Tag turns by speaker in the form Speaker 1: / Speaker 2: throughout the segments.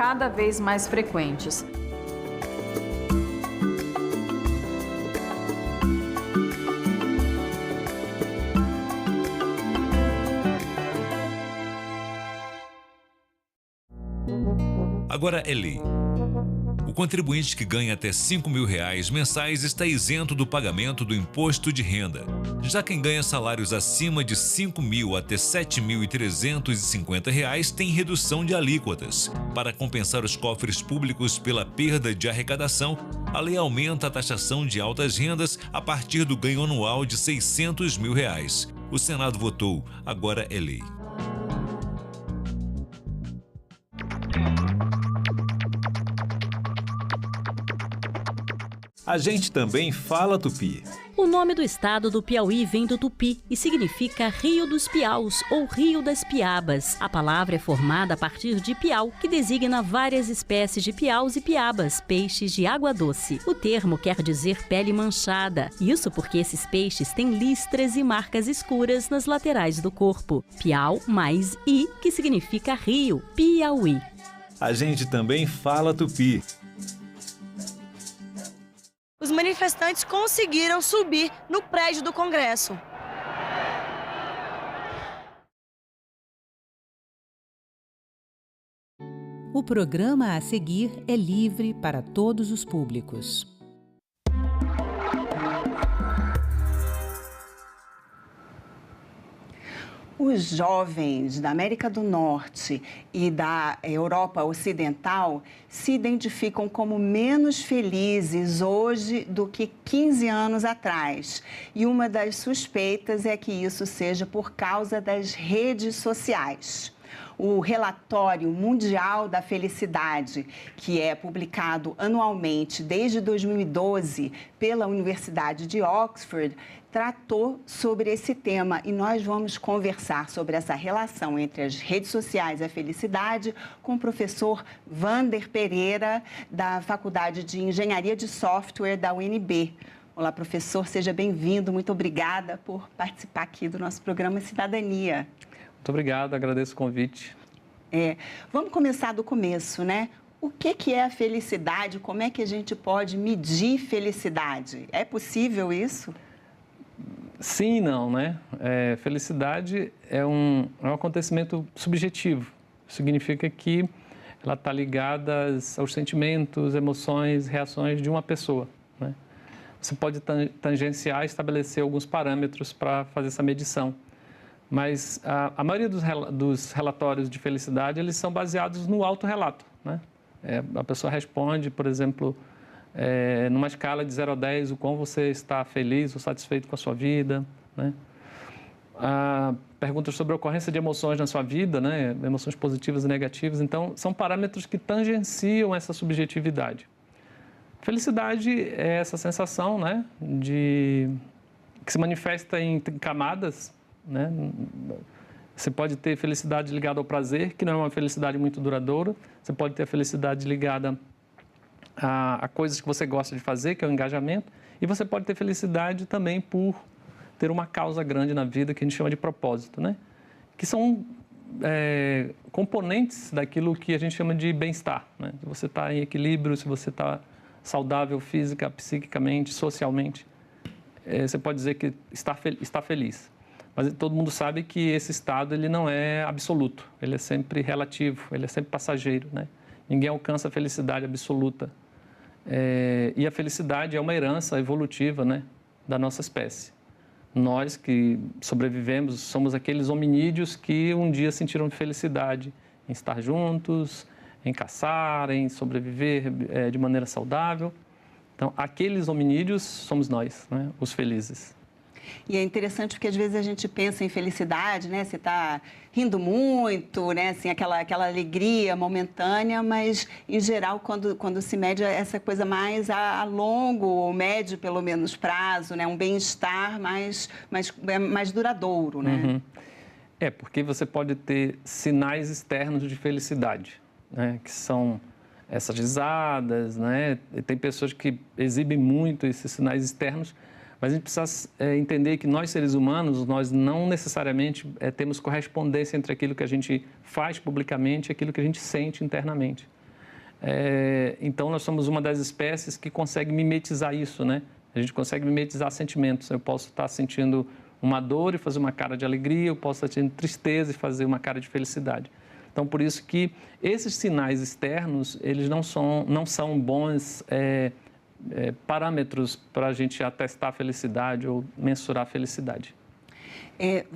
Speaker 1: cada vez mais frequentes.
Speaker 2: Agora é lei. O contribuinte que ganha até R$ 5.000 mensais está isento do pagamento do imposto de renda. Já quem ganha salários acima de R$ 5.000 até R$ 7.350 tem redução de alíquotas. Para compensar os cofres públicos pela perda de arrecadação, a lei aumenta a taxação de altas rendas a partir do ganho anual de R$ 600 mil. O Senado votou, agora é lei.
Speaker 3: A gente também fala tupi.
Speaker 4: O nome do estado do Piauí vem do tupi e significa Rio dos Piaus ou Rio das Piabas. A palavra é formada a partir de piau, que designa várias espécies de piaus e piabas, peixes de água doce. O termo quer dizer pele manchada, isso porque esses peixes têm listras e marcas escuras nas laterais do corpo. Piau mais i, que significa rio, Piauí.
Speaker 3: A gente também fala tupi.
Speaker 5: Os manifestantes conseguiram subir no prédio do Congresso.
Speaker 6: O programa a seguir é livre para todos os públicos.
Speaker 7: Os jovens da América do Norte e da Europa Ocidental se identificam como menos felizes hoje do que 15 anos atrás. E uma das suspeitas é que isso seja por causa das redes sociais. O Relatório Mundial da Felicidade, que é publicado anualmente desde 2012 pela Universidade de Oxford, tratou sobre esse tema e nós vamos conversar sobre essa relação entre as redes sociais e a felicidade com o professor Vander Pereira, da Faculdade de Engenharia de Software da UNB. Olá, professor, seja bem-vindo. Muito obrigada por participar aqui do nosso programa Cidadania.
Speaker 8: Muito obrigado, agradeço o convite.
Speaker 7: Vamos começar do começo, né? O que é a felicidade? Como é que a gente pode medir felicidade? É possível isso?
Speaker 8: Sim e não, né? Felicidade é um acontecimento subjetivo. Significa que ela está ligada aos sentimentos, emoções, reações de uma pessoa, né? Você pode tangenciar e estabelecer alguns parâmetros para fazer essa medição. Mas a maioria dos relatórios de felicidade, eles são baseados no autorrelato, né? A pessoa responde, por exemplo, numa escala de 0 a 10, o quão você está feliz ou satisfeito com a sua vida, né? Perguntas sobre a ocorrência de emoções na sua vida, né? Emoções positivas e negativas. Então, são parâmetros que tangenciam essa subjetividade. Felicidade é essa sensação, né, que se manifesta em camadas, né? Você pode ter felicidade ligada ao prazer, que não é uma felicidade muito duradoura. Você pode ter a felicidade ligada a coisas que você gosta de fazer, que é o engajamento. E você pode ter felicidade também por ter uma causa grande na vida, que a gente chama de propósito, né? Que são componentes daquilo que a gente chama de bem-estar, né? Se você está em equilíbrio, se você está saudável física, psiquicamente, socialmente, você pode dizer que está feliz. Mas todo mundo sabe que esse estado ele não é absoluto, ele é sempre relativo, ele é sempre passageiro, né? Ninguém alcança a felicidade absoluta. E a felicidade é uma herança evolutiva, né, da nossa espécie. Nós que sobrevivemos somos aqueles hominídeos que um dia sentiram felicidade em estar juntos, em caçar, em sobreviver de maneira saudável. Então, aqueles hominídeos somos nós, né, os felizes.
Speaker 7: E é interessante porque às vezes a gente pensa em felicidade, né? Você está rindo muito, né? Assim, aquela alegria momentânea, mas em geral quando se mede essa coisa mais a longo ou médio, pelo menos, prazo, né? Um bem-estar mais duradouro, né?
Speaker 8: Uhum. Porque você pode ter sinais externos de felicidade, né? Que são essas risadas, né? E tem pessoas que exibem muito esses sinais externos. Mas a gente precisa entender que nós, seres humanos, nós não necessariamente temos correspondência entre aquilo que a gente faz publicamente e aquilo que a gente sente internamente. Então, nós somos uma das espécies que consegue mimetizar isso, né? A gente consegue mimetizar sentimentos. Eu posso estar sentindo uma dor e fazer uma cara de alegria, eu posso estar sentindo tristeza e fazer uma cara de felicidade. Então, por isso que esses sinais externos, eles não são bons parâmetros para a gente atestar a felicidade ou mensurar a felicidade.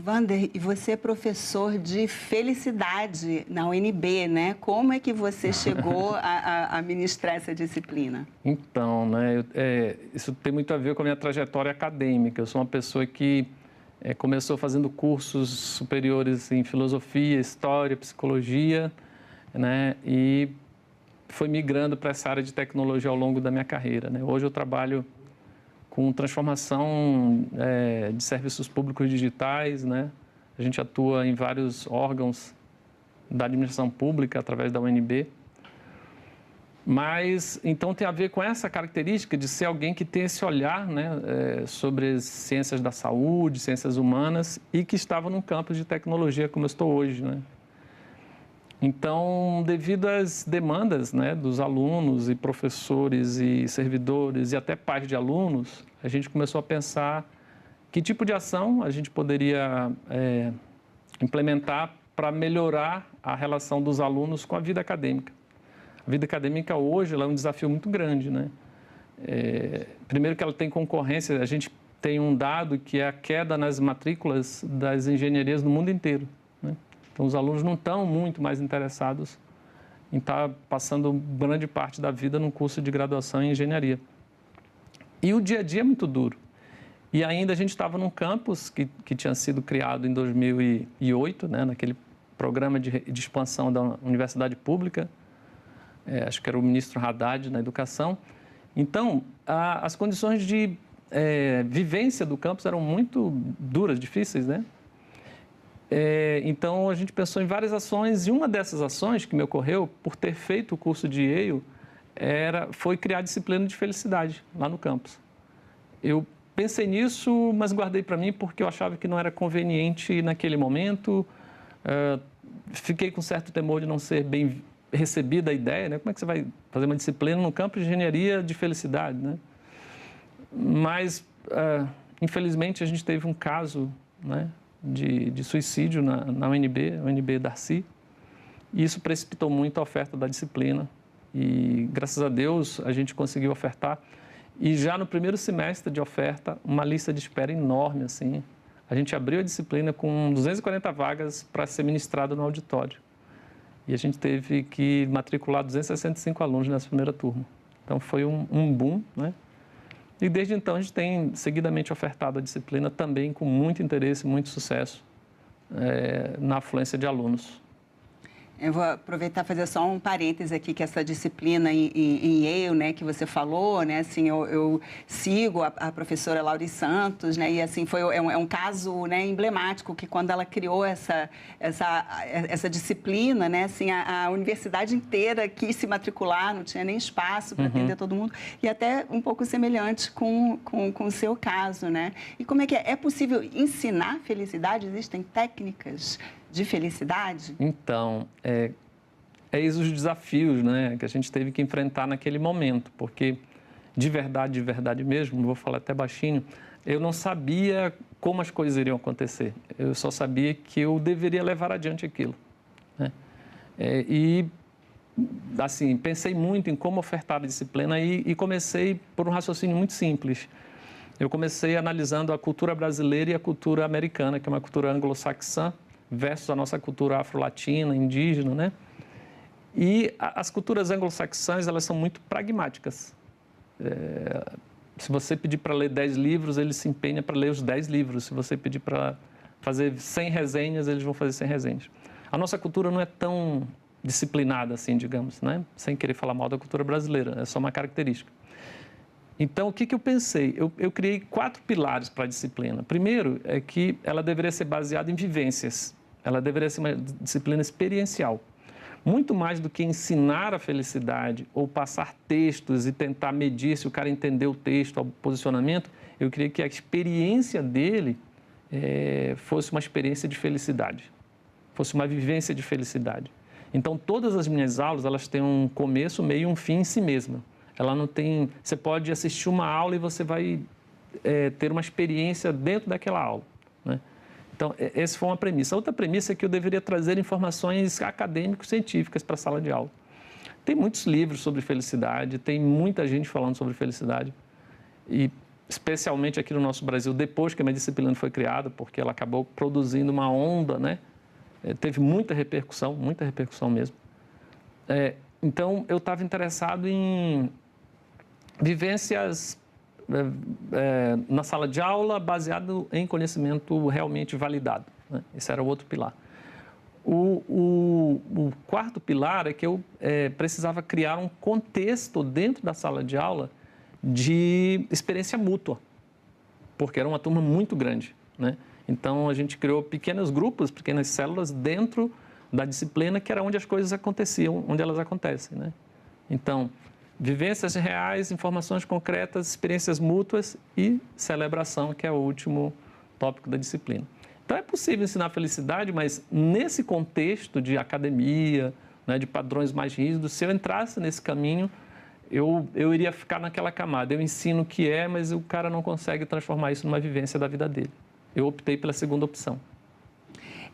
Speaker 7: Wander, e você é professor de felicidade na UNB, né? Como é que você chegou a ministrar essa disciplina?
Speaker 8: Então, né, isso tem muito a ver com a minha trajetória acadêmica. Eu sou uma pessoa que começou fazendo cursos superiores em filosofia, história, psicologia, né, e foi migrando para essa área de tecnologia ao longo da minha carreira, né? Hoje eu trabalho com transformação de serviços públicos digitais, né? A gente atua em vários órgãos da administração pública através da UNB. Mas, então, tem a ver com essa característica de ser alguém que tem esse olhar, né, sobre as ciências da saúde, ciências humanas, e que estava num campus de tecnologia como eu estou hoje, né? Então, devido às demandas, né, dos alunos e professores e servidores e até pais de alunos, a gente começou a pensar que tipo de ação a gente poderia implementar para melhorar a relação dos alunos com a vida acadêmica. A vida acadêmica hoje ela é um desafio muito grande, né? Primeiro que ela tem concorrência, a gente tem um dado que é a queda nas matrículas das engenharias no mundo inteiro, né? Então, os alunos não estão muito mais interessados em estar passando grande parte da vida num curso de graduação em engenharia. E o dia a dia é muito duro. E ainda a gente estava num campus que tinha sido criado em 2008, né, naquele programa de expansão da universidade pública, acho que era o ministro Haddad na educação. Então, as condições de vivência do campus eram muito duras, difíceis, né? Então, a gente pensou em várias ações, e uma dessas ações que me ocorreu, por ter feito o curso de Yale, foi criar a disciplina de felicidade lá no campus. Eu pensei nisso, mas guardei para mim porque eu achava que não era conveniente naquele momento. Fiquei com certo temor de não ser bem recebida a ideia, né? Como é que você vai fazer uma disciplina no campo de engenharia de felicidade, né? Mas, infelizmente, a gente teve um caso, né, de suicídio na UNB Darcy, e isso precipitou muito a oferta da disciplina. E, graças a Deus, a gente conseguiu ofertar. E já no primeiro semestre de oferta, uma lista de espera enorme, assim. A gente abriu a disciplina com 240 vagas para ser ministrado no auditório. E a gente teve que matricular 265 alunos nessa primeira turma. Então, foi um boom, né? E desde então a gente tem seguidamente ofertado a disciplina também com muito interesse, muito sucesso na afluência de alunos.
Speaker 7: Eu vou aproveitar e fazer só um parêntese aqui, que essa disciplina em Yale, né, que você falou, né, assim, eu sigo a professora Lauri Santos, né, e assim, é um caso, né, emblemático, que quando ela criou essa disciplina, né, assim, a universidade inteira quis se matricular, não tinha nem espaço para atender todo mundo, e até um pouco semelhante com o seu caso, né? E como é que é? É possível ensinar felicidade? Existem técnicas de felicidade?
Speaker 8: Então, eis os desafios, né, que a gente teve que enfrentar naquele momento, porque de verdade mesmo, vou falar até baixinho, eu não sabia como as coisas iriam acontecer, eu só sabia que eu deveria levar adiante aquilo, né? E, assim, pensei muito em como ofertar a disciplina e comecei por um raciocínio muito simples. Eu comecei analisando a cultura brasileira e a cultura americana, que é uma cultura anglo-saxã, versus a nossa cultura afro-latina, indígena, né? E as culturas anglo-saxãs, elas são muito pragmáticas. Se você pedir para ler 10 livros, ele se empenha para ler os 10 livros. Se você pedir para fazer 100 resenhas, eles vão fazer 100 resenhas. A nossa cultura não é tão disciplinada assim, digamos, né? Sem querer falar mal da cultura brasileira, é só uma característica. Então, o que eu pensei? Eu criei 4 pilares para a disciplina. Primeiro é que ela deveria ser baseada em vivências. Ela deveria ser uma disciplina experiencial. Muito mais do que ensinar a felicidade ou passar textos e tentar medir se o cara entendeu o texto, o posicionamento, eu queria que a experiência dele fosse uma experiência de felicidade, fosse uma vivência de felicidade. Então, todas as minhas aulas, elas têm um começo, meio e um fim em si mesma. Ela não tem... Você pode assistir uma aula e você vai ter uma experiência dentro daquela aula, né? Então, essa foi uma premissa. A outra premissa é que eu deveria trazer informações acadêmico-científicas para a sala de aula. Tem muitos livros sobre felicidade, tem muita gente falando sobre felicidade, e especialmente aqui no nosso Brasil, depois que a minha disciplina foi criada, porque ela acabou produzindo uma onda, né? Teve muita repercussão mesmo. Então, eu estava interessado em vivências na sala de aula baseado em conhecimento realmente validado, né? Esse era o outro pilar. O quarto pilar é que eu precisava criar um contexto dentro da sala de aula de experiência mútua, porque era uma turma muito grande, né? Então, a gente criou pequenos grupos, pequenas células dentro da disciplina, que era onde as coisas aconteciam, onde elas acontecem, né? Então, vivências reais, informações concretas, experiências mútuas e celebração, que é o último tópico da disciplina. Então, é possível ensinar felicidade, mas nesse contexto de academia, né, de padrões mais rígidos, se eu entrasse nesse caminho, eu iria ficar naquela camada. Eu ensino o que é, mas o cara não consegue transformar isso numa vivência da vida dele. Eu optei pela segunda opção.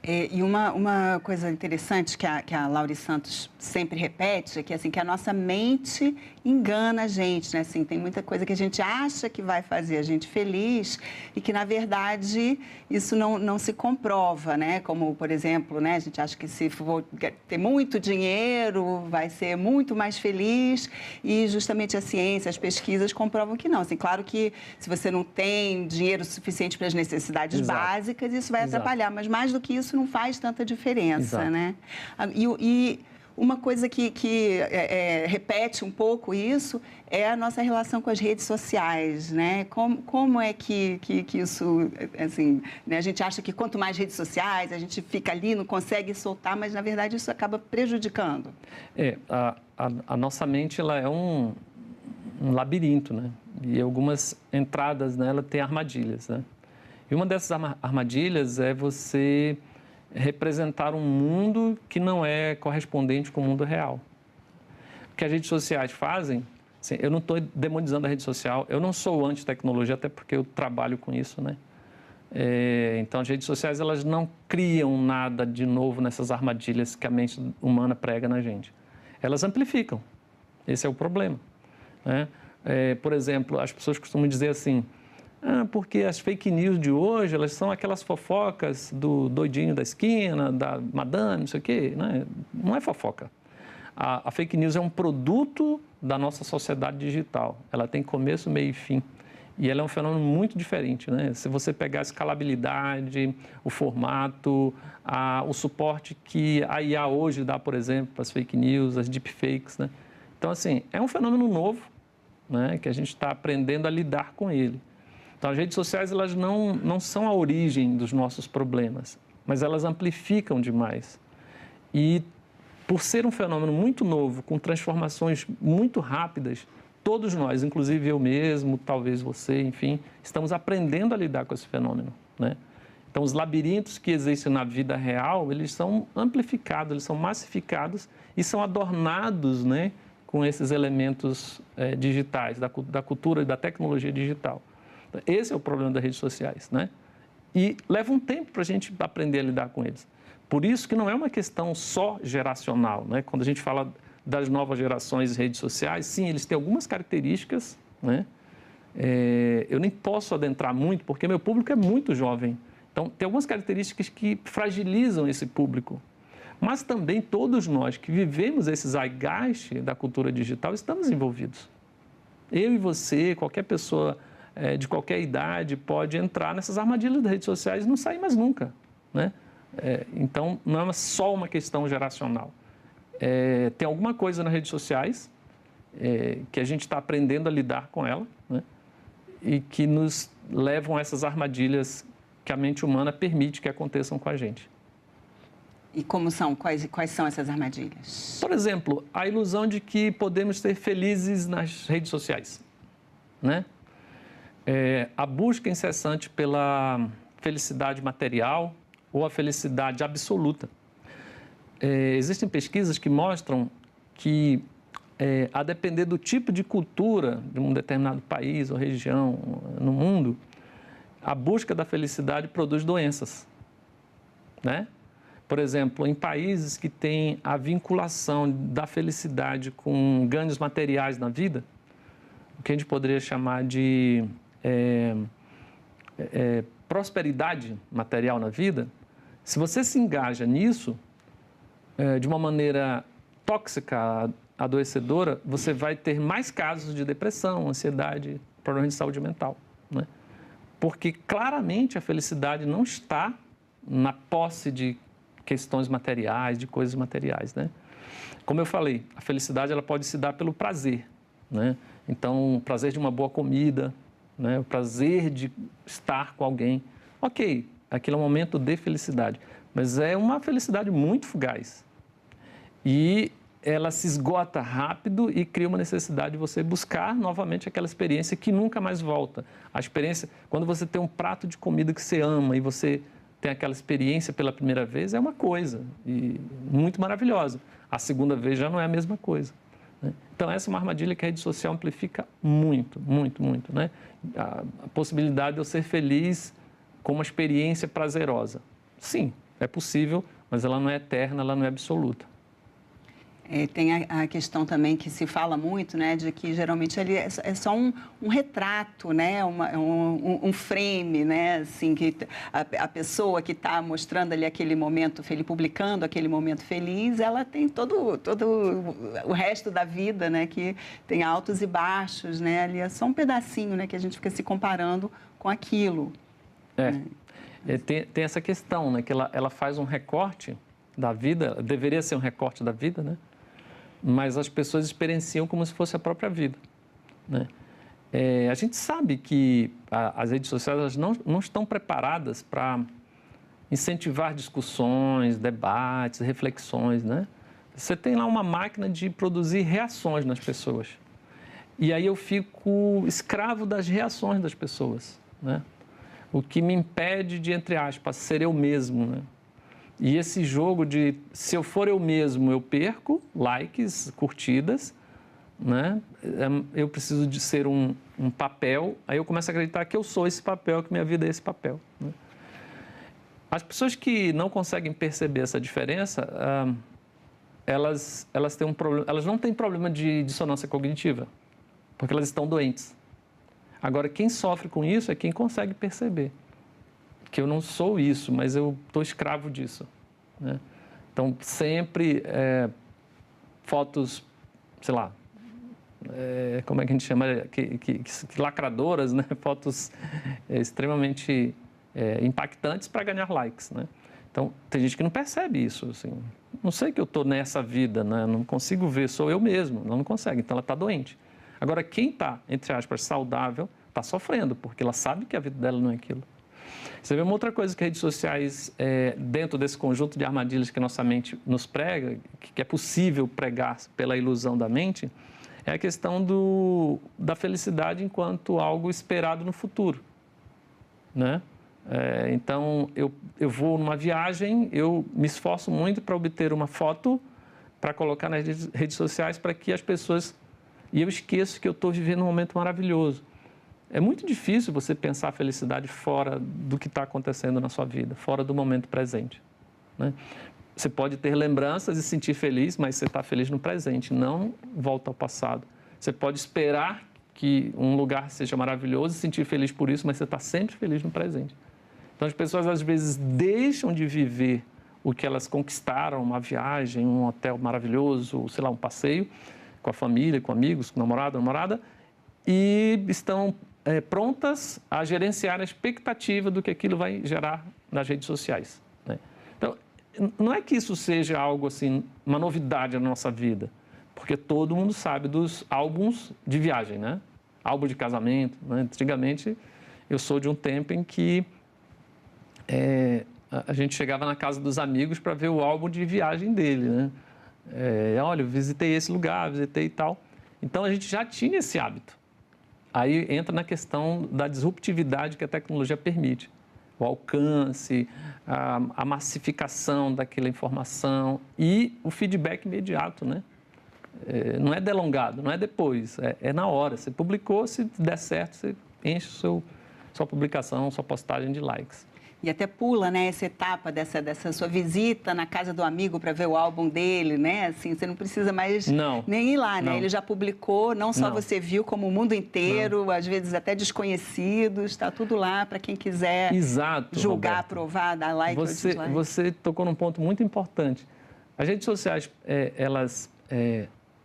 Speaker 7: E uma coisa interessante que a Laury Santos sempre repete é que, assim, que a nossa mente engana a gente, né? Assim, tem muita coisa que a gente acha que vai fazer a gente feliz e que, na verdade, isso não se comprova, né? Como, por exemplo, né, a gente acha que se for ter muito dinheiro vai ser muito mais feliz e justamente a ciência, as pesquisas comprovam que não. Assim, claro que se você não tem dinheiro suficiente para as necessidades básicas, isso vai atrapalhar, mas mais do que isso não faz tanta diferença, né? E uma coisa que repete um pouco isso é a nossa relação com as redes sociais, né? Como é que isso, assim, né? A gente acha que quanto mais redes sociais, a gente fica ali, não consegue soltar, mas, na verdade, isso acaba prejudicando.
Speaker 8: A nossa mente, ela é um labirinto, né? E algumas entradas nela têm armadilhas, né? E uma dessas armadilhas é você representar um mundo que não é correspondente com o mundo real. O que as redes sociais fazem, assim, eu não estou demonizando a rede social, eu não sou anti-tecnologia, até porque eu trabalho com isso, né? Então, as redes sociais, elas não criam nada de novo nessas armadilhas que a mente humana prega na gente. Elas amplificam. Esse é o problema, né? Por exemplo, as pessoas costumam dizer assim, porque as fake news de hoje, elas são aquelas fofocas do doidinho da esquina, da madame, não sei o quê, né? Não é fofoca. A fake news é um produto da nossa sociedade digital. Ela tem começo, meio e fim. E ela é um fenômeno muito diferente, né? Se você pegar a escalabilidade, o formato, o suporte que a IA hoje dá, por exemplo, para as fake news, as deepfakes, né? Então, assim, é um fenômeno novo, né? Que a gente está aprendendo a lidar com ele. Então, as redes sociais, elas não são a origem dos nossos problemas, mas elas amplificam demais. E, por ser um fenômeno muito novo, com transformações muito rápidas, todos nós, inclusive eu mesmo, talvez você, enfim, estamos aprendendo a lidar com esse fenômeno, né? Então, os labirintos que existem na vida real, eles são amplificados, eles são massificados e são adornados, né, com esses elementos digitais, da cultura e da tecnologia digital. Esse é o problema das redes sociais, né? E leva um tempo para a gente aprender a lidar com eles. Por isso que não é uma questão só geracional, né? Quando a gente fala das novas gerações de redes sociais, sim, eles têm algumas características, né? Eu nem posso adentrar muito, porque meu público é muito jovem. Então, tem algumas características que fragilizam esse público. Mas também todos nós que vivemos esse zeitgeist da cultura digital estamos envolvidos. Eu e você, qualquer pessoa de qualquer idade pode entrar nessas armadilhas das redes sociais e não sair mais nunca, né? Então, não é só uma questão geracional. Tem alguma coisa nas redes sociais que a gente está aprendendo a lidar com ela, né? E que nos levam a essas armadilhas que a mente humana permite que aconteçam com a gente.
Speaker 7: E como são? Quais são essas armadilhas?
Speaker 8: Por exemplo, a ilusão de que podemos ser felizes nas redes sociais, né? A busca incessante pela felicidade material ou a felicidade absoluta. existem pesquisas que mostram que, a depender do tipo de cultura de um determinado país ou região no mundo, a busca da felicidade produz doenças, né? Por exemplo, em países que têm a vinculação da felicidade com ganhos materiais na vida, o que a gente poderia chamar de prosperidade material na vida, se você se engaja nisso de uma maneira tóxica, adoecedora, você vai ter mais casos de depressão, ansiedade, problemas de saúde mental, né? Porque claramente a felicidade não está na posse de questões materiais, de coisas materiais, né? Como eu falei, a felicidade ela pode se dar pelo prazer, né? Então, o prazer de uma boa comida, né? O prazer de estar com alguém. Ok, aquele é um momento de felicidade, mas é uma felicidade muito fugaz. E ela se esgota rápido e cria uma necessidade de você buscar novamente aquela experiência que nunca mais volta. A experiência, quando você tem um prato de comida que você ama e você tem aquela experiência pela primeira vez, é uma coisa e muito maravilhosa. A segunda vez já não é a mesma coisa, né? Então, essa é uma armadilha que a rede social amplifica muito, muito, muito, né? A possibilidade de eu ser feliz com uma experiência prazerosa. Sim, é possível, mas ela não é eterna, ela não é absoluta.
Speaker 7: Tem a questão também que se fala muito, né, de que geralmente ele é só um retrato, né, um frame, né, assim, que a pessoa que está mostrando ali aquele momento feliz, publicando aquele momento feliz, ela tem todo o resto da vida, né, que tem altos e baixos, né, ali é só um pedacinho, né, que a gente fica se comparando com aquilo.
Speaker 8: Tem essa questão, né, que ela faz um recorte da vida, deveria ser um recorte da vida, né? Mas as pessoas experienciam como se fosse a própria vida, né? A gente sabe que as redes sociais elas não estão preparadas para incentivar discussões, debates, reflexões, né? Você tem lá uma máquina de produzir reações nas pessoas. E aí eu fico escravo das reações das pessoas, né? O que me impede de, entre aspas, ser eu mesmo, né? E esse jogo de, se eu for eu mesmo, eu perco likes, curtidas, né? Eu preciso de ser um papel, aí eu começo a acreditar que eu sou esse papel, que minha vida é esse papel, né? As pessoas que não conseguem perceber essa diferença, elas têm um problema, elas não têm problema de dissonância cognitiva, porque elas estão doentes. Agora, quem sofre com isso é quem consegue perceber que eu não sou isso, mas eu estou escravo disso, né? Então, sempre fotos, sei lá, como é que a gente chama, que lacradoras, né? Fotos extremamente impactantes para ganhar likes, né? Então, tem gente que não percebe isso, assim, não sei que eu estou nessa vida, né? Não consigo ver, sou eu mesmo, não consegue, então ela está doente. Agora, quem está, entre aspas, saudável, está sofrendo, porque ela sabe que a vida dela não é aquilo. Você vê uma outra coisa que as redes sociais, dentro desse conjunto de armadilhas que nossa mente nos prega, que é possível pregar pela ilusão da mente, é a questão da felicidade enquanto algo esperado no futuro, né? Então, eu vou numa viagem, eu me esforço muito para obter uma foto, para colocar nas redes sociais, para que as pessoas... E eu esqueço que eu estou vivendo um momento maravilhoso. É muito difícil você pensar a felicidade fora do que está acontecendo na sua vida, fora do momento presente, né? Você pode ter lembranças e se sentir feliz, mas você está feliz no presente, não volta ao passado. Você pode esperar que um lugar seja maravilhoso e se sentir feliz por isso, mas você está sempre feliz no presente. Então, as pessoas, às vezes, deixam de viver o que elas conquistaram, uma viagem, um hotel maravilhoso, sei lá, um passeio com a família, com amigos, com namorado, namorada, e estão prontas a gerenciar a expectativa do que aquilo vai gerar nas redes sociais, né? Então, não é que isso seja algo assim, uma novidade na nossa vida, porque todo mundo sabe dos álbuns de viagem, né? Álbum de casamento, né? Antigamente, eu sou de um tempo em que a gente chegava na casa dos amigos para ver o álbum de viagem dele, né? Olha, eu visitei esse lugar, visitei e tal. Então, a gente já tinha esse hábito. Aí entra na questão da disruptividade que a tecnologia permite. O alcance, a massificação daquela informação e o feedback imediato, né? Não é delongado, não é depois, é na hora. Você publicou, se der certo, você enche sua publicação, sua postagem de likes.
Speaker 7: E até pula, né, essa etapa dessa sua visita na casa do amigo para ver o álbum dele, né? Assim, você não precisa mais nem ir lá, né? Ele já publicou, não só você viu, como o mundo inteiro, às vezes até desconhecidos, está tudo lá para quem quiser julgar, Roberto, aprovar, dar like ou dislike.
Speaker 8: Você tocou num ponto muito importante. As redes sociais,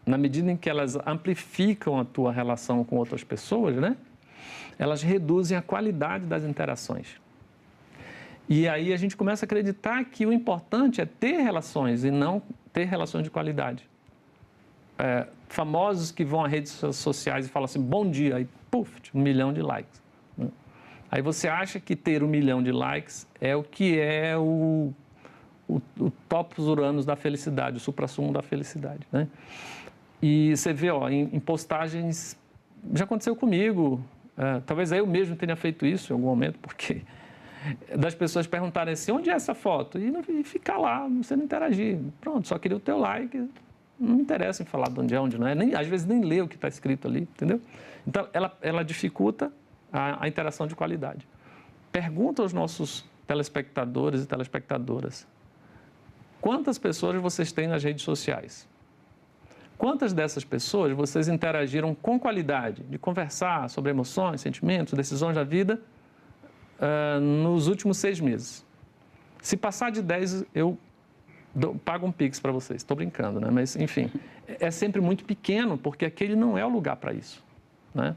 Speaker 8: na medida em que elas amplificam a tua relação com outras pessoas, né? Elas reduzem a qualidade das interações. E aí a gente começa a acreditar que o importante é ter relações e não ter relações de qualidade. Famosos que vão a redes sociais e falam assim, bom dia, aí, puf, 1 milhão de likes. Né? Aí você acha que ter 1 milhão de likes é o que é o topos uranos da felicidade, o suprassumo da felicidade. Né? E você vê, em postagens, já aconteceu comigo, talvez eu mesmo tenha feito isso em algum momento, porque das pessoas perguntarem assim, onde é essa foto? E ficar lá, você não interagir. Pronto, só queria o teu like, não me interessa em falar de onde não é, às vezes nem lê o que está escrito ali, entendeu? Então, ela dificulta a interação de qualidade. Pergunta aos nossos telespectadores e telespectadoras, quantas pessoas vocês têm nas redes sociais? Quantas dessas pessoas vocês interagiram com qualidade, de conversar sobre emoções, sentimentos, decisões da vida, nos últimos 6 meses? Se passar de 10, eu pago um Pix para vocês. Estou brincando, né? Mas, enfim, é sempre muito pequeno, porque aquele não é o lugar para isso, né?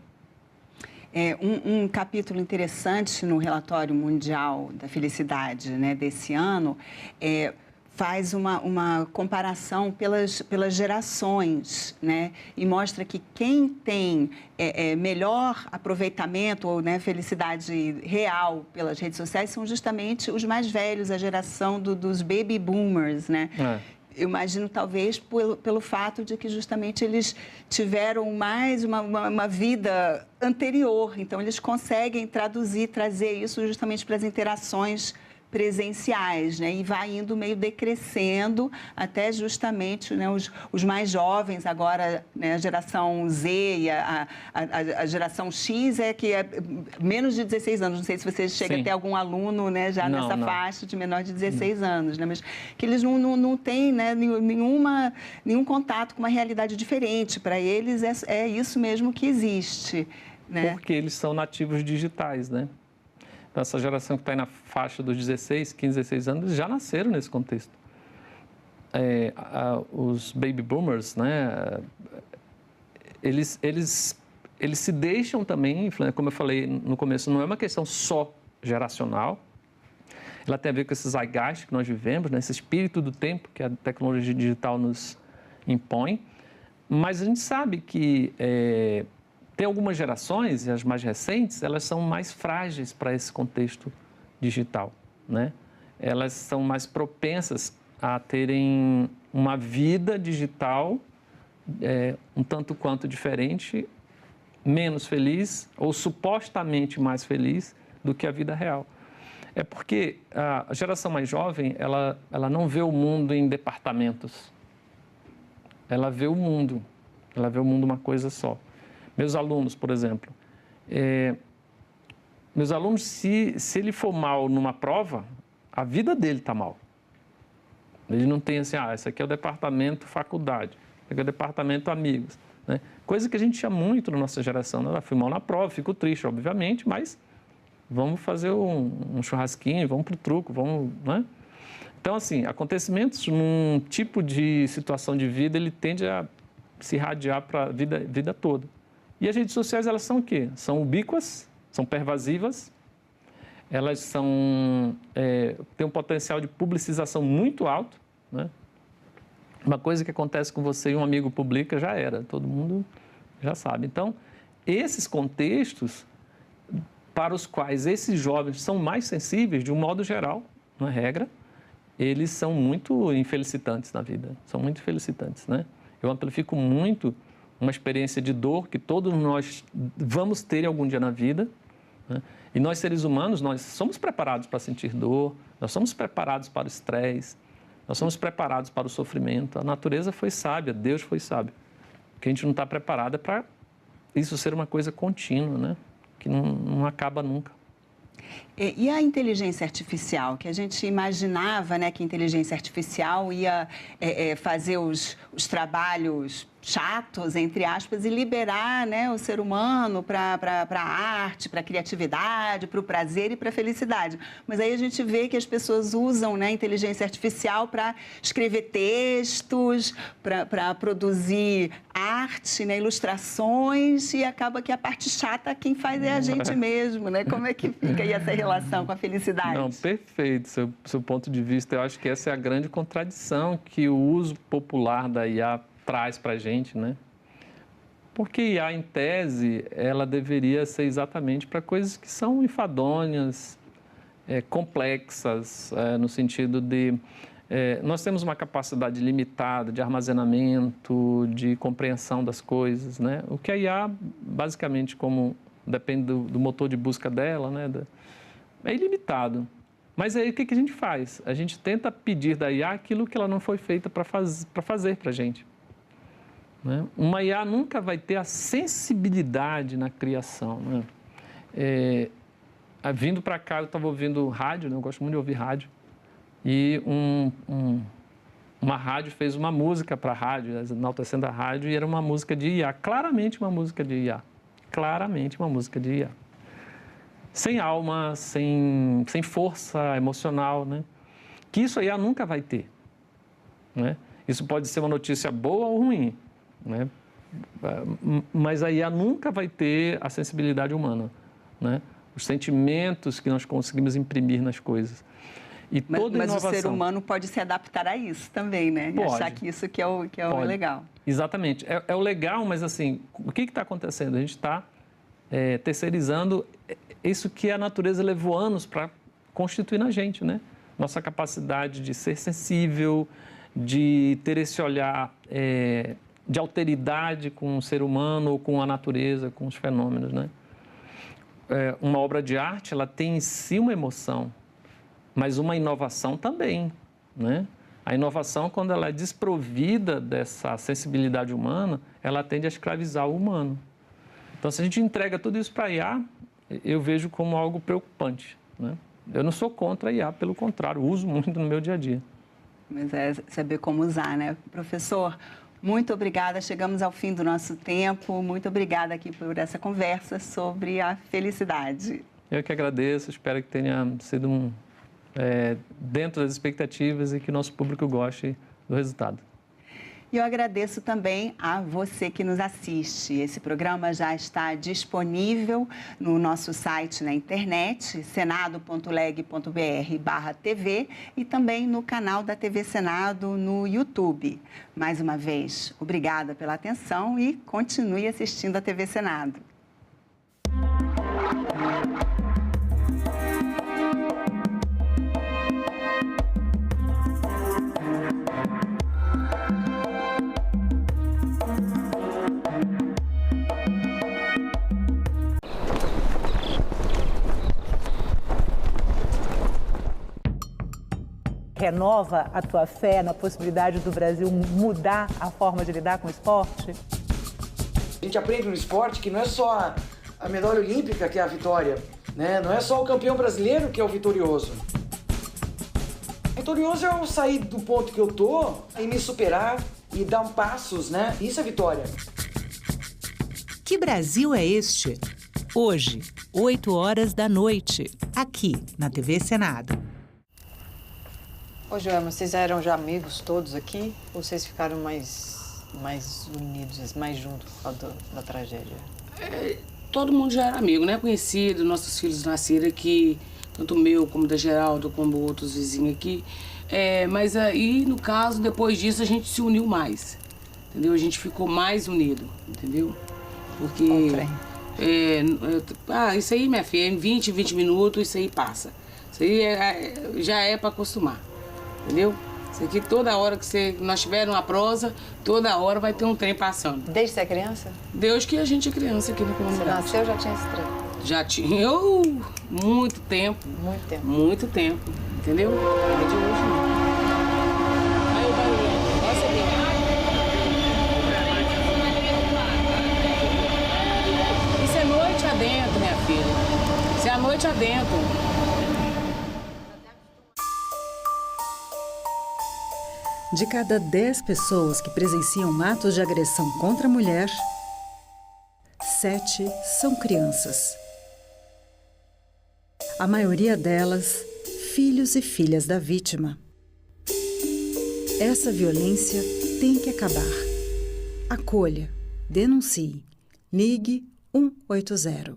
Speaker 7: Um capítulo interessante no Relatório Mundial da Felicidade, né, desse ano faz uma comparação pelas gerações, né? E mostra que quem tem melhor aproveitamento ou, né, felicidade real pelas redes sociais são justamente os mais velhos, a geração dos baby boomers, né? Eu imagino, talvez, pelo fato de que justamente eles tiveram mais uma vida anterior. Então, eles conseguem trazer isso justamente para as interações presenciais, né? E vai indo meio decrescendo até justamente, né, os mais jovens agora, né, a geração Z e a geração X que é menos de 16 anos. Não sei se você chega a ter algum aluno, né, já nessa faixa de menor de 16 anos, né? Mas que eles não têm, né, nenhum contato com uma realidade diferente. Para eles é isso mesmo que existe, né? Porque
Speaker 8: eles são nativos digitais, né? Então, essa geração que está aí na faixa dos 16, 15, 16 anos, já nasceram nesse contexto. Os baby boomers, né, eles se deixam também, como eu falei no começo, não é uma questão só geracional, ela tem a ver com esse zeitgeist que nós vivemos, né, esse espírito do tempo que a tecnologia digital nos impõe, mas a gente sabe que tem algumas gerações, e as mais recentes, elas são mais frágeis para esse contexto digital, né? Elas são mais propensas a terem uma vida digital um tanto quanto diferente, menos feliz ou supostamente mais feliz do que a vida real. É porque a geração mais jovem, ela não vê o mundo em departamentos. Ela vê o mundo uma coisa só. Meus alunos, por exemplo, se ele for mal numa prova, a vida dele está mal. Ele não tem assim, esse aqui é o departamento faculdade, esse aqui é o departamento amigos, né? Coisa que a gente tinha muito na nossa geração, né? Fui mal na prova, fico triste, obviamente, mas vamos fazer um churrasquinho, vamos para o truco, vamos, né? Então, assim, acontecimentos num tipo de situação de vida, ele tende a se irradiar para a vida toda. E as redes sociais, elas são o quê? São ubíquas, são pervasivas, elas têm um potencial de publicização muito alto, né? Uma coisa que acontece com você e um amigo publica, já era, todo mundo já sabe. Então, esses contextos para os quais esses jovens são mais sensíveis, de um modo geral, não é regra, eles são muito infelicitantes na vida, são muito infelicitantes, né? Eu amplifico muito uma experiência de dor que todos nós vamos ter algum dia na vida, né? E nós, seres humanos, nós somos preparados para sentir dor, nós somos preparados para o estresse, nós somos preparados para o sofrimento. A natureza foi sábia, Deus foi sábio. O que a gente não está preparado é para isso ser uma coisa contínua, né? Que não acaba nunca.
Speaker 7: E a inteligência artificial, que a gente imaginava, né, que a inteligência artificial ia fazer os trabalhos chatos, entre aspas, e liberar, né, o ser humano para a arte, para a criatividade, para o prazer e para a felicidade. Mas aí a gente vê que as pessoas usam, né, a inteligência artificial para escrever textos, para produzir arte, né, ilustrações, e acaba que a parte chata quem faz é a gente mesmo, né? Como é que fica aí essa relação com a felicidade?
Speaker 8: Não, perfeito, seu ponto de vista. Eu acho que essa é a grande contradição que o uso popular da IA traz para a gente, né? Porque IA, em tese, ela deveria ser exatamente para coisas que são enfadonhas, complexas, no sentido de... nós temos uma capacidade limitada de armazenamento, de compreensão das coisas, né? O que a IA, basicamente, como depende do motor de busca dela, né? É ilimitado. Mas aí o que a gente faz? A gente tenta pedir da IA aquilo que ela não foi feita para fazer para a gente. Né? Uma IA nunca vai ter a sensibilidade na criação. Né? Vindo para cá, eu estava ouvindo rádio, né? Eu gosto muito de ouvir rádio, e uma rádio fez uma música para a rádio, enaltecendo a rádio, e era uma música de IA, claramente uma música de IA. Claramente uma música de IA. Sem alma, sem força emocional, né? Que isso a IA nunca vai ter. Né? Isso pode ser uma notícia boa ou ruim, né? Mas a IA nunca vai ter a sensibilidade humana, né? Os sentimentos que nós conseguimos imprimir nas coisas. E toda
Speaker 7: mas
Speaker 8: inovação...
Speaker 7: o ser humano pode se adaptar a isso também, né?
Speaker 8: Pode.
Speaker 7: E achar que isso que é o legal.
Speaker 8: Exatamente. É o legal, mas assim, o que está acontecendo? A gente está terceirizando isso que a natureza levou anos para constituir na gente, né? Nossa capacidade de ser sensível, de ter esse olhar de alteridade com o ser humano, ou com a natureza, com os fenômenos, né? Uma obra de arte, ela tem em si uma emoção, mas uma inovação também, né? A inovação, quando ela é desprovida dessa sensibilidade humana, ela tende a escravizar o humano. Então, se a gente entrega tudo isso para a IA, eu vejo como algo preocupante, né? Eu não sou contra a IA, pelo contrário, uso muito no meu dia a dia.
Speaker 7: Mas é saber como usar, né? Professor, muito obrigada. Chegamos ao fim do nosso tempo. Muito obrigada aqui por essa conversa sobre a felicidade.
Speaker 8: Eu que agradeço, espero que tenha sido dentro das expectativas e que o nosso público goste do resultado.
Speaker 7: E eu agradeço também a você que nos assiste. Esse programa já está disponível no nosso site na internet, senado.leg.br/TV, e também no canal da TV Senado no YouTube. Mais uma vez, obrigada pela atenção e continue assistindo a TV Senado.
Speaker 6: Renova a tua fé na possibilidade do Brasil mudar a forma de lidar com o esporte?
Speaker 9: A gente aprende no esporte que não é só a medalha olímpica que é a vitória, né? Não é só o campeão brasileiro que é o vitorioso. Vitorioso é eu sair do ponto que eu tô e me superar e dar passos, né? Isso é vitória.
Speaker 6: Que Brasil é este? Hoje, 20h, aqui na TV Senado.
Speaker 10: Ô, Joelma, vocês eram já amigos todos aqui? Ou vocês ficaram mais unidos, mais juntos por causa da tragédia?
Speaker 11: Todo mundo já era amigo, né? Conhecido, nossos filhos nasceram aqui, tanto o meu como da Geraldo, como outros vizinhos aqui. Mas aí, no caso, depois disso, a gente se uniu mais, entendeu? A gente ficou mais unido, entendeu? Porque... isso aí, minha filha, em 20 minutos, isso aí passa. Isso aí já é para acostumar. Entendeu? Isso aqui, toda hora que nós tivermos uma prosa, toda hora vai ter um trem passando.
Speaker 10: Desde você é criança?
Speaker 11: Desde que a gente é criança aqui no comunidade.
Speaker 10: Você nasceu, já tinha esse trem?
Speaker 11: Já tinha muito tempo.
Speaker 10: Muito tempo.
Speaker 11: Muito tempo, entendeu? Não é de hoje, não. Aí o barulho, nossa, isso é noite adentro, minha filha. Isso é a noite adentro.
Speaker 12: De cada 10 pessoas que presenciam atos de agressão contra a mulher, 7 são crianças. A maioria delas, filhos e filhas da vítima. Essa violência tem que acabar. Acolha, denuncie, ligue 180.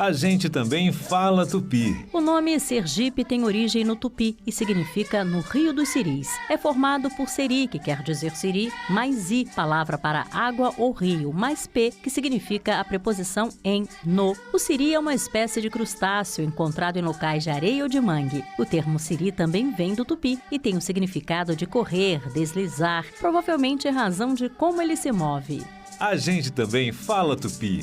Speaker 3: A gente também fala tupi.
Speaker 4: O nome Sergipe tem origem no tupi e significa no Rio dos Siris. É formado por seri, que quer dizer siri, mais i, palavra para água ou rio, mais p, que significa a preposição em, no. O siri é uma espécie de crustáceo encontrado em locais de areia ou de mangue. O termo siri também vem do tupi e tem o significado de correr, deslizar, provavelmente em razão de como ele se move.
Speaker 3: A gente também fala tupi.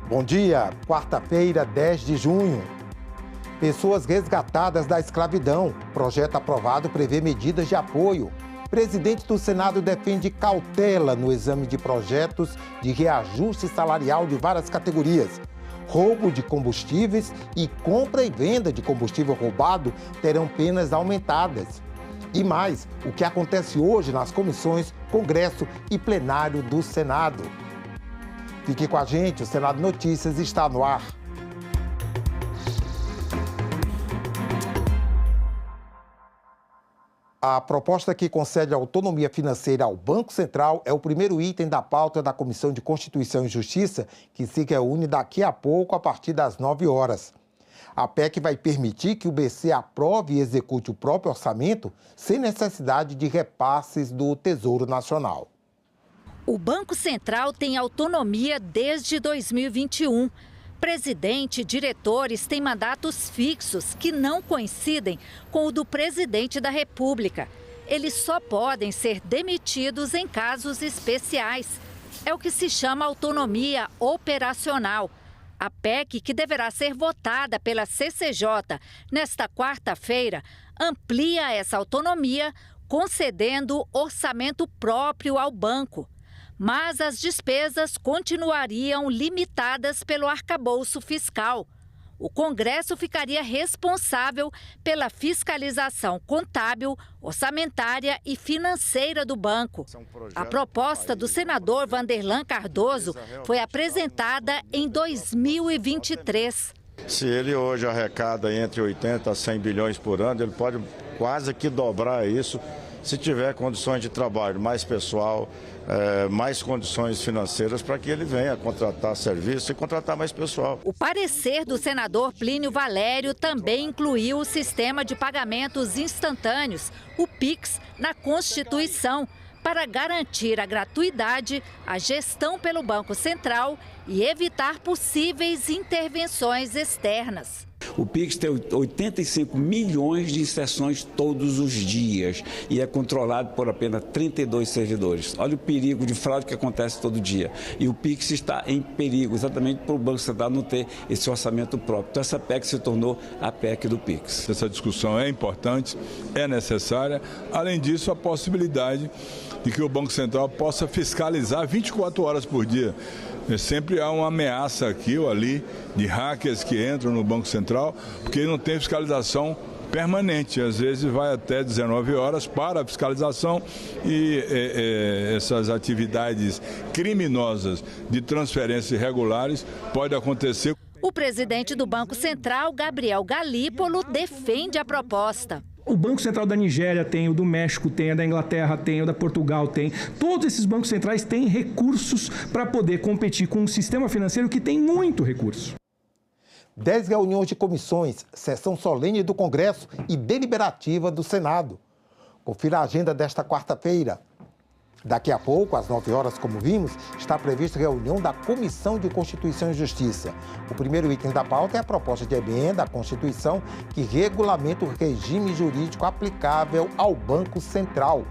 Speaker 13: Bom dia, quarta-feira, 10 de junho. Pessoas resgatadas da escravidão. Projeto aprovado prevê medidas de apoio. Presidente do Senado defende cautela no exame de projetos de reajuste salarial de várias categorias. Roubo de combustíveis e compra e venda de combustível roubado terão penas aumentadas. E mais, o que acontece hoje nas comissões, Congresso e plenário do Senado. Fique com a gente, o Senado Notícias está no ar. A proposta que concede autonomia financeira ao Banco Central é o primeiro item da pauta da Comissão de Constituição e Justiça, que se reúne daqui a pouco, a partir das 9 horas. A PEC vai permitir que o BC aprove e execute o próprio orçamento sem necessidade de repasses do Tesouro Nacional.
Speaker 14: O Banco Central tem autonomia desde 2021. Presidente e diretores têm mandatos fixos que não coincidem com o do presidente da República. Eles só podem ser demitidos em casos especiais. É o que se chama autonomia operacional. A PEC, que deverá ser votada pela CCJ nesta quarta-feira, amplia essa autonomia, concedendo orçamento próprio ao banco. Mas as despesas continuariam limitadas pelo arcabouço fiscal. O Congresso ficaria responsável pela fiscalização contábil, orçamentária e financeira do banco. A proposta do senador Vanderlan Cardoso foi apresentada em 2023.
Speaker 15: Se ele hoje arrecada entre 80 a 100 bilhões por ano, ele pode quase que dobrar isso se tiver condições de trabalho, mais pessoal, mais condições financeiras para que ele venha contratar serviço e contratar mais pessoal.
Speaker 14: O parecer do senador Plínio Valério também incluiu o sistema de pagamentos instantâneos, o PIX, na Constituição, para garantir a gratuidade, a gestão pelo Banco Central e evitar possíveis intervenções externas.
Speaker 16: O PIX tem 85 milhões de inserções todos os dias e é controlado por apenas 32 servidores. Olha o perigo de fraude que acontece todo dia. E o PIX está em perigo, exatamente por o Banco Central não ter esse orçamento próprio. Então essa PEC se tornou a PEC do PIX.
Speaker 17: Essa discussão é importante, é necessária. Além disso, a possibilidade de que o Banco Central possa fiscalizar 24 horas por dia. Sempre há uma ameaça aqui ou ali de hackers que entram no Banco Central, porque não tem fiscalização permanente. Às vezes vai até 19 horas para a fiscalização e essas atividades criminosas de transferências irregulares podem acontecer.
Speaker 14: O presidente do Banco Central, Gabriel Galípolo, defende a proposta.
Speaker 18: O Banco Central da Nigéria tem, o do México tem, o da Inglaterra tem, o da Portugal tem. Todos esses bancos centrais têm recursos para poder competir com um sistema financeiro que tem muito recurso.
Speaker 13: 10 reuniões de comissões, sessão solene do Congresso e deliberativa do Senado. Confira a agenda desta quarta-feira. Daqui a pouco, às 9 horas, como vimos, está prevista reunião da Comissão de Constituição e Justiça. O primeiro item da pauta é a proposta de emenda à Constituição que regulamenta o regime jurídico aplicável ao Banco Central.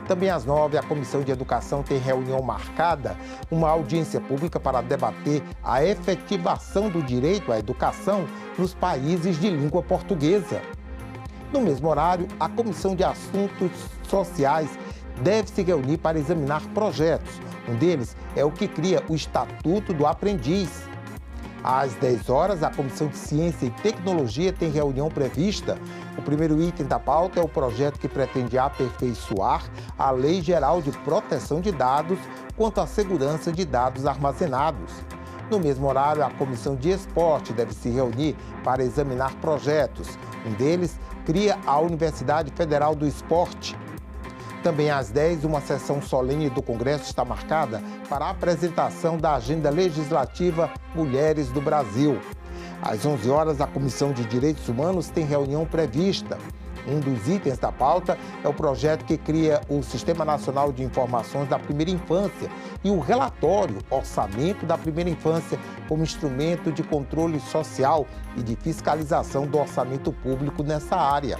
Speaker 13: Também às 9, a Comissão de Educação tem reunião marcada, uma audiência pública para debater a efetivação do direito à educação nos países de língua portuguesa. No mesmo horário, a Comissão de Assuntos Sociais deve se reunir para examinar projetos. Um deles é o que cria o Estatuto do Aprendiz. Às 10 horas, a Comissão de Ciência e Tecnologia tem reunião prevista. O primeiro item da pauta é o projeto que pretende aperfeiçoar a Lei Geral de Proteção de Dados quanto à segurança de dados armazenados. No mesmo horário, a Comissão de Esporte deve se reunir para examinar projetos. Um deles cria a Universidade Federal do Esporte. Também às 10, uma sessão solene do Congresso está marcada para a apresentação da Agenda Legislativa Mulheres do Brasil. Às 11 horas, a Comissão de Direitos Humanos tem reunião prevista. Um dos itens da pauta é o projeto que cria o Sistema Nacional de Informações da Primeira Infância e o relatório Orçamento da Primeira Infância como instrumento de controle social e de fiscalização do orçamento público nessa área.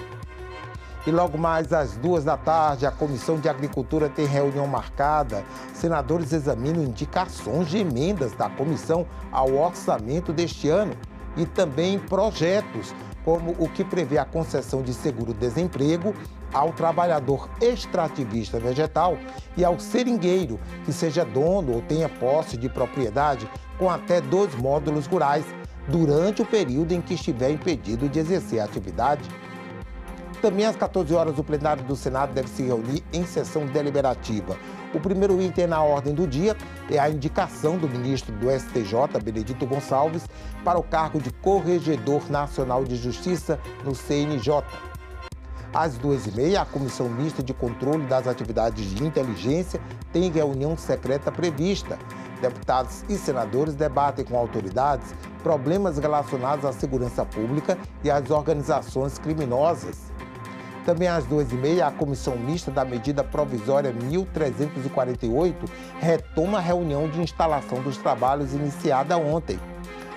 Speaker 13: E logo mais às 2 da tarde, a Comissão de Agricultura tem reunião marcada. Senadores examinam indicações de emendas da comissão ao orçamento deste ano e também projetos, como o que prevê a concessão de seguro-desemprego ao trabalhador extrativista vegetal e ao seringueiro que seja dono ou tenha posse de propriedade com até 2 módulos rurais durante o período em que estiver impedido de exercer a atividade. Também às 14 horas, o plenário do Senado deve se reunir em sessão deliberativa. O primeiro item na ordem do dia é a indicação do ministro do STJ, Benedito Gonçalves, para o cargo de Corregedor Nacional de Justiça no CNJ. Às 2h30, a Comissão Mista de Controle das Atividades de Inteligência tem reunião secreta prevista. Deputados e senadores debatem com autoridades problemas relacionados à segurança pública e às organizações criminosas. Também às 2h30, a Comissão Mista da Medida Provisória 1348 retoma a reunião de instalação dos trabalhos iniciada ontem.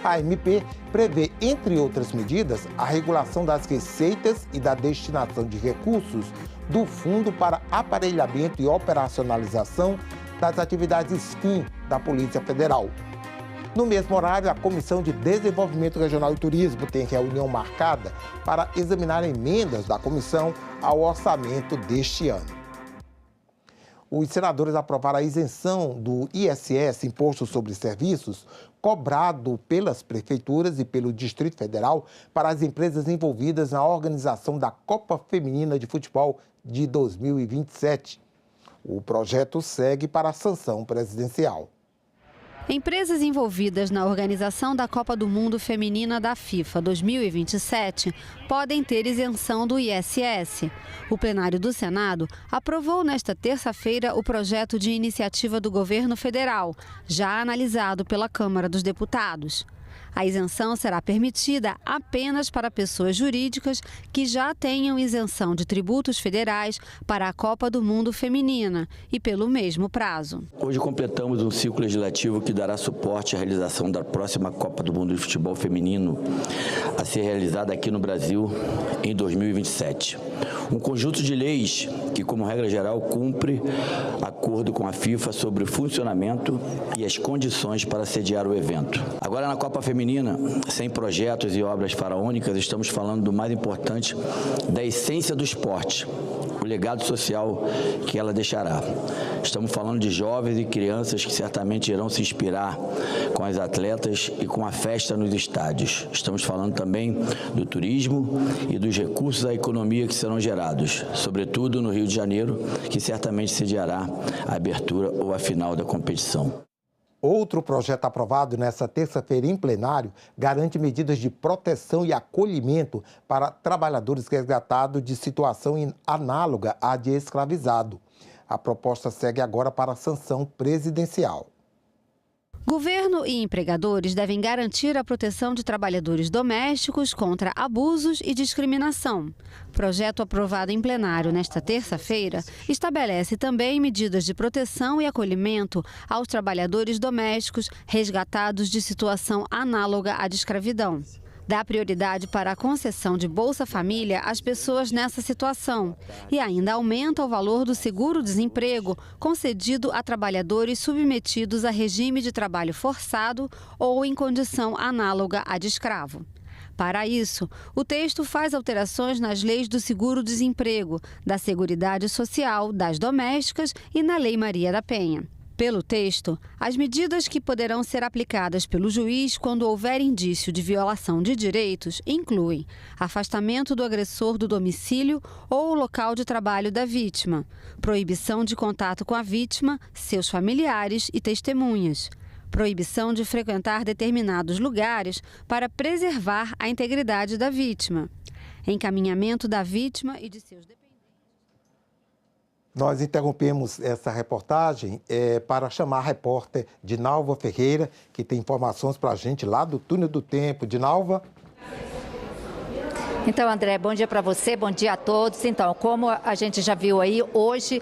Speaker 13: A MP prevê, entre outras medidas, a regulação das receitas e da destinação de recursos do Fundo para Aparelhamento e Operacionalização das Atividades FIM da Polícia Federal. No mesmo horário, a Comissão de Desenvolvimento Regional e Turismo tem reunião marcada para examinar emendas da comissão ao orçamento deste ano. Os senadores aprovaram a isenção do ISS, Imposto sobre Serviços, cobrado pelas prefeituras e pelo Distrito Federal para as empresas envolvidas na organização da Copa Feminina de Futebol de 2027. O projeto segue para a sanção presidencial.
Speaker 19: Empresas envolvidas na organização da Copa do Mundo Feminina da FIFA 2027 podem ter isenção do ISS. O plenário do Senado aprovou nesta terça-feira o projeto de iniciativa do governo federal, já analisado pela Câmara dos Deputados. A isenção será permitida apenas para pessoas jurídicas que já tenham isenção de tributos federais para a Copa do Mundo Feminina e pelo mesmo prazo.
Speaker 20: Hoje completamos um ciclo legislativo que dará suporte à realização da próxima Copa do Mundo de Futebol Feminino a ser realizada aqui no Brasil em 2027. Um conjunto de leis que, como regra geral, cumpre acordo com a FIFA sobre o funcionamento e as condições para sediar o evento. Agora, na Copa Feminina, sem projetos e obras faraônicas, estamos falando do mais importante, da essência do esporte, o legado social que ela deixará. Estamos falando de jovens e crianças que certamente irão se inspirar com as atletas e com a festa nos estádios. Estamos falando também do turismo e dos recursos à economia que serão gerados, sobretudo no Rio de Janeiro, que certamente sediará a abertura ou a final da competição.
Speaker 13: Outro projeto aprovado nesta terça-feira em plenário garante medidas de proteção e acolhimento para trabalhadores resgatados de situação análoga à de escravizado. A proposta segue agora para a sanção presidencial.
Speaker 19: Governo e empregadores devem garantir a proteção de trabalhadores domésticos contra abusos e discriminação. Projeto aprovado em plenário nesta terça-feira estabelece também medidas de proteção e acolhimento aos trabalhadores domésticos resgatados de situação análoga à de escravidão. Dá prioridade para a concessão de Bolsa Família às pessoas nessa situação e ainda aumenta o valor do seguro-desemprego concedido a trabalhadores submetidos a regime de trabalho forçado ou em condição análoga à de escravo. Para isso, o texto faz alterações nas leis do seguro-desemprego, da Seguridade Social, das domésticas e na Lei Maria da Penha. Pelo texto, as medidas que poderão ser aplicadas pelo juiz quando houver indício de violação de direitos incluem afastamento do agressor do domicílio ou local de trabalho da vítima, proibição de contato com a vítima, seus familiares e testemunhas, proibição de frequentar determinados lugares para preservar a integridade da vítima, encaminhamento da vítima e de seus dependentes.
Speaker 13: Nós interrompemos essa reportagem para chamar a repórter Dinalva Ferreira, que tem informações para a gente lá do Túnel do Tempo. Dinalva?
Speaker 21: Então, André, bom dia para você, bom dia a todos. Então, como a gente já viu aí, hoje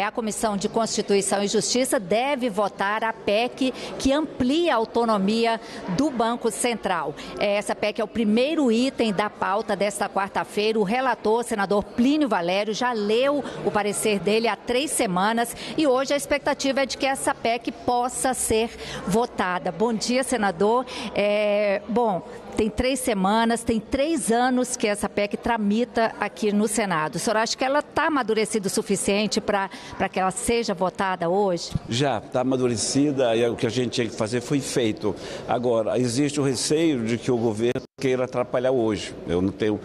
Speaker 21: a Comissão de Constituição e Justiça deve votar a PEC que amplia a autonomia do Banco Central. Essa PEC é o primeiro item da pauta desta quarta-feira. O relator, senador Plínio Valério, já leu o parecer dele há 3 semanas e hoje a expectativa é de que essa PEC possa ser votada. Bom dia, senador. Tem 3 semanas, tem 3 anos que essa PEC tramita aqui no Senado. O senhor acha que ela está amadurecida o suficiente para que ela seja votada hoje?
Speaker 16: Já está amadurecida e o que a gente tinha que fazer foi feito. Agora, existe o receio de que o governo queira atrapalhar hoje. Eu não tenho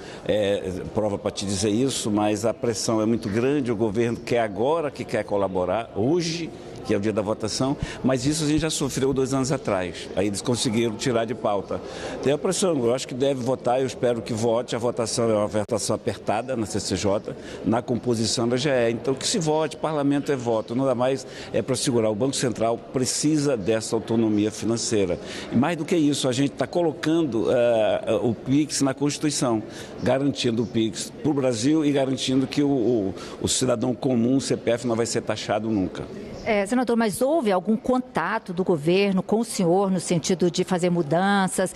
Speaker 16: prova para te dizer isso, mas a pressão é muito grande. O governo quer agora, que quer colaborar hoje, que é o dia da votação, mas isso a gente já sofreu 2 anos atrás. Aí eles conseguiram tirar de pauta. Tem a pressão, eu acho que deve votar, eu espero que vote. A votação é uma votação apertada na CCJ, na composição da GE. Então que se vote, parlamento é voto, não dá mais para segurar. O Banco Central precisa dessa autonomia financeira. E mais do que isso, a gente está colocando o PIX na Constituição, garantindo o PIX para o Brasil e garantindo que o cidadão comum, o CPF, não vai ser taxado nunca.
Speaker 21: Senador, mas houve algum contato do governo com o senhor no sentido de fazer mudanças?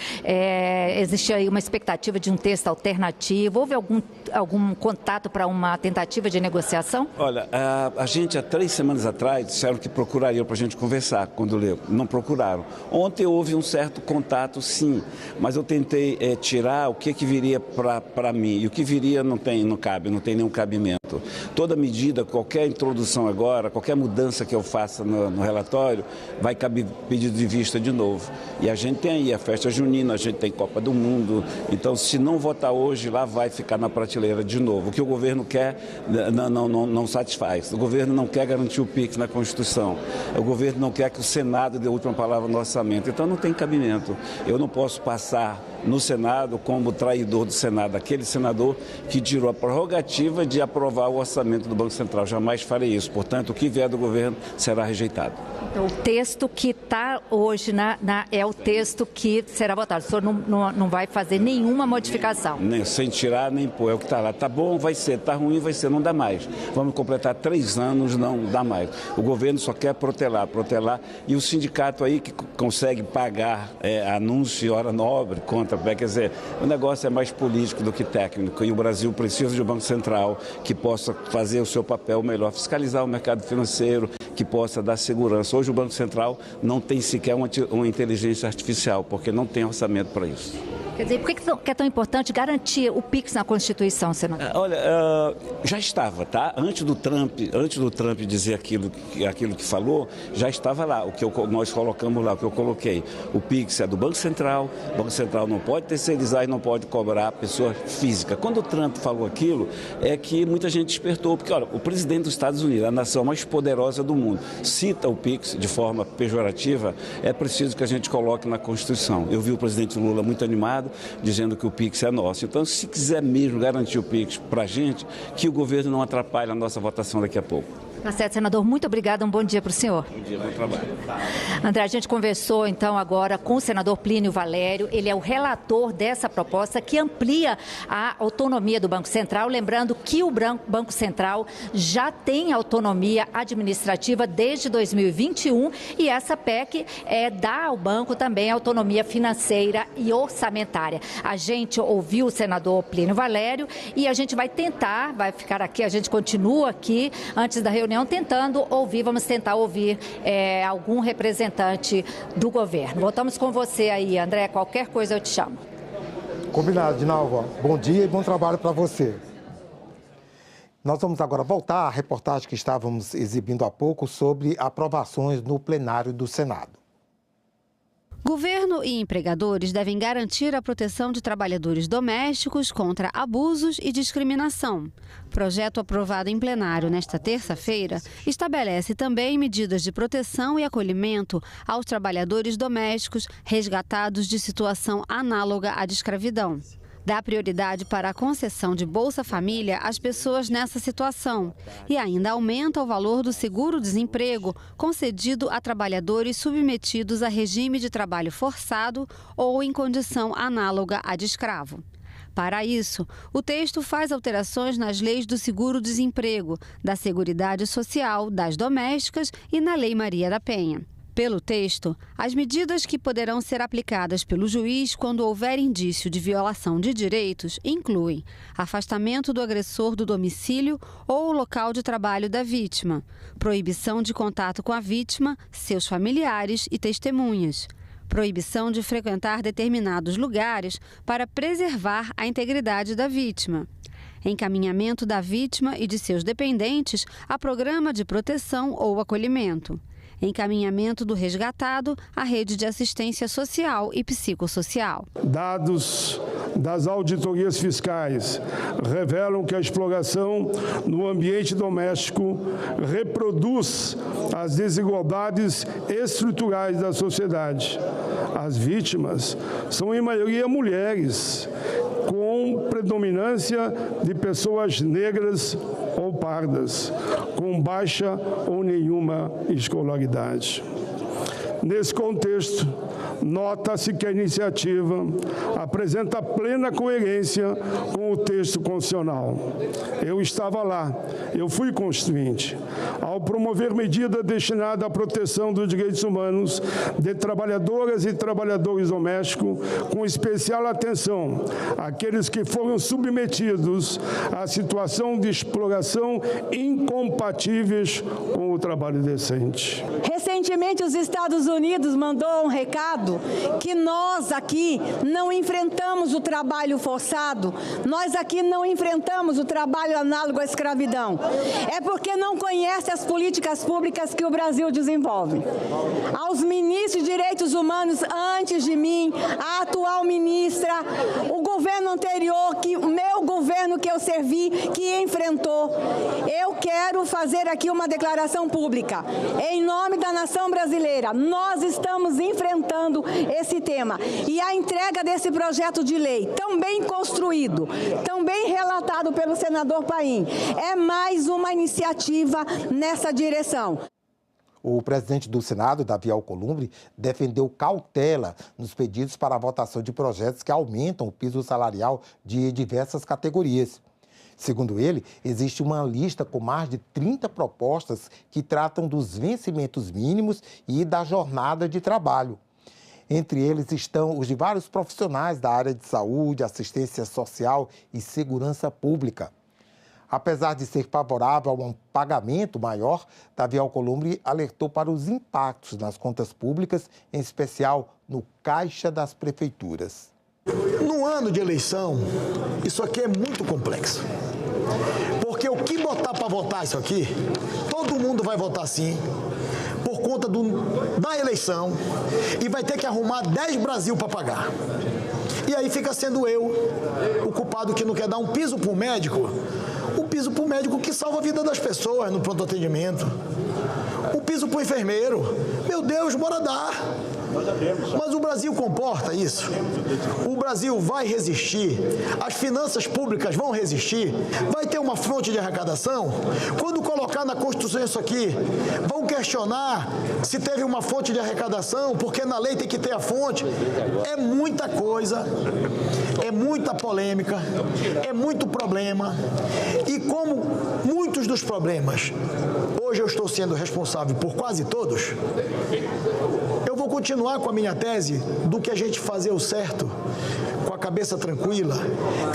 Speaker 21: Existe aí uma expectativa de um texto alternativo? Houve algum contato para uma tentativa de negociação?
Speaker 16: Olha, a gente há 3 semanas atrás disseram que procurariam para a gente conversar quando leu. Não procuraram. Ontem houve um certo contato, sim, mas eu tentei tirar o que viria para mim. E o que viria não cabe, não tem nenhum cabimento. Toda medida, qualquer introdução agora, qualquer mudança que eu faça no relatório, vai caber pedido de vista de novo. E a gente tem aí a festa junina, a gente tem Copa do Mundo. Então, se não votar hoje, lá vai ficar na prateleira de novo. O que o governo quer não satisfaz. O governo não quer garantir o PIX na Constituição. O governo não quer que o Senado dê a última palavra no orçamento. Então, não tem cabimento. Eu não posso passar no Senado como traidor do Senado, aquele senador que tirou a prerrogativa de aprovar o orçamento do Banco Central. Jamais farei isso. Portanto, o que vier do governo será rejeitado.
Speaker 21: Então, o texto que está hoje é o texto que será votado. O senhor não vai fazer nenhuma modificação?
Speaker 16: Nem, sem tirar, nem pôr. É o que está lá. Está bom, vai ser. Está ruim, vai ser. Não dá mais. Vamos completar 3 anos, não dá mais. O governo só quer protelar. E o sindicato aí que consegue pagar anúncio e hora nobre contra, quer dizer, o negócio é mais político do que técnico. E o Brasil precisa de um Banco Central que possa fazer o seu papel melhor, fiscalizar o mercado financeiro, que possa dar segurança. Hoje o Banco Central não tem sequer uma inteligência artificial, porque não tem orçamento para isso.
Speaker 21: Quer dizer, por que é tão importante garantir o PIX na Constituição, senador?
Speaker 16: Olha, já estava, tá? Antes do Trump dizer aquilo que falou, já estava lá, nós colocamos lá, o que eu coloquei. O PIX é do Banco Central, o Banco Central não pode terceirizar e não pode cobrar a pessoa física. Quando o Trump falou aquilo, é que muita gente despertou, porque, olha, o presidente dos Estados Unidos, a nação mais poderosa do mundo, cita o PIX de forma pejorativa, é preciso que a gente coloque na Constituição. Eu vi o presidente Lula muito animado, dizendo que o PIX é nosso. Então, se quiser mesmo garantir o PIX para a gente, que o governo não atrapalhe a nossa votação daqui a pouco.
Speaker 21: Tá certo, senador. Muito obrigada. Um bom dia para o senhor.
Speaker 16: Bom dia, bom trabalho.
Speaker 21: André, a gente conversou então agora com o senador Plínio Valério. Ele é o relator dessa proposta que amplia a autonomia do Banco Central. Lembrando que o Banco Central já tem autonomia administrativa desde 2021 e essa PEC dá ao banco também autonomia financeira e orçamentária. A gente ouviu o senador Plínio Valério e a gente vai ficar aqui, a gente continua aqui antes da reunião vamos tentar ouvir algum representante do governo. Voltamos com você aí, André, qualquer coisa eu te chamo.
Speaker 13: Combinado, Dinalva. Bom dia e bom trabalho para você. Nós vamos agora voltar à reportagem que estávamos exibindo há pouco sobre aprovações no plenário do Senado.
Speaker 19: Governo e empregadores devem garantir a proteção de trabalhadores domésticos contra abusos e discriminação. Projeto aprovado em plenário nesta terça-feira estabelece também medidas de proteção e acolhimento aos trabalhadores domésticos resgatados de situação análoga à de escravidão. Dá prioridade para a concessão de Bolsa Família às pessoas nessa situação e ainda aumenta o valor do seguro-desemprego concedido a trabalhadores submetidos a regime de trabalho forçado ou em condição análoga à de escravo. Para isso, o texto faz alterações nas leis do seguro-desemprego, da Seguridade Social, das domésticas e na Lei Maria da Penha. Pelo texto, as medidas que poderão ser aplicadas pelo juiz quando houver indício de violação de direitos incluem afastamento do agressor do domicílio ou local de trabalho da vítima, proibição de contato com a vítima, seus familiares e testemunhas, proibição de frequentar determinados lugares para preservar a integridade da vítima, encaminhamento da vítima e de seus dependentes a programa de proteção ou acolhimento, encaminhamento do resgatado à rede de assistência social e psicossocial.
Speaker 1: Dados das auditorias fiscais revelam que a exploração no ambiente doméstico reproduz as desigualdades estruturais da sociedade. As vítimas são, em maioria, mulheres, com predominância de pessoas negras ou pardas, com baixa ou nenhuma escolaridade. Nesse contexto, nota-se que a iniciativa apresenta plena coerência com o texto constitucional. Eu estava lá, eu fui constituinte. Ao promover medida destinada à proteção dos direitos humanos de trabalhadoras e trabalhadores domésticos, com especial atenção àqueles que foram submetidos à situação de exploração incompatíveis com o trabalho decente.
Speaker 22: Recentemente, os Estados Unidos mandou um recado que nós aqui não enfrentamos o trabalho forçado, nós aqui não enfrentamos o trabalho análogo à escravidão. É porque não conhece as políticas públicas que o Brasil desenvolve. Aos ministros de Direitos Humanos antes de mim, a atual ministra, o governo anterior, o meu governo que eu servi, que enfrentou, eu quero fazer aqui uma declaração pública. Em nome da nação brasileira, nós estamos enfrentando esse tema. E a entrega desse projeto de lei, tão bem construído, tão bem relatado pelo senador Paim, é mais uma iniciativa nessa direção.
Speaker 13: O presidente do Senado, Davi Alcolumbre, defendeu cautela nos pedidos para a votação de projetos que aumentam o piso salarial de diversas categorias. Segundo ele, existe uma lista com mais de 30 propostas que tratam dos vencimentos mínimos e da jornada de trabalho. Entre eles estão os de vários profissionais da área de saúde, assistência social e segurança pública. Apesar de ser favorável a um pagamento maior, Davi Alcolumbre alertou para os impactos nas contas públicas, em especial no caixa das prefeituras.
Speaker 23: No ano de eleição, isso aqui é muito complexo. Porque o que botar para votar isso aqui, todo mundo vai votar sim, por conta da eleição, e vai ter que arrumar 10 Brasil para pagar. E aí fica sendo eu o culpado que não quer dar um piso para o médico, o piso para o médico que salva a vida das pessoas no pronto atendimento, o piso para o enfermeiro. Meu Deus, bora dar. Mas o Brasil comporta isso. O Brasil vai resistir. As finanças públicas vão resistir. Vai ter uma fonte de arrecadação. Quando colocar na Constituição isso aqui, vão questionar se teve uma fonte de arrecadação, porque na lei tem que ter a fonte. É muita coisa, é muita polêmica, é muito problema. E como muitos dos problemas, hoje eu estou sendo responsável por quase todos, eu vou continuar com a minha tese do que a gente fazer o certo, com a cabeça tranquila,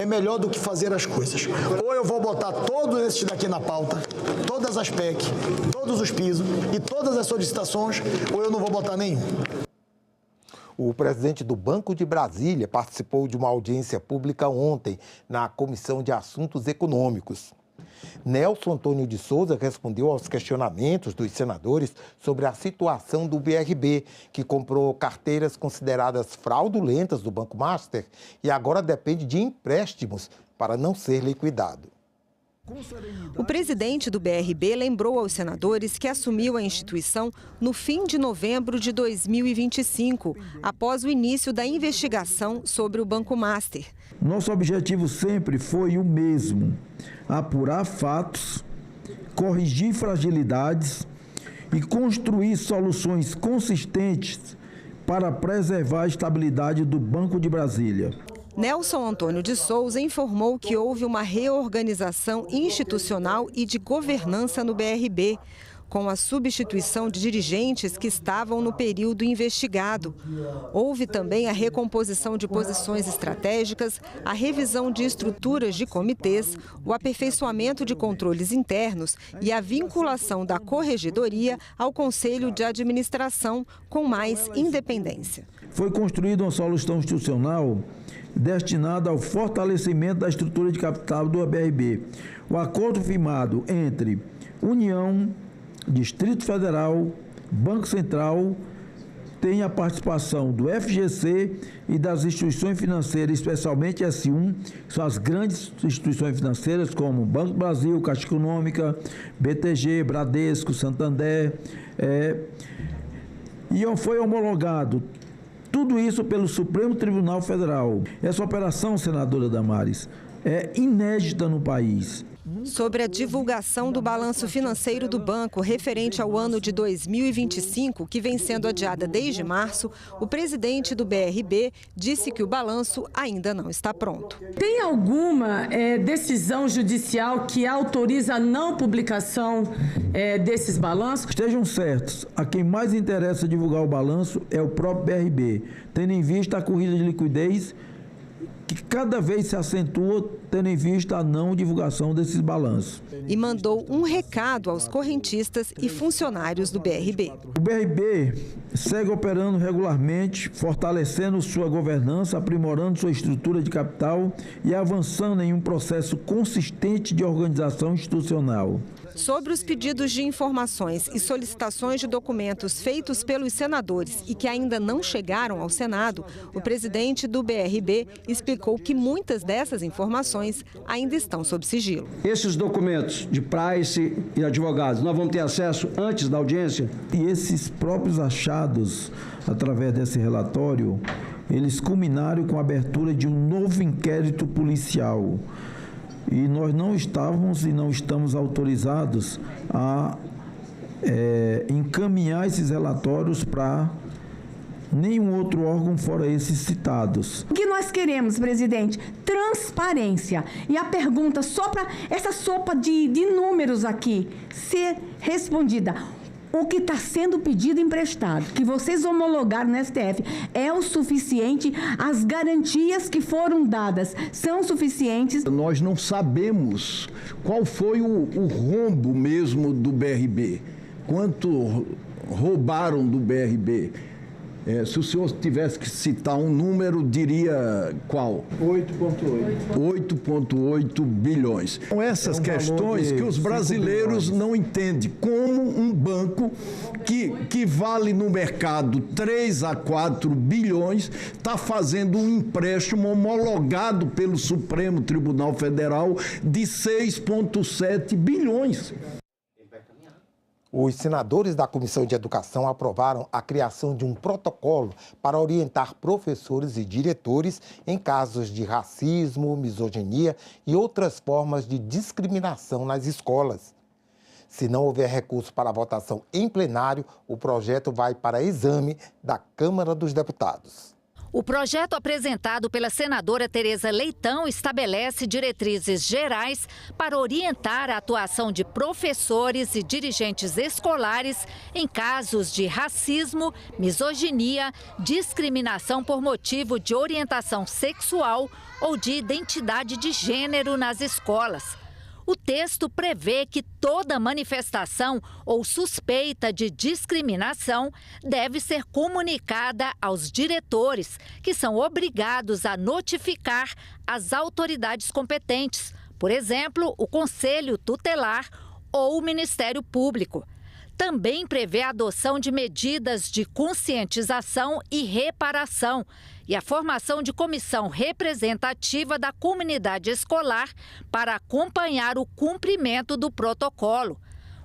Speaker 23: é melhor do que fazer as coisas. Ou eu vou botar todos esses daqui na pauta, todas as PEC, todos os pisos e todas as solicitações, ou eu não vou botar nenhum.
Speaker 13: O presidente do Banco de Brasília participou de uma audiência pública ontem na Comissão de Assuntos Econômicos. Nelson Antônio de Souza respondeu aos questionamentos dos senadores sobre a situação do BRB, que comprou carteiras consideradas fraudulentas do Banco Master e agora depende de empréstimos para não ser liquidado.
Speaker 2: O presidente do BRB lembrou aos senadores que assumiu a instituição no fim de novembro de 2025, após o início da investigação sobre o Banco Master.
Speaker 5: Nosso objetivo sempre foi o mesmo: apurar fatos, corrigir fragilidades e construir soluções consistentes para preservar a estabilidade do Banco de Brasília.
Speaker 2: Nelson Antônio de Souza informou que houve uma reorganização institucional e de governança no BRB, com a substituição de dirigentes que estavam no período investigado. Houve também a recomposição de posições estratégicas, a revisão de estruturas de comitês, o aperfeiçoamento de controles internos e a vinculação da Corregedoria ao Conselho de Administração com mais independência.
Speaker 5: Foi construída uma solução institucional destinada ao fortalecimento da estrutura de capital do BRB. O acordo firmado entre União, Distrito Federal, Banco Central, tem a participação do FGC e das instituições financeiras, especialmente S1, que são as grandes instituições financeiras como Banco do Brasil, Caixa Econômica, BTG, Bradesco, Santander, e foi homologado tudo isso pelo Supremo Tribunal Federal. Essa operação, senadora Damares, é inédita no país.
Speaker 2: Sobre a divulgação do balanço financeiro do banco referente ao ano de 2025, que vem sendo adiada desde março, o presidente do BRB disse que o balanço ainda não está pronto.
Speaker 8: Tem alguma decisão judicial que autoriza a não publicação desses balanços?
Speaker 5: Estejam certos, a quem mais interessa divulgar o balanço é o próprio BRB, tendo em vista a corrida de liquidez que cada vez se acentua, tendo em vista a não divulgação desses balanços.
Speaker 2: E mandou um recado aos correntistas e funcionários do BRB.
Speaker 5: O BRB segue operando regularmente, fortalecendo sua governança, aprimorando sua estrutura de capital e avançando em um processo consistente de organização institucional.
Speaker 2: Sobre os pedidos de informações e solicitações de documentos feitos pelos senadores e que ainda não chegaram ao Senado, o presidente do BRB explicou que muitas dessas informações ainda estão sob sigilo.
Speaker 24: Esses documentos de Price e advogados, nós vamos ter acesso antes da audiência?
Speaker 5: E esses próprios achados, através desse relatório, eles culminaram com a abertura de um novo inquérito policial. E nós não estávamos e não estamos autorizados a encaminhar esses relatórios para nenhum outro órgão fora esses citados.
Speaker 22: O que nós queremos, presidente? Transparência. E a pergunta, só para essa sopa de números aqui ser respondida. O que está sendo pedido emprestado, que vocês homologaram no STF, é o suficiente? As garantias que foram dadas são suficientes?
Speaker 24: Nós não sabemos qual foi o rombo mesmo do BRB. Quanto roubaram do BRB? Se o senhor tivesse que citar um número, diria qual? 8,8 bilhões. São essas questões que os brasileiros não entendem. Como um banco que vale no mercado 3 a 4 bilhões está fazendo um empréstimo homologado pelo Supremo Tribunal Federal de 6,7 bilhões.
Speaker 13: Os senadores da Comissão de Educação aprovaram a criação de um protocolo para orientar professores e diretores em casos de racismo, misoginia e outras formas de discriminação nas escolas. Se não houver recurso para a votação em plenário, o projeto vai para exame da Câmara dos Deputados.
Speaker 14: O projeto apresentado pela senadora Tereza Leitão estabelece diretrizes gerais para orientar a atuação de professores e dirigentes escolares em casos de racismo, misoginia, discriminação por motivo de orientação sexual ou de identidade de gênero nas escolas. O texto prevê que toda manifestação ou suspeita de discriminação deve ser comunicada aos diretores, que são obrigados a notificar as autoridades competentes, por exemplo, o Conselho Tutelar ou o Ministério Público. Também prevê a adoção de medidas de conscientização e reparação e a formação de comissão representativa da comunidade escolar para acompanhar o cumprimento do protocolo.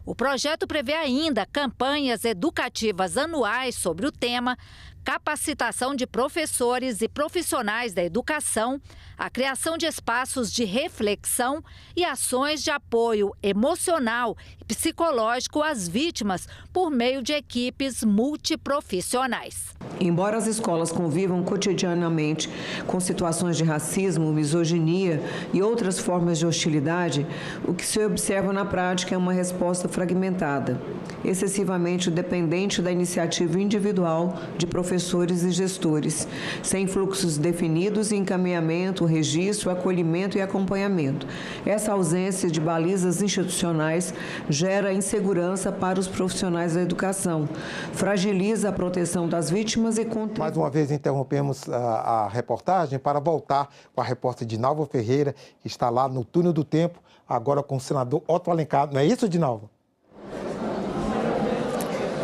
Speaker 14: O projeto prevê ainda campanhas educativas anuais sobre o tema, capacitação de professores e profissionais da educação, a criação de espaços de reflexão e ações de apoio emocional e psicológico às vítimas por meio de equipes multiprofissionais.
Speaker 6: Embora as escolas convivam cotidianamente com situações de racismo, misoginia e outras formas de hostilidade, o que se observa na prática é uma resposta fragmentada, excessivamente dependente da iniciativa individual de professores e gestores, sem fluxos definidos e encaminhamento, registro, acolhimento e acompanhamento. Essa ausência de balizas institucionais gera insegurança para os profissionais da educação, fragiliza a proteção das vítimas e contribui.
Speaker 13: Mais uma vez interrompemos a reportagem para voltar com a repórter Dinalva Ferreira, que está lá no Túnel do Tempo, agora com o senador Otto Alencar. Não é isso, Dinalva?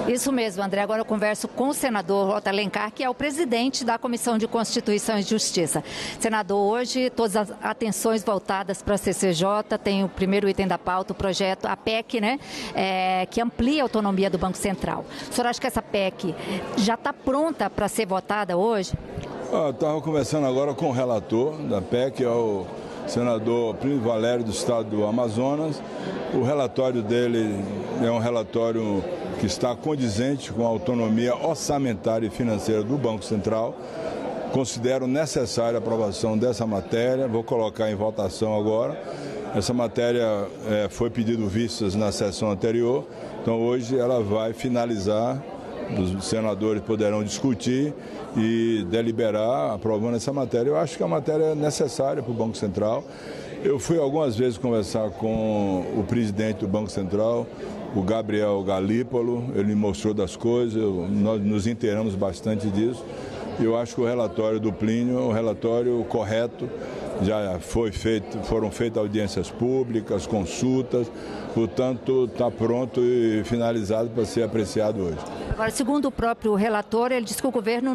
Speaker 21: Isso mesmo, André. Agora eu converso com o senador Otto Alencar, que é o presidente da Comissão de Constituição e Justiça. Senador, hoje todas as atenções voltadas para a CCJ, tem o primeiro item da pauta, o projeto, a PEC, né, que amplia a autonomia do Banco Central. O senhor acha que essa PEC já está pronta para ser votada hoje?
Speaker 17: Estava conversando agora com o relator da PEC, é o senador Plínio Valério, do estado do Amazonas. O relatório dele é um relatório que está condizente com a autonomia orçamentária e financeira do Banco Central. Considero necessária a aprovação dessa matéria, vou colocar em votação agora. Essa matéria foi pedido vistas na sessão anterior, então hoje ela vai finalizar, os senadores poderão discutir e deliberar aprovando essa matéria. Eu acho que a matéria é necessária para o Banco Central. Eu fui algumas vezes conversar com o presidente do Banco Central, o Gabriel Galípolo, ele me mostrou das coisas, nós nos inteiramos bastante disso. Eu acho que o relatório do Plínio é um relatório correto, já foram feitas audiências públicas, consultas, portanto está pronto e finalizado para ser apreciado hoje.
Speaker 21: Agora, segundo o próprio relator, ele diz que o governo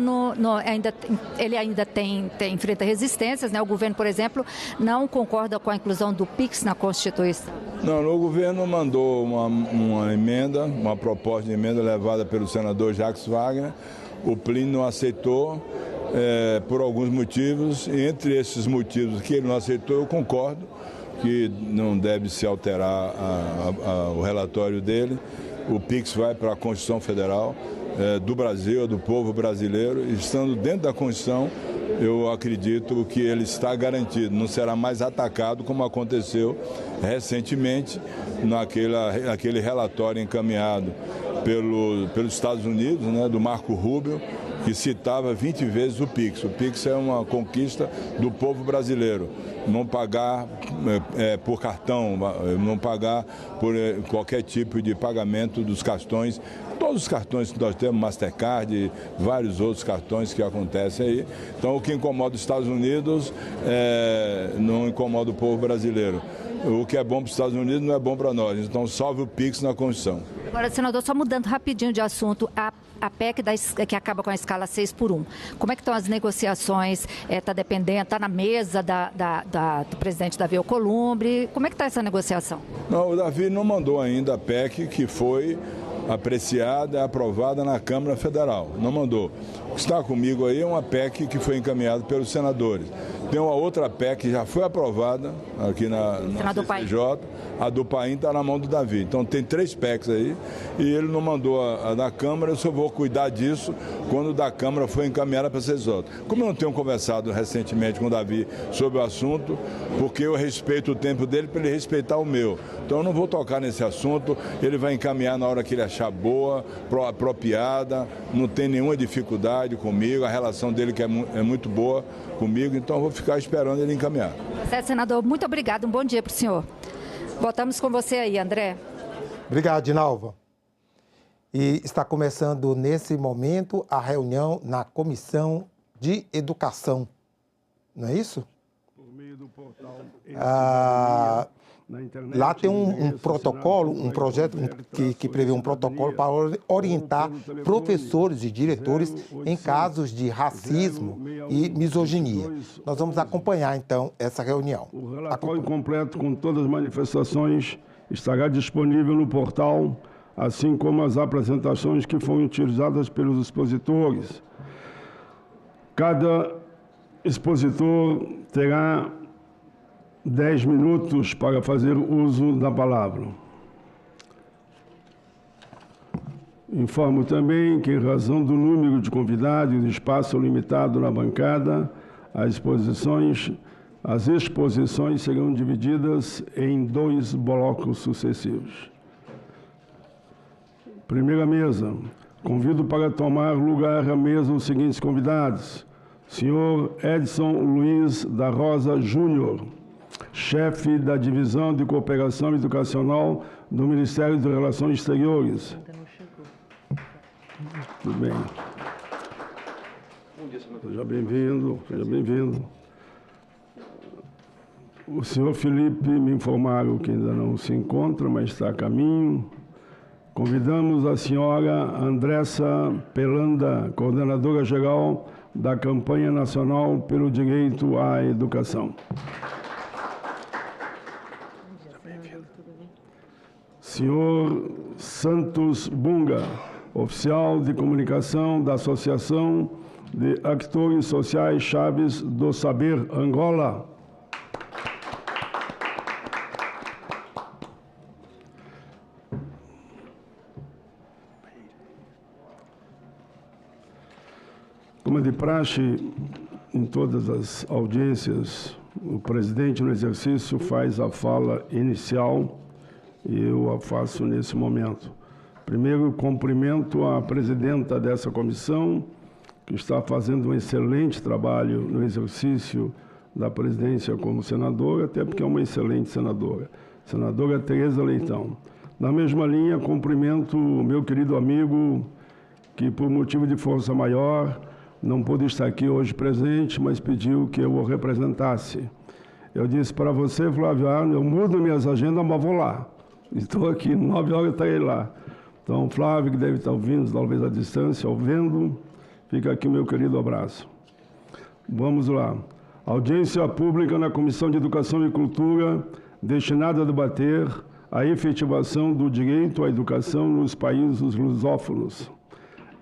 Speaker 21: ainda enfrenta resistências, né? O governo, por exemplo, não concorda com a inclusão do PIX na Constituição.
Speaker 17: Não, o governo mandou uma emenda, uma proposta de emenda levada pelo senador Jacques Wagner. O Plínio não aceitou por alguns motivos, e entre esses motivos que ele não aceitou, eu concordo que não deve se alterar o relatório dele. O PIX vai para a Constituição Federal do Brasil, do povo brasileiro, e estando dentro da Constituição, eu acredito que ele está garantido, não será mais atacado como aconteceu recentemente naquele relatório encaminhado pelos Estados Unidos, né, do Marco Rubio, que citava 20 vezes o PIX. O PIX é uma conquista do povo brasileiro. Não pagar por cartão, não pagar por qualquer tipo de pagamento dos cartões. Todos os cartões que nós temos, Mastercard e vários outros cartões que acontecem aí. Então, o que incomoda os Estados Unidos não incomoda o povo brasileiro. O que é bom para os Estados Unidos não é bom para nós. Então, salve o PIX na Constituição.
Speaker 21: Agora, senador, só mudando rapidinho de assunto, a PEC que acaba com a escala 6x1. Como é que estão as negociações? Está dependendo, está na mesa do presidente Davi Alcolumbre. Como é que está essa negociação?
Speaker 17: Não, o Davi não mandou ainda a PEC, que foi apreciada, aprovada na Câmara Federal. Não mandou. O que está comigo aí é uma PEC que foi encaminhada pelos senadores. Tem uma outra PEC que já foi aprovada aqui na CCJ. A do Paim está na mão do Davi. Então tem 3 PECs aí e ele não mandou a da Câmara. Eu só vou cuidar disso quando da Câmara for encaminhada para a CCJ. Como eu não tenho conversado recentemente com o Davi sobre o assunto, porque eu respeito o tempo dele para ele respeitar o meu. Então eu não vou tocar nesse assunto. Ele vai encaminhar na hora que ele achar boa, apropriada, não tem nenhuma dificuldade comigo, a relação dele que é muito boa comigo, então eu vou ficar esperando ele encaminhar.
Speaker 21: Certo, senador, muito obrigado, um bom dia para o senhor. Voltamos com você aí, André.
Speaker 13: Obrigado, Dinalva. E está começando nesse momento a reunião na Comissão de Educação, não é isso?
Speaker 1: Por meio do portal.
Speaker 13: Lá tem um protocolo, um projeto que prevê um protocolo para orientar professores e diretores em casos de racismo e misoginia. Nós vamos acompanhar, então, essa reunião.
Speaker 1: O relatório completo com todas as manifestações estará disponível no portal, assim como as apresentações que foram utilizadas pelos expositores. Cada expositor terá 10 minutos para fazer uso da palavra. Informo também que, em razão do número de convidados e do espaço limitado na bancada, as exposições serão divididas em 2 blocos sucessivos. Primeira mesa. Convido para tomar lugar à mesa os seguintes convidados. Senhor Edson Luiz da Rosa Júnior, chefe da Divisão de Cooperação Educacional do Ministério das Relações Exteriores. Tudo bem. Seja bem-vindo, seja bem-vindo. O senhor Felipe me informaram que ainda não se encontra, mas está a caminho. Convidamos a senhora Andressa Pelanda, coordenadora geral da Campanha Nacional pelo Direito à Educação. Senhor Santos Bunga, oficial de comunicação da Associação de Atores Sociais Chaves do Saber, Angola. Como é de praxe, em todas as audiências, o presidente no exercício faz a fala inicial e eu a faço nesse momento. Primeiro, cumprimento a presidenta dessa comissão, que está fazendo um excelente trabalho no exercício da presidência como senadora, até porque é uma excelente senadora. Senadora Tereza Leitão. Na mesma linha, cumprimento o meu querido amigo, que por motivo de força maior não pôde estar aqui hoje presente, mas pediu que eu o representasse. Eu disse para você, Flávio, eu mudo minhas agendas, mas vou lá. Estou aqui, 9 horas estarei lá. Então, Flávio, que deve estar ouvindo, talvez à distância, ouvindo, fica aqui o meu querido abraço. Vamos lá. Audiência pública na Comissão de Educação e Cultura, destinada a debater a efetivação do direito à educação nos países lusófonos.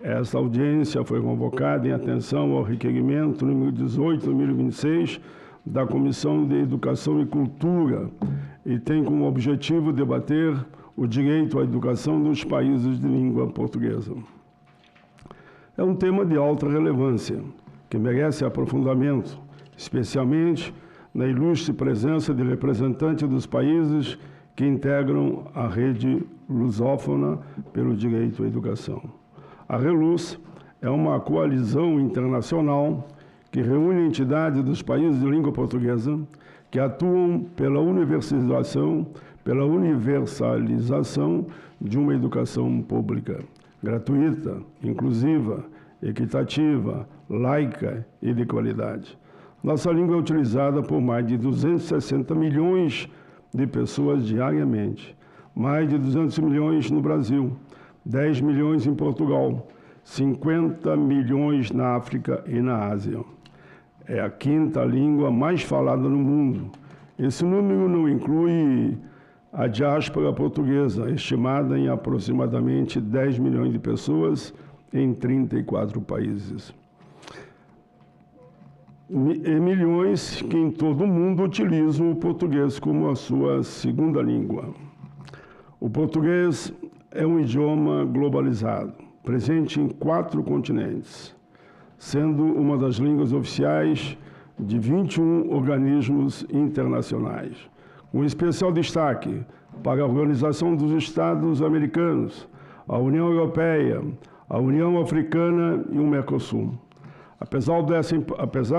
Speaker 1: Essa audiência foi convocada em atenção ao requerimento número 18/2026 da Comissão de Educação e Cultura e tem como objetivo debater o direito à educação nos países de língua portuguesa. É um tema de alta relevância, que merece aprofundamento, especialmente na ilustre presença de representantes dos países que integram a rede lusófona pelo direito à educação. A RELUZ é uma coalizão internacional que reúne entidades dos países de língua portuguesa que atuam pela universalização de uma educação pública, gratuita, inclusiva, equitativa, laica e de qualidade. Nossa língua é utilizada por mais de 260 milhões de pessoas diariamente, mais de 200 milhões no Brasil, 10 milhões em Portugal, 50 milhões na África e na Ásia. É a 5ª língua mais falada no mundo. Esse número não inclui a diáspora portuguesa, estimada em aproximadamente 10 milhões de pessoas em 34 países. E milhões que em todo o mundo utilizam o português como a sua segunda língua. O português é um idioma globalizado, presente em 4 continentes, sendo uma das línguas oficiais de 21 organismos internacionais, com especial destaque para a Organização dos Estados Americanos, a União Europeia, a União Africana e o Mercosul. Apesar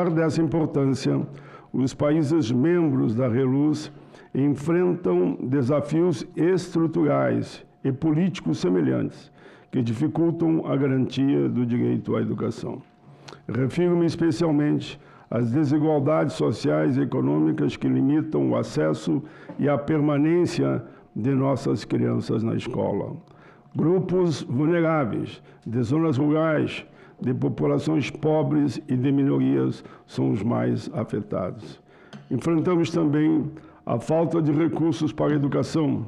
Speaker 1: dessa importância, os países membros da RELUZ enfrentam desafios estruturais e políticos semelhantes, que dificultam a garantia do direito à educação. Refiro-me especialmente às desigualdades sociais e econômicas que limitam o acesso e a permanência de nossas crianças na escola. Grupos vulneráveis, de zonas rurais, de populações pobres e de minorias são os mais afetados. Enfrentamos também a falta de recursos para a educação.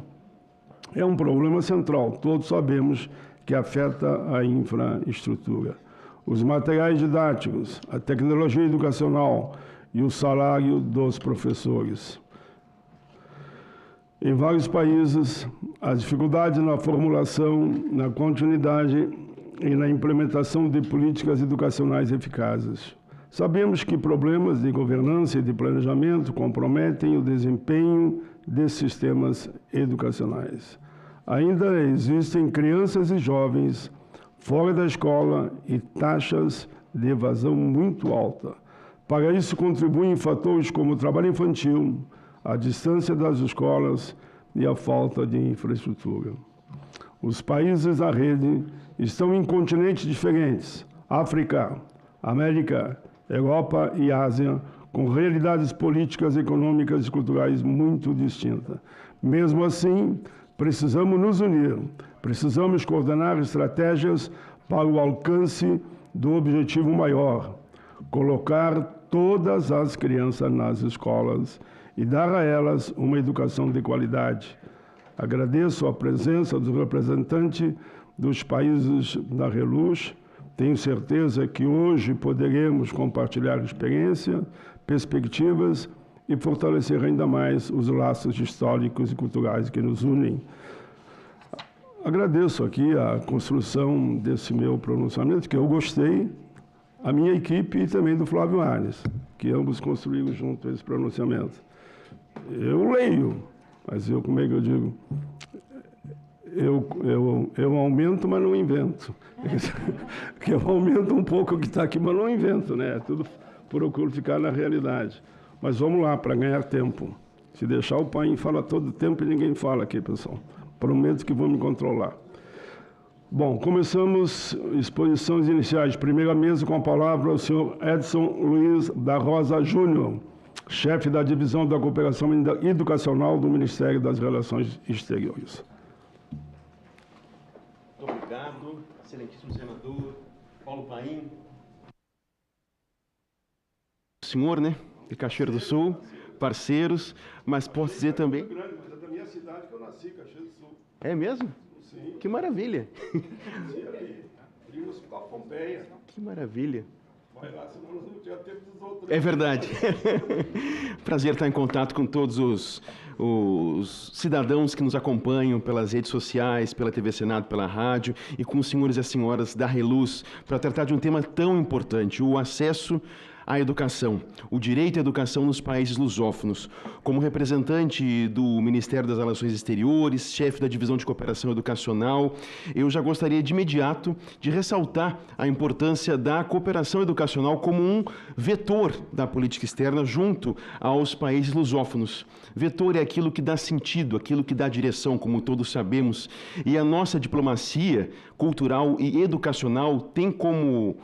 Speaker 1: É um problema central, todos sabemos que afeta a infraestrutura. Os materiais didáticos, a tecnologia educacional e o salário dos professores. Em vários países, a dificuldade na formulação, na continuidade e na implementação de políticas educacionais eficazes. Sabemos que problemas de governança e de planejamento comprometem o desempenho desses sistemas educacionais. Ainda existem crianças e jovens fora da escola e taxas de evasão muito alta. Para isso contribuem fatores como o trabalho infantil, a distância das escolas e a falta de infraestrutura. Os países da rede estão em continentes diferentes, África, América, Europa e Ásia, com realidades políticas, econômicas e culturais muito distintas. Mesmo assim, precisamos nos unir, precisamos coordenar estratégias para o alcance do objetivo maior, colocar todas as crianças nas escolas e dar a elas uma educação de qualidade. Agradeço a presença do representante dos países da RELUZ. Tenho certeza que hoje poderemos compartilhar experiência, perspectivas e fortalecer ainda mais os laços históricos e culturais que nos unem. Agradeço aqui a construção desse meu pronunciamento, que eu gostei, a minha equipe e também do Flávio Arnes, que ambos construíram junto esse pronunciamento. Eu leio, mas eu, como é que eu digo? Eu aumento, mas não invento. Eu aumento um pouco o que está aqui, mas não invento, né? Tudo procuro ficar na realidade. Mas vamos lá, para ganhar tempo. Se deixar, o pai fala todo o tempo e ninguém fala aqui, pessoal. Prometo que vou me controlar. Bom, começamos exposições iniciais. Primeira mesa com a palavra ao senhor Edson Luiz da Rosa Júnior, chefe da Divisão da Cooperação Educacional do Ministério das Relações Exteriores.
Speaker 7: Muito obrigado, excelentíssimo senador Paulo Paim. O senhor, né, de Cachoeira do Sul, parceiros, mas posso dizer também...
Speaker 1: Mas é da minha cidade que eu nasci, Cachoeira do Sul.
Speaker 7: É mesmo?
Speaker 1: Sim.
Speaker 7: Que maravilha.
Speaker 1: Nasci ali, no Hospital Pompeia.
Speaker 7: Que maravilha.
Speaker 1: Vai lá, senão nós não temos tempo dos outros.
Speaker 7: É verdade. Prazer estar em contato com todos os cidadãos que nos acompanham pelas redes sociais, pela TV Senado, pela rádio, e com os senhores e as senhoras da RELUZ, para tratar de um tema tão importante, o acesso à educação, o direito à educação nos países lusófonos. Como representante do Ministério das Relações Exteriores, chefe da Divisão de Cooperação Educacional, eu já gostaria de imediato de ressaltar a importância da cooperação educacional como um vetor da política externa junto aos países lusófonos. Vetor é aquilo que dá sentido, aquilo que dá direção, como todos sabemos, e a nossa diplomacia cultural e educacional tem como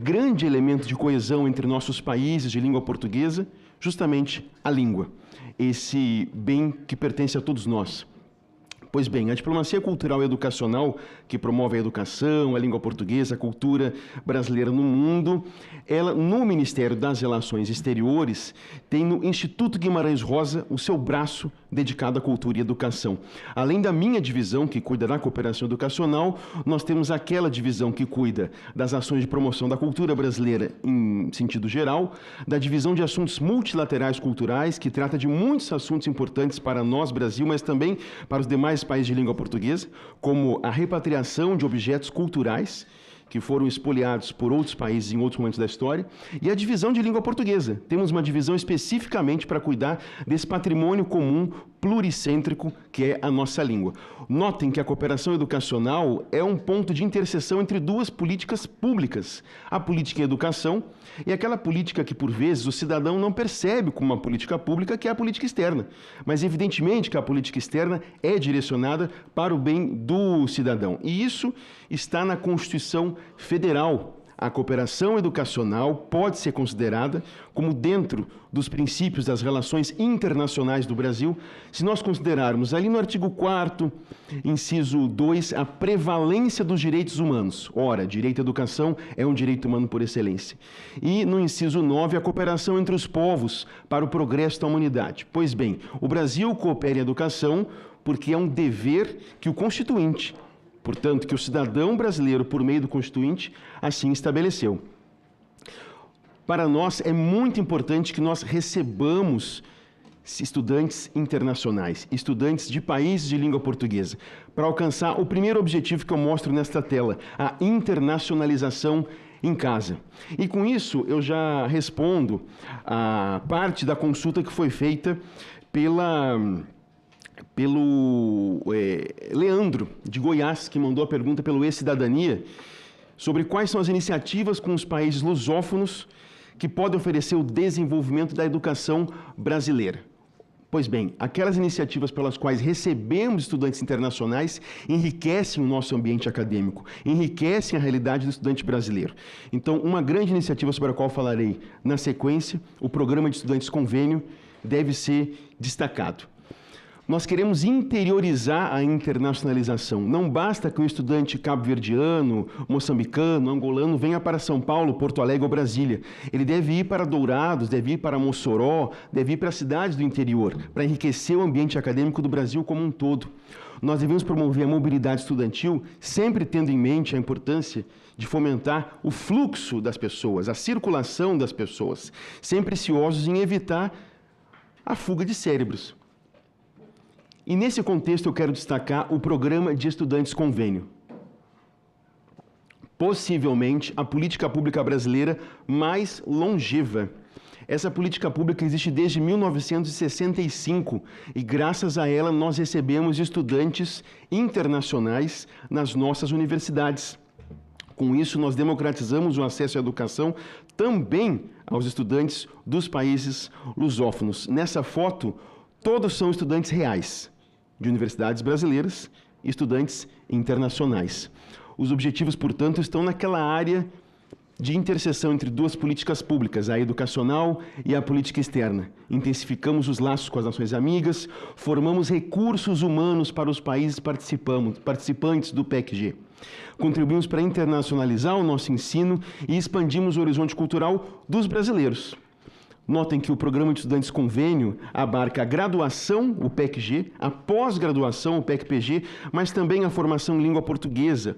Speaker 7: grande elemento de coesão entre nossos países de língua portuguesa, justamente a língua, esse bem que pertence a todos nós. Pois bem, a diplomacia cultural e educacional, que promove a educação, a língua portuguesa, a cultura brasileira no mundo, ela, no Ministério das Relações Exteriores, tem no Instituto Guimarães Rosa o seu braço dedicado à cultura e educação. Além da minha divisão, que cuida da cooperação educacional, nós temos aquela divisão que cuida das ações de promoção da cultura brasileira em sentido geral, da divisão de assuntos multilaterais culturais, que trata de muitos assuntos importantes para nós, Brasil, mas também para os demais países de língua portuguesa, como a repatriação de objetos culturais que foram expoliados por outros países em outros momentos da história, e a divisão de língua portuguesa. Temos uma divisão especificamente para cuidar desse patrimônio comum pluricêntrico que é a nossa língua. Notem que a cooperação educacional é um ponto de interseção entre duas políticas públicas, a política em educação e aquela política que, por vezes, o cidadão não percebe como uma política pública, que é a política externa. Mas, evidentemente, que a política externa é direcionada para o bem do cidadão. E isso está na Constituição Federal. A cooperação educacional pode ser considerada como dentro dos princípios das relações internacionais do Brasil, se nós considerarmos ali no artigo 4º, inciso 2, a prevalência dos direitos humanos. Ora, direito à educação é um direito humano por excelência. E no inciso 9, a cooperação entre os povos para o progresso da humanidade. Pois bem, o Brasil coopera em educação porque é um dever que o Constituinte, portanto, que o cidadão brasileiro, por meio do Constituinte, assim estabeleceu. Para nós, é muito importante que nós recebamos estudantes internacionais, estudantes de países de língua portuguesa, para alcançar o primeiro objetivo que eu mostro nesta tela, a internacionalização em casa. E com isso, eu já respondo a parte da consulta que foi feita pelo Leandro, de Goiás, que mandou a pergunta pelo E-Cidadania, sobre quais são as iniciativas com os países lusófonos que podem oferecer o desenvolvimento da educação brasileira. Pois bem, aquelas iniciativas pelas quais recebemos estudantes internacionais enriquecem o nosso ambiente acadêmico, enriquecem a realidade do estudante brasileiro. Então, uma grande iniciativa sobre a qual falarei na sequência, o Programa de Estudantes Convênio, deve ser destacado. Nós queremos interiorizar a internacionalização. Não basta que um estudante cabo-verdiano, moçambicano, angolano venha para São Paulo, Porto Alegre ou Brasília. Ele deve ir para Dourados, deve ir para Mossoró, deve ir para cidades do interior, para enriquecer o ambiente acadêmico do Brasil como um todo. Nós devemos promover a mobilidade estudantil, sempre tendo em mente a importância de fomentar o fluxo das pessoas, a circulação das pessoas, sempre ciosos em evitar a fuga de cérebros. E nesse contexto eu quero destacar o Programa de Estudantes Convênio. Possivelmente a política pública brasileira mais longeva. Essa política pública existe desde 1965 e graças a ela nós recebemos estudantes internacionais nas nossas universidades. Com isso nós democratizamos o acesso à educação também aos estudantes dos países lusófonos. Nessa foto, todos são estudantes reais de universidades brasileiras e estudantes internacionais. Os objetivos, portanto, estão naquela área de interseção entre duas políticas públicas, a educacional e a política externa. Intensificamos os laços com as nações amigas, formamos recursos humanos para os países participantes do PECG. Contribuímos para internacionalizar o nosso ensino e expandimos o horizonte cultural dos brasileiros. Notem que o Programa de Estudantes Convênio abarca a graduação, o PECG, a pós-graduação, o PEC-PG, mas também a formação em língua portuguesa,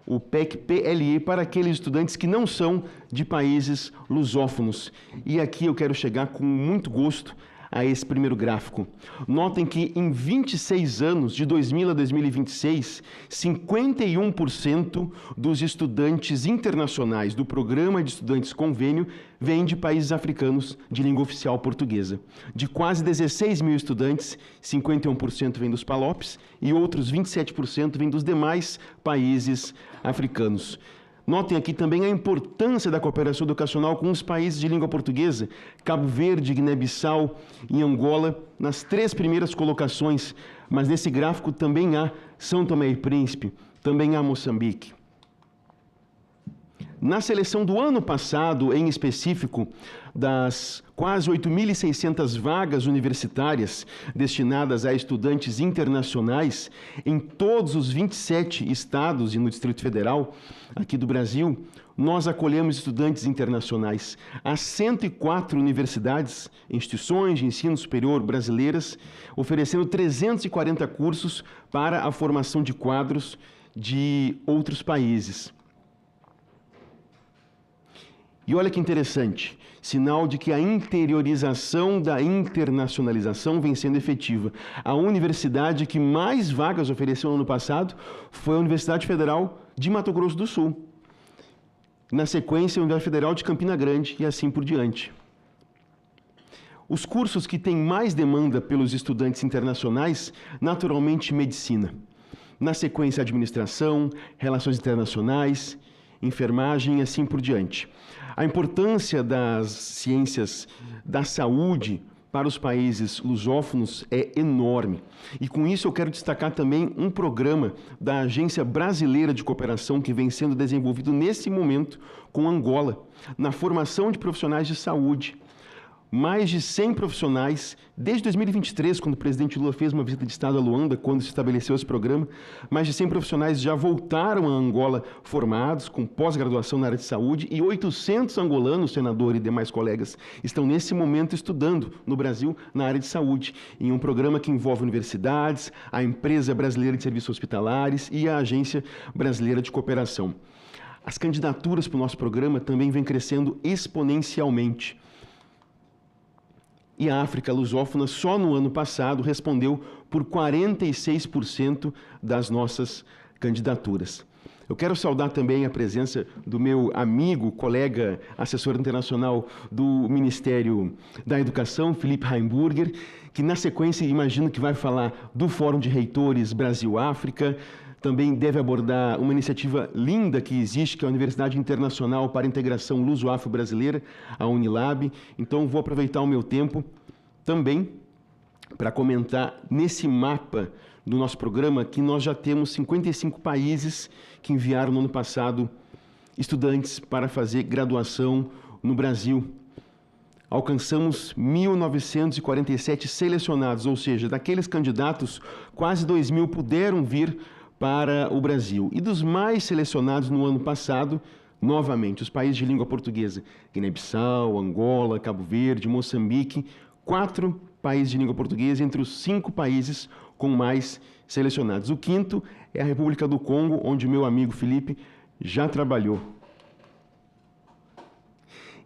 Speaker 7: o PEC-PLE, para aqueles estudantes que não são de países lusófonos. E aqui eu quero chegar com muito gosto a esse primeiro gráfico. Notem que em 26 anos, de 2000 a 2026, 51% dos estudantes internacionais do Programa de Estudantes Convênio vêm de países africanos de língua oficial portuguesa. De quase 16 mil estudantes, 51% vêm dos PALOPs e outros 27% vêm dos demais países africanos. Notem aqui também a importância da cooperação educacional com os países de língua portuguesa, Cabo Verde, Guiné-Bissau e Angola, nas 3 primeiras colocações, mas nesse gráfico também há São Tomé e Príncipe, também há Moçambique. Na seleção do ano passado, em específico, das quase 8.600 vagas universitárias destinadas a estudantes internacionais em todos os 27 estados e no Distrito Federal, aqui do Brasil, nós acolhemos estudantes internacionais a 104 universidades, instituições de ensino superior brasileiras, oferecendo 340 cursos para a formação de quadros de outros países. E olha que interessante, sinal de que a interiorização da internacionalização vem sendo efetiva. A universidade que mais vagas ofereceu no ano passado foi a Universidade Federal de Mato Grosso do Sul. Na sequência, a Universidade Federal de Campina Grande e assim por diante. Os cursos que têm mais demanda pelos estudantes internacionais, naturalmente, medicina. Na sequência, administração, relações internacionais, enfermagem e assim por diante. A importância das ciências da saúde para os países lusófonos é enorme. E com isso eu quero destacar também um programa da Agência Brasileira de Cooperação que vem sendo desenvolvido nesse momento com Angola, na formação de profissionais de saúde. Mais de 100 profissionais, desde 2023, quando o presidente Lula fez uma visita de Estado a Luanda, quando se estabeleceu esse programa, mais de 100 profissionais já voltaram a Angola formados, com pós-graduação na área de saúde, e 800 angolanos, senador e demais colegas, estão nesse momento estudando no Brasil na área de saúde, em um programa que envolve universidades, a Empresa Brasileira de Serviços Hospitalares e a Agência Brasileira de Cooperação. As candidaturas para o nosso programa também vêm crescendo exponencialmente. E a África lusófona, só no ano passado, respondeu por 46% das nossas candidaturas. Eu quero saudar também a presença do meu amigo, colega, assessor internacional do Ministério da Educação, Felipe Heimburger, que na sequência imagino que vai falar do Fórum de Reitores Brasil-África, também deve abordar uma iniciativa linda que existe, que é a Universidade Internacional para a Integração Luso-Afro-Brasileira, a Unilab. Então, vou aproveitar o meu tempo também para comentar nesse mapa do nosso programa que nós já temos 55 países que enviaram no ano passado estudantes para fazer graduação no Brasil. Alcançamos 1.947 selecionados, ou seja, daqueles candidatos, quase 2.000 puderam vir para o Brasil. E dos mais selecionados no ano passado, novamente, os países de língua portuguesa, Guiné-Bissau, Angola, Cabo Verde, Moçambique, 4 países de língua portuguesa entre os 5 países com mais selecionados. O quinto é a República do Congo, onde meu amigo Felipe já trabalhou.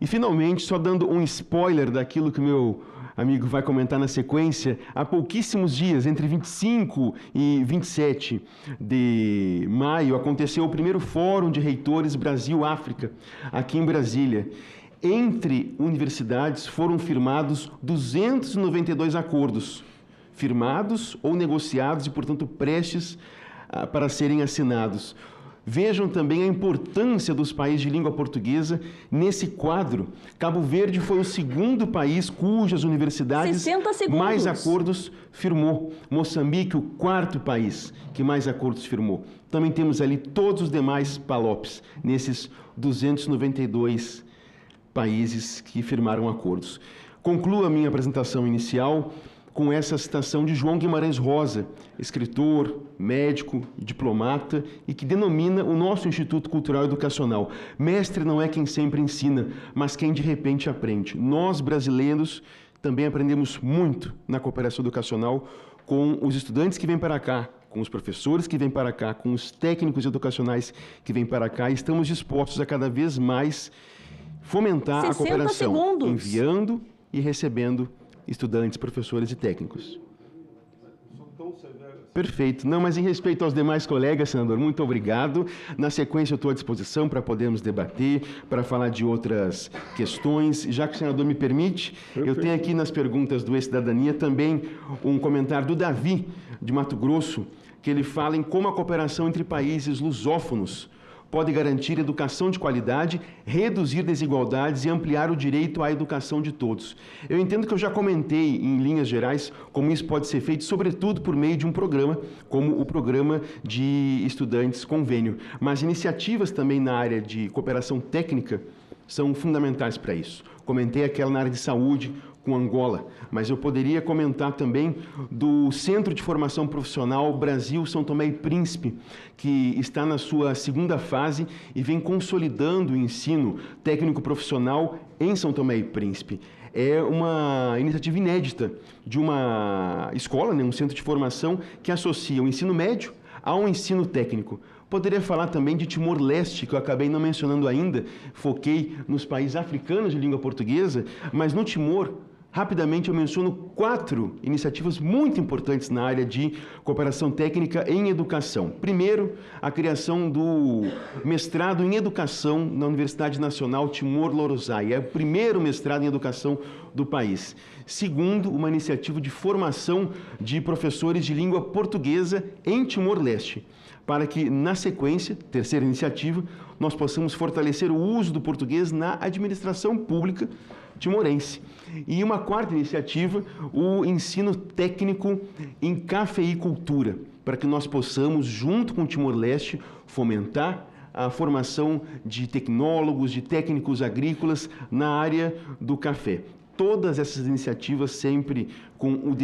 Speaker 7: E, finalmente, só dando um spoiler daquilo que o meu amigo vai comentar na sequência, há pouquíssimos dias, entre 25 e 27 de maio, aconteceu o primeiro Fórum de Reitores Brasil-África, aqui em Brasília. Entre universidades foram firmados 292 acordos, firmados ou negociados e, portanto, prestes para serem assinados. Vejam também a importância dos países de língua portuguesa nesse quadro. Cabo Verde foi o segundo país cujas universidades mais acordos firmou. Moçambique, o 4º país que mais acordos firmou. Também temos ali todos os demais PALOPs, nesses 292 países que firmaram acordos. Concluo a minha apresentação inicial com essa citação de João Guimarães Rosa, escritor, médico, diplomata, e que denomina o nosso Instituto Cultural Educacional. Mestre não é quem sempre ensina, mas quem de repente aprende. Nós, brasileiros, também aprendemos muito na cooperação educacional com os estudantes que vêm para cá, com os professores que vêm para cá, com os técnicos educacionais que vêm para cá, e estamos dispostos a cada vez mais fomentar a cooperação, enviando e recebendo estudantes, professores e técnicos. Perfeito. Não, mas em respeito aos demais colegas, senador, muito obrigado. Na sequência, eu estou à disposição para podermos debater, para falar de outras questões. Já que o senador me permite, eu tenho aqui nas perguntas do E-Cidadania também um comentário do Davi, de Mato Grosso, que ele fala em como a cooperação entre países lusófonos pode garantir educação de qualidade, reduzir desigualdades e ampliar o direito à educação de todos. Eu entendo que eu já comentei, em linhas gerais, como isso pode ser feito, sobretudo por meio de um programa, como o Programa de Estudantes Convênio. Mas iniciativas também na área de cooperação técnica são fundamentais para isso. Comentei aquela na área de saúde, com Angola, mas eu poderia comentar também do Centro de Formação Profissional Brasil São Tomé e Príncipe, que está na sua segunda fase e vem consolidando o ensino técnico profissional em São Tomé e Príncipe. É uma iniciativa inédita de uma escola, um centro de formação que associa o ensino médio ao ensino técnico. Poderia falar também de Timor-Leste, que eu acabei não mencionando ainda, foquei nos países africanos de língua portuguesa, mas no Timor, rapidamente eu menciono 4 iniciativas muito importantes na área de cooperação técnica em educação. Primeiro, a criação do mestrado em educação na Universidade Nacional Timor-Leste. É o primeiro mestrado em educação do país. Segundo, uma iniciativa de formação de professores de língua portuguesa em Timor-Leste, para que, na sequência, terceira iniciativa, nós possamos fortalecer o uso do português na administração pública timorense. E uma quarta iniciativa, o ensino técnico em cafeicultura, para que nós possamos, junto com o Timor-Leste, fomentar a formação de tecnólogos, de técnicos agrícolas na área do café. Todas essas iniciativas sempre com o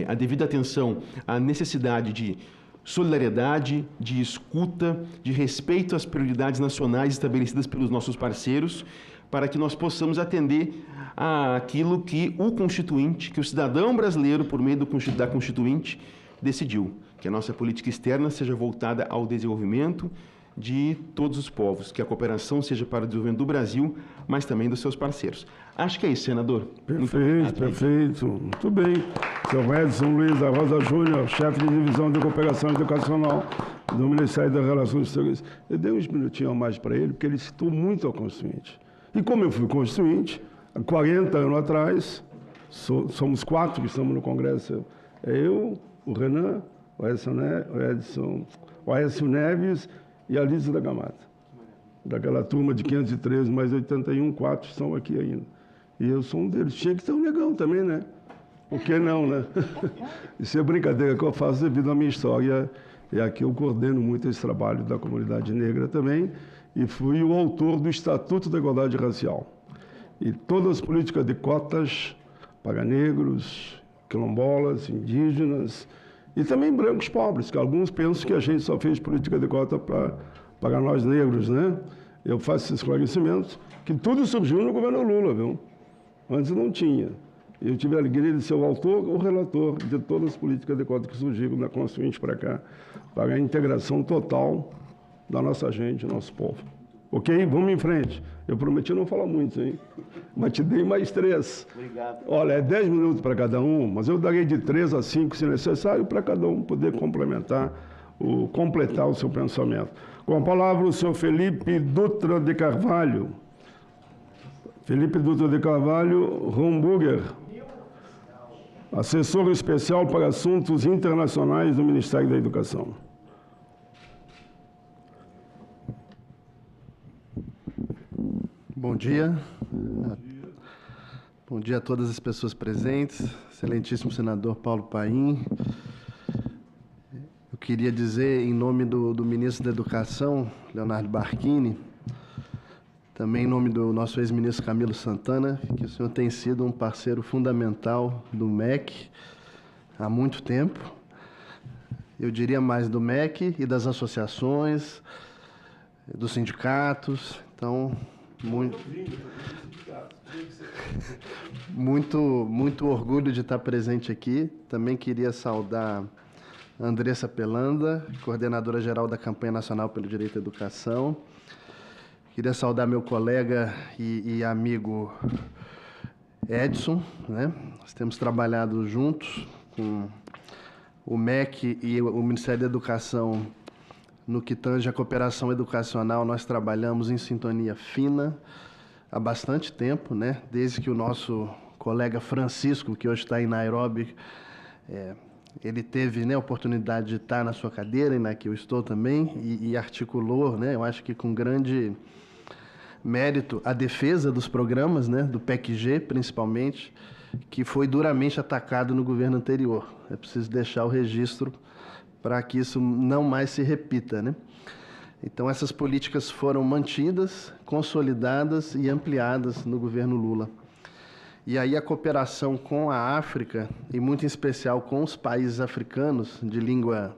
Speaker 7: a devida atenção à necessidade de solidariedade, de escuta, de respeito às prioridades nacionais estabelecidas pelos nossos parceiros, para que nós possamos atender àquilo que o Constituinte, que o cidadão brasileiro, por meio da Constituinte, decidiu, que a nossa política externa seja voltada ao desenvolvimento de todos os povos, que a cooperação seja para o desenvolvimento do Brasil, mas também dos seus parceiros. Acho que é isso, senador.
Speaker 1: Perfeito, perfeito. Muito bem. Seu Edson Luiz da Rosa Júnior, chefe de divisão de cooperação educacional do Ministério das Relações Exteriores. Eu dei uns minutinhos a mais para ele, porque ele citou muito ao Constituinte. E como eu fui Constituinte, há 40 anos atrás, somos 4 que estamos no Congresso, eu, o Renan, o Edson, o Aécio Neves e a Lídia da Gamata. Daquela turma de 513 mais 81, 4 estão aqui ainda. E eu sou um deles. Tinha que ter um negão também, né? Por que não, né? Isso é brincadeira que eu faço devido à minha história. E aqui eu coordeno muito esse trabalho da comunidade negra também. E fui o autor do Estatuto da Igualdade Racial. E todas as políticas de cotas para negros, quilombolas, indígenas e também brancos pobres, que alguns pensam que a gente só fez política de cota para nós negros, né? Eu faço esse esclarecimento, que tudo surgiu no governo Lula, viu? Antes não tinha. Eu tive a alegria de ser o autor ou relator de todas as políticas de cota que surgiram da Constituinte para cá, para a integração total da nossa gente, do nosso povo. Ok? Vamos em frente. Eu prometi não falar muito, hein? Mas te dei mais 3.
Speaker 7: Obrigado.
Speaker 1: Olha, é 10 minutos para cada um, mas eu darei de 3 a 5, se necessário, para cada um poder completar o seu pensamento. Com a palavra, o senhor Felipe Dutra de Carvalho. Felipe Dutra de Carvalho Romburger, assessor especial para assuntos internacionais do Ministério da Educação.
Speaker 9: Bom dia. Bom dia a todas as pessoas presentes, excelentíssimo senador Paulo Paim. Eu queria dizer, em nome do ministro da Educação, Leonardo Barquini, também em nome do nosso ex-ministro Camilo Santana, que o senhor tem sido um parceiro fundamental do MEC há muito tempo. Eu diria mais do MEC e das associações, dos sindicatos. Então, muito orgulho de estar presente aqui. Também queria saudar a Andressa Pelanda, coordenadora geral da Campanha Nacional pelo Direito à Educação. Queria saudar meu colega e amigo Edson, né? Nós temos trabalhado juntos com o MEC e o Ministério da Educação. No que tange a cooperação educacional, nós trabalhamos em sintonia fina há bastante tempo, né? Desde que o nosso colega Francisco, que hoje está em Nairobi, ele teve, né, a oportunidade de estar na sua cadeira, e na que eu estou também, e articulou, né, eu acho que com grande mérito, a defesa dos programas, né, do PEC-G, principalmente, que foi duramente atacado no governo anterior. É preciso deixar o registro para que isso não mais se repita, né? Então, essas políticas foram mantidas, consolidadas e ampliadas no governo Lula. E aí a cooperação com a África, e muito em especial com os países africanos de língua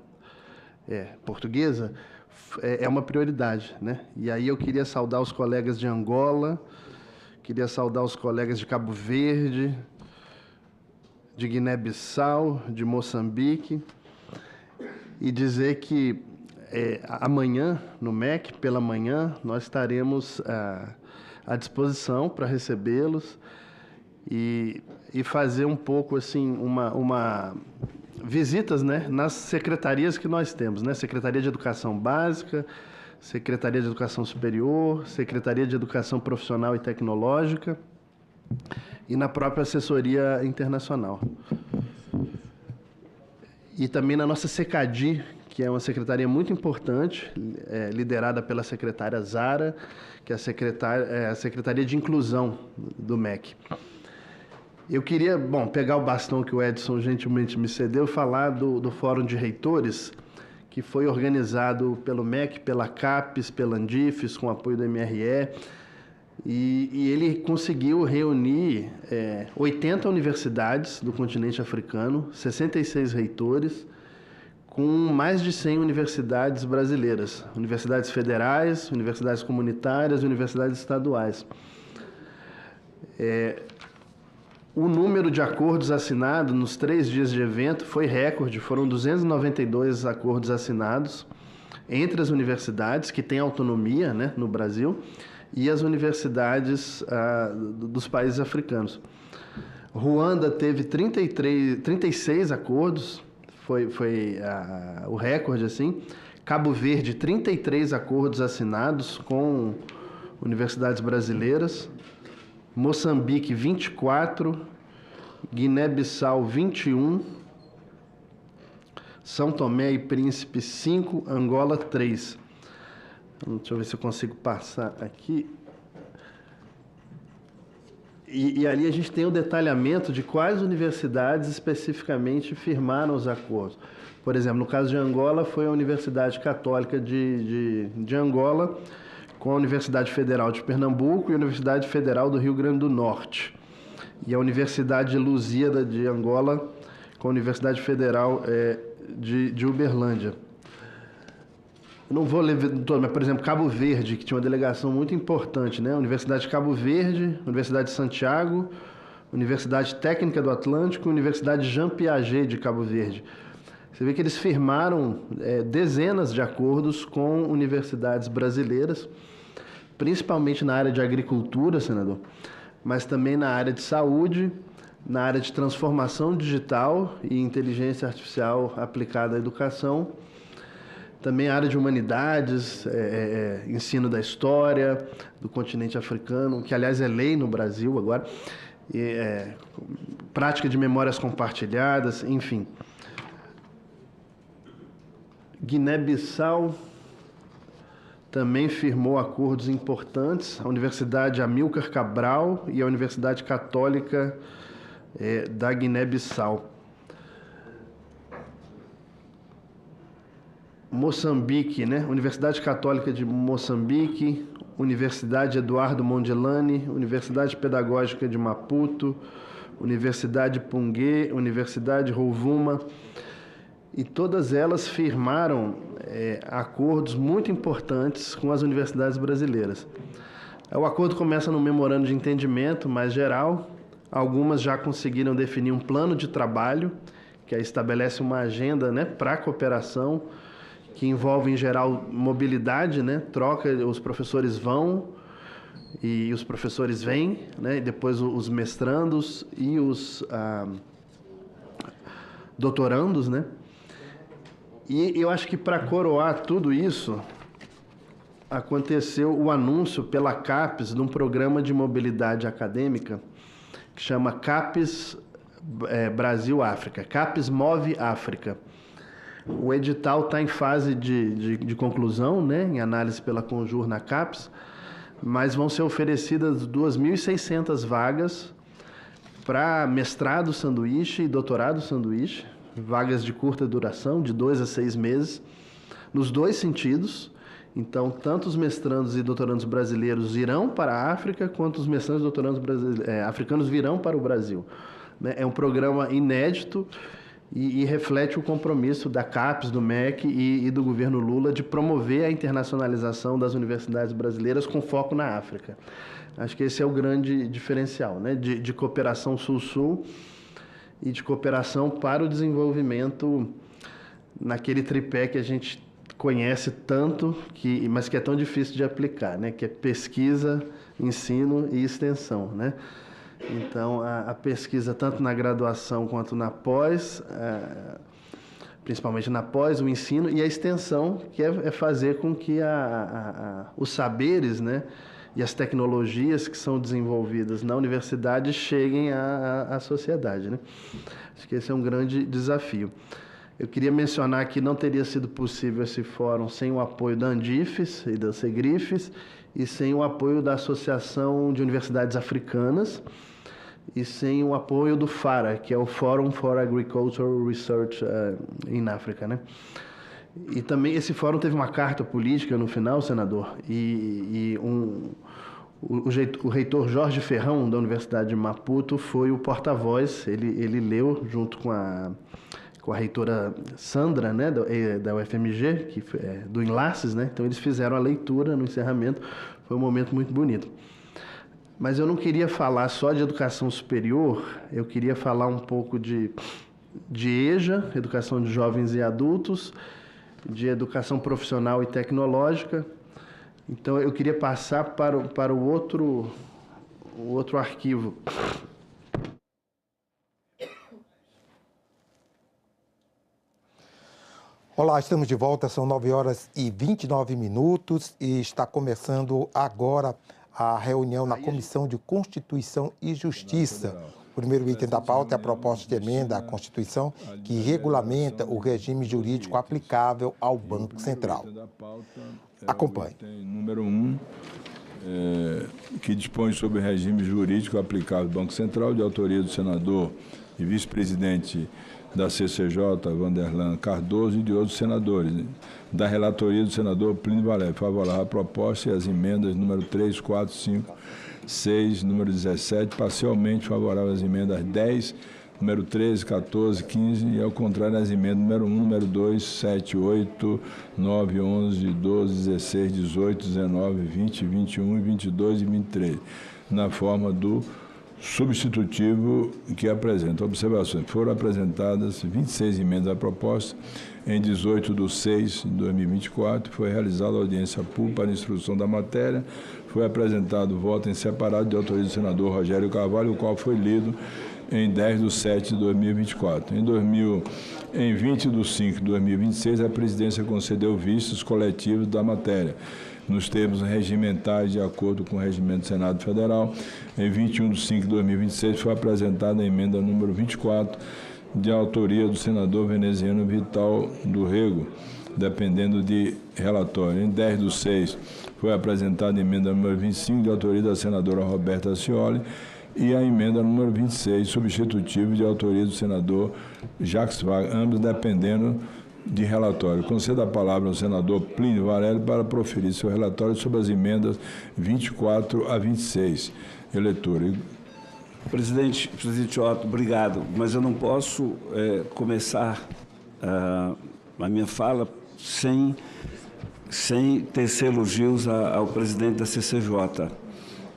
Speaker 9: portuguesa, é uma prioridade, né? E aí eu queria saudar os colegas de Angola, queria saudar os colegas de Cabo Verde, de Guiné-Bissau, de Moçambique, e dizer que amanhã, no MEC, pela manhã, nós estaremos à disposição para recebê-los e fazer um pouco, assim, uma visitas, né, nas secretarias que nós temos, né? Secretaria de Educação Básica, Secretaria de Educação Superior, Secretaria de Educação Profissional e Tecnológica e na própria assessoria internacional. E também na nossa SECADI, que é uma secretaria muito importante, liderada pela secretária Zara, que é a Secretaria de Inclusão do MEC. Eu queria, pegar o bastão que o Edson gentilmente me cedeu e falar do Fórum de Reitores, que foi organizado pelo MEC, pela CAPES, pela Andifes, com apoio do MRE, e ele conseguiu reunir 80 universidades do continente africano, 66 reitores, com mais de 100 universidades brasileiras, universidades federais, universidades comunitárias e universidades estaduais. O número de acordos assinados nos 3 dias de evento foi recorde, foram 292 acordos assinados entre as universidades, que têm autonomia, né, no Brasil, e as universidades dos países africanos. Ruanda teve 36 acordos, foi o recorde, assim. Cabo Verde, 33 acordos assinados com universidades brasileiras. Moçambique, 24. Guiné-Bissau, 21. São Tomé e Príncipe, 5. Angola, 3. Deixa eu ver se eu consigo passar aqui. E ali a gente tem o detalhamento de quais universidades especificamente firmaram os acordos. Por exemplo, no caso de Angola, foi a Universidade Católica de Angola, com a Universidade Federal de Pernambuco e a Universidade Federal do Rio Grande do Norte. E a Universidade de Lusíada de Angola, com a Universidade Federal de Uberlândia. Eu não vou ler todo, mas, por exemplo, Cabo Verde, que tinha uma delegação muito importante, né? Universidade de Cabo Verde, Universidade de Santiago, Universidade Técnica do Atlântico, Universidade Jean Piaget de Cabo Verde. Você vê que eles firmaram dezenas de acordos com universidades brasileiras, principalmente na área de agricultura, senador, mas também na área de saúde, na área de transformação digital e inteligência artificial aplicada à educação, também a área de humanidades, ensino da história do continente africano, que, aliás, é lei no Brasil agora, prática de memórias compartilhadas, enfim. Guiné-Bissau também firmou acordos importantes, a Universidade Amílcar Cabral e a Universidade Católica da Guiné-Bissau. Moçambique, né? Universidade Católica de Moçambique, Universidade Eduardo Mondlane, Universidade Pedagógica de Maputo, Universidade Pungue, Universidade Rovuma, e todas elas firmaram acordos muito importantes com as universidades brasileiras. O acordo começa no memorando de entendimento mais geral, algumas já conseguiram definir um plano de trabalho, que aí estabelece uma agenda, né, para a cooperação, que envolve, em geral, mobilidade, né? Troca, os professores vão e os professores vêm, né? E depois os mestrandos e os doutorandos, né? E eu acho que, para coroar tudo isso, aconteceu o anúncio pela CAPES de um programa de mobilidade acadêmica que chama CAPES Brasil-África, CAPES Move África. O edital está em fase de conclusão, né, em análise pela Conjur na CAPES, mas vão ser oferecidas 2.600 vagas para mestrado sanduíche e doutorado sanduíche, vagas de curta duração, de 2 a 6 meses, nos dois sentidos. Então, tanto os mestrandos e doutorandos brasileiros irão para a África, quanto os mestrandos e doutorandos africanos virão para o Brasil. É um programa inédito e reflete o compromisso da CAPES, do MEC e do governo Lula de promover a internacionalização das universidades brasileiras com foco na África. Acho que esse é o grande diferencial, né? De cooperação sul-sul e de cooperação para o desenvolvimento naquele tripé que a gente conhece tanto, mas que é tão difícil de aplicar, né? Que é pesquisa, ensino e extensão, né? Então, a pesquisa, tanto na graduação quanto na pós, principalmente na pós, o ensino, e a extensão, que é fazer com que os saberes, né, e as tecnologias que são desenvolvidas na universidade cheguem à sociedade, né? Acho que esse é um grande desafio. Eu queria mencionar que não teria sido possível esse fórum sem o apoio da Andifes e da Segrifes e sem o apoio da Associação de Universidades Africanas e sem o apoio do FARA, que é o Forum for Agricultural Research in Africa, né? E também esse fórum teve uma carta política no final, senador, o reitor Jorge Ferrão, da Universidade de Maputo, foi o porta-voz, ele leu junto com a reitora Sandra, né, da UFMG, do Enlaces, né? Então eles fizeram a leitura no encerramento, foi um momento muito bonito. Mas eu não queria falar só de educação superior, eu queria falar um pouco de EJA, Educação de Jovens e Adultos, de educação profissional e tecnológica. Então eu queria passar para o outro arquivo.
Speaker 13: Olá, estamos de volta, são 9h29 e está começando agora a reunião na Comissão de Constituição e Justiça. O primeiro item da pauta é a proposta de emenda à Constituição que regulamenta o regime jurídico aplicável ao Banco Central. Acompanhe.
Speaker 17: Número 1, que dispõe sobre o regime jurídico aplicável ao Banco Central, de autoria do senador e vice-presidente da CCJ, Vanderlan Cardoso, e de outros senadores, da relatoria do senador Plínio Valério. Favorável à proposta e as emendas número 3, 4, 5, 6, número 17, parcialmente favorável às emendas 10, número 13, 14, 15, e ao contrário às emendas número 1, número 2, 7, 8, 9, 11, 12, 16, 18, 19, 20, 21, 22 e 23, na forma do substitutivo que apresenta observações. Foram apresentadas 26 emendas à proposta. Em 18 de 6 de 2024, foi realizada a audiência pública para instrução da matéria. Foi apresentado o voto em separado de autoria do senador Rogério Carvalho, o qual foi lido em 10 de 7 de 2024. Em 20 de 5 de 2026, a presidência concedeu vistos coletivos da matéria, nos termos regimentais, de acordo com o regimento do Senado Federal. Em 21 de 5 de 2026, foi apresentada a emenda número 24, de autoria do senador veneziano Vital do Rego, dependendo de relatório. Em 10 de 6, foi apresentada a emenda número 25, de autoria da senadora Roberta Scioli, e a emenda número 26, substitutivo, de autoria do senador Jacques Wagner, ambos dependendo de relatório. Concedo a palavra ao senador Plínio Valério para proferir seu relatório sobre as emendas 24 a 26. Eleitor.
Speaker 4: Presidente Otto, obrigado, mas eu não posso começar a minha fala sem tecer elogios ao presidente da CCJ.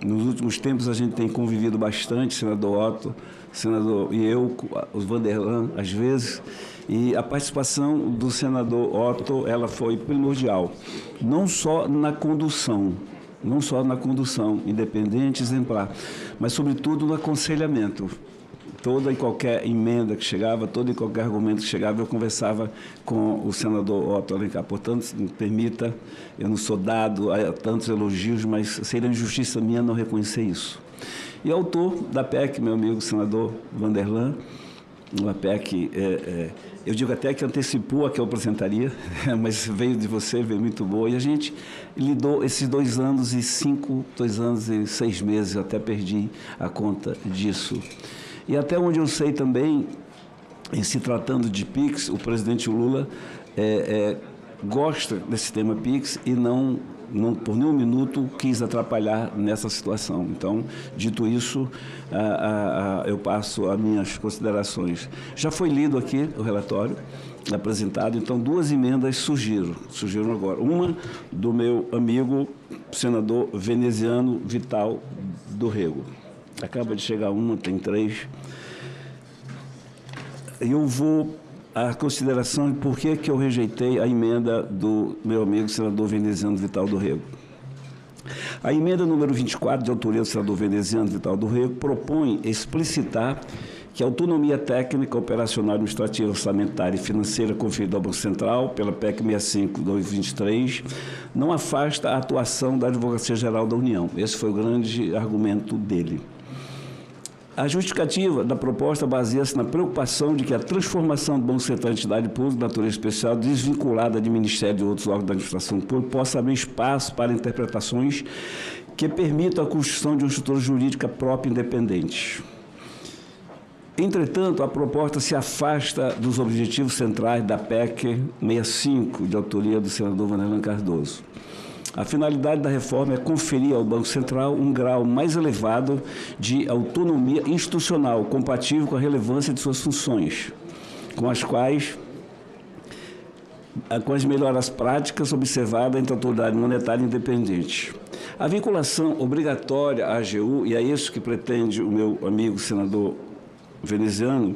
Speaker 4: Nos últimos tempos a gente tem convivido bastante, senador Otto, senador e eu, os Vanderlan, às vezes, e a participação do senador Otto, ela foi primordial, não só na condução, independente, exemplar, mas, sobretudo, no aconselhamento. Toda e qualquer emenda que chegava, todo e qualquer argumento que chegava, eu conversava com o senador Otto Alencar. Portanto, me permita, eu não sou dado a tantos elogios, mas seria injustiça minha não reconhecer isso. E autor da PEC, meu amigo senador Vanderlan, uma PEC, eu digo até que antecipou a que eu apresentaria, mas veio de você, veio muito boa, e a gente lidou esses 2 anos e 6 meses, eu até perdi a conta disso. E até onde eu sei também, em se tratando de PIX, o presidente Lula gosta desse tema PIX e não por nenhum minuto quis atrapalhar nessa situação. Então, dito isso, eu passo as minhas considerações. Já foi lido aqui o relatório apresentado, então 2 emendas surgiram agora. Uma do meu amigo senador veneziano Vital do Rego. Acaba de chegar uma, tem 3. Eu vou à consideração de por que eu rejeitei a emenda do meu amigo senador veneziano Vital do Rego. A emenda número 24, de autoria do senador veneziano Vital do Rego, propõe explicitar que a autonomia técnica, operacional, administrativa, orçamentária e financeira conferida ao Banco Central pela PEC 65/2023 não afasta a atuação da Advocacia Geral da União. Esse foi o grande argumento dele. A justificativa da proposta baseia-se na preocupação de que a transformação do Banco Central em entidade pública de natureza especial, desvinculada de Ministério e outros órgãos da administração pública, possa abrir espaço para interpretações que permitam a construção de uma estrutura jurídica própria e independente. Entretanto, a proposta se afasta dos objetivos centrais da PEC 65, de autoria do senador Vanderlan Cardoso. A finalidade da reforma é conferir ao Banco Central um grau mais elevado de autonomia institucional, compatível com a relevância de suas funções, com as melhoras práticas observadas entre a autoridade monetária independente. A vinculação obrigatória à AGU, e é isso que pretende o meu amigo senador veneziano,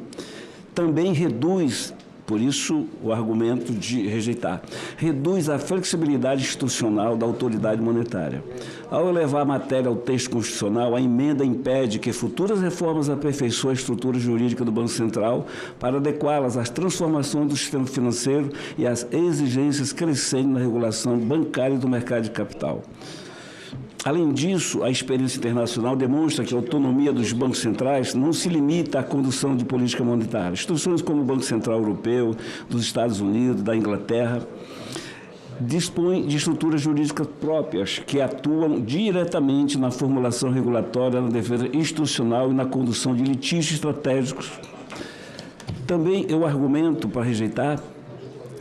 Speaker 4: também reduz, por isso o argumento de rejeitar, reduz a flexibilidade institucional da autoridade monetária. Ao elevar a matéria ao texto constitucional, a emenda impede que futuras reformas aperfeiçoem a estrutura jurídica do Banco Central para adequá-las às transformações do sistema financeiro e às exigências crescentes na regulação bancária e do mercado de capital. Além disso, a experiência internacional demonstra que a autonomia dos bancos centrais não se limita à condução de política monetária. Instituições como o Banco Central Europeu, dos Estados Unidos, da Inglaterra, dispõem de estruturas jurídicas próprias que atuam diretamente na formulação regulatória, na defesa institucional e na condução de litígios estratégicos. Também eu argumento para rejeitar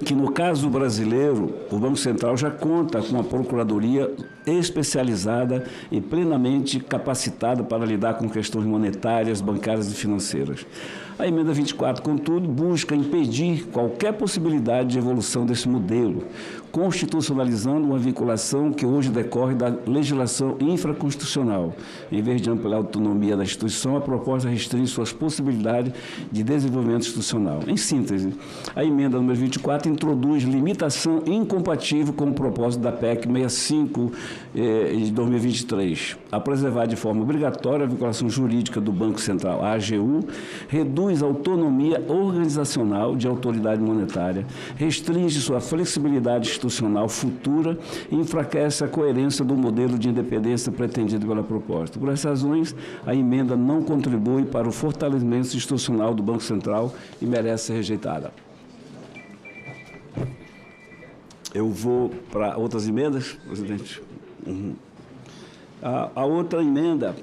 Speaker 4: que, no caso brasileiro, o Banco Central já conta com uma procuradoria especializada e plenamente capacitada para lidar com questões monetárias, bancárias e financeiras. A emenda 24, contudo, busca impedir qualquer possibilidade de evolução desse modelo, constitucionalizando uma vinculação que hoje decorre da legislação infraconstitucional. Em vez de ampliar a autonomia da instituição, a proposta restringe suas possibilidades de desenvolvimento institucional. Em síntese, a emenda número 24 introduz limitação incompatível com o propósito da PEC 65 de 2023, a preservar de forma obrigatória a vinculação jurídica do Banco Central à AGU, reduz a autonomia organizacional de autoridade monetária, restringe sua flexibilidade institucional futura e enfraquece a coerência do modelo de independência pretendido pela proposta. Por essas razões, a emenda não contribui para o fortalecimento institucional do Banco Central e merece ser rejeitada. Eu vou para outras emendas, presidente. A outra emenda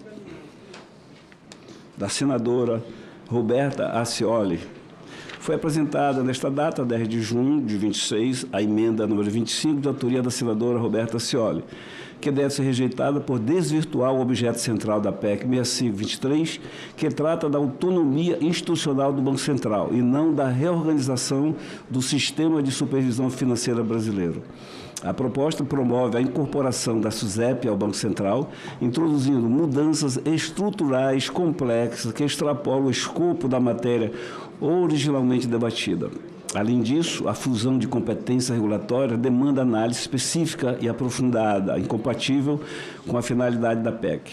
Speaker 4: da senadora Roberta Accioli foi apresentada nesta data, 10 de junho de 26, a emenda número 25, de autoria da senadora Roberta Accioli, que deve ser rejeitada por desvirtuar o objeto central da PEC 65/23, que trata da autonomia institucional do Banco Central e não da reorganização do sistema de supervisão financeira brasileiro. A proposta promove a incorporação da SUSEP ao Banco Central, introduzindo mudanças estruturais complexas que extrapolam o escopo da matéria originalmente debatida. Além disso, a fusão de competência regulatória demanda análise específica e aprofundada, incompatível com a finalidade da PEC.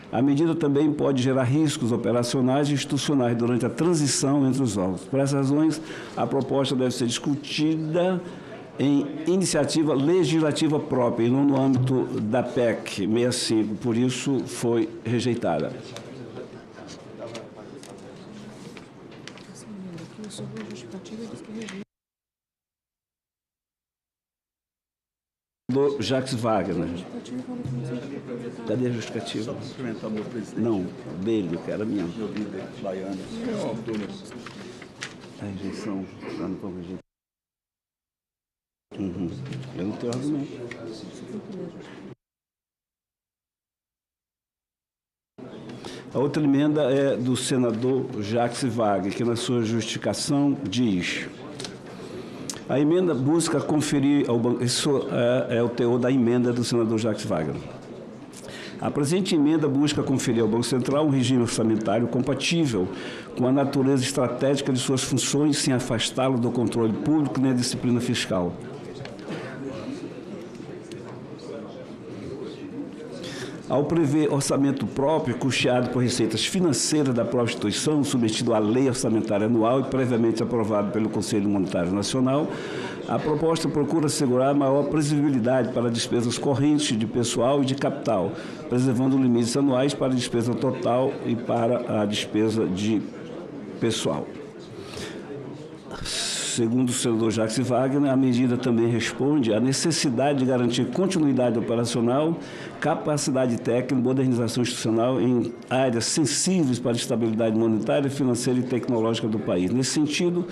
Speaker 4: A medida também pode gerar riscos operacionais e institucionais durante a transição entre os órgãos. Por essas razões, a proposta deve ser discutida em iniciativa legislativa própria e não no âmbito da PEC 65, por isso foi rejeitada.
Speaker 3: sobre a justificativa diz que registra.
Speaker 4: Do Jacques Wagner. Cadê a justificativa? Não, dele, que era minha. Meu líder baiano. A rejeição lá no Congresso. Eu não tenho argumento. A outra emenda é do senador Jacques Wagner, que na sua justificação diz: a emenda busca conferir ao banco. Isso é o teor da emenda do senador Jacques Wagner. A presente emenda busca conferir ao Banco Central um regime orçamentário compatível com a natureza estratégica de suas funções, sem afastá-lo do controle público nem da disciplina fiscal. Ao prever orçamento próprio, custeado por receitas financeiras da própria instituição, submetido à lei orçamentária anual e previamente aprovado pelo Conselho Monetário Nacional, a proposta procura assegurar maior previsibilidade para despesas correntes de pessoal e de capital, preservando limites anuais para a despesa total e para a despesa de pessoal. Segundo o senador Jacques Wagner, a medida também responde à necessidade de garantir continuidade operacional, capacidade técnica e modernização institucional em áreas sensíveis para a estabilidade monetária, financeira e tecnológica do país. Nesse sentido,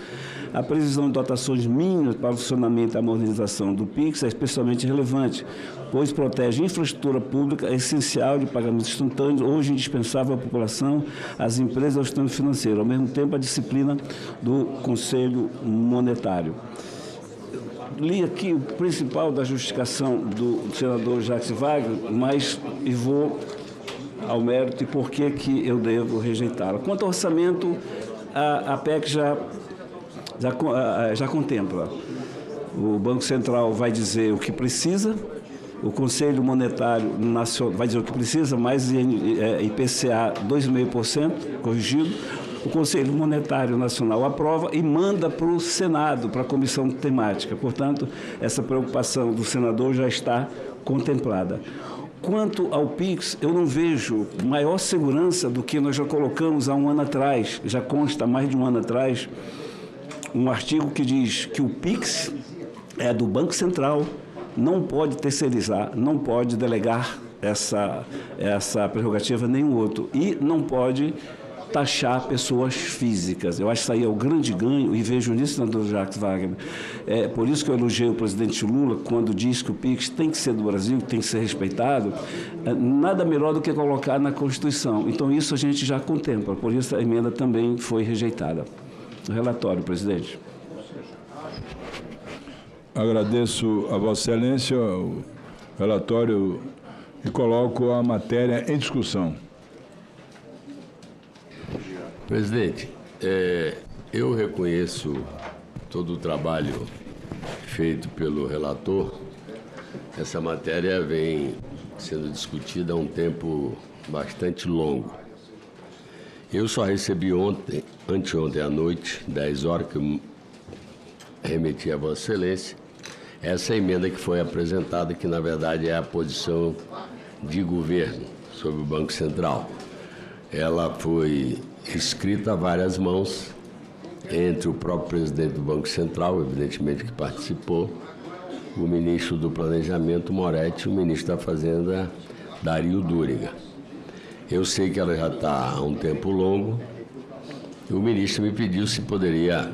Speaker 4: a previsão de dotações mínimas para o funcionamento e a modernização do PIX é especialmente relevante, pois protege a infraestrutura pública essencial de pagamentos instantâneos, hoje indispensável à população, às empresas e ao sistema financeiro, ao mesmo tempo a disciplina do Conselho Monetário. Li aqui o principal da justificação do senador Jacques Wagner, mas vou ao mérito e por que eu devo rejeitá-la. Quanto ao orçamento, a PEC já contempla. O Banco Central vai dizer o que precisa, o Conselho Monetário Nacional vai dizer o que precisa, mais IPCA 2,5% corrigido. O Conselho Monetário Nacional aprova e manda para o Senado, para a comissão temática. Portanto, essa preocupação do senador já está contemplada. Quanto ao PIX, eu não vejo maior segurança do que nós já colocamos há um ano atrás, já consta há mais de um ano atrás, um artigo que diz que o PIX é do Banco Central, não pode terceirizar, não pode delegar essa prerrogativa a nenhum outro e não pode taxar pessoas físicas. Eu acho que isso aí é o grande ganho e vejo nisso, senador Jacques Wagner. É por isso que eu elogiei o presidente Lula quando disse que o PIX tem que ser do Brasil, tem que ser respeitado. Nada melhor do que colocar na Constituição. Então isso a gente já contempla, por isso a emenda também foi rejeitada. Relatório, presidente.
Speaker 17: Agradeço a Vossa Excelência o relatório e coloco a matéria em discussão.
Speaker 10: Presidente, eu reconheço todo o trabalho feito pelo relator. Essa matéria vem sendo discutida há um tempo bastante longo. Eu só recebi anteontem à noite, 10 horas, que eu remeti a Vossa Excelência, essa emenda que foi apresentada, que na verdade é a posição de governo sobre o Banco Central. Ela foi escrita a várias mãos, entre o próprio presidente do Banco Central, evidentemente que participou, o ministro do Planejamento, Moretti, e o ministro da Fazenda, Dario Duriga. Eu sei que ela já está há um tempo longo, e o ministro me pediu se poderia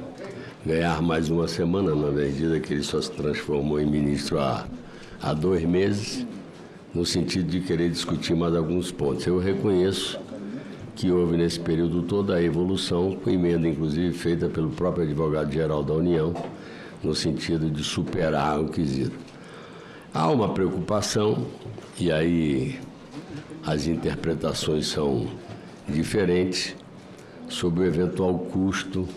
Speaker 10: ganhar mais uma semana, na medida que ele só se transformou em ministro há 2 meses, no sentido de querer discutir mais alguns pontos. Eu reconheço que houve nesse período toda a evolução, com emenda inclusive feita pelo próprio advogado-geral da União, no sentido de superar o quesito. Há uma preocupação, e aí as interpretações são diferentes, sobre o eventual custo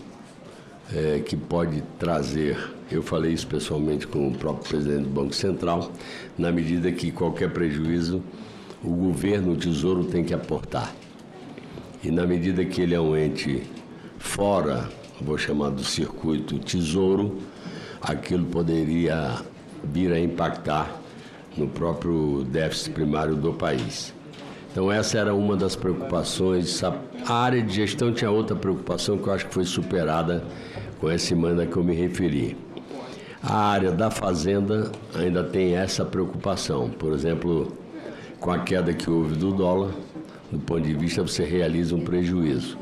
Speaker 10: que pode trazer. Eu falei isso pessoalmente com o próprio presidente do Banco Central, na medida que qualquer prejuízo o governo, o Tesouro, tem que aportar. E na medida que ele é um ente fora, vou chamar do circuito Tesouro, aquilo poderia vir a impactar no próprio déficit primário do país. Então, essa era uma das preocupações. A área de gestão tinha outra preocupação que eu acho que foi superada com essa emenda que eu me referi. A área da fazenda ainda tem essa preocupação. Por exemplo, com a queda que houve do dólar, do ponto de vista, você realiza um prejuízo.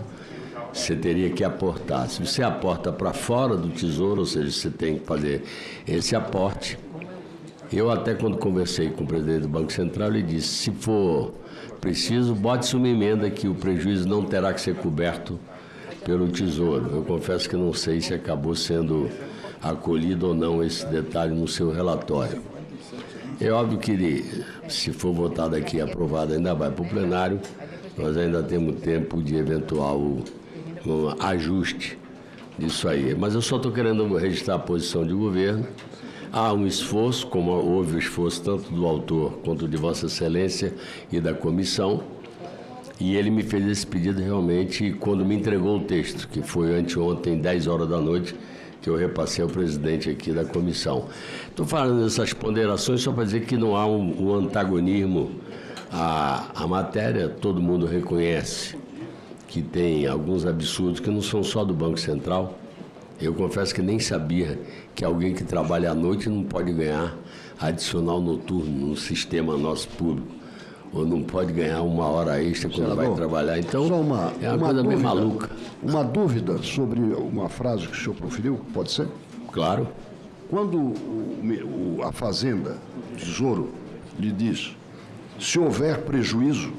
Speaker 10: Você teria que aportar. Se você aporta para fora do Tesouro, ou seja, você tem que fazer esse aporte. Eu até quando conversei com o presidente do Banco Central, ele disse, se for preciso, bote-se uma emenda que o prejuízo não terá que ser coberto pelo Tesouro. Eu confesso que não sei se acabou sendo acolhido ou não esse detalhe no seu relatório. É óbvio que, se for votado aqui e aprovado, ainda vai para o plenário, nós ainda temos tempo de eventual ajuste disso aí. Mas eu só estou querendo registrar a posição de governo. Há um esforço, como houve o esforço tanto do autor quanto de Vossa Excelência e da comissão, e ele me fez esse pedido realmente quando me entregou o texto, que foi anteontem, 10 horas da noite, que eu repassei ao presidente aqui da comissão. Estou falando dessas ponderações só para dizer que não há um antagonismo à matéria, todo mundo reconhece que tem alguns absurdos que não são só do Banco Central. Eu confesso que nem sabia que alguém que trabalha à noite não pode ganhar adicional noturno no sistema nosso público, ou não pode ganhar uma hora extra quando vai trabalhar. Então, é uma coisa meio maluca.
Speaker 11: Uma dúvida sobre uma frase que o senhor proferiu, pode ser?
Speaker 10: Claro.
Speaker 11: Quando a Fazenda, o Tesouro, lhe diz, se houver prejuízo,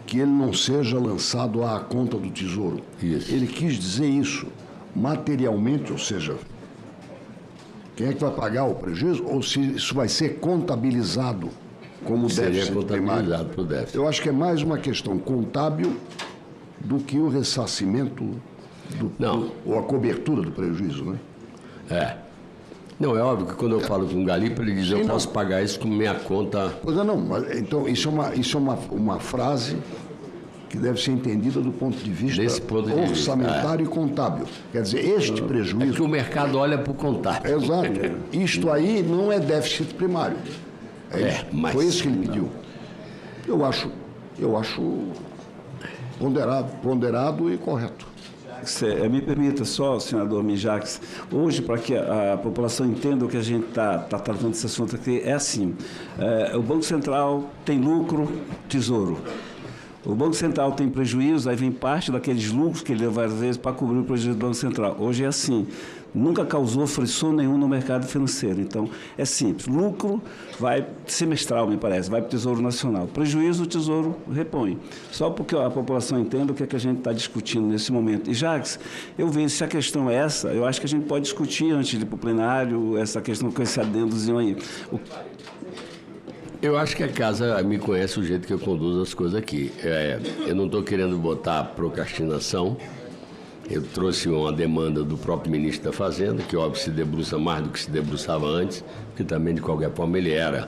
Speaker 11: que ele não seja lançado à conta do Tesouro.
Speaker 10: Isso.
Speaker 11: Ele quis dizer isso materialmente, ou seja, quem é que vai pagar o prejuízo, ou se isso vai ser contabilizado como déficit primário.
Speaker 10: Para o déficit.
Speaker 11: Eu acho que é mais uma questão contábil do que o ressarcimento ou a cobertura do prejuízo, né?
Speaker 10: É. Não, é óbvio que quando eu falo com o Galipa, ele diz, eu posso pagar isso com minha conta...
Speaker 11: Pois não, mas, então isso é uma frase que deve ser entendida do ponto de vista orçamentário e contábil. Quer dizer, este prejuízo...
Speaker 10: É que o mercado olha para o contábil.
Speaker 11: Exato. Isto aí não é déficit primário.
Speaker 10: Mas
Speaker 11: foi isso que ele pediu. Eu acho ponderado e correto.
Speaker 4: Me permita só, senador Mijax, hoje, para que a população entenda o que a gente está tratando desse assunto aqui, é assim, o Banco Central tem lucro, Tesouro. O Banco Central tem prejuízo, aí vem parte daqueles lucros que ele deu várias vezes para cobrir o prejuízo do Banco Central. Hoje é assim, nunca causou frisson nenhum no mercado financeiro. Então, é simples, lucro vai semestral, me parece, vai para o Tesouro Nacional. Prejuízo, o Tesouro repõe. Só porque a população entenda o que é que a gente está discutindo nesse momento. E, Jacques, eu vejo, se a questão é essa, eu acho que a gente pode discutir antes de ir para o plenário, essa questão com esse adendozinho aí.
Speaker 10: Eu acho que a casa me conhece o jeito que eu conduzo as coisas aqui. Eu não estou querendo botar procrastinação. Eu trouxe uma demanda do próprio ministro da Fazenda, que, óbvio, se debruça mais do que se debruçava antes, porque também, de qualquer forma, ele era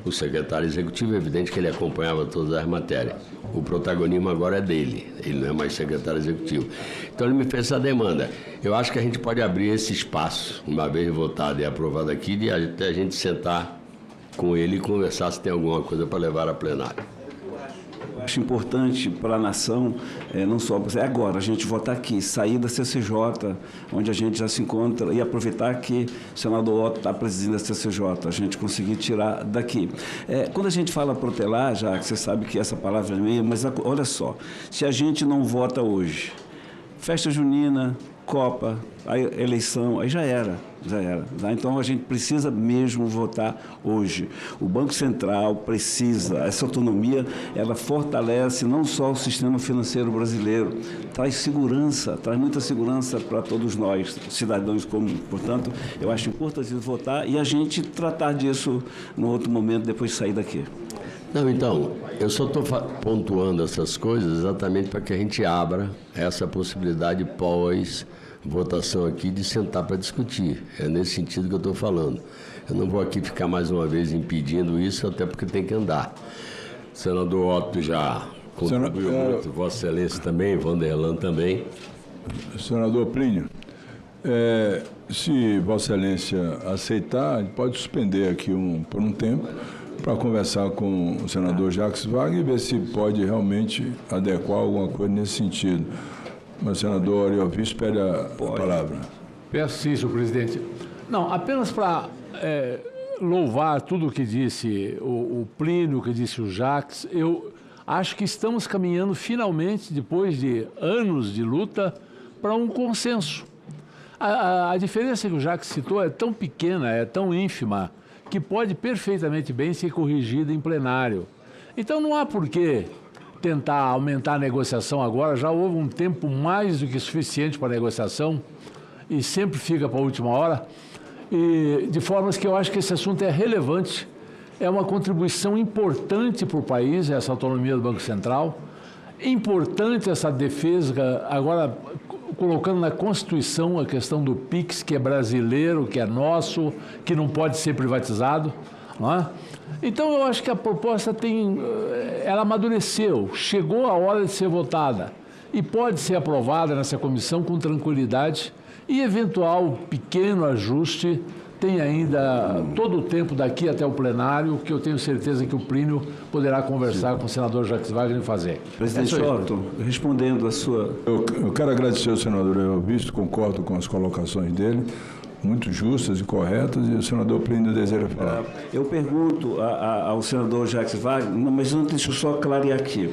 Speaker 10: o secretário executivo, é evidente que ele acompanhava todas as matérias. O protagonismo agora é dele, ele não é mais secretário executivo. Então, ele me fez essa demanda. Eu acho que a gente pode abrir esse espaço, uma vez votado e aprovado aqui, de até a gente sentar com ele e conversar se tem alguma coisa para levar a plenário.
Speaker 4: Acho importante para a nação, não só agora, a gente votar aqui, sair da CCJ, onde a gente já se encontra, e aproveitar que o senador Otto está presidindo a CCJ, a gente conseguir tirar daqui. Quando a gente fala protelar, já que você sabe que essa palavra é meio, mas olha só, se a gente não vota hoje, festa junina, Copa, a eleição, aí já era. Tá? Então, a gente precisa mesmo votar hoje. O Banco Central precisa, essa autonomia, ela fortalece não só o sistema financeiro brasileiro, traz segurança, traz muita segurança para todos nós, cidadãos comuns. Portanto, eu acho importante votar e a gente tratar disso no outro momento, depois de sair daqui.
Speaker 10: Não, então, eu só estou pontuando essas coisas exatamente para que a gente abra essa possibilidade pós-votação aqui de sentar para discutir. É nesse sentido que eu estou falando. Eu não vou aqui ficar mais uma vez impedindo isso, até porque tem que andar. O senador Otto já contribuiu muito, Vossa Excelência também, Vanderlan também.
Speaker 17: Senador Plínio, se Vossa Excelência aceitar, a gente pode suspender aqui por um tempo, para conversar com o senador Jacques Wagner e ver se pode realmente adequar alguma coisa nesse sentido. Mas, senador Ariovisto, pede a palavra.
Speaker 12: Peço sim, senhor presidente. Não, apenas para louvar tudo o que disse o Plínio, o que disse o Jacques, eu acho que estamos caminhando finalmente, depois de anos de luta, para um consenso. A diferença que o Jacques citou é tão pequena, é tão ínfima, que pode perfeitamente bem ser corrigida em plenário. Então não há por que tentar aumentar a negociação agora, já houve um tempo mais do que suficiente para a negociação e sempre fica para a última hora, e de formas que eu acho que esse assunto é relevante, é uma contribuição importante para o país, essa autonomia do Banco Central, importante essa defesa, agora colocando na Constituição a questão do PIX, que é brasileiro, que é nosso, que não pode ser privatizado, não é? Então eu acho que a proposta ela amadureceu, chegou a hora de ser votada e pode ser aprovada nessa comissão com tranquilidade e eventual pequeno ajuste tem ainda todo o tempo daqui até o plenário, que eu tenho certeza que o Plínio poderá conversar com o senador Jacques Wagner e fazer.
Speaker 4: Presidente Otto, respondendo a sua...
Speaker 17: Eu quero agradecer ao senador Ariovisto, concordo com as colocações dele, muito justas e corretas, e o senador Plínio deseja falar.
Speaker 4: Eu pergunto ao senador Jacques Wagner, mas deixa eu só clarear aqui.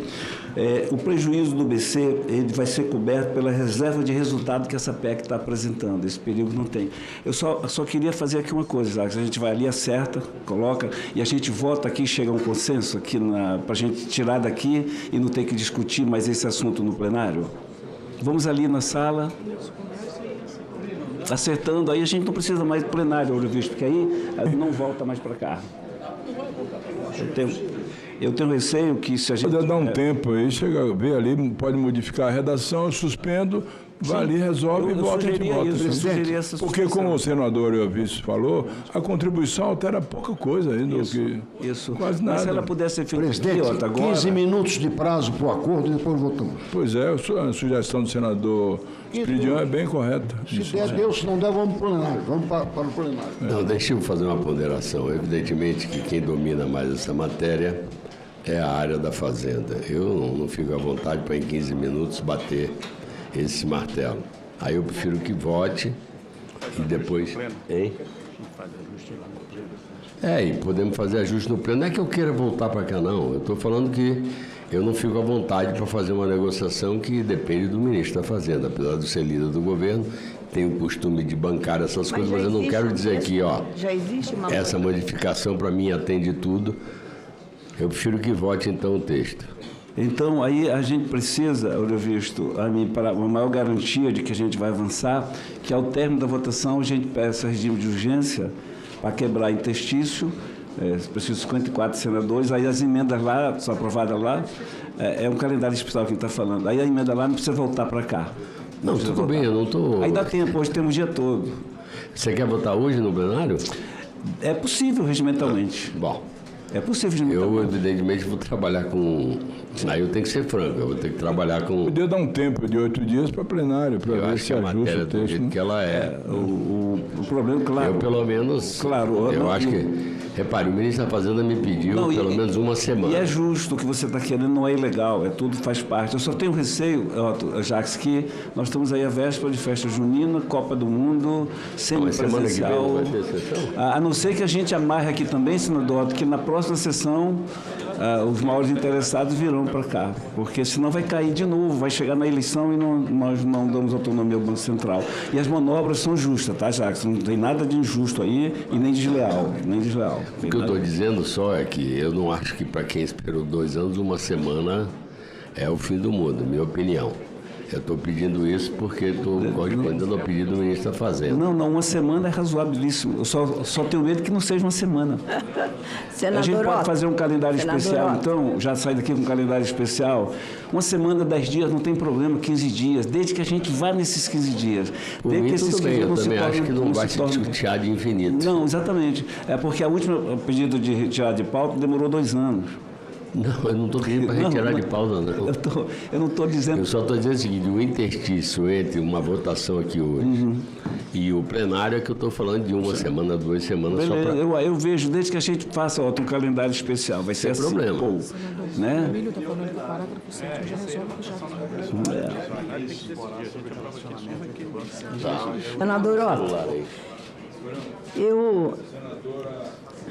Speaker 4: O prejuízo do BC ele vai ser coberto pela reserva de resultado que essa PEC está apresentando. Esse perigo não tem. Eu só queria fazer aqui uma coisa, Jacques. A gente vai ali, acerta, coloca, e a gente vota aqui, chega a um consenso aqui para a gente tirar daqui e não ter que discutir mais esse assunto no plenário. Vamos ali na sala, acertando, aí a gente não precisa mais do plenário, visto, porque aí não volta mais para cá. Eu tenho receio que se a gente...
Speaker 17: Pode dar um tempo aí, chega a ver ali, pode modificar a redação, eu suspendo, vai ali, resolve e volta, a gente vota. Porque, como o senador Ariovisto falou, a contribuição altera pouca coisa ainda, quase nada.
Speaker 4: Mas se ela pudesse ser feita...
Speaker 11: Presidente, agora... 15 minutos de prazo para o acordo e depois votamos.
Speaker 17: Pois é, a sugestão do senador Espiridião é bem correta.
Speaker 11: Se der Deus, se não der, vamos para o plenário. Vamos para o plenário.
Speaker 10: Não, deixa eu fazer uma ponderação. Evidentemente que quem domina mais essa matéria é a área da Fazenda. Eu não fico à vontade para em 15 minutos bater esse martelo. Aí eu prefiro que vote e depois... Hein? E podemos fazer ajuste no pleno. Não é que eu queira voltar para cá, não. Eu estou falando que eu não fico à vontade para fazer uma negociação que depende do ministro da Fazenda. Apesar de ser líder do governo, tenho o costume de bancar essas coisas, mas eu não quero dizer aqui,
Speaker 22: já existe uma...
Speaker 10: essa modificação para mim atende tudo. Eu prefiro que vote, então, o texto.
Speaker 4: Então, aí a gente precisa, eu visto, para uma maior garantia de que a gente vai avançar, que ao término da votação a gente peça regime de urgência para quebrar interstício, preciso 54 senadores, aí as emendas lá, são aprovadas lá, é um calendário especial que a gente está falando. Aí a emenda lá não precisa voltar para cá.
Speaker 10: Não, tudo bem, eu não estou...
Speaker 4: Aí dá tempo, hoje temos o dia todo.
Speaker 10: Você quer votar hoje no plenário?
Speaker 4: É possível regimentalmente.
Speaker 10: Bom.
Speaker 4: É possível.
Speaker 10: Eu, evidentemente, vou trabalhar com... Aí eu tenho que ser franco, eu vou ter que trabalhar com...
Speaker 17: Podia dar um tempo de 8 dias para plenário, para ver se ajusta o texto.
Speaker 10: Do que ela é.
Speaker 4: O problema, claro...
Speaker 10: Eu, pelo menos...
Speaker 4: Claro.
Speaker 10: Eu acho que... Repare, o ministro da Fazenda me pediu pelo menos uma semana.
Speaker 4: E é justo o que você está querendo, não é ilegal, tudo faz parte. Eu só tenho receio, Jacques, que nós estamos aí à véspera de festa junina, Copa do Mundo, semipresencial.
Speaker 10: Vai ter sessão?
Speaker 4: A não ser que a gente amarre aqui também, senador Otto, que na próxima sessão os maiores interessados virão para cá, porque senão vai cair de novo, vai chegar na eleição e nós não damos autonomia ao Banco Central. E as manobras são justas, tá, Jacques? Não tem nada de injusto aí e nem desleal.
Speaker 10: O que eu estou dizendo só é que eu não acho que para quem esperou 2 anos, uma semana é o fim do mundo, minha opinião. Eu estou pedindo isso porque estou correspondendo ao pedido do ministro da Fazenda.
Speaker 4: Não, uma semana é razoabilíssimo. Eu só tenho medo que não seja uma semana.
Speaker 22: Senador
Speaker 4: a gente pode
Speaker 22: Otto,
Speaker 4: fazer um calendário especial,
Speaker 22: Otto.
Speaker 4: então, já sai daqui com um calendário especial. Uma semana, 10 dias, não tem problema, 15 dias, desde que a gente vá nesses 15 dias.
Speaker 10: Por mim, tudo bem, eu também acho que não vai se chutear de infinito.
Speaker 4: Não, exatamente. É porque a última pedido de retirar de pauta demorou 2 anos.
Speaker 10: Não, eu não estou pedindo para retirar de pauta, não.
Speaker 4: Eu não estou dizendo...
Speaker 10: Eu só estou dizendo o seguinte, o interstício entre uma votação aqui hoje e o plenário é que eu estou falando de uma semana, 2 semanas.
Speaker 4: Beleza,
Speaker 10: só pra...
Speaker 4: eu vejo, desde que a gente faça um calendário especial, vai ser assim.
Speaker 10: Problema.
Speaker 4: Pô, né?
Speaker 3: O Emílio está falando que o parágrafo 7 já resolve o que já...
Speaker 6: Senador Otto, eu...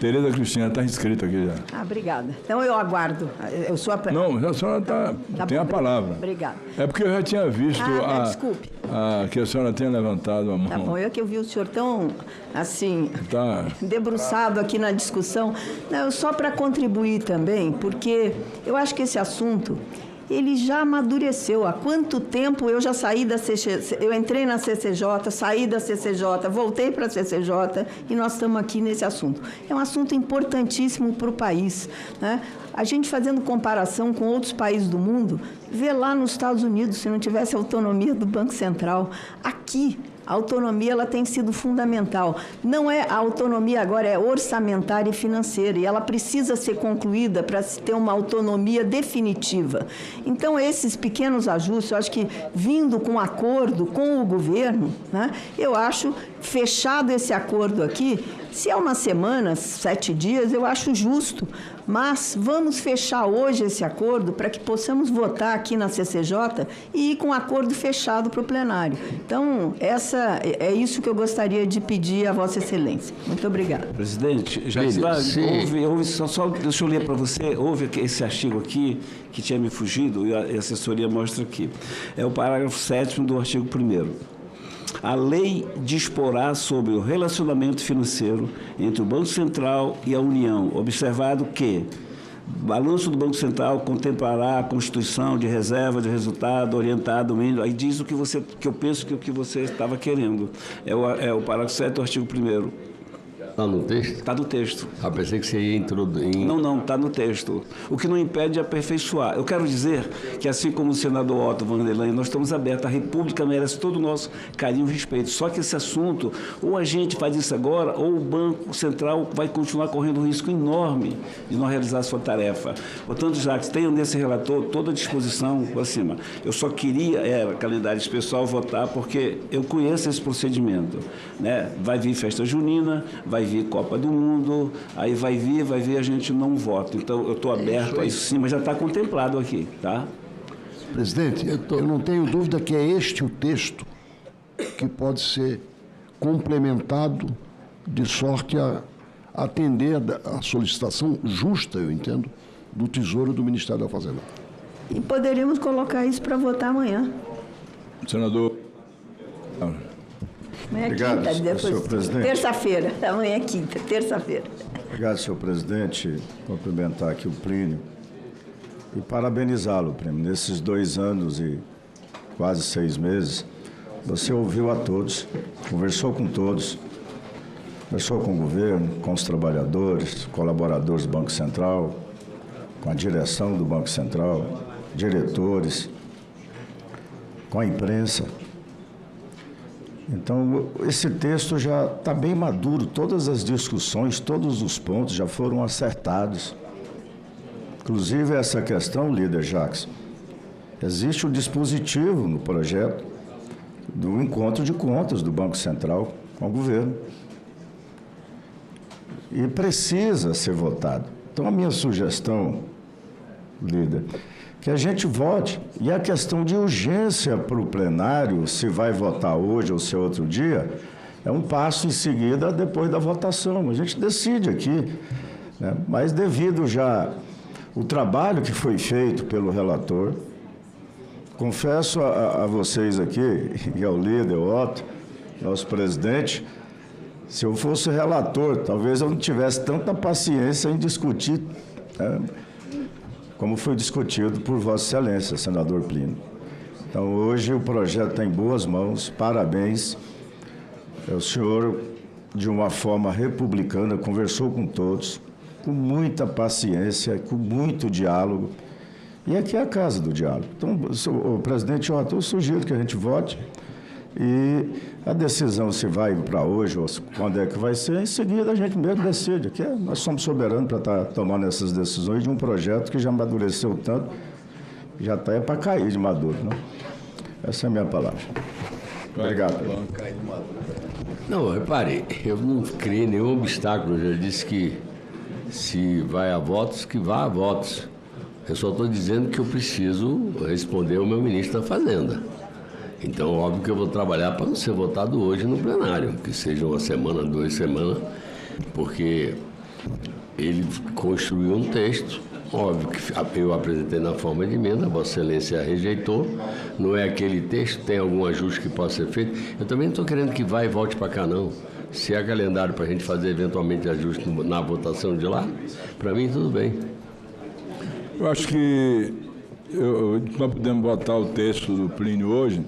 Speaker 17: Tereza Cristina está inscrita aqui já.
Speaker 6: Obrigada. Então eu aguardo. Eu sou a...
Speaker 17: Não, a senhora tem a palavra.
Speaker 6: Obrigada.
Speaker 17: É porque eu já tinha visto
Speaker 6: desculpe.
Speaker 17: Que a senhora tinha levantado a mão.
Speaker 6: Tá bom, eu que eu vi o senhor tão, assim, debruçado aqui na discussão. Não, só para contribuir também, porque eu acho que esse assunto... ele já amadureceu. Há quanto tempo eu já saí da CCJ, eu entrei na CCJ, saí da CCJ, voltei para a CCJ e nós estamos aqui nesse assunto. É um assunto importantíssimo para o país, né? A gente fazendo comparação com outros países do mundo, vê lá nos Estados Unidos, se não tivesse autonomia do Banco Central, aqui a autonomia ela tem sido fundamental. Não é a autonomia agora, é orçamentária e financeira, e ela precisa ser concluída para se ter uma autonomia definitiva. Então, esses pequenos ajustes, eu acho que vindo com acordo com o governo, né, eu acho, fechado esse acordo aqui, se é uma semana, 7 dias, eu acho justo, mas vamos fechar hoje esse acordo para que possamos votar aqui na CCJ e ir com um acordo fechado para o plenário. Então, é isso que eu gostaria de pedir a Vossa Excelência. Muito obrigada.
Speaker 4: Presidente, só deixa eu ler para você, houve esse artigo aqui que tinha me fugido e a assessoria mostra aqui. É o parágrafo 7º do artigo 1º. A lei disporá sobre o relacionamento financeiro entre o Banco Central e a União, observado que o balanço do Banco Central contemplará a constituição de reserva de resultado orientado, aí diz o que eu penso que o que você estava querendo. É o parágrafo 7 do artigo 1º.
Speaker 10: Está no texto?
Speaker 4: Está no texto.
Speaker 10: Pensei que você ia introduzir.
Speaker 4: Não, está no texto. O que não impede é aperfeiçoar. Eu quero dizer que, assim como o senador Otto Vanderlei, nós estamos abertos. A República merece todo o nosso carinho e respeito. Só que esse assunto, ou a gente faz isso agora, ou o Banco Central vai continuar correndo um risco enorme de não realizar a sua tarefa. Portanto, Jacques, tenho nesse relator toda a disposição por cima. Eu só queria, calendário especial, votar, porque eu conheço esse procedimento, né? Vai vir festa junina, vai vir Copa do Mundo, aí vai vir, a gente não vota. Então, eu estou aberto a isso sim, mas já está contemplado aqui, tá?
Speaker 11: Presidente, eu não tenho dúvida que é este o texto que pode ser complementado de sorte a atender a solicitação justa, eu entendo, do Tesouro do Ministério da Fazenda.
Speaker 6: E poderíamos colocar isso para votar amanhã.
Speaker 17: Senador...
Speaker 6: Amanhã é
Speaker 15: obrigado,
Speaker 6: quinta, depois,
Speaker 15: senhor presidente.
Speaker 6: Terça-feira. Amanhã é quinta, terça-feira.
Speaker 15: Obrigado, senhor presidente. Cumprimentar aqui o Plínio e parabenizá-lo, Plínio. Nesses 2 anos e quase 6 meses, você ouviu a todos, conversou com todos, conversou com o governo, com os trabalhadores, colaboradores do Banco Central, com a direção do Banco Central, diretores, com a imprensa. Então, esse texto já está bem maduro, todas as discussões, todos os pontos já foram acertados. Inclusive, essa questão, líder Jacques, existe o dispositivo no projeto do encontro de contas do Banco Central com o governo. E precisa ser votado. Então, a minha sugestão, líder, que a gente vote. E a questão de urgência para o plenário, se vai votar hoje ou se é outro dia, é um passo em seguida depois da votação. A gente decide aqui, né? Mas devido já o trabalho que foi feito pelo relator, confesso a vocês aqui, e ao líder Otto, nosso presidente, se eu fosse relator, talvez eu não tivesse tanta paciência em discutir, né, como foi discutido por Vossa Excelência, senador Plínio. Então, hoje o projeto está em boas mãos, parabéns. O senhor, de uma forma republicana, conversou com todos, com muita paciência, com muito diálogo. E aqui é a casa do diálogo. Então, presidente Otto, eu sugiro que a gente vote E a decisão se vai para hoje ou quando é que vai ser, em seguida a gente mesmo decide. Aqui nós somos soberanos para estar tomando essas decisões de um projeto que já amadureceu tanto, já está para cair de maduro. Né? Essa é a minha palavra. Obrigado.
Speaker 10: Não, repare, eu não criei nenhum obstáculo. Eu já disse que se vai a votos, que vá a votos. Eu só estou dizendo que eu preciso responder ao meu ministro da Fazenda. Então, óbvio que eu vou trabalhar para não ser votado hoje no plenário, que seja uma semana, 2 semanas, porque ele construiu um texto, óbvio que eu apresentei na forma de emenda, a Vossa Excelência rejeitou, não é aquele texto, tem algum ajuste que possa ser feito. Eu também não estou querendo que vá e volte para cá, não. Se há calendário para a gente fazer eventualmente ajuste na votação de lá, para mim tudo bem.
Speaker 17: Eu acho que nós podemos votar o texto do Plínio hoje,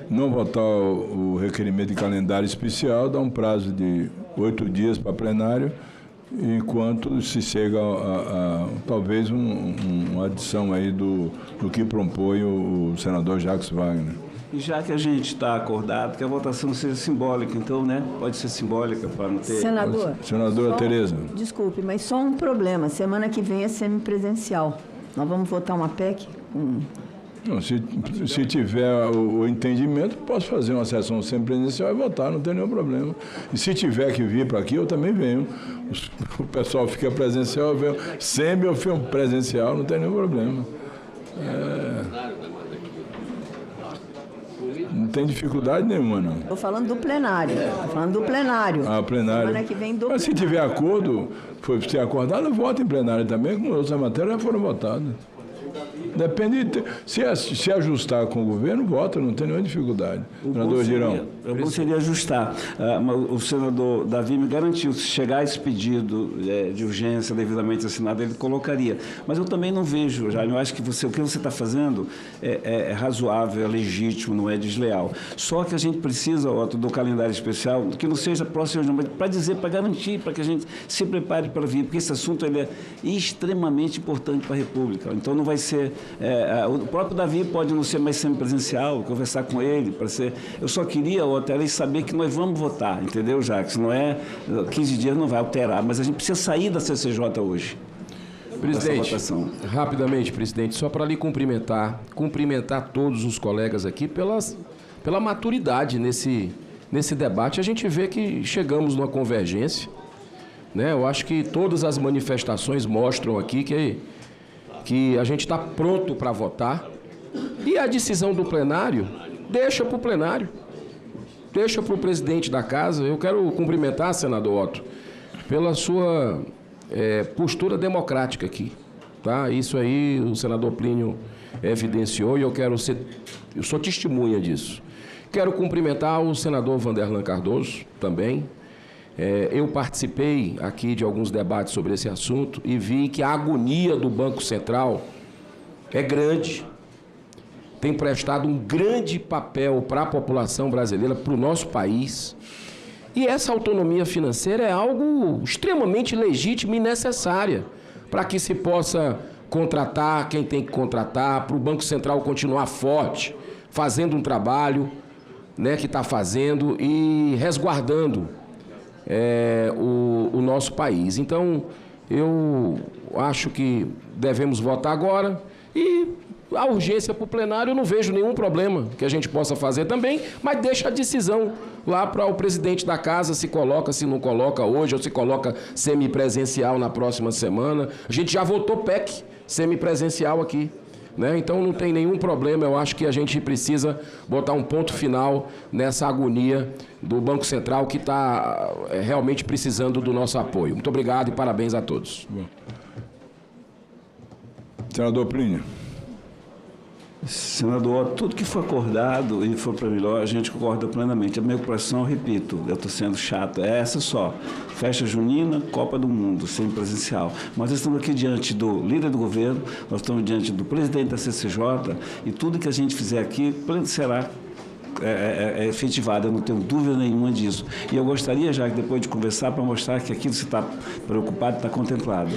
Speaker 17: não votar o requerimento de calendário especial, dar um prazo de 8 dias para plenário, enquanto se chega a talvez uma adição aí do que propõe o senador Jacques Wagner.
Speaker 4: E já que a gente está acordado, que a votação seja simbólica, então, né? Pode ser simbólica para não ter...
Speaker 17: Senadora Tereza.
Speaker 16: Desculpe, mas só um problema. Semana que vem é semipresencial. Nós vamos votar uma PEC com...
Speaker 17: Não, se tiver o entendimento, posso fazer uma sessão semipresencial e votar, não tem nenhum problema. E se tiver que vir para aqui, eu também venho. O pessoal fica presencial, eu venho semi ou presencial, não tem nenhum problema. Não tem dificuldade nenhuma, não.
Speaker 16: Estou falando do plenário.
Speaker 17: Ah, plenário.
Speaker 16: Semana que vem do
Speaker 17: Mas se tiver acordo, foi ser acordado, vota em plenário também, como outras matérias já foram votadas. Depende, se ajustar com o governo, vota, não tem nenhuma dificuldade. Senador Girão.
Speaker 4: O bom seria ajustar. O senador Davi me garantiu, se chegar esse pedido de urgência devidamente assinado, ele colocaria. Mas eu também não vejo, Jaime, eu acho que o que você está fazendo é razoável, é legítimo, não é desleal. Só que a gente precisa, Otto, do calendário especial, que não seja próximo, mas para dizer, para garantir, para que a gente se prepare para vir, porque esse assunto ele é extremamente importante para a República. Então não vai ser... o próprio Davi pode não ser mais semipresencial, conversar com ele, para ser... Eu só queria, Otto, era saber que nós vamos votar, entendeu, Jacques? Não é... 15 dias não vai alterar, mas a gente precisa sair da CCJ hoje.
Speaker 18: Presidente, rapidamente, presidente, só para lhe cumprimentar todos os colegas aqui pela maturidade nesse debate. A gente vê que chegamos numa convergência, né? Eu acho que todas as manifestações mostram aqui que a gente está pronto para votar. E a decisão do plenário, deixa para o plenário, deixa para o presidente da casa. Eu quero cumprimentar, senador Otto, pela sua postura democrática aqui. Tá? Isso aí o senador Plínio evidenciou e eu sou testemunha disso. Quero cumprimentar o senador Vanderlan Cardoso também. Eu participei aqui de alguns debates sobre esse assunto e vi que a agonia do Banco Central é grande. Tem prestado um grande papel para a população brasileira, para o nosso país. E essa autonomia financeira é algo extremamente legítimo e necessária para que se possa contratar quem tem que contratar, para o Banco Central continuar forte, fazendo um trabalho, né, que está fazendo e resguardando o nosso país. Então, eu acho que devemos votar agora e a urgência para o plenário eu não vejo nenhum problema que a gente possa fazer também, mas deixa a decisão lá para o presidente da casa, se coloca, se não coloca hoje, ou se coloca semipresencial na próxima semana. A gente já votou PEC semipresencial aqui, né? Então não tem nenhum problema. Eu acho que a gente precisa botar um ponto final nessa agonia do Banco Central que está realmente precisando do nosso apoio. Muito obrigado e parabéns a todos.
Speaker 17: Bom. Senador Plínio.
Speaker 4: Senador, tudo que for acordado e for para melhor, a gente concorda plenamente. A minha preocupação, repito, eu estou sendo chato, é essa só. Festa junina, Copa do Mundo, semipresencial. Mas nós estamos aqui diante do líder do governo, nós estamos diante do presidente da CCJ e tudo que a gente fizer aqui será efetivado, eu não tenho dúvida nenhuma disso. E eu gostaria, já que depois de conversar, para mostrar que aquilo que você está preocupado está contemplado.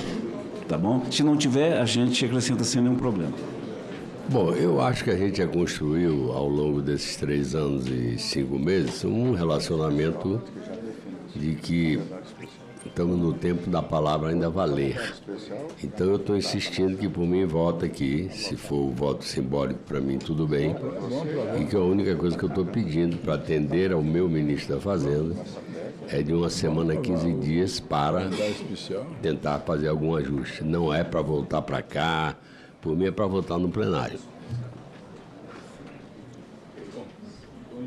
Speaker 4: Tá bom? Se não tiver, a gente acrescenta sem nenhum problema.
Speaker 10: Bom, eu acho que a gente já construiu, ao longo desses 3 anos e 5 meses, um relacionamento de que estamos no tempo da palavra ainda valer. Então eu estou insistindo que por mim voto aqui, se for o voto simbólico para mim, tudo bem. E que a única coisa que eu estou pedindo para atender ao meu ministro da Fazenda é de 1 semana a 15 dias para tentar fazer algum ajuste. Não é para voltar para cá, por mim é para votar no plenário.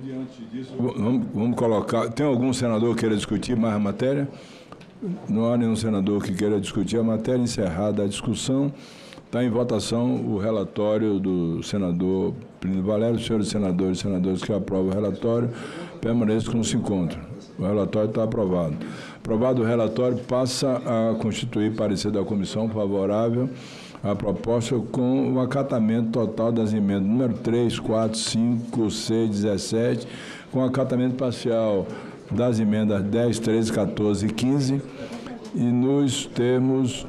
Speaker 17: Diante disso, vamos colocar. Tem algum senador que queira discutir mais a matéria? Não há nenhum senador que queira discutir a matéria. Encerrada a discussão, está em votação o relatório do senador Plínio Valério. Os senhores senadores e senadoras que aprovam o relatório permaneçam como se encontram. O relatório está aprovado. Aprovado o relatório, passa a constituir parecer da comissão favorável à proposta com o acatamento total das emendas número 3, 4, 5, 6, 17, com acatamento parcial das emendas 10, 13, 14 e 15 e nos termos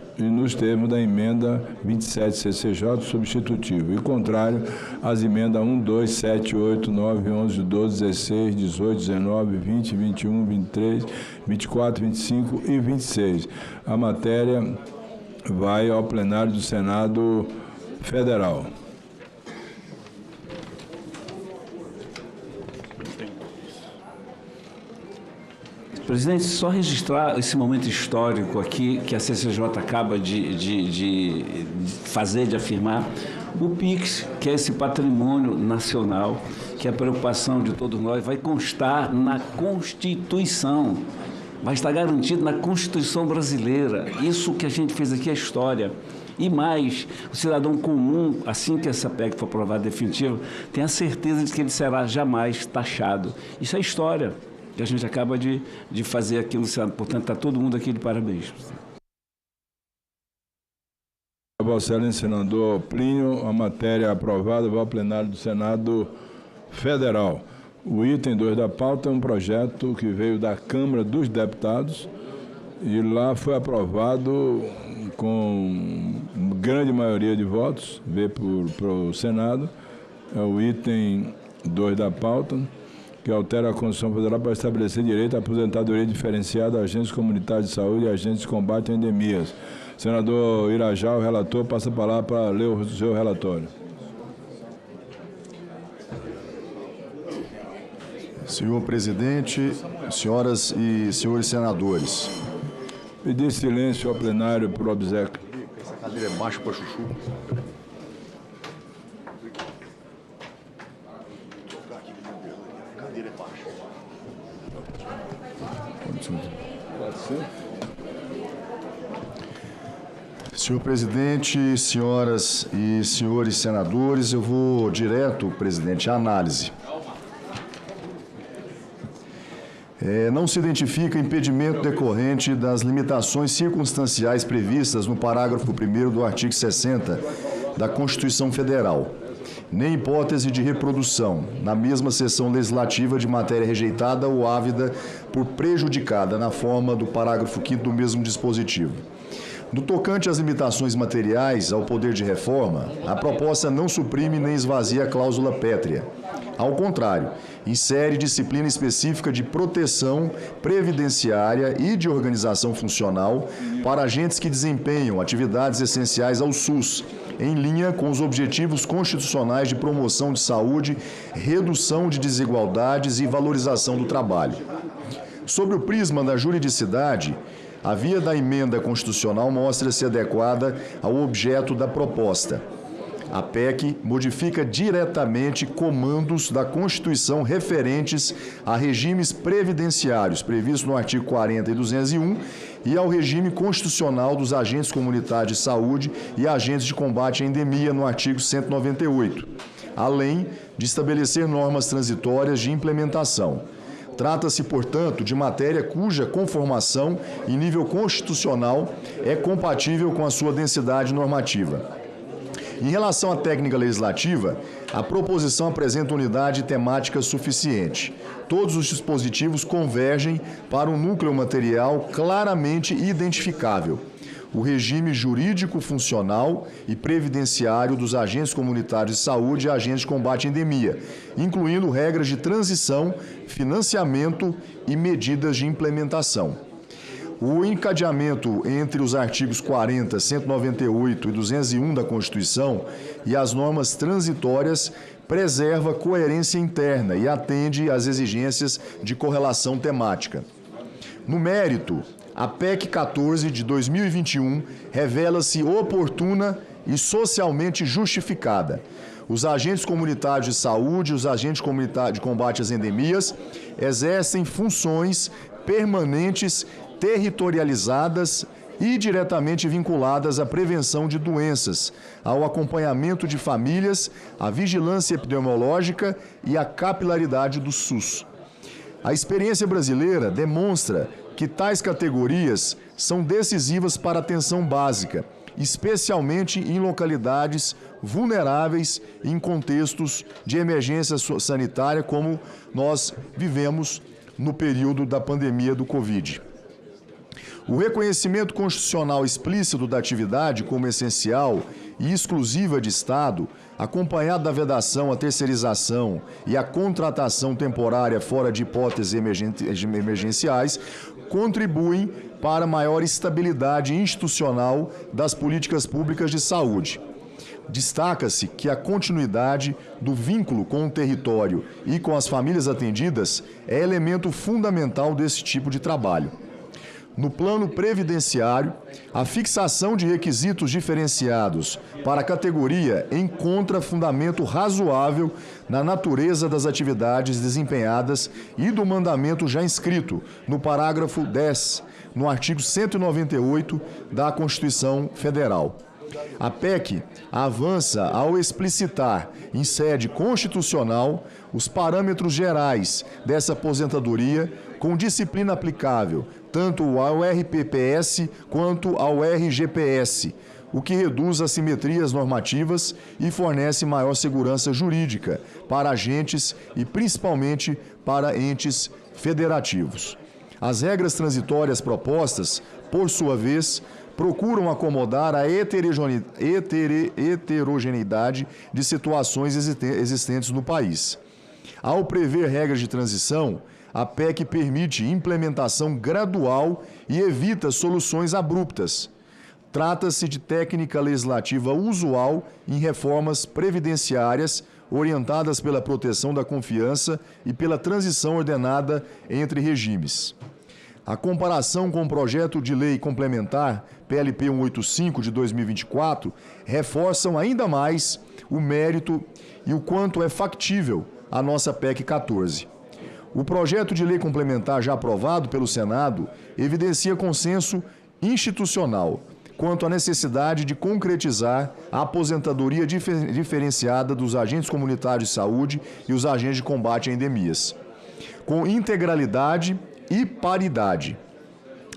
Speaker 17: da emenda 27 CCJ substitutivo e contrário às emendas 1, 2, 7, 8, 9, 11, 12, 16, 18, 19, 20, 21, 23, 24, 25 e 26. A matéria vai ao plenário do Senado Federal.
Speaker 4: Presidente, só registrar esse momento histórico aqui que a CCJ acaba de fazer, de afirmar. O PIX, que é esse patrimônio nacional, que é a preocupação de todos nós, vai constar na Constituição, vai estar garantido na Constituição brasileira. Isso que a gente fez aqui é história. E mais, o cidadão comum, assim que essa PEC for aprovada definitiva, tem a certeza de que ele será jamais taxado. Isso é história que a gente acaba de fazer aqui no Senado. Portanto, está todo mundo aqui de parabéns.
Speaker 17: Vossa Excelência, senador Plínio, a matéria aprovada vai ao plenário do Senado Federal. O item 2 da pauta é um projeto que veio da Câmara dos Deputados e lá foi aprovado com grande maioria de votos, veio para o Senado. É o item 2 da pauta, que altera a Constituição Federal para estabelecer direito à aposentadoria diferenciada a agentes comunitários de saúde e agentes de combate a endemias. Senador Irajá, o relator, passa a palavra para ler o seu relatório.
Speaker 8: Senhor presidente, senhoras e senhores senadores.
Speaker 17: Pedir silêncio ao plenário por obséquio.
Speaker 8: Essa cadeira é baixa para chuchu. Cadeira é baixa.
Speaker 17: Pode ser.
Speaker 8: Senhor presidente, senhoras e senhores senadores, eu vou direto, presidente, à análise. Não se identifica impedimento decorrente das limitações circunstanciais previstas no parágrafo 1º do artigo 60 da Constituição Federal, nem hipótese de reprodução, na mesma sessão legislativa de matéria rejeitada ou ávida por prejudicada na forma do parágrafo 5º do mesmo dispositivo. No tocante às limitações materiais ao poder de reforma, a proposta não suprime nem esvazia a cláusula pétrea. Ao contrário, insere disciplina específica de proteção previdenciária e de organização funcional para agentes que desempenham atividades essenciais ao SUS, em linha com os objetivos constitucionais de promoção de saúde, redução de desigualdades e valorização do trabalho. Sobre o prisma da juridicidade, a via da emenda constitucional mostra-se adequada ao objeto da proposta. A PEC modifica diretamente comandos da Constituição referentes a regimes previdenciários previstos no artigo 40 e 201 e ao regime constitucional dos agentes comunitários de saúde e agentes de combate à endemia no artigo 198, além de estabelecer normas transitórias de implementação. Trata-se, portanto, de matéria cuja conformação em nível constitucional é compatível com a sua densidade normativa. Em relação à técnica legislativa, a proposição apresenta unidade temática suficiente. Todos os dispositivos convergem para um núcleo material claramente identificável. o regime jurídico, funcional e previdenciário dos agentes comunitários de saúde e agentes de combate à endemia, incluindo regras de transição, financiamento e medidas de implementação. O encadeamento entre os artigos 40, 198 e 201 da Constituição e as normas transitórias preserva coerência interna e atende às exigências de correlação temática. No mérito, a PEC 14 de 2021 revela-se oportuna e socialmente justificada. Os agentes comunitários de saúde e os agentes comunitários de combate às endemias exercem funções permanentes, territorializadas e diretamente vinculadas à prevenção de doenças, ao acompanhamento de famílias, à vigilância epidemiológica e à capilaridade do SUS. A experiência brasileira demonstra que tais categorias são decisivas para a atenção básica, especialmente em localidades vulneráveis e em contextos de emergência sanitária, como nós vivemos no período da pandemia do Covid. O reconhecimento constitucional explícito da atividade como essencial e exclusiva de Estado, acompanhado da vedação à terceirização e à contratação temporária fora de hipóteses emergenciais, contribuem para maior estabilidade institucional das políticas públicas de saúde. Destaca-se que a continuidade do vínculo com o território e com as famílias atendidas é elemento fundamental desse tipo de trabalho. No plano previdenciário, a fixação de requisitos diferenciados para a categoria encontra fundamento razoável na natureza das atividades desempenhadas e do mandamento já inscrito no parágrafo 10, no artigo 198 da Constituição Federal. A PEC avança ao explicitar, em sede constitucional, os parâmetros gerais dessa aposentadoria com disciplina aplicável tanto ao RPPS quanto ao RGPS, o que reduz assimetrias normativas e fornece maior segurança jurídica para agentes e principalmente para entes federativos. As regras transitórias propostas, por sua vez, procuram acomodar a heterogeneidade de situações existentes no país. Ao prever regras de transição, a PEC permite implementação gradual e evita soluções abruptas. Trata-se de técnica legislativa usual em reformas previdenciárias orientadas pela proteção da confiança e pela transição ordenada entre regimes. A comparação com o projeto de lei complementar PLP 185 de 2024 reforçam ainda mais o mérito e o quanto é factível a nossa PEC 14. O projeto de lei complementar já aprovado pelo Senado evidencia consenso institucional quanto à necessidade de concretizar a aposentadoria diferenciada dos agentes comunitários de saúde e os agentes de combate a endemias, com integralidade e paridade.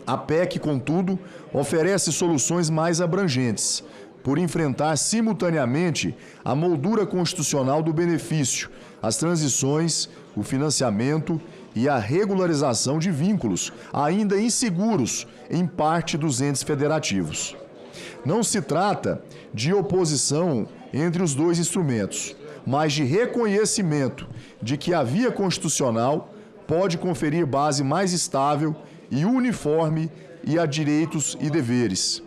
Speaker 8: A PEC, contudo, oferece soluções mais abrangentes, por enfrentar simultaneamente a moldura constitucional do benefício, as transições, o financiamento e a regularização de vínculos ainda inseguros em parte dos entes federativos. Não se trata de oposição entre os dois instrumentos, mas de reconhecimento de que a via constitucional pode conferir base mais estável e uniforme a direitos e deveres.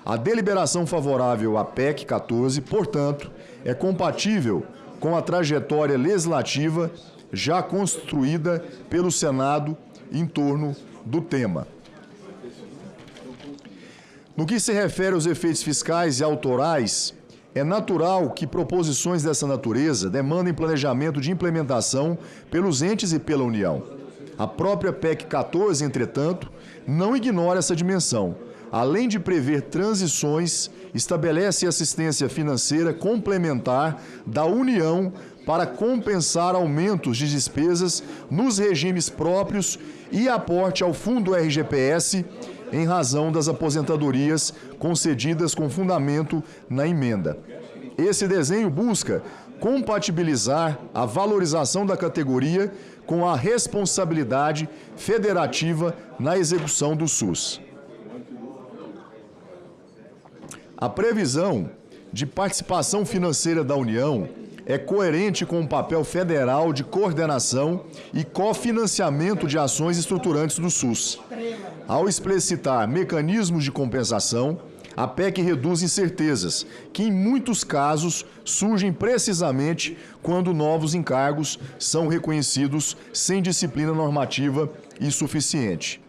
Speaker 8: A deliberação favorável à PEC 14, portanto, é compatível com a trajetória legislativa já construída pelo Senado em torno do tema. No que se refere aos efeitos fiscais e autorais, é natural que proposições dessa natureza demandem planejamento de implementação pelos entes e pela União. A própria PEC 14, entretanto, não ignora essa dimensão. Além de prever transições, estabelece assistência financeira complementar da União para compensar aumentos de despesas nos regimes próprios e aporte ao Fundo RGPS em razão das aposentadorias concedidas com fundamento na emenda. Esse desenho busca compatibilizar a valorização da categoria com a responsabilidade federativa na execução do SUS. A previsão de participação financeira da União é coerente com o papel federal de coordenação e cofinanciamento de ações estruturantes do SUS. Ao explicitar mecanismos de compensação, a PEC reduz incertezas, que em muitos casos surgem precisamente quando novos encargos são reconhecidos sem disciplina normativa e suficiente.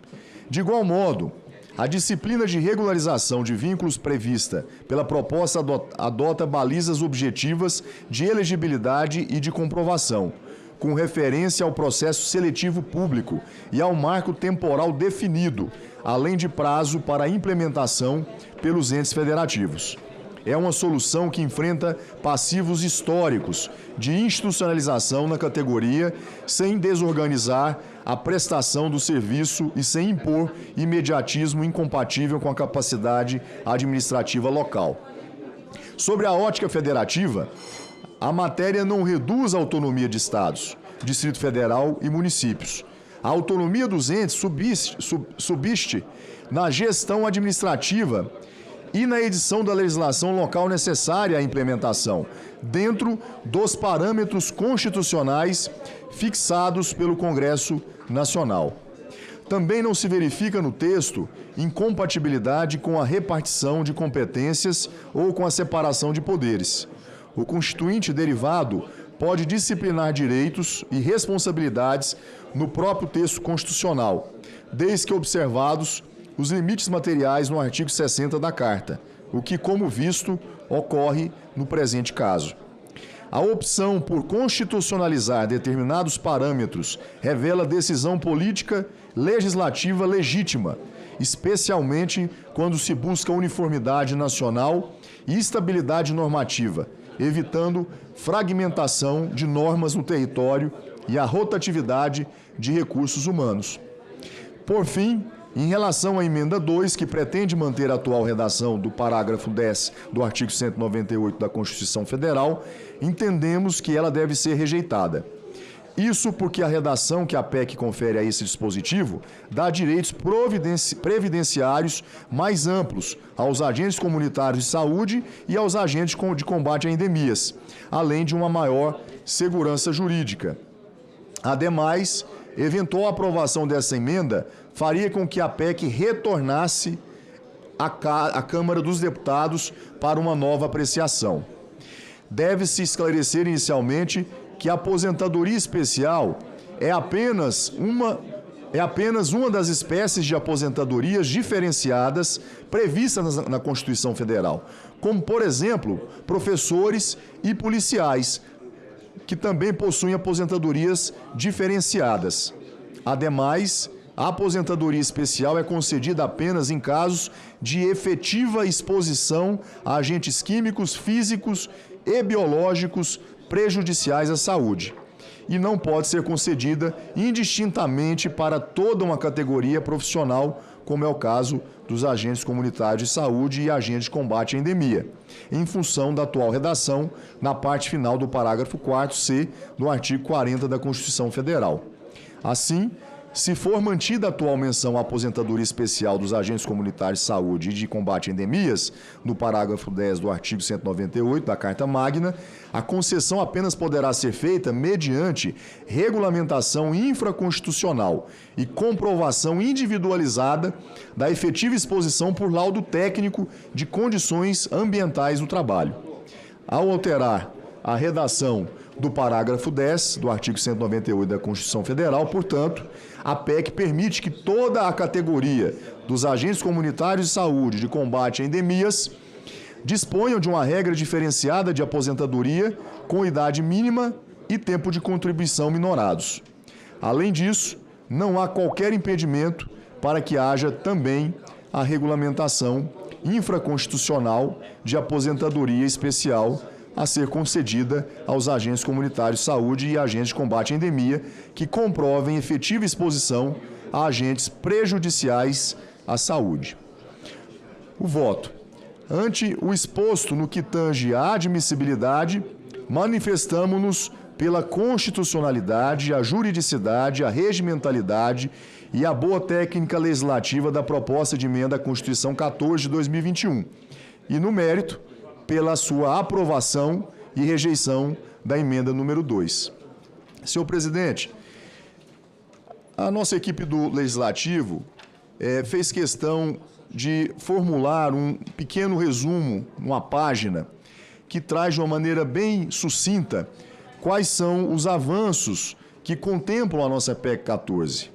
Speaker 8: De igual modo, a disciplina de regularização de vínculos prevista pela proposta adota balizas objetivas de elegibilidade e de comprovação, com referência ao processo seletivo público e ao marco temporal definido, além de prazo para a implementação pelos entes federativos. É uma solução que enfrenta passivos históricos de institucionalização na categoria, sem desorganizar a prestação do serviço e sem impor imediatismo incompatível com a capacidade administrativa local. Sobre a ótica federativa, a matéria não reduz a autonomia de estados, Distrito Federal e municípios. A autonomia dos entes subsiste na gestão administrativa e na edição da legislação local necessária à implementação, dentro dos parâmetros constitucionais fixados pelo Congresso Nacional. Também não se verifica no texto incompatibilidade com a repartição de competências ou com a separação de poderes. O constituinte derivado pode disciplinar direitos e responsabilidades no próprio texto constitucional, desde que observados os limites materiais no artigo 60 da Carta, o que, como visto, ocorre no presente caso. A opção por constitucionalizar determinados parâmetros revela decisão política legislativa legítima, especialmente quando se busca uniformidade nacional e estabilidade normativa, evitando fragmentação de normas no território e a rotatividade de recursos humanos. Por fim, em relação à emenda 2, que pretende manter a atual redação do parágrafo 10 do artigo 198 da Constituição Federal, entendemos que ela deve ser rejeitada. Isso porque a redação que a PEC confere a esse dispositivo dá direitos previdenciários mais amplos aos agentes comunitários de saúde e aos agentes de combate a endemias, além de uma maior segurança jurídica. Ademais, eventual aprovação dessa emenda faria com que a PEC retornasse à Câmara dos Deputados para uma nova apreciação. Deve-se esclarecer inicialmente que a aposentadoria especial é apenas uma das espécies de aposentadorias diferenciadas previstas na Constituição Federal, como, por exemplo, professores e policiais, que também possuem aposentadorias diferenciadas. Ademais, a aposentadoria especial é concedida apenas em casos de efetiva exposição a agentes químicos, físicos e biológicos prejudiciais à saúde, e não pode ser concedida indistintamente para toda uma categoria profissional, como é o caso dos agentes comunitários de saúde e agentes de combate à endemia, em função da atual redação na parte final do parágrafo 4º-C do artigo 40 da Constituição Federal. Assim, se for mantida a atual menção à aposentadoria especial dos agentes comunitários de saúde e de combate a endemias, no parágrafo 10 do artigo 198 da Carta Magna, a concessão apenas poderá ser feita mediante regulamentação infraconstitucional e comprovação individualizada da efetiva exposição por laudo técnico de condições ambientais do trabalho. Ao alterar a redação do parágrafo 10 do artigo 198 da Constituição Federal, portanto, a PEC permite que toda a categoria dos agentes comunitários de saúde de combate a endemias disponham de uma regra diferenciada de aposentadoria com idade mínima e tempo de contribuição minorados. Além disso, não há qualquer impedimento para que haja também a regulamentação infraconstitucional de aposentadoria especial a ser concedida aos agentes comunitários de saúde e agentes de combate à endemia que comprovem efetiva exposição a agentes prejudiciais à saúde. O voto. Ante o exposto no que tange à admissibilidade, manifestamo-nos pela constitucionalidade, a juridicidade, a regimentalidade e a boa técnica legislativa da proposta de emenda à Constituição 14 de 2021, e, no mérito, pela sua aprovação e rejeição da emenda número 2. Senhor presidente, a nossa equipe do Legislativo fez questão de formular um pequeno resumo, uma página, que traz de uma maneira bem sucinta quais são os avanços que contemplam a nossa PEC 14.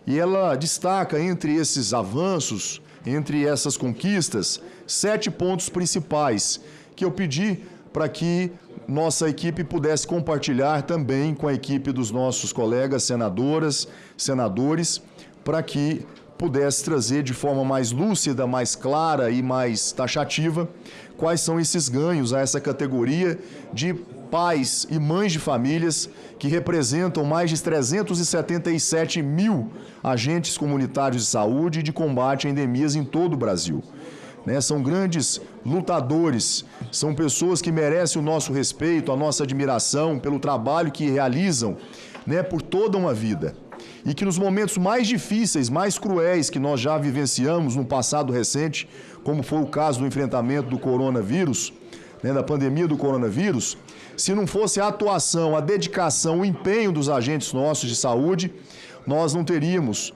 Speaker 8: E ela destaca entre esses avanços, entre essas conquistas, 7 pontos principais que eu pedi para que nossa equipe pudesse compartilhar também com a equipe dos nossos colegas senadoras, senadores, para que pudesse trazer de forma mais lúcida, mais clara e mais taxativa quais são esses ganhos a essa categoria de pais e mães de famílias que representam mais de 377 mil agentes comunitários de saúde e de combate a endemias em todo o Brasil. São grandes lutadores, são pessoas que merecem o nosso respeito, a nossa admiração pelo trabalho que realizam por toda uma vida. E que nos momentos mais difíceis, mais cruéis que nós já vivenciamos no passado recente, como foi o caso do enfrentamento do coronavírus, da pandemia do coronavírus, se não fosse a atuação, a dedicação, o empenho dos agentes nossos de saúde, nós não teríamos,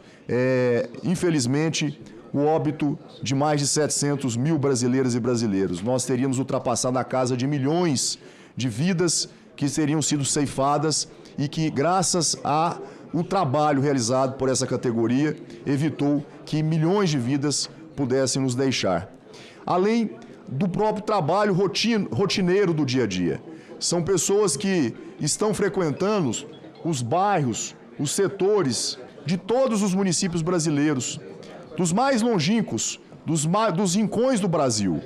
Speaker 8: infelizmente, o óbito de mais de 700 mil brasileiras e brasileiros. Nós teríamos ultrapassado a casa de milhões de vidas que teriam sido ceifadas e que, graças ao trabalho realizado por essa categoria, evitou que milhões de vidas pudessem nos deixar. Além do próprio trabalho rotineiro do dia a dia. São pessoas que estão frequentando os bairros, os setores de todos os municípios brasileiros, dos mais longínquos, dos rincões do Brasil.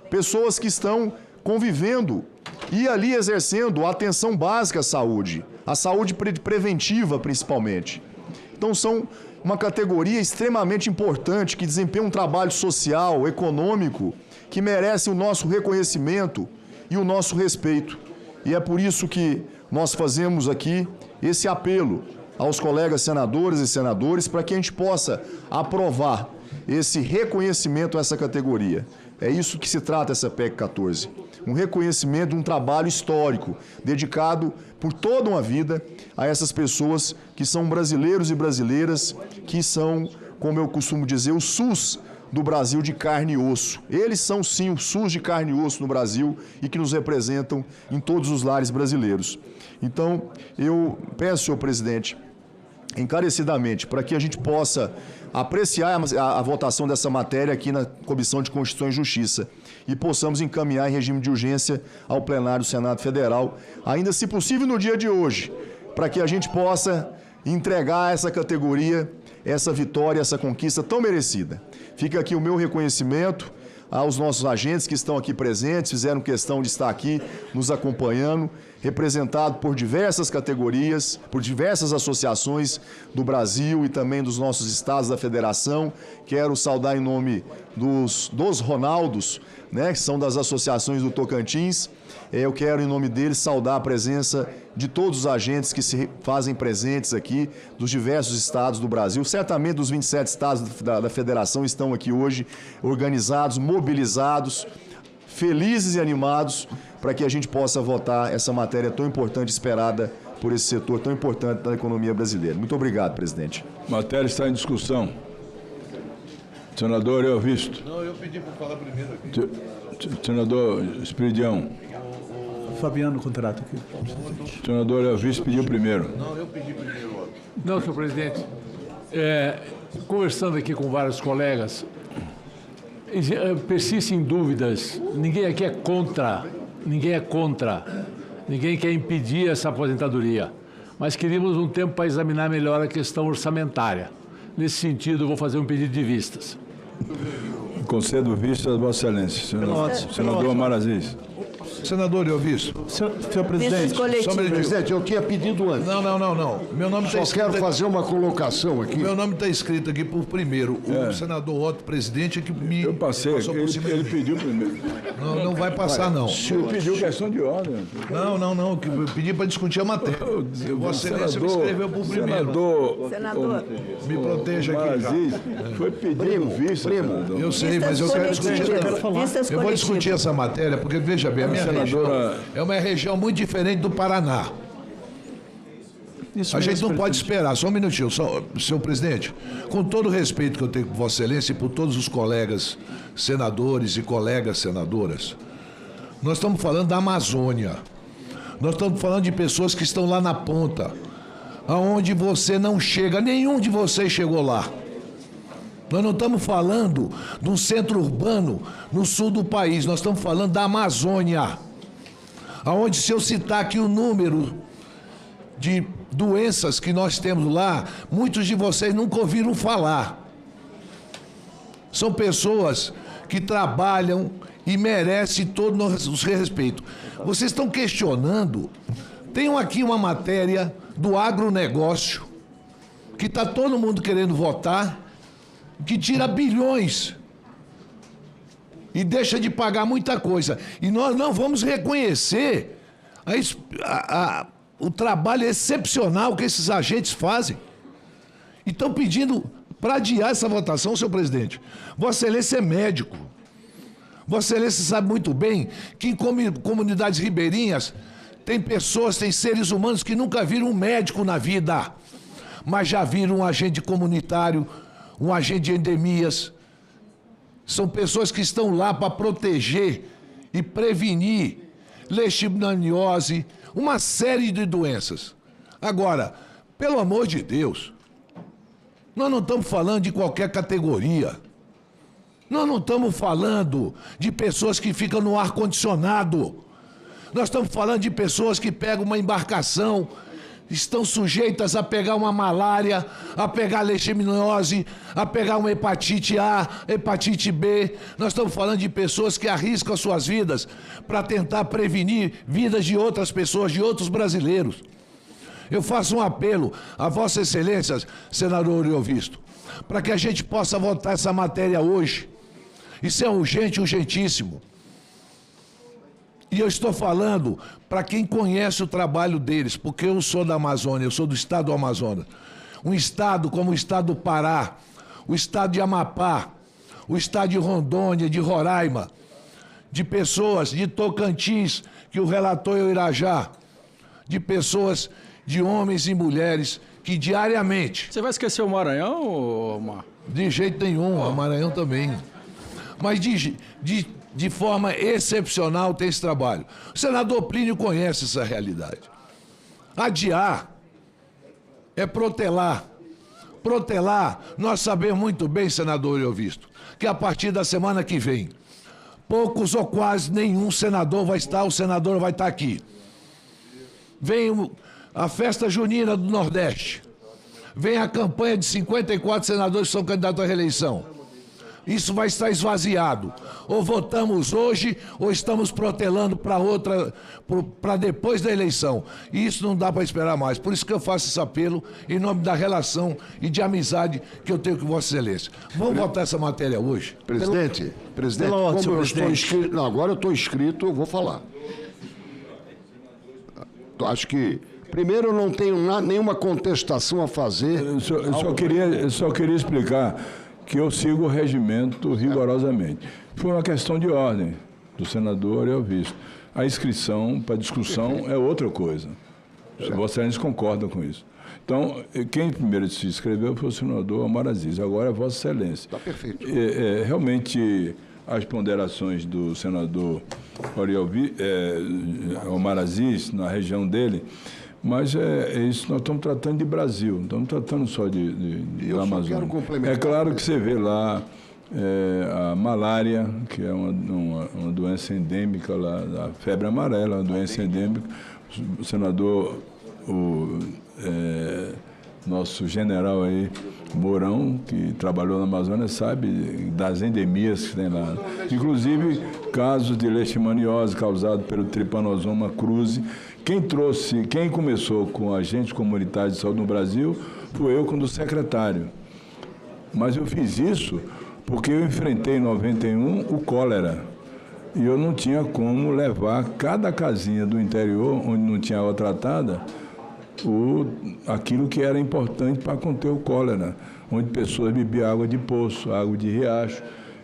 Speaker 8: Pessoas que estão convivendo e ali exercendo a atenção básica à saúde, a saúde preventiva principalmente. Então são uma categoria extremamente importante que desempenha um trabalho social, econômico, que merece o nosso reconhecimento e o nosso respeito. E é por isso que nós fazemos aqui esse apelo aos colegas senadores e senadores para que a gente possa aprovar esse reconhecimento a essa categoria. É isso que se trata essa PEC 14. Um reconhecimento de um trabalho histórico, dedicado por toda uma vida a essas pessoas que são brasileiros e brasileiras, que são, como eu costumo dizer, o SUS do Brasil de carne e osso. Eles são, sim, o SUS de carne e osso no Brasil e que nos representam em todos os lares brasileiros. Então, eu peço, senhor presidente, encarecidamente, para que a gente possa apreciar a votação dessa matéria aqui na Comissão de Constituição e Justiça e possamos encaminhar em regime de urgência ao plenário do Senado Federal, ainda se possível no dia de hoje, para que a gente possa entregar a essa categoria essa vitória, essa conquista tão merecida. Fica aqui o meu reconhecimento aos nossos agentes que estão aqui presentes, fizeram questão de estar aqui nos acompanhando, representado por diversas categorias, por diversas associações do Brasil e também dos nossos estados da federação. Quero saudar em nome dos Ronaldos, que são das associações do Tocantins. Eu quero, em nome deles, saudar a presença de todos os agentes que se fazem presentes aqui, dos diversos estados do Brasil. Certamente dos 27 estados da federação estão aqui hoje, organizados, mobilizados, felizes e animados, para que a gente possa votar essa matéria tão importante, esperada por esse setor tão importante da economia brasileira. Muito obrigado, presidente.
Speaker 17: A matéria está em discussão. Senador Elvisto.
Speaker 2: Não, eu pedi para falar primeiro aqui.
Speaker 17: Senador Espiridião.
Speaker 2: Fabiano Contrato aqui.
Speaker 17: Senador Elvisto pediu primeiro.
Speaker 2: Não, eu pedi primeiro.
Speaker 12: Não, senhor presidente. Conversando aqui com vários colegas, persistem dúvidas. Ninguém aqui é contra. Ninguém quer impedir essa aposentadoria. Mas queríamos um tempo para examinar melhor a questão orçamentária. Nesse sentido, eu vou fazer um pedido de vistas.
Speaker 17: Concedo vistas, Vossa Excelência. Senador Omar Aziz.
Speaker 5: Senador Elvisto.
Speaker 24: Senhor presidente,
Speaker 11: presidente, eu tinha pedido antes.
Speaker 5: Não. Meu nome está escrito.
Speaker 11: Só quero fazer uma colocação aqui.
Speaker 5: Meu nome está escrito aqui por primeiro. O senador Otto, presidente, é que me.
Speaker 17: Eu passei, ele pediu primeiro.
Speaker 5: Não vai passar, não.
Speaker 17: Ele pediu questão de ordem.
Speaker 5: Não. Eu pedi para discutir a matéria. Vossa Excelência me escreveu por primeiro.
Speaker 16: Senador.
Speaker 5: Me proteja aqui. Já.
Speaker 17: Foi pedido visto.
Speaker 5: Eu sei, mas eu quero discutir. Eu vou discutir essa matéria, porque, veja bem, a minha região é uma região muito diferente do Paraná. A gente não pode esperar, só um minutinho, senhor presidente. Com todo o respeito que eu tenho por Vossa Excelência e por todos os colegas senadores e colegas senadoras, nós estamos falando da Amazônia. Nós estamos falando de pessoas que estão lá na ponta, aonde você não chega, nenhum de vocês chegou lá. Nós não estamos falando de um centro urbano no sul do país, nós estamos falando da Amazônia, aonde, se eu citar aqui o número de doenças que nós temos lá, muitos de vocês nunca ouviram falar. São pessoas que trabalham e merecem todo o nosso respeito. Vocês estão questionando, tem aqui uma matéria do agronegócio, que está todo mundo querendo votar, que tira bilhões e deixa de pagar muita coisa. E nós não vamos reconhecer o trabalho excepcional que esses agentes fazem. E estão pedindo para adiar essa votação, senhor presidente. Vossa Excelência é médico. Vossa Excelência sabe muito bem que em comunidades ribeirinhas tem pessoas, tem seres humanos que nunca viram um médico na vida, mas já viram um agente comunitário, um agente de endemias. São pessoas que estão lá para proteger e prevenir leishmaniose, uma série de doenças. Agora, pelo amor de Deus, nós não estamos falando de qualquer categoria. Nós não estamos falando de pessoas que ficam no ar-condicionado. Nós estamos falando de pessoas que pegam uma embarcação, estão sujeitas a pegar uma malária, a pegar leishmaniose, a pegar uma hepatite A, hepatite B. Nós estamos falando de pessoas que arriscam as suas vidas para tentar prevenir vidas de outras pessoas, de outros brasileiros. Eu faço um apelo a Vossa Excelência, senador Elvisto, para que a gente possa votar essa matéria hoje. Isso é urgente, urgentíssimo. E eu estou falando para quem conhece o trabalho deles, porque eu sou da Amazônia, eu sou do estado do Amazonas. Um estado como o estado do Pará, o estado de Amapá, o estado de Rondônia, de Roraima, de pessoas de Tocantins, que o relator é o Irajá, de pessoas, de homens e mulheres que diariamente...
Speaker 12: Você vai esquecer o Maranhão, ou Mar?
Speaker 5: De jeito nenhum, o Maranhão também. Mas de forma excepcional tem esse trabalho. O senador Plínio conhece essa realidade. Adiar é protelar. Protelar, nós sabemos muito bem, senador Elvisto, que a partir da semana que vem, poucos ou quase nenhum senador vai estar, o senador vai estar aqui. Vem a festa junina do Nordeste. Vem a campanha de 54 senadores que são candidatos à reeleição. Isso vai estar esvaziado. Ou votamos hoje, ou estamos protelando para depois da eleição. E isso não dá para esperar mais. Por isso que eu faço esse apelo em nome da relação e de amizade que eu tenho com Vossa Excelência. Vamos votar essa matéria hoje?
Speaker 11: Presidente, como eu estou inscrito... Não, agora eu estou inscrito, eu vou falar. Acho que... Primeiro, eu não tenho nenhuma contestação a fazer.
Speaker 17: Eu só queria explicar que eu sigo o regimento rigorosamente. Foi uma questão de ordem do senador Elvisto. A inscrição para discussão é outra coisa. Vossa Excelência concorda com isso. Então, quem primeiro se inscreveu foi o senador Omar Aziz, agora é Vossa Excelência. Está perfeito. Realmente, as ponderações do senador Omar Aziz, na região dele, mas isso nós estamos tratando de Brasil, não estamos tratando só da Amazônia. É claro que você vê lá a malária, que é uma doença endêmica lá, a febre amarela, uma doença endêmica. O senador nosso general aí, Mourão, que trabalhou na Amazônia, sabe das endemias que tem lá. Inclusive, casos de leishmaniose causado pelo Trypanosoma cruzi. Quem começou com agentes comunitários de saúde no Brasil fui eu como secretário. Mas eu fiz isso porque eu enfrentei em 91 o cólera. E eu não tinha como levar cada casinha do interior, onde não tinha água tratada, aquilo que era importante para conter o cólera, onde pessoas bebiam água de poço, água de riacho,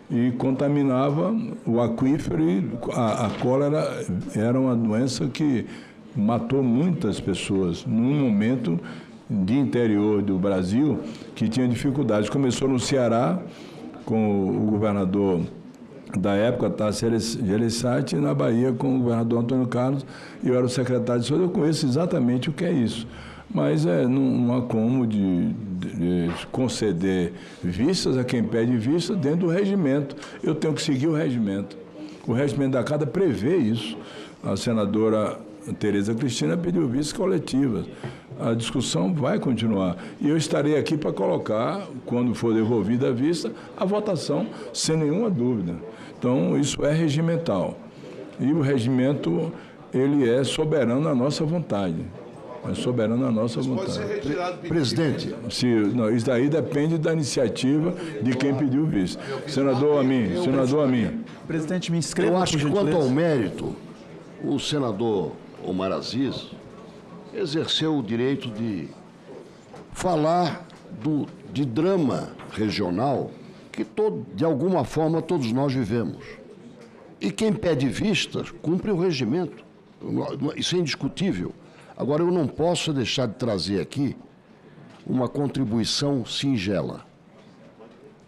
Speaker 17: e contaminava o aquífero. E a cólera era uma doença que matou muitas pessoas num momento de interior do Brasil que tinha dificuldades. Começou no Ceará, com o governador da época, Tasso Gereissati, e na Bahia com o governador Antônio Carlos, e eu era o secretário de saúde. Eu conheço exatamente o que é isso. Mas não há como de conceder vistas a quem pede vista dentro do regimento. Eu tenho que seguir o regimento. O regimento da Casa prevê isso. A senadora Tereza Cristina pediu vistas coletivas. A discussão vai continuar. E eu estarei aqui para colocar, quando for devolvida a vista, a votação, sem nenhuma dúvida. Então, isso é regimental. E o regimento, ele é soberano à nossa vontade. É soberano à nossa vontade.
Speaker 11: Presidente.
Speaker 17: Isso daí depende da iniciativa de quem pediu vista. Senador Amin.
Speaker 24: Presidente, me inscreva.
Speaker 11: Eu acho que, quanto ao mérito, o senador Omar Aziz exerceu o direito de falar de drama regional que, de alguma forma, todos nós vivemos. E quem pede vistas cumpre o regimento. Isso é indiscutível. Agora, eu não posso deixar de trazer aqui uma contribuição singela.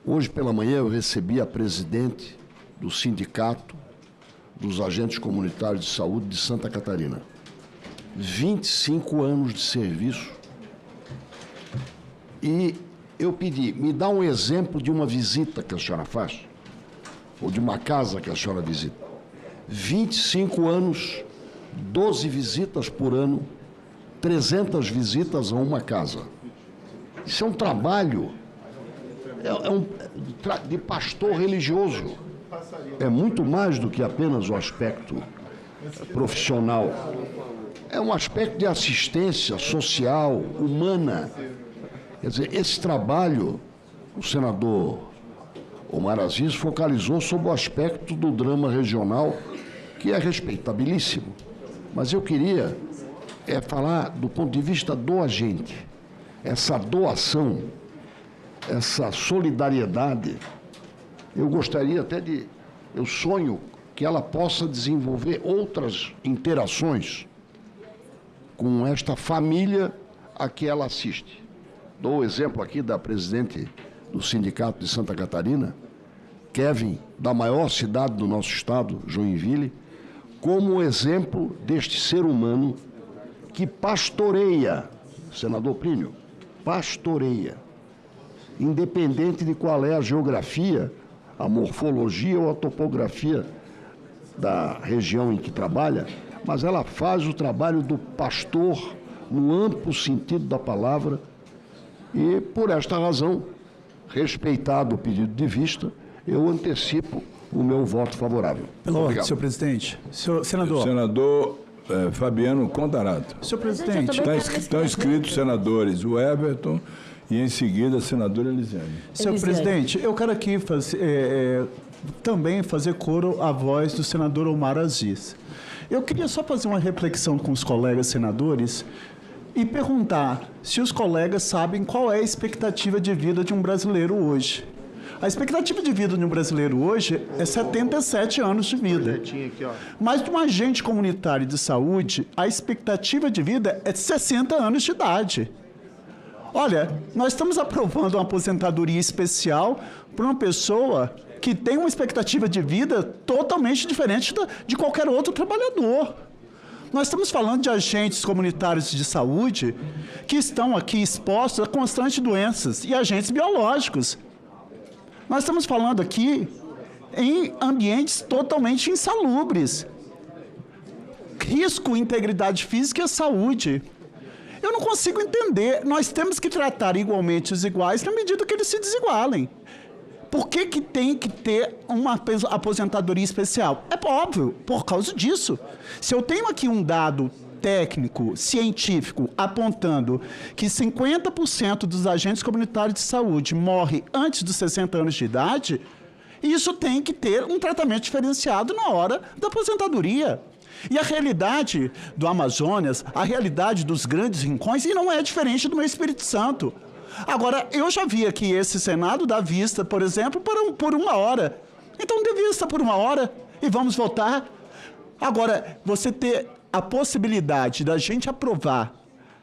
Speaker 11: Hoje pela manhã eu recebi a presidente do Sindicato dos Agentes Comunitários de Saúde de Santa Catarina. 25 anos de serviço. E eu pedi, me dá um exemplo de uma visita que a senhora faz, ou de uma casa que a senhora visita. 25 anos, 12 visitas por ano, 300 visitas a uma casa. Isso é um trabalho de pastor religioso. É muito mais do que apenas o aspecto profissional. É um aspecto de assistência social, humana. Quer dizer, esse trabalho, o senador Omar Aziz focalizou sobre o aspecto do drama regional, que é respeitabilíssimo. Mas eu queria falar do ponto de vista do agente. Essa doação, essa solidariedade, eu gostaria até eu sonho que ela possa desenvolver outras interações com esta família a que ela assiste. Dou o exemplo aqui da presidente do Sindicato de Santa Catarina, Kevin, da maior cidade do nosso estado, Joinville, como exemplo deste ser humano que pastoreia, senador Plínio, pastoreia, independente de qual é a geografia, a morfologia ou a topografia da região em que trabalha, mas ela faz o trabalho do pastor no amplo sentido da palavra e, por esta razão, respeitado o pedido de vista, eu antecipo o meu voto favorável.
Speaker 24: Pela ordem, senhor presidente. Senador.
Speaker 17: Senador Fabiano Contarato.
Speaker 24: Senhor presidente.
Speaker 17: Estão inscritos senadores o Everton e, em seguida, a senadora Elisiane.
Speaker 24: Senhor presidente, eu quero aqui também fazer coro à voz do senador Omar Aziz. Eu queria só fazer uma reflexão com os colegas senadores e perguntar se os colegas sabem qual é a expectativa de vida de um brasileiro hoje. A expectativa de vida de um brasileiro hoje é 77 anos de vida. Mas de um agente comunitário de saúde, a expectativa de vida é de 60 anos de idade. Olha, nós estamos aprovando uma aposentadoria especial para uma pessoa que tem uma expectativa de vida totalmente diferente de qualquer outro trabalhador. Nós estamos falando de agentes comunitários de saúde que estão aqui expostos a constantes doenças e agentes biológicos. Nós estamos falando aqui em ambientes totalmente insalubres. Risco, integridade física e saúde.
Speaker 14: Eu não consigo entender. Nós temos que tratar igualmente os iguais na medida que eles se desigualem. Por que tem que ter uma aposentadoria especial? É óbvio, por causa disso. Se eu tenho aqui um dado técnico, científico, apontando que 50% dos agentes comunitários de saúde morrem antes dos 60 anos de idade, isso tem que ter um tratamento diferenciado na hora da aposentadoria. E a realidade do Amazonas, a realidade dos grandes rincões, e não é diferente do meu Espírito Santo. Agora, eu já vi aqui esse Senado dar vista, por exemplo, por 1 hora. Então, dê vista por 1 hora e vamos votar. Agora, você ter a possibilidade da gente aprovar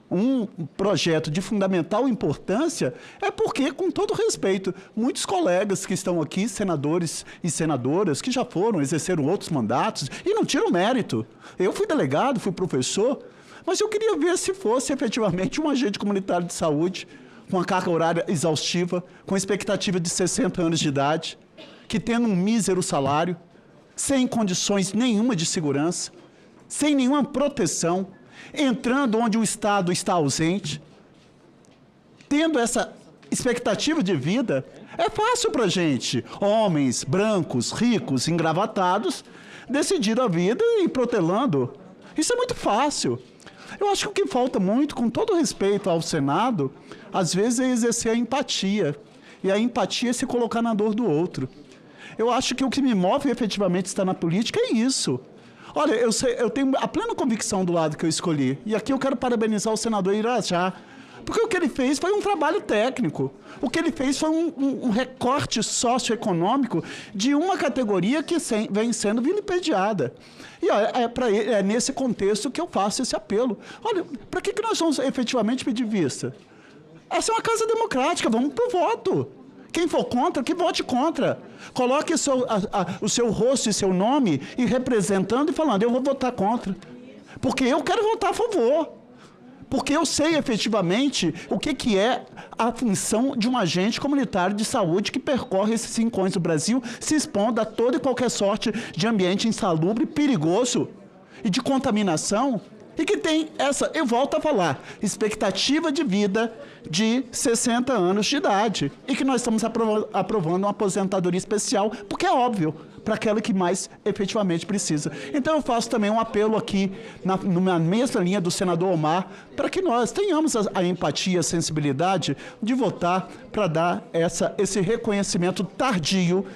Speaker 14: um projeto de fundamental importância é porque, com todo respeito, muitos colegas que estão aqui, senadores e senadoras, que já foram, exerceram outros mandatos e não tiram mérito. Eu fui delegado, fui professor, mas eu queria ver se fosse efetivamente um agente comunitário de saúde com a carga horária exaustiva, com expectativa de 60 anos de idade, que tendo um mísero salário, sem condições nenhuma de segurança, sem nenhuma proteção, entrando onde o Estado está ausente, tendo essa expectativa de vida, é fácil para a gente, homens, brancos, ricos, engravatados, decidir a vida e ir protelando. Isso é muito fácil. Eu acho que o que falta muito, com todo respeito ao Senado, às vezes é exercer a empatia. E a empatia é se colocar na dor do outro. Eu acho que o que me move efetivamente estar na política é isso. Olha, eu tenho a plena convicção do lado que eu escolhi. E aqui eu quero parabenizar o senador Irajá. Porque o que ele fez foi um trabalho técnico. O que ele fez foi um recorte socioeconômico de uma categoria que vem sendo vilipendiada. E é nesse contexto que eu faço esse apelo. Olha, para que nós vamos efetivamente pedir vista? Essa é uma casa democrática, vamos para o voto. Quem for contra, que vote contra. Coloque o seu rosto e seu nome e representando e falando, eu vou votar contra. Porque eu quero votar a favor. Porque eu sei efetivamente o que é a função de um agente comunitário de saúde que percorre esses rincões do Brasil, se expondo a toda e qualquer sorte de ambiente insalubre, perigoso e de contaminação, e que tem essa, eu volto a falar, expectativa de vida de 60 anos de idade. E que nós estamos aprovando uma aposentadoria especial, porque é óbvio, para aquela que mais efetivamente precisa. Então eu faço também um apelo aqui, na mesma linha do senador Omar, para que nós tenhamos a empatia, a sensibilidade de votar para dar esse reconhecimento tardio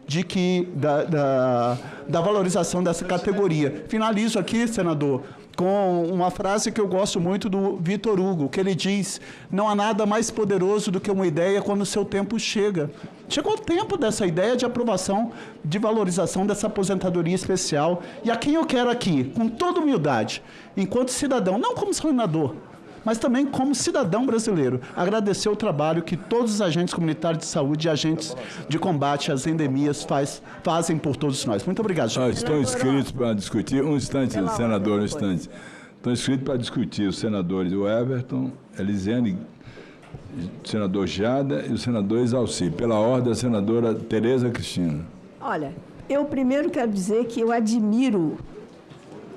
Speaker 14: de que da valorização dessa categoria. Finalizo aqui, senador, com uma frase que eu gosto muito do Vitor Hugo, que ele diz, não há nada mais poderoso do que uma ideia quando o seu tempo chega. Chegou o tempo dessa ideia de aprovação, de valorização dessa aposentadoria especial. E a quem eu quero aqui, com toda humildade, enquanto cidadão, não como senador, mas também como cidadão brasileiro, agradecer o trabalho que todos os agentes comunitários de saúde e agentes de combate às endemias fazem por todos nós. Muito obrigado, senhor.
Speaker 17: Estão inscritos para discutir, um instante, senador, um instante. Estão inscritos para discutir os senadores, o Everton, Elisiane, o senador Jada e o senador Exalci. Pela ordem, a senadora Tereza Cristina.
Speaker 16: Olha, eu primeiro quero dizer que eu admiro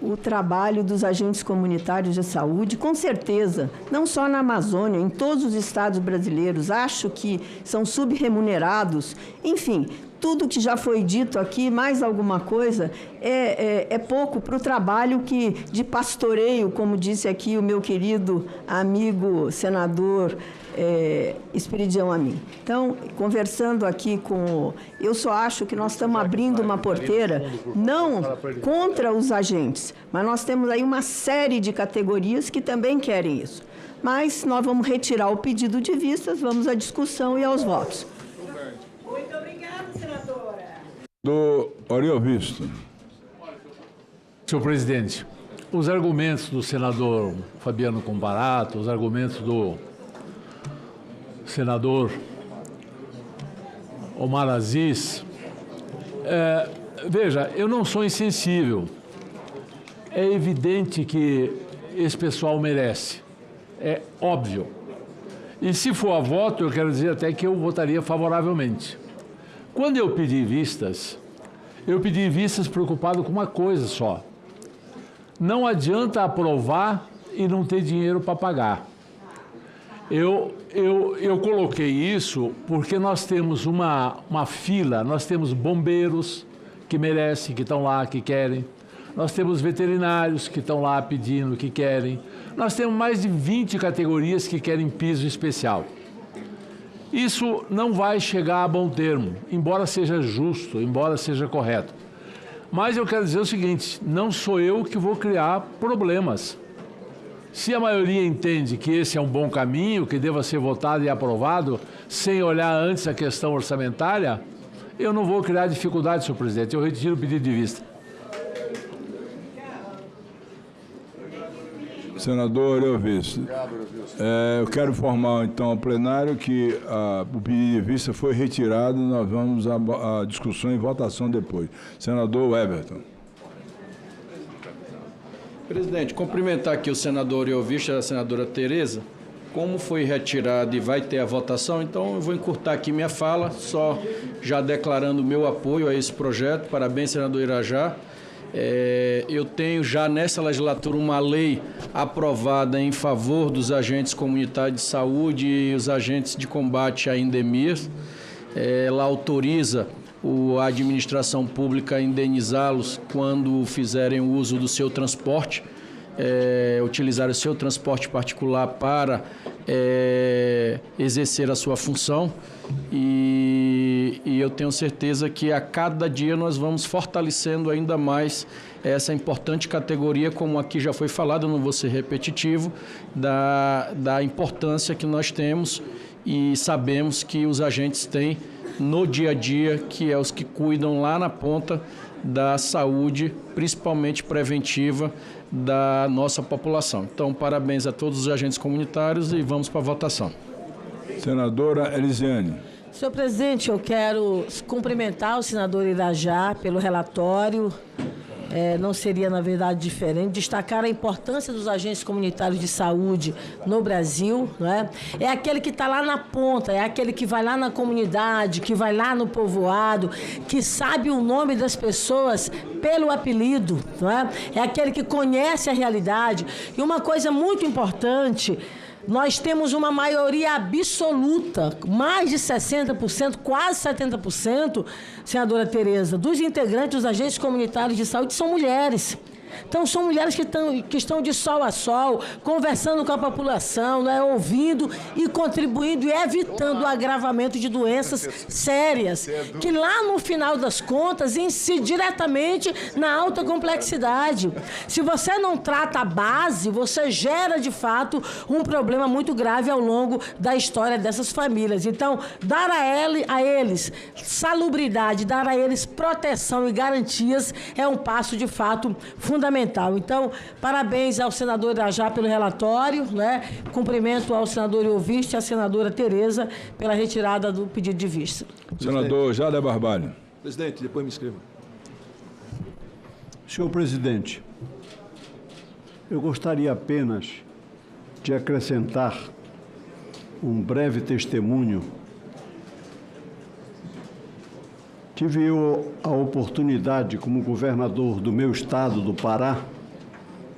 Speaker 16: o trabalho dos agentes comunitários de saúde, com certeza, não só na Amazônia, em todos os estados brasileiros. Acho que são subremunerados. Enfim, tudo que já foi dito aqui, mais alguma coisa, é pouco para o trabalho de pastoreio, como disse aqui o meu querido amigo senador Esperidião Amin. Então, conversando aqui eu só acho que nós estamos abrindo uma porteira, não contra os agentes, mas nós temos aí uma série de categorias que também querem isso. Mas nós vamos retirar o pedido de vistas, vamos à discussão e aos votos.
Speaker 22: Muito obrigada, senadora.
Speaker 17: Do Oriovisto.
Speaker 12: Senhor presidente, os argumentos do senador Fabiano Comparato, os argumentos do senador Omar Aziz, veja, eu não sou insensível. É evidente que esse pessoal merece. É óbvio. E se for a voto, eu quero dizer até que eu votaria favoravelmente. Quando eu pedi vistas preocupado com uma coisa só. Não adianta aprovar e não ter dinheiro para pagar. Eu coloquei isso porque nós temos uma fila, nós temos bombeiros que merecem, que estão lá, que querem. Nós temos veterinários que estão lá pedindo, que querem. Nós temos mais de 20 categorias que querem piso especial. Isso não vai chegar a bom termo, embora seja justo, embora seja correto. Mas eu quero dizer o seguinte, não sou eu que vou criar problemas. Se a maioria entende que esse é um bom caminho, que deva ser votado e aprovado, sem olhar antes a questão orçamentária, eu não vou criar dificuldade, senhor presidente. Eu retiro o pedido de vista.
Speaker 17: Senador Eovício, eu quero informar então ao plenário que o pedido de vista foi retirado, nós vamos à discussão e votação depois. Senador Everton.
Speaker 19: Presidente, cumprimentar aqui o senador Eovício e a senadora Tereza. Como foi retirado e vai ter a votação, então eu vou encurtar aqui minha fala, só já declarando o meu apoio a esse projeto. Parabéns, senador Irajá. Eu tenho já nessa legislatura uma lei aprovada em favor dos agentes comunitários de saúde e os agentes de combate a endemias. Ela autoriza a administração pública a indenizá-los quando fizerem o uso do seu transporte, utilizar o seu transporte particular para exercer a sua função. E eu tenho certeza que a cada dia nós vamos fortalecendo ainda mais essa importante categoria, como aqui já foi falado, eu não vou ser repetitivo, da importância que nós temos e sabemos que os agentes têm no dia a dia, que é os que cuidam lá na ponta da saúde, principalmente preventiva, da nossa população. Então, parabéns a todos os agentes comunitários e vamos para a votação.
Speaker 17: Senadora Elisiane.
Speaker 20: Senhor presidente, eu quero cumprimentar o senador Irajá pelo relatório. Não seria, na verdade, diferente. Destacar a importância dos agentes comunitários de saúde no Brasil, não é? É aquele que está lá na ponta, é aquele que vai lá na comunidade, que vai lá no povoado, que sabe o nome das pessoas pelo apelido, não é? É aquele que conhece a realidade. E uma coisa muito importante, nós temos uma maioria absoluta, mais de 60%, quase 70%, senadora Tereza, dos integrantes dos agentes comunitários de saúde são mulheres. Então, são mulheres que estão de sol a sol, conversando com a população, né, ouvindo e contribuindo e evitando o agravamento de doenças sérias, que lá no final das contas incidem diretamente na alta complexidade. Se você não trata a base, você gera, de fato, um problema muito grave ao longo da história dessas famílias. Então, dar a eles salubridade, dar a eles proteção e garantias é um passo, de fato, fundamental. Então, parabéns ao senador Irajá pelo relatório, né? Cumprimento ao senador Eovício e à senadora Tereza pela retirada do pedido de vista.
Speaker 17: Senador Jader Barbalho.
Speaker 24: Presidente, depois me inscreva. Senhor presidente, eu gostaria apenas de acrescentar um breve testemunho. Tive eu a oportunidade, como governador do meu estado, do Pará,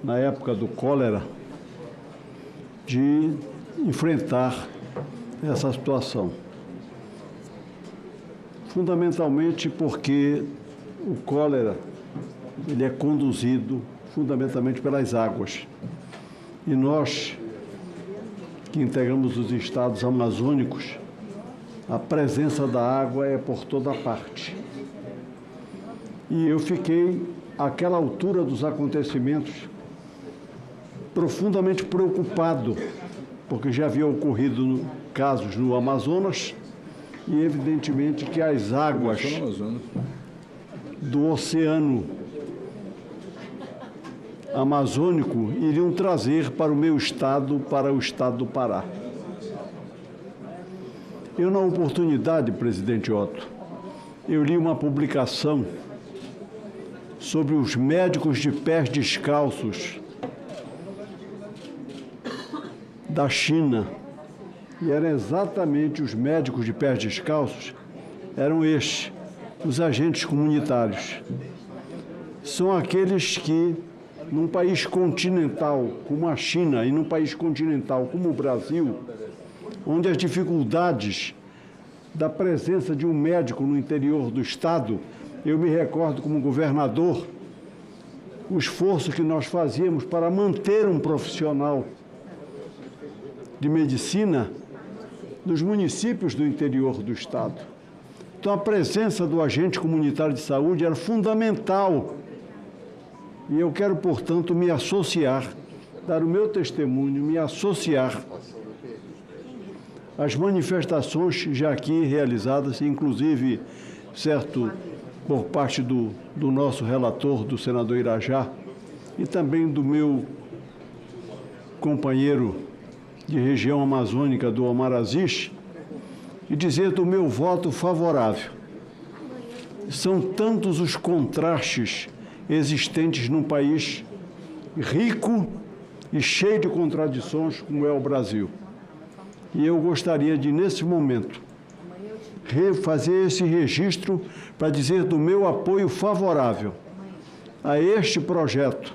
Speaker 24: na época do cólera, de enfrentar essa situação. Fundamentalmente porque o cólera ele é conduzido fundamentalmente pelas águas. E nós, que integramos os estados amazônicos, a presença da água é por toda parte. E eu fiquei, àquela altura dos acontecimentos, profundamente preocupado, porque já havia ocorrido casos no Amazonas e, evidentemente, que as águas do oceano amazônico iriam trazer para o meu estado, para o estado do Pará. Eu, na oportunidade, presidente Otto, eu li uma publicação sobre os médicos de pés descalços da China. E eram exatamente os médicos de pés descalços, eram os agentes comunitários. São aqueles que
Speaker 11: num país continental como a China e num país continental como o Brasil, onde as dificuldades da presença de um médico no interior do Estado, eu me recordo como governador, o esforço que nós fazíamos para manter um profissional de medicina nos municípios do interior do Estado. Então, a presença do agente comunitário de saúde era fundamental. E eu quero, portanto, me associar, dar o meu testemunho, me associar às manifestações já aqui realizadas, inclusive, certo, por parte do nosso relator, do senador Irajá, e também do meu companheiro de região amazônica, do Omar Aziz, e dizer do meu voto favorável. São tantos os contrastes existentes num país rico e cheio de contradições como é o Brasil. E eu gostaria de, nesse momento, fazer esse registro para dizer do meu apoio favorável a este projeto,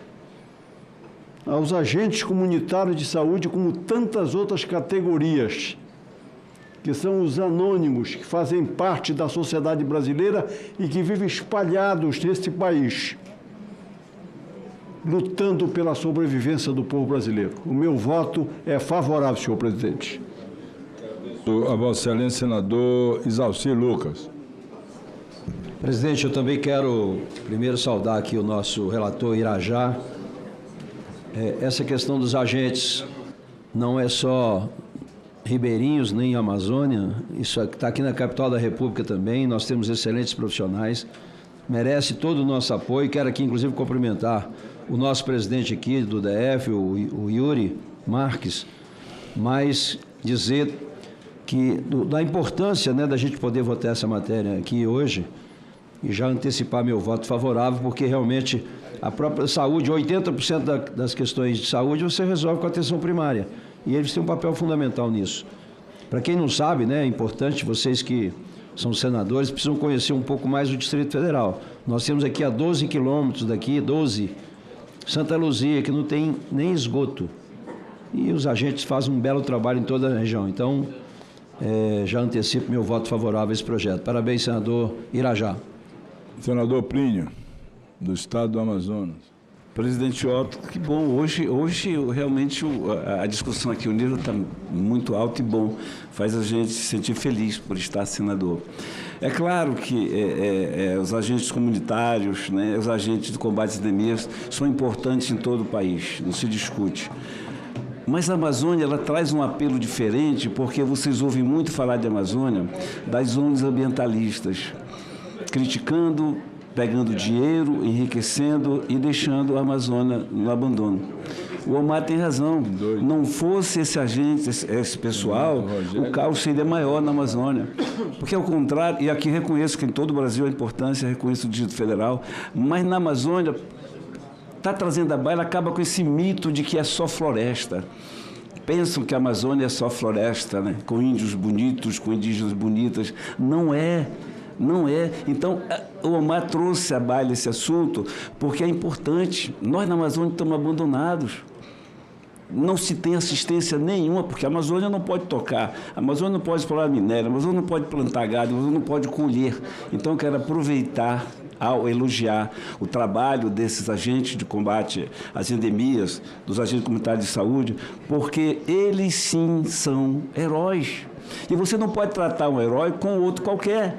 Speaker 11: aos agentes comunitários de saúde, como tantas outras categorias, que são os anônimos, que fazem parte da sociedade brasileira e que vivem espalhados nesse país, lutando pela sobrevivência do povo brasileiro. O meu voto é favorável, senhor presidente.
Speaker 17: A Vossa Excelência, senador Isalci Lucas.
Speaker 1: Presidente, eu também quero primeiro saudar aqui o nosso relator Irajá. Essa questão dos agentes não é só ribeirinhos nem Amazônia, isso está aqui na capital da República também, nós temos excelentes profissionais, merece todo o nosso apoio. Quero aqui, inclusive, cumprimentar o nosso presidente aqui do DF, o Yuri Marques, mas dizer que da importância, né, da gente poder votar essa matéria aqui hoje e já antecipar meu voto favorável, porque realmente a própria saúde, 80% das questões de saúde você resolve com a atenção primária. E eles têm um papel fundamental nisso. Para quem não sabe, né, é importante, vocês que são senadores, precisam conhecer um pouco mais o Distrito Federal. Nós temos aqui a 12 quilômetros daqui, 12, Santa Luzia, que não tem nem esgoto. E os agentes fazem um belo trabalho em toda a região. Então, já antecipo meu voto favorável a esse projeto. Parabéns, senador Irajá.
Speaker 17: Senador Plínio, do Estado do Amazonas.
Speaker 4: Presidente Otto, que bom. Hoje realmente a discussão aqui, o nível está muito alto e bom. Faz a gente se sentir feliz por estar senador. É claro que os agentes comunitários, né, os agentes de combate às endemias são importantes em todo o país, não se discute. Mas a Amazônia, ela traz um apelo diferente, porque vocês ouvem muito falar de Amazônia, das ONGs ambientalistas, criticando, pegando dinheiro, enriquecendo e deixando a Amazônia no abandono. O Omar tem razão. Não fosse esse agente, esse pessoal, o caos seria maior na Amazônia. Porque, ao contrário, e aqui reconheço que em todo o Brasil a importância, reconheço o Distrito Federal, mas na Amazônia está trazendo a baila, acaba com esse mito de que é só floresta. Pensam que a Amazônia é só floresta, né? Com índios bonitos, com indígenas bonitas. Não é. Não é. Então, o Omar trouxe à baila esse assunto porque é importante. Nós, na Amazônia, estamos abandonados. Não se tem assistência nenhuma, porque a Amazônia não pode tocar, a Amazônia não pode explorar minério, a Amazônia não pode plantar gado, a Amazônia não pode colher. Então, eu quero aproveitar ao elogiar o trabalho desses agentes de combate às endemias, dos agentes comunitários de saúde, porque eles sim são heróis. E você não pode tratar um herói com outro qualquer.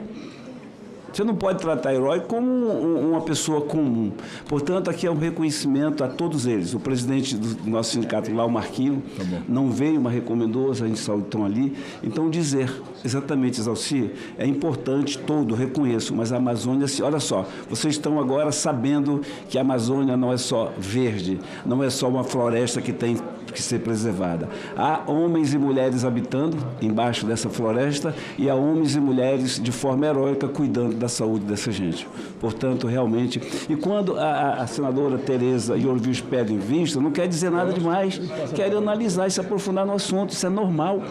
Speaker 4: Você não pode tratar herói como uma pessoa comum. Portanto, aqui é um reconhecimento a todos eles. O presidente do nosso sindicato lá, o Marquinho, não veio, mas recomendou, os agentes de saúde estão ali. Então, dizer exatamente, Isalci, é importante todo, reconheço, mas a Amazônia, olha só, vocês estão agora sabendo que a Amazônia não é só verde, não é só uma floresta que tem que ser preservada. Há homens e mulheres habitando embaixo dessa floresta e há homens e mulheres de forma heróica cuidando da saúde dessa gente. Portanto, realmente... E quando a senadora Tereza e Orvis pedem vista, não quer dizer nada demais, querem analisar e se aprofundar no assunto, isso é normal.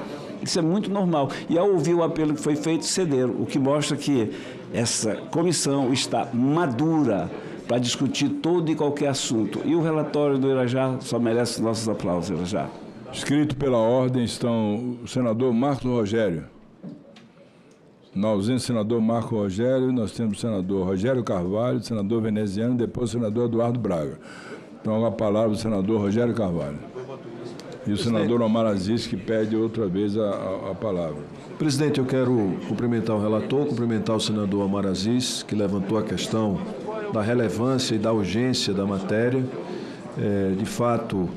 Speaker 4: Isso é muito normal. E ao ouvir o apelo que foi feito, cederam, o que mostra que essa comissão está madura para discutir todo e qualquer assunto. E o relatório do Irajá só merece nossos aplausos, Irajá.
Speaker 17: Escrito pela ordem estão o senador Marcos Rogério. Na ausência do senador Marco Rogério, nós temos o senador Rogério Carvalho, o senador Veneziano, depois o senador Eduardo Braga. Então, a palavra do senador Rogério Carvalho. E o senador Omar Aziz, que pede outra vez a palavra.
Speaker 1: Presidente, eu quero cumprimentar o relator, cumprimentar o senador Omar Aziz, que levantou a questão da relevância e da urgência da matéria. De fato,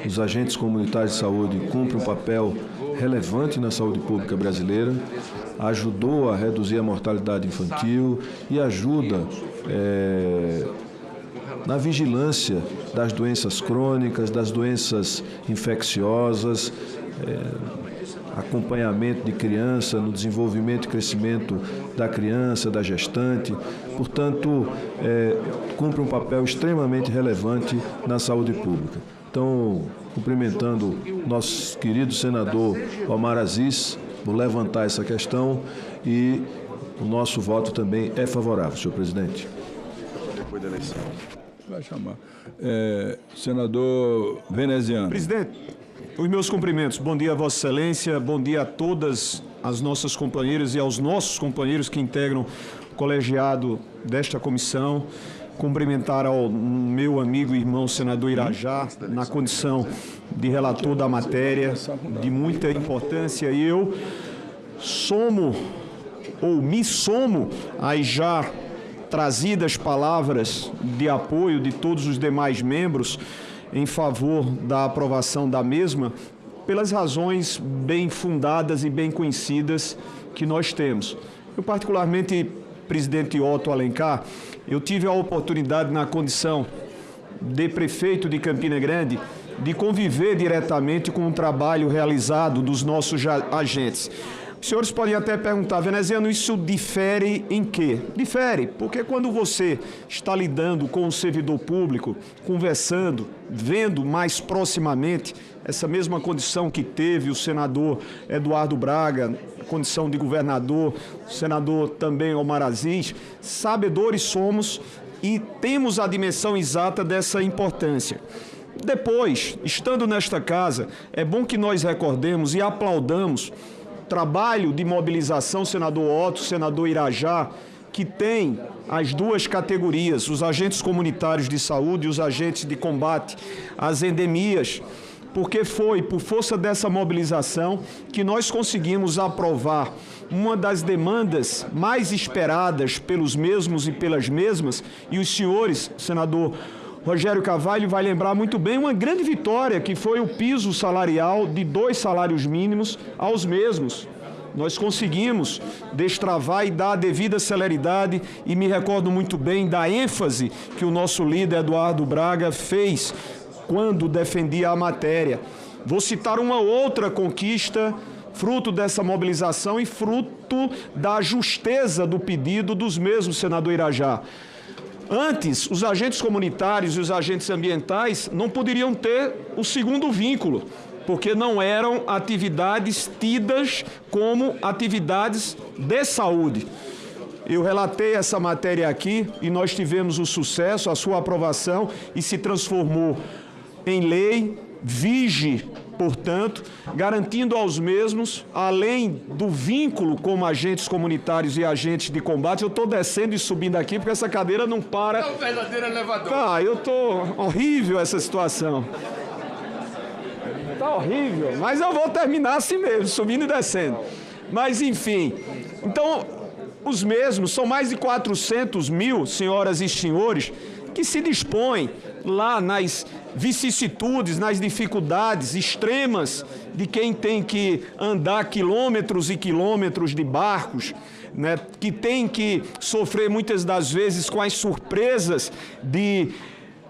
Speaker 1: os agentes comunitários de saúde cumprem um papel relevante na saúde pública brasileira, ajudou a reduzir a mortalidade infantil e ajuda na vigilância das doenças crônicas, das doenças infecciosas, acompanhamento de criança, no desenvolvimento e crescimento da criança, da gestante. Portanto, cumpre um papel extremamente relevante na saúde pública. Então, cumprimentando nosso querido senador Omar Aziz por levantar essa questão, e o nosso voto também é favorável, senhor presidente.
Speaker 17: Depois da eleição. Vai chamar. Senador Veneziano.
Speaker 7: Presidente, os meus cumprimentos. Bom dia a Vossa Excelência, bom dia a todas as nossas companheiras e aos nossos companheiros que integram o colegiado desta comissão. Cumprimentar ao meu amigo e irmão senador Irajá, na condição de relator da matéria, de muita importância. E eu me somo às já trazidas palavras de apoio de todos os demais membros em favor da aprovação da mesma, pelas razões bem fundadas e bem conhecidas que nós temos. Eu, particularmente, presidente Otto Alencar, eu tive a oportunidade, na condição de prefeito de Campina Grande, de conviver diretamente com o trabalho realizado dos nossos agentes. Os senhores podem até perguntar, Veneziano, isso difere em quê? Difere, porque quando você está lidando com o servidor público, conversando, vendo mais proximamente essa mesma condição que teve o senador Eduardo Braga, condição de governador, o senador também Omar Aziz, sabedores somos e temos a dimensão exata dessa importância. Depois, estando nesta casa, é bom que nós recordemos e aplaudamos trabalho de mobilização, senador Otto, senador Irajá, que tem as duas categorias, os agentes comunitários de saúde e os agentes de combate às endemias, porque foi por força dessa mobilização que nós conseguimos aprovar uma das demandas mais esperadas pelos mesmos e pelas mesmas, e os senhores, senador Rogério Carvalho vai lembrar muito bem uma grande vitória, que foi o piso salarial de 2 salários mínimos aos mesmos. Nós conseguimos destravar e dar a devida celeridade, e me recordo muito bem da ênfase que o nosso líder Eduardo Braga fez quando defendia a matéria. Vou citar uma outra conquista, fruto dessa mobilização e fruto da justeza do pedido dos mesmos, senador Irajá. Antes, os agentes comunitários e os agentes ambientais não poderiam ter o segundo vínculo, porque não eram atividades tidas como atividades de saúde. Eu relatei essa matéria aqui e nós tivemos o sucesso, a sua aprovação, e se transformou em lei, vige, portanto, garantindo aos mesmos, além do vínculo como agentes comunitários e agentes de combate. Eu estou descendo e subindo aqui porque essa cadeira não para.
Speaker 10: É um verdadeiro elevador.
Speaker 7: Tá, eu estou horrível essa situação. Tá horrível, mas eu vou terminar assim mesmo, subindo e descendo. Mas, enfim, então, os mesmos, são mais de 400 mil, senhoras e senhores, que se dispõem lá nas vicissitudes, nas dificuldades extremas de quem tem que andar quilômetros e quilômetros de barcos, né, que tem que sofrer muitas das vezes com as surpresas de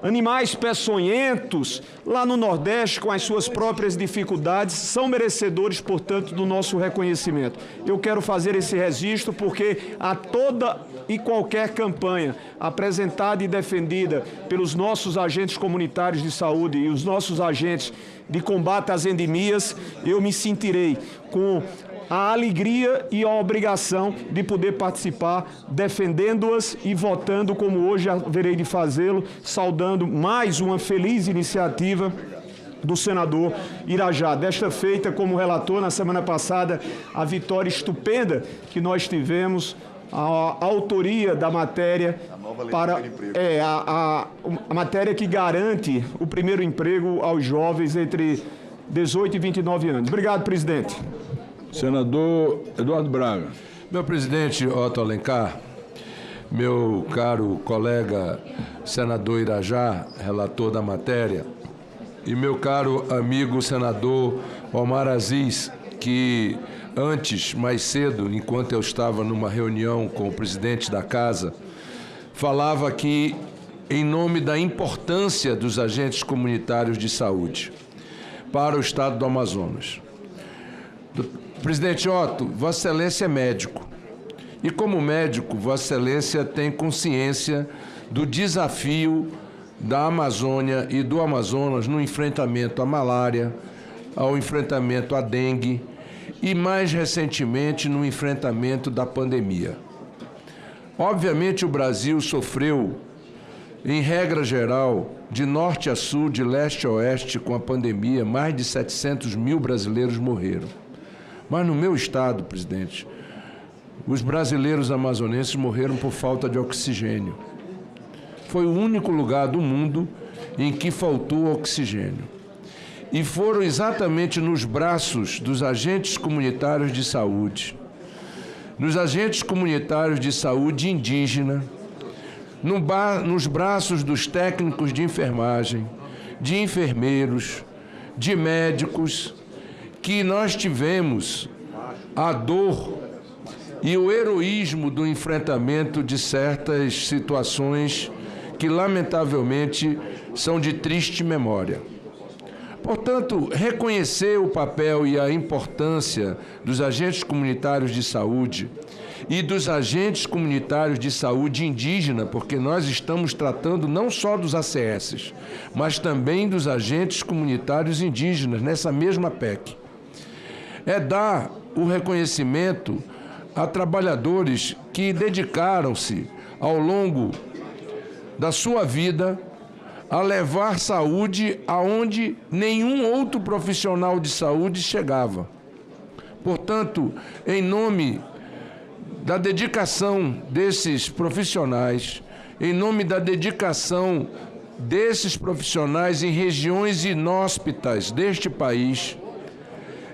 Speaker 7: animais peçonhentos, lá no Nordeste, com as suas próprias dificuldades, são merecedores, portanto, do nosso reconhecimento. Eu quero fazer esse registro porque a toda e qualquer campanha apresentada e defendida pelos nossos agentes comunitários de saúde e os nossos agentes de combate às endemias, eu me sentirei com a alegria e a obrigação de poder participar, defendendo-as e votando, como hoje haverei de fazê-lo, saudando mais uma feliz iniciativa do senador Irajá. Desta feita, como relator, na semana passada, a vitória estupenda que nós tivemos, a autoria da matéria para a matéria que garante o primeiro emprego aos jovens entre 18 e 29 anos. Obrigado, presidente.
Speaker 17: Senador Eduardo Braga.
Speaker 9: Meu presidente Otto Alencar, meu caro colega senador Irajá, relator da matéria, e meu caro amigo senador Omar Aziz, que antes, mais cedo, enquanto eu estava numa reunião com o presidente da casa, falava aqui em nome da importância dos agentes comunitários de saúde para o estado do Amazonas. Presidente Otto, Vossa Excelência é médico. E como médico, Vossa Excelência tem consciência do desafio da Amazônia e do Amazonas no enfrentamento à malária, ao enfrentamento à dengue e, mais recentemente, no enfrentamento da pandemia. Obviamente, o Brasil sofreu, em regra geral, de norte a sul, de leste a oeste, com a pandemia, mais de 700 mil brasileiros morreram. Mas no meu estado, presidente, os brasileiros amazonenses morreram por falta de oxigênio. Foi o único lugar do mundo em que faltou oxigênio. E foram exatamente nos braços dos agentes comunitários de saúde, nos agentes comunitários de saúde indígena, nos braços dos técnicos de enfermagem, de enfermeiros, de médicos, que nós tivemos a dor e o heroísmo do enfrentamento de certas situações que, lamentavelmente, são de triste memória. Portanto, reconhecer o papel e a importância dos agentes comunitários de saúde e dos agentes comunitários de saúde indígena, porque nós estamos tratando não só dos ACS, mas também dos agentes comunitários indígenas nessa mesma PEC. É dar o reconhecimento a trabalhadores que dedicaram-se ao longo da sua vida a levar saúde aonde nenhum outro profissional de saúde chegava. Portanto, em nome da dedicação desses profissionais, em nome da dedicação desses profissionais em regiões inóspitas deste país,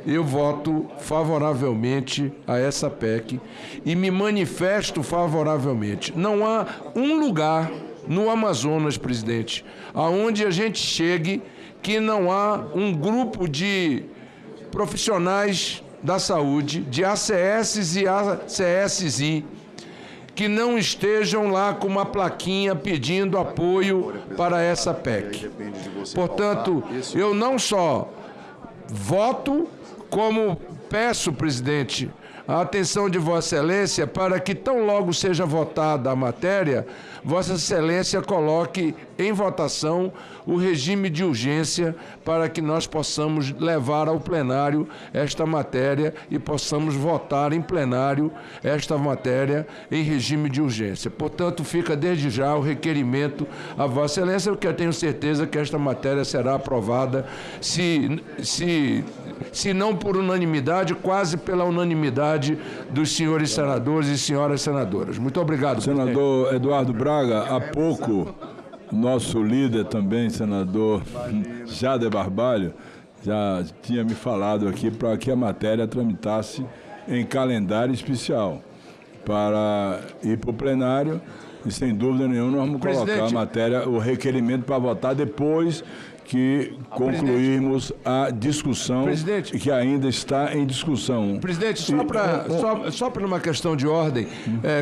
Speaker 9: eu voto favoravelmente a essa PEC e me manifesto favoravelmente. Não há um lugar no Amazonas, presidente, aonde a gente chegue que não há um grupo de profissionais da saúde, de ACS e ACSI, que não estejam lá com uma plaquinha pedindo apoio para essa PEC. Portanto, eu não só voto, como peço, presidente, a atenção de Vossa Excelência para que, tão logo seja votada a matéria, Vossa Excelência coloque em votação o regime de urgência para que nós possamos levar ao plenário esta matéria e possamos votar em plenário esta matéria em regime de urgência. Portanto, fica desde já o requerimento a Vossa Excelência, porque eu tenho certeza que esta matéria será aprovada, se não por unanimidade, quase pela unanimidade dos senhores senadores e senhoras senadoras. Muito obrigado,
Speaker 17: senador
Speaker 9: presidente.
Speaker 17: Eduardo Braga, há pouco, nosso líder também, senador Jader Barbalho, já tinha me falado aqui para que a matéria tramitasse em calendário especial para ir para o plenário e, sem dúvida nenhuma, nós vamos colocar a matéria, o requerimento para votar depois que concluirmos a discussão, que ainda está em discussão.
Speaker 9: Presidente, só para uma questão de ordem,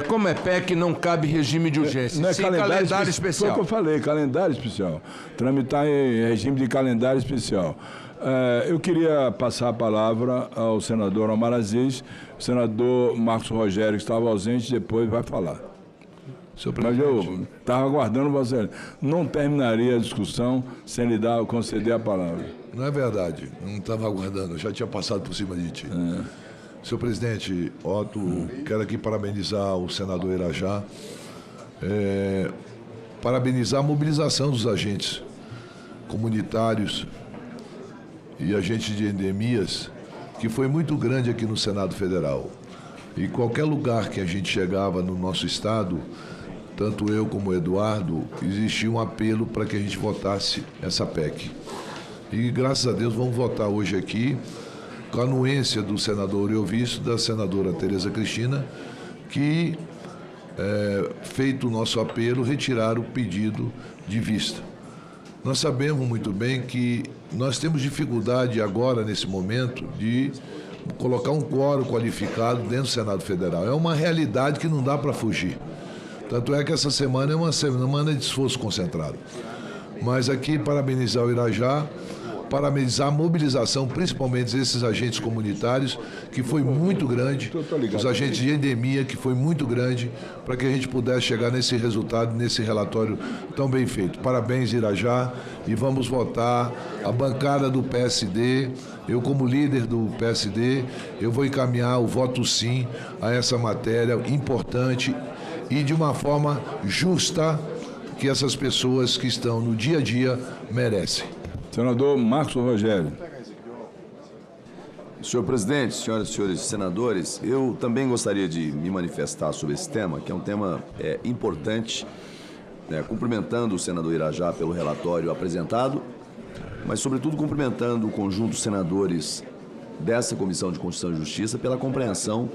Speaker 9: como é PEC, não cabe regime de urgência.
Speaker 17: Não é
Speaker 9: sim,
Speaker 17: calendário especial. Foi o que eu falei, calendário especial. Tramitar em regime de calendário especial. Eu queria passar a palavra ao senador Omar Aziz. O senador Marcos Rogério, que estava ausente, depois vai falar. Mas eu estava aguardando você. Não terminaria a discussão sem lhe conceder a palavra.
Speaker 5: Não é verdade. Não estava aguardando. Já tinha passado por cima de ti.
Speaker 3: Senhor presidente Otto, quero aqui parabenizar o senador Irajá, parabenizar a mobilização dos agentes comunitários e agentes de endemias, que foi muito grande aqui no Senado Federal. E qualquer lugar que a gente chegava no nosso estado, tanto eu como o Eduardo, existia um apelo para que a gente votasse essa PEC. E graças a Deus vamos votar hoje aqui, com a anuência do senador Euvício, da senadora Tereza Cristina, que, feito o nosso apelo, retiraram o pedido de vista. Nós sabemos muito bem que nós temos dificuldade agora, nesse momento, de colocar um quórum qualificado dentro do Senado Federal. É uma realidade que não dá para fugir. Tanto é que essa semana é uma semana de esforço concentrado. Mas aqui, parabenizar o Irajá, parabenizar a mobilização, principalmente desses agentes comunitários, que foi muito grande, os agentes de endemia, que foi muito grande, para que a gente pudesse chegar nesse resultado, nesse relatório tão bem feito. Parabéns, Irajá, e vamos votar. A bancada do PSD, eu como líder do PSD, eu vou encaminhar o voto sim a essa matéria importante e de uma forma justa que essas pessoas que estão no dia a dia merecem.
Speaker 17: Senador Marcos Rogério.
Speaker 13: Senhor presidente, senhoras e senhores senadores, eu também gostaria de me manifestar sobre esse tema, que é um tema importante, cumprimentando o senador Irajá pelo relatório apresentado, mas, sobretudo, cumprimentando o conjunto de senadores dessa Comissão de Constituição e Justiça pela compreensão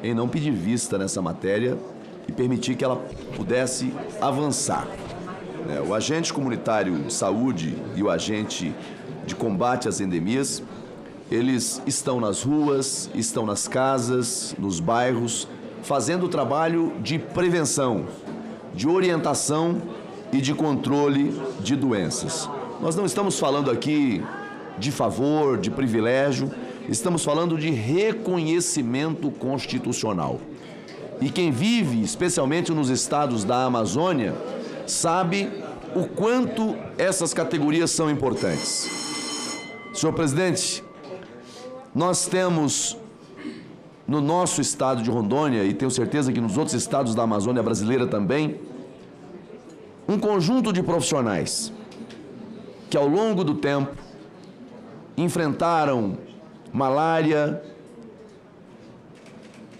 Speaker 13: em não pedir vista nessa matéria e permitir que ela pudesse avançar. O agente comunitário de saúde e o agente de combate às endemias, eles estão nas ruas, estão nas casas, nos bairros, fazendo o trabalho de prevenção, de orientação e de controle de doenças. Nós não estamos falando aqui de favor, de privilégio, estamos falando de reconhecimento constitucional. E quem vive, especialmente nos estados da Amazônia, sabe o quanto essas categorias são importantes. Senhor presidente, nós temos no nosso estado de Rondônia, e tenho certeza que nos outros estados da Amazônia brasileira também, um conjunto de profissionais que ao longo do tempo enfrentaram malária,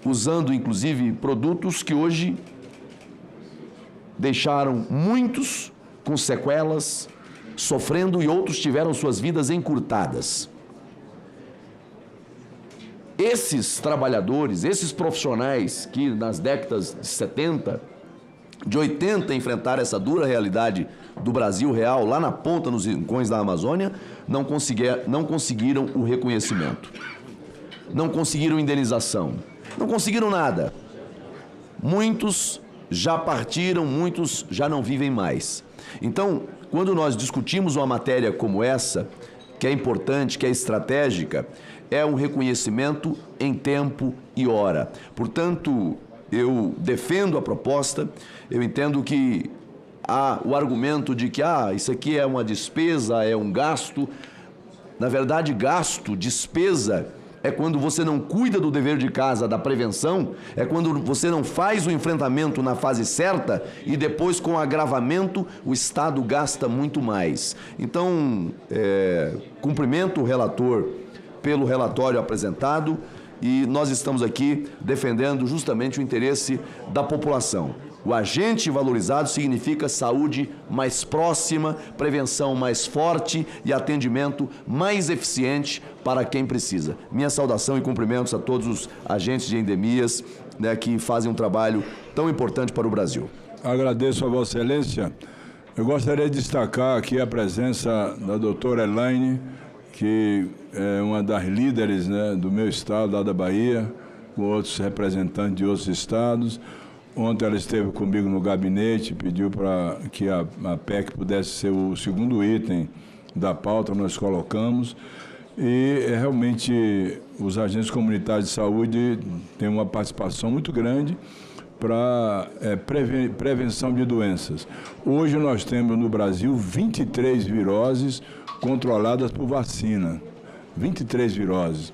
Speaker 13: usando inclusive produtos que hoje deixaram muitos com sequelas, sofrendo, e outros tiveram suas vidas encurtadas. Esses trabalhadores, esses profissionais que nas décadas de 70, de 80 enfrentaram essa dura realidade do Brasil real, lá na ponta, nos rincões da Amazônia, não conseguiram o reconhecimento, não conseguiram indenização, não conseguiram nada. Muitos já partiram, muitos já não vivem mais. Então, quando nós discutimos uma matéria como essa, que é importante, que é estratégica, é um reconhecimento em tempo e hora. Portanto, eu defendo a proposta, eu entendo que há o argumento de que isso aqui é uma despesa, é um gasto. Na verdade, gasto, despesa, é quando você não cuida do dever de casa, da prevenção, é quando você não faz o enfrentamento na fase certa e depois, com agravamento, o Estado gasta muito mais. Então, cumprimento o relator pelo relatório apresentado e nós estamos aqui defendendo justamente o interesse da população. O agente valorizado significa saúde mais próxima, prevenção mais forte e atendimento mais eficiente para quem precisa. Minha saudação e cumprimentos a todos os agentes de endemias, que fazem um trabalho tão importante para o Brasil.
Speaker 17: Agradeço a Vossa Excelência. Eu gostaria de destacar aqui a presença da doutora Elaine, que é uma das líderes do meu estado, lá da Bahia, com outros representantes de outros estados. Ontem ela esteve comigo no gabinete, pediu para que a PEC pudesse ser o segundo item da pauta, nós colocamos. E realmente os agentes comunitários de saúde têm uma participação muito grande para prevenção de doenças. Hoje nós temos no Brasil 23 viroses controladas por vacina. 23 viroses.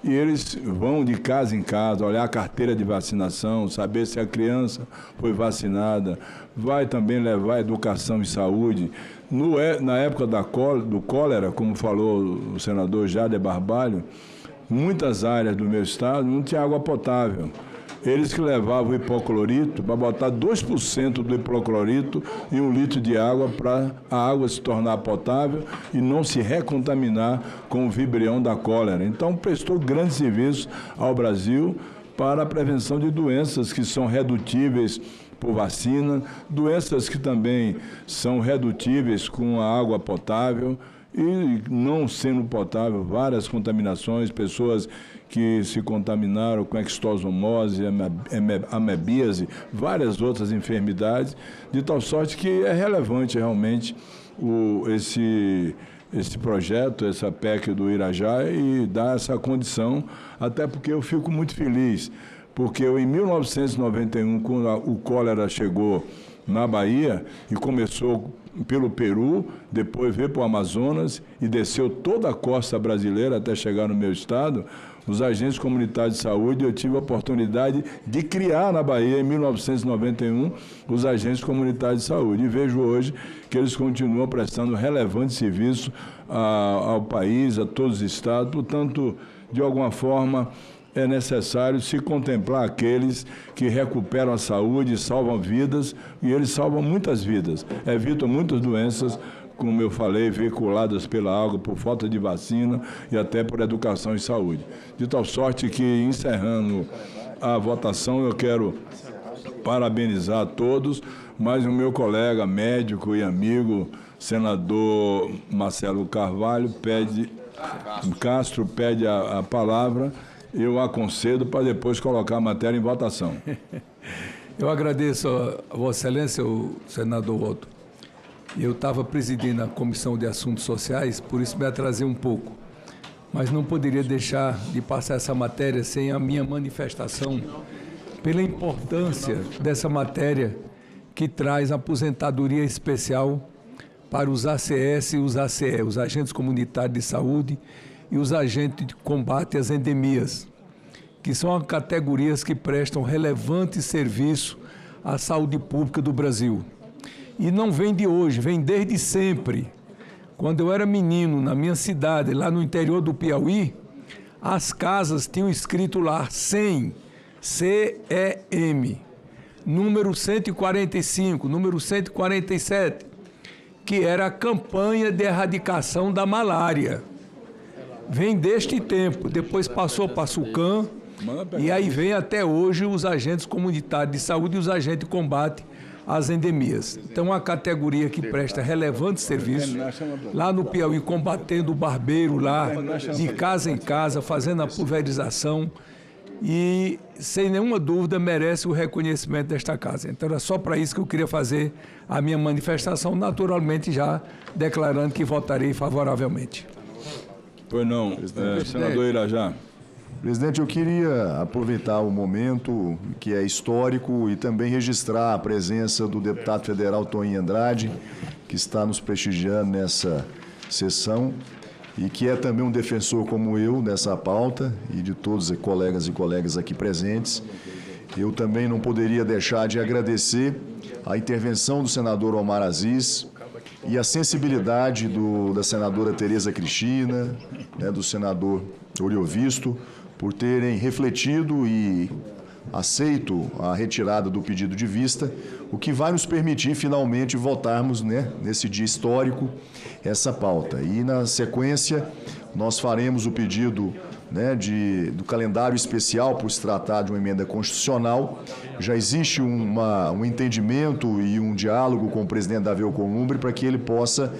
Speaker 17: E eles vão de casa em casa, olhar a carteira de vacinação, saber se a criança foi vacinada, vai também levar educação e saúde. Na época do cólera, como falou o senador Jader Barbalho, muitas áreas do meu estado não tinha água potável. Eles que levavam o hipoclorito para botar 2% do hipoclorito em 1 litro de água para a água se tornar potável e não se recontaminar com o vibrião da cólera. Então, prestou grande serviço ao Brasil para a prevenção de doenças que são redutíveis por vacina, doenças que também são redutíveis com a água potável e não sendo potável, várias contaminações, pessoas que se contaminaram com extosomose, amebíase, várias outras enfermidades, de tal sorte que é relevante realmente esse projeto, essa PEC do Irajá e dar essa condição, até porque eu fico muito feliz, porque em 1991, quando o cólera chegou na Bahia e começou pelo Peru, depois veio para o Amazonas e desceu toda a costa brasileira até chegar no meu estado, os agentes comunitários de saúde, eu tive a oportunidade de criar na Bahia, em 1991, os agentes comunitários de saúde. E vejo hoje que eles continuam prestando relevante serviço ao país, a todos os estados. Portanto, de alguma forma, é necessário se contemplar aqueles que recuperam a saúde, salvam vidas, e eles salvam muitas vidas, evitam muitas doenças, como eu falei, veiculadas pela água, por falta de vacina e até por educação e saúde. De tal sorte que, encerrando a votação, eu quero parabenizar a todos, mas o meu colega médico e amigo, senador Marcelo Castro, pede a palavra, eu a concedo para depois colocar a matéria em votação.
Speaker 6: Eu agradeço a Vossa Excelência, o senador Otto. Eu estava presidindo a Comissão de Assuntos Sociais, por isso me atrasei um pouco. Mas não poderia deixar de passar essa matéria sem a minha manifestação pela importância dessa matéria que traz aposentadoria especial para os ACS e os ACE, os Agentes Comunitários de Saúde e os Agentes de Combate às Endemias, que são categorias que prestam relevante serviço à saúde pública do Brasil. E não vem de hoje, vem desde sempre. Quando eu era menino, na minha cidade, lá no interior do Piauí, as casas tinham escrito lá 100, CEM, número 145, número 147, que era a campanha de erradicação da malária. Vem deste tempo, depois passou para SUCAM, e aí vem até hoje os agentes comunitários de saúde e os agentes de combate às endemias. Então, uma categoria que presta relevante serviço, lá no Piauí, combatendo o barbeiro lá, de casa em casa, fazendo a pulverização, e, sem nenhuma dúvida, merece o reconhecimento desta casa. Então, era só para isso que eu queria fazer a minha manifestação, naturalmente já declarando que votarei favoravelmente.
Speaker 17: Pois não, senador Irajá.
Speaker 8: Presidente, eu queria aproveitar o momento que é histórico e também registrar a presença do deputado federal Toninho Andrade, que está nos prestigiando nessa sessão e que é também um defensor como eu dessa pauta e de todos os colegas e colegas aqui presentes. Eu também não poderia deixar de agradecer a intervenção do senador Omar Aziz e a sensibilidade da senadora Tereza Cristina, do senador Oriovisto, por terem refletido e aceito a retirada do pedido de vista, o que vai nos permitir finalmente votarmos, nesse dia histórico, essa pauta. E na sequência nós faremos o pedido do calendário especial por se tratar de uma emenda constitucional. Já existe um entendimento e um diálogo com o presidente Davi Alcolumbre para que ele possa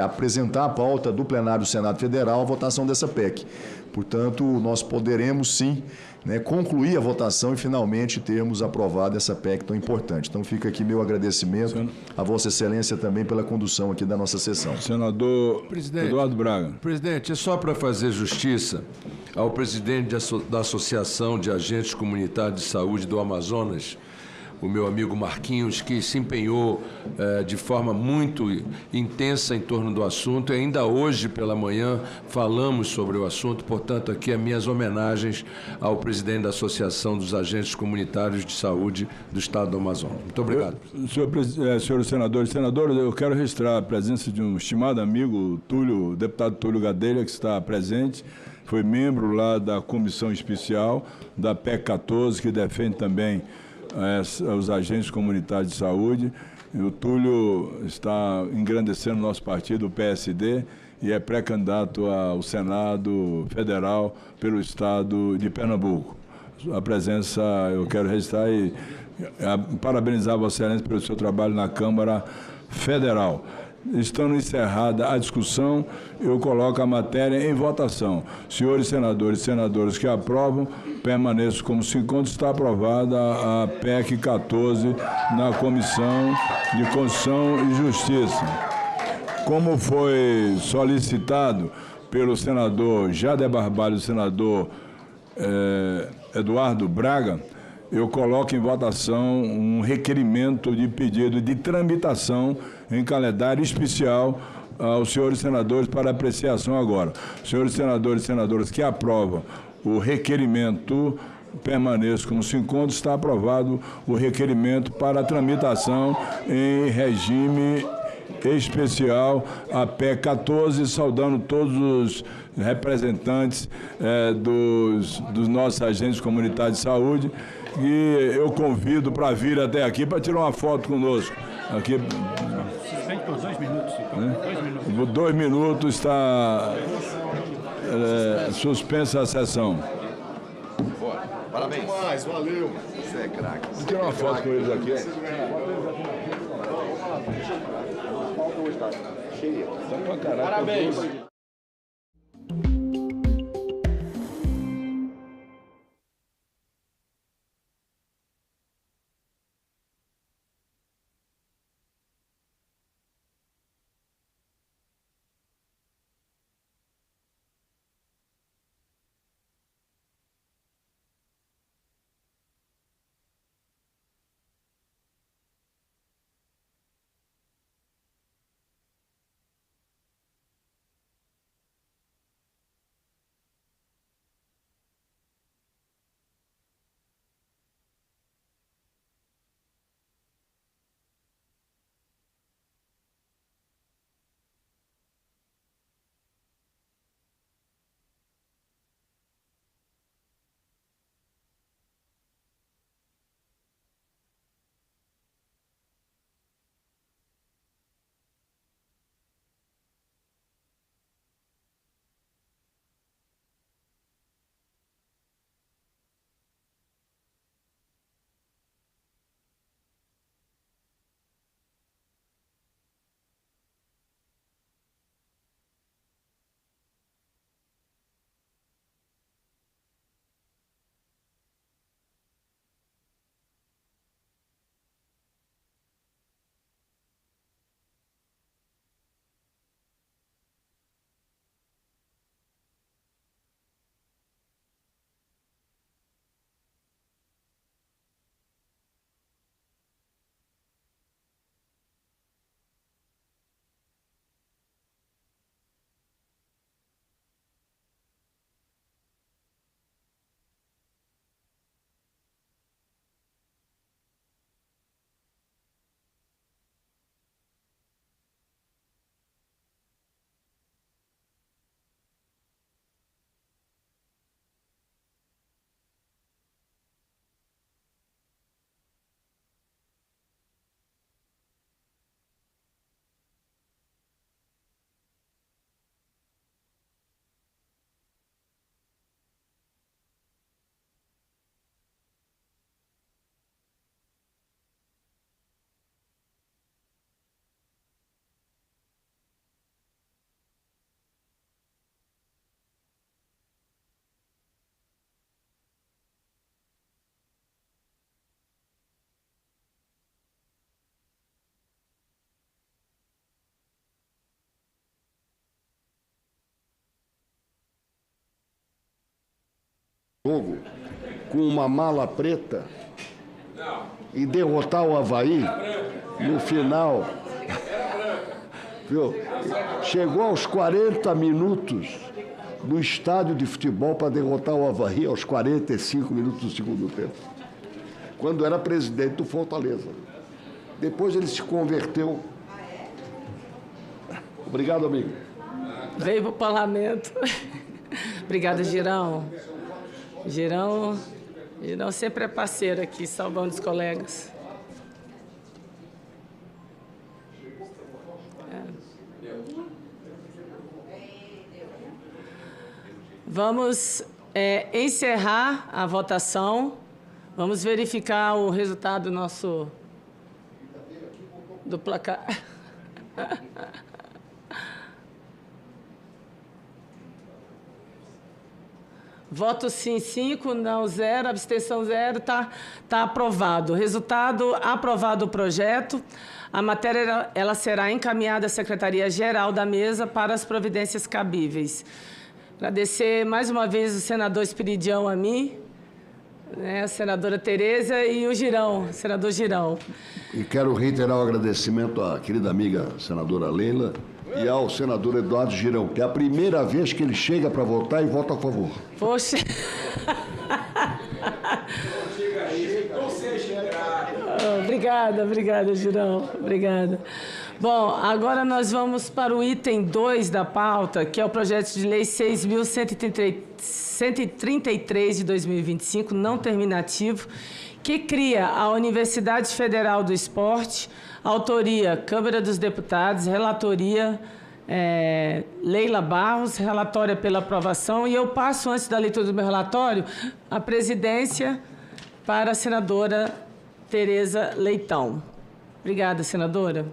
Speaker 8: apresentar a pauta do plenário do Senado Federal à votação dessa PEC. Portanto, nós poderemos sim concluir a votação e finalmente termos aprovado essa PEC tão importante. Então fica aqui meu agradecimento a Vossa Excelência também pela condução aqui da nossa sessão.
Speaker 17: Senador Eduardo Braga.
Speaker 9: Presidente, é só para fazer justiça ao presidente da Associação de Agentes Comunitários de Saúde do Amazonas, o meu amigo Marquinhos, que se empenhou de forma muito intensa em torno do assunto, e ainda hoje pela manhã falamos sobre o assunto. Portanto, aqui as minhas homenagens ao presidente da Associação dos Agentes Comunitários de Saúde do Estado do Amazonas. Muito obrigado.
Speaker 17: Senhores senadores, eu quero registrar a presença de um estimado amigo, o deputado Túlio Gadelha, que está presente. Foi membro lá da comissão especial da PEC 14, que defende também os agentes comunitários de saúde. E o Túlio está engrandecendo o nosso partido, o PSD, e é pré-candidato ao Senado Federal pelo estado de Pernambuco. A presença eu quero registrar e parabenizar Vossa Excelência pelo seu trabalho na Câmara Federal. Estando encerrada a discussão, eu coloco a matéria em votação. Senhores senadores e senadoras que aprovam, permaneçam como se encontra. Está aprovada a PEC 14 na Comissão de Constituição e Justiça. Como foi solicitado pelo senador Jader Barbalho e o senador Eduardo Braga, eu coloco em votação um requerimento de pedido de tramitação em calendário especial aos senhores senadores para apreciação agora. Senhores senadores e senadoras que aprovam o requerimento, permaneçam como se encontra. Está aprovado o requerimento para tramitação em regime especial, a PEC 14, saudando todos os representantes dos nossos agentes comunitários de saúde, e eu convido para vir até aqui para tirar uma foto conosco. Aqui,
Speaker 2: Suspende por 2 minutos, então. 2 minutos.
Speaker 17: Por 2 minutos está suspensa a sessão.
Speaker 13: Parabéns.
Speaker 3: Mais, valeu.
Speaker 13: Você é craque.
Speaker 17: Vamos tirar uma foto com eles aqui.
Speaker 19: Parabéns.
Speaker 11: Jogo com uma mala preta e derrotar o Avaí no final. Viu? Chegou aos 40 minutos no estádio de futebol para derrotar o Avaí aos 45 minutos do segundo tempo, quando era presidente do Fortaleza. Depois ele se converteu. Obrigado, amigo.
Speaker 15: Veio para o parlamento. Obrigada, Girão. Girão sempre é parceiro aqui, salvando os colegas. Vamos encerrar a votação. Vamos verificar o resultado do placar. Voto sim, 5, não 0, abstenção 0, tá aprovado. Resultado, aprovado o projeto. A matéria ela será encaminhada à Secretaria-Geral da Mesa para as providências cabíveis. Agradecer mais uma vez o senador Espiridião a mim, a senadora Tereza e o senador Girão.
Speaker 11: E quero reiterar o agradecimento à querida amiga senadora Leila e ao senador Eduardo Girão, que é a primeira vez que ele chega para votar e vota a favor.
Speaker 15: Poxa. Obrigada, Girão. Obrigada. Bom, agora nós vamos para o item 2 da pauta, que é o projeto de lei 6.133 de 2025, não terminativo, que cria a Universidade Federal do Esporte, autoria Câmara dos Deputados, relatoria Leila Barros, relatória pela aprovação, e eu passo, antes da leitura do meu relatório, a presidência para a senadora Tereza Leitão. Obrigada, senadora.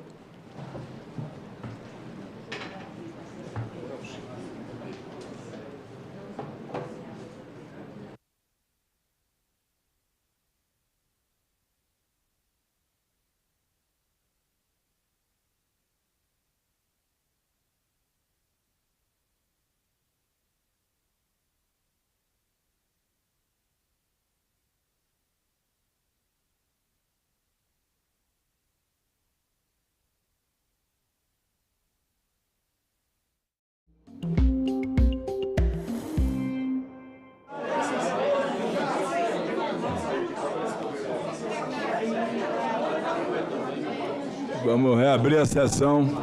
Speaker 17: Vamos reabrir a sessão.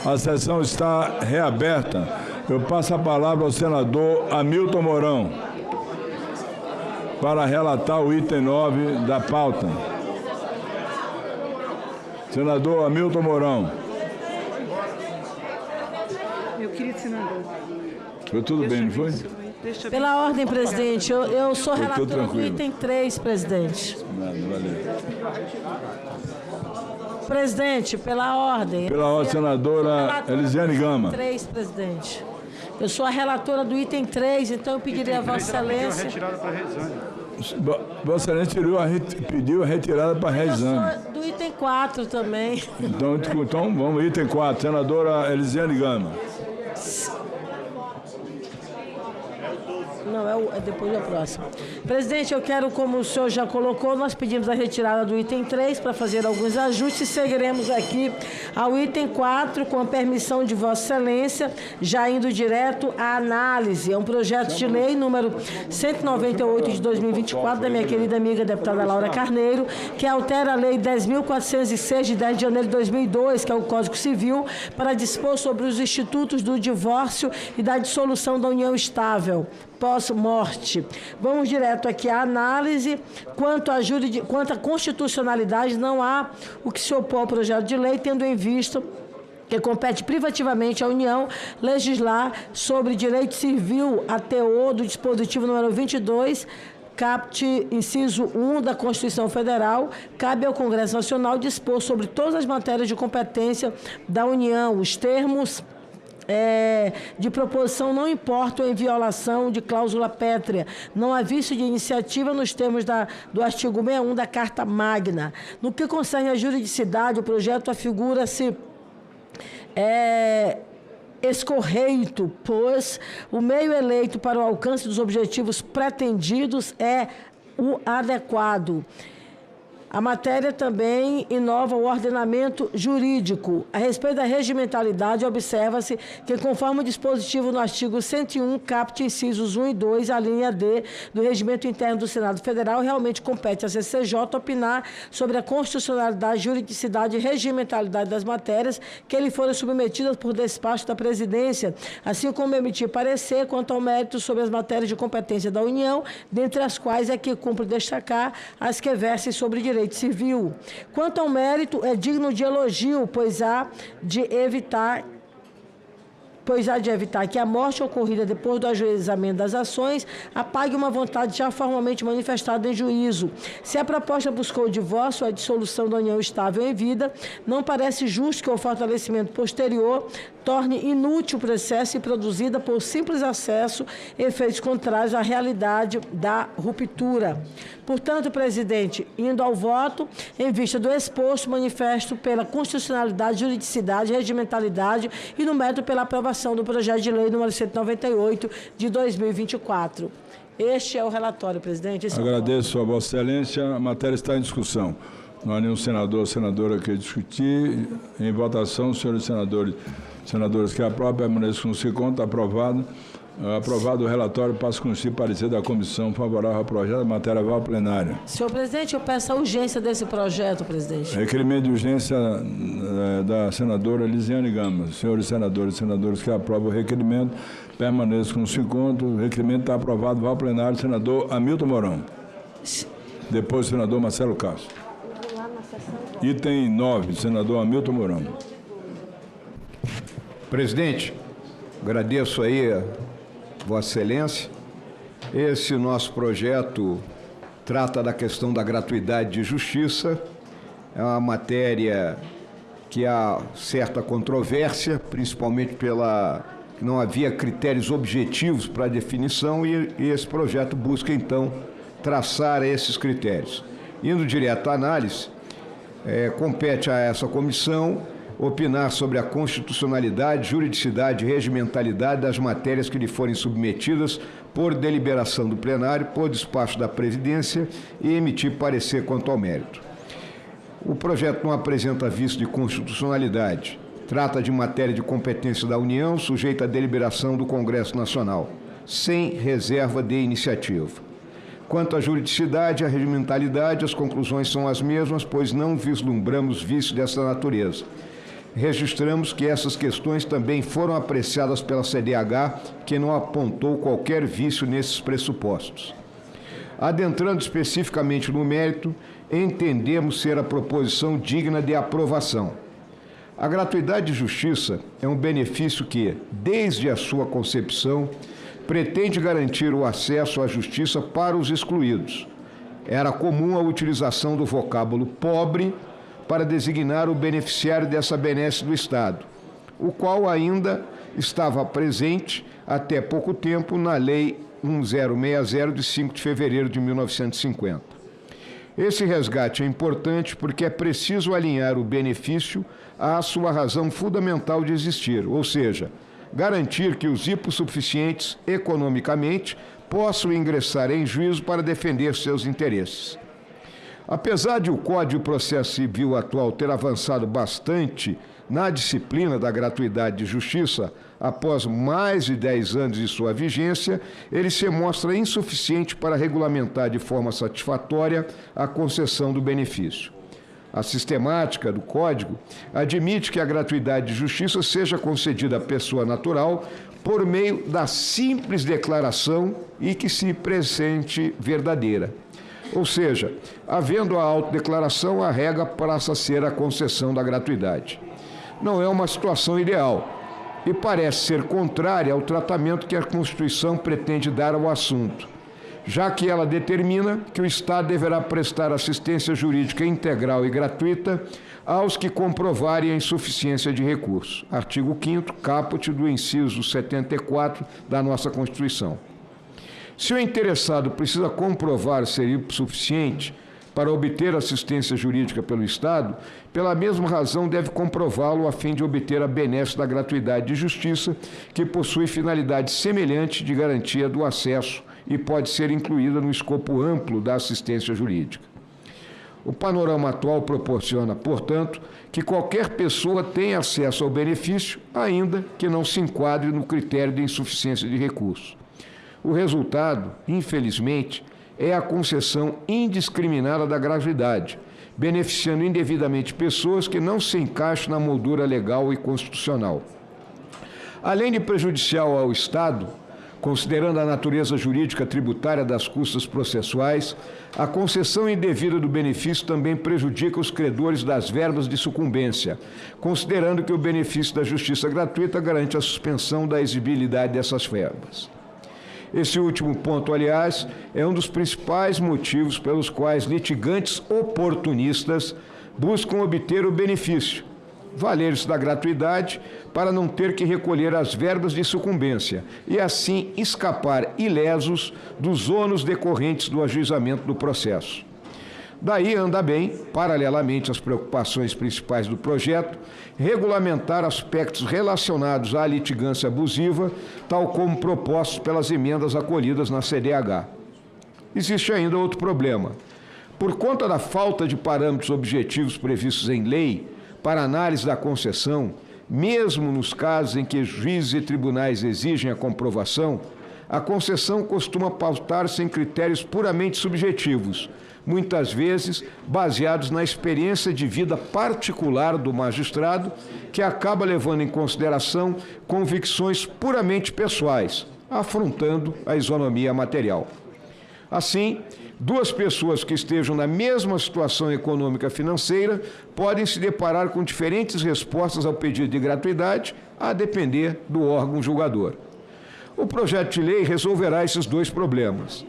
Speaker 17: A sessão está reaberta. Eu passo a palavra ao senador Hamilton Mourão para relatar o item 9 da pauta. Senador Hamilton Mourão.
Speaker 18: Meu querido senador.
Speaker 17: Foi tudo bem, não foi?
Speaker 20: Pela ordem, presidente, eu sou relatora do item 3, presidente.
Speaker 17: Valeu.
Speaker 20: Presidente, pela ordem.
Speaker 17: Pela ordem, senadora Elisiane Gama.
Speaker 20: 3, presidente. Eu sou a relatora do item 3, então eu pediria a Vossa Excelência...
Speaker 17: retirada para Vossa Excelência pediu a retirada para a Reisane.
Speaker 20: Eu sou do item 4 também.
Speaker 17: Então vamos, item 4, senadora Elisiane Gama.
Speaker 20: Não, é depois do próximo. Presidente, eu quero, como o senhor já colocou, nós pedimos a retirada do item 3 para fazer alguns ajustes e seguiremos aqui ao item 4 com a permissão de Vossa Excelência, já indo direto à análise. É um projeto de lei número 198 de 2024 da minha querida amiga deputada Laura Carneiro, que altera a lei 10.406 de 10 de janeiro de 2002, que é o Código Civil, para dispor sobre os institutos do divórcio e da dissolução da união estável pós-morte. Vamos direto aqui à análise. Quanto à constitucionalidade, não há o que se opor ao projeto de lei, tendo em vista que compete privativamente à União legislar sobre direito civil a teor do dispositivo número 22, caput inciso 1 da Constituição Federal, cabe ao Congresso Nacional dispor sobre todas as matérias de competência da União. Os termos de proposição não importam em violação de cláusula pétrea. Não há vício de iniciativa nos termos do artigo 61 da Carta Magna. No que concerne à juridicidade, o projeto afigura-se escorreito, pois o meio eleito para o alcance dos objetivos pretendidos é o adequado. A matéria também inova o ordenamento jurídico. A respeito da regimentalidade, observa-se que, conforme o dispositivo no artigo 101, caput incisos 1 e 2, a linha D do Regimento Interno do Senado Federal, realmente compete à CCJ opinar sobre a constitucionalidade, juridicidade e regimentalidade das matérias que lhe forem submetidas por despacho da Presidência, assim como emitir parecer quanto ao mérito sobre as matérias de competência da União, dentre as quais é que cumpre destacar as que versem sobre direito civil. Quanto ao mérito, é digno de elogio, pois há de evitar que a morte ocorrida depois do ajuizamento das ações apague uma vontade já formalmente manifestada em juízo. Se a proposta buscou o divórcio ou a dissolução da união estável em vida, não parece justo que o fortalecimento posterior torne inútil o processo e produzida por simples acesso efeitos contrários à realidade da ruptura. Portanto, presidente, indo ao voto, em vista do exposto, manifesto pela constitucionalidade, juridicidade, regimentalidade e no mérito pela aprovação do projeto de lei número 198 de 2024. Este é o relatório, presidente.
Speaker 17: Agradeço a Vossa Excelência. A matéria está em discussão. Não há nenhum senador ou senadora que discutir. Em votação, senhores senadores que aprovam, permaneçam como se conta. Aprovado. Aprovado o relatório, passo a conhecer parecer da comissão favorável ao projeto, a matéria vai ao plenário.
Speaker 20: Senhor presidente, eu peço a urgência desse projeto, presidente.
Speaker 17: Requerimento de urgência da senadora Lisiane Gama. Senhores senadores e senadoras que aprovam o requerimento, permaneçam como se encontra. O requerimento está aprovado, vai ao plenário. Senador Hamilton Mourão. Depois, senador Marcelo Castro. Item 9, senador Hamilton Mourão.
Speaker 1: Presidente, agradeço aí a Vossa Excelência. Esse nosso projeto trata da questão da gratuidade de justiça. É uma matéria que há certa controvérsia, principalmente pela que não havia critérios objetivos para a definição e esse projeto busca, então, traçar esses critérios. Indo direto à análise, compete a essa comissão opinar sobre a constitucionalidade, juridicidade e regimentalidade das matérias que lhe forem submetidas por deliberação do plenário, por despacho da Presidência e emitir parecer quanto ao mérito. O projeto não apresenta vício de constitucionalidade. Trata de matéria de competência da União, sujeita à deliberação do Congresso Nacional, sem reserva de iniciativa. Quanto à juridicidade e à regimentalidade, as conclusões são as mesmas, pois não vislumbramos vício dessa natureza. Registramos que essas questões também foram apreciadas pela CDH, que não apontou qualquer vício nesses pressupostos. Adentrando especificamente no mérito, entendemos ser a proposição digna de aprovação. A gratuidade de justiça é um benefício que, desde a sua concepção, pretende garantir o acesso à justiça para os excluídos. Era comum a utilização do vocábulo pobre para designar o beneficiário dessa benesse do Estado, o qual ainda estava presente até pouco tempo na Lei 1060 de 5 de fevereiro de 1950. Esse resgate é importante porque é preciso alinhar o benefício à sua razão fundamental de existir, ou seja, garantir que os hipossuficientes economicamente possam ingressar em juízo para defender seus interesses. Apesar de o Código de Processo Civil atual ter avançado bastante na disciplina da gratuidade de justiça, após mais de 10 anos de sua vigência, ele se mostra insuficiente para regulamentar de forma satisfatória a concessão do benefício. A sistemática do Código admite que a gratuidade de justiça seja concedida à pessoa natural por meio da simples declaração e que se presente verdadeira. Ou seja, havendo a autodeclaração, a regra passa a ser a concessão da gratuidade. Não é uma situação ideal e parece ser contrária ao tratamento que a Constituição pretende dar ao assunto, já que ela determina que o Estado deverá prestar assistência jurídica integral e gratuita aos que comprovarem a insuficiência de recursos. Artigo 5º, caput do inciso 74 da nossa Constituição. Se o interessado precisa comprovar ser hipossuficiente para obter assistência jurídica pelo Estado, pela mesma razão deve comprová-lo a fim de obter a benesse da gratuidade de justiça, que possui finalidade semelhante de garantia do acesso e pode ser incluída no escopo amplo da assistência jurídica.
Speaker 14: O panorama atual proporciona, portanto, que qualquer pessoa tenha acesso ao benefício, ainda que não se enquadre no critério de insuficiência de recursos. O resultado, infelizmente, é a concessão indiscriminada da gratuidade, beneficiando indevidamente pessoas que não se encaixam na moldura legal e constitucional. Além de prejudicial ao Estado, considerando a natureza jurídica tributária das custas processuais, a concessão indevida do benefício também prejudica os credores das verbas de sucumbência, considerando que o benefício da justiça gratuita garante a suspensão da exigibilidade dessas verbas. Esse último ponto, aliás, é um dos principais motivos pelos quais litigantes oportunistas buscam obter o benefício, valer-se da gratuidade para não ter que recolher as verbas de sucumbência e, assim, escapar ilesos dos ônus decorrentes do ajuizamento do processo. Daí anda bem, paralelamente às preocupações principais do projeto, regulamentar aspectos relacionados à litigância abusiva, tal como propostos pelas emendas acolhidas na CDH. Existe ainda outro problema. Por conta da falta de parâmetros objetivos previstos em lei para análise da concessão, mesmo nos casos em que juízes e tribunais exigem a comprovação, a concessão costuma pautar-se em critérios puramente subjetivos, muitas vezes baseados na experiência de vida particular do magistrado, que acaba levando em consideração convicções puramente pessoais, afrontando a isonomia material. Assim, duas pessoas que estejam na mesma situação econômica financeira podem se deparar com diferentes respostas ao pedido de gratuidade, a depender do órgão julgador. O projeto de lei resolverá esses dois problemas.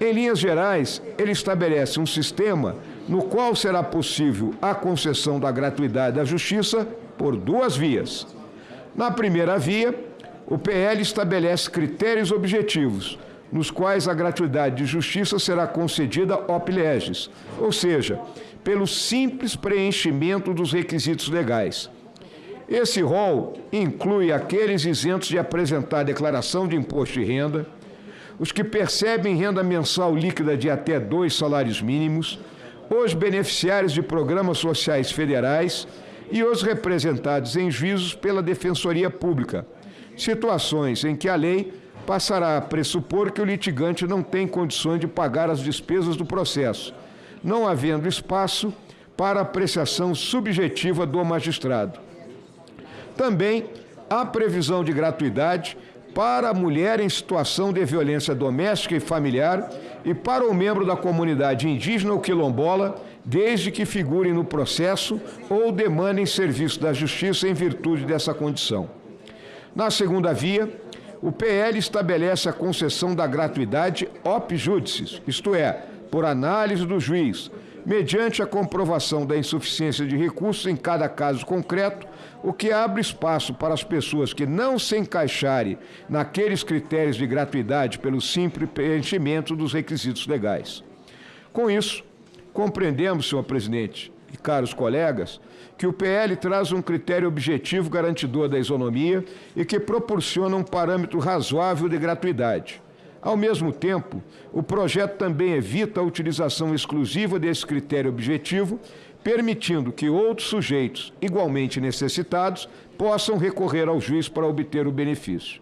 Speaker 14: Em linhas gerais, ele estabelece um sistema no qual será possível a concessão da gratuidade da justiça por duas vias. Na primeira via, o PL estabelece critérios objetivos, nos quais a gratuidade de justiça será concedida op legis, ou seja, pelo simples preenchimento dos requisitos legais. Esse rol inclui aqueles isentos de apresentar a declaração de imposto de renda, os que percebem renda mensal líquida de até 2 salários mínimos, os beneficiários de programas sociais federais e os representados em juízos pela Defensoria Pública, situações em que a lei passará a pressupor que o litigante não tem condições de pagar as despesas do processo, não havendo espaço para apreciação subjetiva do magistrado. Também há previsão de gratuidade para a mulher em situação de violência doméstica e familiar e para o membro da comunidade indígena ou quilombola, desde que figurem no processo ou demandem serviço da justiça em virtude dessa condição. Na segunda via, o PL estabelece a concessão da gratuidade op judicis, isto é, por análise do juiz, mediante a comprovação da insuficiência de recursos em cada caso concreto, o que abre espaço para as pessoas que não se encaixarem naqueles critérios de gratuidade pelo simples preenchimento dos requisitos legais. Com isso, compreendemos, senhor presidente e caros colegas, que o PL traz um critério objetivo garantidor da isonomia e que proporciona um parâmetro razoável de gratuidade. Ao mesmo tempo, o projeto também evita a utilização exclusiva desse critério objetivo, permitindo que outros sujeitos, igualmente necessitados, possam recorrer ao juiz para obter o benefício.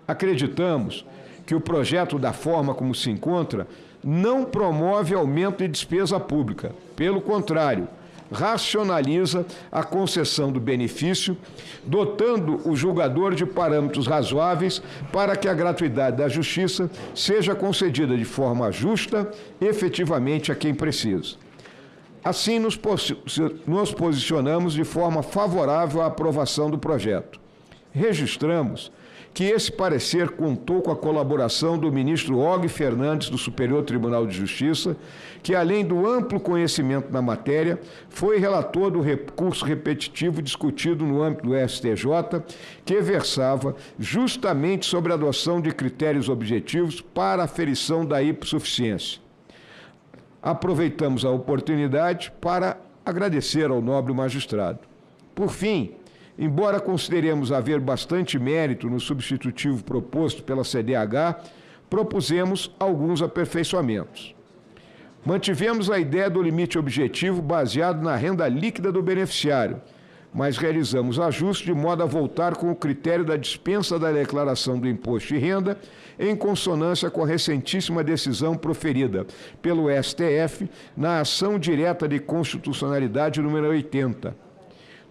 Speaker 14: Acreditamos que o projeto, da forma como se encontra, não promove aumento de despesa pública. Pelo contrário, racionaliza a concessão do benefício, dotando o julgador de parâmetros razoáveis para que a gratuidade da justiça seja concedida de forma justa, efetivamente a quem precisa. Assim, nos posicionamos de forma favorável à aprovação do projeto. Registramos que esse parecer contou com a colaboração do ministro Og Fernandes, do Superior Tribunal de Justiça, que, além do amplo conhecimento na matéria, foi relator do recurso repetitivo discutido no âmbito do STJ, que versava justamente sobre a adoção de critérios objetivos para a aferição da hipossuficiência. Aproveitamos a oportunidade para agradecer ao nobre magistrado. Por fim, embora consideremos haver bastante mérito no substitutivo proposto pela CDH, propusemos alguns aperfeiçoamentos. Mantivemos a ideia do limite objetivo baseado na renda líquida do beneficiário, mas realizamos ajustes de modo a voltar com o critério da dispensa da declaração do imposto de renda, em consonância com a recentíssima decisão proferida pelo STF na ação direta de constitucionalidade número 80.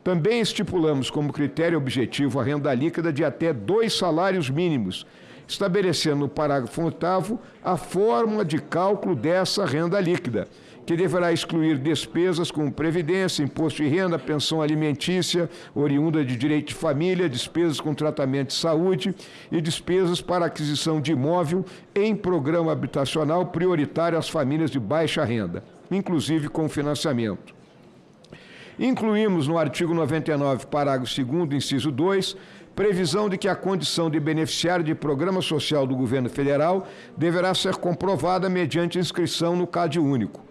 Speaker 14: Também estipulamos como critério objetivo a renda líquida de até 2 salários mínimos, estabelecendo no parágrafo 8º a fórmula de cálculo dessa renda líquida, que deverá excluir despesas como previdência, imposto de renda, pensão alimentícia, oriunda de direito de família, despesas com tratamento de saúde e despesas para aquisição de imóvel em programa habitacional prioritário às famílias de baixa renda, inclusive com financiamento. Incluímos no artigo 99, parágrafo 2º, inciso 2, previsão de que a condição de beneficiário de programa social do governo federal deverá ser comprovada mediante inscrição no CAD único.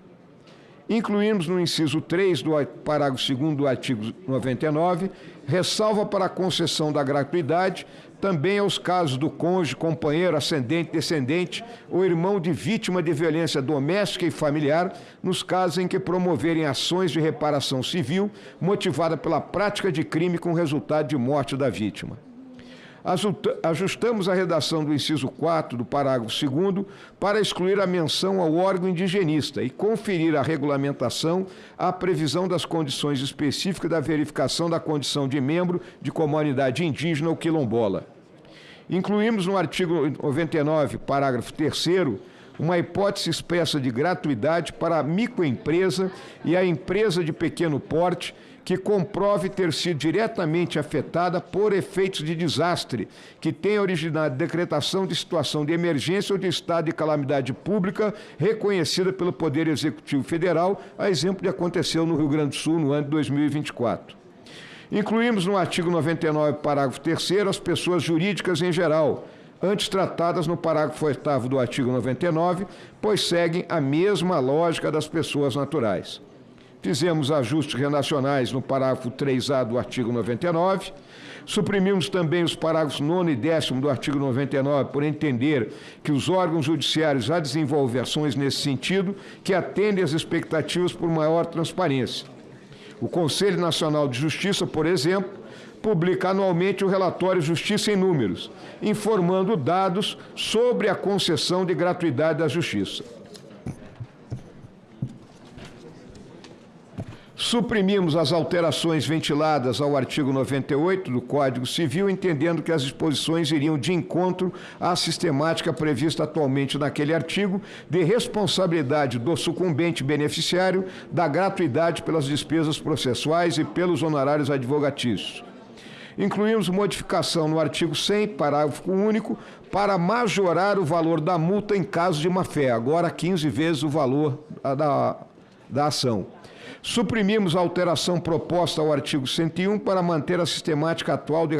Speaker 14: Incluímos no inciso 3 do parágrafo 2º do artigo 99, ressalva para a concessão da gratuidade também aos casos do cônjuge, companheiro, ascendente, descendente ou irmão de vítima de violência doméstica e familiar, nos casos em que promoverem ações de reparação civil motivada pela prática de crime com resultado de morte da vítima. Ajustamos a redação do inciso 4 do parágrafo 2º para excluir a menção ao órgão indigenista e conferir a regulamentação à previsão das condições específicas da verificação da condição de membro de comunidade indígena ou quilombola. Incluímos no artigo 99, parágrafo 3º, uma hipótese expressa de gratuidade para a microempresa e a empresa de pequeno porte que comprove ter sido diretamente afetada por efeitos de desastre, que tenha originado decretação de situação de emergência ou de estado de calamidade pública reconhecida pelo Poder Executivo Federal, a exemplo de aconteceu no Rio Grande do Sul no ano de 2024. Incluímos no artigo 99, parágrafo 3º, as pessoas jurídicas em geral, antes tratadas no parágrafo 8º do artigo 99, pois seguem a mesma lógica das pessoas naturais. Fizemos ajustes redacionais no parágrafo 3A do artigo 99, suprimimos também os parágrafos 9º e 10º do artigo 99, por entender que os órgãos judiciários já desenvolvem ações nesse sentido, que atendem às expectativas por maior transparência. O Conselho Nacional de Justiça, por exemplo, publica anualmente o relatório Justiça em Números, informando dados sobre a concessão de gratuidade da Justiça. Suprimimos as alterações ventiladas ao artigo 98 do Código Civil, entendendo que as disposições iriam de encontro à sistemática prevista atualmente naquele artigo de responsabilidade do sucumbente beneficiário da gratuidade pelas despesas processuais e pelos honorários advogatícios. Incluímos modificação no artigo 100, parágrafo único, para majorar o valor da multa em caso de má-fé, agora 15 vezes o valor da ação. Suprimimos a alteração proposta ao artigo 101 para manter a sistemática atual de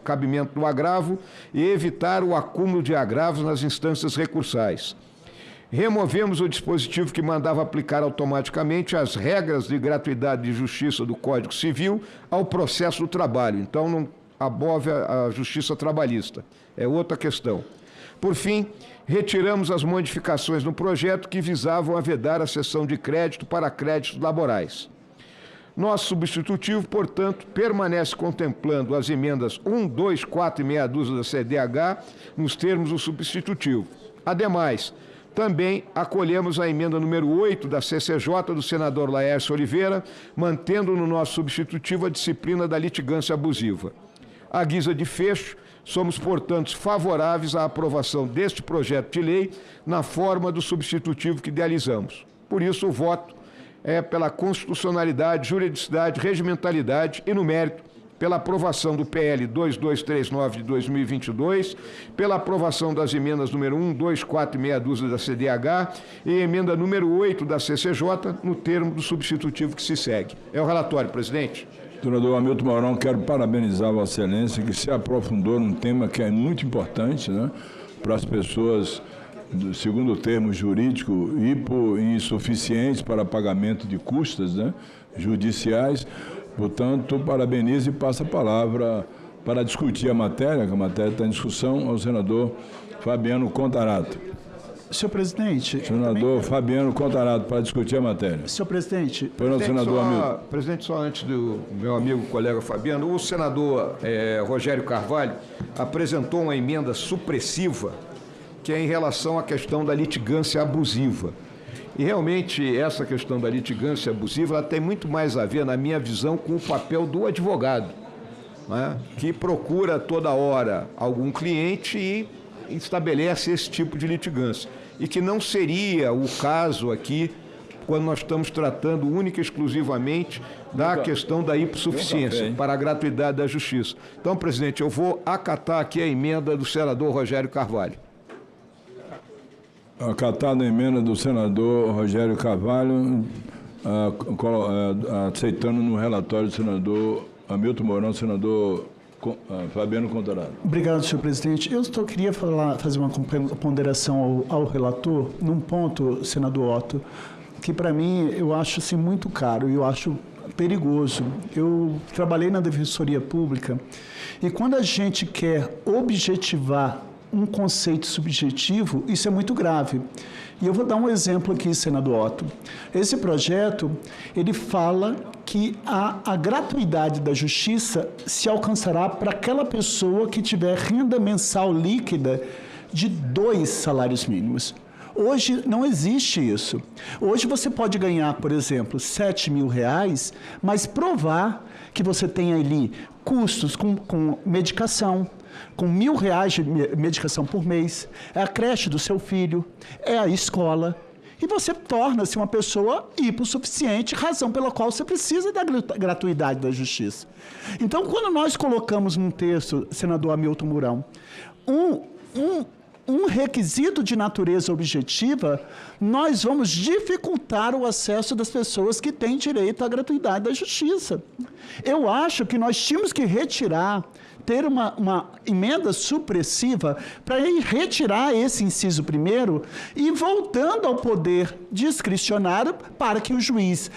Speaker 14: cabimento do agravo e evitar o acúmulo de agravos nas instâncias recursais. Removemos o dispositivo que mandava aplicar automaticamente as regras de gratuidade de justiça do Código Civil ao processo do trabalho. Então, não above a justiça trabalhista. É outra questão. Por fim, retiramos as modificações no projeto que visavam a vedar a cessão de crédito para créditos laborais. Nosso substitutivo, portanto, permanece contemplando as emendas 1, 2, 4 e meia dúzia da CDH nos termos do substitutivo. Ademais, também acolhemos a emenda número 8 da CCJ do senador Laércio Oliveira, mantendo no nosso substitutivo a disciplina da litigância abusiva. À guisa de fecho, somos, portanto, favoráveis à aprovação deste projeto de lei na forma do substitutivo que idealizamos. Por isso, o voto é pela constitucionalidade, juridicidade, regimentalidade e, no mérito, pela aprovação do PL 2239 de 2022, pela aprovação das emendas número 1, 2, 4 e meia dúzia da CDH e emenda número 8 da CCJ, no termo do substitutivo que se segue. É o relatório, presidente.
Speaker 17: Senador Hamilton Mourão, quero parabenizar Vossa Excelência, que se aprofundou num tema que é muito importante, né, para as pessoas, segundo o termo jurídico, insuficientes para pagamento de custas, né, judiciais. Portanto, parabenizo e passo a palavra para discutir a matéria, que a matéria está em discussão, ao senador Fabiano Contarato.
Speaker 16: Senhor presidente...
Speaker 17: Senador Fabiano Contarato, para discutir a matéria.
Speaker 16: Senhor presidente...
Speaker 14: Presidente, só antes do meu amigo colega Fabiano, o senador Rogério Carvalho apresentou uma emenda supressiva que é em relação à questão da litigância abusiva. E realmente essa questão da litigância abusiva ela tem muito mais a ver, na minha visão, com o papel do advogado, né, que procura toda hora algum cliente e estabelece esse tipo de litigância. E que não seria o caso aqui quando nós estamos tratando única e exclusivamente da questão da hipossuficiência para a gratuidade da justiça. Então, presidente, eu vou acatar aqui a emenda do senador Rogério Carvalho.
Speaker 17: Acatada a emenda do senador Rogério Carvalho, aceitando no relatório do senador Hamilton Mourão, senador Fabiano Contarato.
Speaker 16: Obrigado, senhor presidente. Eu só queria fazer uma ponderação ao relator num ponto, senador Otto, que para mim eu acho assim, muito caro e eu acho perigoso. Eu trabalhei na Defensoria Pública e quando a gente quer objetivar um conceito subjetivo, isso é muito grave. E eu vou dar um exemplo aqui, senador Otto. Esse projeto, ele fala que a gratuidade da justiça se alcançará para aquela pessoa que tiver renda mensal líquida de 2 salários mínimos. Hoje não existe isso. Hoje você pode ganhar, por exemplo, R$7.000, mas provar que você tem ali custos com medicação, com R$1.000 de medicação por mês, é a creche do seu filho, é a escola, e você torna-se uma pessoa hipossuficiente, razão pela qual você precisa da gratuidade da justiça. Então, quando nós colocamos num texto, senador Hamilton Mourão, um requisito de natureza objetiva, nós vamos dificultar o acesso das pessoas que têm direito à gratuidade da justiça. Eu acho que nós tínhamos que ter uma emenda supressiva para retirar esse inciso primeiro e voltando ao poder discricionário para que o juiz,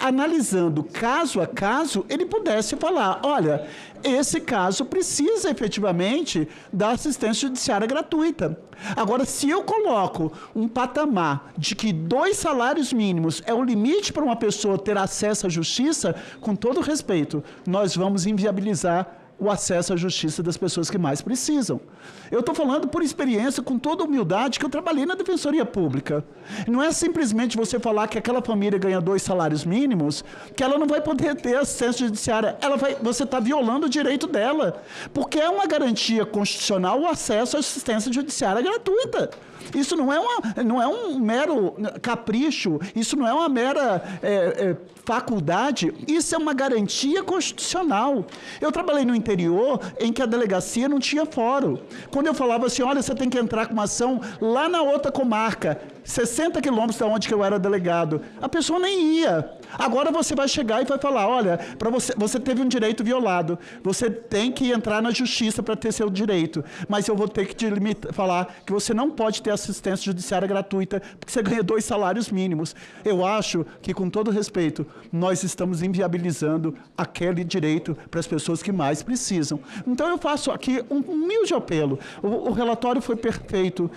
Speaker 16: analisando caso a caso, ele pudesse falar, olha, esse caso precisa efetivamente da assistência judiciária gratuita. Agora, se eu coloco um patamar de que 2 salários mínimos é o limite para uma pessoa ter acesso à justiça, com todo respeito, nós vamos inviabilizar o acesso à justiça das pessoas que mais precisam. Eu estou falando por experiência, com toda humildade, que eu trabalhei na Defensoria Pública. Não é simplesmente você falar que aquela família ganha 2 salários mínimos, que ela não vai poder ter assistência judiciária. Você está violando o direito dela, porque é uma garantia constitucional o acesso à assistência judiciária gratuita. Isso não é um mero capricho, isso não é uma mera faculdade, isso é uma garantia constitucional. Eu trabalhei no interior em que a delegacia não tinha fórum. Quando eu falava assim, olha, você tem que entrar com uma ação lá na outra comarca, 60 quilômetros da onde que eu era delegado, a pessoa nem ia. Agora você vai chegar e vai falar, olha, para você teve um direito violado, você tem que entrar na justiça para ter seu direito, mas eu vou ter que falar que você não pode ter assistência judiciária gratuita porque você ganha 2 salários mínimos. Eu acho que, com todo respeito, nós estamos inviabilizando aquele direito para as pessoas que mais precisam. Então eu faço aqui um humilde apelo. O relatório foi perfeito,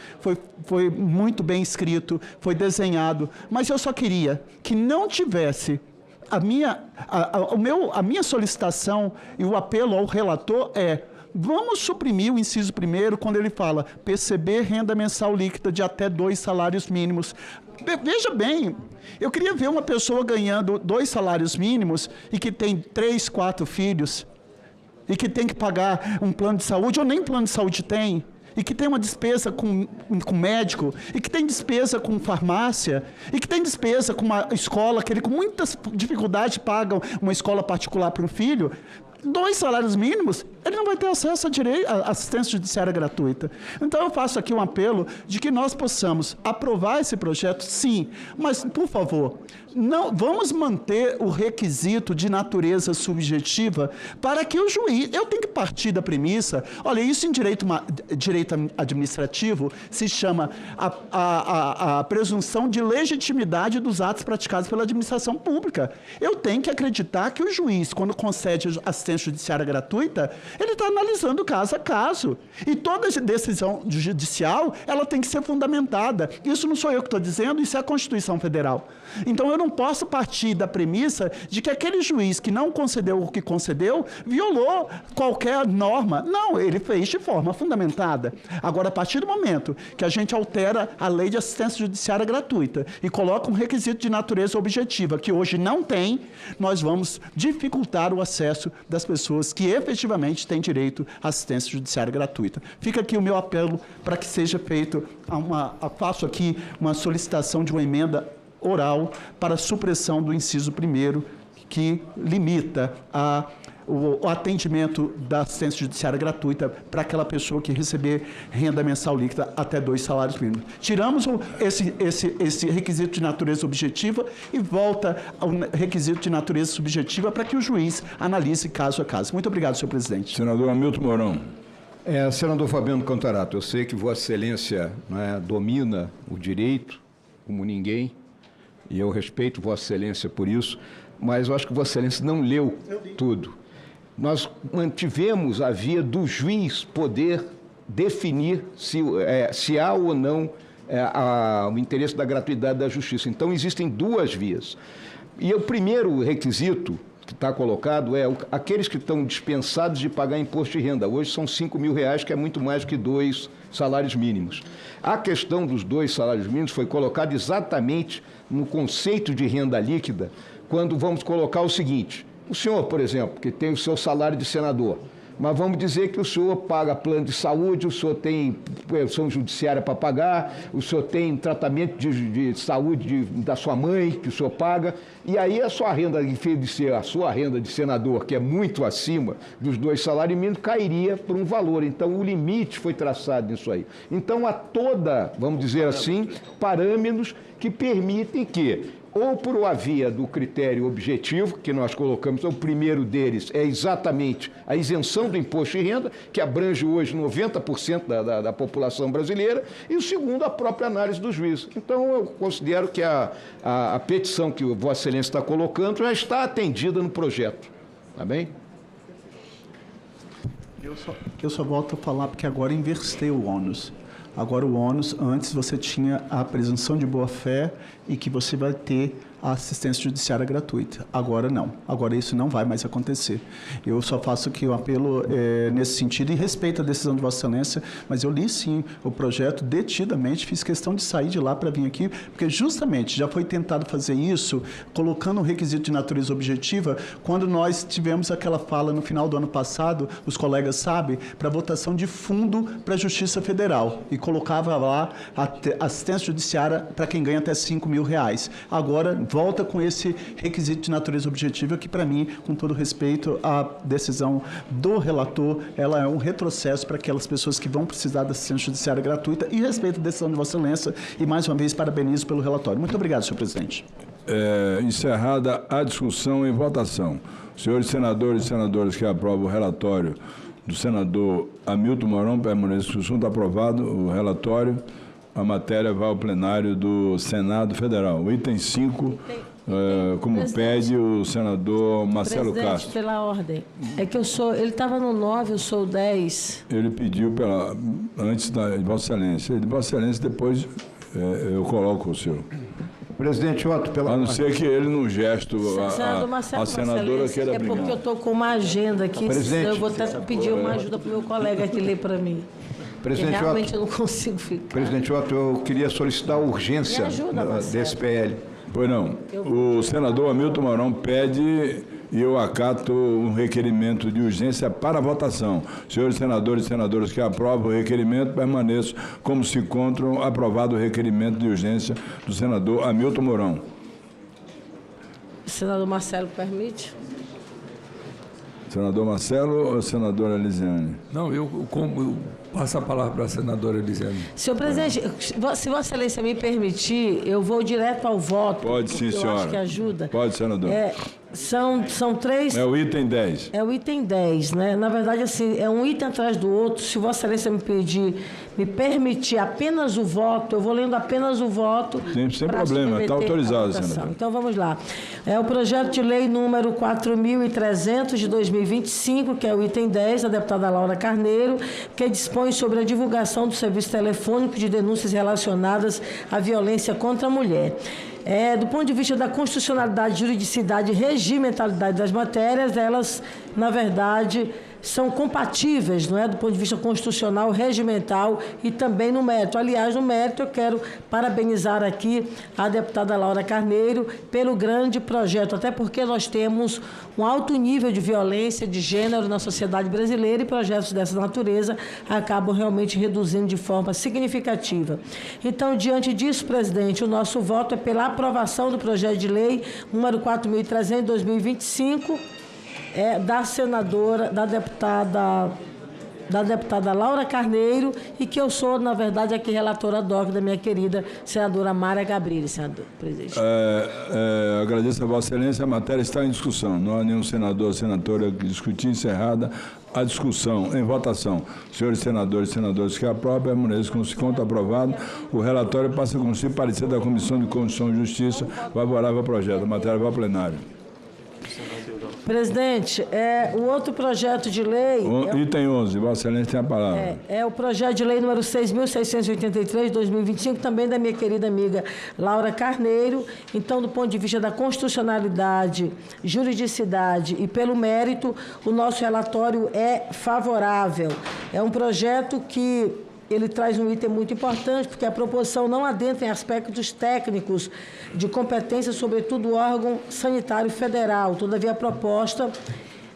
Speaker 16: foi muito bem escrito, foi desenhado, mas eu só queria que não tivesse a minha solicitação e o apelo ao relator vamos suprimir o inciso primeiro quando ele fala perceber renda mensal líquida de até 2 salários mínimos. Veja bem, eu queria ver uma pessoa ganhando 2 salários mínimos e que tem 3, 4 filhos e que tem que pagar um plano de saúde ou nem plano de saúde tem, e que tem uma despesa com médico, e que tem despesa com farmácia, e que tem despesa com uma escola, que ele com muitas dificuldades paga uma escola particular para um filho, 2 salários mínimos, ele não vai ter acesso à assistência judiciária gratuita. Então eu faço aqui um apelo de que nós possamos aprovar esse projeto, sim, mas, por favor, não vamos manter o requisito de natureza subjetiva para que o juiz... Eu tenho que partir da premissa... Olha, isso em direito administrativo se chama a presunção de legitimidade dos atos praticados pela administração pública. Eu tenho que acreditar que o juiz, quando concede assistência assistência judiciária gratuita, ele está analisando caso a caso. E toda decisão judicial, ela tem que ser fundamentada. Isso não sou eu que estou dizendo, isso é a Constituição Federal. Então, eu não posso partir da premissa de que aquele juiz que não concedeu o que concedeu, violou qualquer norma. Não, ele fez de forma fundamentada. Agora, a partir do momento que a gente altera a lei de assistência judiciária gratuita e coloca um requisito de natureza objetiva, que hoje não tem, nós vamos dificultar o acesso das pessoas que efetivamente têm direito à assistência judiciária gratuita. Fica aqui o meu apelo para que seja feito faço aqui uma solicitação de uma emenda oral para a supressão do inciso 1º, que limita o atendimento da assistência judiciária gratuita para aquela pessoa que receber renda mensal líquida até 2 salários mínimos. Tiramos esse requisito de natureza objetiva e volta ao requisito de natureza subjetiva para que o juiz analise caso a caso. Muito obrigado, senhor presidente.
Speaker 17: Senador Hamilton Mourão.
Speaker 12: Senador Fabiano Contarato, eu sei que Vossa Excelência domina o direito como ninguém, e eu respeito Vossa Excelência por isso, mas eu acho que Vossa Excelência não leu tudo. Nós mantivemos a via do juiz poder definir se há ou não o interesse da gratuidade da justiça. Então, existem 2 vias. E o primeiro requisito que está colocado é aqueles que estão dispensados de pagar imposto de renda. Hoje são R$5.000, que é muito mais que 2 salários mínimos. A questão dos 2 salários mínimos foi colocada exatamente no conceito de renda líquida, quando vamos colocar o seguinte: o senhor, por exemplo, que tem o seu salário de senador, mas vamos dizer que o senhor paga plano de saúde, o senhor tem pensão judiciária para pagar, o senhor tem tratamento de saúde da sua mãe, que o senhor paga, e aí a sua renda, em vez de ser a sua renda de senador, que é muito acima dos 2 salários mínimos, cairia por um valor. Então, o limite foi traçado nisso aí. Então, há vamos dizer assim, parâmetros que permitem que, ou por a via do critério objetivo, que nós colocamos, o primeiro deles é exatamente a isenção do imposto de renda, que abrange hoje 90% da população brasileira, e o segundo, a própria análise do juiz. Então, eu considero que a petição que Vossa Excelência está colocando já está atendida no projeto. Tá bem?
Speaker 16: Eu só volto a falar porque agora inverteu o ônus. Agora o ônus, antes você tinha a presunção de boa-fé e que você vai ter a assistência judiciária gratuita. Agora não. Agora isso não vai mais acontecer. Eu só faço aqui um apelo nesse sentido e respeito a decisão de Vossa Excelência, mas eu li sim o projeto detidamente, fiz questão de sair de lá para vir aqui, porque justamente já foi tentado fazer isso, colocando um requisito de natureza objetiva, quando nós tivemos aquela fala no final do ano passado, os colegas sabem, para votação de fundo para a Justiça Federal, e colocava lá a assistência judiciária para quem ganha até R$5.000. Agora, volta com esse requisito de natureza objetiva que, para mim, com todo respeito, a decisão do relator, ela é um retrocesso para aquelas pessoas que vão precisar da assistência judiciária gratuita, e respeito a decisão de Vossa Excelência, e mais uma vez parabenizo pelo relatório. Muito obrigado, senhor presidente.
Speaker 17: Encerrada a discussão e votação. Senhores senadores e senadoras que aprovam o relatório do senador Hamilton Mourão, permanece o assunto aprovado, o relatório, a matéria vai ao plenário do Senado Federal. O item 5, como pede o senador Marcelo Castro.
Speaker 20: Pela ordem. É que ele estava no 9, eu sou o 10.
Speaker 17: Ele pediu antes de Vossa Excelência. De Vossa Excelência, depois eu coloco o senhor.
Speaker 12: Presidente Otto, pela
Speaker 17: a não ser que ele, num gesto,
Speaker 20: a
Speaker 17: senadora queira
Speaker 20: brigar. É porque eu estou com uma agenda aqui, eu vou até pedir uma ajuda para o meu colega que lê para mim.
Speaker 12: Presidente
Speaker 20: realmente
Speaker 12: Otto,
Speaker 20: eu não consigo ficar.
Speaker 12: Presidente Otto, eu queria solicitar a urgência desse PL.
Speaker 17: Pois não. O senador Hamilton Mourão pede e eu acato um requerimento de urgência para a votação. Senhores senadores e senadoras que aprovam o requerimento, permaneçam como se encontram aprovado o requerimento de urgência do senador Hamilton Mourão.
Speaker 20: O senador Marcelo permite?
Speaker 17: Senador Marcelo ou senadora Elisiane?
Speaker 6: Não, eu Passa a palavra para a senadora Elisiane.
Speaker 20: Senhor presidente, se Vossa Excelência me permitir, eu vou direto ao voto.
Speaker 17: Pode sim, senhora.
Speaker 20: Eu acho que ajuda.
Speaker 17: Pode, senador.
Speaker 20: São três...
Speaker 17: É o item 10.
Speaker 20: É o item 10, né? Na verdade, assim, é um item atrás do outro. Se Vossa Excelência me permitir apenas o voto, eu vou lendo apenas o voto.
Speaker 17: Sem problema, está autorizado, senador.
Speaker 20: Então, vamos lá. É o projeto de lei número 4.300 de 2025, que é o item 10, da deputada Laura Carneiro, que dispõe sobre a divulgação do serviço telefônico de denúncias relacionadas à violência contra a mulher. Do ponto de vista da constitucionalidade, juridicidade e regimentalidade das matérias, elas, na verdade, são compatíveis, não é? Do ponto de vista constitucional, regimental e também no mérito. Aliás, no mérito, eu quero parabenizar aqui a deputada Laura Carneiro pelo grande projeto, até porque nós temos um alto nível de violência de gênero na sociedade brasileira e projetos dessa natureza acabam realmente reduzindo de forma significativa. Então, diante disso, presidente, o nosso voto é pela aprovação do projeto de lei número 4.300 de 2025, da senadora, da deputada Laura Carneiro, e que eu sou, na verdade, aqui relatora doc da minha querida senadora Mara Gabrilli, senador presidente.
Speaker 17: Agradeço a Vossa Excelência, a matéria está em discussão. Não há nenhum senador ou senadora que discutir, encerrada a discussão. Em votação. Senhores senadores e senadoras que aprovam, permaneçam com se conta aprovado. O relatório passa a constituir parecer da Comissão de Constituição e Justiça favorável ao projeto. A matéria vai ao plenário.
Speaker 20: Presidente, o outro projeto de lei...
Speaker 17: Item 11, Vossa Excelência tem a palavra.
Speaker 20: É o projeto de lei número 6.683, de 2025, também da minha querida amiga Laura Carneiro. Então, do ponto de vista da constitucionalidade, juridicidade e pelo mérito, o nosso relatório é favorável. É um projeto que... ele traz um item muito importante, porque a proposição não adentra em aspectos técnicos de competência, sobretudo o órgão sanitário federal. Todavia, a proposta,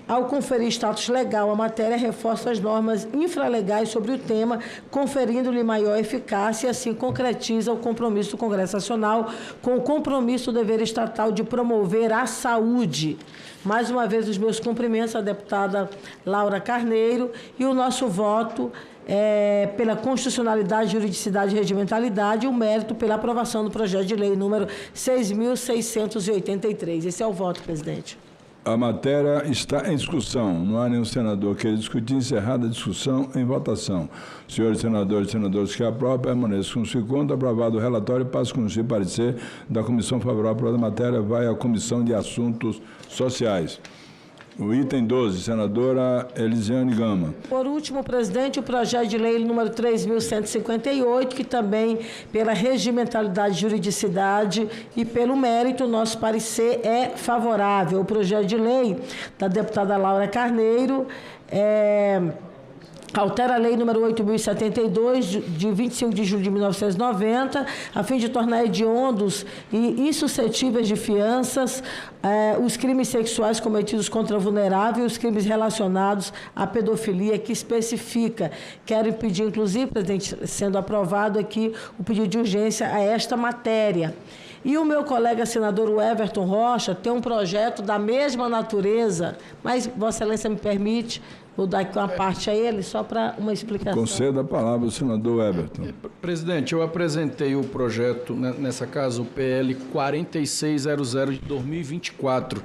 Speaker 20: ao conferir status legal à matéria, reforça as normas infralegais sobre o tema, conferindo-lhe maior eficácia e, assim, concretiza o compromisso do Congresso Nacional com o compromisso do dever estatal de promover a saúde. Mais uma vez, os meus cumprimentos à deputada Laura Carneiro e o nosso voto pela constitucionalidade, juridicidade e regimentalidade e o mérito pela aprovação do projeto de lei número 6.683. Esse é o voto, presidente.
Speaker 17: A matéria está em discussão. Não há nenhum senador que queira discutir. Encerrada a discussão, em votação. Senhores senadores e senadoras que aprovam, permaneçam com se conta. Aprovado o relatório, passa com o parecer da Comissão Favorável à matéria, vai à Comissão de Assuntos Sociais. O item 12, senadora Elisiane Gama.
Speaker 20: Por último, presidente, o projeto de lei número 3.158, que também, pela regimentalidade, juridicidade e pelo mérito, o nosso parecer é favorável. O projeto de lei da deputada Laura Carneiro altera a lei número 8.072, de 25 de julho de 1990, a fim de tornar hediondos e insuscetíveis de fianças os crimes sexuais cometidos contra vulnerável e os crimes relacionados à pedofilia, que especifica. Quero pedir, inclusive, presidente, sendo aprovado aqui o pedido de urgência a esta matéria. E o meu colega senador Everton Rocha tem um projeto da mesma natureza, mas Vossa Excelência me permite, vou dar aqui uma parte a ele, só para uma explicação.
Speaker 17: Conceda a palavra ao senador Everton.
Speaker 19: Presidente, eu apresentei o projeto, nessa casa, o PL 4600 de 2024.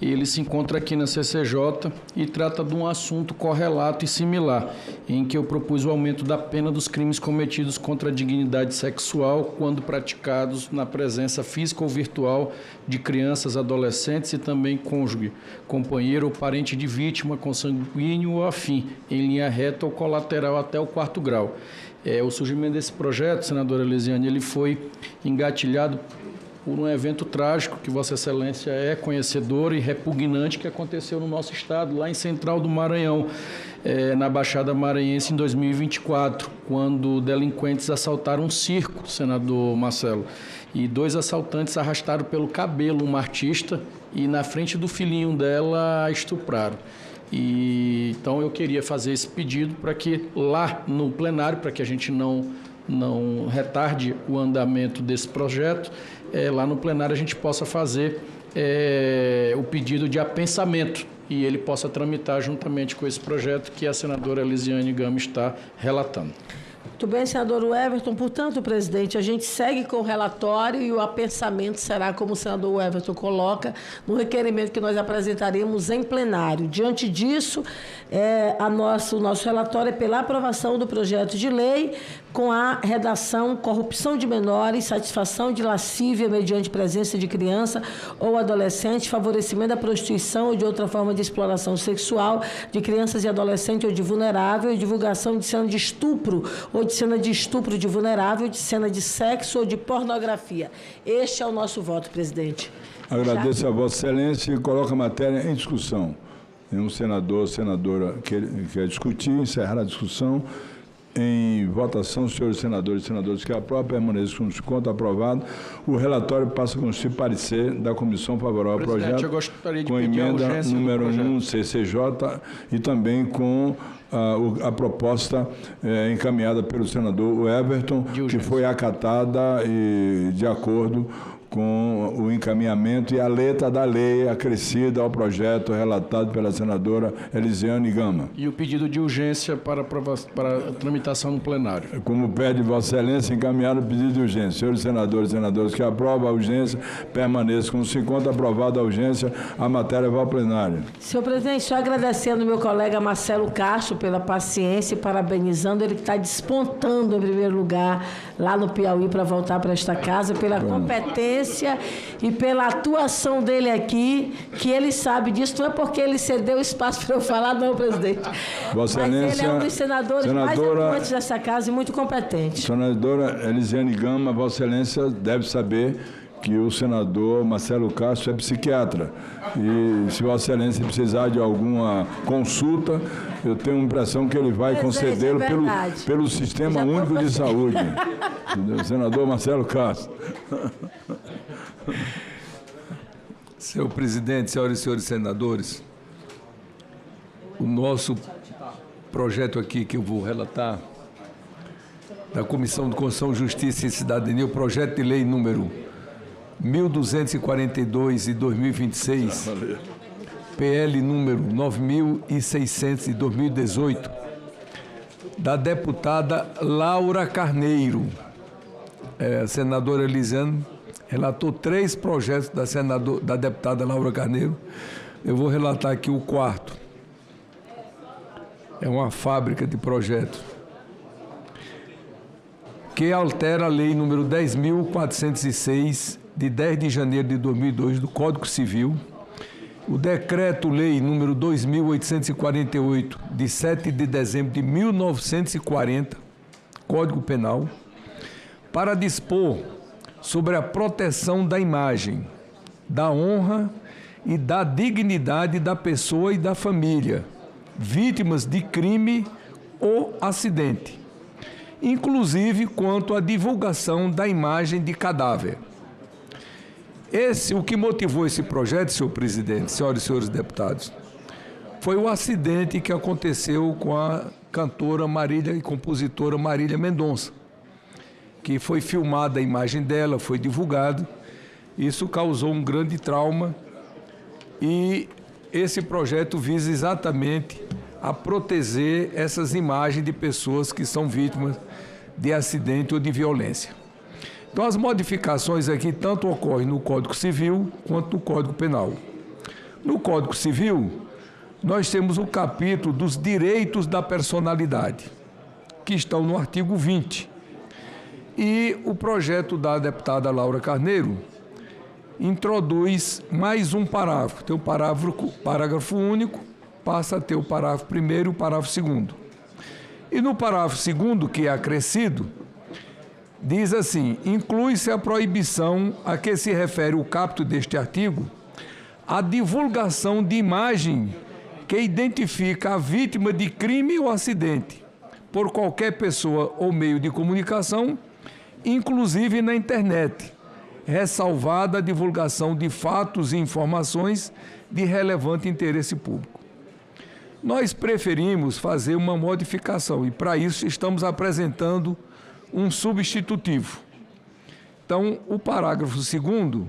Speaker 19: Ele se encontra aqui na CCJ e trata de um assunto correlato e similar, em que eu propus o aumento da pena dos crimes cometidos contra a dignidade sexual quando praticados na presença física ou virtual de crianças, adolescentes e também cônjuge, companheiro ou parente de vítima, consanguíneo ou afim, em linha reta ou colateral até o 4º grau. O surgimento desse projeto, senadora Elisiane, ele foi engatilhado por um evento trágico que Vossa Excelência é conhecedora e repugnante que aconteceu no nosso estado, lá em Central do Maranhão, na Baixada Maranhense, em 2024, quando delinquentes assaltaram um circo, senador Marcelo, e 2 assaltantes arrastaram pelo cabelo uma artista e na frente do filhinho dela a estupraram. Então eu queria fazer esse pedido para que lá no plenário, para que a gente não retarde o andamento desse projeto, lá no plenário a gente possa fazer o pedido de apensamento e ele possa tramitar juntamente com esse projeto que a senadora Elisiane Gama está relatando.
Speaker 20: Muito bem, senador Everton. Portanto, presidente, a gente segue com o relatório e o apensamento será, como o senador Everton coloca, no requerimento que nós apresentaremos em plenário. Diante disso, o nosso relatório é pela aprovação do projeto de lei com a redação corrupção de menores, satisfação de lascívia mediante presença de criança ou adolescente, favorecimento da prostituição ou de outra forma de exploração sexual de crianças e adolescentes ou de vulnerável, e divulgação de cena de estupro ou de cena de estupro de vulnerável, de cena de sexo ou de pornografia. Este é o nosso voto, presidente.
Speaker 17: Agradeço a Vossa Excelência e coloco a matéria em discussão. Tem um senador ou senadora que quer discutir, encerrar a discussão. Em votação, senhores senadores e senadoras que aprovam, permaneçam com o desconto aprovado. O relatório passa a constituir parecer da comissão favorável ao projeto,
Speaker 19: eu gostaria de
Speaker 17: com
Speaker 19: pedir a
Speaker 17: emenda
Speaker 19: urgência
Speaker 17: número
Speaker 19: do
Speaker 17: 1 CCJ e também com a proposta encaminhada pelo senador Everton, que foi acatada e de acordo com o encaminhamento e a letra da lei acrescida ao projeto relatado pela senadora Elisiane Gama.
Speaker 19: E o pedido de urgência para tramitação no plenário.
Speaker 17: Como pede Vossa Excelência, encaminhado o pedido de urgência. Senhores senadores e senadoras que aprovam a urgência, permaneçam com 50 aprovada a urgência, a matéria vai ao plenário.
Speaker 20: Senhor presidente, só agradecendo ao meu colega Marcelo Castro pela paciência e parabenizando ele que está despontando em primeiro lugar lá no Piauí para voltar para esta casa, pela competência e pela atuação dele aqui, que ele sabe disso. Não é porque ele cedeu espaço para eu falar, não, presidente.
Speaker 17: Vossa
Speaker 20: Mas
Speaker 17: Excelência,
Speaker 20: ele é um dos senadores mais atuantes dessa casa e muito competente.
Speaker 17: Senadora Elisiane Gama, Vossa Excelência deve saber que o senador Marcelo Castro é psiquiatra. E se Vossa Excelência precisar de alguma consulta, eu tenho a impressão que ele vai concedê-lo pelo Sistema Único de Saúde. Senador Marcelo Castro.
Speaker 6: Senhor presidente, senhoras e senhores senadores, o nosso projeto aqui que eu vou relatar, da Comissão de Constituição, Justiça e Cidadania, o projeto de lei número 1242 de 2026, PL número 9600 de 2018, da deputada Laura Carneiro. A senadora Elisiane relatou 3 projetos da deputada Laura Carneiro. Eu vou relatar aqui o 4º. É uma fábrica de projetos que altera a lei número 10.406, de 10 de janeiro de 2002, do Código Civil, o decreto-lei número 2.848, de 7 de dezembro de 1940, Código Penal, para dispor sobre a proteção da imagem, da honra e da dignidade da pessoa e da família, vítimas de crime ou acidente, inclusive quanto à divulgação da imagem de cadáver. O que motivou esse projeto, senhor presidente, senhoras e senhores deputados, foi o acidente que aconteceu com a cantora Marília e compositora Marília Mendonça, que foi filmada a imagem dela, foi divulgado. Isso causou um grande trauma e esse projeto visa exatamente a proteger essas imagens de pessoas que são vítimas de acidente ou de violência. Então, as modificações aqui tanto ocorrem no Código Civil quanto no Código Penal. No Código Civil, nós temos o capítulo dos direitos da personalidade, que estão no artigo 20. E o projeto da deputada Laura Carneiro introduz mais um parágrafo. Tem o parágrafo único, passa a ter o parágrafo 1º e o parágrafo 2º. E no parágrafo 2º, que é acrescido, diz assim: inclui-se a proibição a que se refere o caput deste artigo, a divulgação de imagem que identifica a vítima de crime ou acidente por qualquer pessoa ou meio de comunicação, inclusive na internet, ressalvada a divulgação de fatos e informações de relevante interesse público. Nós preferimos fazer uma modificação e, para isso, estamos apresentando um substitutivo. Então, o parágrafo 2º,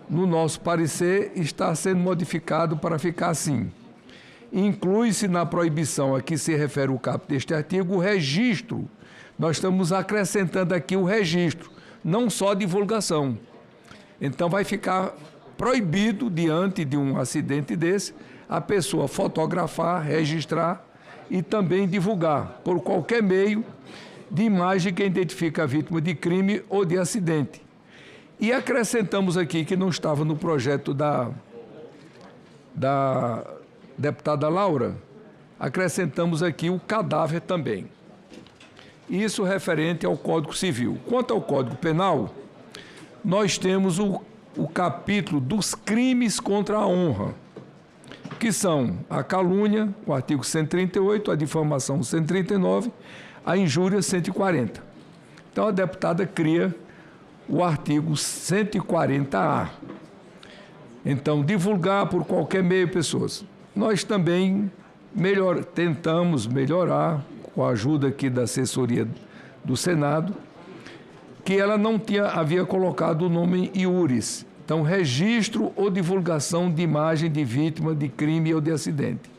Speaker 6: no nosso parecer, está sendo modificado para ficar assim: Inclui-se na proibição a que se refere o caput deste artigo o registro. Nós estamos acrescentando aqui o registro, não só a divulgação. Então vai ficar proibido, diante de um acidente desse, a pessoa fotografar, registrar e também divulgar, por qualquer meio, de imagem que identifica a vítima de crime ou de acidente. E acrescentamos aqui, que não estava no projeto da deputada Laura, acrescentamos aqui o cadáver também. Isso referente ao Código Civil. Quanto ao Código Penal, nós temos o capítulo dos crimes contra a honra, que são a calúnia, o artigo 138, a difamação 139, a injúria 140. Então a deputada cria o artigo 140A. Então, divulgar por qualquer meio pessoas. Nós também tentamos melhorar, com a ajuda aqui da assessoria do Senado, que ela não havia colocado o nome iuris. Então, registro ou divulgação de imagem de vítima de crime ou de acidente.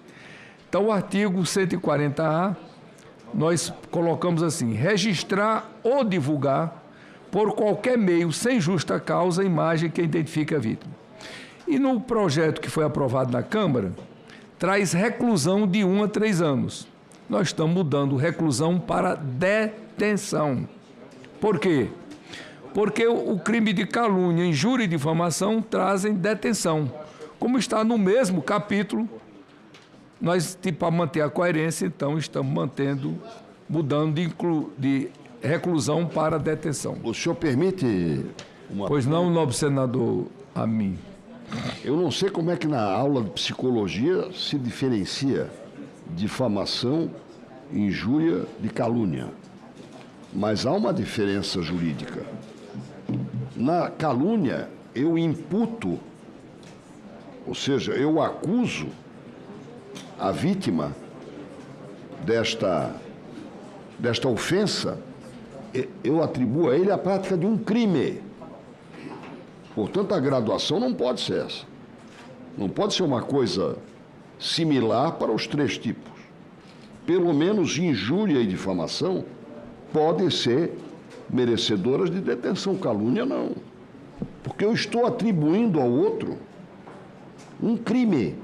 Speaker 6: Então, o artigo 140A, nós colocamos assim: registrar ou divulgar por qualquer meio, sem justa causa, a imagem que identifica a vítima. E no projeto que foi aprovado na Câmara, traz reclusão de 1 a 3 anos. Nós estamos mudando reclusão para detenção. Por quê? Porque o crime de calúnia, injúria e difamação trazem detenção. Como está no mesmo capítulo, nós, para manter a coerência, então, estamos mudando de reclusão para detenção.
Speaker 11: O senhor permite
Speaker 6: Pois não, nobre senador Amin.
Speaker 11: Eu não sei como é que na aula de psicologia se diferencia difamação, injúria de calúnia. Mas há uma diferença jurídica. Na calúnia, eu imputo, ou seja, eu acuso a vítima desta ofensa, eu atribuo a ele a prática de um crime. Portanto, a graduação não pode ser essa. Não pode ser uma coisa similar para os 3 tipos. Pelo menos injúria e difamação podem ser merecedoras de detenção. Calúnia, não. Porque eu estou atribuindo ao outro um crime.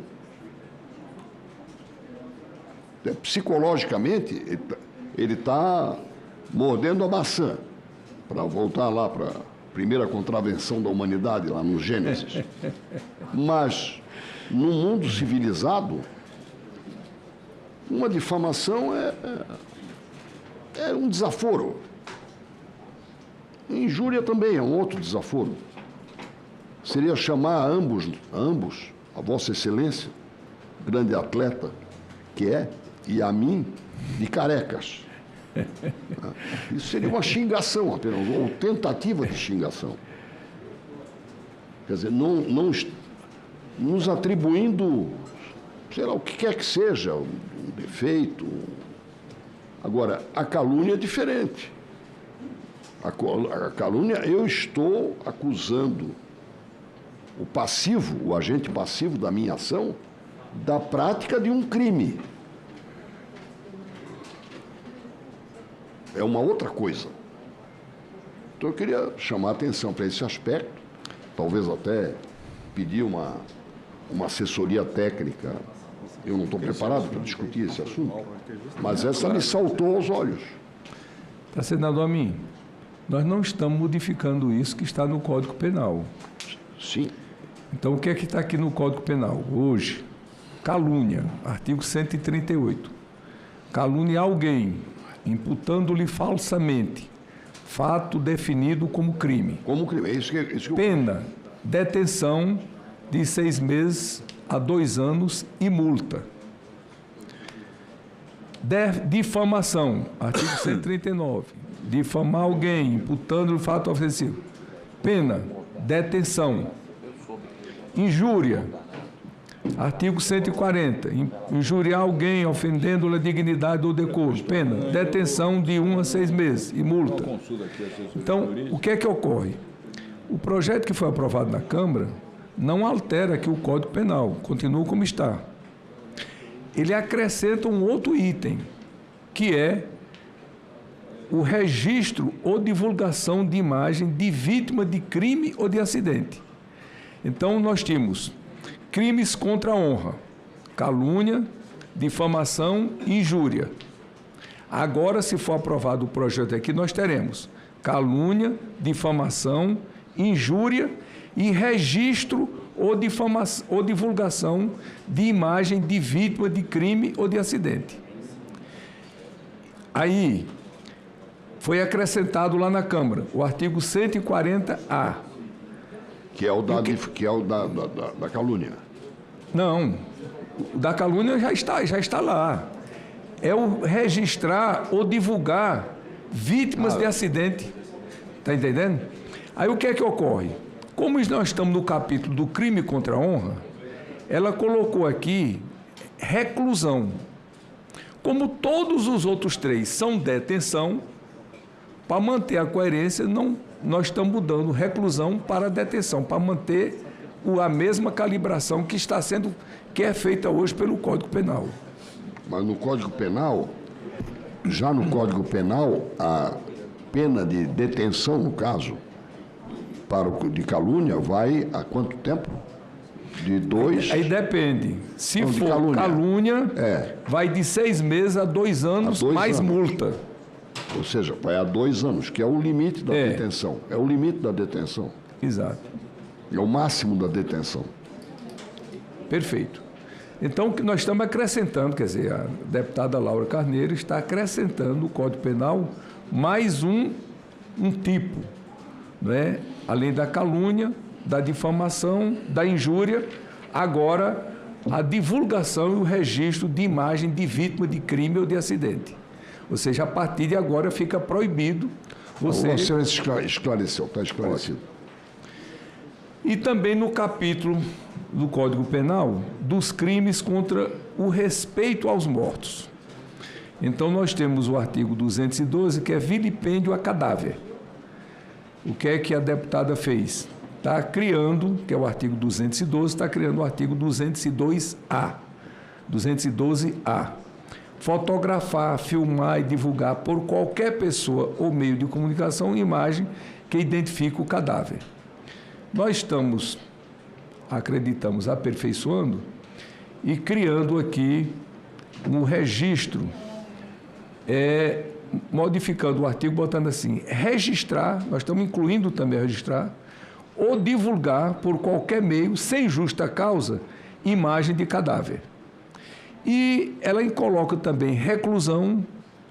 Speaker 11: Psicologicamente, ele está mordendo a maçã, para voltar lá para a primeira contravenção da humanidade, lá no Gênesis. Mas, no mundo civilizado, uma difamação é um desaforo. Injúria também é um outro desaforo. Seria chamar a ambos, a Vossa Excelência, grande atleta que é, e a mim, de carecas. Isso seria uma xingação apenas, ou tentativa de xingação. Quer dizer, não nos atribuindo, sei lá, o que quer que seja, um defeito. Agora, a calúnia é diferente. A calúnia, eu estou acusando o passivo, o agente passivo da minha ação, da prática de um crime. É uma outra coisa. Então eu queria chamar a atenção para esse aspecto, talvez até pedir uma assessoria técnica. Eu não estou preparado para discutir esse assunto, mas essa me saltou aos olhos.
Speaker 6: Tá, senador Amin, nós não estamos modificando isso que está no Código Penal.
Speaker 11: Sim.
Speaker 6: Então, o que é que está aqui no Código Penal? Hoje, calúnia, artigo 138. Calúnia alguém, imputando-lhe falsamente fato definido como crime.
Speaker 11: Como crime, é isso que
Speaker 6: Pena, detenção de 6 meses a 2 anos e multa. Difamação, artigo 139. Difamar alguém, imputando-lhe fato ofensivo. Pena, detenção. Injúria, artigo 140. Injuriar alguém, ofendendo-lhe a dignidade ou decoro. Pena, detenção de 1 a 6 meses e multa. Então, o que é que ocorre? O projeto que foi aprovado na Câmara não altera aqui o Código Penal, continua como está. ele acrescenta um outro item, que é o registro ou divulgação de imagem de vítima de crime ou de acidente. Então, nós temos crimes contra a honra, calúnia, difamação e injúria. Agora, se for aprovado o projeto aqui, nós teremos calúnia, difamação, injúria e registro ou divulgação de imagem de vítima de crime ou de acidente. Aí, foi acrescentado lá na Câmara o artigo 140A.
Speaker 11: Que é o da calúnia.
Speaker 6: Não, o da calúnia já está lá. É o registrar ou divulgar vítimas de acidente. Está entendendo? Aí o que é que ocorre? Como nós estamos no capítulo do crime contra a honra, ela colocou aqui reclusão. Como todos os outros três são detenção, para manter a coerência, nós estamos mudando reclusão para detenção, para manter a mesma calibração que é feita hoje pelo Código Penal.
Speaker 11: Mas no Código Penal, já no Código Penal, a pena de detenção, no caso, de calúnia, vai a quanto tempo? De 2...
Speaker 6: Aí depende. Se for calúnia, vai de 6 meses a 2 anos, mais multa.
Speaker 11: Ou seja, vai a 2 anos, que é o limite da detenção. É o limite da detenção.
Speaker 6: Exato.
Speaker 11: É o máximo da detenção.
Speaker 6: Perfeito. Então, o que nós estamos acrescentando, quer dizer, a deputada Laura Carneiro está acrescentando no Código Penal mais um tipo, né? Além da calúnia, da difamação, da injúria, agora a divulgação e o registro de imagem de vítima de crime ou de acidente. Ou seja, a partir de agora fica proibido você...
Speaker 11: O senhor esclareceu, está esclarecido.
Speaker 6: E também no capítulo do Código Penal dos crimes contra o respeito aos mortos. Então, nós temos o artigo 212, que é vilipêndio a cadáver. O que é que a deputada fez? Está criando, que é o artigo 212, está criando o artigo 202A. 212A. Fotografar, filmar e divulgar por qualquer pessoa ou meio de comunicação imagem que identifique o cadáver. Nós estamos, acreditamos, aperfeiçoando e criando aqui um registro, modificando o artigo, botando assim, registrar, nós estamos incluindo também registrar, ou divulgar por qualquer meio, sem justa causa, imagem de cadáver. E ela coloca também reclusão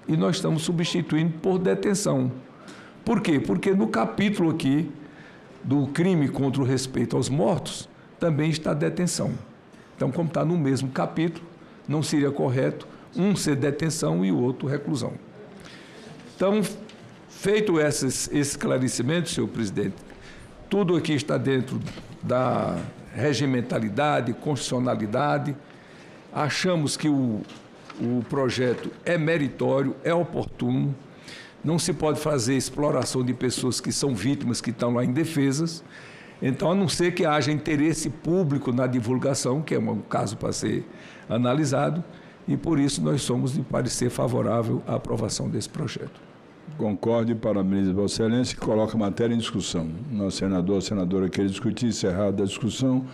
Speaker 6: e nós estamos substituindo por detenção. Por quê? Porque no capítulo aqui do crime contra o respeito aos mortos, também está detenção. Então, como está no mesmo capítulo, não seria correto um ser detenção e o outro reclusão. Então, feito esses esclarecimentos, senhor presidente, tudo aqui está dentro da regimentalidade, constitucionalidade. Achamos que o projeto é meritório, é oportuno. Não se pode fazer exploração de pessoas que são vítimas, que estão lá indefesas. Então, a não ser que haja interesse público na divulgação, que é um caso para ser analisado, e por isso nós somos de parecer favorável à aprovação desse projeto.
Speaker 17: Concordo e parabenizo Vossa Excelência, que coloca a matéria em discussão. Nosso senador, a senadora quer discutir, encerrada a discussão.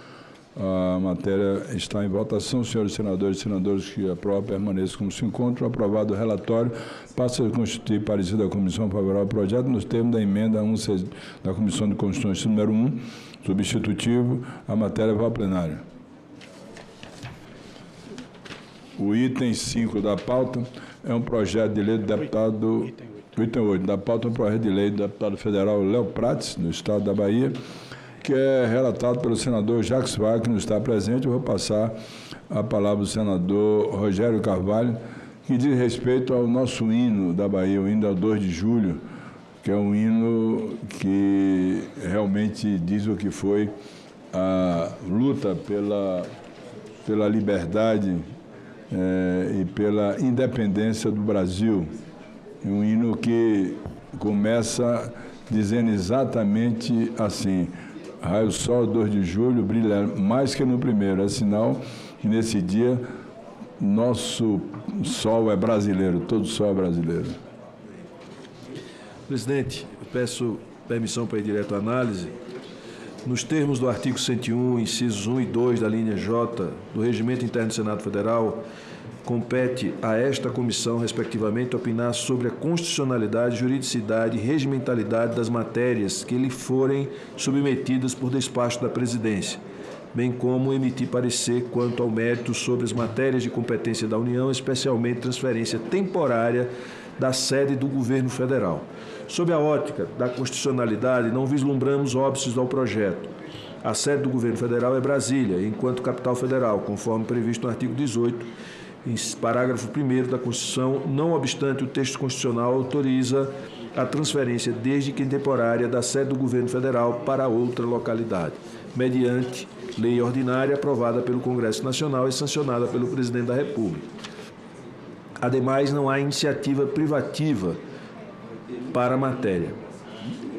Speaker 17: A matéria está em votação. Senhores senadores e senadoras que aprovam, permaneçam como se encontram. Aprovado o relatório, passa a constituir parecer da comissão favorável ao projeto nos termos da emenda 1 da Comissão de Constituição número 1, substitutivo. A matéria vai ao plenário. O item 5 da pauta é um projeto de lei do deputado... Item 8 da pauta é um projeto de lei do deputado federal Léo Prates, do estado da Bahia, que é relatado pelo senador Jacques Wagner, que não está presente. Eu vou passar a palavra ao senador Rogério Carvalho, que diz respeito ao nosso hino da Bahia, o hino ao 2 de julho, que é um hino que realmente diz o que foi a luta pela liberdade e pela independência do Brasil. Um hino que começa dizendo exatamente assim: raio sol 2 de julho brilha mais que no primeiro. É sinal que nesse dia nosso sol é brasileiro, todo sol é brasileiro.
Speaker 1: Presidente, eu peço permissão para ir direto à análise. Nos termos do artigo 101, incisos 1 e 2 da linha J do Regimento Interno do Senado Federal, compete a esta comissão, respectivamente, opinar sobre a constitucionalidade, juridicidade e regimentalidade das matérias que lhe forem submetidas por despacho da Presidência, bem como emitir parecer quanto ao mérito sobre as matérias de competência da União, especialmente transferência temporária da sede do Governo Federal. Sob a ótica da constitucionalidade, não vislumbramos óbices ao projeto. A sede do Governo Federal é Brasília, enquanto capital federal, conforme previsto no artigo 18, em parágrafo 1º da Constituição, não obstante o texto constitucional autoriza a transferência, desde que temporária, da sede do Governo Federal para outra localidade, mediante lei ordinária aprovada pelo Congresso Nacional e sancionada pelo Presidente da República. Ademais, não há iniciativa privativa para a matéria.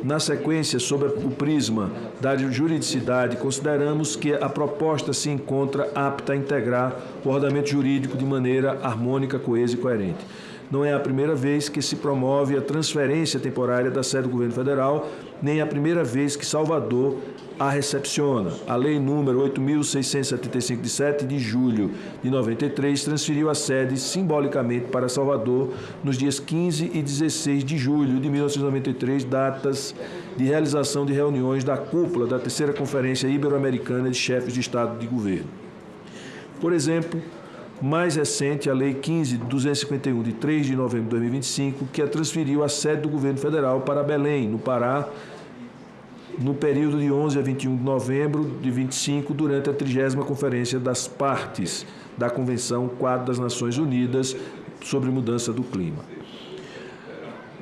Speaker 1: Na sequência, sob o prisma da juridicidade, consideramos que a proposta se encontra apta a integrar o ordenamento jurídico de maneira harmônica, coesa e coerente. Não é a primeira vez que se promove a transferência temporária da sede do Governo Federal, nem a primeira vez que Salvador a recepciona. A Lei número 8.675, de 7 de julho de 93, transferiu a sede simbolicamente para Salvador nos dias 15 e 16 de julho de 1993, datas de realização de reuniões da cúpula da terceira Conferência Ibero-Americana de Chefes de Estado e de Governo. Por exemplo, mais recente, a Lei 15.251, de 3 de novembro de 2025, que a transferiu a sede do Governo Federal para Belém, no Pará, no período de 11 a 21 de novembro de 25, durante a 30ª Conferência das Partes da Convenção Quadro das Nações Unidas sobre Mudança do Clima.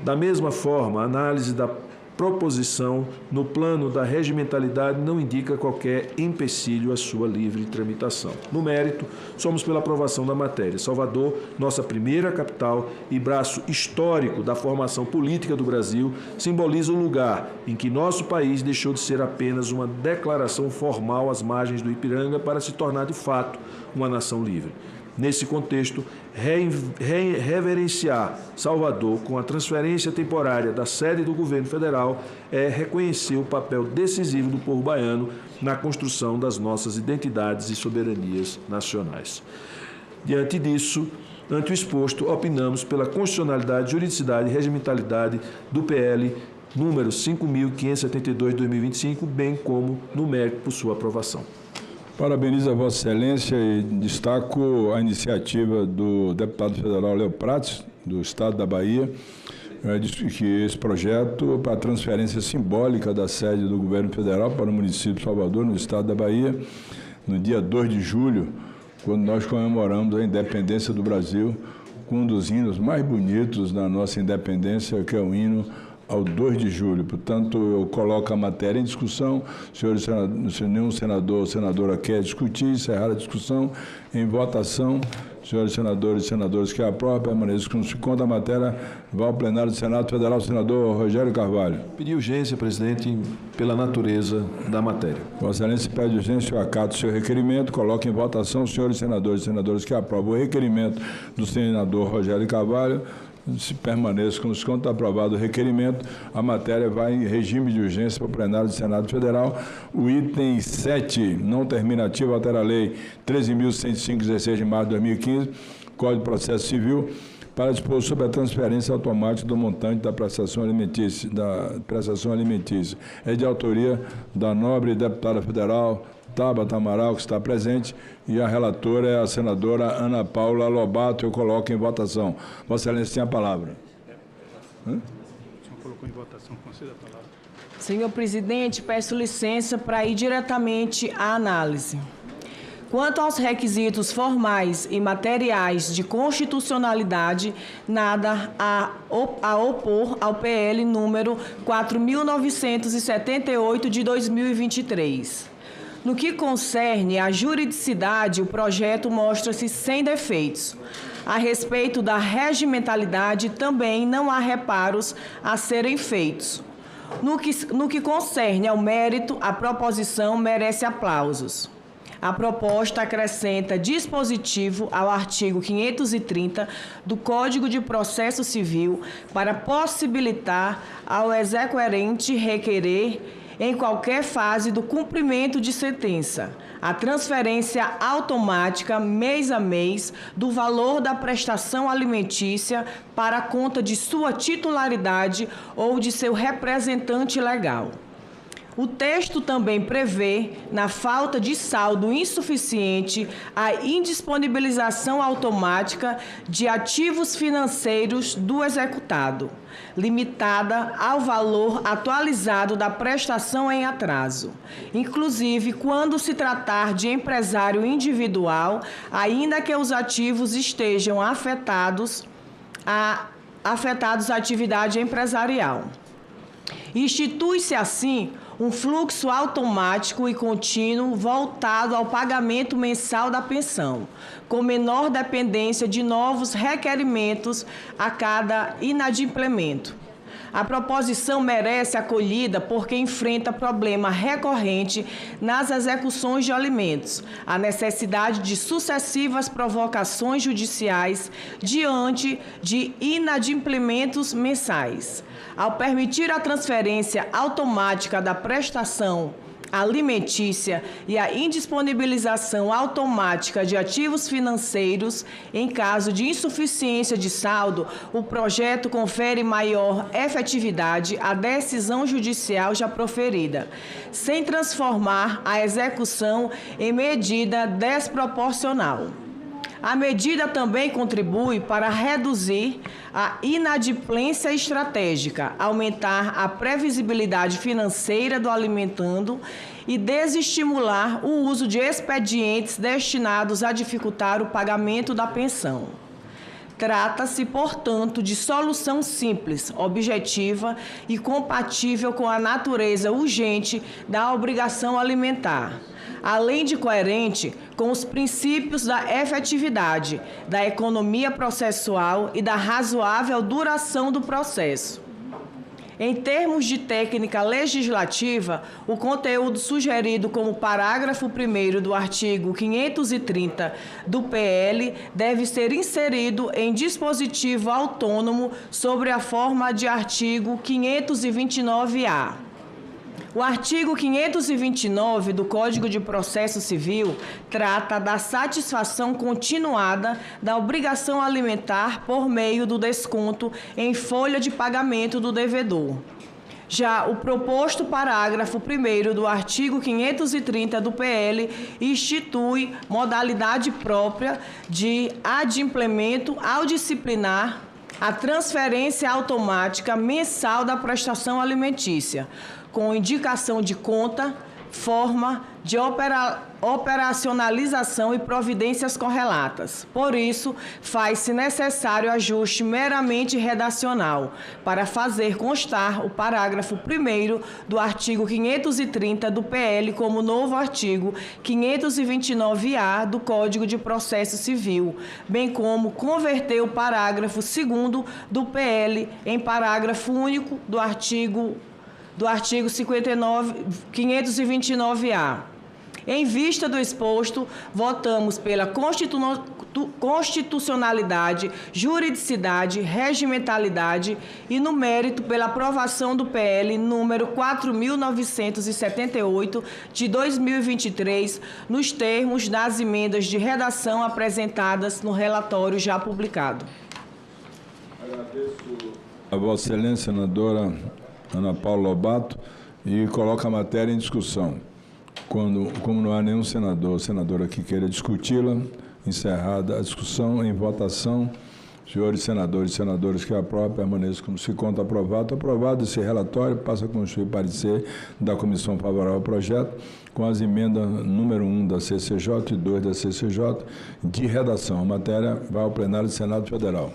Speaker 1: Da mesma forma, a análise da proposição no plano da regimentalidade não indica qualquer empecilho à sua livre tramitação. No mérito, somos pela aprovação da matéria. Salvador, nossa primeira capital e braço histórico da formação política do Brasil, simboliza o lugar em que nosso país deixou de ser apenas uma declaração formal às margens do Ipiranga para se tornar de fato uma nação livre. Nesse contexto, reverenciar Salvador com a transferência temporária da sede do Governo Federal é reconhecer o papel decisivo do povo baiano na construção das nossas identidades e soberanias nacionais. Diante disso, ante o exposto, opinamos pela constitucionalidade, juridicidade e regimentalidade do PL número 5.572 de 2025, bem como no mérito por sua aprovação.
Speaker 17: Parabenizo a Vossa Excelência e destaco a iniciativa do deputado federal Léo Prates, do Estado da Bahia, que esse projeto para a transferência simbólica da sede do Governo Federal para o município de Salvador, no Estado da Bahia, no dia 2 de julho, quando nós comemoramos a independência do Brasil, com um dos hinos mais bonitos da nossa independência, que é o hino ao 2 de julho. Portanto, eu coloco a matéria em discussão. Senhores senadores, se nenhum senador ou senadora quer discutir, encerrar a discussão em votação. Senhores senadores e senadoras que aprovam, permaneçam com a matéria, vá ao plenário do Senado Federal, senador Rogério Carvalho.
Speaker 1: Pedi urgência, presidente, pela natureza da matéria.
Speaker 17: Vossa Excelência pede urgência, eu acato o seu requerimento, coloque em votação, senhores senadores e senadoras que aprovam o requerimento do senador Rogério Carvalho. Se permaneça com os contos aprovado o requerimento, a matéria vai em regime de urgência para o plenário do Senado Federal. O item 7, não terminativo, altera a lei 13.105, 16 de março de 2015, Código de Processo Civil, para dispor sobre a transferência automática do montante da prestação alimentícia. É de autoria da nobre deputada federal Tabata Amaral, que está presente, e a relatora é a senadora Ana Paula Lobato. Eu coloco em votação. Vossa Excelência tem a palavra.
Speaker 2: O senhor colocou em votação, conceda a palavra.
Speaker 15: Senhor presidente, peço licença para ir diretamente à análise. Quanto aos requisitos formais e materiais de constitucionalidade, nada a opor ao PL número 4.978 de 2023. No que concerne à juridicidade, o projeto mostra-se sem defeitos. A respeito da regimentalidade, também não há reparos a serem feitos. No que concerne ao mérito, a proposição merece aplausos. A proposta acrescenta dispositivo ao artigo 530 do Código de Processo Civil para possibilitar ao exequerente requerer, em qualquer fase do cumprimento de sentença, a transferência automática, mês a mês, do valor da prestação alimentícia para a conta de sua titularidade ou de seu representante legal. O texto também prevê, na falta de saldo insuficiente, a indisponibilização automática de ativos financeiros do executado, limitada ao valor atualizado da prestação em atraso, inclusive quando se tratar de empresário individual, ainda que os ativos estejam afetados à atividade empresarial. Institui-se assim um fluxo automático e contínuo voltado ao pagamento mensal da pensão, com menor dependência de novos requerimentos a cada inadimplemento. A proposição merece acolhida porque enfrenta problema recorrente nas execuções de alimentos, a necessidade de sucessivas provocações judiciais diante de inadimplementos mensais. Ao permitir a transferência automática da prestação alimentícia e a indisponibilização automática de ativos financeiros em caso de insuficiência de saldo, o projeto confere maior efetividade à decisão judicial já proferida, sem transformar a execução em medida desproporcional. A medida também contribui para reduzir a inadimplência estratégica, aumentar a previsibilidade financeira do alimentando e desestimular o uso de expedientes destinados a dificultar o pagamento da pensão. Trata-se, portanto, de solução simples, objetiva e compatível com a natureza urgente da obrigação alimentar, além de coerente com os princípios da efetividade, da economia processual e da razoável duração do processo. Em termos de técnica legislativa, o conteúdo sugerido como parágrafo 1º do artigo 530 do PL deve ser inserido em dispositivo autônomo sobre a forma de artigo 529-A. O artigo 529 do Código de Processo Civil trata da satisfação continuada da obrigação alimentar por meio do desconto em folha de pagamento do devedor. Já o proposto parágrafo 1º do artigo 530 do PL institui modalidade própria de adimplemento ao disciplinar a transferência automática mensal da prestação alimentícia, com indicação de conta, forma de operacionalização e providências correlatas. Por isso, faz-se necessário ajuste meramente redacional para fazer constar o parágrafo 1º do artigo 530 do PL como novo artigo 529-A do Código de Processo Civil, bem como converter o parágrafo 2º do PL em parágrafo único do artigo 529-A. Em vista do exposto, votamos pela constitucionalidade, juridicidade, regimentalidade e, no mérito, pela aprovação do PL número 4.978 de 2023, nos termos das emendas de redação apresentadas no relatório já publicado.
Speaker 17: Agradeço a Vossa Excelência, senadora Ana Paula Lobato, e coloca a matéria em discussão. Como não há nenhum senador ou senadora que queira discuti-la, encerrada a discussão, em votação, senhores senadores e senadoras que aprovam, permaneçam como se conta aprovado. Aprovado esse relatório, passa a constituir parecer da Comissão Favorável ao Projeto, com as emendas número 1 da CCJ e 2 da CCJ de redação. A matéria vai ao plenário do Senado Federal.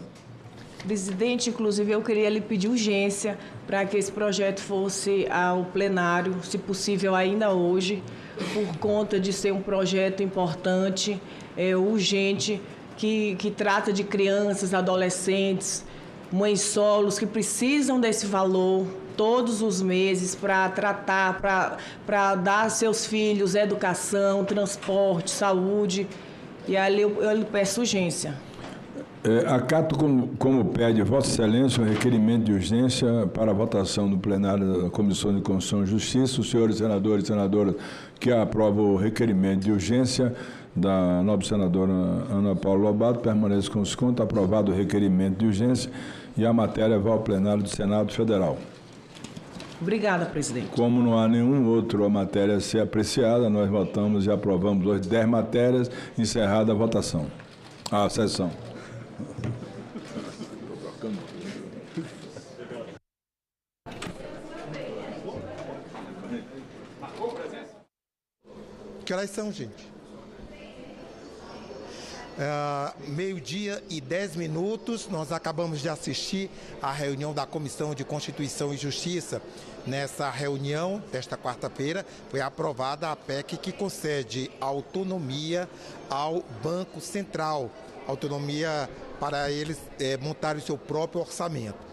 Speaker 15: Presidente, inclusive, eu queria lhe pedir urgência para que esse projeto fosse ao plenário, se possível ainda hoje, por conta de ser um projeto importante, urgente, que trata de crianças, adolescentes, mães solos que precisam desse valor, todos os meses para tratar, para dar a seus filhos educação, transporte, saúde. E ali eu lhe peço urgência.
Speaker 17: Acato como pede Vossa Excelência o requerimento de urgência para a votação no plenário da Comissão de Constituição e Justiça. Os senhores senadores e senadoras que aprovam o requerimento de urgência da nobre senadora Ana Paula Lobato permaneçam com os contos. Aprovado o requerimento de urgência e a matéria vai ao plenário do Senado Federal.
Speaker 15: Obrigada, presidente.
Speaker 17: Como não há nenhuma outra matéria a ser apreciada, nós votamos e aprovamos hoje 10 matérias, encerrada a votação. A sessão.
Speaker 19: Que horas são, gente? Meio-dia e 10 minutos. Nós acabamos de assistir à reunião da Comissão de Constituição e Justiça. Nessa reunião desta quarta-feira foi aprovada a PEC que concede autonomia ao Banco Central, autonomia para eles montarem o seu próprio orçamento.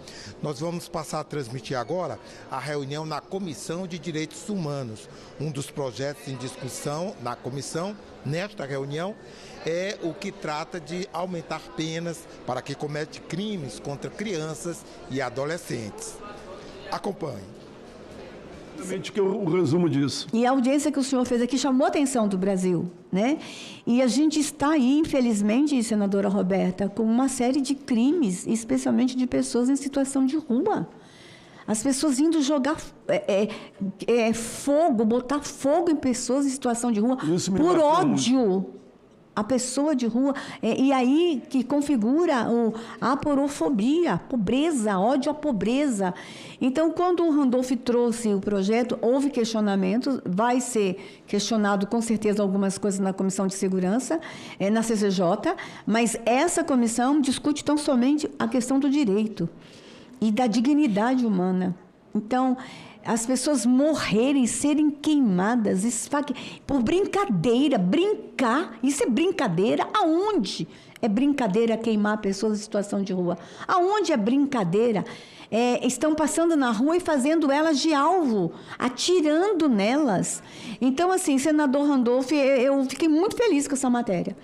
Speaker 19: Nós vamos passar a transmitir agora a reunião na Comissão de Direitos Humanos. Um dos projetos em discussão na comissão, nesta reunião, é o que trata de aumentar penas para quem comete crimes contra crianças e adolescentes. Acompanhe.
Speaker 11: Exatamente o resumo disso.
Speaker 21: E a audiência que o senhor fez aqui chamou a atenção do Brasil, né? E a gente está aí, infelizmente, senadora Roberta, com uma série de crimes, especialmente de pessoas em situação de rua. As pessoas indo jogar fogo, botar fogo em pessoas em situação de rua por ódio. A pessoa de rua, e aí que configura a aporofobia, pobreza, ódio à pobreza. Então, quando o Randolph trouxe o projeto, houve questionamentos, vai ser questionado com certeza algumas coisas na Comissão de Segurança, na CCJ, mas essa comissão discute tão somente a questão do direito e da dignidade humana. Então, as pessoas morrerem, serem queimadas, por brincadeira, brincar, isso é brincadeira? Aonde é brincadeira queimar pessoas em situação de rua? Aonde é brincadeira? Estão passando na rua e fazendo elas de alvo, atirando nelas. Então, assim, senador Randolph, eu fiquei muito feliz com essa matéria.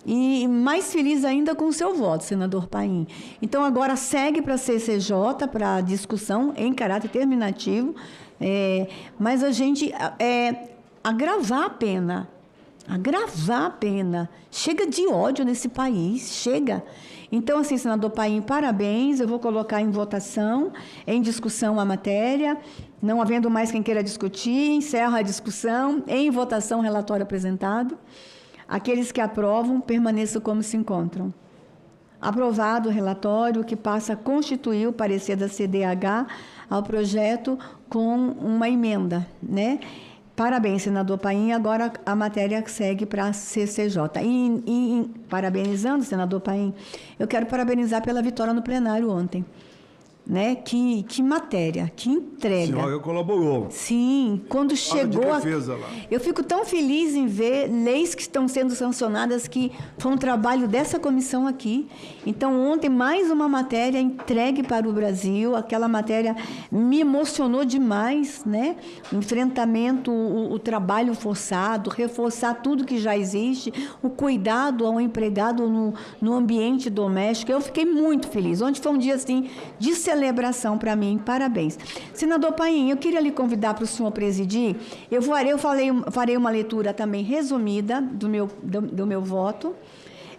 Speaker 21: E mais feliz ainda com o seu voto, senador Paim. Então, agora segue para a CCJ, para discussão em caráter terminativo, mas a gente agravar a pena. Agravar a pena. Chega de ódio nesse país, chega. Então, assim, senador Paim, parabéns. Eu vou colocar em votação, em discussão a matéria. Não havendo mais quem queira discutir, encerro a discussão. Em votação, relatório apresentado. Aqueles que aprovam, permaneçam como se encontram. Aprovado o relatório que passa a constituir o parecer da CDH ao projeto com uma emenda, né? Parabéns, senador Paim. Agora a matéria segue para a CCJ. E parabenizando, senador Paim, eu quero parabenizar pela vitória no plenário ontem. Né? Que matéria, que entrega.
Speaker 11: A senhora colaborou.
Speaker 21: Sim, quando chegou... Eu fico tão feliz em ver leis que estão sendo sancionadas, que foi um trabalho dessa comissão aqui. Então, ontem, mais uma matéria entregue para o Brasil. Aquela matéria me emocionou demais, né? O enfrentamento, o trabalho forçado, reforçar tudo que já existe, o cuidado ao empregado no ambiente doméstico. Eu fiquei muito feliz. Ontem foi um dia, assim, de celebração para mim, parabéns. Senador Paim, eu queria lhe convidar para o senhor presidir. Eu farei uma leitura também resumida do meu voto,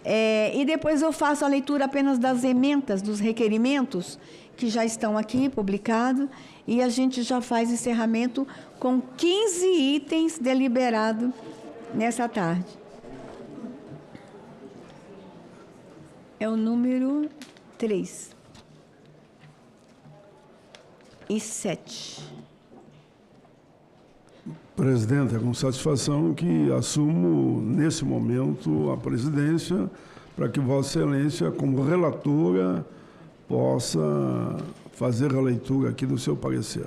Speaker 21: e depois eu faço a leitura apenas das emendas, dos requerimentos, que já estão aqui publicados, e a gente já faz encerramento com 15 itens deliberados nessa tarde. É o número 3. E 7.
Speaker 11: Presidente, é com satisfação que assumo, nesse momento, a presidência, para que Vossa Excelência, como relatora, possa fazer a leitura aqui do seu parecer.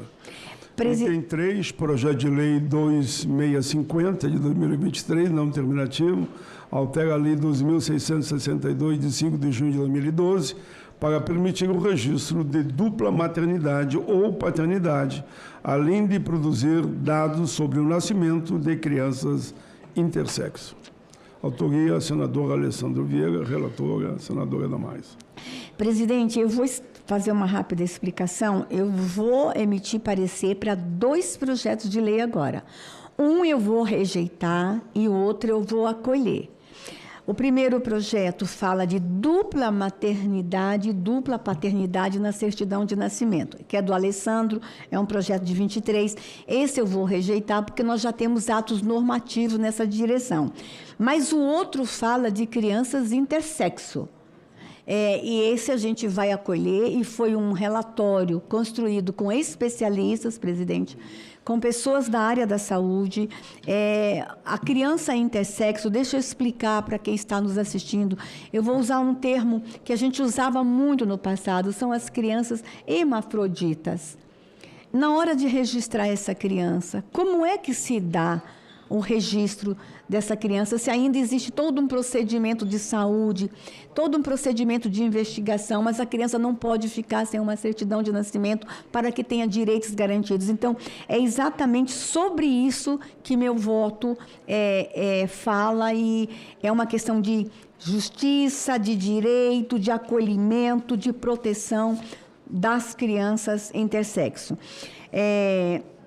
Speaker 11: Tem 3, projeto de lei 2650, de 2023, não terminativo, altera a lei 2.662, de 5 de junho de 2012,
Speaker 4: para permitir o registro de dupla maternidade ou paternidade, além de produzir dados sobre o nascimento de crianças intersexo. Autoria, senadora Alessandro Vieira, relatora, senadora Damares.
Speaker 21: Presidente, eu vou fazer uma rápida explicação. Eu vou emitir parecer para 2 projetos de lei agora. Um eu vou rejeitar e o outro eu vou acolher. O primeiro projeto fala de dupla maternidade e dupla paternidade na certidão de nascimento, que é do Alessandro, é um projeto de 23. Esse eu vou rejeitar porque nós já temos atos normativos nessa direção. Mas o outro fala de crianças intersexo. E esse a gente vai acolher, e foi um relatório construído com especialistas, presidente, com pessoas da área da saúde. A criança intersexo, deixa eu explicar para quem está nos assistindo, eu vou usar um termo que a gente usava muito no passado, são as crianças hermafroditas. Na hora de registrar essa criança, como é que se dá o registro dessa criança, se ainda existe todo um procedimento de saúde, todo um procedimento de investigação, mas a criança não pode ficar sem uma certidão de nascimento para que tenha direitos garantidos. Então, é exatamente sobre isso que meu voto fala, e é uma questão de justiça, de direito, de acolhimento, de proteção das crianças intersexo.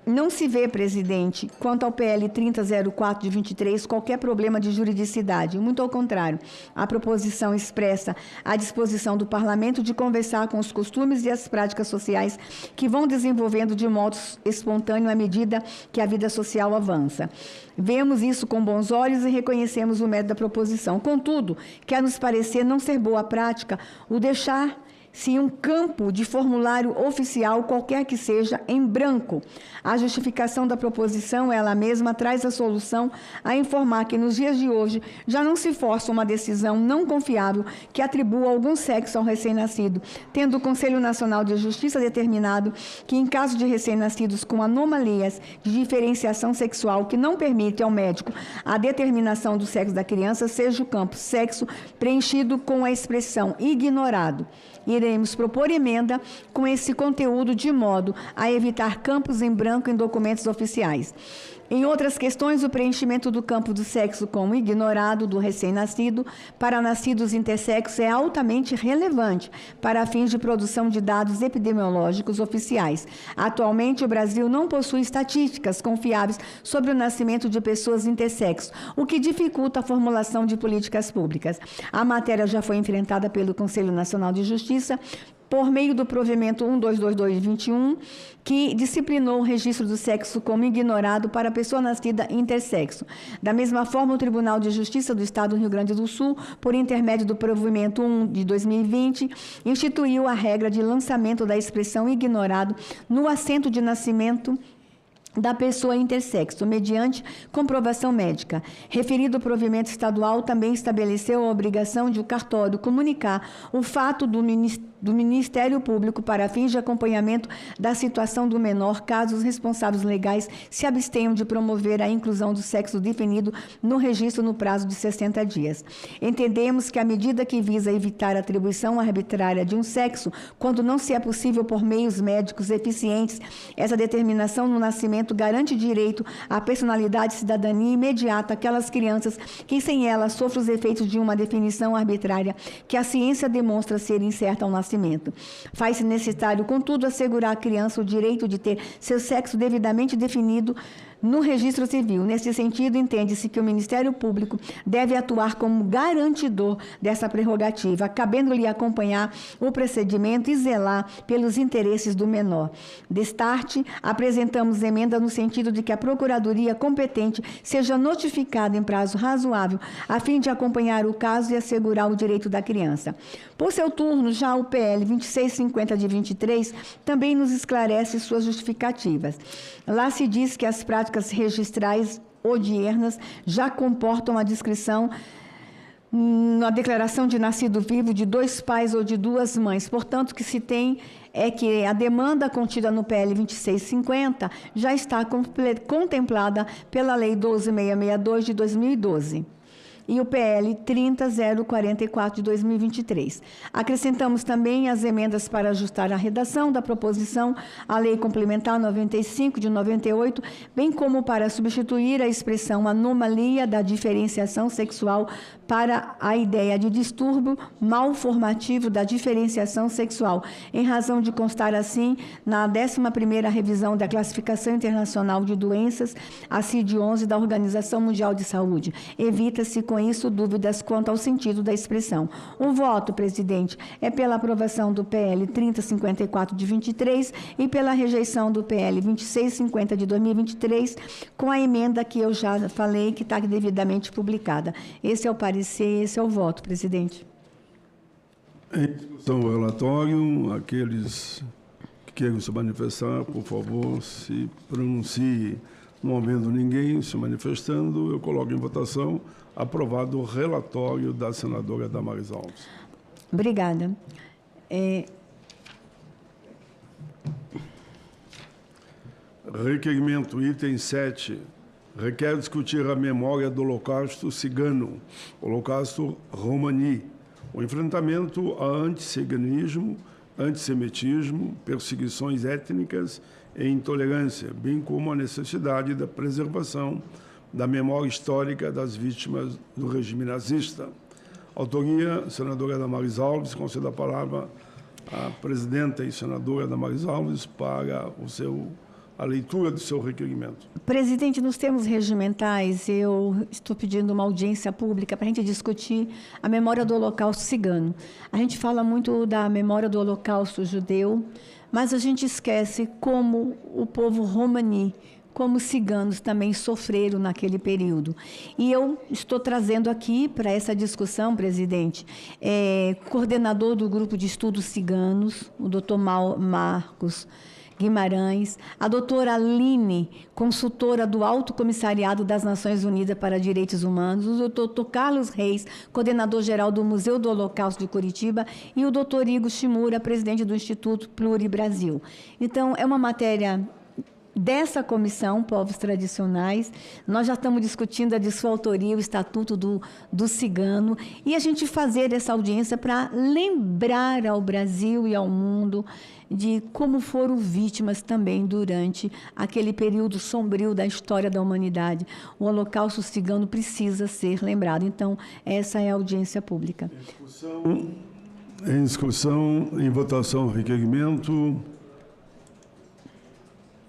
Speaker 21: Não se vê, presidente, quanto ao PL 3004 de 23, qualquer problema de juridicidade. Muito ao contrário, a proposição expressa a disposição do Parlamento de conversar com os costumes e as práticas sociais que vão desenvolvendo de modo espontâneo à medida que a vida social avança. Vemos isso com bons olhos e reconhecemos o mérito da proposição. Contudo, quer nos parecer não ser boa prática o deixar-se um campo de formulário oficial, qualquer que seja, em branco. A justificação da proposição, ela mesma, traz a solução a informar que, nos dias de hoje, já não se força uma decisão não confiável que atribua algum sexo ao recém-nascido, tendo o Conselho Nacional de Justiça determinado que, em caso de recém-nascidos com anomalias de diferenciação sexual que não permite ao médico a determinação do sexo da criança, seja o campo sexo preenchido com a expressão ignorado. Iremos propor emenda com esse conteúdo de modo a evitar campos em branco em documentos oficiais. Em outras questões, o preenchimento do campo do sexo como ignorado do recém-nascido para nascidos intersexos é altamente relevante para fins de produção de dados epidemiológicos oficiais. Atualmente, o Brasil não possui estatísticas confiáveis sobre o nascimento de pessoas intersexos, o que dificulta a formulação de políticas públicas. A matéria já foi enfrentada pelo Conselho Nacional de Justiça por meio do provimento 122221, que disciplinou o registro do sexo como ignorado para a pessoa nascida intersexo. Da mesma forma, o Tribunal de Justiça do Estado do Rio Grande do Sul, por intermédio do provimento 1 de 2020, instituiu a regra de lançamento da expressão ignorado no assento de nascimento da pessoa intersexo, mediante comprovação médica. Referido provimento estadual também estabeleceu a obrigação de o cartório comunicar o fato do Ministério Público para fins de acompanhamento da situação do menor, caso os responsáveis legais se abstenham de promover a inclusão do sexo definido no registro no prazo de 60 dias. Entendemos que a medida que visa evitar a atribuição arbitrária de um sexo, quando não se é possível por meios médicos eficientes, essa determinação no nascimento garante direito à personalidade e cidadania imediata àquelas crianças que, sem ela, sofrem os efeitos de uma definição arbitrária que a ciência demonstra ser incerta ao nascimento. Faz-se necessário, contudo, assegurar à criança o direito de ter seu sexo devidamente definido no registro civil. Nesse sentido, entende-se que o Ministério Público deve atuar como garantidor dessa prerrogativa, cabendo-lhe acompanhar o procedimento e zelar pelos interesses do menor. Destarte, apresentamos emenda no sentido de que a Procuradoria competente seja notificada em prazo razoável, a fim de acompanhar o caso e assegurar o direito da criança. Por seu turno, já o PL 2650 de 23 também nos esclarece suas justificativas. Lá se diz que as práticas registrais odiernas já comportam a descrição na declaração de nascido vivo de 2 pais ou de 2 mães. Portanto, o que se tem é que a demanda contida no PL 2650 já está contemplada pela Lei 12.662 de 2012. e o PL 30.044 de 2023. Acrescentamos também as emendas para ajustar a redação da proposição à Lei Complementar 95 de 98, bem como para substituir a expressão anomalia da diferenciação sexual para a ideia de distúrbio malformativo da diferenciação sexual, em razão de constar assim na 11ª revisão da Classificação Internacional de Doenças, a CID-11 da Organização Mundial de Saúde. Evita-se com isso dúvidas quanto ao sentido da expressão. O voto, presidente, é pela aprovação do PL 3054 de 23 e pela rejeição do PL 2650 de 2023, com a emenda que eu já falei, que está devidamente publicada. Esse é o parecer, esse é o voto, presidente.
Speaker 4: Em discussão do relatório, aqueles que queiram se manifestar, por favor, se pronunciem. Não havendo ninguém se manifestando, eu coloco em votação aprovado o relatório da senadora Damares Alves.
Speaker 21: Obrigada.
Speaker 4: Requerimento, item 7. Requer discutir a memória do Holocausto Cigano, Holocausto Romani, o enfrentamento a anticiganismo, antissemitismo, perseguições étnicas e intolerância, bem como a necessidade da preservação da memória histórica das vítimas do regime nazista. Autoria, senadora Damares Alves. Concedo a palavra à presidenta e senadora Damares Alves para a leitura do seu requerimento.
Speaker 21: Presidente, nos termos regimentais, eu estou pedindo uma audiência pública para a gente discutir a memória do Holocausto cigano. A gente fala muito da memória do Holocausto judeu, mas a gente esquece como o povo romani, como os ciganos também sofreram naquele período. E eu estou trazendo aqui para essa discussão, presidente, coordenador do Grupo de Estudos Ciganos, o doutor Marcos Guimarães, a doutora Aline, consultora do Alto Comissariado das Nações Unidas para Direitos Humanos, o doutor Carlos Reis, coordenador-geral do Museu do Holocausto de Curitiba, e o doutor Igor Shimura, presidente do Instituto Pluri Brasil. Então, é uma matéria dessa comissão, povos tradicionais. Nós já estamos discutindo a sua autoria, o Estatuto do Cigano, e a gente fazer essa audiência para lembrar ao Brasil e ao mundo de como foram vítimas também durante aquele período sombrio da história da humanidade. O Holocausto cigano precisa ser lembrado. Então, essa é a audiência pública.
Speaker 4: Em discussão, em votação, requerimento.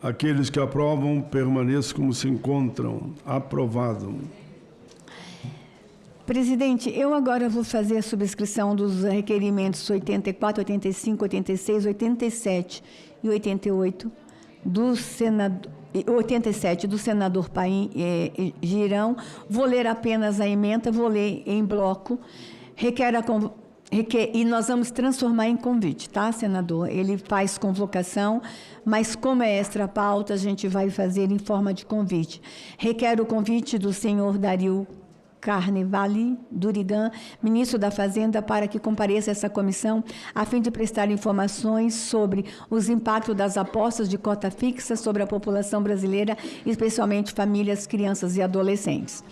Speaker 4: Aqueles que aprovam, permaneçam como se encontram. Aprovado.
Speaker 21: Presidente, eu agora vou fazer a subscrição dos requerimentos 84, 85, 86, 87 e 88 do senador. 87 do senador Girão. Vou ler apenas a emenda, vou ler em bloco. E nós vamos transformar em convite, tá, senador? Ele faz convocação, mas como é extra pauta, a gente vai fazer em forma de convite. Requer o convite do senhor Dario Carnevale Durigan, ministro da Fazenda, para que compareça a essa comissão, a fim de prestar informações sobre os impactos das apostas de cota fixa sobre a população brasileira, especialmente famílias, crianças e adolescentes.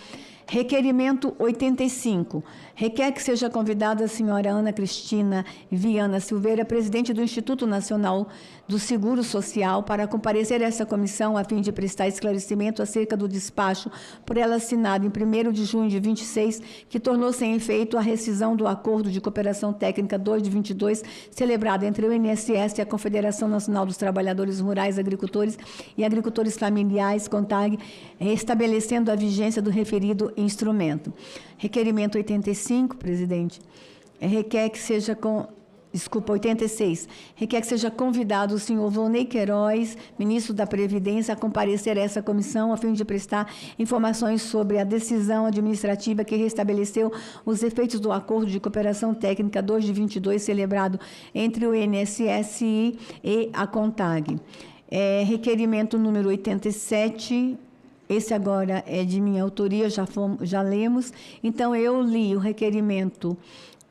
Speaker 21: Requerimento 85. Requer que seja convidada a senhora Ana Cristina Viana Silveira, presidente do Instituto Nacional do Seguro Social, para comparecer a essa comissão a fim de prestar esclarecimento acerca do despacho por ela assinado em 1º de junho de 26, que tornou sem efeito a rescisão do Acordo de Cooperação Técnica 2 de 22, celebrado entre o INSS e a Confederação Nacional dos Trabalhadores Rurais, Agricultores e Agricultores Familiares, CONTAG, estabelecendo a vigência do referido instrumento. Requerimento 85, presidente, requer que seja 86. Requer que seja convidado o senhor Volney Queiroz, ministro da Previdência, a comparecer a essa comissão a fim de prestar informações sobre a decisão administrativa que restabeleceu os efeitos do Acordo de Cooperação Técnica 2 de 22, celebrado entre o INSS e a CONTAG. Requerimento número 87. Esse agora é de minha autoria, já lemos. Então, eu li o requerimento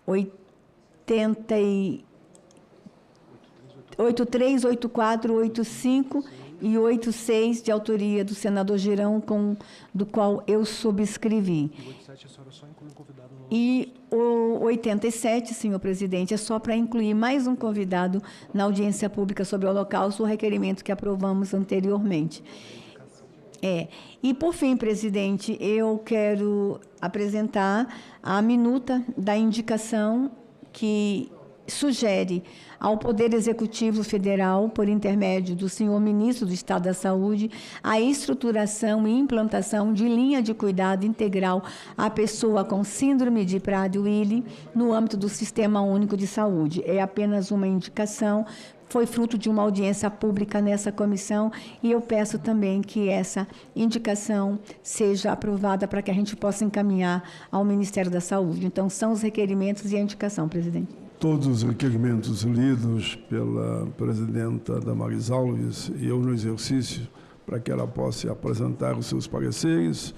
Speaker 21: 83, 84, 85 e 86, de autoria do senador Girão, do qual eu subscrevi. E o 87, senhor presidente, é só para incluir mais um convidado na audiência pública sobre o Holocausto, o requerimento que aprovamos anteriormente. E, por fim, presidente, eu quero apresentar a minuta da indicação que sugere ao Poder Executivo Federal, por intermédio do senhor Ministro do Estado da Saúde, a estruturação e implantação de linha de cuidado integral à pessoa com síndrome de Prader-Willi no âmbito do Sistema Único de Saúde. É apenas uma indicação, foi fruto de uma audiência pública nessa comissão e eu peço também que essa indicação seja aprovada para que a gente possa encaminhar ao Ministério da Saúde. Então, são os requerimentos e a indicação, presidente.
Speaker 4: Todos os requerimentos lidos pela presidenta Damaris Alves e eu no exercício para que ela possa apresentar os seus pareceres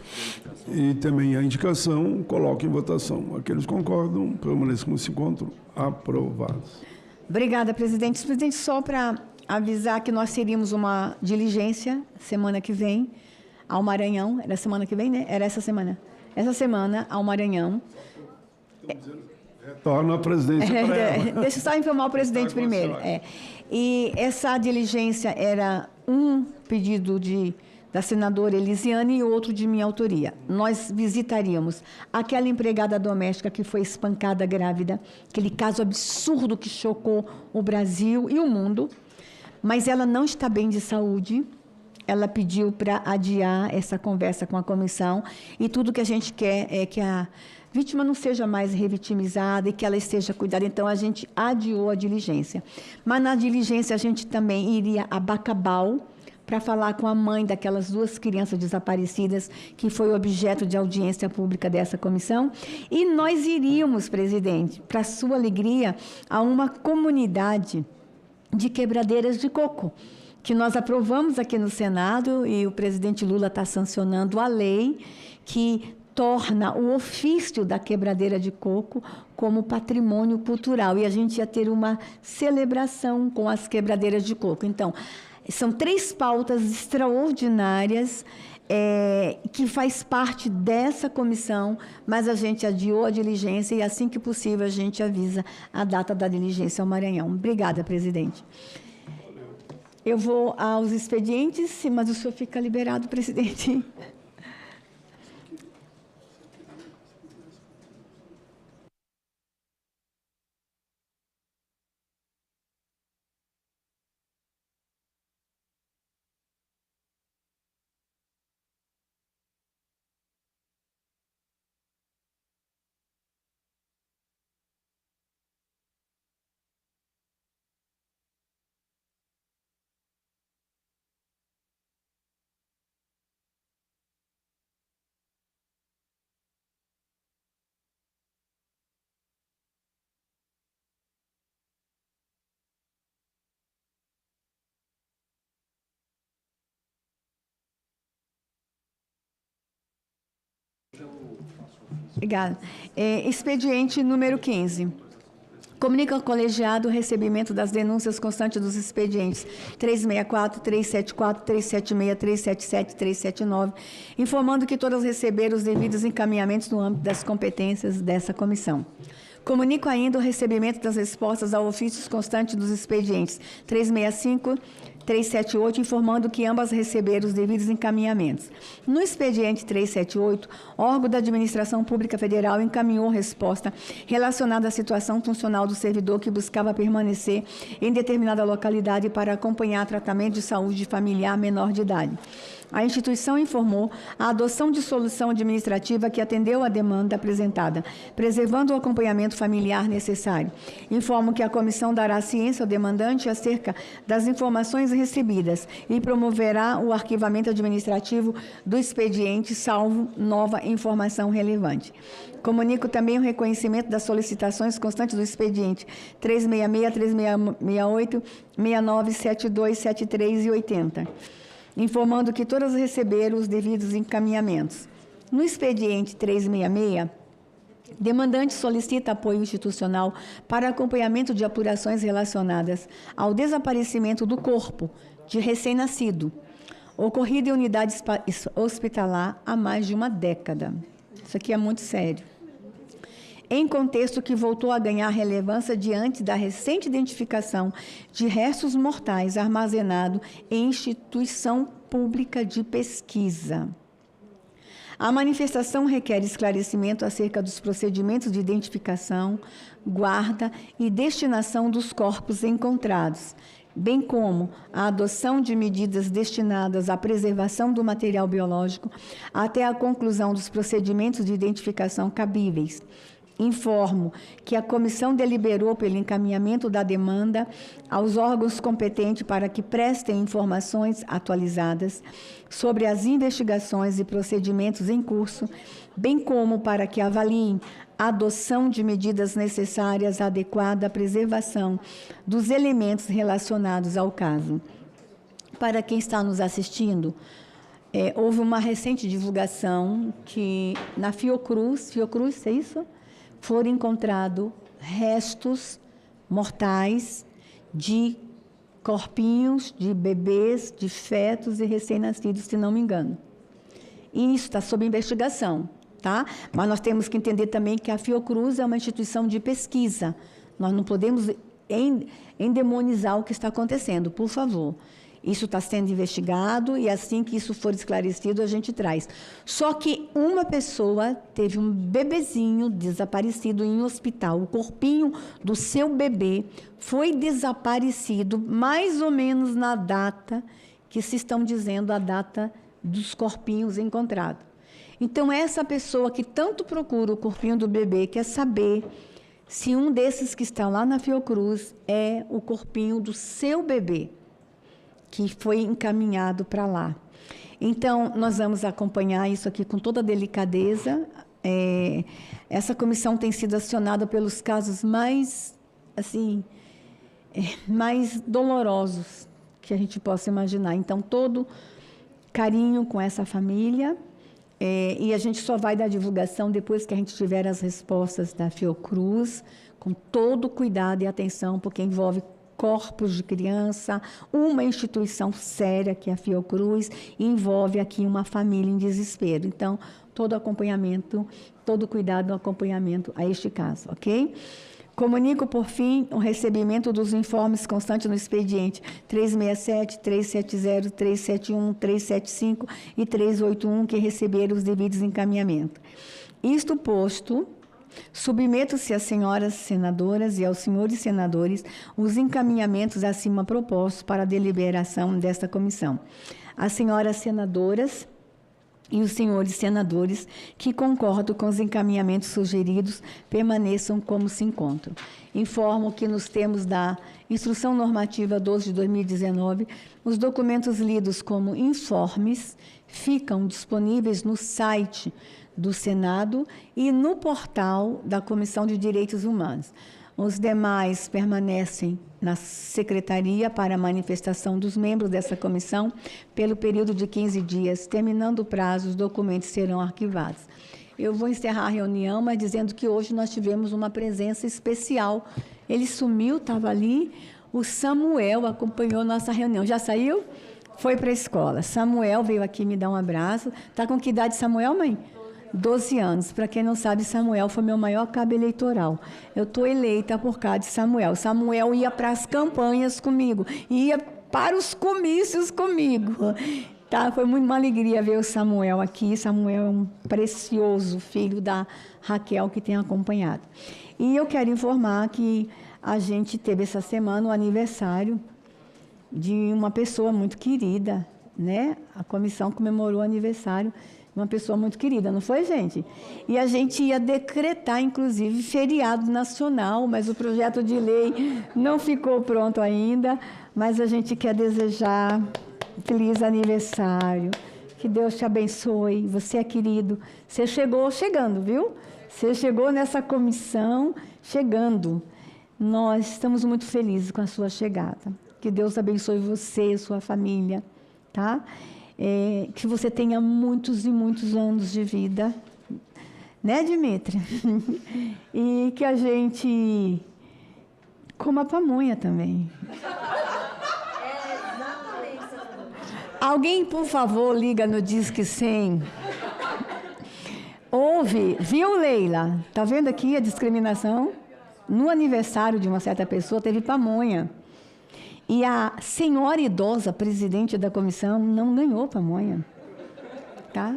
Speaker 4: e também a indicação, coloque em votação. Aqueles que concordam, permaneçam como se encontram aprovados.
Speaker 21: Obrigada, presidente. Presidente, só para avisar que nós teríamos uma diligência semana que vem ao Maranhão. Era semana que vem, né? Era essa semana. Essa semana ao Maranhão.
Speaker 4: Retorna a presidência para ela.
Speaker 21: Deixa eu só informar o presidente primeiro. E essa diligência era um pedido da senadora Elisiane e outro de minha autoria. Nós visitaríamos aquela empregada doméstica que foi espancada grávida, aquele caso absurdo que chocou o Brasil e o mundo, mas ela não está bem de saúde. Ela pediu para adiar essa conversa com a comissão e tudo que a gente quer é que a vítima não seja mais revitimizada e que ela esteja cuidada. Então, a gente adiou a diligência. Mas, na diligência, a gente também iria a Bacabal para falar com a mãe daquelas 2 crianças desaparecidas, que foi objeto de audiência pública dessa comissão. E nós iríamos, presidente, para sua alegria, a uma comunidade de quebradeiras de coco, que nós aprovamos aqui no Senado, e o presidente Lula está sancionando a lei que torna o ofício da quebradeira de coco como patrimônio cultural. E a gente ia ter uma celebração com as quebradeiras de coco. Então, são 3 pautas extraordinárias que faz parte dessa comissão, mas a gente adiou a diligência e, assim que possível, a gente avisa a data da diligência ao Maranhão. Obrigada, presidente. Eu vou aos expedientes, mas o senhor fica liberado, presidente. Obrigada. Expediente número 15. Comunica ao colegiado o recebimento das denúncias constantes dos expedientes 364, 374, 376, 377, 379, informando que todas receberam os devidos encaminhamentos no âmbito das competências dessa comissão. Comunico ainda o recebimento das respostas ao ofícios constantes dos expedientes 365, 378, informando que ambas receberam os devidos encaminhamentos. No expediente 378, órgão da Administração Pública Federal encaminhou resposta relacionada à situação funcional do servidor que buscava permanecer em determinada localidade para acompanhar tratamento de saúde familiar menor de idade. A instituição informou a adoção de solução administrativa que atendeu à demanda apresentada, preservando o acompanhamento familiar necessário. Informo que a comissão dará ciência ao demandante acerca das informações recebidas e promoverá o arquivamento administrativo do expediente, salvo nova informação relevante. Comunico também o reconhecimento das solicitações constantes do expediente 366, 3668, 69, 72, 73 e 80. Informando que todas receberam os devidos encaminhamentos. No expediente 366, demandante solicita apoio institucional para acompanhamento de apurações relacionadas ao desaparecimento do corpo de recém-nascido, ocorrido em unidade hospitalar há mais de uma década. Isso aqui é muito sério. Em contexto que voltou a ganhar relevância diante da recente identificação de restos mortais armazenados em instituição pública de pesquisa. A manifestação requer esclarecimento acerca dos procedimentos de identificação, guarda e destinação dos corpos encontrados, bem como a adoção de medidas destinadas à preservação do material biológico até a conclusão dos procedimentos de identificação cabíveis. Informo que a comissão deliberou pelo encaminhamento da demanda aos órgãos competentes para que prestem informações atualizadas sobre as investigações e procedimentos em curso, bem como para que avaliem a adoção de medidas necessárias à adequada preservação dos elementos relacionados ao caso. Para quem está nos assistindo, houve uma recente divulgação que na Fiocruz, é isso? Foram encontrados restos mortais de corpinhos de bebês, de fetos e recém-nascidos, se não me engano. E isso está sob investigação, tá? Mas nós temos que entender também que a Fiocruz é uma instituição de pesquisa. Nós não podemos endemonizar o que está acontecendo, por favor. Isso está sendo investigado e assim que isso for esclarecido, a gente traz. Só que uma pessoa teve um bebezinho desaparecido em um hospital. O corpinho do seu bebê foi desaparecido mais ou menos na data que se estão dizendo a data dos corpinhos encontrados. Então, essa pessoa que tanto procura o corpinho do bebê quer saber se um desses que estão lá na Fiocruz é o corpinho do seu bebê, que foi encaminhado para lá. Então, nós vamos acompanhar isso aqui com toda delicadeza. Essa comissão tem sido acionada pelos casos mais, assim, mais dolorosos que a gente possa imaginar. Então, todo carinho com essa família. E a gente só vai dar divulgação depois que a gente tiver as respostas da Fiocruz, com todo cuidado e atenção, porque envolve corpos de criança, uma instituição séria, que é a Fiocruz, e envolve aqui uma família em desespero. Então, todo acompanhamento, todo cuidado no acompanhamento a este caso, ok? Comunico, por fim, o recebimento dos informes constantes no expediente 367, 370, 371, 375 e 381, que receberam os devidos encaminhamentos. Isto posto, submeto-se às senhoras senadoras e aos senhores senadores os encaminhamentos acima propostos para a deliberação desta comissão. As senhoras senadoras e os senhores senadores que concordam com os encaminhamentos sugeridos permaneçam como se encontram. Informo que nos termos da Instrução Normativa 12 de 2019, os documentos lidos como informes ficam disponíveis no site do Senado e no portal da Comissão de Direitos Humanos. Os demais permanecem na Secretaria para a manifestação dos membros dessa comissão pelo período de 15 dias. Terminando o prazo, os documentos serão arquivados. Eu vou encerrar a reunião, mas dizendo que hoje nós tivemos uma presença especial. Ele sumiu, estava ali. O Samuel acompanhou nossa reunião. Já saiu? Foi para a escola. Samuel veio aqui me dar um abraço. Está com que idade, Samuel, mãe? 12 anos. Para quem não sabe, Samuel foi meu maior cabo eleitoral. Eu estou eleita por causa de Samuel. Samuel ia para as campanhas comigo, ia para os comícios comigo. Tá? Foi muito uma alegria ver o Samuel aqui. Samuel é um precioso filho da Raquel, que tem acompanhado. E eu quero informar que a gente teve essa semana o aniversário de uma pessoa muito querida, né? A comissão comemorou o aniversário de uma pessoa muito querida, não foi, gente? E a gente ia decretar, inclusive, feriado nacional, mas o projeto de lei não ficou pronto ainda, mas a gente quer desejar feliz aniversário, que Deus te abençoe, você é querido, você chegou chegando, viu? Você chegou nessa comissão chegando. Nós estamos muito felizes com a sua chegada. Que Deus abençoe você e sua família, tá? Que você tenha muitos e muitos anos de vida, né, Dimitri? E que a gente coma pamonha também. Alguém, por favor, liga no Disque 100. Viu, Leila? Tá vendo aqui a discriminação? No aniversário de uma certa pessoa, teve pamonha. E a senhora idosa, presidente da comissão, não ganhou pamonha. Tá?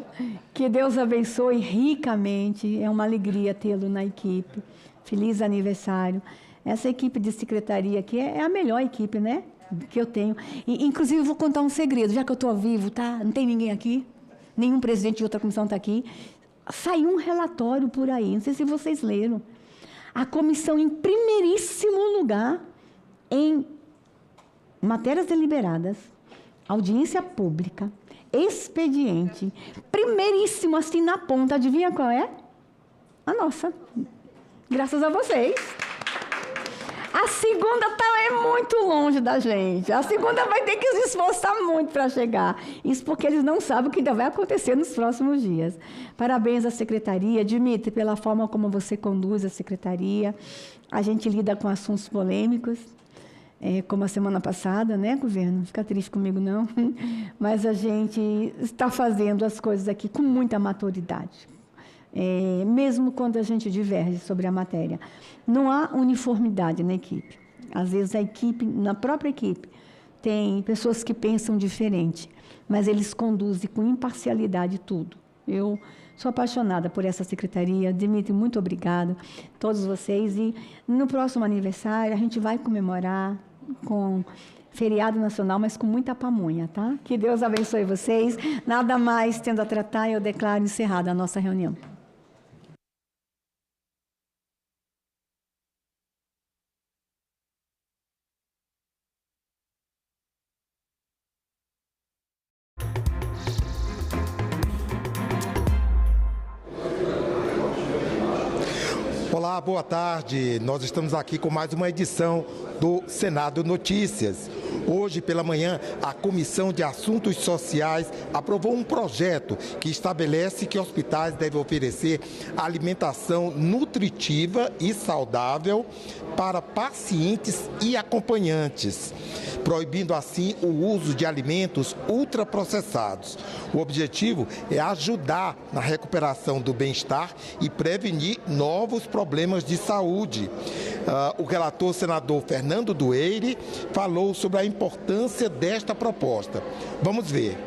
Speaker 21: Que Deus abençoe ricamente. É uma alegria tê-lo na equipe. Feliz aniversário. Essa equipe de secretaria aqui é a melhor equipe, né? Que eu tenho. E, inclusive, eu vou contar um segredo, já que eu estou ao vivo, tá? Não tem ninguém aqui, nenhum presidente de outra comissão está aqui. Saiu um relatório por aí, não sei se vocês leram. A comissão, em primeiríssimo lugar, em matérias deliberadas, audiência pública, expediente, primeiríssimo, assim, na ponta, adivinha qual é? A nossa. Graças a vocês. A segunda é muito longe da gente. A segunda vai ter que se esforçar muito para chegar. Isso porque eles não sabem o que ainda vai acontecer nos próximos dias. Parabéns à secretaria. Dimitri, pela forma como você conduz a secretaria. A gente lida com assuntos polêmicos, como a semana passada, né, governo? Não fica triste comigo, não. Mas a gente está fazendo as coisas aqui com muita maturidade. Mesmo quando a gente diverge sobre a matéria. Não há uniformidade na equipe. Às vezes a equipe, na própria equipe, tem pessoas que pensam diferente, mas eles conduzem com imparcialidade tudo. Eu sou apaixonada por essa secretaria. Dimitri, muito obrigado, todos vocês. E no próximo aniversário a gente vai comemorar com feriado nacional, mas com muita pamonha, tá? Que Deus abençoe vocês. Nada mais tendo a tratar, eu declaro encerrada a nossa reunião.
Speaker 10: Olá, boa tarde. Nós estamos aqui com mais uma edição do Senado Notícias. Hoje pela manhã, a Comissão de Assuntos Sociais aprovou um projeto que estabelece que hospitais devem oferecer alimentação nutritiva e saudável para pacientes e acompanhantes, proibindo assim o uso de alimentos ultraprocessados. O objetivo é ajudar na recuperação do bem-estar e prevenir novos problemas de saúde. O relator, senador Fernando Dueire, falou sobre a importância desta proposta. Vamos ver.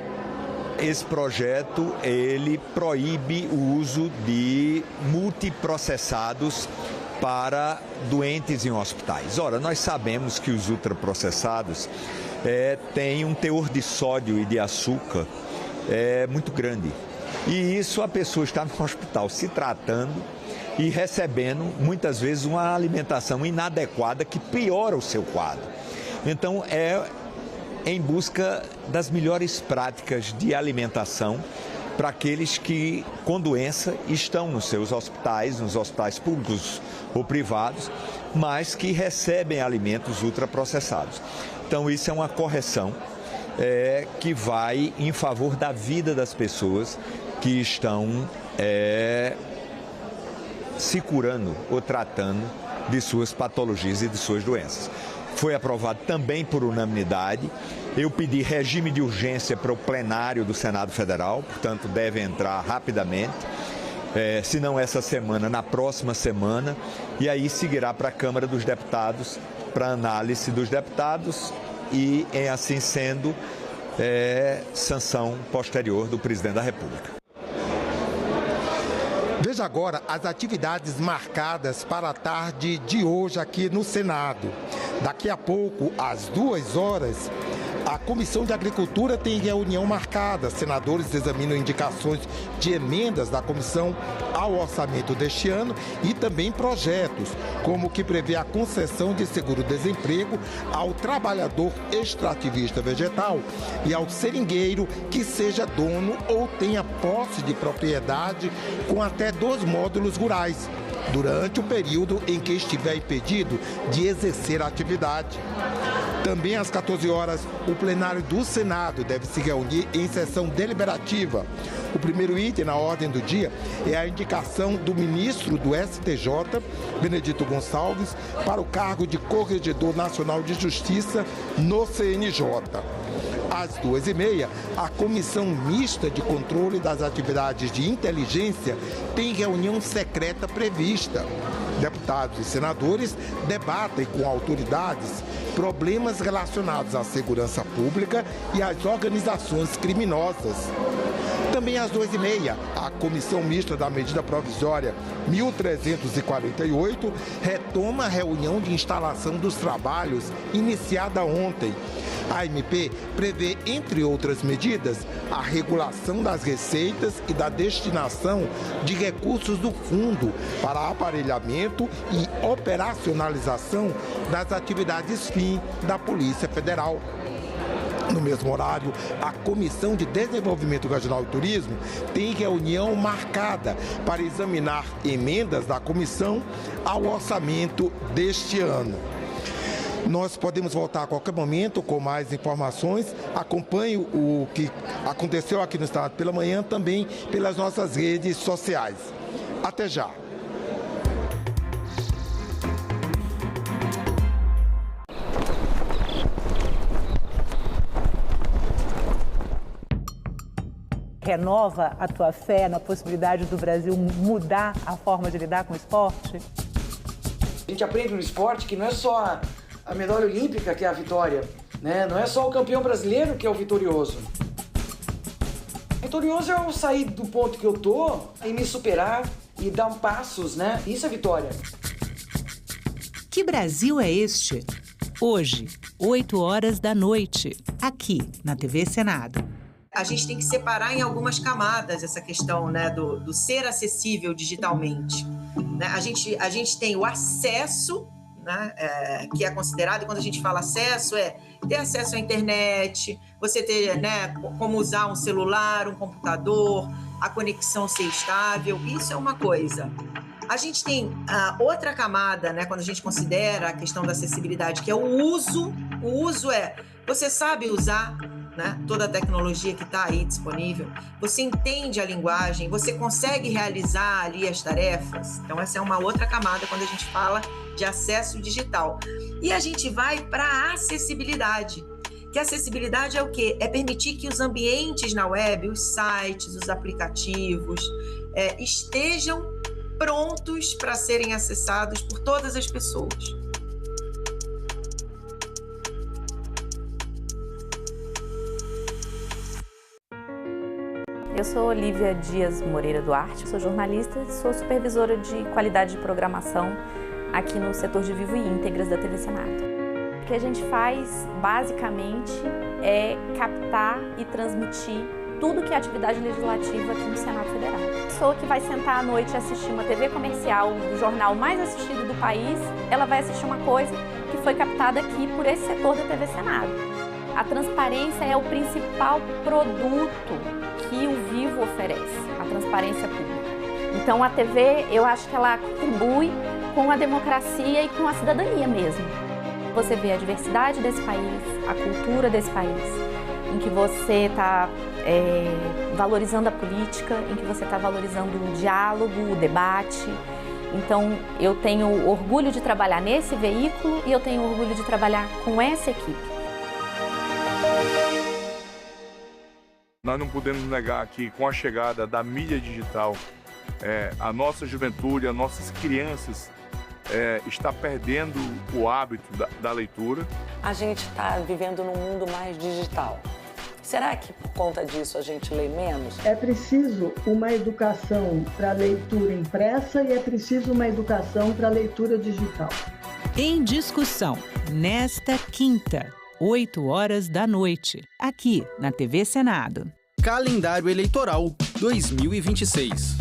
Speaker 22: Esse projeto, ele proíbe o uso de multiprocessados para doentes em hospitais. Ora, nós sabemos que os ultraprocessados têm um teor de sódio e de açúcar muito grande. E isso a pessoa está no hospital se tratando e recebendo, muitas vezes, uma alimentação inadequada que piora o seu quadro. Então, em busca das melhores práticas de alimentação para aqueles que, com doença, estão nos seus hospitais, nos hospitais públicos ou privados, mas que recebem alimentos ultraprocessados. Então, isso é uma correção que vai em favor da vida das pessoas que estão se curando ou tratando de suas patologias e de suas doenças. Foi aprovado também por unanimidade. Eu pedi regime de urgência para o plenário do Senado Federal, portanto deve entrar rapidamente, se não essa semana, na próxima semana, e aí seguirá para a Câmara dos Deputados, para análise dos deputados e, em assim sendo, sanção posterior do presidente da República.
Speaker 10: Veja agora as atividades marcadas para a tarde de hoje aqui no Senado. Daqui a pouco, às 2 horas, a Comissão de Agricultura tem reunião marcada. Senadores examinam indicações de emendas da comissão ao orçamento deste ano e também projetos, como o que prevê a concessão de seguro-desemprego ao trabalhador extrativista vegetal e ao seringueiro que seja dono ou tenha posse de propriedade com até 2 módulos rurais, durante o período em que estiver impedido de exercer a atividade. Também às 14 horas, o plenário do Senado deve se reunir em sessão deliberativa. O primeiro item na ordem do dia é a indicação do ministro do STJ, Benedito Gonçalves, para o cargo de Corregedor Nacional de Justiça no CNJ. Às 2h30, a Comissão Mista de Controle das Atividades de Inteligência tem reunião secreta prevista. Deputados e senadores debatem com autoridades problemas relacionados à segurança pública e às organizações criminosas. Também às 2h30, a Comissão Mista da Medida Provisória 1348 retoma a reunião de instalação dos trabalhos iniciada ontem. A MP prevê, entre outras medidas, a regulação das receitas e da destinação de recursos do fundo para aparelhamento e operacionalização das atividades fim da Polícia Federal. No mesmo horário, a Comissão de Desenvolvimento Regional e Turismo tem reunião marcada para examinar emendas da comissão ao orçamento deste ano. Nós podemos voltar a qualquer momento com mais informações. Acompanhe o que aconteceu aqui no Estado pela manhã, também pelas nossas redes sociais. Até já.
Speaker 5: Renova a tua fé na possibilidade do Brasil mudar a forma de lidar com o esporte?
Speaker 7: A gente aprende no esporte que não é só a medalha olímpica que é a vitória, né? Não é só o campeão brasileiro que é o vitorioso. O vitorioso é eu sair do ponto que eu tô e me superar e dar passos, né? Isso é vitória.
Speaker 23: Que Brasil é este? Hoje, 20h, aqui na TV Senado.
Speaker 24: A gente tem que separar em algumas camadas essa questão, né, do ser acessível digitalmente. Né? A gente tem o acesso, né, que é considerado, e quando a gente fala acesso, é ter acesso à internet, você ter, né, como usar um celular, um computador, a conexão ser estável, isso é uma coisa. A gente tem outra camada, né, quando a gente considera a questão da acessibilidade, que é o uso. O uso é, você sabe usar, né, toda a tecnologia que está aí disponível, você entende a linguagem, você consegue realizar ali as tarefas. Então, essa é uma outra camada quando a gente fala de acesso digital. E a gente vai para a acessibilidade. Que a acessibilidade é o quê? É permitir que os ambientes na web, os sites, os aplicativos, estejam prontos para serem acessados por todas as pessoas.
Speaker 25: Eu sou Olívia Dias Moreira Duarte, sou jornalista e sou supervisora de qualidade de programação aqui no setor de Vivo e Íntegras da TV Senado. O que a gente faz, basicamente, é captar e transmitir tudo que é atividade legislativa aqui no Senado Federal. A pessoa que vai sentar à noite e assistir uma TV comercial do jornal mais assistido do país, ela vai assistir uma coisa que foi captada aqui por esse setor da TV Senado. A transparência é o principal produto que o Vivo oferece, a transparência pública. Então a TV, eu acho que ela contribui com a democracia e com a cidadania mesmo. Você vê a diversidade desse país, a cultura desse país, em que você está valorizando a política, em que você está valorizando o diálogo, o debate. Então eu tenho orgulho de trabalhar nesse veículo e eu tenho orgulho de trabalhar com essa equipe.
Speaker 26: Nós não podemos negar que com a chegada da mídia digital, a nossa juventude, as nossas crianças está perdendo o hábito da leitura.
Speaker 27: A gente está vivendo num mundo mais digital. Será que por conta disso a gente lê menos?
Speaker 28: É preciso uma educação para a leitura impressa e é preciso uma educação para a leitura digital.
Speaker 23: Em discussão, nesta quinta, 20h, aqui na TV Senado.
Speaker 29: Calendário Eleitoral 2026.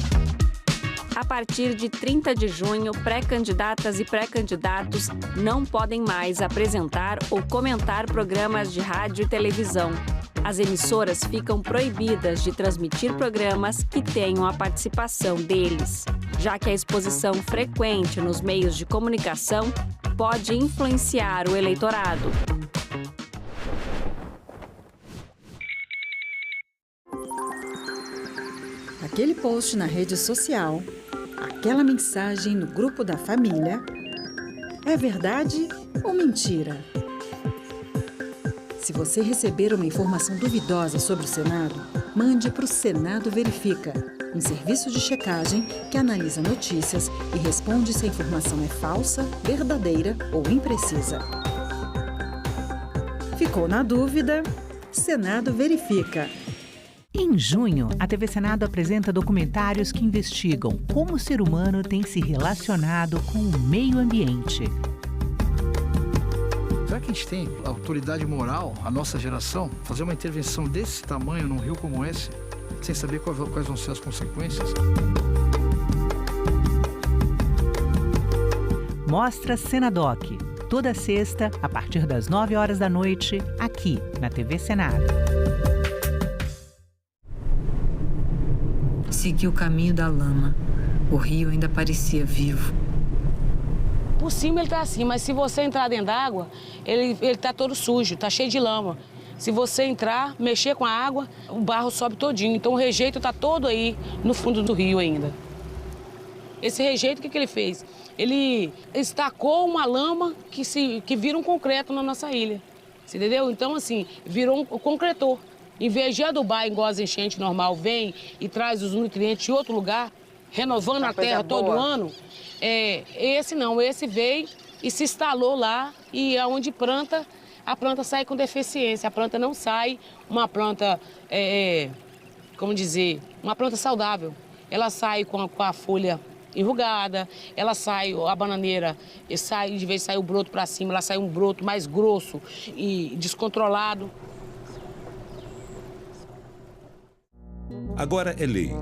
Speaker 30: A partir de 30 de junho, pré-candidatas e pré-candidatos não podem mais apresentar ou comentar programas de rádio e televisão. As emissoras ficam proibidas de transmitir programas que tenham a participação deles, já que a exposição frequente nos meios de comunicação pode influenciar o eleitorado.
Speaker 31: Aquele post na rede social, aquela mensagem no grupo da família, é verdade ou mentira? Se você receber uma informação duvidosa sobre o Senado, mande para o Senado Verifica, um serviço de checagem que analisa notícias e responde se a informação é falsa, verdadeira ou imprecisa. Ficou na dúvida? Senado Verifica.
Speaker 23: Em junho, a TV Senado apresenta documentários que investigam como o ser humano tem se relacionado com o meio ambiente.
Speaker 1: Será que a gente tem autoridade moral, a nossa geração, fazer uma intervenção desse tamanho num rio como esse, sem saber quais vão ser as consequências?
Speaker 23: Mostra Senadoc, toda sexta, a partir das 9 horas da noite, aqui na TV Senado.
Speaker 3: Segui o caminho da lama. O rio ainda parecia vivo.
Speaker 6: Por cima ele tá assim, mas se você entrar dentro d'água, ele tá todo sujo, tá cheio de lama. Se você entrar, mexer com a água, o barro sobe todinho. Então o rejeito tá todo aí no fundo do rio ainda. Esse rejeito, o que ele fez? Ele estacou uma lama que vira um concreto na nossa ilha. Você entendeu? Então, assim, virou um concretor. Em vez de adubar igual as enchentes normal, vem e traz os nutrientes de outro lugar, renovando a terra todo ano. Esse veio e se instalou lá e aonde planta, a planta sai com deficiência. A planta não sai uma planta, uma planta saudável. Ela sai com a folha enrugada, ela sai, a bananeira, de vez de sair o broto para cima, ela sai um broto mais grosso e descontrolado.
Speaker 8: Agora é lei.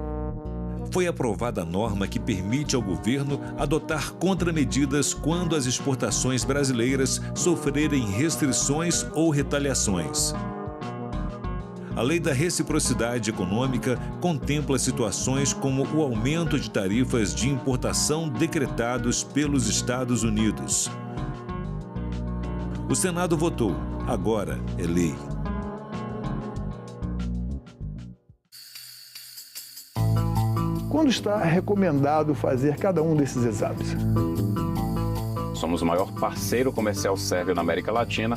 Speaker 8: Foi aprovada a norma que permite ao governo adotar contramedidas quando as exportações brasileiras sofrerem restrições ou retaliações. A Lei da Reciprocidade Econômica contempla situações como o aumento de tarifas de importação decretados pelos Estados Unidos. O Senado votou. Agora é lei.
Speaker 9: Quando está recomendado fazer cada um desses exames?
Speaker 12: Somos o maior parceiro comercial sérvio na América Latina.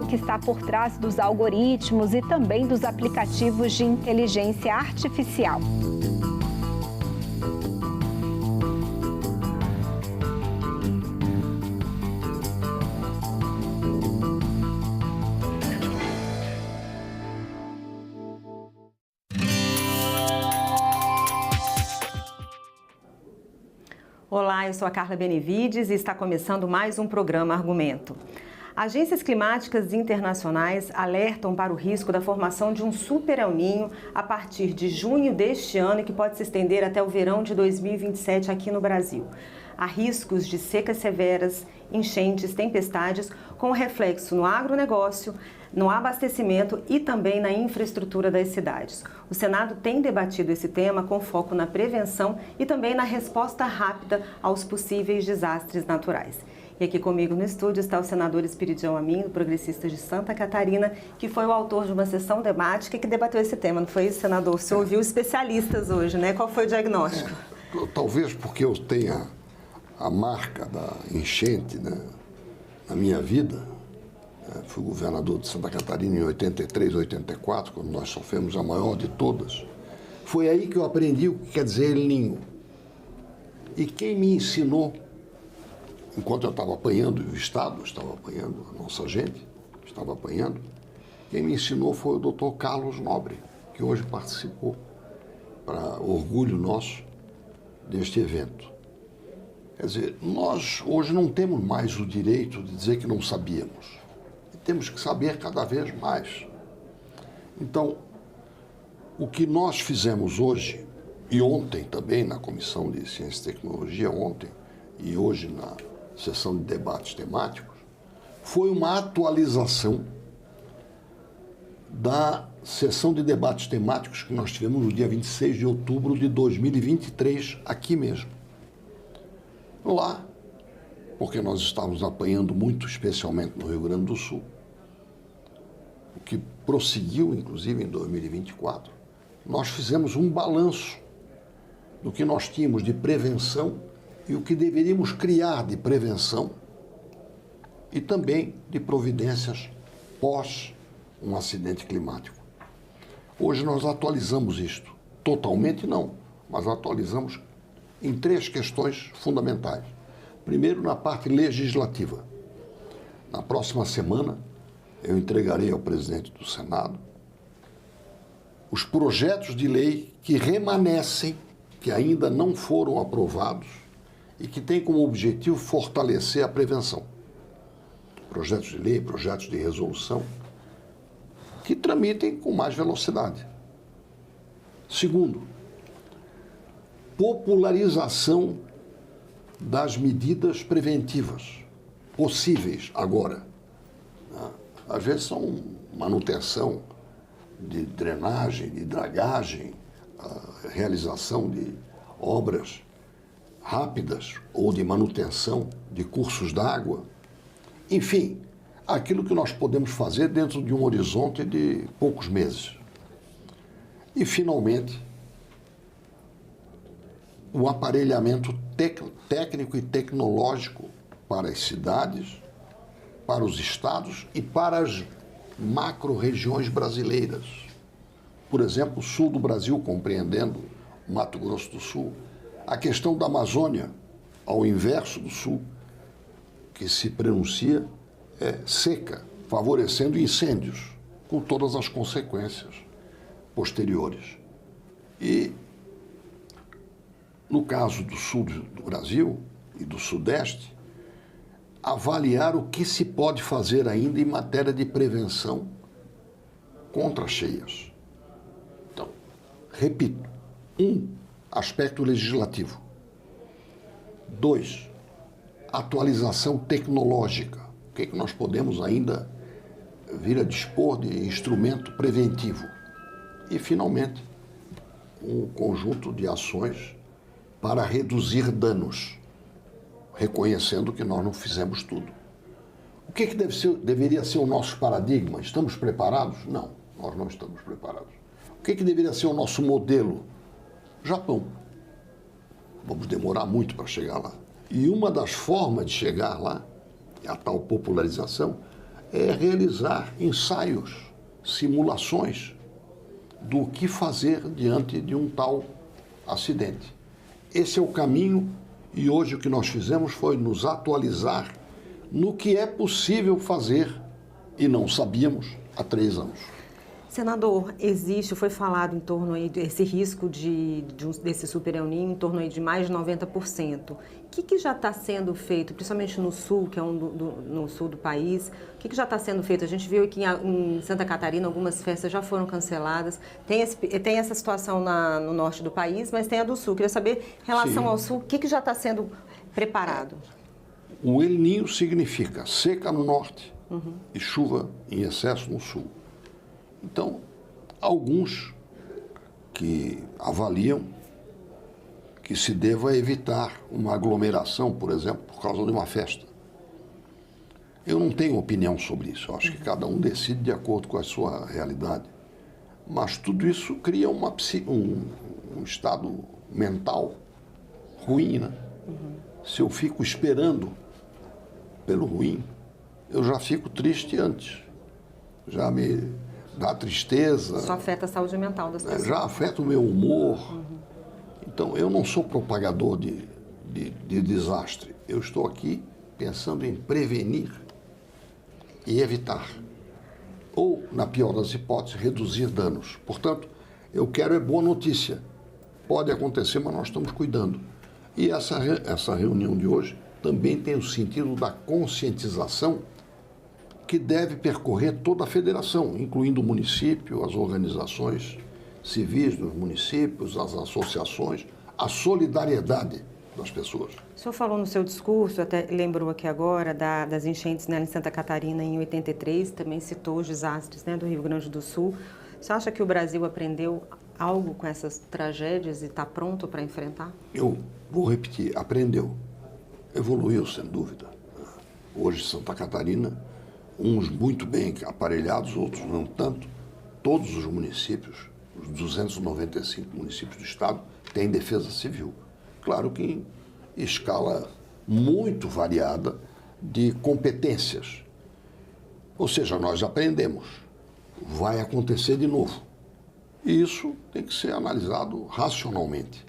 Speaker 13: O que está por trás dos algoritmos e também dos aplicativos de inteligência artificial.
Speaker 14: Olá, eu sou a Carla Benevides e está começando mais um programa Argumento. Agências climáticas internacionais alertam para o risco da formação de um super El Niño a partir de junho deste ano e que pode se estender até o verão de 2027 aqui no Brasil. Há riscos de secas severas, enchentes, tempestades, com reflexo no agronegócio, no abastecimento e também na infraestrutura das cidades. O Senado tem debatido esse tema com foco na prevenção e também na resposta rápida aos possíveis desastres naturais. E aqui comigo no estúdio está o senador Espiridião Amin, progressista de Santa Catarina, que foi o autor de uma sessão temática que debateu esse tema. Não foi isso, senador? O senhor ouviu especialistas hoje, né? Qual foi o diagnóstico?
Speaker 11: Talvez porque eu tenha a marca da enchente, né, na minha vida. Fui governador de Santa Catarina em 83, 84, quando nós sofremos a maior de todas. Foi aí que eu aprendi o que quer dizer El Niño. E quem me ensinou, enquanto eu estava apanhando, o Estado estava apanhando, a nossa gente estava apanhando, quem me ensinou foi o Dr. Carlos Nobre, que hoje participou, para orgulho nosso, deste evento. Quer dizer, nós hoje não temos mais o direito de dizer que não sabíamos. Temos que saber cada vez mais. Então, o que nós fizemos hoje, e ontem também na Comissão de Ciência e Tecnologia, ontem e hoje na sessão de debates temáticos, foi uma atualização da sessão de debates temáticos que nós tivemos no dia 26 de outubro de 2023, aqui mesmo. Lá, porque nós estávamos apanhando muito, especialmente no Rio Grande do Sul, o que prosseguiu, inclusive, em 2024, nós fizemos um balanço do que nós tínhamos de prevenção e o que deveríamos criar de prevenção e também de providências pós um acidente climático. Hoje nós atualizamos isto. Totalmente não, mas atualizamos em 3 questões fundamentais. Primeiro, na parte legislativa. Na próxima semana, eu entregarei ao presidente do Senado os projetos de lei que remanescem, que ainda não foram aprovados e que têm como objetivo fortalecer a prevenção. Projetos de lei, projetos de resolução, que tramitem com mais velocidade. Segundo, popularização das medidas preventivas possíveis agora. Às vezes são manutenção de drenagem, de dragagem, a realização de obras rápidas ou de manutenção de cursos d'água. Enfim, aquilo que nós podemos fazer dentro de um horizonte de poucos meses. E, finalmente, o aparelhamento técnico e tecnológico para as cidades, para os estados e para as macro-regiões brasileiras. Por exemplo, o sul do Brasil, compreendendo Mato Grosso do Sul. A questão da Amazônia, ao inverso do sul, que se pronuncia seca, favorecendo incêndios, com todas as consequências posteriores. E, no caso do sul do Brasil e do sudeste, avaliar o que se pode fazer ainda em matéria de prevenção contra cheias. Então, repito, 1, aspecto legislativo. 2, atualização tecnológica. O que nós podemos ainda vir a dispor de instrumento preventivo? E, finalmente, um conjunto de ações para reduzir danos, reconhecendo que nós não fizemos tudo. O que deveria ser o nosso paradigma? Estamos preparados? Não, nós não estamos preparados. O que deveria ser o nosso modelo? Japão. Vamos demorar muito para chegar lá. E uma das formas de chegar lá, a tal popularização, é realizar ensaios, simulações do que fazer diante de um tal acidente. Esse é o caminho e hoje o que nós fizemos foi nos atualizar no que é possível fazer e não sabíamos há 3 anos.
Speaker 14: Senador, foi falado em torno aí desse risco desse super El Niño em torno aí de mais de 90%. O que já está sendo feito, principalmente no sul, que é no sul do país, o que já está sendo feito? A gente viu que em Santa Catarina algumas festas já foram canceladas. Tem essa situação no norte do país, mas tem a do sul. Queria saber, em relação ao sul, o que já está sendo preparado?
Speaker 11: O El Niño significa seca no norte e chuva em excesso no sul. Então, alguns que avaliam que se deva evitar uma aglomeração, por exemplo, por causa de uma festa. Eu não tenho opinião sobre isso. Eu acho que cada um decide de acordo com a sua realidade. Mas tudo isso cria um estado mental ruim, né? Se eu fico esperando pelo ruim, eu já fico triste antes. Já me dá tristeza.
Speaker 14: Isso afeta a saúde mental das pessoas.
Speaker 11: Já afeta o meu humor. Então, eu não sou propagador de desastre. Eu estou aqui pensando em prevenir e evitar. Ou, na pior das hipóteses, reduzir danos. Portanto, eu quero boa notícia. Pode acontecer, mas nós estamos cuidando. E essa reunião de hoje também tem o sentido da conscientização que deve percorrer toda a federação, incluindo o município, as organizações civis dos municípios, as associações, a solidariedade das pessoas.
Speaker 14: O senhor falou no seu discurso, até lembrou aqui agora, das enchentes em Santa Catarina em 83, também citou os desastres do Rio Grande do Sul. Você acha que o Brasil aprendeu algo com essas tragédias e está pronto para enfrentar?
Speaker 11: Eu vou repetir, aprendeu. Evoluiu, sem dúvida. Hoje, Santa Catarina, uns muito bem aparelhados, outros não tanto. Todos os municípios, os 295 municípios do estado, têm defesa civil. Claro que em escala muito variada de competências. Ou seja, nós aprendemos. Vai acontecer de novo. E isso tem que ser analisado racionalmente.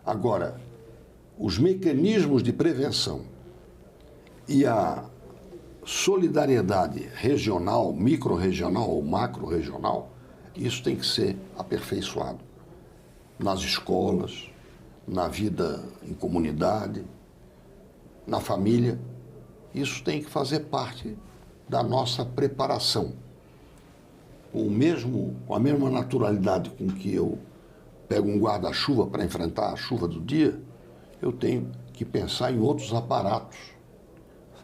Speaker 11: Agora, os mecanismos de prevenção e a solidariedade regional, micro-regional ou macro-regional, isso tem que ser aperfeiçoado nas escolas, na vida em comunidade, na família. Isso tem que fazer parte da nossa preparação. Com a mesma naturalidade com que eu pego um guarda-chuva para enfrentar a chuva do dia, eu tenho que pensar em outros aparatos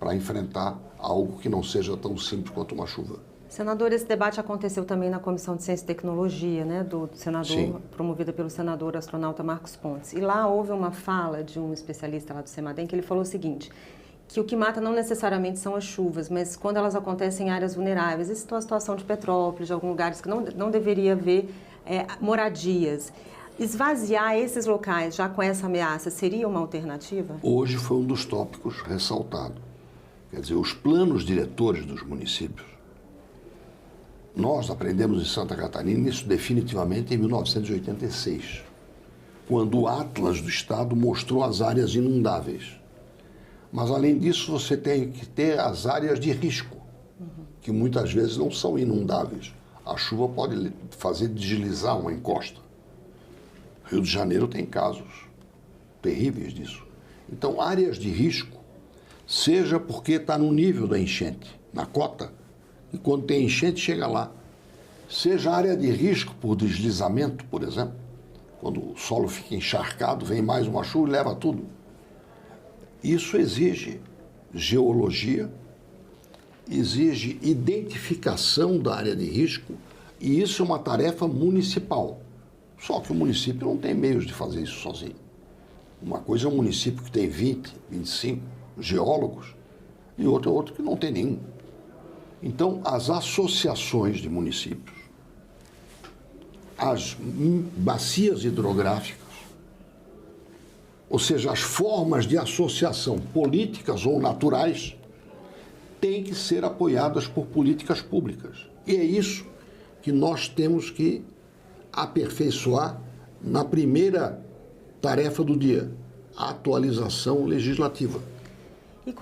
Speaker 11: para enfrentar algo que não seja tão simples quanto uma chuva.
Speaker 14: Senador, esse debate aconteceu também na Comissão de Ciência e Tecnologia, né, do senador,
Speaker 11: Sim.
Speaker 14: promovida pelo senador astronauta Marcos Pontes. E lá houve uma fala de um especialista lá do CEMADEM que ele falou o seguinte, que o que mata não necessariamente são as chuvas, mas quando elas acontecem em áreas vulneráveis, a situação de Petrópolis, de alguns lugares que não deveria haver moradias. Esvaziar esses locais já com essa ameaça seria uma alternativa?
Speaker 11: Hoje foi um dos tópicos ressaltado. Quer dizer, os planos diretores dos municípios, nós aprendemos em Santa Catarina isso definitivamente em 1986, quando o Atlas do Estado mostrou as áreas inundáveis. Mas, além disso, você tem que ter as áreas de risco, que muitas vezes não são inundáveis. A chuva pode fazer deslizar uma encosta. Rio de Janeiro tem casos terríveis disso. Então, áreas de risco, seja porque está no nível da enchente, na cota, e quando tem enchente chega lá. Seja área de risco por deslizamento, por exemplo, quando o solo fica encharcado, vem mais uma chuva e leva tudo. Isso exige geologia, exige identificação da área de risco, e isso é uma tarefa municipal. Só que o município não tem meios de fazer isso sozinho. Uma coisa é um município que tem 20, 25 geólogos, e outro que não tem nenhum. Então, as associações de municípios, as bacias hidrográficas, ou seja, as formas de associação políticas ou naturais, têm que ser apoiadas por políticas públicas. E é isso que nós temos que aperfeiçoar na primeira tarefa do dia, a atualização legislativa.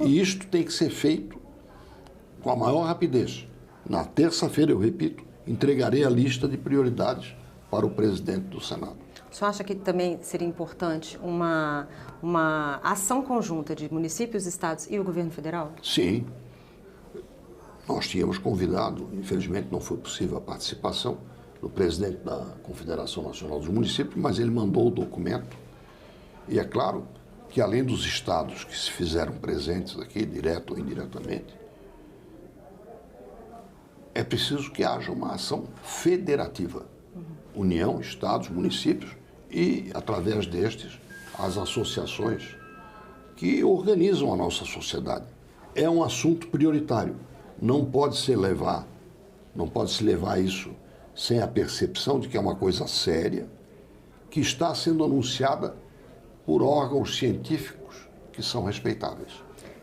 Speaker 11: E isto tem que ser feito com a maior rapidez. Na terça-feira, eu repito, entregarei a lista de prioridades para o presidente do Senado.
Speaker 14: O senhor acha que também seria importante uma ação conjunta de municípios, estados e o governo federal?
Speaker 11: Sim. Nós tínhamos convidado, infelizmente não foi possível a participação do presidente da Confederação Nacional dos Municípios, mas ele mandou o documento. E é claro que, além dos estados que se fizeram presentes aqui, direto ou indiretamente, é preciso que haja uma ação federativa. União, estados, municípios e, através destes, as associações que organizam a nossa sociedade. É um assunto prioritário. Não pode se levar isso sem a percepção de que é uma coisa séria, que está sendo anunciada por órgãos científicos que são respeitáveis.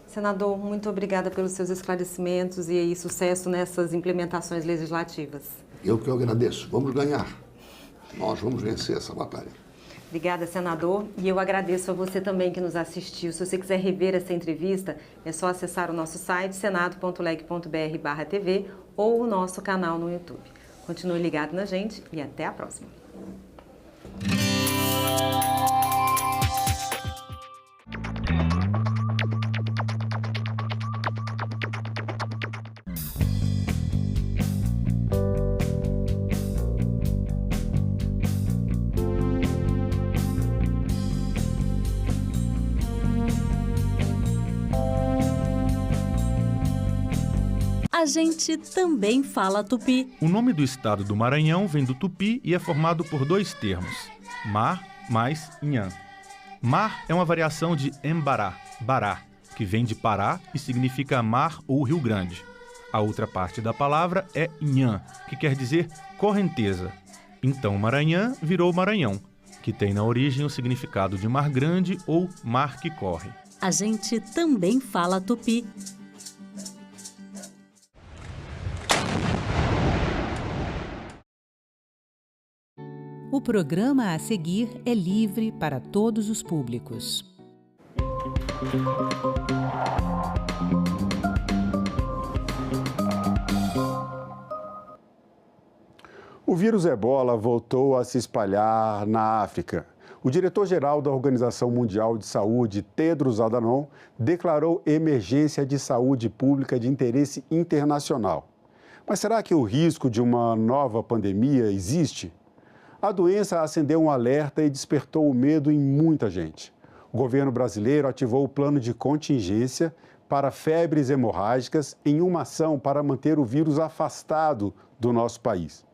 Speaker 14: Senador, muito obrigada pelos seus esclarecimentos e aí, sucesso nessas implementações legislativas.
Speaker 11: Eu que agradeço. Vamos ganhar. Nós vamos vencer essa batalha.
Speaker 14: Obrigada, senador. E eu agradeço a você também que nos assistiu. Se você quiser rever essa entrevista, é só acessar o nosso site senado.leg.br/tv ou o nosso canal no YouTube. Continue ligado na gente e até a próxima.
Speaker 2: A gente também fala tupi.
Speaker 4: O nome do estado do Maranhão vem do tupi e é formado por dois termos, mar mais inhã. Mar é uma variação de embará, bará, que vem de Pará e significa mar ou rio grande. A outra parte da palavra é inhã, que quer dizer correnteza. Então Maranhã virou Maranhão, que tem na origem o significado de mar grande ou mar que corre.
Speaker 2: A gente também fala tupi.
Speaker 23: O programa a seguir é livre para todos os públicos.
Speaker 5: O vírus Ebola voltou a se espalhar na África. O diretor-geral da Organização Mundial de Saúde, Tedros Adhanom, declarou emergência de saúde pública de interesse internacional. Mas será que o risco de uma nova pandemia existe? A doença acendeu um alerta e despertou o medo em muita gente. O governo brasileiro ativou o plano de contingência para febres hemorrágicas em uma ação para manter o vírus afastado do nosso país.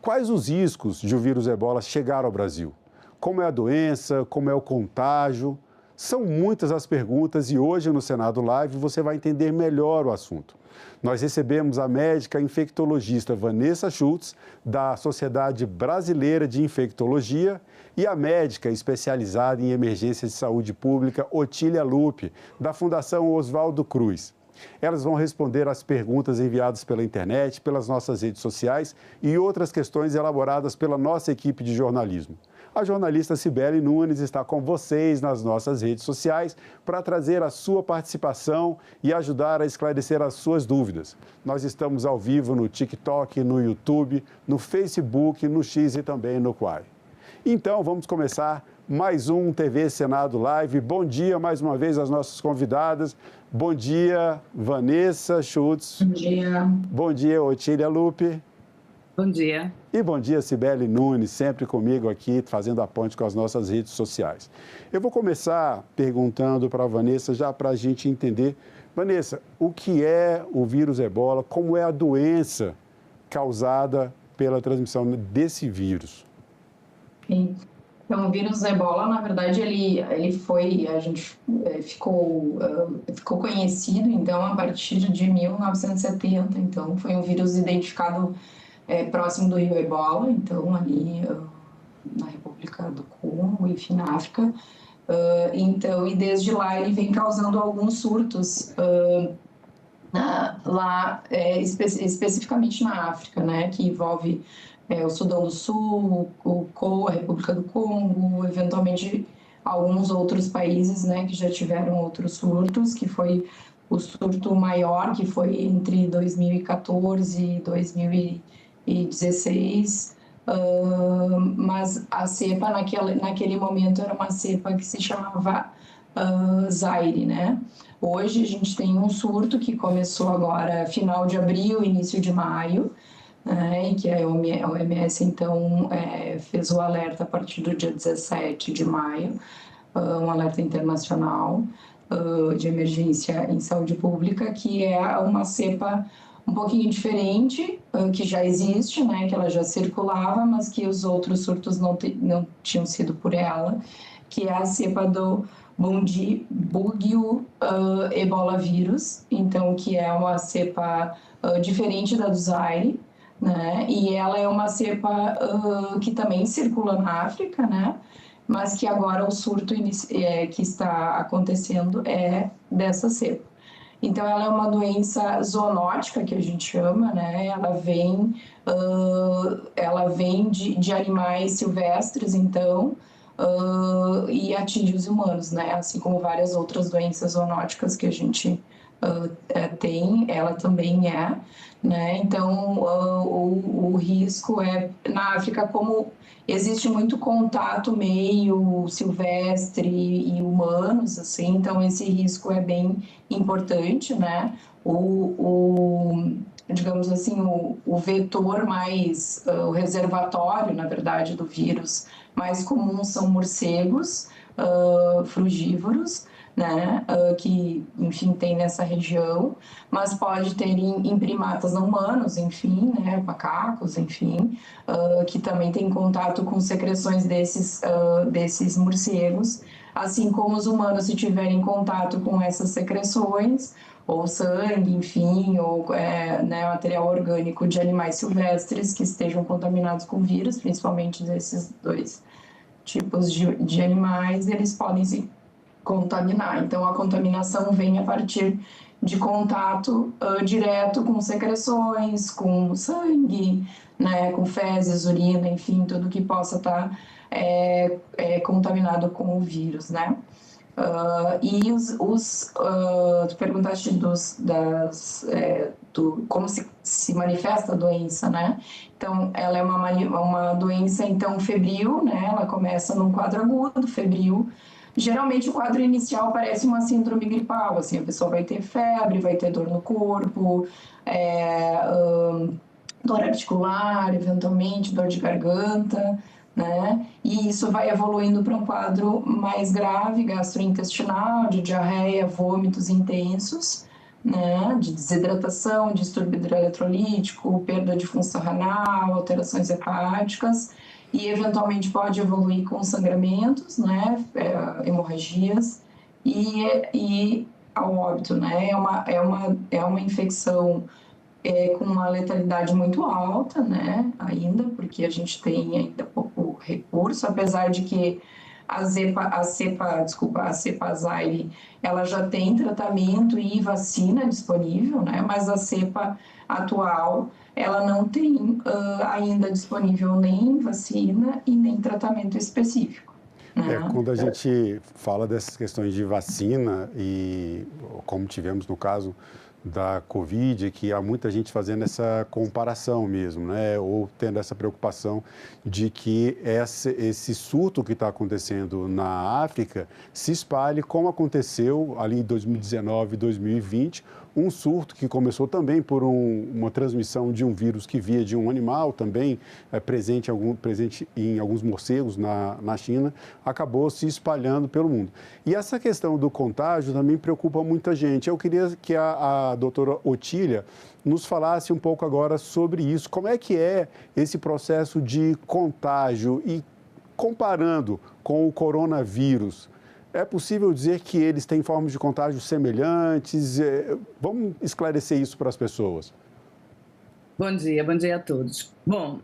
Speaker 5: Quais os riscos de o vírus Ebola chegar ao Brasil? Como é a doença? Como é o contágio? São muitas as perguntas e hoje no Senado Live você vai entender melhor o assunto. Nós recebemos a médica infectologista Vanessa Schultz, da Sociedade Brasileira de Infectologia, e a médica especializada em emergências de saúde pública Otília Lupe, da Fundação Oswaldo Cruz. Elas vão responder às perguntas enviadas pela internet, pelas nossas redes sociais e outras questões elaboradas pela nossa equipe de jornalismo. A jornalista Cibele Nunes está com vocês nas nossas redes sociais para trazer a sua participação e ajudar a esclarecer as suas dúvidas. Nós estamos ao vivo no TikTok, no YouTube, no Facebook, no X e também no Quai. Então, vamos começar mais um TV Senado Live. Bom dia mais uma vez às nossas convidadas. Bom dia, Vanessa Schultz.
Speaker 7: Bom dia.
Speaker 5: Bom dia, Otília Lupe.
Speaker 7: Bom dia.
Speaker 5: E bom dia, Cibele Nunes, sempre comigo aqui, fazendo a ponte com as nossas redes sociais. Eu vou começar perguntando para a Vanessa, já para a gente entender. Vanessa, o que é o vírus Ebola? Como é a doença causada pela transmissão desse vírus?
Speaker 7: Sim. Então, o vírus Ebola, na verdade, ele foi, a gente ficou conhecido, então, a partir de 1970. Então, foi um vírus identificado próximo do rio Ebola, então, ali na República do Congo, enfim, na África. Então, e desde lá ele vem causando alguns surtos lá, especificamente na África, né, que envolve o Sudão do Sul, a República do Congo, eventualmente alguns outros países, né, que já tiveram outros surtos, que foi o surto maior, que foi entre 2014 e 2016, mas a cepa naquele momento era uma cepa que se chamava Zaire, né? Hoje a gente tem um surto que começou agora final de abril, início de maio, e que a OMS, então, fez o alerta a partir do dia 17 de maio, um alerta internacional de emergência em saúde pública, que é uma cepa um pouquinho diferente, que já existe, né, que ela já circulava, mas que os outros surtos não tinham sido por ela, que é a cepa do Bundibugyo Ebola vírus, então, que é uma cepa diferente da do Zaire, né? E ela é uma cepa que também circula na África, né? Mas que agora o surto que está acontecendo é dessa cepa. Então, ela é uma doença zoonótica, que a gente chama, né? Ela vem de animais silvestres, então, e atinge os humanos, né? Assim como várias outras doenças zoonóticas que a gente tem, ela também é, né? Então, o risco na África, como existe muito contato meio silvestre e humanos, assim, então esse risco é bem importante, né? Digamos assim, o vetor mais, o reservatório, na verdade, do vírus mais comum são morcegos frugívoros, né, que, enfim, tem nessa região, mas pode ter em primatas não humanos, enfim, né, macacos, enfim, que também tem contato com secreções desses morcegos, assim como os humanos, se tiverem contato com essas secreções, ou sangue, enfim, ou material orgânico de animais silvestres que estejam contaminados com vírus, principalmente desses dois tipos de animais, eles podem se contaminar. Então, a contaminação vem a partir de contato direto com secreções, com sangue, né, com fezes, urina, enfim, tudo que possa estar contaminado com o vírus, né? Tu perguntaste como se manifesta a doença, né? Então, ela é uma doença, então, febril, né? Ela começa num quadro agudo, febril. Geralmente, o quadro inicial parece uma síndrome gripal, assim, a pessoa vai ter febre, vai ter dor no corpo, dor articular, eventualmente, dor de garganta, né? E isso vai evoluindo para um quadro mais grave, gastrointestinal, de diarreia, vômitos intensos, né? De desidratação, distúrbio hidroeletrolítico, perda de função renal, alterações hepáticas, e eventualmente pode evoluir com sangramentos, né? Hemorragias e ao óbito, né? É uma infecção com uma letalidade muito alta, né, ainda, porque a gente tem ainda pouco recurso, apesar de que a cepa Zaire, ela já tem tratamento e vacina disponível, né, mas a cepa atual, ela não tem ainda disponível nem vacina e nem tratamento específico. Né?
Speaker 5: Quando a gente fala dessas questões de vacina e como tivemos no caso da Covid, que há muita gente fazendo essa comparação mesmo, né? Ou tendo essa preocupação de que esse surto que está acontecendo na África se espalhe como aconteceu ali em 2019 e 2020, um surto que começou também por uma transmissão de um vírus que via de um animal, também presente em alguns morcegos na China, acabou se espalhando pelo mundo. E essa questão do contágio também preocupa muita gente. Eu queria que a doutora Otília nos falasse um pouco agora sobre isso. Como é que é esse processo de contágio e comparando com o coronavírus? É possível dizer que eles têm formas de contágio semelhantes? Vamos esclarecer isso para as pessoas.
Speaker 10: Bom dia a todos. Bom,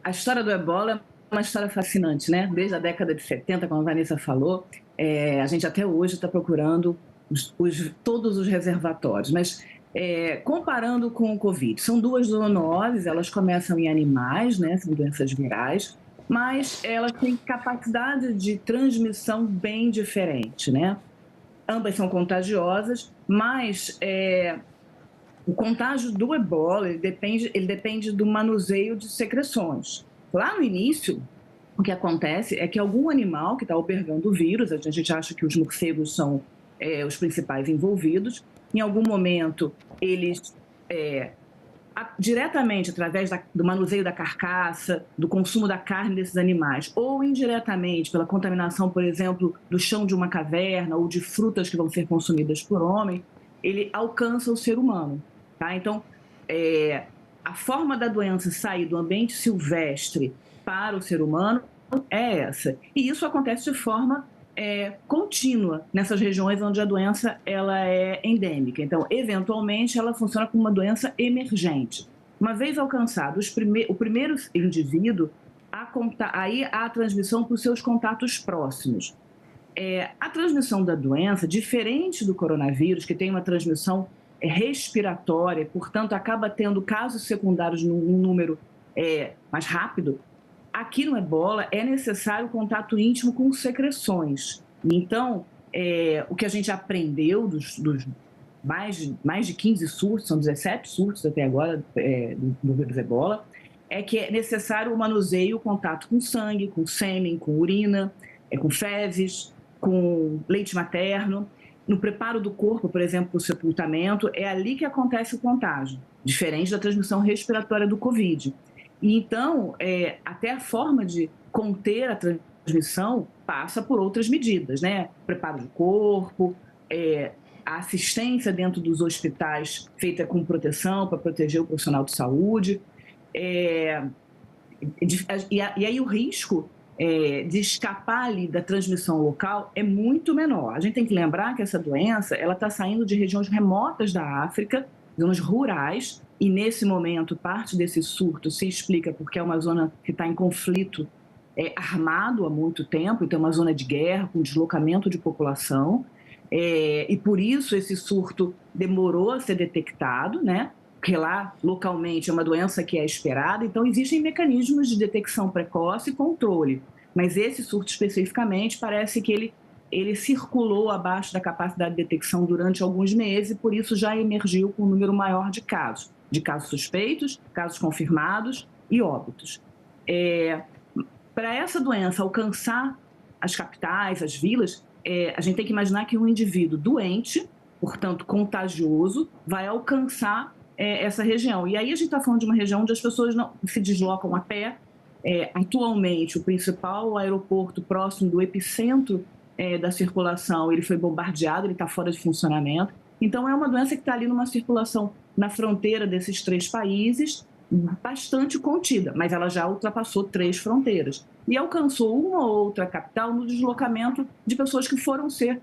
Speaker 10: a história do ebola é uma história fascinante, né? Desde a década de 70, como a Vanessa falou, a gente até hoje está procurando todos os reservatórios, mas comparando com o Covid, são duas zoonoses, elas começam em animais, né? São doenças virais, mas elas têm capacidade de transmissão bem diferente, né? Ambas são contagiosas, mas o contágio do ebola ele depende do manuseio de secreções. Lá no início, o que acontece é que algum animal que está albergando o vírus, a gente acha que os morcegos são os principais envolvidos, em algum momento eles diretamente através do manuseio da carcaça, do consumo da carne desses animais, ou indiretamente pela contaminação, por exemplo, do chão de uma caverna ou de frutas que vão ser consumidas por homem, ele alcança o ser humano. Tá? Então, a forma da doença sair do ambiente silvestre para o ser humano é essa. E isso acontece de forma contínua nessas regiões onde a doença ela é endêmica. Então, eventualmente, ela funciona como uma doença emergente. Uma vez alcançado o primeiro indivíduo, aí há a transmissão para os seus contatos próximos. A transmissão da doença, diferente do coronavírus, que tem uma transmissão respiratória, portanto, acaba tendo casos secundários num número mais rápido, aqui no ebola é necessário contato íntimo com secreções. Então, o que a gente aprendeu dos mais de 15 surtos, são 17 surtos até agora do vírus ebola, é que é necessário o manuseio, o contato com sangue, com sêmen, com urina, com fezes, com leite materno. No preparo do corpo, por exemplo, para o sepultamento, é ali que acontece o contágio, diferente da transmissão respiratória do Covid. E então, até a forma de conter a transmissão passa por outras medidas, né? Preparo do corpo, a assistência dentro dos hospitais feita com proteção para proteger o profissional de saúde. E aí o risco de escapar ali da transmissão local é muito menor. A gente tem que lembrar que essa doença ela está saindo de regiões remotas da África, zonas rurais, e nesse momento parte desse surto se explica porque é uma zona que está em conflito armado há muito tempo, então é uma zona de guerra, com deslocamento de população, e por isso esse surto demorou a ser detectado, né? Porque lá, localmente, é uma doença que é esperada, então existem mecanismos de detecção precoce e controle. Mas esse surto especificamente parece que ele circulou abaixo da capacidade de detecção durante alguns meses e por isso já emergiu com um número maior de casos suspeitos, casos confirmados e óbitos. Para essa doença alcançar as capitais, as vilas, a gente tem que imaginar que um indivíduo doente, portanto contagioso, vai alcançar essa região. E aí a gente está falando de uma região onde as pessoas não se deslocam a pé. Atualmente, o principal aeroporto próximo do epicentro da circulação, ele foi bombardeado, ele está fora de funcionamento. Então, é uma doença que está ali numa circulação na fronteira desses 3 países, bastante contida, mas ela já ultrapassou 3 fronteiras. E alcançou uma ou outra capital no deslocamento de pessoas que foram ser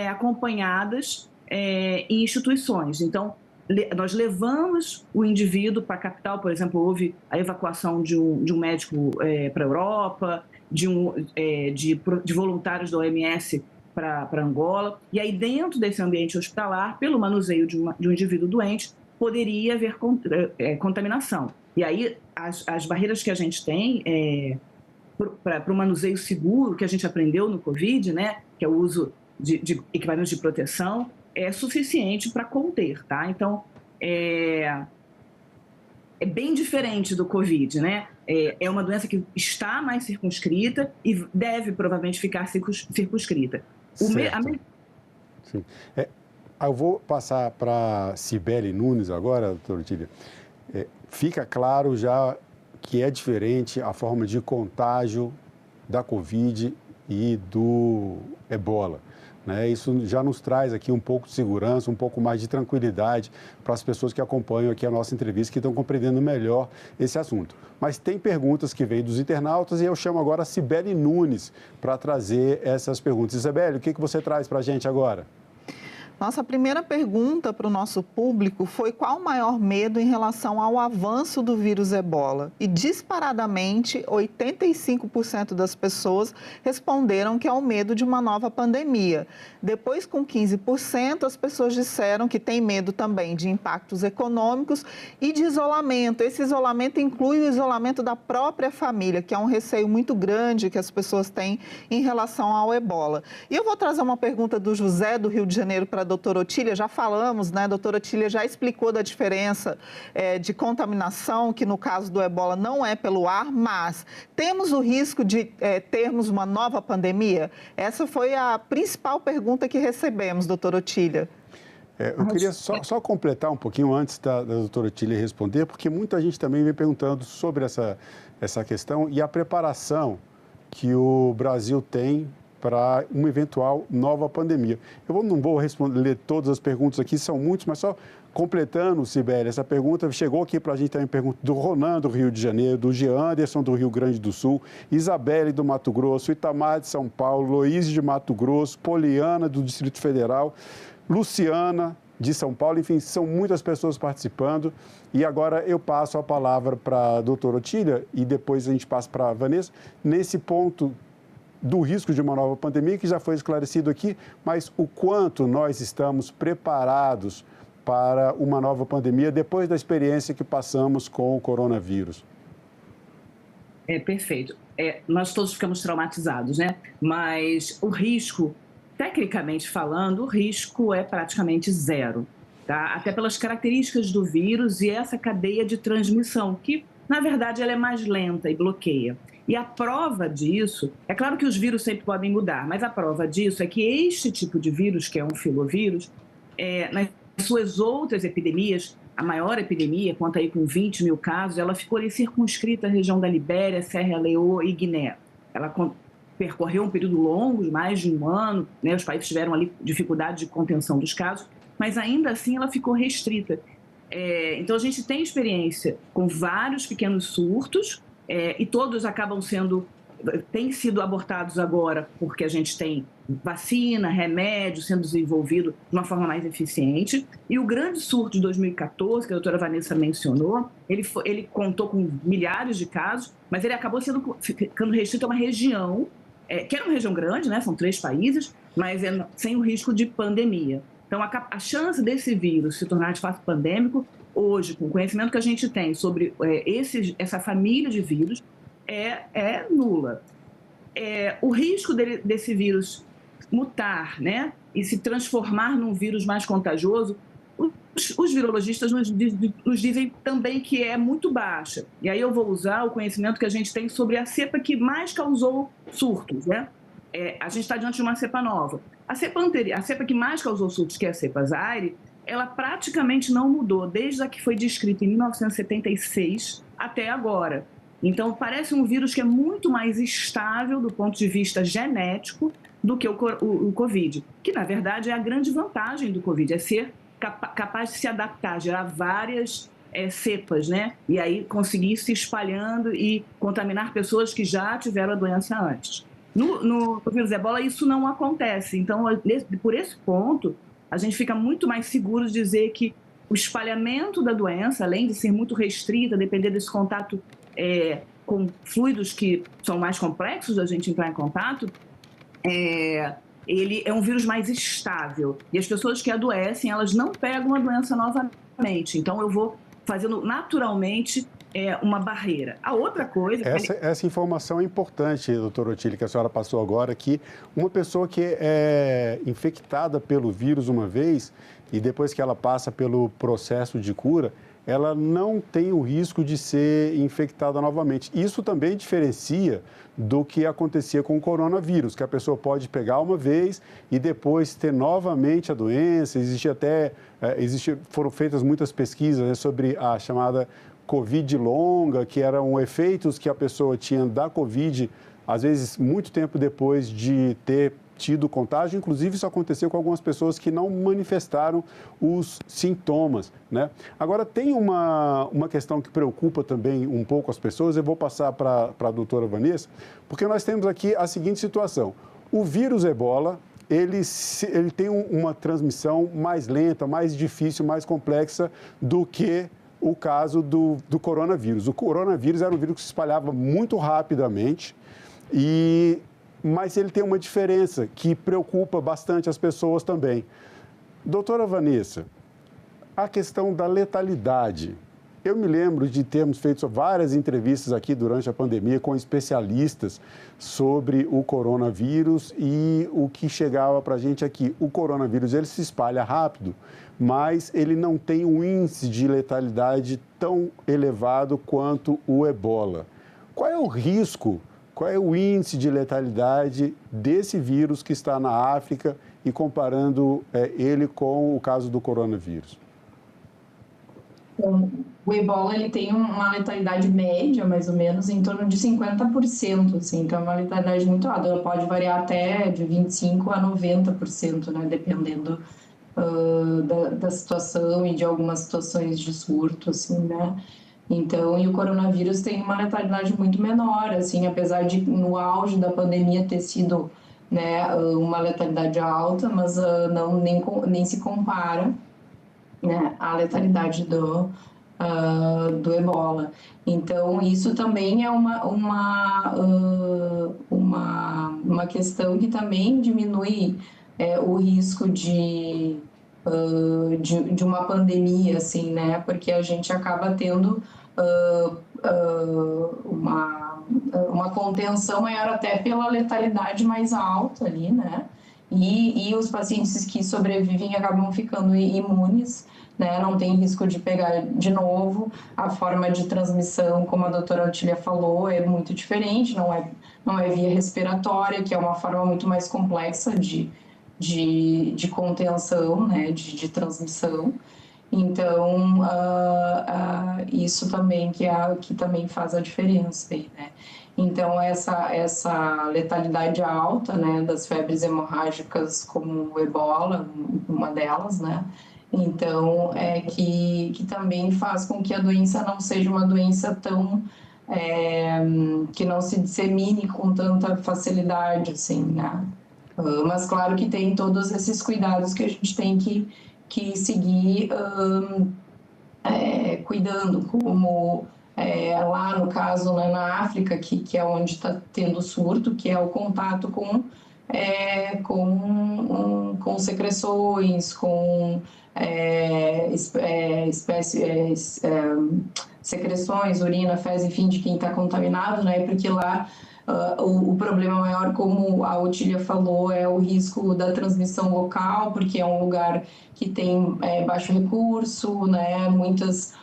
Speaker 10: acompanhadas em instituições. Então, nós levamos o indivíduo para a capital, por exemplo, houve a evacuação de um médico para a Europa, de voluntários da OMS para Angola, e aí dentro desse ambiente hospitalar, pelo manuseio de um indivíduo doente, poderia haver contaminação. E aí as barreiras que a gente tem para o manuseio seguro, que a gente aprendeu no Covid, né, que é o uso de equipamentos de proteção, é suficiente para conter, tá? Então, é bem diferente do Covid, né? É uma doença que está mais circunscrita e deve provavelmente ficar circunscrita.
Speaker 5: Sim. Eu vou passar para Cibele Nunes agora, doutora Otília. Fica claro já que é diferente a forma de contágio da Covid e do Ebola. Isso já nos traz aqui um pouco de segurança, um pouco mais de tranquilidade para as pessoas que acompanham aqui a nossa entrevista, que estão compreendendo melhor esse assunto. Mas tem perguntas que vêm dos internautas e eu chamo agora a Cibele Nunes para trazer essas perguntas. Cibele, o que você traz para a gente agora?
Speaker 15: Nossa primeira pergunta para o nosso público foi qual o maior medo em relação ao avanço do vírus Ebola. E disparadamente, 85% das pessoas responderam que é o medo de uma nova pandemia. Depois, com 15%, as pessoas disseram que tem medo também de impactos econômicos e de isolamento. Esse isolamento inclui o isolamento da própria família, que é um receio muito grande que as pessoas têm em relação ao Ebola. E eu vou trazer uma pergunta do José, do Rio de Janeiro, para a doutora Otília. Já falamos, né? A doutora Otília já explicou da diferença de contaminação, que no caso do Ebola não é pelo ar, mas temos o risco de termos uma nova pandemia? Essa foi a principal pergunta que recebemos, doutora Otília.
Speaker 5: Eu queria só completar um pouquinho antes da doutora Otília responder, porque muita gente também vem perguntando sobre essa questão e a preparação que o Brasil tem para uma eventual nova pandemia. Eu não vou ler todas as perguntas aqui, são muitas, mas só completando, Cibele, essa pergunta chegou aqui para a gente também, pergunta do Ronan, do Rio de Janeiro, do Jean Anderson, do Rio Grande do Sul, Isabelle, do Mato Grosso, Itamar, de São Paulo, Loíse, de Mato Grosso, Poliana, do Distrito Federal, Luciana, de São Paulo, enfim, são muitas pessoas participando. E agora eu passo a palavra para a doutora Otília e depois a gente passa para a Vanessa, nesse ponto do risco de uma nova pandemia, que já foi esclarecido aqui, mas o quanto nós estamos preparados para uma nova pandemia depois da experiência que passamos com o coronavírus.
Speaker 10: Perfeito. Nós todos ficamos traumatizados, né? Mas o risco, tecnicamente falando, o risco é praticamente zero, tá? Até pelas características do vírus e essa cadeia de transmissão, que, na verdade, ela é mais lenta e bloqueia. E a prova disso, é claro que os vírus sempre podem mudar, mas a prova disso é que este tipo de vírus, que é um filovírus, nas suas outras epidemias, a maior epidemia, conta aí com 20 mil casos, ela ficou ali circunscrita à região da Libéria, Serra Leoa e Guiné. Ela percorreu um período longo, de mais de um ano, né? Os países tiveram ali dificuldade de contenção dos casos, mas ainda assim ela ficou restrita. Então a gente tem experiência com vários pequenos surtos, e todos têm sido abortados agora porque a gente tem vacina, remédio sendo desenvolvido de uma forma mais eficiente. E o grande surto de 2014, que a doutora Vanessa mencionou, ele contou com milhares de casos, mas ele acabou ficando restrito a uma região que é uma região grande, né? São 3 países, mas sem o risco de pandemia. Então, a chance desse vírus se tornar de fato pandêmico, hoje, com o conhecimento que a gente tem sobre essa família de vírus, é nula. O risco desse vírus mutar, né, e se transformar num vírus mais contagioso, os virologistas nos dizem também que é muito baixa. E aí eu vou usar o conhecimento que a gente tem sobre a cepa que mais causou surtos, né? A gente está diante de uma cepa nova. A cepa que mais causou surtos, que é a cepa Zaire, ela praticamente não mudou desde a que foi descrita em 1976 até agora. Então, parece um vírus que é muito mais estável do ponto de vista genético do que o Covid, que, na verdade, é a grande vantagem do Covid, é ser capaz de se adaptar, gerar várias cepas, né? E aí conseguir se espalhando e contaminar pessoas que já tiveram a doença antes. No vírus Ebola, isso não acontece. Então, por esse ponto, a gente fica muito mais seguro de dizer que o espalhamento da doença, além de ser muito restrita, depender desse contato com fluidos que são mais complexos da gente entrar em contato, ele é um vírus mais estável. E as pessoas que adoecem, elas não pegam a doença novamente. Então, eu vou fazendo naturalmente uma barreira. A outra coisa...
Speaker 5: Essa informação é importante, doutora Otília, que a senhora passou agora, que uma pessoa que é infectada pelo vírus uma vez e depois que ela passa pelo processo de cura, ela não tem o risco de ser infectada novamente. Isso também diferencia do que acontecia com o coronavírus, que a pessoa pode pegar uma vez e depois ter novamente a doença. Foram feitas muitas pesquisas, né, sobre a chamada Covid longa, que eram efeitos que a pessoa tinha da Covid, às vezes muito tempo depois de ter tido contágio. Inclusive, isso aconteceu com algumas pessoas que não manifestaram os sintomas, né? Agora, tem uma questão que preocupa também um pouco as pessoas. Eu vou passar para a doutora Vanessa, porque nós temos aqui a seguinte situação. O vírus Ebola, ele tem uma transmissão mais lenta, mais difícil, mais complexa do que o caso do coronavírus. O coronavírus era um vírus que se espalhava muito rapidamente, mas ele tem uma diferença que preocupa bastante as pessoas também. Doutora Vanessa, a questão da letalidade. Eu me lembro de termos feito várias entrevistas aqui durante a pandemia com especialistas sobre o coronavírus e o que chegava para a gente aqui. O coronavírus, ele se espalha rápido, mas ele não tem um índice de letalidade tão elevado quanto o Ebola. Qual é o risco? Qual é o índice de letalidade desse vírus que está na África e comparando ele com o caso do coronavírus?
Speaker 7: O Ebola, ele tem uma letalidade média, mais ou menos, em torno de 50%, assim, então é uma letalidade muito alta. Ela pode variar até de 25% a 90%, né, dependendo da situação e de algumas situações de surto, assim, né. Então, e o coronavírus tem uma letalidade muito menor, assim, apesar de no auge da pandemia ter sido, né, uma letalidade alta, mas nem se compara, né, à letalidade do Ebola. Então, isso também é uma questão que também diminui o risco de uma pandemia, assim, né, porque a gente acaba tendo uma contenção maior até pela letalidade mais alta ali, né? E os pacientes que sobrevivem acabam ficando imunes, né? Não tem risco de pegar de novo. A forma de transmissão, como a doutora Otília falou, é muito diferente, não é via respiratória, que é uma forma muito mais complexa de contenção, né? De transmissão. Então, isso também que também faz a diferença aí, né? Então, essa letalidade alta, né, das febres hemorrágicas como o Ebola, uma delas, né? Então, que também faz com que a doença não seja uma doença tão... que não se dissemine com tanta facilidade, assim, né? Mas, claro que tem todos esses cuidados que a gente tem que seguir cuidando, como lá no caso, né, na África, que é onde está tendo surto, que é o contato com secreções, com secreções, urina, fezes, enfim, de quem está contaminado, né? Porque lá o problema maior, como a Otília falou, é o risco da transmissão local, porque é um lugar que tem baixo recurso, né? Muitos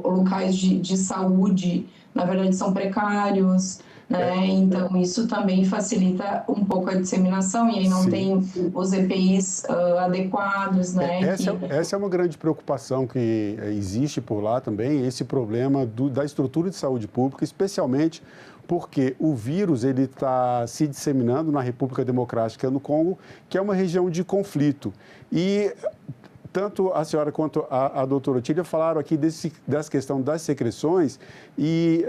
Speaker 7: locais de saúde, na verdade, são precários, né? Então, isso também facilita um pouco a disseminação, e aí não tem os EPIs adequados, né?
Speaker 5: Essa é uma grande preocupação que existe por lá também, esse problema da estrutura de saúde pública, especialmente porque o vírus está se disseminando na República Democrática do Congo, que é uma região de conflito. E tanto a senhora quanto a doutora Otília falaram aqui dessa questão das secreções, e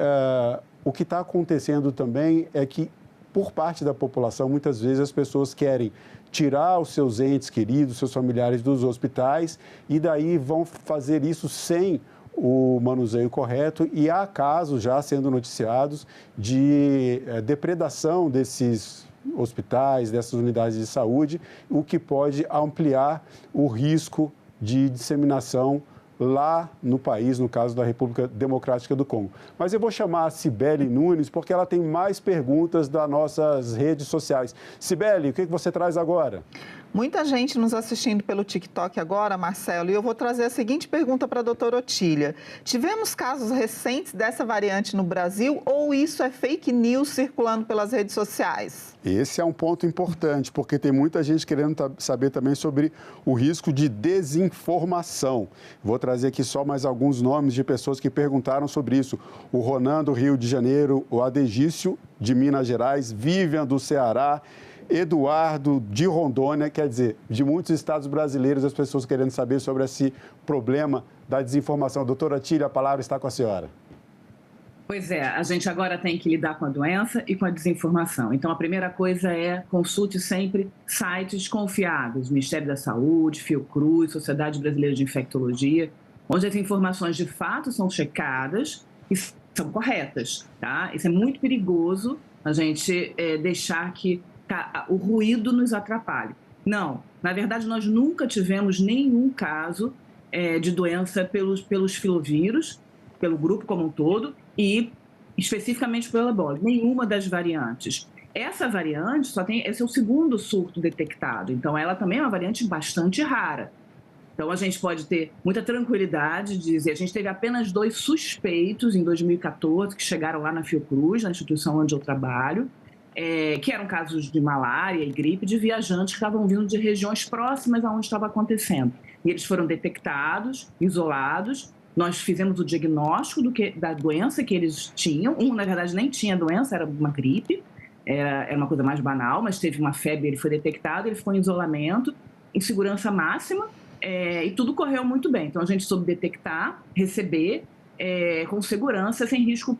Speaker 5: o que está acontecendo também é que, por parte da população, muitas vezes as pessoas querem tirar os seus entes queridos, seus familiares dos hospitais, e daí vão fazer isso sem o manuseio correto, e há casos já sendo noticiados de depredação desses hospitais, dessas unidades de saúde, o que pode ampliar o risco de disseminação lá no país, no caso da República Democrática do Congo. Mas eu vou chamar a Cibele Nunes, porque ela tem mais perguntas das nossas redes sociais. Cibele, o que você traz agora?
Speaker 15: Muita gente nos assistindo pelo TikTok agora, Marcelo, e eu vou trazer a seguinte pergunta para a doutora Otília. Tivemos casos recentes dessa variante no Brasil, ou isso é fake news circulando pelas redes sociais?
Speaker 5: Esse é um ponto importante, porque tem muita gente querendo saber também sobre o risco de desinformação. Vou trazer aqui só mais alguns nomes de pessoas que perguntaram sobre isso. O Ronan, do Rio de Janeiro, o Adegício, de Minas Gerais, Vivian, do Ceará, Eduardo, de Rondônia, quer dizer, de muitos estados brasileiros, as pessoas querendo saber sobre esse problema da desinformação. Doutora Otília, a palavra está com a senhora.
Speaker 10: Pois é, a gente agora tem que lidar com a doença e com a desinformação. Então, a primeira coisa é consulte sempre sites confiáveis, Ministério da Saúde, Fiocruz, Sociedade Brasileira de Infectologia, onde as informações de fato são checadas e são corretas, tá? Isso é muito perigoso, a gente deixar que o ruído nos atrapalhe. Não, na verdade, nós nunca tivemos nenhum caso de doença pelos filovírus, pelo grupo como um todo, e especificamente pelo ebola, nenhuma das variantes. Essa variante esse é o segundo surto detectado, então ela também é uma variante bastante rara. Então a gente pode ter muita tranquilidade de dizer, a gente teve apenas 2 suspeitos em 2014 que chegaram lá na Fiocruz, na instituição onde eu trabalho, que eram casos de malária e gripe de viajantes que estavam vindo de regiões próximas aonde estava acontecendo. E eles foram detectados, isolados. Nós fizemos o diagnóstico da doença que eles tinham. Um, na verdade, nem tinha doença, era uma gripe, era uma coisa mais banal, mas teve uma febre, ele foi detectado, ele ficou em isolamento, em segurança máxima, e tudo correu muito bem. Então, a gente soube detectar, receber com segurança, sem risco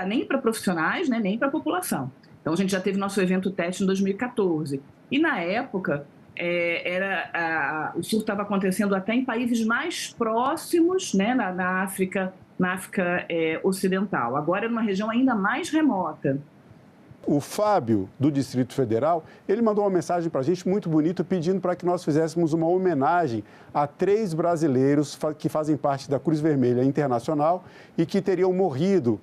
Speaker 10: nem para profissionais, né, nem para a população. Então, a gente já teve nosso evento teste em 2014. E, na época, o surto estava acontecendo até em países mais próximos, né, na África Ocidental. Agora, é numa região ainda mais remota.
Speaker 5: O Fábio, do Distrito Federal, ele mandou uma mensagem para a gente muito bonita, pedindo para que nós fizéssemos uma homenagem a 3 brasileiros que fazem parte da Cruz Vermelha Internacional e que teriam morrido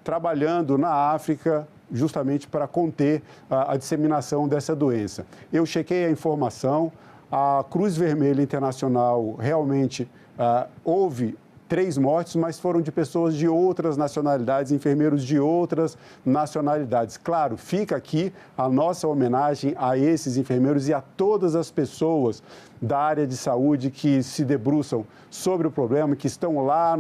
Speaker 5: trabalhando na África, justamente para conter a disseminação dessa doença. Eu chequei a informação, a Cruz Vermelha Internacional realmente houve 3 mortes, mas foram de pessoas de outras nacionalidades, enfermeiros de outras nacionalidades. Claro, fica aqui a nossa homenagem a esses enfermeiros e a todas as pessoas da área de saúde que se debruçam sobre o problema, que estão lá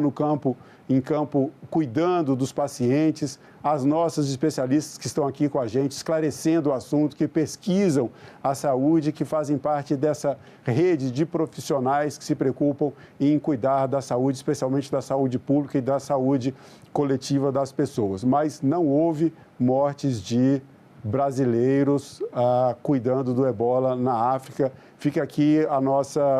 Speaker 5: em campo, cuidando dos pacientes, as nossas especialistas que estão aqui com a gente, esclarecendo o assunto, que pesquisam a saúde, que fazem parte dessa rede de profissionais que se preocupam em cuidar da saúde, especialmente da saúde pública e da saúde coletiva das pessoas. Mas não houve mortes de brasileiros cuidando do ebola na África. Fica aqui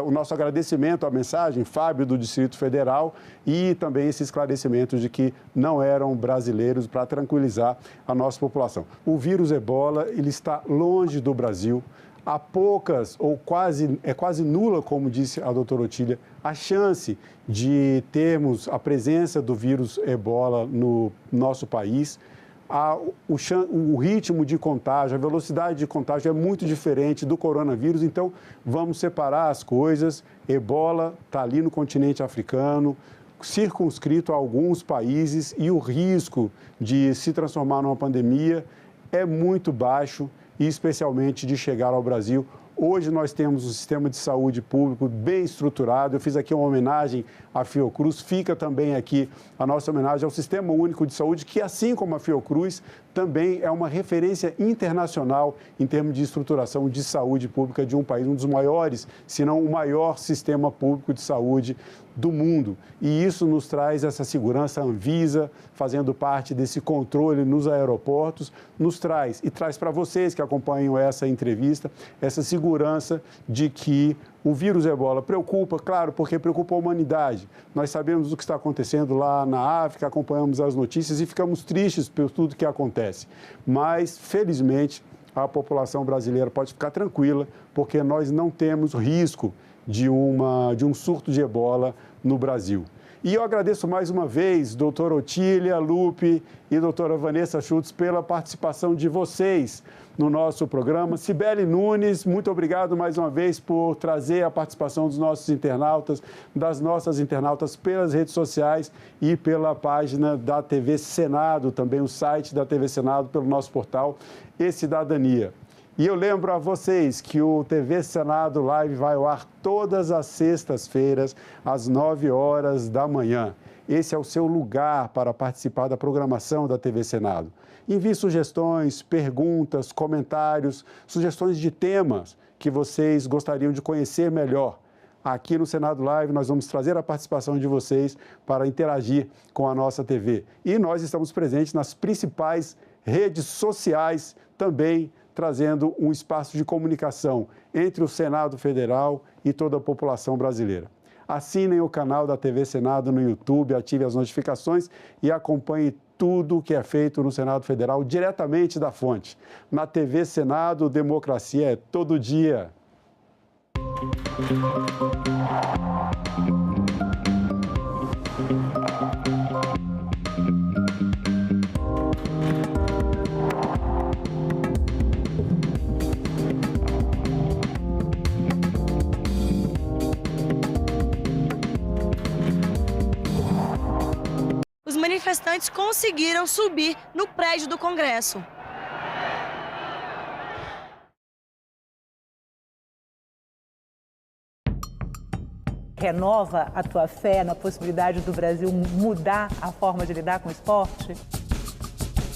Speaker 5: o nosso agradecimento à mensagem, Fábio, do Distrito Federal, e também esse esclarecimento de que não eram brasileiros, para tranquilizar a nossa população. O vírus ebola, ele está longe do Brasil. Há poucas ou quase nula, como disse a doutora Otília, a chance de termos a presença do vírus ebola no nosso país. O ritmo de contágio, a velocidade de contágio é muito diferente do coronavírus, então vamos separar as coisas. Ebola está ali no continente africano, circunscrito a alguns países, e o risco de se transformar numa pandemia é muito baixo, e especialmente de chegar ao Brasil. Hoje nós temos um sistema de saúde público bem estruturado. Eu fiz aqui uma homenagem à Fiocruz, fica também aqui a nossa homenagem ao Sistema Único de Saúde, que, assim como a Fiocruz, também é uma referência internacional em termos de estruturação de saúde pública de um país, um dos maiores, se não o maior sistema público de saúde do mundo. E isso nos traz essa segurança. A Anvisa, fazendo parte desse controle nos aeroportos, nos traz e traz para vocês que acompanham essa entrevista, essa segurança de que o vírus ebola preocupa, claro, porque preocupa a humanidade. Nós sabemos o que está acontecendo lá na África, acompanhamos as notícias e ficamos tristes por tudo que acontece. Mas, felizmente, a população brasileira pode ficar tranquila, porque nós não temos risco de um surto de ebola no Brasil. E eu agradeço mais uma vez, doutora Otília, Lupe e doutora Vanessa Schultz, pela participação de vocês no nosso programa. Cibele Nunes, muito obrigado mais uma vez por trazer a participação dos nossos internautas, das nossas internautas, pelas redes sociais e pela página da TV Senado, também o site da TV Senado, pelo nosso portal E-Cidadania. E eu lembro a vocês que o TV Senado Live vai ao ar todas as sextas-feiras, às 9 horas da manhã. Esse é o seu lugar para participar da programação da TV Senado. Envie sugestões, perguntas, comentários, sugestões de temas que vocês gostariam de conhecer melhor. Aqui no Senado Live nós vamos trazer a participação de vocês para interagir com a nossa TV. E nós estamos presentes nas principais redes sociais também, trazendo um espaço de comunicação entre o Senado Federal e toda a população brasileira. Assinem o canal da TV Senado no YouTube, ative as notificações e acompanhe tudo o que é feito no Senado Federal diretamente da fonte. Na TV Senado, democracia é todo dia.
Speaker 16: Os manifestantes conseguiram subir no prédio do Congresso.
Speaker 17: Renova a tua fé na possibilidade do Brasil mudar a forma de lidar com o esporte?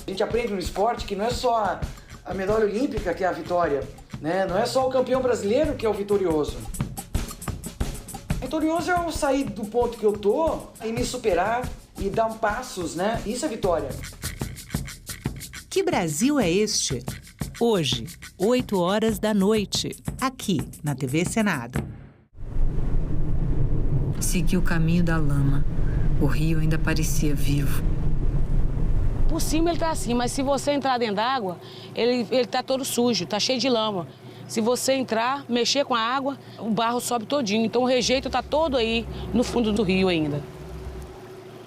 Speaker 18: A gente aprende no esporte que não é só a medalha olímpica que é a vitória, né? Não é só o campeão brasileiro que é o vitorioso. Vitorioso é eu sair do ponto que eu tô e me superar e dar passos, né? Isso é vitória.
Speaker 23: Que Brasil é este? Hoje, 8 horas da noite, aqui na TV Senado.
Speaker 3: Segui o caminho da lama. O rio ainda parecia vivo.
Speaker 6: Por cima ele tá assim, mas se você entrar dentro d'água, ele tá todo sujo, tá cheio de lama. Se você entrar, mexer com a água, o barro sobe todinho. Então o rejeito tá todo aí no fundo do rio ainda.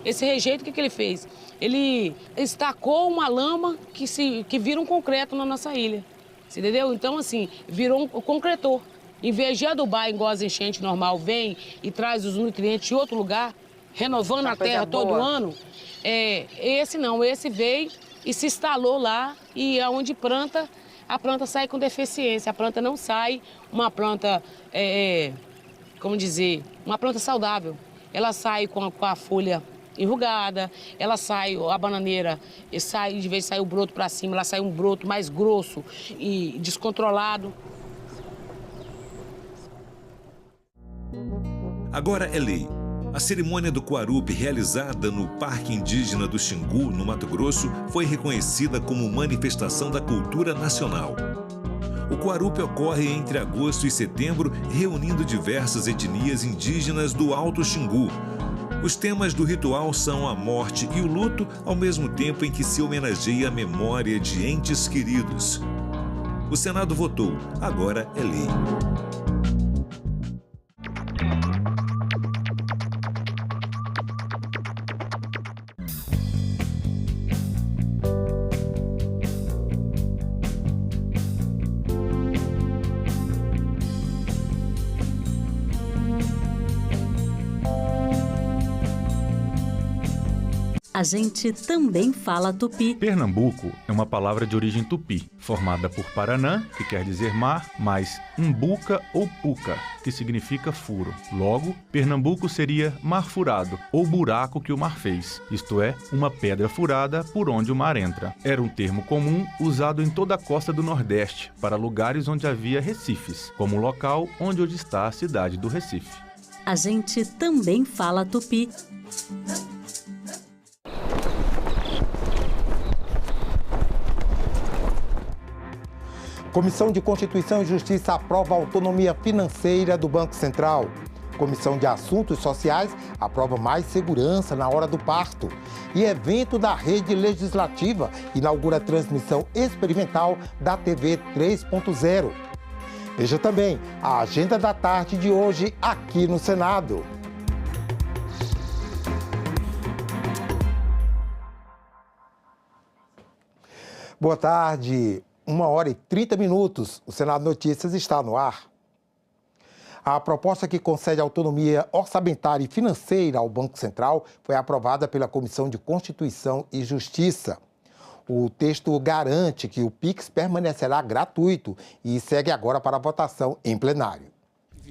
Speaker 6: Esse rejeito, o que ele fez? Ele estacou uma lama que vira um concreto na nossa ilha. Você entendeu? Então, assim, virou um concretor. Em vez de adubar igual as enchentes normal, vem e traz os nutrientes de outro lugar, renovando a terra todo ano, esse veio e se instalou lá, e aonde planta, a planta sai com deficiência. A planta não sai uma planta, uma planta saudável. Ela sai com a folha enrugada, ela sai, a bananeira, de vez de sair o broto para cima, ela sai um broto mais grosso e descontrolado.
Speaker 8: Agora é lei. A cerimônia do Quarupi, realizada no Parque Indígena do Xingu, no Mato Grosso, foi reconhecida como manifestação da cultura nacional. O Quarupi ocorre entre agosto e setembro, reunindo diversas etnias indígenas do Alto Xingu. Os temas do ritual são a morte e o luto, ao mesmo tempo em que se homenageia a memória de entes queridos. O Senado votou, agora é lei.
Speaker 2: A gente também fala tupi.
Speaker 4: Pernambuco é uma palavra de origem tupi, formada por Paranã, que quer dizer mar, mais umbuca ou puca, que significa furo. Logo, Pernambuco seria mar furado, ou buraco que o mar fez, isto é, uma pedra furada por onde o mar entra. Era um termo comum usado em toda a costa do Nordeste, para lugares onde havia recifes, como o local onde hoje está a cidade do Recife.
Speaker 2: A gente também fala tupi.
Speaker 19: Comissão de Constituição e Justiça aprova a autonomia financeira do Banco Central. Comissão de Assuntos Sociais aprova mais segurança na hora do parto. E evento da Rede Legislativa inaugura a transmissão experimental da TV 3.0. Veja também a agenda da tarde de hoje aqui no Senado. Boa tarde. 1h30, o Senado Notícias está no ar. A proposta que concede autonomia orçamentária e financeira ao Banco Central foi aprovada pela Comissão de Constituição e Justiça. O texto garante que o Pix permanecerá gratuito e segue agora para a votação em plenário.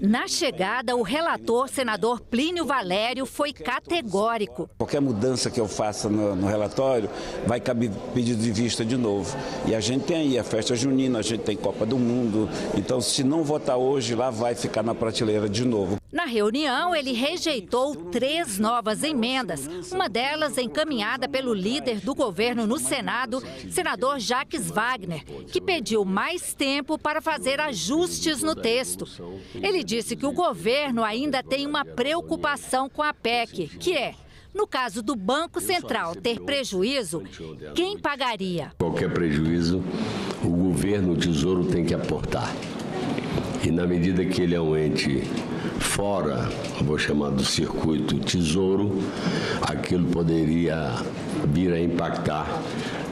Speaker 20: Na chegada, o relator, senador Plínio Valério, foi categórico.
Speaker 19: Qualquer mudança que eu faça no relatório vai caber pedido de vista de novo. E a gente tem aí a festa junina, a gente tem Copa do Mundo. Então, se não votar hoje, lá vai ficar na prateleira de novo.
Speaker 20: Na reunião, ele rejeitou 3 novas emendas, uma delas encaminhada pelo líder do governo no Senado, senador Jacques Wagner, que pediu mais tempo para fazer ajustes no texto. Ele disse que o governo ainda tem uma preocupação com a PEC, que é, no caso do Banco Central ter prejuízo, quem pagaria?
Speaker 21: Qualquer prejuízo, o governo, o Tesouro tem que aportar. E na medida que ele é um ente fora, vou chamar do circuito Tesouro, aquilo poderia vir a impactar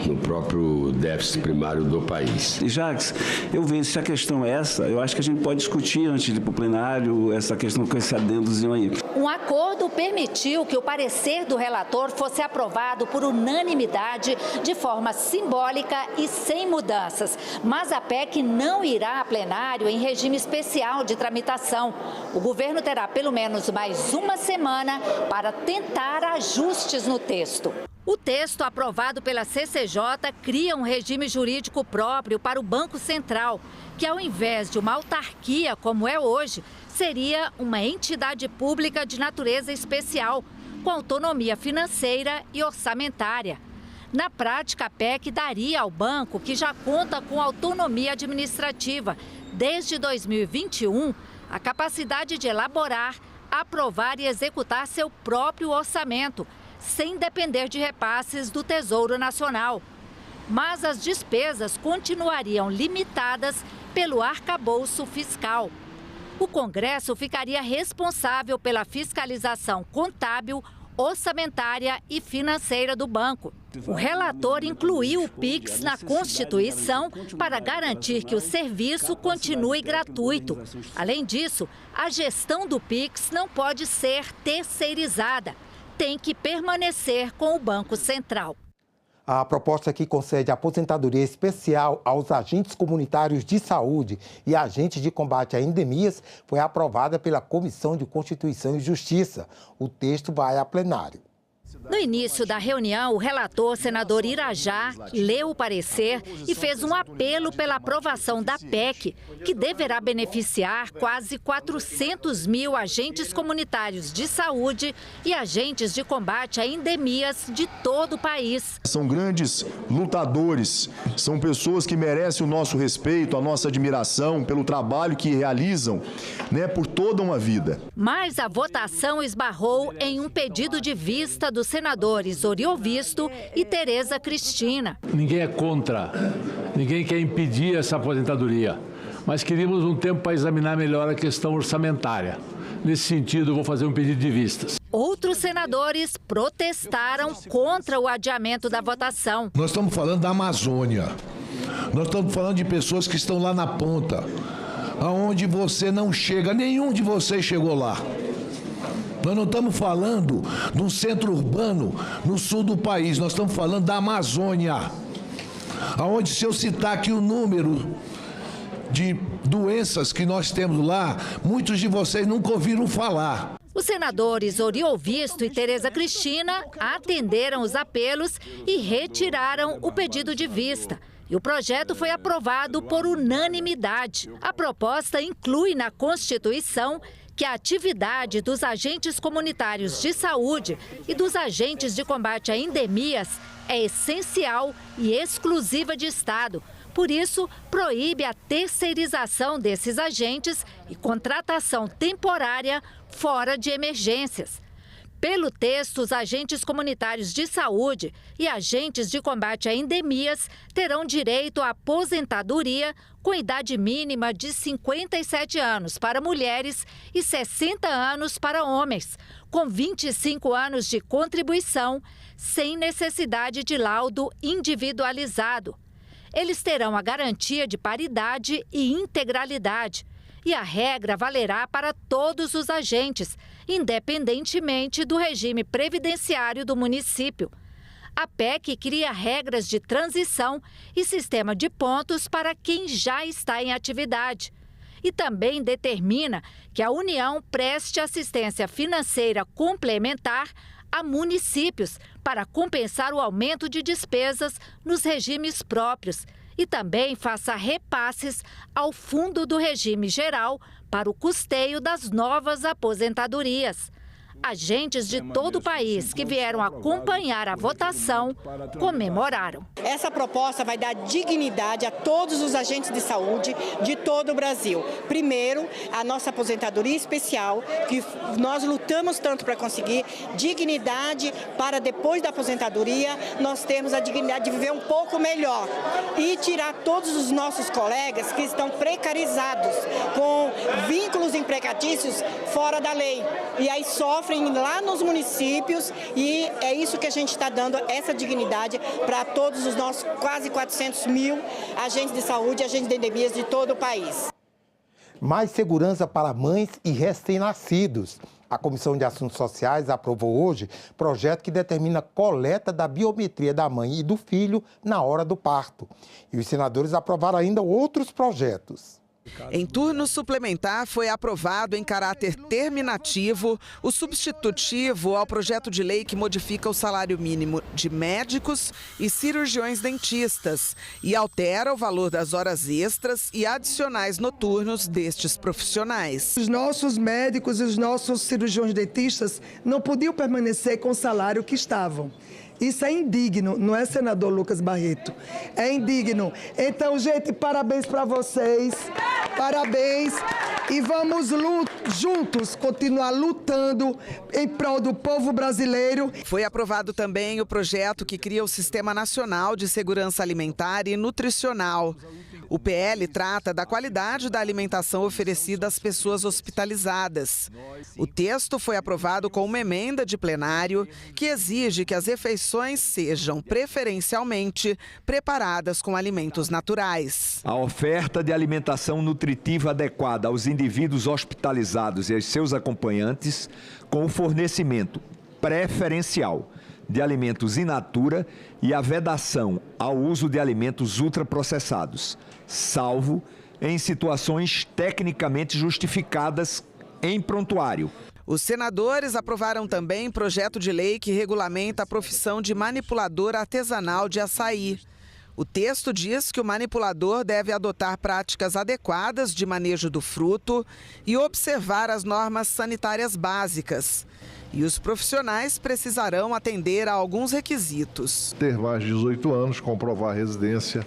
Speaker 21: no próprio déficit primário do país.
Speaker 19: E Jacques, eu vejo se a questão é essa, eu acho que a gente pode discutir antes de ir para o plenário essa questão com esse adendozinho aí.
Speaker 20: Um acordo permitiu que o parecer do relator fosse aprovado por unanimidade de forma simbólica e sem mudanças. Mas a PEC não irá a plenário em regime especial de tramitação. O governo terá pelo menos mais uma semana para tentar ajustes no texto. O texto aprovado pela CCJ cria um regime jurídico próprio para o Banco Central, que ao invés de uma autarquia como é hoje, seria uma entidade pública de natureza especial, com autonomia financeira e orçamentária. Na prática, a PEC daria ao banco, que já conta com autonomia administrativa desde 2021, a capacidade de elaborar, aprovar e executar seu próprio orçamento, sem depender de repasses do Tesouro Nacional. Mas as despesas continuariam limitadas pelo arcabouço fiscal. O Congresso ficaria responsável pela fiscalização contábil, orçamentária e financeira do banco. O relator incluiu o Pix na Constituição para garantir que o serviço continue gratuito. Além disso, a gestão do Pix não pode ser terceirizada. Tem que permanecer com o Banco Central.
Speaker 19: A proposta que concede aposentadoria especial aos agentes comunitários de saúde e agentes de combate a endemias foi aprovada pela Comissão de Constituição e Justiça. O texto vai a plenário.
Speaker 20: No início da reunião, o relator, senador Irajá, leu o parecer e fez um apelo pela aprovação da PEC, que deverá beneficiar quase 400 mil agentes comunitários de saúde e agentes de combate a endemias de todo o país.
Speaker 1: São grandes lutadores, são pessoas que merecem o nosso respeito, a nossa admiração pelo trabalho que realizam, por toda uma vida.
Speaker 20: Mas a votação esbarrou em um pedido de vista dos senadores Oriovisto e Tereza Cristina.
Speaker 9: Ninguém é contra, ninguém quer impedir essa aposentadoria, mas queríamos um tempo para examinar melhor a questão orçamentária. Nesse sentido, eu vou fazer um pedido de vistas.
Speaker 20: Outros senadores protestaram contra o adiamento da votação.
Speaker 22: Nós estamos falando da Amazônia, nós estamos falando de pessoas que estão lá na ponta, aonde você não chega, nenhum de vocês chegou lá. Nós não estamos falando de um centro urbano no sul do país, nós estamos falando da Amazônia, aonde, se eu citar aqui o número de doenças que nós temos lá, muitos de vocês nunca ouviram falar.
Speaker 20: Os senadores Oriovisto e Tereza Cristina atenderam os apelos e retiraram o pedido de vista. E o projeto foi aprovado por unanimidade. A proposta inclui na Constituição que a atividade dos agentes comunitários de saúde e dos agentes de combate a endemias é essencial e exclusiva de Estado. Por isso, proíbe a terceirização desses agentes e contratação temporária fora de emergências. Pelo texto, os agentes comunitários de saúde e agentes de combate a endemias terão direito à aposentadoria com idade mínima de 57 anos para mulheres e 60 anos para homens, com 25 anos de contribuição, sem necessidade de laudo individualizado. Eles terão a garantia de paridade e integralidade. E a regra valerá para todos os agentes, independentemente do regime previdenciário do município. A PEC cria regras de transição e sistema de pontos para quem já está em atividade. E também determina que a União preste assistência financeira complementar a municípios para compensar o aumento de despesas nos regimes próprios e também faça repasses ao Fundo do Regime Geral para o custeio das novas aposentadorias. Agentes de todo o país que vieram acompanhar a votação comemoraram.
Speaker 24: Essa proposta vai dar dignidade a todos os agentes de saúde de todo o Brasil. Primeiro, a nossa aposentadoria especial, que nós lutamos tanto para conseguir, dignidade para depois da aposentadoria nós temos a dignidade de viver um pouco melhor e tirar todos os nossos colegas que estão precarizados, com vínculos empregatícios fora da lei. E aí sofrem lá nos municípios e é isso que a gente está dando, essa dignidade para todos os nossos quase 400 mil agentes de saúde e agentes de endemias de todo o país.
Speaker 19: Mais segurança para mães e recém-nascidos. A Comissão de Assuntos Sociais aprovou hoje projeto que determina a coleta da biometria da mãe e do filho na hora do parto. E os senadores aprovaram ainda outros projetos.
Speaker 25: Em turno suplementar, foi aprovado em caráter terminativo o substitutivo ao projeto de lei que modifica o salário mínimo de médicos e cirurgiões dentistas e altera o valor das horas extras e adicionais noturnos destes profissionais.
Speaker 26: Os nossos médicos e os nossos cirurgiões dentistas não podiam permanecer com o salário que estavam. Isso é indigno, não é, senador Lucas Barreto? É indigno. Então, gente, parabéns para vocês, parabéns. E vamos juntos continuar lutando em prol do povo brasileiro.
Speaker 25: Foi aprovado também o projeto que cria o Sistema Nacional de Segurança Alimentar e Nutricional. O PL trata da qualidade da alimentação oferecida às pessoas hospitalizadas. O texto foi aprovado com uma emenda de plenário que exige que as refeições sejam preferencialmente preparadas com alimentos naturais.
Speaker 27: A oferta de alimentação nutritiva adequada aos indivíduos hospitalizados e aos seus acompanhantes, com o fornecimento preferencial de alimentos in natura e a vedação ao uso de alimentos ultraprocessados, salvo em situações tecnicamente justificadas em prontuário.
Speaker 25: Os senadores aprovaram também projeto de lei que regulamenta a profissão de manipulador artesanal de açaí. O texto diz que o manipulador deve adotar práticas adequadas de manejo do fruto e observar as normas sanitárias básicas. E os profissionais precisarão atender a alguns requisitos.
Speaker 7: Ter mais de 18 anos, comprovar residência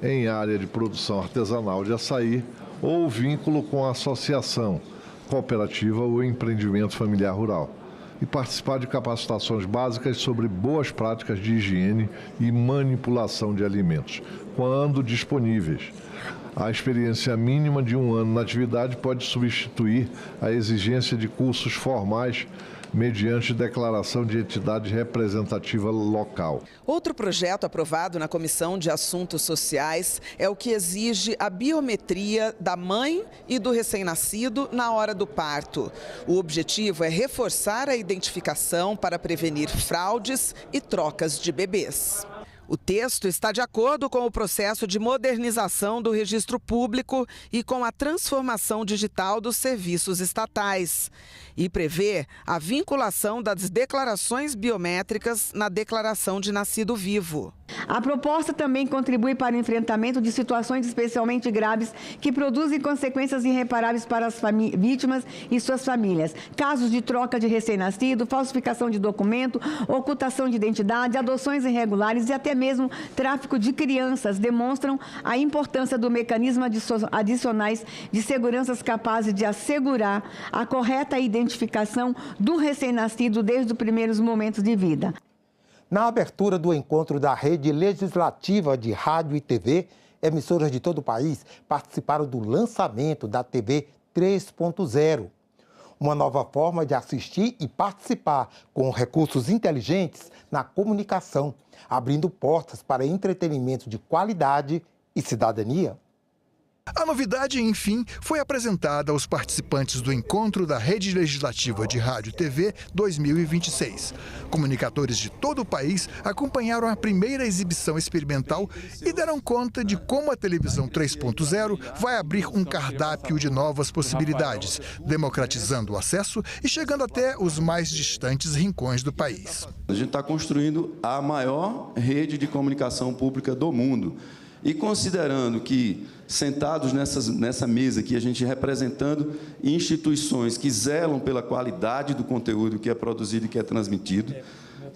Speaker 7: em área de produção artesanal de açaí ou vínculo com a associação, cooperativa ou empreendimento familiar rural. E participar de capacitações básicas sobre boas práticas de higiene e manipulação de alimentos, quando disponíveis. A experiência mínima de 1 ano na atividade pode substituir a exigência de cursos formais mediante declaração de entidade representativa local.
Speaker 25: Outro projeto aprovado na Comissão de Assuntos Sociais é o que exige a biometria da mãe e do recém-nascido na hora do parto. O objetivo é reforçar a identificação para prevenir fraudes e trocas de bebês. O texto está de acordo com o processo de modernização do registro público e com a transformação digital dos serviços estatais. E prevê a vinculação das declarações biométricas na declaração de nascido vivo.
Speaker 10: A proposta também contribui para o enfrentamento de situações especialmente graves que produzem consequências irreparáveis para as vítimas e suas famílias. Casos de troca de recém-nascido, falsificação de documento, ocultação de identidade, adoções irregulares e até mesmo tráfico de crianças demonstram a importância do mecanismo adicionais de seguranças capazes de assegurar a correta identificação do recém-nascido desde os primeiros momentos de vida.
Speaker 19: Na abertura do encontro da Rede Legislativa de Rádio e TV, emissoras de todo o país participaram do lançamento da TV 3.0. Uma nova forma de assistir e participar com recursos inteligentes na comunicação, abrindo portas para entretenimento de qualidade e cidadania.
Speaker 11: A novidade, enfim, foi apresentada aos participantes do encontro da Rede Legislativa de Rádio e TV 2026. Comunicadores de todo o país acompanharam a primeira exibição experimental e deram conta de como a televisão 3.0 vai abrir um cardápio de novas possibilidades, democratizando o acesso e chegando até os mais distantes rincões do país.
Speaker 12: A gente está construindo a maior rede de comunicação pública do mundo. E considerando que, sentados nessa mesa aqui, a gente representando instituições que zelam pela qualidade do conteúdo que é produzido e que é transmitido,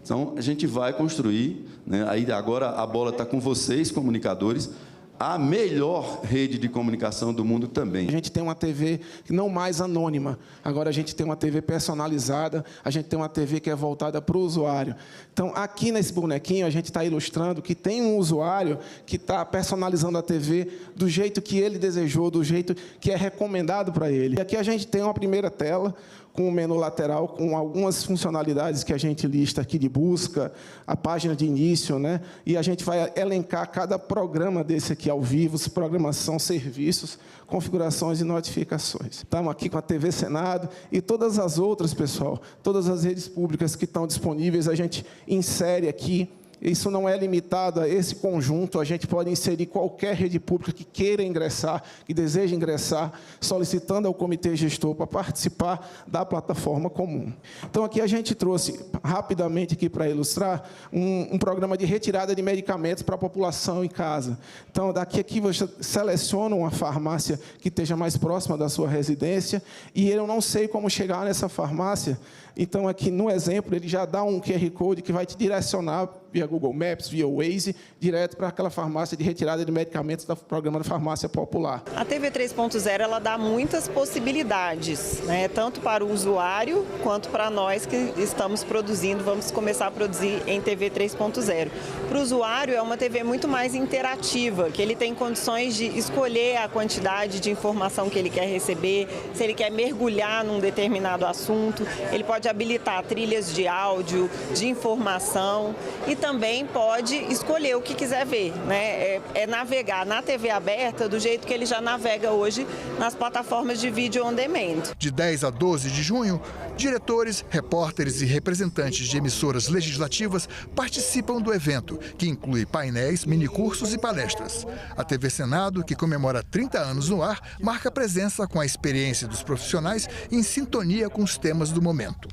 Speaker 12: então a gente vai construir, né, aí agora a bola está com vocês, comunicadores, a melhor rede de comunicação do mundo também.
Speaker 13: A gente tem uma TV não mais anônima, agora a gente tem uma TV personalizada, a gente tem uma TV que é voltada para o usuário. Então, aqui nesse bonequinho, a gente está ilustrando que tem um usuário que está personalizando a TV do jeito que ele desejou, do jeito que é recomendado para ele. E aqui a gente tem uma primeira tela, com o menu lateral, com algumas funcionalidades que a gente lista aqui de busca, a página de início, né? E a gente vai elencar cada programa desse aqui ao vivo, programação, serviços, configurações e notificações. Estamos aqui com a TV Senado e todas as outras, pessoal, todas as redes públicas que estão disponíveis, a gente insere aqui. Isso não é limitado a esse conjunto, a gente pode inserir qualquer rede pública que queira ingressar, que deseja ingressar, solicitando ao comitê gestor para participar da plataforma comum. Então, aqui a gente trouxe, rapidamente aqui para ilustrar, um programa de retirada de medicamentos para a população em casa. Então, aqui você seleciona uma farmácia que esteja mais próxima da sua residência e eu não sei como chegar nessa farmácia. Então, aqui no exemplo, ele já dá um QR Code que vai te direcionar via Google Maps, via Waze, direto para aquela farmácia de retirada de medicamentos do programa da farmácia popular.
Speaker 14: A TV 3.0 ela dá muitas possibilidades, né? Tanto para o usuário quanto para nós que estamos produzindo, vamos começar a produzir em TV 3.0. Para o usuário é uma TV muito mais interativa, que ele tem condições de escolher a quantidade de informação que ele quer receber, se ele quer mergulhar num determinado assunto, ele pode habilitar trilhas de áudio, de informação e também pode escolher o que quiser ver, né? É navegar na TV aberta do jeito que ele já navega hoje nas plataformas de vídeo on demand.
Speaker 11: De 10 a 12 de junho, diretores, repórteres e representantes de emissoras legislativas participam do evento, que inclui painéis, minicursos e palestras. A TV Senado, que comemora 30 anos no ar, marca presença com a experiência dos profissionais em sintonia com os temas do momento.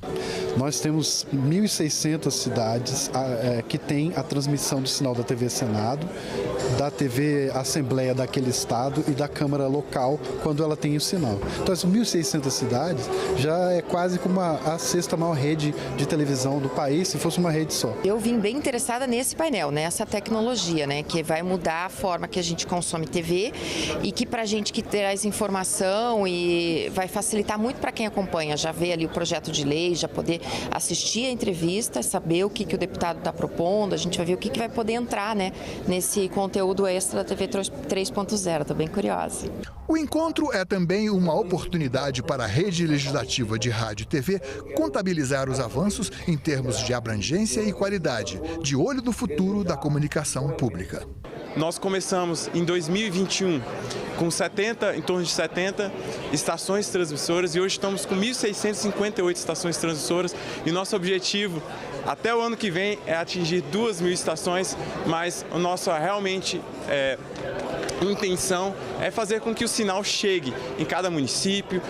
Speaker 3: Nós temos 1.600 cidades que têm a transmissão do sinal da TV Senado, da TV Assembleia daquele estado e da Câmara local, quando ela tem o sinal. Então, essas 1.600 cidades já é quase como a sexta maior rede de televisão do país, se fosse uma rede só.
Speaker 5: Eu vim bem interessada nesse painel, nessa tecnologia, né, que vai mudar a forma que a gente consome TV e que para a gente que traz informação e vai facilitar muito para quem acompanha, já vê ali o projeto de lei, já poder assistir a entrevista, saber o que o deputado está propondo, a gente vai ver o que vai poder entrar, né, nesse conteúdo extra da TV 3.0, estou bem curiosa.
Speaker 11: O encontro é também uma oportunidade para a Rede Legislativa de Rádio e TV contabilizar os avanços em termos de abrangência e qualidade, de olho no futuro da comunicação pública.
Speaker 15: Nós começamos em 2021 com em torno de 70 estações transmissoras e hoje estamos com 1.658 estações transmissoras e nosso objetivo até o ano que vem é atingir 2.000 estações, mas a nossa realmente intenção é fazer com que o sinal chegue em cada município,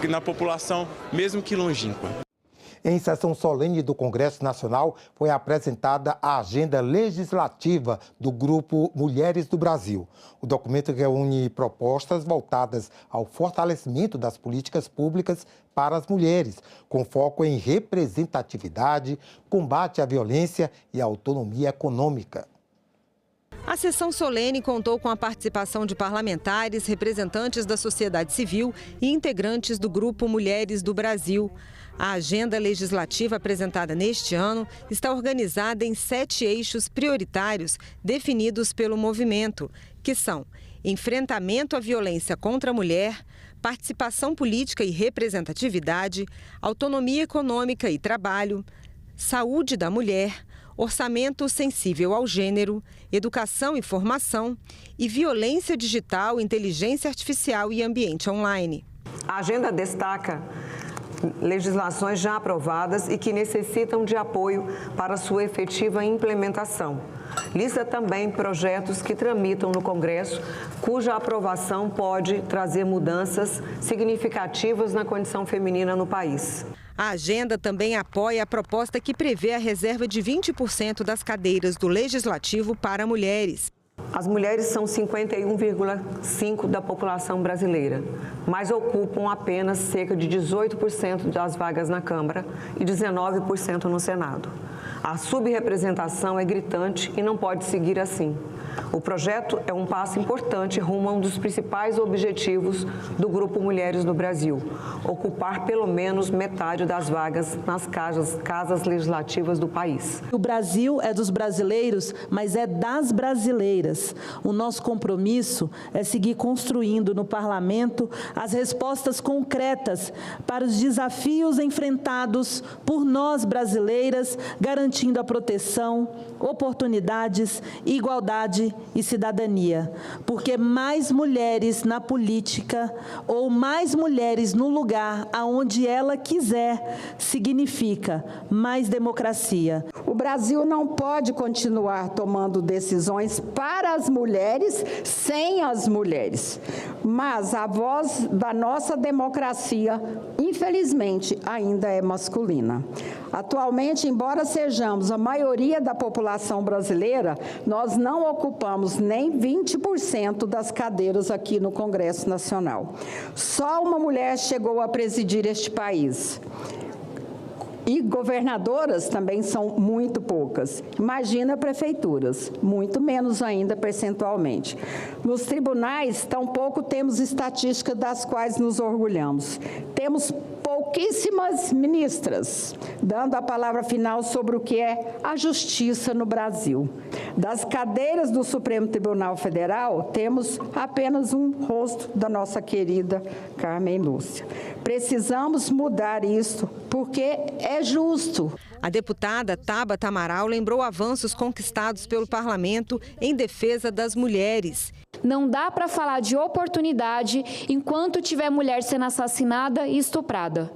Speaker 15: na população, mesmo que longínqua.
Speaker 19: Em sessão solene do Congresso Nacional, foi apresentada a agenda legislativa do Grupo Mulheres do Brasil. O documento reúne propostas voltadas ao fortalecimento das políticas públicas para as mulheres, com foco em representatividade, combate à violência e autonomia econômica.
Speaker 16: A sessão solene contou com a participação de parlamentares, representantes da sociedade civil e integrantes do Grupo Mulheres do Brasil. A agenda legislativa apresentada neste ano está organizada em 7 eixos prioritários definidos pelo movimento, que são enfrentamento à violência contra a mulher, participação política e representatividade, autonomia econômica e trabalho, saúde da mulher, orçamento sensível ao gênero, educação e formação e violência digital, inteligência artificial e ambiente online.
Speaker 17: A agenda destaca legislações já aprovadas e que necessitam de apoio para sua efetiva implementação. Lista também projetos que tramitam no Congresso, cuja aprovação pode trazer mudanças significativas na condição feminina no país.
Speaker 16: A agenda também apoia a proposta que prevê a reserva de 20% das cadeiras do Legislativo para mulheres.
Speaker 17: As mulheres são 51,5% da população brasileira, mas ocupam apenas cerca de 18% das vagas na Câmara e 19% no Senado. A subrepresentação é gritante e não pode seguir assim. O projeto é um passo importante rumo a um dos principais objetivos do Grupo Mulheres do Brasil, ocupar pelo menos metade das vagas nas casas legislativas do país.
Speaker 18: O Brasil é dos brasileiros, mas é das brasileiras. O nosso compromisso é seguir construindo no parlamento as respostas concretas para os desafios enfrentados por nós brasileiras, garantindo a proteção, oportunidades, igualdade e cidadania, porque mais mulheres na política ou mais mulheres no lugar aonde ela quiser significa mais democracia.
Speaker 23: O Brasil não pode continuar tomando decisões para as mulheres sem as mulheres, mas a voz da nossa democracia, infelizmente, ainda é masculina. Atualmente, embora sejamos a maioria da população brasileira, nós não ocupamos nem 20% das cadeiras aqui no Congresso Nacional. Só uma mulher chegou a presidir este país. E governadoras também são muito poucas. Imagina prefeituras, muito menos ainda percentualmente. Nos tribunais, tampouco temos estatísticas das quais nos orgulhamos. Temos pouquíssimas ministras, dando a palavra final sobre o que é a justiça no Brasil. Das cadeiras do Supremo Tribunal Federal, temos apenas um rosto da nossa querida Carmen Lúcia. Precisamos mudar isso, porque é justo.
Speaker 16: A deputada Tabata Amaral lembrou avanços conquistados pelo parlamento em defesa das mulheres.
Speaker 1: Não dá para falar de oportunidade enquanto tiver mulher sendo assassinada e estuprada.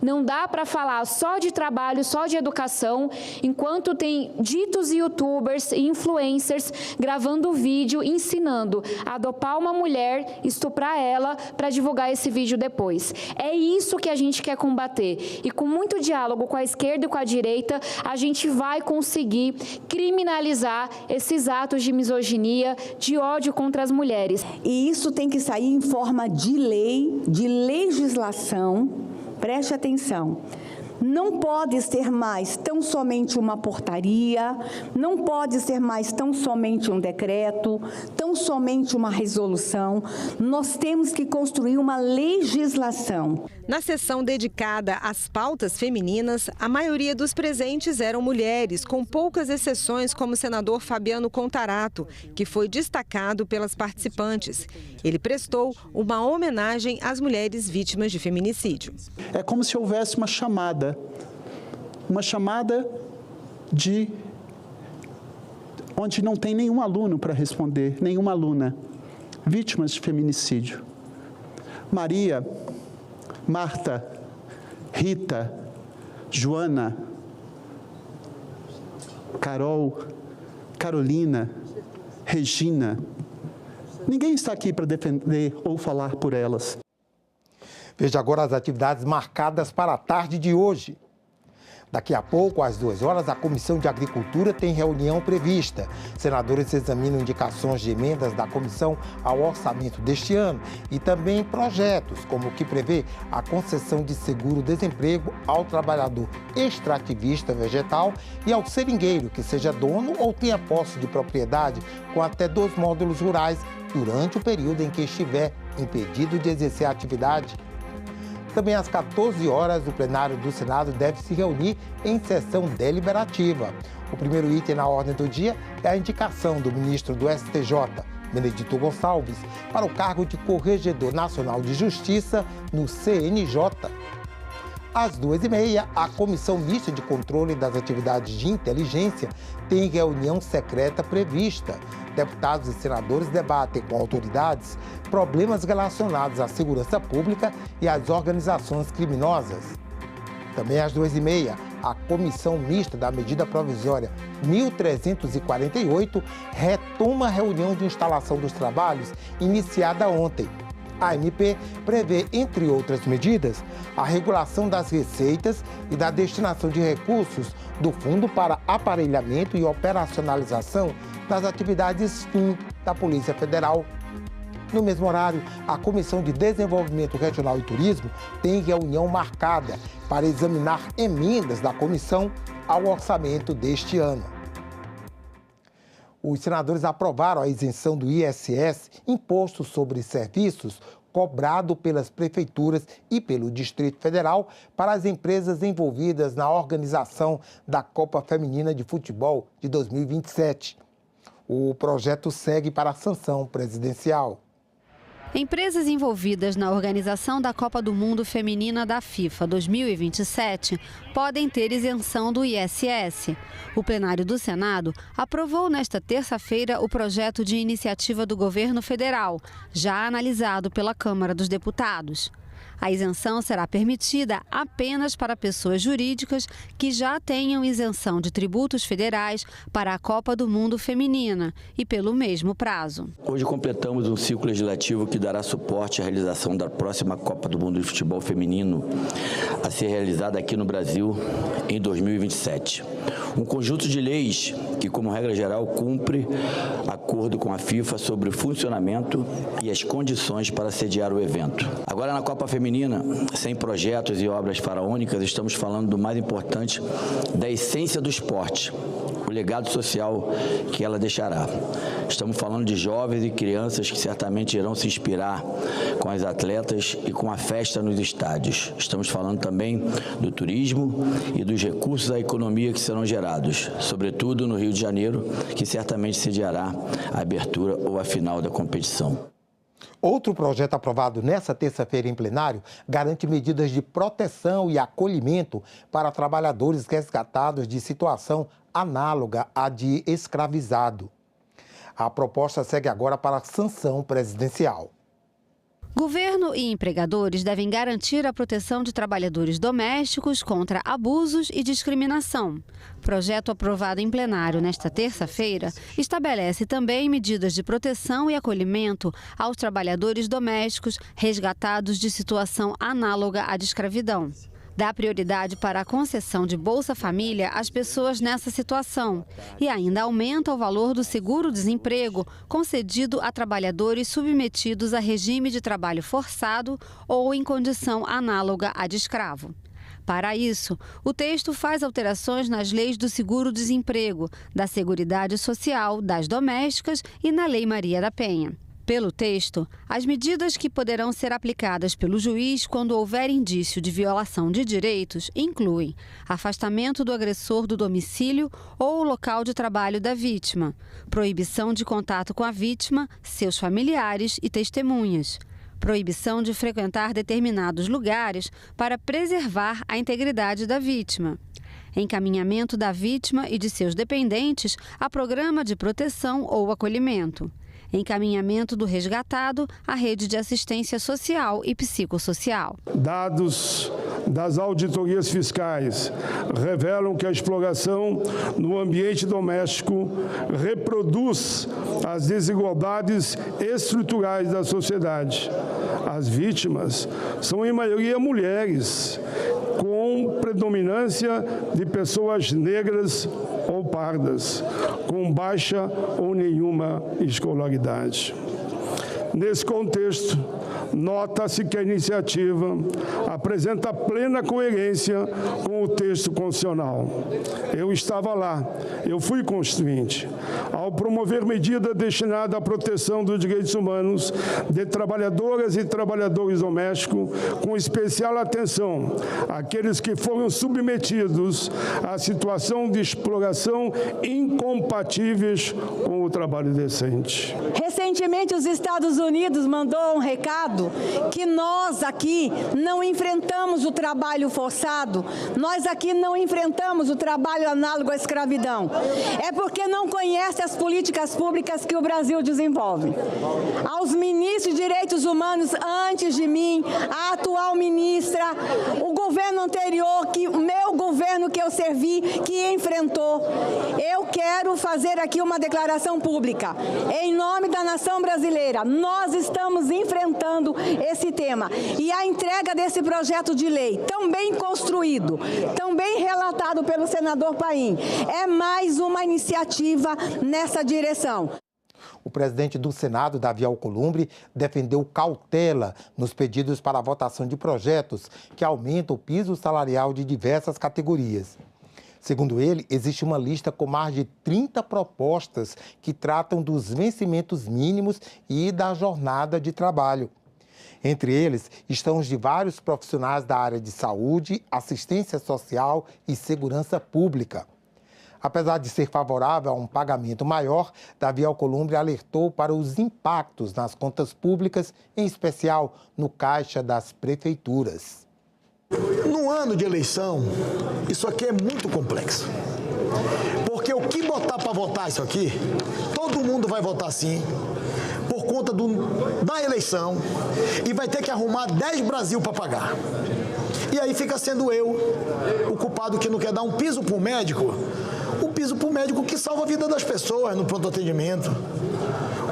Speaker 1: Não dá para falar só de trabalho, só de educação, enquanto tem ditos youtubers e influencers gravando vídeo ensinando a dopar uma mulher, estuprar ela para divulgar esse vídeo depois. É isso que a gente quer combater. E com muito diálogo com a esquerda e com a direita, a gente vai conseguir criminalizar esses atos de misoginia, de ódio contra as mulheres.
Speaker 2: E isso tem que sair em forma de lei, de legislação. Preste atenção, não pode ser mais tão somente uma portaria, não pode ser mais tão somente um decreto, tão somente uma resolução. Nós temos que construir uma legislação.
Speaker 16: Na sessão dedicada às pautas femininas, a maioria dos presentes eram mulheres, com poucas exceções, como o senador Fabiano Contarato, que foi destacado pelas participantes. Ele prestou uma homenagem às mulheres vítimas de feminicídio.
Speaker 4: É como se houvesse uma chamada de onde não tem nenhum aluno para responder, nenhuma aluna. Vítimas de feminicídio. Maria, Marta, Rita, Joana, Carol, Carolina, Regina. Ninguém está aqui para defender ou falar por elas.
Speaker 19: Veja agora as atividades marcadas para a tarde de hoje. Daqui a pouco, às 2 horas, a Comissão de Agricultura tem reunião prevista. Senadores examinam indicações de emendas da comissão ao orçamento deste ano e também projetos, como o que prevê a concessão de seguro-desemprego ao trabalhador extrativista vegetal e ao seringueiro que seja dono ou tenha posse de propriedade com até 2 módulos rurais durante o período em que estiver impedido de exercer a atividade. Também às 14 horas, o plenário do Senado deve se reunir em sessão deliberativa. O primeiro item na ordem do dia é a indicação do ministro do STJ, Benedito Gonçalves, para o cargo de Corregedor Nacional de Justiça no CNJ. Às 2h30, a Comissão Mista de Controle das Atividades de Inteligência tem reunião secreta prevista. Deputados e senadores debatem com autoridades problemas relacionados à segurança pública e às organizações criminosas. Também às 2h30, a Comissão Mista da Medida Provisória 1348 retoma a reunião de instalação dos trabalhos iniciada ontem. A MP prevê, entre outras medidas, a regulação das receitas e da destinação de recursos do Fundo para Aparelhamento e Operacionalização das atividades FIM da Polícia Federal. No mesmo horário, a Comissão de Desenvolvimento Regional e Turismo tem reunião marcada para examinar emendas da comissão ao orçamento deste ano. Os senadores aprovaram a isenção do ISS, Imposto sobre Serviços, cobrado pelas prefeituras e pelo Distrito Federal para as empresas envolvidas na organização da Copa Feminina de Futebol de 2027. O projeto segue para a sanção presidencial.
Speaker 6: Empresas envolvidas na organização da Copa do Mundo Feminina da FIFA 2027 podem ter isenção do ISS. O plenário do Senado aprovou nesta terça-feira o projeto de iniciativa do governo federal, já analisado pela Câmara dos Deputados. A isenção será permitida apenas para pessoas jurídicas que já tenham isenção de tributos federais para a Copa do Mundo Feminina e pelo mesmo prazo.
Speaker 8: Hoje completamos um ciclo legislativo que dará suporte à realização da próxima Copa do Mundo de Futebol Feminino a ser realizada aqui no Brasil em 2027. Um conjunto de leis que, como regra geral, cumpre acordo com a FIFA sobre o funcionamento e as condições para sediar o evento. Agora, na Copa Feminina, sem projetos e obras faraônicas, estamos falando do mais importante, da essência do esporte, o legado social que ela deixará. Estamos falando de jovens e crianças que certamente irão se inspirar com as atletas e com a festa nos estádios. Estamos falando também do turismo e dos recursos à economia que serão gerados, sobretudo no Rio de Janeiro, que certamente sediará a abertura ou a final da competição.
Speaker 19: Outro projeto aprovado nesta terça-feira em plenário garante medidas de proteção e acolhimento para trabalhadores resgatados de situação análoga à de escravizado. A proposta segue agora para a sanção presidencial.
Speaker 6: Governo e empregadores devem garantir a proteção de trabalhadores domésticos contra abusos e discriminação. Projeto aprovado em plenário nesta terça-feira estabelece também medidas de proteção e acolhimento aos trabalhadores domésticos resgatados de situação análoga à de escravidão. Dá prioridade para a concessão de Bolsa Família às pessoas nessa situação e ainda aumenta o valor do seguro-desemprego concedido a trabalhadores submetidos a regime de trabalho forçado ou em condição análoga à de escravo. Para isso, o texto faz alterações nas leis do seguro-desemprego, da Seguridade Social, das domésticas e na Lei Maria da Penha. Pelo texto, as medidas que poderão ser aplicadas pelo juiz quando houver indício de violação de direitos incluem afastamento do agressor do domicílio ou local de trabalho da vítima, proibição de contato com a vítima, seus familiares e testemunhas, proibição de frequentar determinados lugares para preservar a integridade da vítima, encaminhamento da vítima e de seus dependentes a programa de proteção ou acolhimento, encaminhamento do resgatado à rede de assistência social e psicossocial.
Speaker 9: Dados das auditorias fiscais revelam que a exploração no ambiente doméstico reproduz as desigualdades estruturais da sociedade. As vítimas são, em maioria, mulheres, com predominância de pessoas negras ou pardas, com baixa ou nenhuma escolaridade. Nesse contexto, nota-se que a iniciativa apresenta plena coerência com o texto constitucional. Eu estava lá, eu fui constituinte. Ao promover medida destinada à proteção dos direitos humanos de trabalhadoras e trabalhadores domésticos, com especial atenção àqueles que foram submetidos à situação de exploração incompatíveis com o trabalho decente.
Speaker 2: Recentemente, os Estados Unidos mandou um recado que nós aqui não enfrentamos o trabalho forçado, nós aqui não enfrentamos o trabalho análogo à escravidão. É porque não conhece as políticas públicas que o Brasil desenvolve. Aos ministros de Direitos Humanos antes de mim, a atual ministra, o governo anterior, o meu governo que eu servi, que enfrentou. Eu quero fazer aqui uma declaração pública. Em nome da nação brasileira, nós estamos enfrentando esse tema. E a entrega desse projeto de lei, tão bem construído, tão bem relatado pelo senador Paim, é mais uma iniciativa nessa direção.
Speaker 19: O presidente do Senado, Davi Alcolumbre, defendeu cautela nos pedidos para a votação de projetos que aumentam o piso salarial de diversas categorias. Segundo ele, existe uma lista com mais de 30 propostas que tratam dos vencimentos mínimos e da jornada de trabalho. Entre eles estão os de vários profissionais da área de saúde, assistência social e segurança pública. Apesar de ser favorável a um pagamento maior, Davi Alcolumbre alertou para os impactos nas contas públicas, em especial no caixa das prefeituras.
Speaker 20: No ano de eleição, isso aqui é muito complexo. Porque o que botar para votar isso aqui, todo mundo vai votar sim, por conta da eleição, e vai ter que arrumar 10 Brasil para pagar. E aí fica sendo eu o culpado que não quer dar um piso para o médico, o piso para o médico que salva a vida das pessoas no pronto atendimento,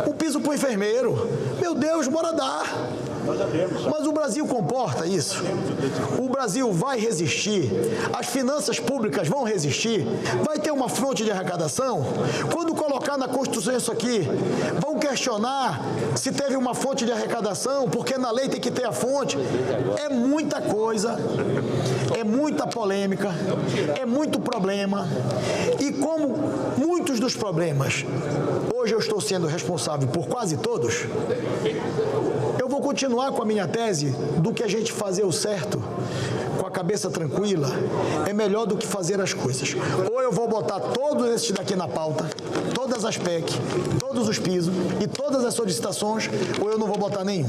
Speaker 20: o piso para o enfermeiro. Meu Deus, bora dar. Mas o Brasil comporta isso. O Brasil vai resistir. As finanças públicas vão resistir. Vai ter uma fonte de arrecadação. Quando colocar na Constituição isso aqui, vão questionar se teve uma fonte de arrecadação, porque na lei tem que ter a fonte. É muita coisa, é muita polêmica, é muito problema. E como muitos dos problemas, hoje eu estou sendo responsável por quase todos, eu vou continuar com a minha tese do que a gente fazer o certo com a cabeça tranquila é melhor do que fazer as coisas. Ou eu vou botar todos esses daqui na pauta, todas as PEC, todos os pisos e todas as solicitações, ou eu não vou botar nenhum.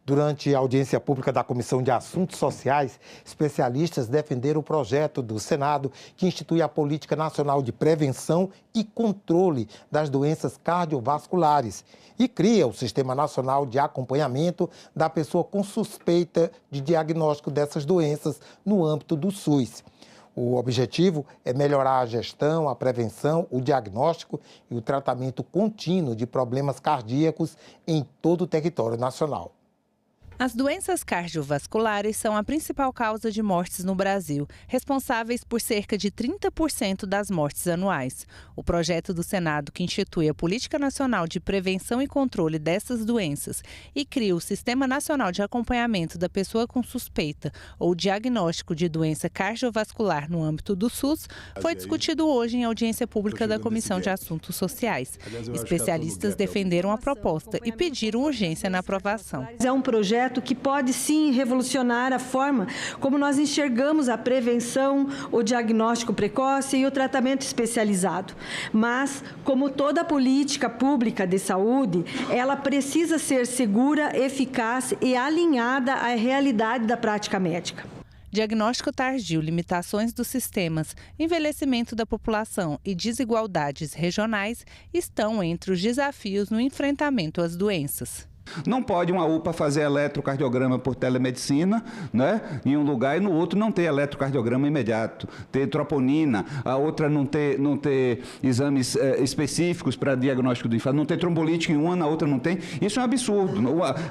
Speaker 19: Durante a audiência pública da Comissão de Assuntos Sociais, especialistas defenderam o projeto do Senado que institui a Política Nacional de Prevenção e Controle das Doenças Cardiovasculares e cria o Sistema Nacional de Acompanhamento da pessoa com suspeita de diagnóstico dessas doenças no âmbito do SUS. O objetivo é melhorar a gestão, a prevenção, o diagnóstico e o tratamento contínuo de problemas cardíacos em todo o território nacional.
Speaker 7: As doenças cardiovasculares são a principal causa de mortes no Brasil, responsáveis por cerca de 30% das mortes anuais. O projeto do Senado, que institui a Política Nacional de Prevenção e Controle dessas doenças e cria o Sistema Nacional de Acompanhamento da pessoa com suspeita ou diagnóstico de doença cardiovascular no âmbito do SUS, foi discutido hoje em audiência pública da Comissão de Assuntos Sociais. Especialistas defenderam a proposta e pediram urgência na aprovação.
Speaker 21: É um projeto que pode sim revolucionar a forma como nós enxergamos a prevenção, o diagnóstico precoce e o tratamento especializado. Mas, como toda política pública de saúde, ela precisa ser segura, eficaz e alinhada à realidade da prática médica.
Speaker 7: Diagnóstico tardio, limitações dos sistemas, envelhecimento da população e desigualdades regionais estão entre os desafios no enfrentamento às doenças.
Speaker 22: Não pode uma UPA fazer eletrocardiograma por telemedicina, né? Em um lugar e no outro não ter eletrocardiograma imediato, ter troponina, a outra não ter exames específicos para diagnóstico do infarto, não ter trombolítica em uma, na outra não tem. Isso é um absurdo.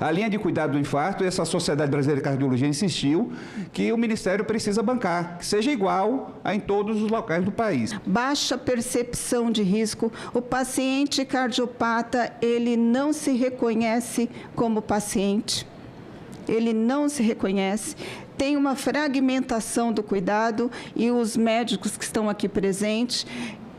Speaker 22: A linha de cuidado do infarto, essa Sociedade Brasileira de Cardiologia insistiu que o Ministério precisa bancar, que seja igual em todos os locais do país.
Speaker 23: Baixa percepção de risco, o paciente cardiopata, ele não se reconhece como paciente, ele não se reconhece, tem uma fragmentação do cuidado e os médicos que estão aqui presentes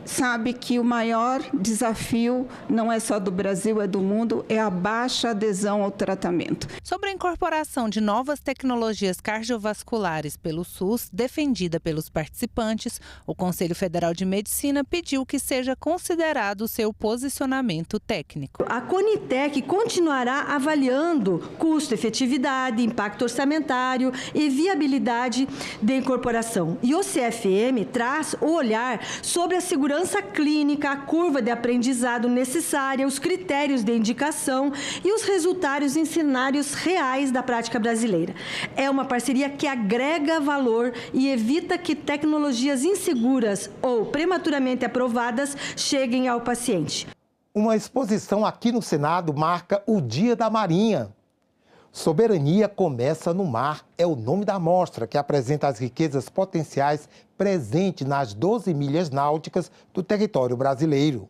Speaker 23: sabem que o maior desafio não é só do Brasil, é do mundo, é a baixa adesão ao tratamento.
Speaker 7: Sobre a incorporação de novas tecnologias cardiovasculares pelo SUS, defendida pelos participantes, o Conselho Federal de Medicina pediu que seja considerado o seu posicionamento técnico.
Speaker 21: A Conitec continuará avaliando custo, efetividade, impacto orçamentário e viabilidade de incorporação. E o CFM traz o olhar sobre a segurança clínica, a curva de aprendizado necessária, os critérios de indicação e os resultados em cenários reais da prática brasileira. É uma parceria que agrega valor e evita que tecnologias inseguras ou prematuramente aprovadas cheguem ao paciente.
Speaker 19: Uma exposição aqui no Senado marca o Dia da Marinha. Soberania começa no mar é o nome da mostra que apresenta as riquezas potenciais presentes nas 12 milhas náuticas do território brasileiro.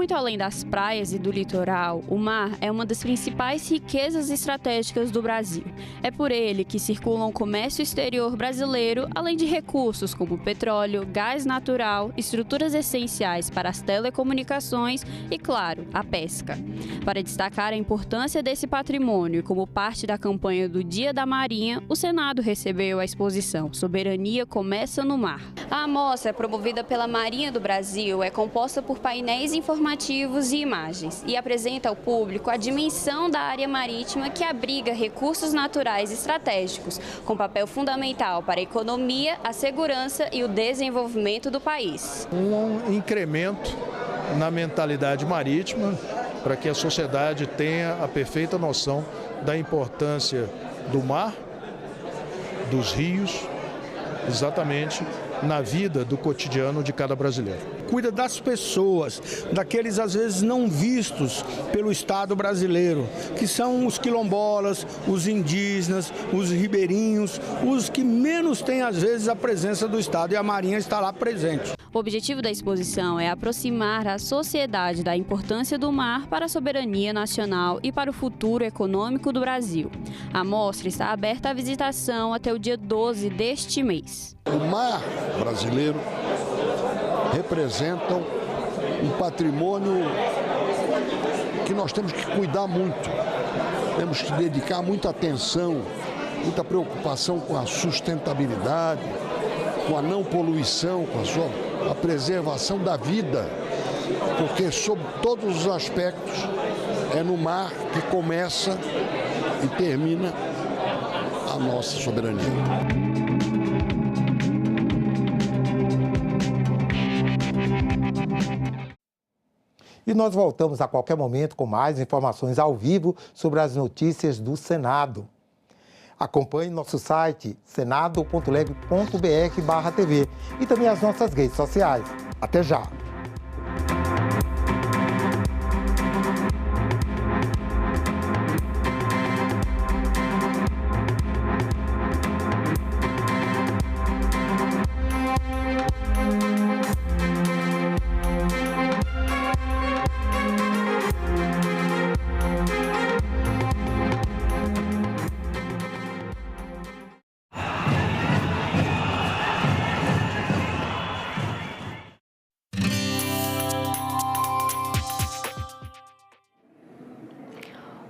Speaker 24: Muito além das praias e do litoral, o mar é uma das principais riquezas estratégicas do Brasil. É por ele que circulam o comércio exterior brasileiro, além de recursos como petróleo, gás natural, estruturas essenciais para as telecomunicações e, claro, a pesca. Para destacar a importância desse patrimônio e como parte da campanha do Dia da Marinha, o Senado recebeu a exposição Soberania Começa no Mar. A amostra, promovida pela Marinha do Brasil, é composta por painéis informativos e imagens e apresenta ao público a dimensão da área marítima que abriga recursos naturais estratégicos, com papel fundamental para a economia, a segurança e o desenvolvimento do país.
Speaker 25: Um incremento na mentalidade marítima para que a sociedade tenha a perfeita noção da importância do mar, dos rios, exatamente na vida do cotidiano de cada brasileiro.
Speaker 26: Cuida das pessoas, daqueles às vezes não vistos pelo Estado brasileiro, que são os quilombolas, os indígenas, os ribeirinhos, os que menos têm às vezes a presença do Estado, e a Marinha está lá presente.
Speaker 24: O objetivo da exposição é aproximar a sociedade da importância do mar para a soberania nacional e para o futuro econômico do Brasil. A mostra está aberta à visitação até o dia 12 deste mês.
Speaker 20: O mar
Speaker 3: brasileiro representam um patrimônio que nós temos que cuidar muito. Temos que dedicar muita atenção, muita preocupação com a sustentabilidade, com a não poluição, com a preservação da vida, porque sob todos os aspectos é no mar que começa e termina a nossa soberania.
Speaker 19: E nós voltamos a qualquer momento com mais informações ao vivo sobre as notícias do Senado. Acompanhe nosso site senado.leg.br/tv e também as nossas redes sociais. Até já!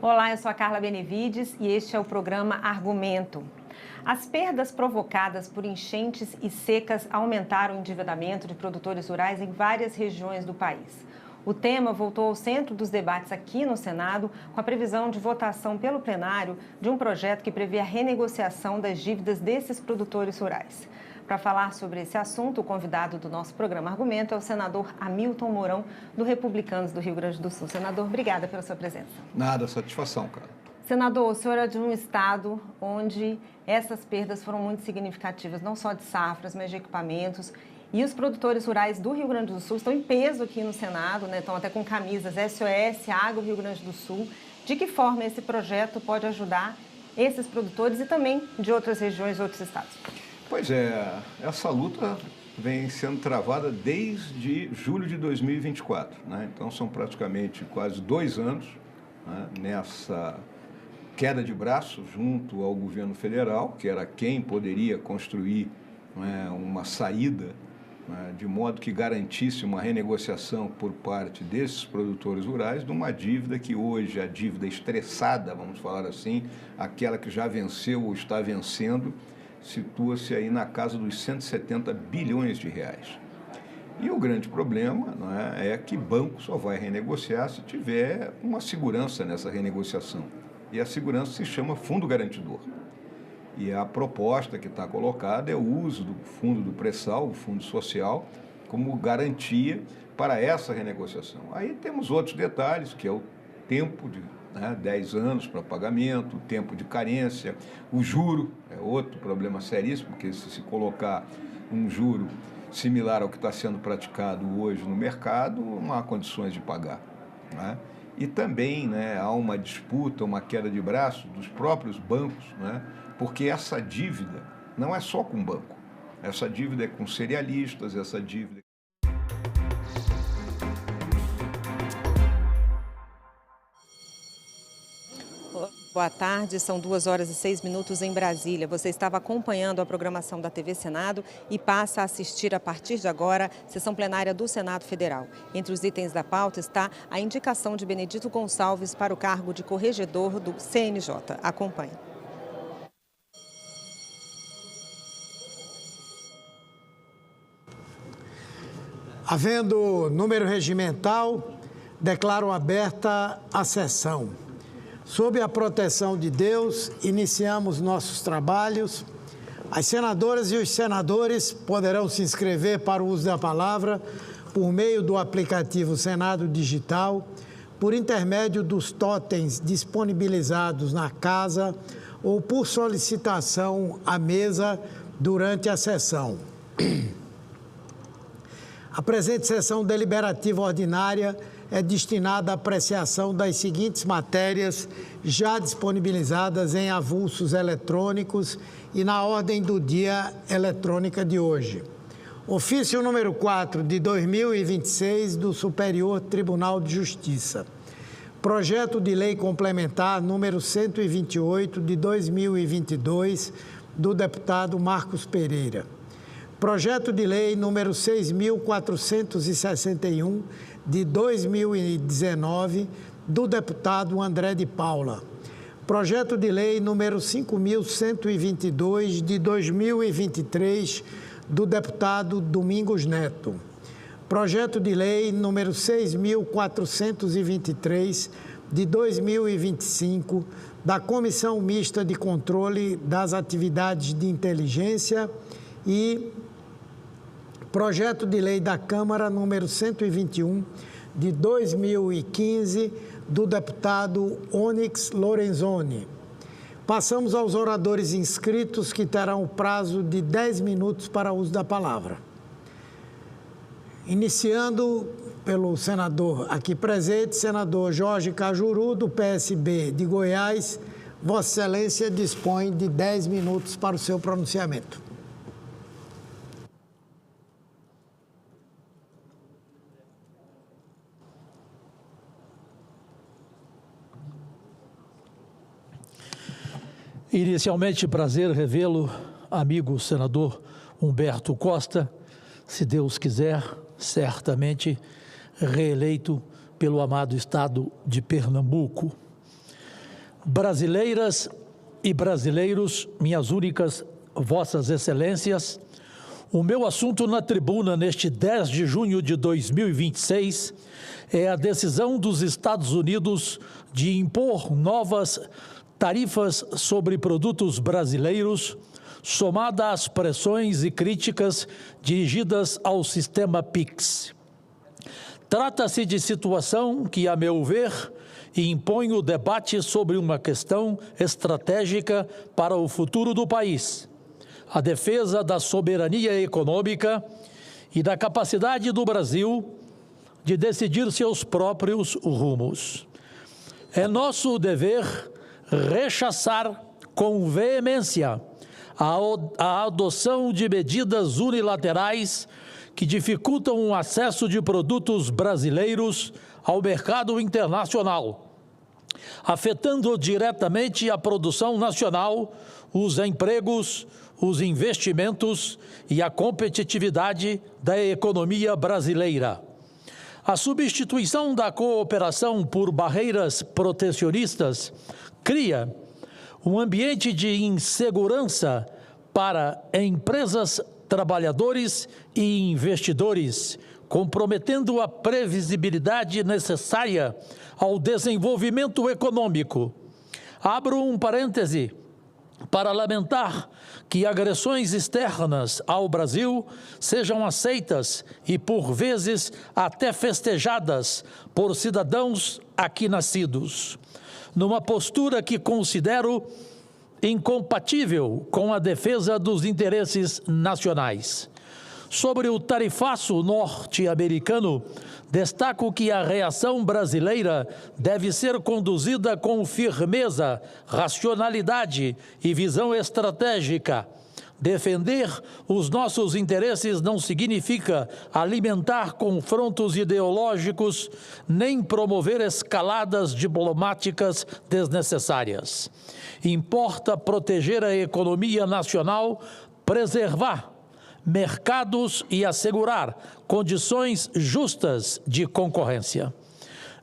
Speaker 16: Olá, eu sou a Carla Benevides e este é o programa Argumento. As perdas provocadas por enchentes e secas aumentaram o endividamento de produtores rurais em várias regiões do país. O tema voltou ao centro dos debates aqui no Senado, com a previsão de votação pelo plenário de um projeto que prevê a renegociação das dívidas desses produtores rurais. Para falar sobre esse assunto, o convidado do nosso programa Argumento é o senador Hamilton Mourão, do Republicanos do Rio Grande do Sul. Senador, obrigada pela sua presença.
Speaker 5: Nada, satisfação, cara.
Speaker 16: Senador, o senhor é de um estado onde essas perdas foram muito significativas, não só de safras, mas de equipamentos. E os produtores rurais do Rio Grande do Sul estão em peso aqui no Senado, né? Estão até com camisas SOS, Agro Rio Grande do Sul. De que forma esse projeto pode ajudar esses produtores e também de outras regiões, outros estados?
Speaker 5: Pois é, essa luta vem sendo travada desde julho de 2024, né? Então são praticamente quase 2 anos, né, nessa queda de braço junto ao governo federal, que era quem poderia construir, né, uma saída, né, de modo que garantisse uma renegociação por parte desses produtores rurais de uma dívida que hoje, a dívida estressada, vamos falar assim, aquela que já venceu ou está vencendo, situa-se aí na casa dos 170 bilhões de reais. E o grande problema, não é que banco só vai renegociar se tiver uma segurança nessa renegociação. E a segurança se chama fundo garantidor. E a proposta que está colocada é o uso do fundo do pré-sal, o fundo social, como garantia para essa renegociação. Aí temos outros detalhes, que é o tempo de 10 anos para pagamento, o tempo de carência, o juro é outro problema seríssimo, porque se colocar um juro similar ao que está sendo praticado hoje no mercado, não há condições de pagar, né? E também, né, há uma disputa, uma queda de braço dos próprios bancos, né, porque essa dívida não é só com o banco, essa dívida é com cerealistas, essa dívida...
Speaker 16: Boa tarde, são 2h06 em Brasília. Você estava acompanhando a programação da TV Senado e passa a assistir a partir de agora a sessão plenária do Senado Federal. Entre os itens da pauta está a indicação de Benedito Gonçalves para o cargo de corregedor do CNJ. Acompanhe.
Speaker 10: Havendo número regimental, declaro aberta a sessão. Sob a proteção de Deus, iniciamos nossos trabalhos. As senadoras e os senadores poderão se inscrever para o uso da palavra por meio do aplicativo Senado Digital, por intermédio dos totens disponibilizados na casa ou por solicitação à mesa durante a sessão. A presente sessão deliberativa ordinária é destinada à apreciação das seguintes matérias já disponibilizadas em avulsos eletrônicos e na ordem do dia eletrônica de hoje. Ofício número 4 de 2026 do Superior Tribunal de Justiça. Projeto de Lei Complementar número 128 de 2022 do deputado Marcos Pereira. Projeto de Lei número 6.461, de 2019, do deputado André de Paula. Projeto de Lei número 5.122, de 2023, do deputado Domingos Neto. Projeto de Lei número 6.423, de 2025, da Comissão Mista de Controle das Atividades de Inteligência e Projeto de Lei da Câmara número 121, de 2015, do deputado Onyx Lorenzoni. Passamos aos oradores inscritos, que terão o prazo de 10 minutos para uso da palavra. Iniciando pelo senador aqui presente, senador Jorge Cajuru, do PSB de Goiás. Vossa Excelência dispõe de 10 minutos para o seu pronunciamento.
Speaker 11: Inicialmente, prazer revê-lo, amigo senador Humberto Costa, se Deus quiser, certamente reeleito pelo amado estado de Pernambuco. Brasileiras e brasileiros, minhas únicas vossas excelências, o meu assunto na tribuna neste 10 de junho de 2026 é a decisão dos Estados Unidos de impor novas tarifas sobre produtos brasileiros, somada às pressões e críticas dirigidas ao sistema PIX. Trata-se de situação que, a meu ver, impõe o debate sobre uma questão estratégica para o futuro do país: a defesa da soberania econômica e da capacidade do Brasil de decidir seus próprios rumos. É nosso dever rechaçar com veemência a adoção de medidas unilaterais que dificultam o acesso de produtos brasileiros ao mercado internacional, afetando diretamente a produção nacional, os empregos, os investimentos e a competitividade da economia brasileira. A substituição da cooperação por barreiras protecionistas cria um ambiente de insegurança para empresas, trabalhadores e investidores, comprometendo a previsibilidade necessária ao desenvolvimento econômico. Abro um parêntese para lamentar que agressões externas ao Brasil sejam aceitas e, por vezes, até festejadas por cidadãos aqui nascidos, numa postura que considero incompatível com a defesa dos interesses nacionais. Sobre o tarifaço norte-americano, destaco que a reação brasileira deve ser conduzida com firmeza, racionalidade e visão estratégica. Defender os nossos interesses não significa alimentar confrontos ideológicos nem promover escaladas diplomáticas desnecessárias. Importa proteger a economia nacional, preservar mercados e assegurar condições justas de concorrência.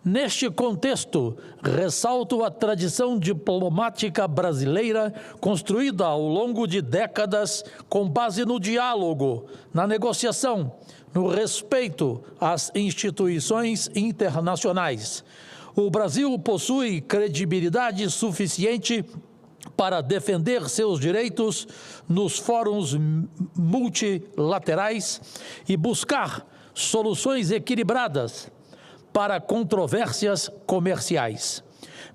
Speaker 11: Neste contexto, ressalto a tradição diplomática brasileira construída ao longo de décadas com base no diálogo, na negociação, no respeito às instituições internacionais. O Brasil possui credibilidade suficiente para defender seus direitos nos fóruns multilaterais e buscar soluções equilibradas para controvérsias comerciais.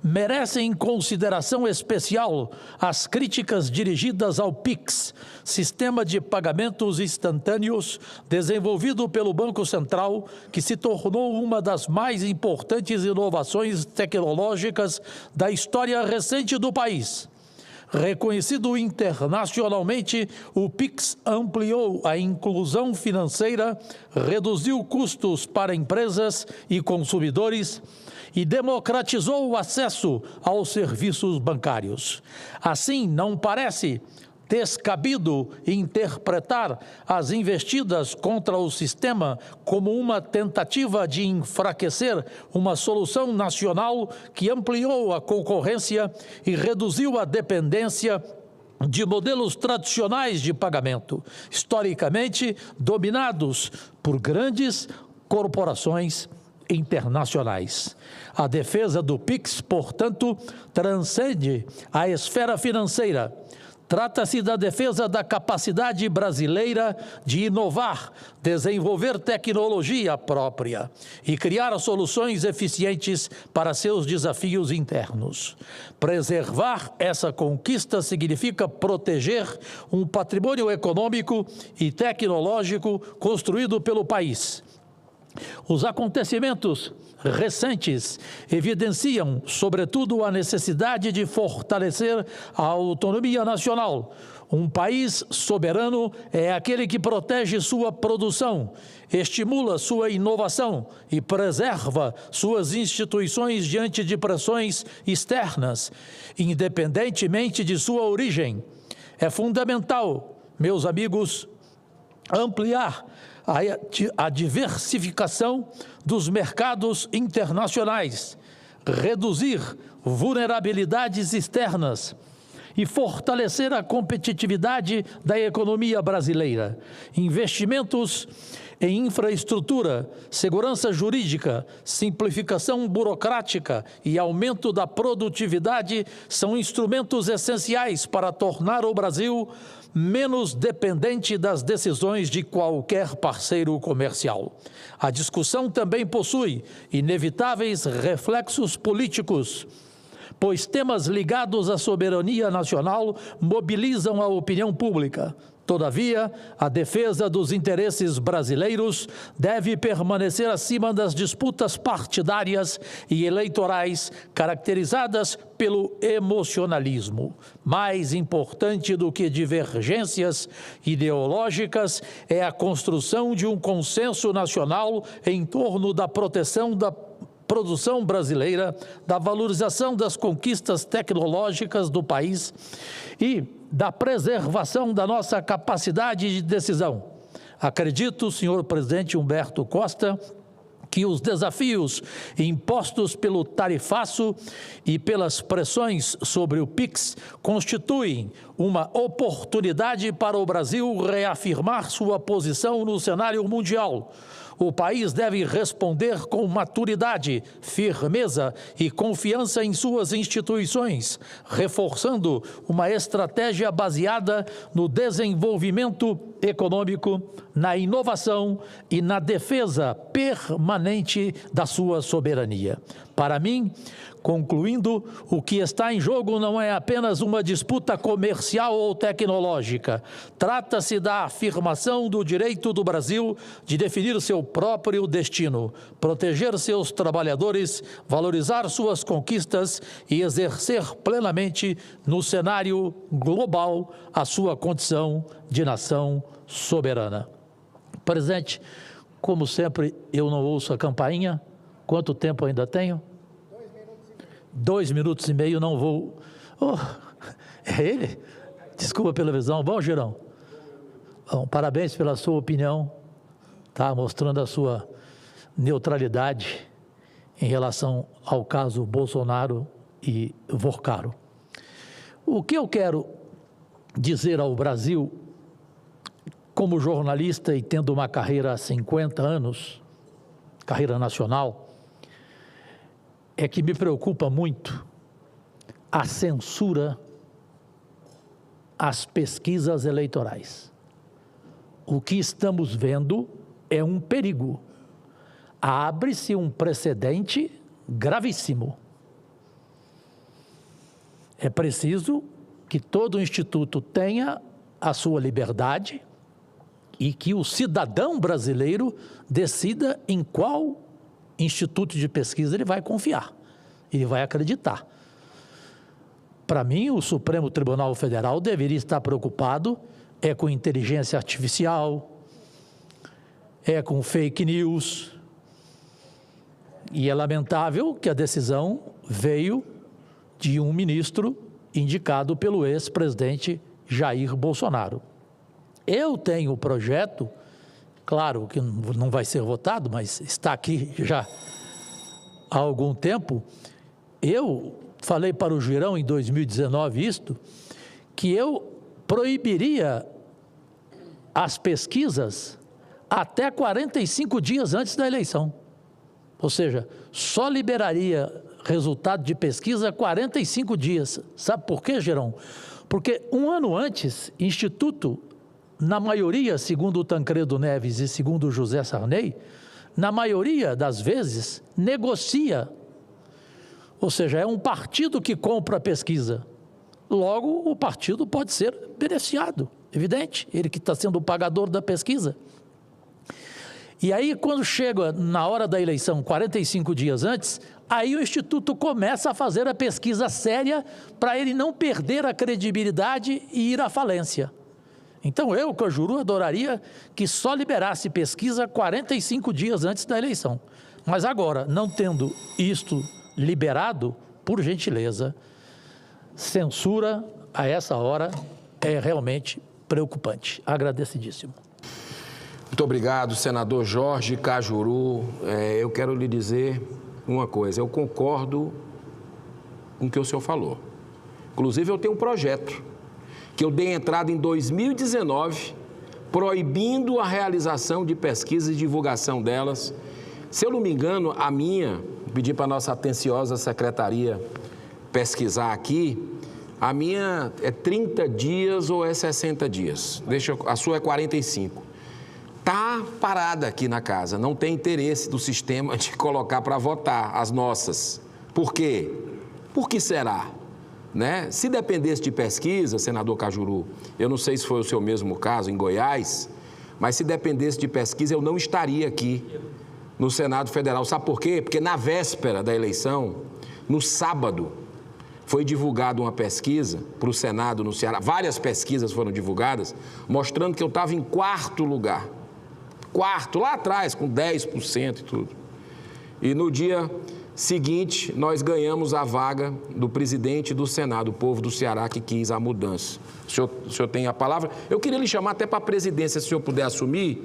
Speaker 11: Merecem consideração especial as críticas dirigidas ao PIX, sistema de pagamentos instantâneos desenvolvido pelo Banco Central, que se tornou uma das mais importantes inovações tecnológicas da história recente do país. Reconhecido internacionalmente, o PIX ampliou a inclusão financeira, reduziu custos para empresas e consumidores e democratizou o acesso aos serviços bancários. Assim, não parece descabido interpretar as investidas contra o sistema como uma tentativa de enfraquecer uma solução nacional que ampliou a concorrência e reduziu a dependência de modelos tradicionais de pagamento, historicamente dominados por grandes corporações internacionais. A defesa do PIX, portanto, transcende a esfera financeira. Trata-se da defesa da capacidade brasileira de inovar, desenvolver tecnologia própria e criar soluções eficientes para seus desafios internos. Preservar essa conquista significa proteger um patrimônio econômico e tecnológico construído pelo país. Os acontecimentos recentes evidenciam, sobretudo, a necessidade de fortalecer a autonomia nacional. Um país soberano é aquele que protege sua produção, estimula sua inovação e preserva suas instituições diante de pressões externas, independentemente de sua origem. É fundamental, meus amigos, ampliar a diversificação dos mercados internacionais, reduzir vulnerabilidades externas e fortalecer a competitividade da economia brasileira. Investimentos em infraestrutura, segurança jurídica, simplificação burocrática e aumento da produtividade são instrumentos essenciais para tornar o Brasil menos dependente das decisões de qualquer parceiro comercial. A discussão também possui inevitáveis reflexos políticos, pois temas ligados à soberania nacional mobilizam a opinião pública. Todavia, a defesa dos interesses brasileiros deve permanecer acima das disputas partidárias e eleitorais caracterizadas pelo emocionalismo. Mais importante do que divergências ideológicas é a construção de um consenso nacional em torno da proteção da produção brasileira, da valorização das conquistas tecnológicas do país e da preservação da nossa capacidade de decisão. Acredito, senhor presidente Humberto Costa, que os desafios impostos pelo tarifaço e pelas pressões sobre o PIX constituem uma oportunidade para o Brasil reafirmar sua posição no cenário mundial. O país deve responder com maturidade, firmeza e confiança em suas instituições, reforçando uma estratégia baseada no desenvolvimento econômico, na inovação e na defesa permanente da sua soberania. Para mim, concluindo, o que está em jogo não é apenas uma disputa comercial ou tecnológica. Trata-se da afirmação do direito do Brasil de definir seu próprio destino, proteger seus trabalhadores, valorizar suas conquistas e exercer plenamente no cenário global a sua condição de nação soberana. Presidente, como sempre, eu não ouço a campainha. Quanto tempo ainda tenho? 2 minutos e meio, não vou... Oh, é ele? Desculpa pela visão. Bom, Girão? Bom, parabéns pela sua opinião, tá? Mostrando a sua neutralidade em relação ao caso Bolsonaro e Vorcaro. O que eu quero dizer ao Brasil, como jornalista e tendo uma carreira há 50 anos, carreira nacional, é que me preocupa muito a censura às pesquisas eleitorais. O que estamos vendo é um perigo. Abre-se um precedente gravíssimo. É preciso que todo instituto tenha a sua liberdade e que o cidadão brasileiro decida em qual instituto de pesquisa ele vai confiar, ele vai acreditar. Para mim, o Supremo Tribunal Federal deveria estar preocupado com inteligência artificial, com fake news, e é lamentável que a decisão veio de um ministro indicado pelo ex-presidente Jair Bolsonaro. Eu tenho o projeto, claro que não vai ser votado, mas está aqui já há algum tempo. Eu falei para o Girão em 2019 que eu proibiria as pesquisas até 45 dias antes da eleição. Ou seja, só liberaria resultado de pesquisa 45 dias. Sabe por quê, Girão? Porque um ano antes, Instituto, na maioria, segundo o Tancredo Neves e segundo o José Sarney, na maioria das vezes, negocia. Ou seja, é um partido que compra a pesquisa. Logo, o partido pode ser beneficiado, evidente, ele que está sendo o pagador da pesquisa. E aí, quando chega na hora da eleição, 45 dias antes, aí o Instituto começa a fazer a pesquisa séria para ele não perder a credibilidade e ir à falência. Então, eu, Cajuru, adoraria que só liberasse pesquisa 45 dias antes da eleição. Mas agora, não tendo isto liberado, por gentileza, censura a essa hora é realmente preocupante. Agradecidíssimo.
Speaker 12: Muito obrigado, senador Jorge Cajuru. Eu quero lhe dizer uma coisa, eu concordo com o que o senhor falou. Inclusive, eu tenho um projeto que eu dei entrada em 2019, proibindo a realização de pesquisas e divulgação delas. Se eu não me engano, a minha, pedi para a nossa atenciosa secretaria pesquisar aqui, a minha é 30 dias ou é 60 dias? A sua é 45. Está parada aqui na casa, não tem interesse do sistema de colocar para votar as nossas. Por quê? Por que será? Né? Se dependesse de pesquisa, senador Cajuru, eu não sei se foi o seu mesmo caso em Goiás, mas se dependesse de pesquisa, eu não estaria aqui no Senado Federal. Sabe por quê? Porque na véspera da eleição, no sábado, foi divulgada uma pesquisa para o Senado no Ceará. Várias pesquisas foram divulgadas, mostrando que eu estava em 4º lugar. 4º, lá atrás, com 10% e tudo. E no dia seguinte, nós ganhamos a vaga do presidente do Senado, o povo do Ceará que quis a mudança. O senhor tem a palavra? Eu queria lhe chamar até para a presidência, se o senhor puder assumir.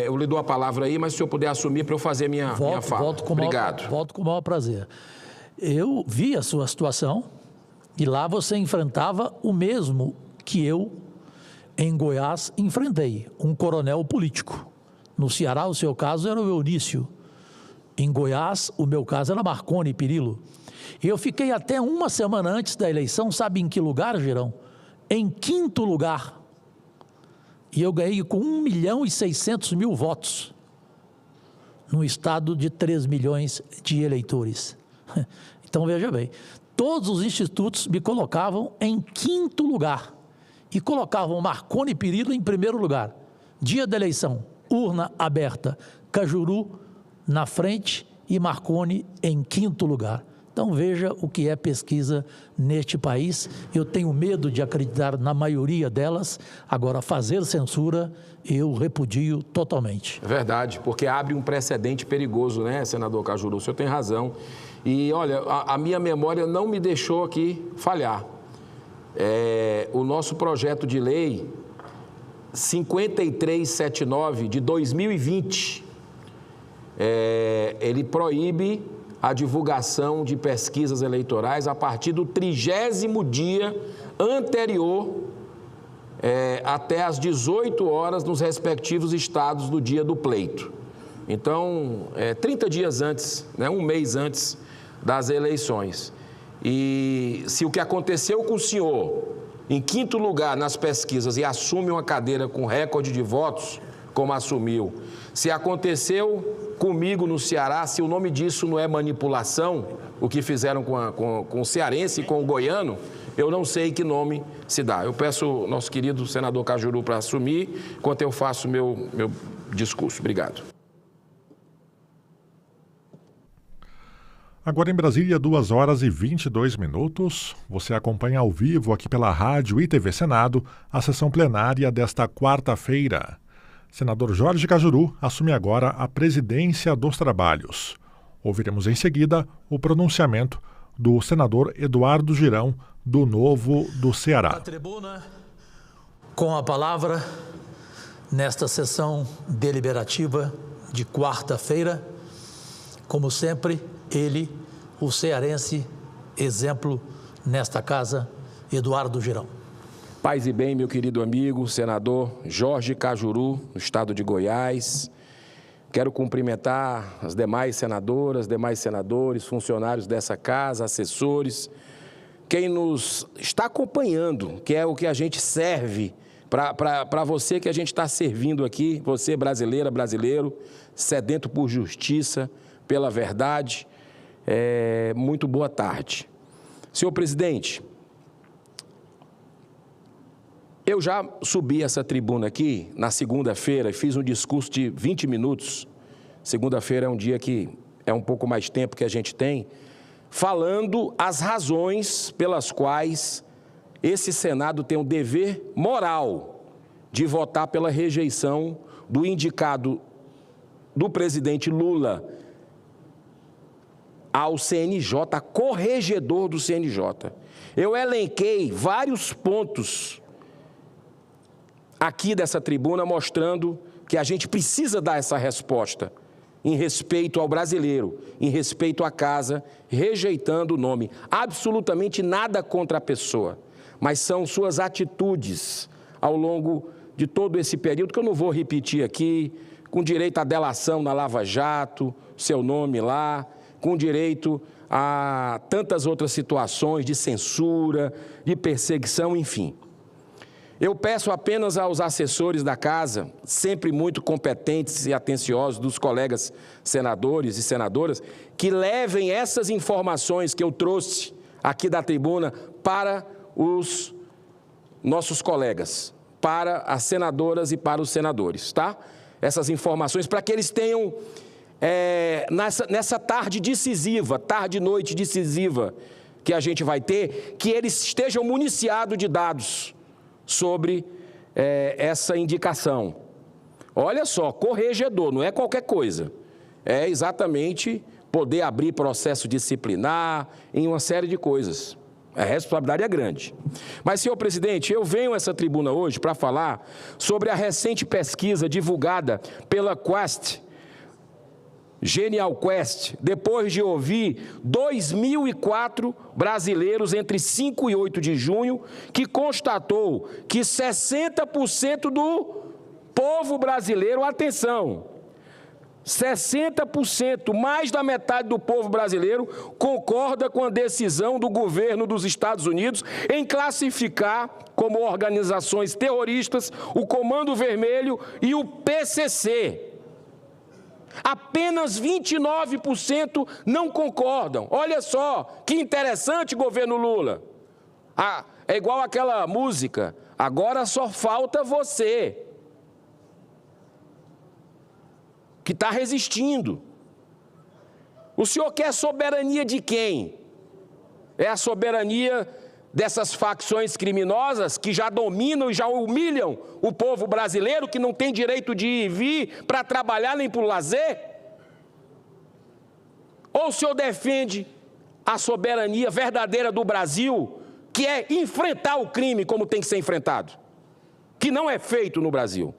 Speaker 12: Eu lhe dou a palavra aí, mas se o senhor puder assumir para eu fazer minha fala. Obrigado.
Speaker 11: Volto com o maior prazer. Eu vi a sua situação e lá você enfrentava o mesmo que eu, em Goiás, enfrentei, um coronel político. No Ceará, o seu caso era o Eunício. Em Goiás, o meu caso era Marconi Perillo. E eu fiquei até uma semana antes da eleição, sabe em que lugar, Girão? Em 5º lugar. E eu ganhei com 1.600.000 votos, num estado de 3 milhões de eleitores. Então, veja bem, todos os institutos me colocavam em 5º lugar e colocavam Marconi Perillo em 1º lugar. Dia da eleição, urna aberta, Cajuru na frente e Marconi em 5º lugar. Então, veja o que é pesquisa neste país. Eu tenho medo de acreditar na maioria delas. Agora, fazer censura, eu repudio totalmente.
Speaker 12: É verdade, porque abre um precedente perigoso, né, senador Cajuru? O senhor tem razão. E, olha, a minha memória não me deixou aqui falhar. O nosso projeto de lei 5379 de 2020, ele proíbe a divulgação de pesquisas eleitorais a partir do 30º dia anterior até às 18 horas nos respectivos estados do dia do pleito. Então, 30 dias antes, né, um mês antes das eleições. E se o que aconteceu com o senhor, em 5º lugar nas pesquisas, e assume uma cadeira com recorde de votos, como assumiu, se aconteceu comigo no Ceará, se o nome disso não é manipulação, o que fizeram com o cearense e com o goiano, eu não sei que nome se dá. Eu peço ao nosso querido senador Cajuru para assumir, enquanto eu faço meu discurso. Obrigado.
Speaker 13: Agora em Brasília, 2h22. Você acompanha ao vivo aqui pela Rádio e TV Senado a sessão plenária desta quarta-feira. Senador Jorge Cajuru assume agora a presidência dos trabalhos. Ouviremos em seguida o pronunciamento do senador Eduardo Girão, do Novo do Ceará.
Speaker 11: A tribuna, com a palavra, nesta sessão deliberativa de quarta-feira, como sempre, ele, o cearense, exemplo nesta casa, Eduardo Girão.
Speaker 12: Paz e bem, meu querido amigo, senador Jorge Cajuru, no estado de Goiás. Quero cumprimentar as demais senadoras, demais senadores, funcionários dessa casa, assessores, quem nos está acompanhando, que é o que a gente serve, para você que a gente está servindo aqui, você brasileira, brasileiro, sedento por justiça, pela verdade. Muito boa tarde. Senhor presidente, eu já subi essa tribuna aqui na segunda-feira e fiz um discurso de 20 minutos. Segunda-feira é um dia que é um pouco mais tempo que a gente tem, falando as razões pelas quais esse Senado tem um dever moral de votar pela rejeição do indicado do presidente Lula ao CNJ, corregedor do CNJ. Eu elenquei vários pontos aqui dessa tribuna mostrando que a gente precisa dar essa resposta em respeito ao brasileiro, em respeito à casa, rejeitando o nome. Absolutamente nada contra a pessoa, mas são suas atitudes ao longo de todo esse período, que eu não vou repetir aqui, com direito à delação na Lava Jato, seu nome lá, com direito a tantas outras situações de censura, de perseguição, enfim. Eu peço apenas aos assessores da casa, sempre muito competentes e atenciosos, dos colegas senadores e senadoras, que levem essas informações que eu trouxe aqui da tribuna para os nossos colegas, para as senadoras e para os senadores, tá? Essas informações para que eles tenham, nessa tarde decisiva, tarde e noite decisiva que a gente vai ter, que eles estejam municiados de dados sobre essa indicação. Olha só, corregedor, não é qualquer coisa. É exatamente poder abrir processo disciplinar em uma série de coisas. A responsabilidade é grande. Mas, senhor presidente, eu venho a essa tribuna hoje para falar sobre a recente pesquisa divulgada pela Quest, Genial Quest, depois de ouvir 2.004 brasileiros entre 5 e 8 de junho, que constatou que 60% do povo brasileiro, atenção, 60%, mais da metade do povo brasileiro, concorda com a decisão do governo dos Estados Unidos em classificar como organizações terroristas o Comando Vermelho e o PCC. Apenas 29% não concordam. Olha só, que interessante, governo Lula. É igual aquela música, agora só falta você, que está resistindo. O senhor quer soberania de quem? É a soberania dessas facções criminosas que já dominam e já humilham o povo brasileiro, que não tem direito de ir e vir para trabalhar nem por lazer? Ou o senhor defende a soberania verdadeira do Brasil, que é enfrentar o crime como tem que ser enfrentado, que não é feito no Brasil?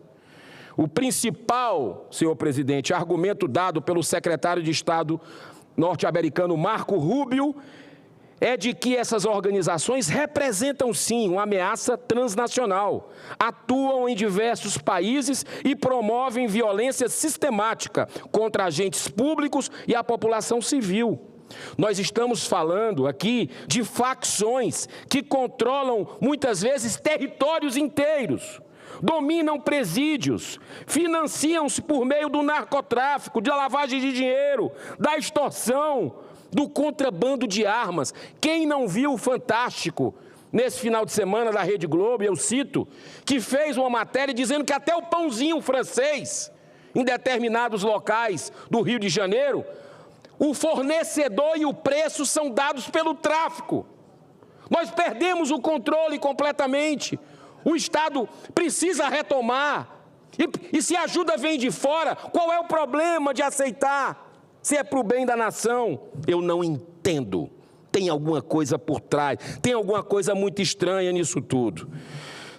Speaker 12: O principal, senhor presidente, argumento dado pelo secretário de Estado norte-americano Marco Rubio é de que essas organizações representam, sim, uma ameaça transnacional, atuam em diversos países e promovem violência sistemática contra agentes públicos e a população civil. Nós estamos falando aqui de facções que controlam, muitas vezes, territórios inteiros, dominam presídios, financiam-se por meio do narcotráfico, da lavagem de dinheiro, da extorsão, do contrabando de armas. Quem não viu o Fantástico nesse final de semana da Rede Globo, eu cito, que fez uma matéria dizendo que até o pãozinho francês, em determinados locais do Rio de Janeiro, o fornecedor e o preço são dados pelo tráfico. Nós perdemos o controle completamente. O Estado precisa retomar. E se a ajuda vem de fora, qual é o problema de aceitar? Se é para o bem da nação? Eu não entendo Tem alguma coisa por trás, tem alguma coisa muito estranha nisso tudo.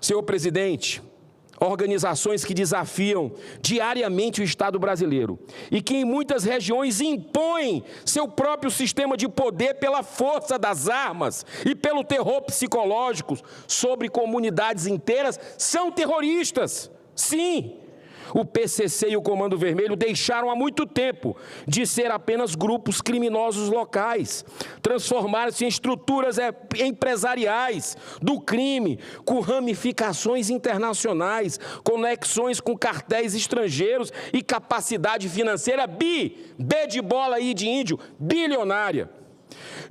Speaker 12: Senhor presidente, organizações que desafiam diariamente o Estado brasileiro e que em muitas regiões impõem seu próprio sistema de poder pela força das armas e pelo terror psicológico sobre comunidades inteiras, são terroristas. Sim, o PCC e o Comando Vermelho deixaram há muito tempo de ser apenas grupos criminosos locais, transformaram-se em estruturas empresariais do crime, com ramificações internacionais, conexões com cartéis estrangeiros e capacidade financeira B de bola e de índio, bilionária.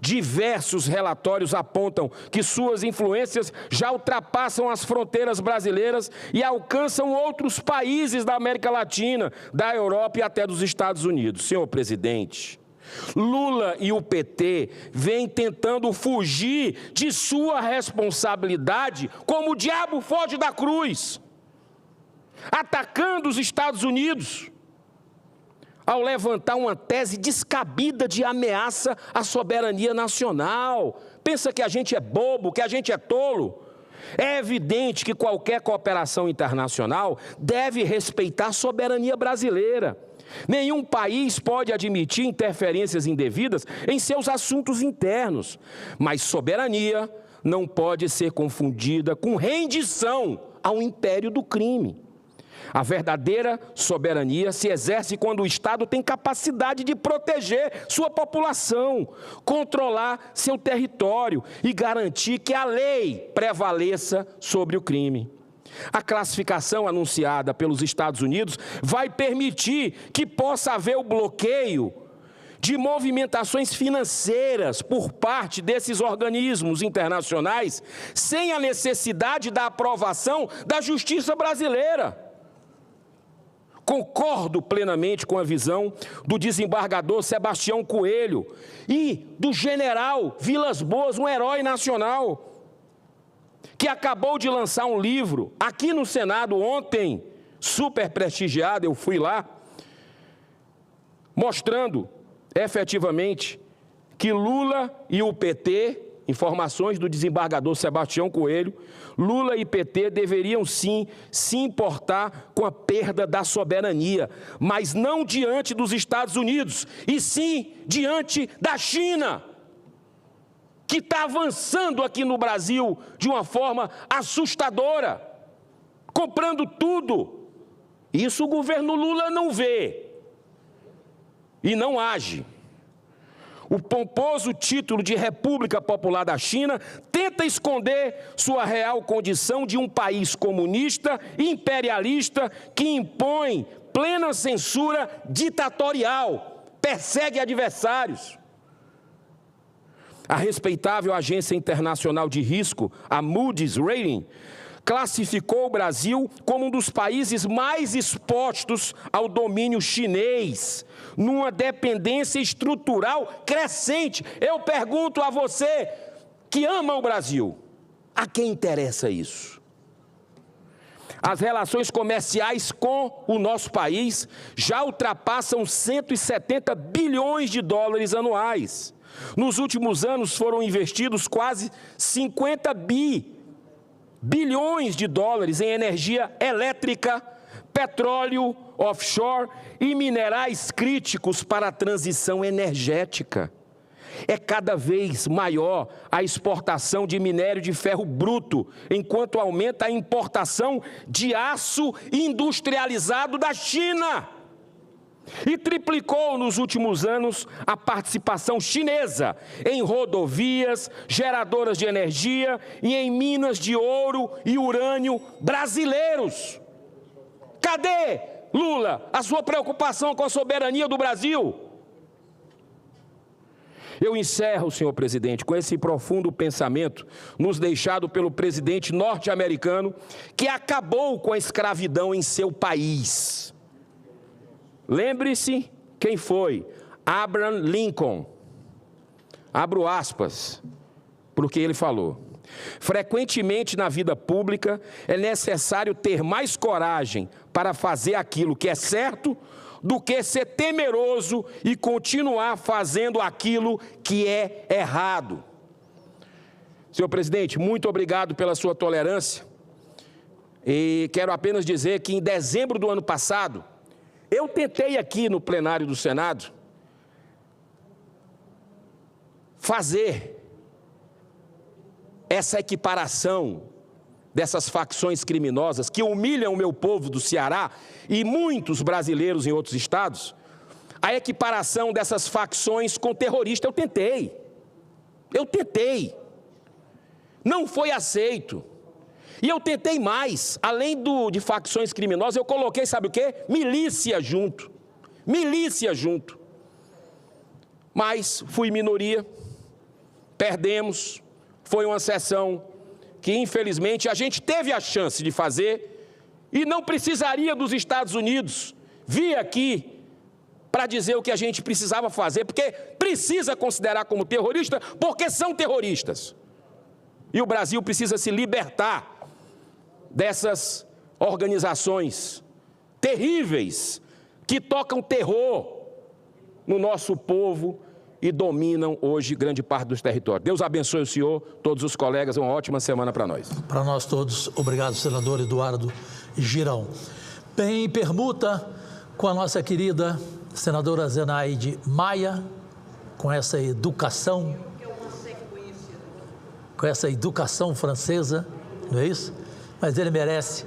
Speaker 12: Diversos relatórios apontam que suas influências já ultrapassam as fronteiras brasileiras e alcançam outros países da América Latina, da Europa e até dos Estados Unidos. Senhor presidente, Lula e o PT vêm tentando fugir de sua responsabilidade como o diabo foge da cruz, atacando os Estados Unidos, ao levantar uma tese descabida de ameaça à soberania nacional. Pensa que a gente é bobo, que a gente é tolo? É evidente que qualquer cooperação internacional deve respeitar a soberania brasileira. Nenhum país pode admitir interferências indevidas em seus assuntos internos, mas soberania não pode ser confundida com rendição ao império do crime. A verdadeira soberania se exerce quando o Estado tem capacidade de proteger sua população, controlar seu território e garantir que a lei prevaleça sobre o crime. A classificação anunciada pelos Estados Unidos vai permitir que possa haver o bloqueio de movimentações financeiras por parte desses organismos internacionais, sem a necessidade da aprovação da justiça brasileira. Concordo plenamente com a visão do desembargador Sebastião Coelho e do general Vilas Boas, um herói nacional, que acabou de lançar um livro aqui no Senado ontem, super prestigiado, eu fui lá, mostrando efetivamente que Lula e o PT, informações do desembargador Sebastião Coelho, Lula e PT deveriam sim se importar com a perda da soberania, mas não diante dos Estados Unidos, e sim diante da China, que está avançando aqui no Brasil de uma forma assustadora, comprando tudo. Isso o governo Lula não vê e não age. O pomposo título de República Popular da China tenta esconder sua real condição de um país comunista e imperialista que impõe plena censura ditatorial, persegue adversários. A respeitável agência internacional de risco, a Moody's Rating, classificou o Brasil como um dos países mais expostos ao domínio chinês, numa dependência estrutural crescente. Eu pergunto a você que ama o Brasil, a quem interessa isso? As relações comerciais com o nosso país já ultrapassam 170 bilhões de dólares anuais. Nos últimos anos foram investidos quase 50 bilhões de dólares em energia elétrica, petróleo offshore e minerais críticos para a transição energética. É cada vez maior a exportação de minério de ferro bruto, enquanto aumenta a importação de aço industrializado da China. E triplicou nos últimos anos a participação chinesa em rodovias, geradoras de energia e em minas de ouro e urânio brasileiros. Cadê, Lula, a sua preocupação com a soberania do Brasil? Eu encerro, senhor presidente, com esse profundo pensamento nos deixado pelo presidente norte-americano que acabou com a escravidão em seu país. Lembre-se quem foi, Abraham Lincoln. Abro aspas para o que ele falou. Frequentemente na vida pública é necessário ter mais coragem para fazer aquilo que é certo do que ser temeroso e continuar fazendo aquilo que é errado. Senhor presidente, muito obrigado pela sua tolerância. E quero apenas dizer que em dezembro do ano passado, eu tentei aqui no plenário do Senado fazer essa equiparação dessas facções criminosas que humilham o meu povo do Ceará e muitos brasileiros em outros estados, a equiparação dessas facções com terrorista. Eu tentei. Não foi aceito. E eu tentei mais, além de facções criminosas, eu coloquei, sabe o quê? Milícia junto. Mas fui minoria, perdemos, foi uma sessão que infelizmente a gente teve a chance de fazer e não precisaria dos Estados Unidos vir aqui para dizer o que a gente precisava fazer, porque precisa considerar como terrorista, porque são terroristas. E o Brasil precisa se libertar dessas organizações terríveis que tocam terror no nosso povo e dominam hoje grande parte dos territórios. Deus abençoe o senhor, todos os colegas, uma ótima semana para nós.
Speaker 11: Para nós todos, obrigado, senador Eduardo Girão. Bem, em permuta com a nossa querida senadora Zenaide Maia, com essa educação francesa, não é isso? Mas ele merece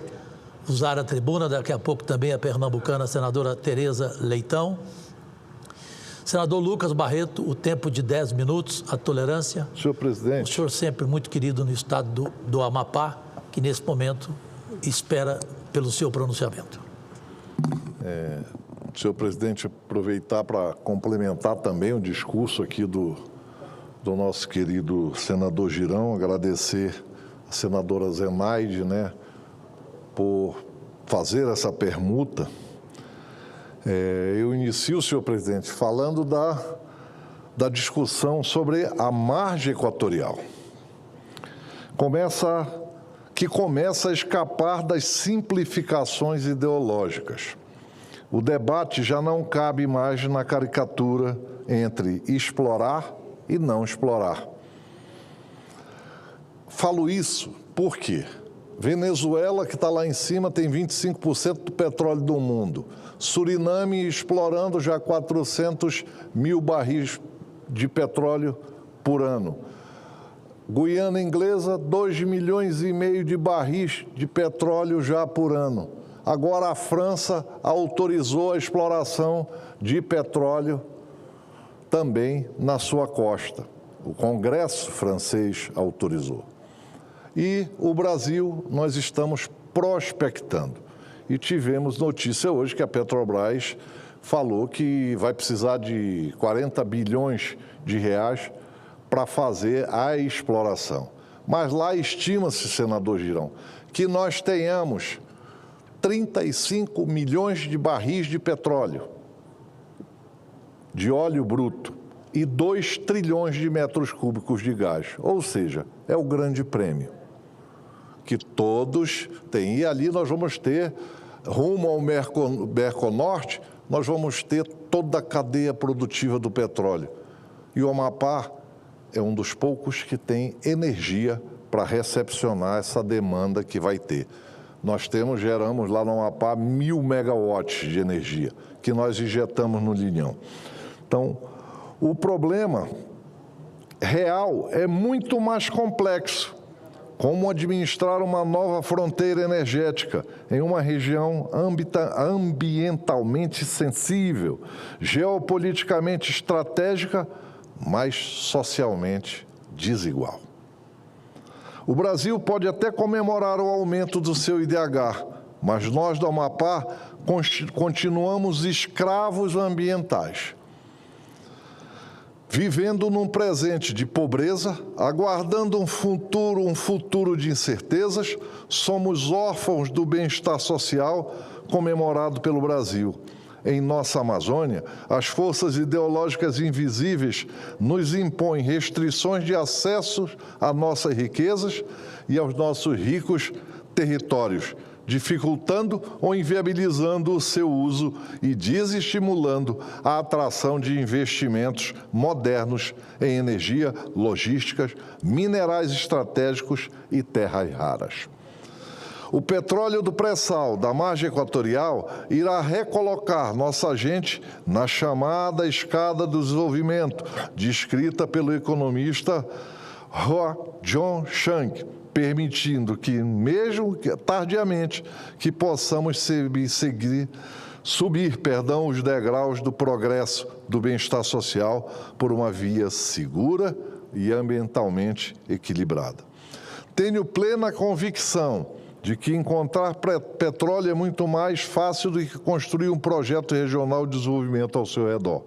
Speaker 11: usar a tribuna, daqui a pouco também a pernambucana, a senadora Tereza Leitão. Senador Lucas Barreto, o tempo de 10 minutos, a tolerância.
Speaker 1: Senhor presidente.
Speaker 11: O senhor sempre muito querido no estado do Amapá, que nesse momento espera pelo seu pronunciamento.
Speaker 1: Senhor presidente, aproveitar para complementar também o discurso aqui do nosso querido senador Girão, agradecer a senadora Zenaide, por fazer essa permuta. Eu inicio, senhor presidente, falando da discussão sobre a margem equatorial. Começa a escapar das simplificações ideológicas. O debate já não cabe mais na caricatura entre explorar e não explorar. Falo isso porque Venezuela, que está lá em cima, tem 25% do petróleo do mundo. Suriname explorando já 400 mil barris de petróleo por ano. Guiana Inglesa, 2,5 milhões de barris de petróleo já por ano. Agora a França autorizou a exploração de petróleo também na sua costa. O Congresso francês autorizou. E o Brasil, nós estamos prospectando. E tivemos notícia hoje que a Petrobras falou que vai precisar de 40 bilhões de reais para fazer a exploração. Mas lá estima-se, senador Girão, que nós tenhamos 35 milhões de barris de petróleo, de óleo bruto, e 2 trilhões de metros cúbicos de gás. Ou seja, é o grande prêmio que todos têm. E ali nós vamos ter, rumo ao Merconorte, nós vamos ter toda a cadeia produtiva do petróleo. E o Amapá é um dos poucos que tem energia para recepcionar essa demanda que vai ter. Nós geramos lá no Amapá 1.000 megawatts de energia, que nós injetamos no Linhão. Então, o problema real é muito mais complexo. Como administrar uma nova fronteira energética em uma região ambientalmente sensível, geopoliticamente estratégica, mas socialmente desigual. O Brasil pode até comemorar o aumento do seu IDH, mas nós do Amapá continuamos escravos ambientais, vivendo num presente de pobreza, aguardando um futuro de incertezas. Somos órfãos do bem-estar social comemorado pelo Brasil. Em nossa Amazônia, as forças ideológicas invisíveis nos impõem restrições de acesso a nossas riquezas e aos nossos ricos territórios, dificultando ou inviabilizando o seu uso e desestimulando a atração de investimentos modernos em energia, logísticas, minerais estratégicos e terras raras. O petróleo do pré-sal da margem equatorial irá recolocar nossa gente na chamada escada do desenvolvimento, descrita pelo economista Hua Zhong-Shang, permitindo que, mesmo tardiamente, que possamos subir os degraus do progresso do bem-estar social por uma via segura e ambientalmente equilibrada. Tenho plena convicção de que encontrar petróleo é muito mais fácil do que construir um projeto regional de desenvolvimento ao seu redor.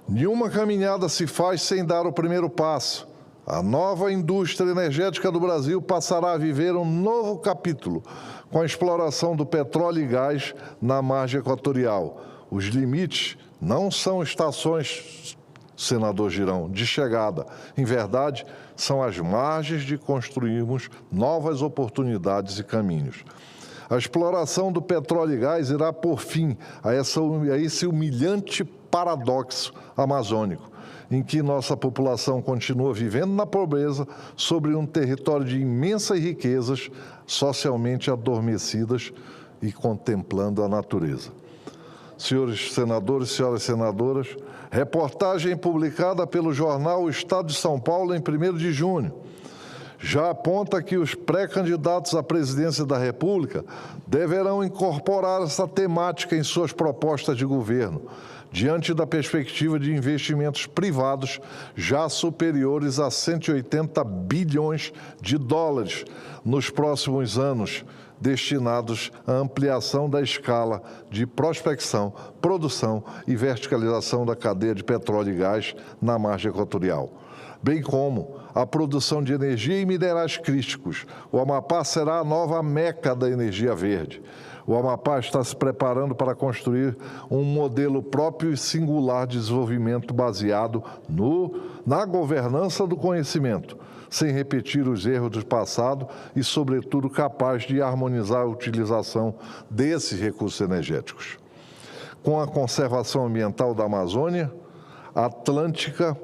Speaker 1: Nenhuma caminhada se faz sem dar o primeiro passo. A nova indústria energética do Brasil passará a viver um novo capítulo com a exploração do petróleo e gás na margem equatorial. Os limites não são estações, senador Girão, de chegada. Em verdade, são as margens de construirmos novas oportunidades e caminhos. A exploração do petróleo e gás irá pôr fim a esse humilhante paradoxo amazônico, em que nossa população continua vivendo na pobreza sobre um território de imensas riquezas socialmente adormecidas e contemplando a natureza. Senhores senadores, senhoras senadoras, reportagem publicada pelo jornal O Estado de São Paulo em 1º de junho já aponta que os pré-candidatos à presidência da República deverão incorporar essa temática em suas propostas de governo, diante da perspectiva de investimentos privados já superiores a 180 bilhões de dólares nos próximos anos, destinados à ampliação da escala de prospecção, produção e verticalização da cadeia de petróleo e gás na margem equatorial, bem como a produção de energia e minerais críticos. O Amapá será a nova meca da energia verde. O Amapá está se preparando para construir um modelo próprio e singular de desenvolvimento baseado na governança do conhecimento, sem repetir os erros do passado e, sobretudo, capaz de harmonizar a utilização desses recursos energéticos. Com a conservação ambiental da Amazônia Atlântica,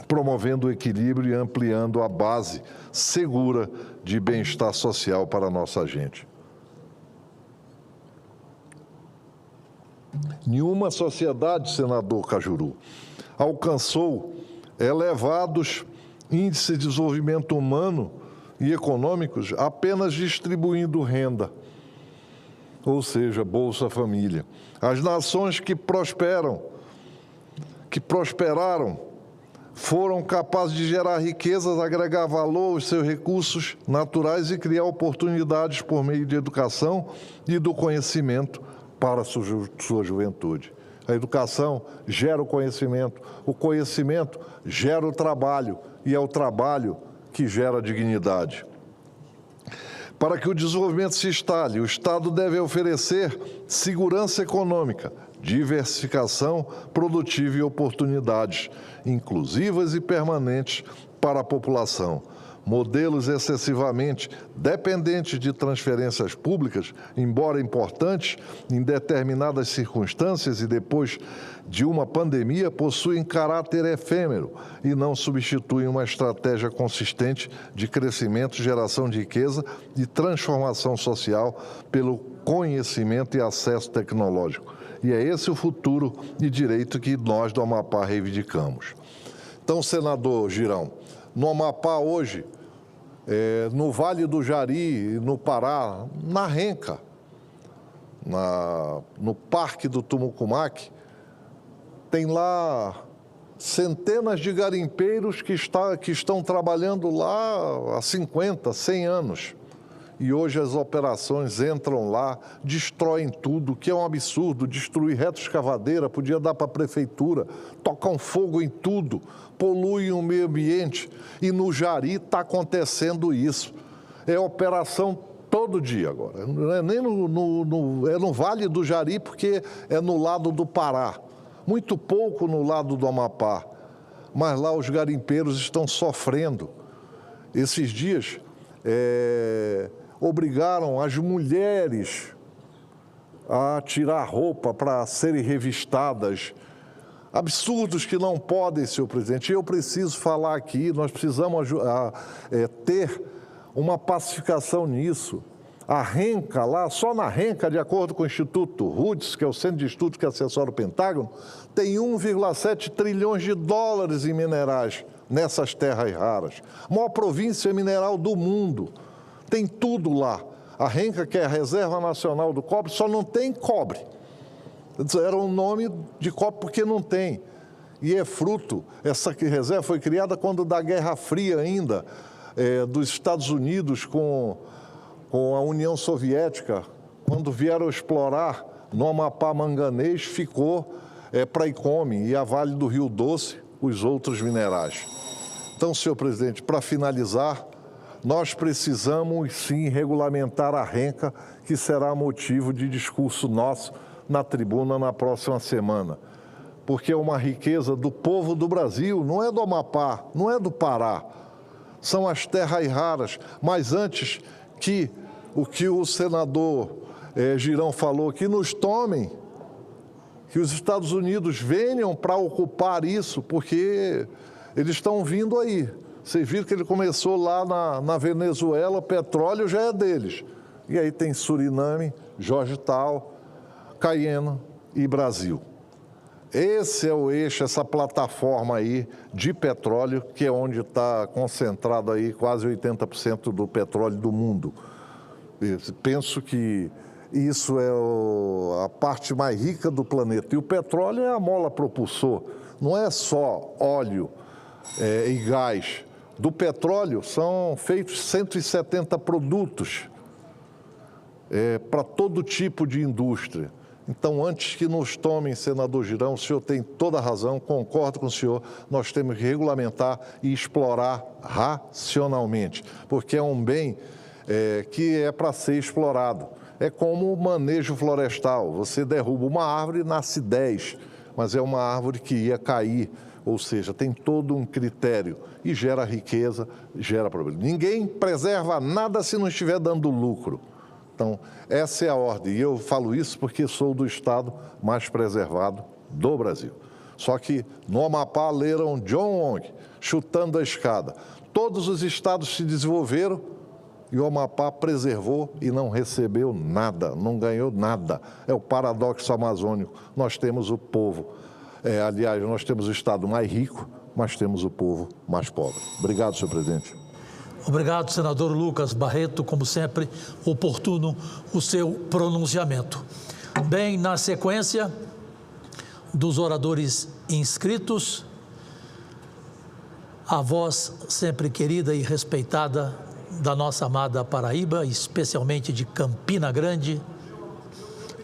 Speaker 1: promovendo o equilíbrio e ampliando a base segura de bem-estar social para a nossa gente. Nenhuma sociedade, senador Cajuru, alcançou elevados índices de desenvolvimento humano e econômicos apenas distribuindo renda, ou seja, Bolsa Família. As nações que prosperaram, foram capazes de gerar riquezas, agregar valor aos seus recursos naturais e criar oportunidades por meio de educação e do conhecimento para a sua juventude. A educação gera o conhecimento gera o trabalho, e é o trabalho que gera dignidade. Para que o desenvolvimento se instale, o Estado deve oferecer segurança econômica, diversificação produtiva e oportunidades inclusivas e permanentes para a população. Modelos excessivamente dependentes de transferências públicas, embora importantes em determinadas circunstâncias e depois de uma pandemia, possuem caráter efêmero e não substituem uma estratégia consistente de crescimento, geração de riqueza e transformação social pelo conhecimento e acesso tecnológico. E é esse o futuro e direito que nós do Amapá reivindicamos. Então, senador Girão, no Amapá hoje, no Vale do Jari, no Pará, na Renca, no Parque do Tumucumaque, tem lá centenas de garimpeiros que estão trabalhando lá há 50, 100 anos. E hoje as operações entram lá, destroem tudo, que é um absurdo, destruir retroescavadeira, podia dar para a prefeitura, tocam fogo em tudo, poluem o meio ambiente. E no Jari está acontecendo isso. É operação todo dia agora. Não é nem é no Vale do Jari, porque é no lado do Pará. Muito pouco no lado do Amapá. Mas lá os garimpeiros estão sofrendo. Esses dias, obrigaram as mulheres a tirar roupa para serem revistadas. Absurdos que não podem, senhor presidente. Eu preciso falar aqui, nós precisamos ter uma pacificação nisso. A Renca lá, só na Renca, de acordo com o Instituto Roots, que é o centro de estudos que assessora o Pentágono, tem 1,7 trilhões de dólares em minerais nessas terras raras. A maior província mineral do mundo. Tem tudo lá. A Renca, que é a Reserva Nacional do Cobre, só não tem cobre. Era um nome de cobre porque não tem. E é fruto, essa reserva foi criada quando da Guerra Fria ainda, dos Estados Unidos com a União Soviética. Quando vieram explorar no Amapá manganês, ficou para Icome e a Vale do Rio Doce, os outros minerais. Então, senhor presidente, para finalizar, nós precisamos sim regulamentar a Renca, que será motivo de discurso nosso na tribuna na próxima semana. Porque é uma riqueza do povo do Brasil, não é do Amapá, não é do Pará. São as terras raras. Mas antes que o que o senador Girão falou, que nos tomem, que os Estados Unidos venham para ocupar isso, porque eles estão vindo aí. Vocês viram que ele começou lá na Venezuela, o petróleo já é deles. E aí tem Suriname, Georgetown, Cayena e Brasil. Esse é o eixo, essa plataforma aí de petróleo, que é onde está concentrado aí quase 80% do petróleo do mundo. Penso que isso é a parte mais rica do planeta. E o petróleo é a mola propulsor. Não é só óleo e gás. Do petróleo são feitos 170 produtos para todo tipo de indústria. Então, antes que nos tomem, senador Girão, o senhor tem toda a razão, concordo com o senhor, nós temos que regulamentar e explorar racionalmente, porque é um bem que é para ser explorado. É como o manejo florestal, você derruba uma árvore e nasce 10, mas é uma árvore que ia cair, ou seja, tem todo um critério e gera riqueza, gera problema. Ninguém preserva nada se não estiver dando lucro. Então, essa é a ordem. E eu falo isso porque sou do estado mais preservado do Brasil. Só que no Amapá leram John Wong, chutando a escada. Todos os estados se desenvolveram e o Amapá preservou e não recebeu nada, não ganhou nada. É o paradoxo amazônico. Nós temos o povo, aliás, nós temos o estado mais rico, mas temos o povo mais pobre. Obrigado, senhor presidente.
Speaker 11: Obrigado, senador Lucas Barreto, como sempre, oportuno o seu pronunciamento. Bem, na sequência dos oradores inscritos, a voz sempre querida e respeitada da nossa amada Paraíba, especialmente de Campina Grande.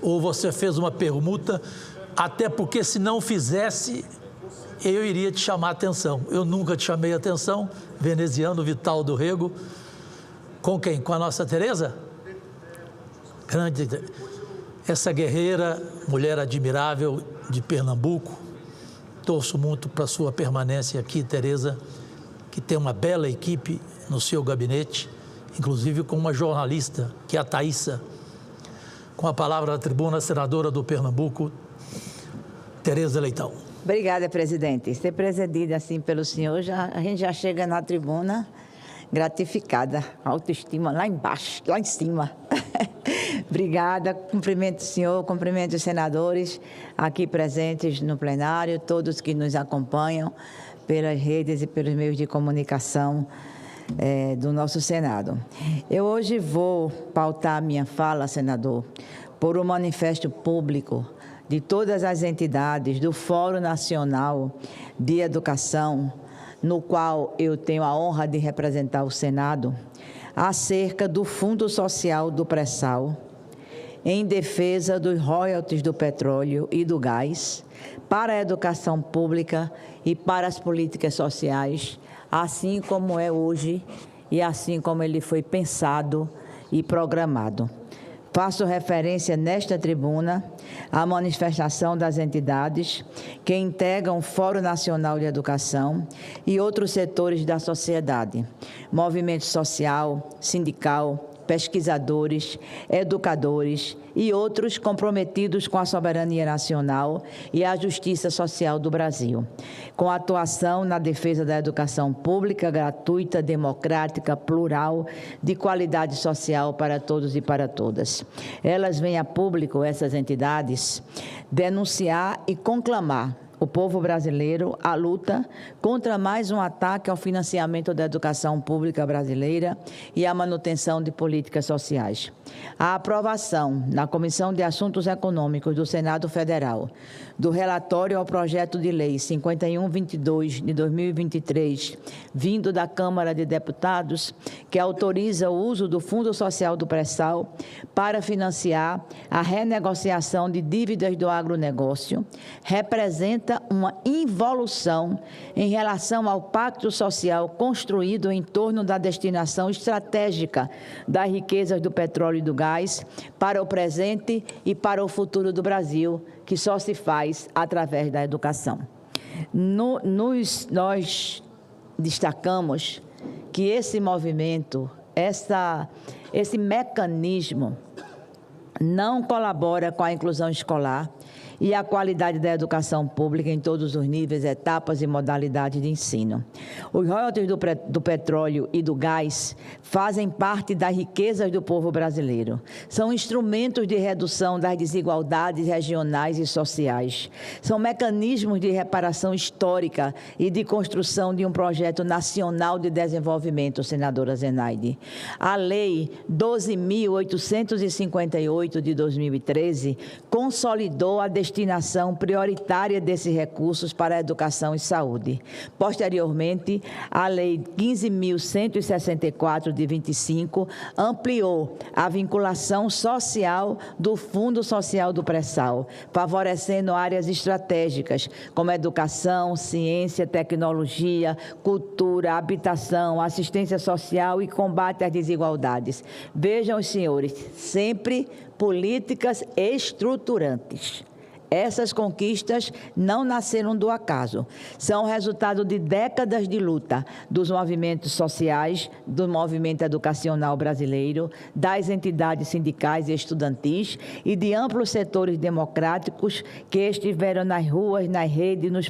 Speaker 11: Ou você fez uma permuta, até porque se não fizesse, eu iria te chamar a atenção. Eu nunca te chamei a atenção, veneziano Vital do Rego. Com quem? Com a nossa Tereza? Grande, essa guerreira, mulher admirável de Pernambuco. Torço muito para a sua permanência aqui, Tereza, que tem uma bela equipe no seu gabinete, inclusive com uma jornalista, que é a Thaísa. Com a palavra da tribuna, senadora do Pernambuco, Tereza Leitão.
Speaker 4: Obrigada, presidente. Ser presidida assim pelo senhor, a gente já chega na tribuna gratificada, autoestima lá embaixo, lá em cima. Obrigada, cumprimento o senhor, cumprimento os senadores aqui presentes no plenário, todos que nos acompanham pelas redes e pelos meios de comunicação do nosso Senado. Eu hoje vou pautar minha fala, senador, por um manifesto público de todas as entidades do Fórum Nacional de Educação, no qual eu tenho a honra de representar o Senado, acerca do Fundo Social do Pré-Sal, em defesa dos royalties do petróleo e do gás, para a educação pública e para as políticas sociais, assim como é hoje e assim como ele foi pensado e programado. Faço referência nesta tribuna à manifestação das entidades que integram o Fórum Nacional de Educação e outros setores da sociedade, movimento social, sindical, pesquisadores, educadores e outros comprometidos com a soberania nacional e a justiça social do Brasil, com atuação na defesa da educação pública, gratuita, democrática, plural, de qualidade social para todos e para todas. Elas vêm a público, essas entidades, denunciar e conclamar o povo brasileiro à luta contra mais um ataque ao financiamento da educação pública brasileira e à manutenção de políticas sociais. A aprovação na Comissão de Assuntos Econômicos do Senado Federal do relatório ao projeto de lei 5122 de 2023, vindo da Câmara de Deputados, que autoriza o uso do Fundo Social do Pré-Sal para financiar a renegociação de dívidas do agronegócio, representa uma involução em relação ao pacto social construído em torno da destinação estratégica das riquezas do petróleo e do gás para o presente e para o futuro do Brasil, que só se faz através da educação. Nós destacamos que esse movimento, esse mecanismo não colabora com a inclusão escolar e a qualidade da educação pública em todos os níveis, etapas e modalidades de ensino. Os royalties do petróleo e do gás fazem parte das riquezas do povo brasileiro. São instrumentos de redução das desigualdades regionais e sociais. São mecanismos de reparação histórica e de construção de um projeto nacional de desenvolvimento, senadora Zenaide. A Lei 12.858 de 2013 consolidou a destinação prioritária desses recursos para a educação e saúde. Posteriormente, a Lei 15.164 de 25 ampliou a vinculação social do Fundo Social do Pré-Sal, favorecendo áreas estratégicas como educação, ciência, tecnologia, cultura, habitação, assistência social e combate às desigualdades. Vejam, os senhores, sempre políticas estruturantes. Essas conquistas não nasceram do acaso, são resultado de décadas de luta dos movimentos sociais, do movimento educacional brasileiro, das entidades sindicais e estudantis e de amplos setores democráticos que estiveram nas ruas, nas redes, nos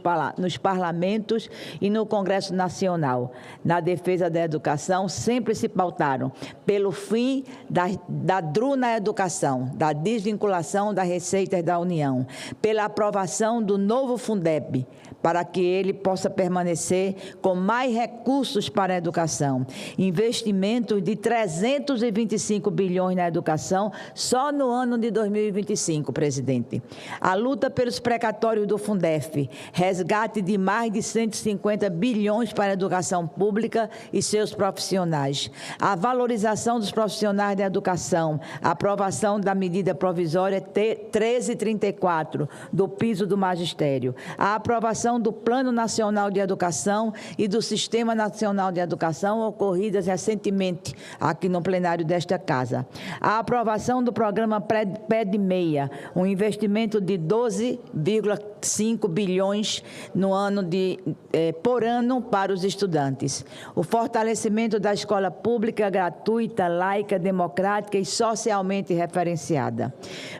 Speaker 4: parlamentos e no Congresso Nacional. Na defesa da educação, sempre se pautaram pelo fim da DRU na educação, da desvinculação das receitas da União, pela aprovação do novo Fundeb, para que ele possa permanecer com mais recursos para a educação. Investimentos de 325 bilhões na educação só no ano de 2025, presidente. A luta pelos precatórios do Fundef, resgate de mais de 150 bilhões para a educação pública e seus profissionais. A valorização dos profissionais da educação, a aprovação da medida provisória 1334 do piso do magistério, a aprovação do Plano Nacional de Educação e do Sistema Nacional de Educação, ocorridas recentemente aqui no plenário desta Casa. A aprovação do programa PED-MEIA, um investimento de 12,5 bilhões no ano por ano para os estudantes. O fortalecimento da escola pública gratuita, laica, democrática e socialmente referenciada.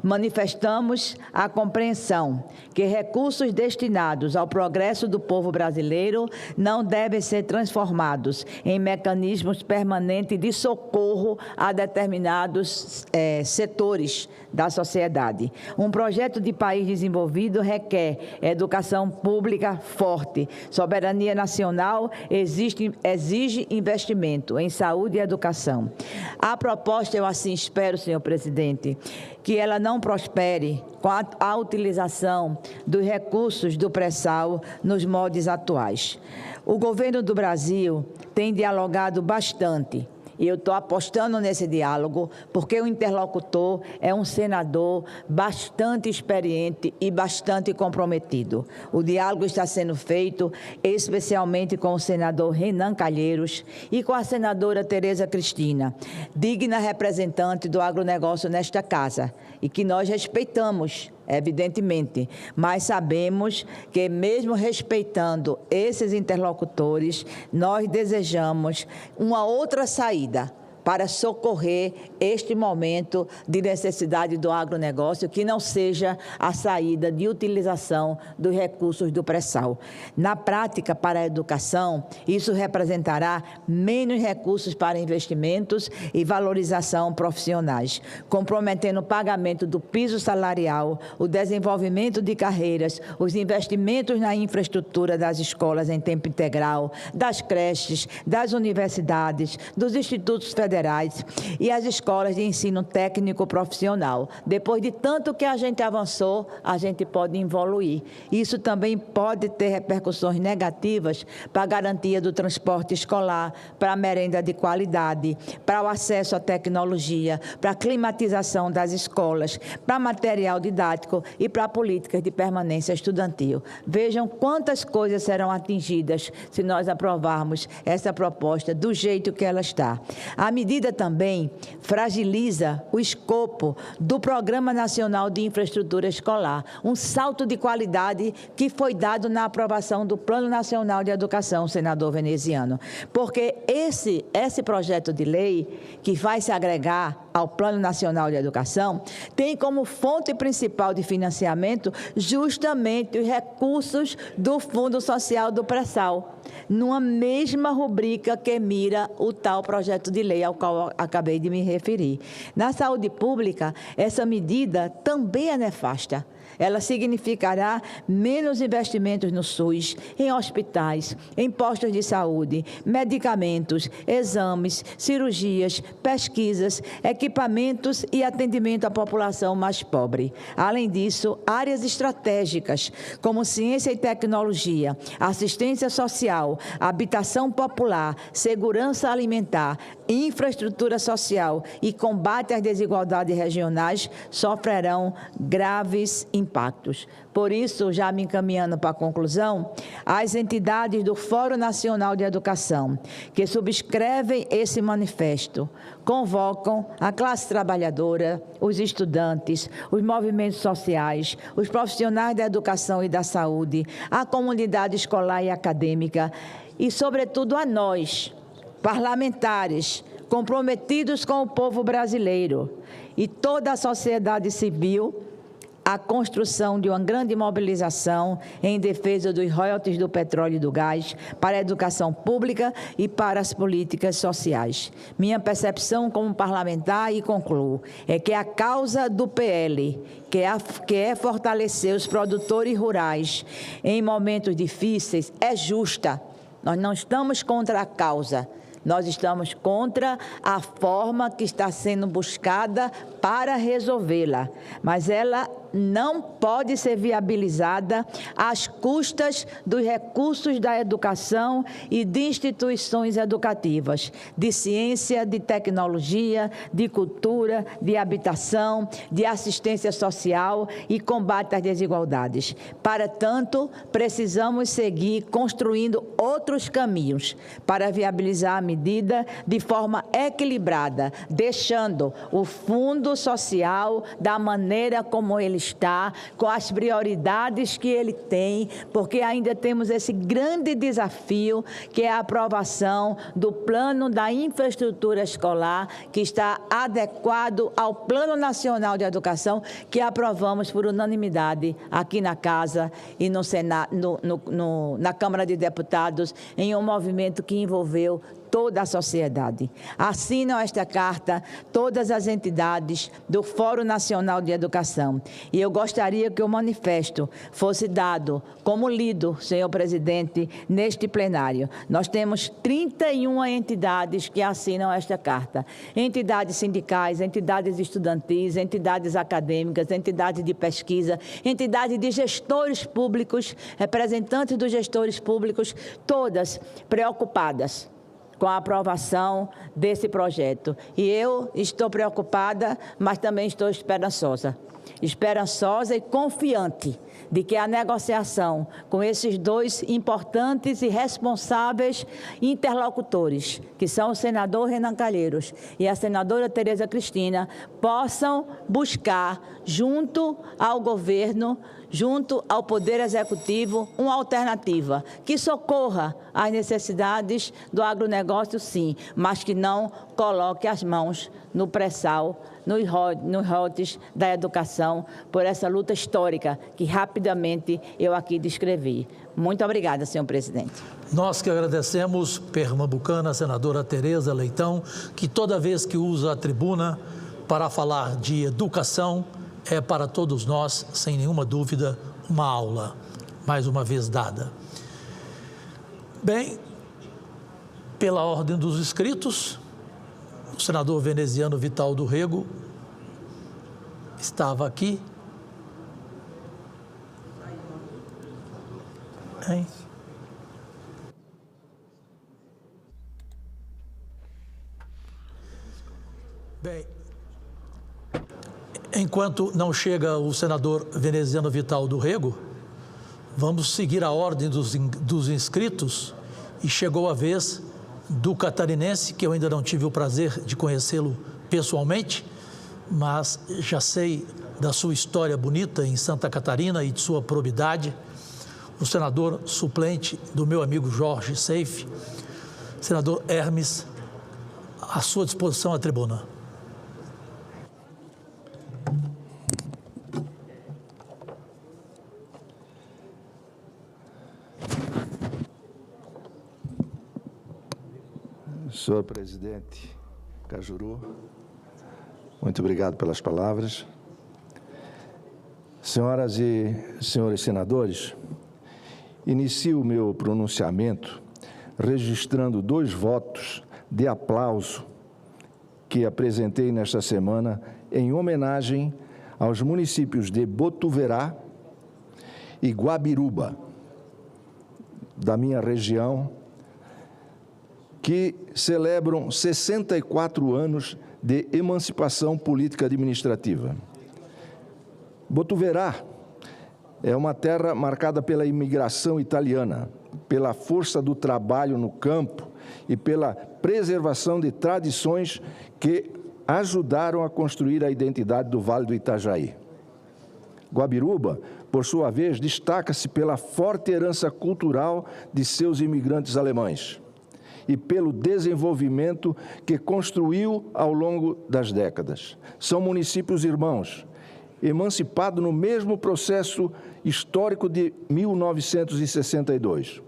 Speaker 4: Manifestamos a compreensão que recursos destinados ao progresso do povo brasileiro não devem ser transformados em mecanismos permanentes de socorro a determinados setores da sociedade. Um projeto de país desenvolvido requer educação pública forte. Soberania nacional exige investimento em saúde e educação. A proposta, eu assim espero, senhor presidente, que ela não prospere com a utilização dos recursos do pré-sal nos moldes atuais. O governo do Brasil tem dialogado bastante. E eu estou apostando nesse diálogo, porque o interlocutor é um senador bastante experiente e bastante comprometido. O diálogo está sendo feito especialmente com o senador Renan Calheiros e com a senadora Tereza Cristina, digna representante do agronegócio nesta casa, e que nós respeitamos, evidentemente, mas sabemos que, mesmo respeitando esses interlocutores, nós desejamos uma outra saída para socorrer este momento de necessidade do agronegócio, que não seja a saída de utilização dos recursos do pré-sal. Na prática, para a educação, isso representará menos recursos para investimentos e valorização profissionais, comprometendo o pagamento do piso salarial, o desenvolvimento de carreiras, os investimentos na infraestrutura das escolas em tempo integral, das creches, das universidades, dos institutos federais e as escolas de ensino técnico profissional. Depois de tanto que a gente avançou, a gente pode evoluir. Isso também pode ter repercussões negativas para a garantia do transporte escolar, para a merenda de qualidade, para o acesso à tecnologia, para a climatização das escolas, para material didático e para políticas de permanência estudantil. Vejam quantas coisas serão atingidas se nós aprovarmos essa proposta do jeito que ela está. A medida também fragiliza o escopo do Programa Nacional de Infraestrutura Escolar, um salto de qualidade que foi dado na aprovação do Plano Nacional de Educação, senador veneziano, porque esse projeto de lei, que vai se agregar ao Plano Nacional de Educação, tem como fonte principal de financiamento justamente os recursos do Fundo Social do Pré-Sal, numa mesma rubrica que mira o tal projeto de lei ao qual acabei de me referir. Na saúde pública, essa medida também é nefasta. Ela significará menos investimentos no SUS, em hospitais, em postos de saúde, medicamentos, exames, cirurgias, pesquisas, equipamentos e atendimento à população mais pobre. Além disso, áreas estratégicas como ciência e tecnologia, assistência social, habitação popular, segurança alimentar, infraestrutura social e combate às desigualdades regionais sofrerão graves impactos. Por isso, já me encaminhando para a conclusão, as entidades do Fórum Nacional de Educação que subscrevem esse manifesto convocam a classe trabalhadora, os estudantes, os movimentos sociais, os profissionais da educação e da saúde, a comunidade escolar e acadêmica e, sobretudo, a nós, parlamentares, comprometidos com o povo brasileiro e toda a sociedade civil, a construção de uma grande mobilização em defesa dos royalties do petróleo e do gás, para a educação pública e para as políticas sociais. Minha percepção como parlamentar, e concluo, é que a causa do PL, que é fortalecer os produtores rurais em momentos difíceis, é justa. Nós não estamos contra a causa, nós estamos contra a forma que está sendo buscada para resolvê-la, mas ela não pode ser viabilizada às custas dos recursos da educação e de instituições educativas, de ciência, de tecnologia, de cultura, de habitação, de assistência social e combate às desigualdades. Para tanto, precisamos seguir construindo outros caminhos para viabilizar a medida de forma equilibrada, deixando o Fundo Social da maneira como ele está, com as prioridades que ele tem, porque ainda temos esse grande desafio, que é a aprovação do Plano da Infraestrutura Escolar, que está adequado ao Plano Nacional de Educação, que aprovamos por unanimidade aqui na Casa e no Senado, na Câmara de Deputados, em um movimento que envolveu toda a sociedade. Assinam esta carta todas as entidades do Fórum Nacional de Educação. E eu gostaria que o manifesto fosse dado como lido, senhor presidente, neste plenário. Nós temos 31 entidades que assinam esta carta. Entidades sindicais, entidades estudantis, entidades acadêmicas, entidades de pesquisa, entidades de gestores públicos, representantes dos gestores públicos, todas preocupadas com a aprovação desse projeto. E eu estou preocupada, mas também estou esperançosa. Esperançosa e confiante de que a negociação com esses dois importantes e responsáveis interlocutores, que são o senador Renan Calheiros e a senadora Tereza Cristina, possam buscar, junto ao governo, junto ao Poder Executivo, uma alternativa que socorra as necessidades do agronegócio, sim, mas que não coloque as mãos no pré-sal, nos rotes da educação, por essa luta histórica que rapidamente eu aqui descrevi. Muito obrigada, senhor presidente.
Speaker 11: Nós que agradecemos, pernambucana, senadora Tereza Leitão, que toda vez que usa a tribuna para falar de educação, é para todos nós, sem nenhuma dúvida, uma aula, mais uma vez dada. Bem, pela ordem dos inscritos, o senador veneziano Vital do Rego estava aqui. Hein? Bem, enquanto não chega o senador veneziano Vital do Rego, vamos seguir a ordem dos inscritos e chegou a vez do catarinense, que eu ainda não tive o prazer de conhecê-lo pessoalmente, mas já sei da sua história bonita em Santa Catarina e de sua probidade, o senador suplente do meu amigo Jorge Seife, senador Hermes, à sua disposição à tribuna.
Speaker 6: Senhor presidente Cajuru, muito obrigado pelas palavras. Senhoras e senhores senadores, inicio o meu pronunciamento registrando 2 votos de aplauso que apresentei nesta semana em homenagem aos municípios de Botuverá e Guabiruba, da minha região, que celebram 64 anos de emancipação política administrativa. Botuverá é uma terra marcada pela imigração italiana, pela força do trabalho no campo e pela preservação de tradições que ajudaram a construir a identidade do Vale do Itajaí. Guabiruba, por sua vez, destaca-se pela forte herança cultural de seus imigrantes alemães e pelo desenvolvimento que construiu ao longo das décadas. São municípios irmãos, emancipados no mesmo processo histórico de 1962,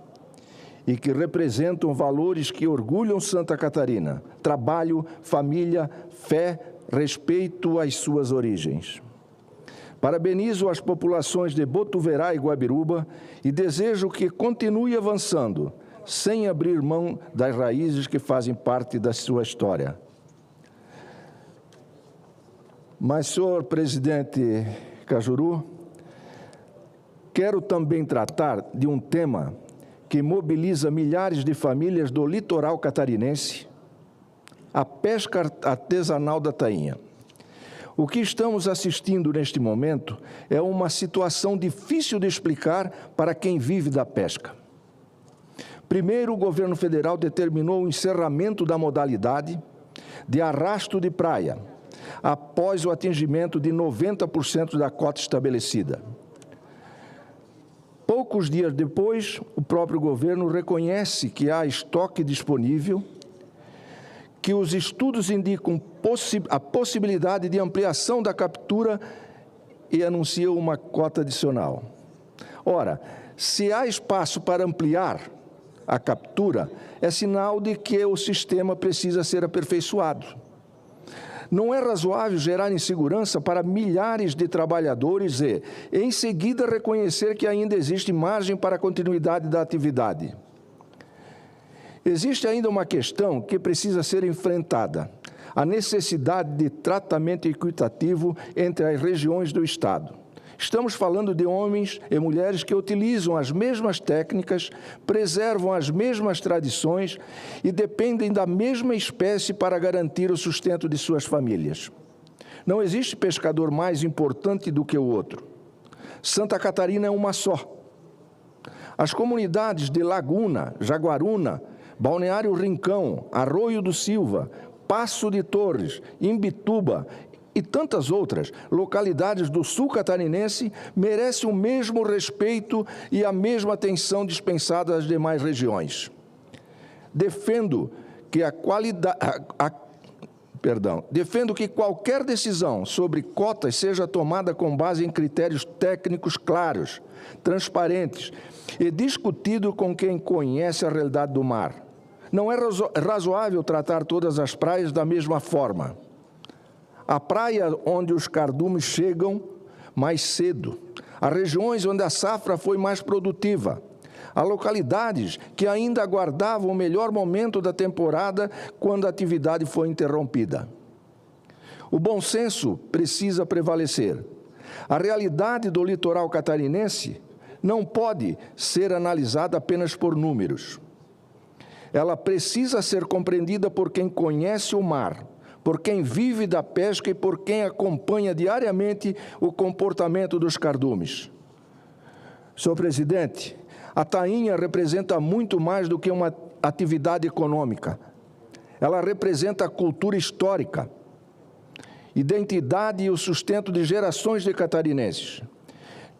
Speaker 6: e que representam valores que orgulham Santa Catarina: trabalho, família, fé, respeito às suas origens. Parabenizo as populações de Botuverá e Guabiruba e desejo que continue avançando, sem abrir mão das raízes que fazem parte da sua história. Mas, senhor presidente Cajuru, quero também tratar de um tema que mobiliza milhares de famílias do litoral catarinense: a pesca artesanal da tainha. O que estamos assistindo neste momento é uma situação difícil de explicar para quem vive da pesca. Primeiro, o governo federal determinou o encerramento da modalidade de arrasto de praia, após o atingimento de 90% da cota estabelecida. Poucos dias depois, o próprio governo reconhece que há estoque disponível, que os estudos indicam a possibilidade de ampliação da captura e anuncia uma cota adicional. Ora, se há espaço para ampliar a captura, é sinal de que o sistema precisa ser aperfeiçoado. Não é razoável gerar insegurança para milhares de trabalhadores e, em seguida, reconhecer que ainda existe margem para a continuidade da atividade. Existe ainda uma questão que precisa ser enfrentada: a necessidade de tratamento equitativo entre as regiões do Estado. Estamos falando de homens e mulheres que utilizam as mesmas técnicas, preservam as mesmas tradições e dependem da mesma espécie para garantir o sustento de suas famílias. Não existe pescador mais importante do que o outro. Santa Catarina é uma só. As comunidades de Laguna, Jaguaruna, Balneário Rincão, Arroio do Silva, Passo de Torres, Imbituba e tantas outras localidades do sul catarinense merecem o mesmo respeito e a mesma atenção dispensada às demais regiões. Defendo que qualquer decisão sobre cotas seja tomada com base em critérios técnicos claros, transparentes e discutido com quem conhece a realidade do mar. Não é razoável tratar todas as praias da mesma forma. A praia onde os cardumes chegam mais cedo, há regiões onde a safra foi mais produtiva, há localidades que ainda aguardavam o melhor momento da temporada quando a atividade foi interrompida. O bom senso precisa prevalecer. A realidade do litoral catarinense não pode ser analisada apenas por números. Ela precisa ser compreendida por quem conhece o mar, por quem vive da pesca e por quem acompanha diariamente o comportamento dos cardumes. Senhor presidente, a tainha representa muito mais do que uma atividade econômica. Ela representa a cultura histórica, identidade e o sustento de gerações de catarinenses.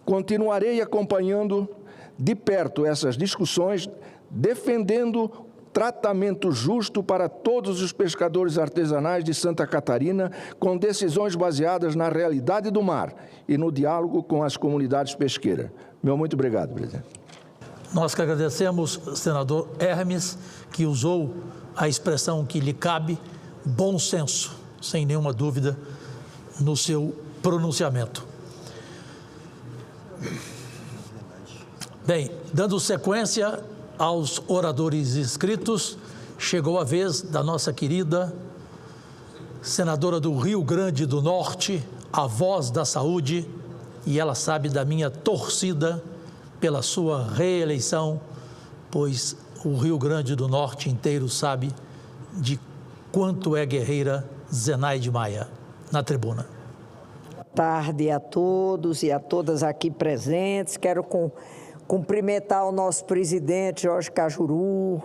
Speaker 6: Continuarei acompanhando de perto essas discussões, defendendo tratamento justo para todos os pescadores artesanais de Santa Catarina, com decisões baseadas na realidade do mar e no diálogo com as comunidades pesqueiras. Meu muito obrigado, presidente.
Speaker 11: Nós que agradecemos, senador Hermes, que usou a expressão que lhe cabe, bom senso, sem nenhuma dúvida, no seu pronunciamento. Bem, dando sequência aos oradores inscritos, chegou a vez da nossa querida senadora do Rio Grande do Norte, a voz da saúde, e ela sabe da minha torcida pela sua reeleição, pois o Rio Grande do Norte inteiro sabe de quanto é guerreira Zenaide Maia. Na tribuna.
Speaker 23: Boa tarde a todos e a todas aqui presentes. Quero cumprimentar o nosso presidente Jorge Cajuru,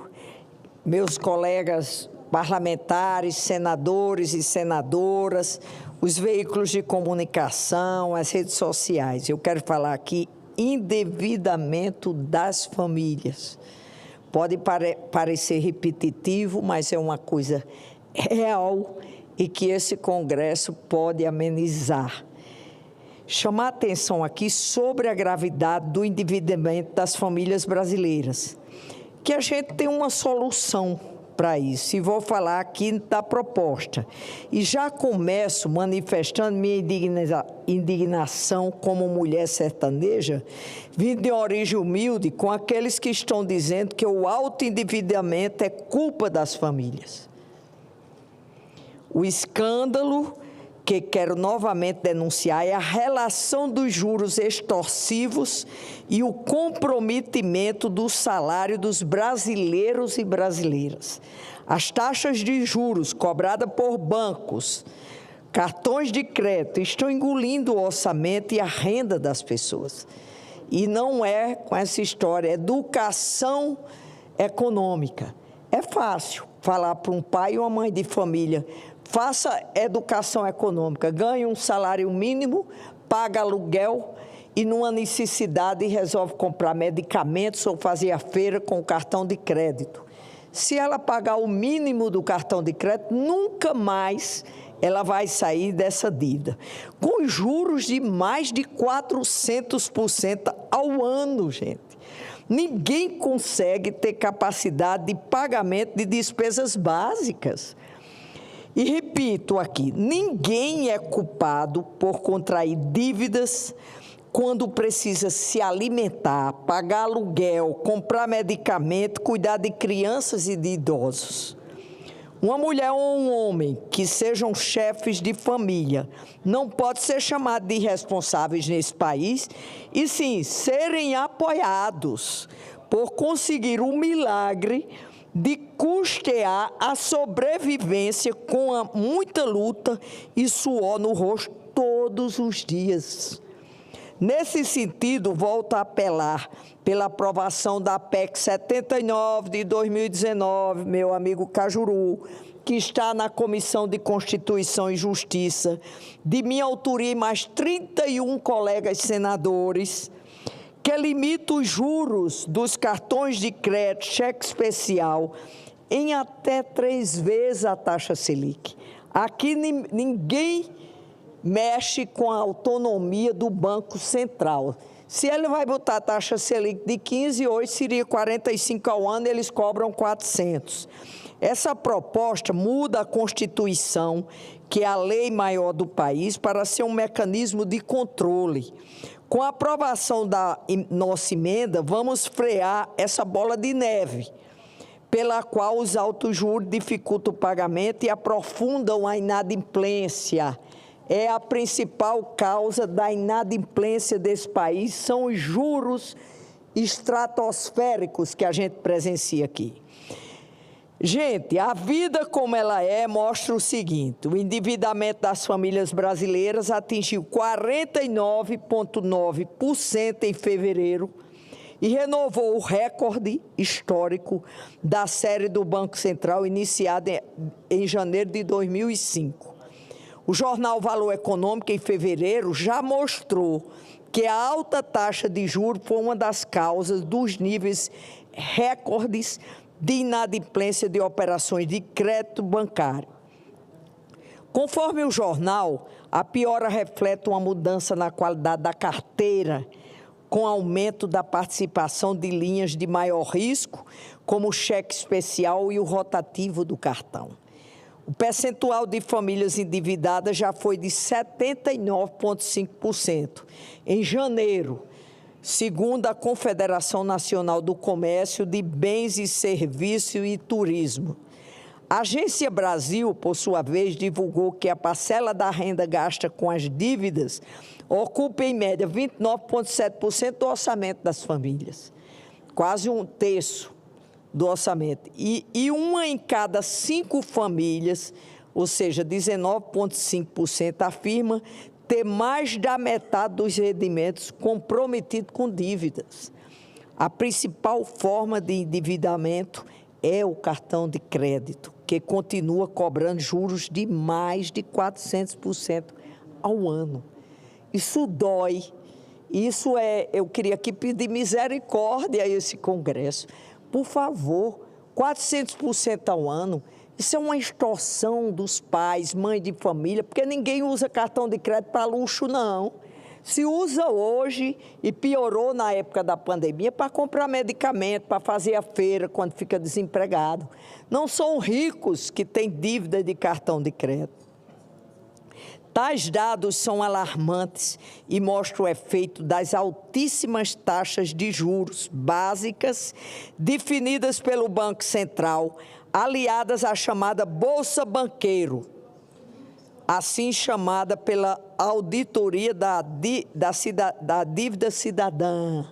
Speaker 23: meus colegas parlamentares, senadores e senadoras, os veículos de comunicação, as redes sociais. Eu quero falar aqui endividamento das famílias. Pode parecer repetitivo, mas é uma coisa real e que esse Congresso pode amenizar. Chamar a atenção aqui sobre a gravidade do endividamento das famílias brasileiras, que a gente tem uma solução para isso, e vou falar aqui da proposta. E já começo manifestando minha indignação como mulher sertaneja, vindo de origem humilde, com aqueles que estão dizendo que o alto endividamento é culpa das famílias. O escândalo que quero novamente denunciar é a relação dos juros extorsivos e o comprometimento do salário dos brasileiros e brasileiras. As taxas de juros cobradas por bancos, cartões de crédito, estão engolindo o orçamento e a renda das pessoas. E não é com essa história, educação econômica. É fácil falar para um pai e uma mãe de família: faça educação econômica, ganhe um salário mínimo, paga aluguel e, numa necessidade, resolve comprar medicamentos ou fazer a feira com o cartão de crédito. Se ela pagar o mínimo do cartão de crédito, nunca mais ela vai sair dessa dívida. Com juros de mais de 400% ao ano, gente. Ninguém consegue ter capacidade de pagamento de despesas básicas. E repito aqui, ninguém é culpado por contrair dívidas quando precisa se alimentar, pagar aluguel, comprar medicamento, cuidar de crianças e de idosos. Uma mulher ou um homem que sejam chefes de família não pode ser chamado de irresponsáveis nesse país e sim serem apoiados por conseguir o milagre de custear a sobrevivência com muita luta e suor no rosto todos os dias.
Speaker 8: Nesse sentido, volto a apelar pela aprovação da PEC 79 de 2019, meu amigo Cajuru, que está na Comissão de Constituição e Justiça, de minha autoria e mais 31 colegas senadores, que limita os juros dos cartões de crédito, cheque especial, em até 3 vezes a taxa Selic. Aqui ninguém mexe com a autonomia do Banco Central. Se ele vai botar a taxa Selic de 15, hoje seria 45 ao ano, eles cobram 400. Essa proposta muda a Constituição, que é a lei maior do país, para ser um mecanismo de controle. Com a aprovação da nossa emenda, vamos frear essa bola de neve, pela qual os altos juros dificultam o pagamento e aprofundam a inadimplência. É a principal causa da inadimplência desse país, são os juros estratosféricos que a gente presencia aqui. Gente, a vida como ela é mostra o seguinte: o endividamento das famílias brasileiras atingiu 49,9% em fevereiro e renovou o recorde histórico da série do Banco Central, iniciada em janeiro de 2005. O jornal Valor Econômico, em fevereiro, já mostrou que a alta taxa de juros foi uma das causas dos níveis recordes de inadimplência de operações de crédito bancário. Conforme o jornal, a piora reflete uma mudança na qualidade da carteira, com aumento da participação de linhas de maior risco, como o cheque especial e o rotativo do cartão. O percentual de famílias endividadas já foi de 79,5% em janeiro, segundo a Confederação Nacional do Comércio de Bens e Serviços e Turismo. A Agência Brasil, por sua vez, divulgou que a parcela da renda gasta com as dívidas ocupa, em média, 29,7% do orçamento das famílias, quase um terço do orçamento. E uma em cada 5 famílias, ou seja, 19,5%, afirma ter mais da metade dos rendimentos comprometidos com dívidas. A principal forma de endividamento é o cartão de crédito, que continua cobrando juros de mais de 400% ao ano. Isso dói. Eu queria aqui pedir misericórdia a esse Congresso. Por favor, 400% ao ano. Isso é uma extorsão dos pais, mães de família, porque ninguém usa cartão de crédito para luxo, não. Se usa hoje, e piorou na época da pandemia, para comprar medicamento, para fazer a feira quando fica desempregado. Não são ricos que têm dívida de cartão de crédito. Tais dados são alarmantes e mostram o efeito das altíssimas taxas de juros básicas definidas pelo Banco Central, aliadas à chamada Bolsa Banqueiro, assim chamada pela auditoria da dívida cidadã.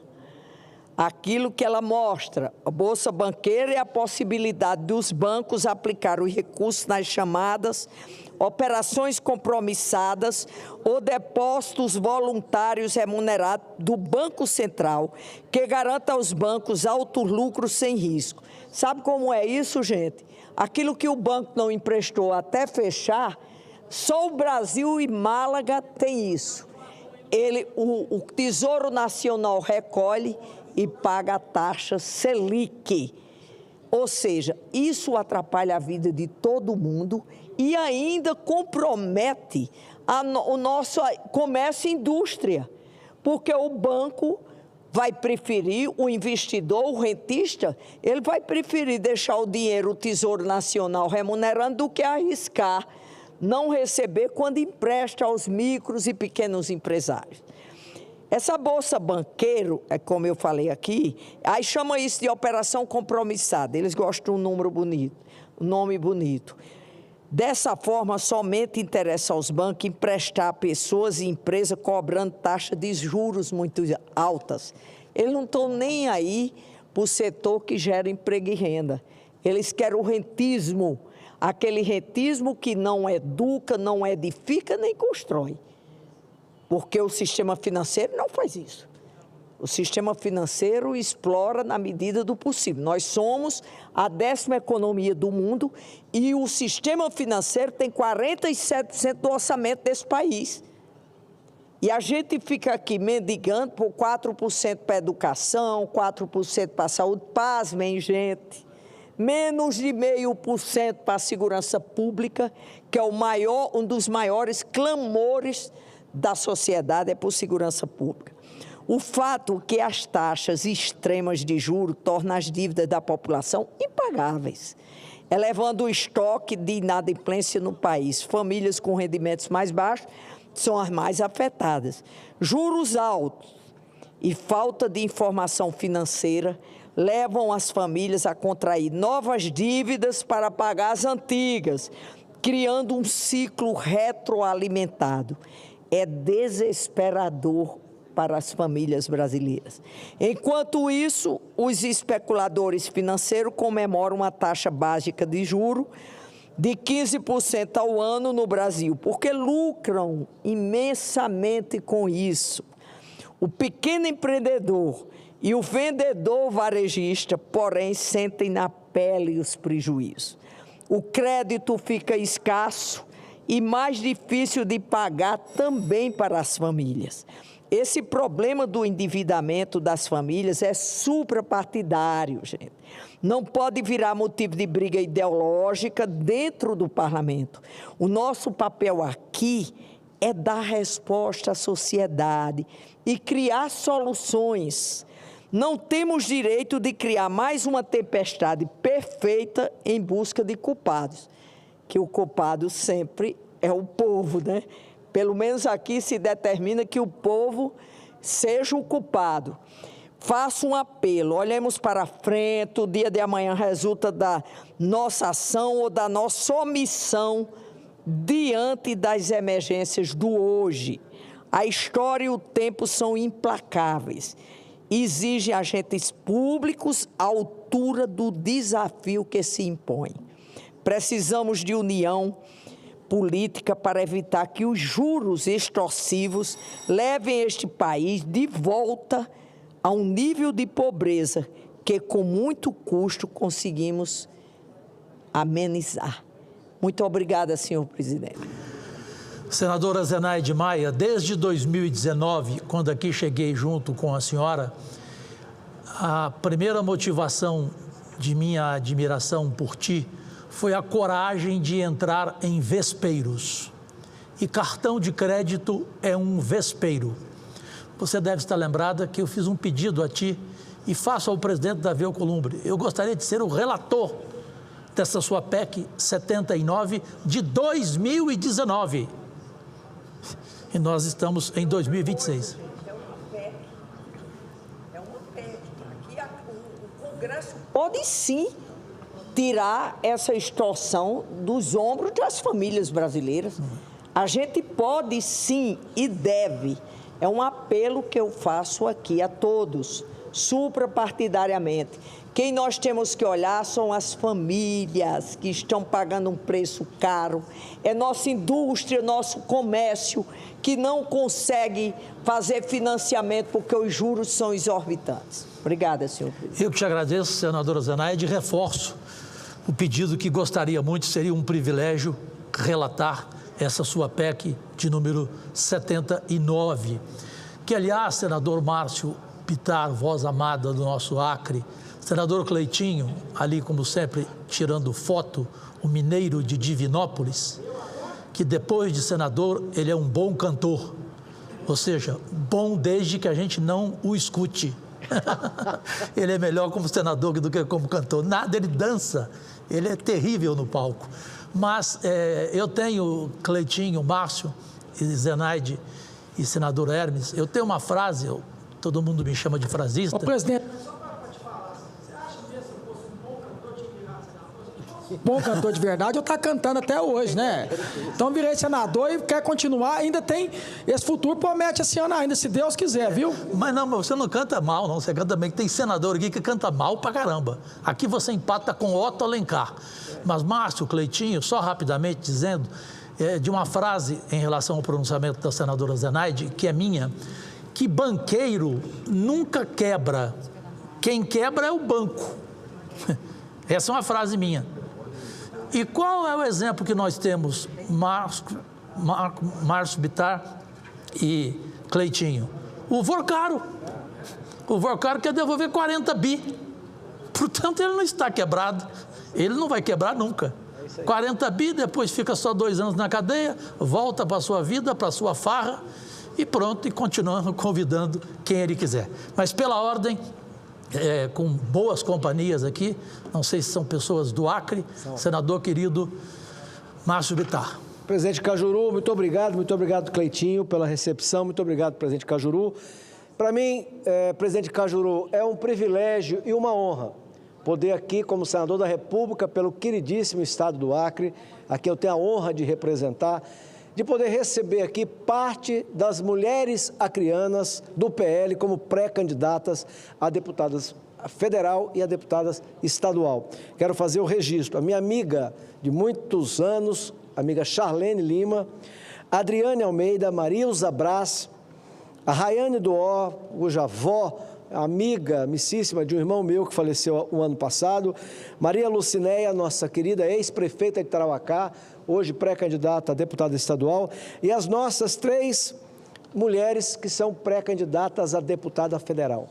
Speaker 8: Aquilo que ela mostra, a Bolsa Banqueira é a possibilidade dos bancos aplicar os recursos nas chamadas operações compromissadas ou depósitos voluntários remunerados do Banco Central, que garanta aos bancos altos lucros sem risco. Sabe como é isso, gente? Aquilo que o banco não emprestou até fechar, só o Brasil e Málaga tem isso. O Tesouro Nacional recolhe e paga a taxa Selic. Ou seja, isso atrapalha a vida de todo mundo e ainda compromete o nosso comércio e indústria, porque o banco vai preferir, o investidor, o rentista, ele vai preferir deixar o dinheiro, o Tesouro Nacional remunerando do que arriscar não receber quando empresta aos micros e pequenos empresários. Essa Bolsa Banqueiro, como eu falei aqui, aí chama isso de operação compromissada. Eles gostam de um número bonito, um nome bonito. Dessa forma, somente interessa aos bancos emprestar a pessoas e empresas cobrando taxas de juros muito altas. Eles não estão nem aí para o setor que gera emprego e renda. Eles querem o rentismo, aquele rentismo que não educa, não edifica, nem constrói. porque o sistema financeiro não faz isso. O sistema financeiro explora na medida do possível. Nós somos a 10ª economia do mundo e o sistema financeiro tem 47% do orçamento desse país. E a gente fica aqui mendigando por 4% para a educação, 4% para a saúde. Pasmem, gente. Menos de 0,5% para a segurança pública, que é um dos maiores clamores da sociedade, é por segurança pública. O fato que as taxas extremas de juros tornam as dívidas da população impagáveis, elevando o estoque de inadimplência no país. Famílias com rendimentos mais baixos são as mais afetadas. Juros altos e falta de informação financeira levam as famílias a contrair novas dívidas para pagar as antigas, criando um ciclo retroalimentado. É desesperador para as famílias brasileiras. Enquanto isso, os especuladores financeiros comemoram uma taxa básica de juros de 15% ao ano no Brasil, porque lucram imensamente com isso. O pequeno empreendedor e o vendedor varejista, porém, sentem na pele os prejuízos. O crédito fica escasso e mais difícil de pagar também para as famílias. Esse problema do endividamento das famílias é suprapartidário, gente. Não pode virar motivo de briga ideológica dentro do parlamento. O nosso papel aqui é dar resposta à sociedade e criar soluções. Não temos direito de criar mais uma tempestade perfeita em busca de culpados, que o culpado sempre é o povo, né? Pelo menos aqui se determina que o povo seja o culpado. Faço um apelo, olhemos para frente, o dia de amanhã resulta da nossa ação ou da nossa omissão diante das emergências do hoje. A história e o tempo são implacáveis. Exigem agentes públicos à altura do desafio que se impõe. Precisamos de união política para evitar que os juros extorsivos levem este país de volta a um nível de pobreza que, com muito custo, conseguimos amenizar. Muito obrigada, senhor presidente.
Speaker 11: Senadora Zenaide Maia, desde 2019, quando aqui cheguei junto com a senhora, a primeira motivação de minha admiração por ti foi a coragem de entrar em vespeiros. E cartão de crédito é um vespeiro. Você deve estar lembrada que eu fiz um pedido a ti e faço ao presidente Davi Alcolumbre. Eu gostaria de ser o relator dessa sua PEC 79 de 2019. E nós estamos em 2026.
Speaker 8: É uma PEC. Aqui o Congresso pode sim tirar essa extorsão dos ombros das famílias brasileiras. A gente pode sim e deve. É um apelo que eu faço aqui a todos, suprapartidariamente. Quem nós temos que olhar são as famílias que estão pagando um preço caro. É nossa indústria, nosso comércio, que não consegue fazer financiamento porque os juros são exorbitantes. Obrigada, senhor presidente.
Speaker 11: Eu que te agradeço, senadora Zenaide, reforço o pedido que gostaria muito, seria um privilégio relatar essa sua PEC de número 79, que, aliás, senador Márcio Pitar, voz amada do nosso Acre, senador Cleitinho, ali como sempre, tirando foto, o mineiro de Divinópolis, que depois de senador, ele é um bom cantor, ou seja, bom desde que a gente não o escute. Ele é melhor como senador do que como cantor. Nada, ele dança, ele é terrível no palco. Mas eu tenho, Cleitinho, Márcio, e Zenaide e senador Hermes, eu tenho uma frase, todo mundo me chama de frasista.
Speaker 2: Ô, presidente, bom cantor de verdade, eu tá cantando até hoje, né? Então virei senador e quer continuar, ainda tem esse futuro, promete esse ano ainda, se Deus quiser, viu?
Speaker 11: Mas não, você não canta mal, não, você canta bem, que tem senador aqui que canta mal pra caramba. Aqui você empata com Otto Alencar. Mas Márcio, Cleitinho, só rapidamente dizendo, de uma frase em relação ao pronunciamento da senadora Zenaide, que é minha, que banqueiro nunca quebra. Quem quebra é o banco. Essa é uma frase minha. E qual é o exemplo que nós temos? Márcio Bittar e Cleitinho. O Vorcaro. O Vorcaro quer devolver 40 bi. Portanto, ele não está quebrado. Ele não vai quebrar nunca. 40 bi, depois fica só 2 anos na cadeia, volta para a sua vida, para a sua farra e pronto, e continuando convidando quem ele quiser. Mas pela ordem, com boas companhias aqui, não sei se são pessoas do Acre, senador querido Márcio Bittar.
Speaker 9: Presidente Cajuru, muito obrigado, Cleitinho, pela recepção, muito obrigado, presidente Cajuru. Para mim, presidente Cajuru, é um privilégio e uma honra poder aqui, como senador da República, pelo queridíssimo estado do Acre, a quem eu tenho a honra de representar, de poder receber aqui parte das mulheres acreanas do PL como pré-candidatas a deputadas federal e a deputadas estadual. Quero fazer o registro. A minha amiga de muitos anos, amiga Charlene Lima, Adriane Almeida, Marilza Brás, a Rayane Duó, cuja avó, amiga, amicíssima de um irmão meu que faleceu o ano passado, Maria Lucinéia, nossa querida ex-prefeita de Tarauacá, hoje pré-candidata a deputada estadual, e as nossas 3 mulheres que são pré-candidatas a deputada federal.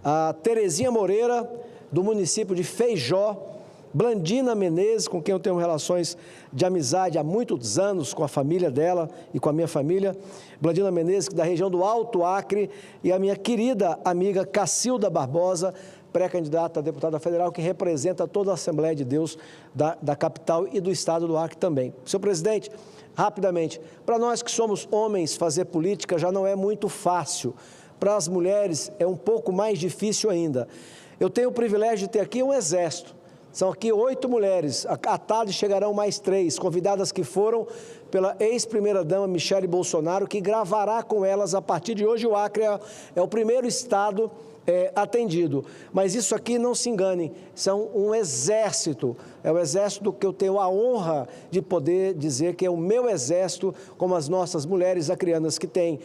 Speaker 9: A Terezinha Moreira, do município de Feijó, Blandina Menezes, com quem eu tenho relações de amizade há muitos anos com a família dela e com a minha família, Blandina Menezes, da região do Alto Acre, e a minha querida amiga Cacilda Barbosa, pré-candidata a deputada federal, que representa toda a Assembleia de Deus da capital e do estado do Acre também. Senhor presidente, rapidamente, para nós que somos homens, fazer política já não é muito fácil. Para as mulheres é um pouco mais difícil ainda. Eu tenho o privilégio de ter aqui um exército. São aqui 8 mulheres, à tarde chegarão mais 3, convidadas que foram pela ex-primeira-dama Michele Bolsonaro, que gravará com elas a partir de hoje. O Acre é o primeiro estado atendido. Mas isso aqui, não se engane, são um exército, é o exército que eu tenho a honra de poder dizer que é o meu exército, como as nossas mulheres acreanas que têm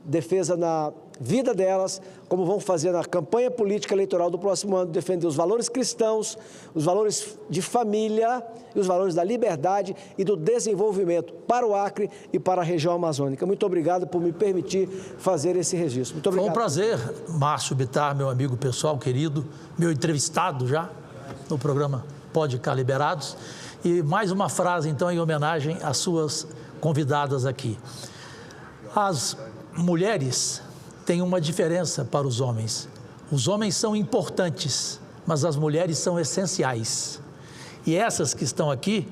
Speaker 9: defesa na vida delas, como vão fazer na campanha política eleitoral do próximo ano, defender os valores cristãos, os valores de família e os valores da liberdade e do desenvolvimento para o Acre e para a região amazônica. Muito obrigado por me permitir fazer esse registro. Muito obrigado.
Speaker 11: Foi um prazer, Márcio Bittar, meu amigo pessoal, querido, meu entrevistado já no programa Pode Cá Liberados. E mais uma frase, então, em homenagem às suas convidadas aqui. As mulheres têm uma diferença para os homens. Os homens são importantes, mas as mulheres são essenciais. E essas que estão aqui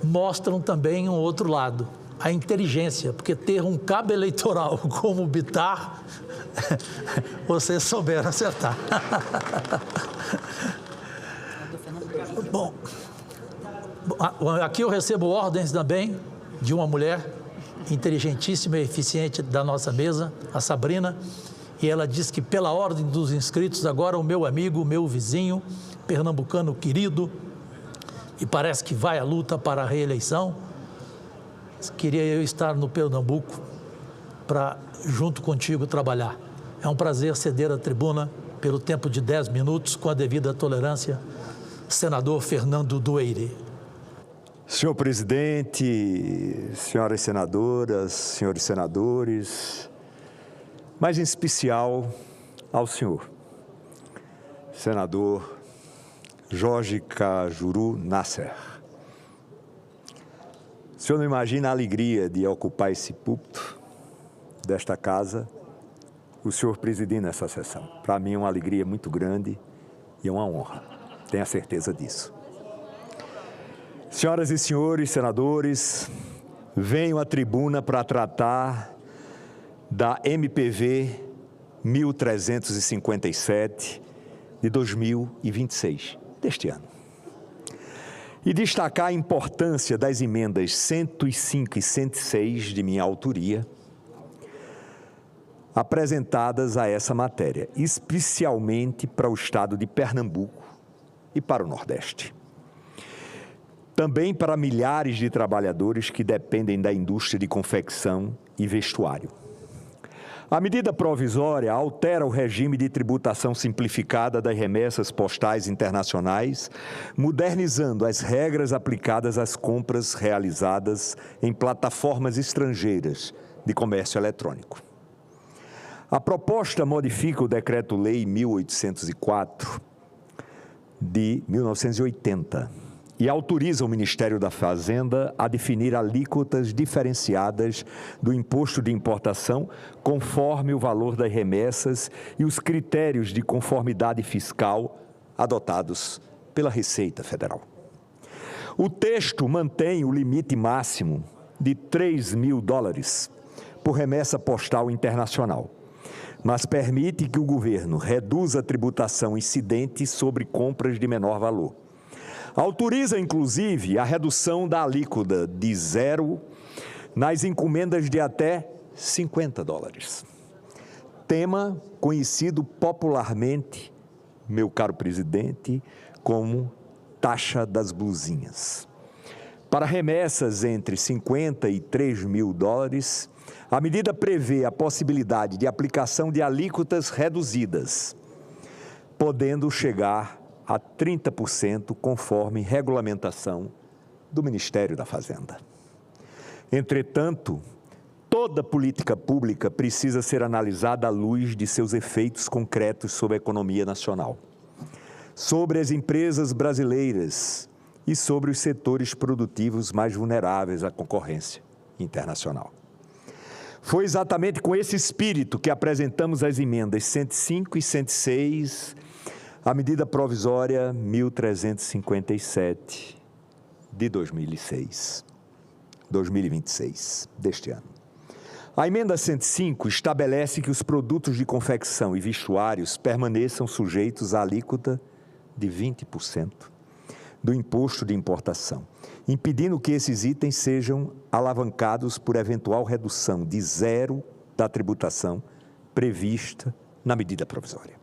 Speaker 11: mostram também um outro lado, a inteligência, porque ter um cabo eleitoral como o Bittar, vocês souberam acertar. Bom, aqui eu recebo ordens também de uma mulher inteligentíssima e eficiente da nossa mesa, a Sabrina, e ela diz que pela ordem dos inscritos, agora o meu amigo, o meu vizinho, pernambucano querido, e parece que vai à luta para a reeleição, queria eu estar no Pernambuco para, junto contigo, trabalhar. É um prazer ceder a tribuna pelo tempo de 10 minutos, com a devida tolerância, senador Fernando Dueire.
Speaker 14: Senhor presidente, senhoras senadoras, senhores senadores, mas em especial ao senhor, senador Jorge Cajuru Nasser. O senhor não imagina a alegria de ocupar esse púlpito desta casa, o senhor presidindo essa sessão. Para mim é uma alegria muito grande e é uma honra, tenha certeza disso. Senhoras e senhores senadores, venho à tribuna para tratar da MPV 1357 de 2026, deste ano. E destacar a importância das emendas 105 e 106 de minha autoria, apresentadas a essa matéria, especialmente para o estado de Pernambuco e para o Nordeste. também para milhares de trabalhadores que dependem da indústria de confecção e vestuário. A medida provisória altera o regime de tributação simplificada das remessas postais internacionais, modernizando as regras aplicadas às compras realizadas em plataformas estrangeiras de comércio eletrônico. A proposta modifica o Decreto-Lei 1804 de 1980 e autoriza o Ministério da Fazenda a definir alíquotas diferenciadas do imposto de importação conforme o valor das remessas e os critérios de conformidade fiscal adotados pela Receita Federal. O texto mantém o limite máximo de $3.000 por remessa postal internacional, mas permite que o governo reduza a tributação incidente sobre compras de menor valor. Autoriza, inclusive, a redução da alíquota de 0 nas encomendas de até $50. Tema conhecido popularmente, meu caro presidente, como taxa das blusinhas. Para remessas entre $50 e $3.000, a medida prevê a possibilidade de aplicação de alíquotas reduzidas, podendo chegar a 30% conforme regulamentação do Ministério da Fazenda. Entretanto, toda política pública precisa ser analisada à luz de seus efeitos concretos sobre a economia nacional, sobre as empresas brasileiras e sobre os setores produtivos mais vulneráveis à concorrência internacional. Foi exatamente com esse espírito que apresentamos as emendas 105 e 106, a medida provisória 1357 de 2026 deste ano. A emenda 105 estabelece que os produtos de confecção e vestuários permaneçam sujeitos à alíquota de 20% do imposto de importação, impedindo que esses itens sejam alavancados por eventual redução de 0 da tributação prevista na medida provisória.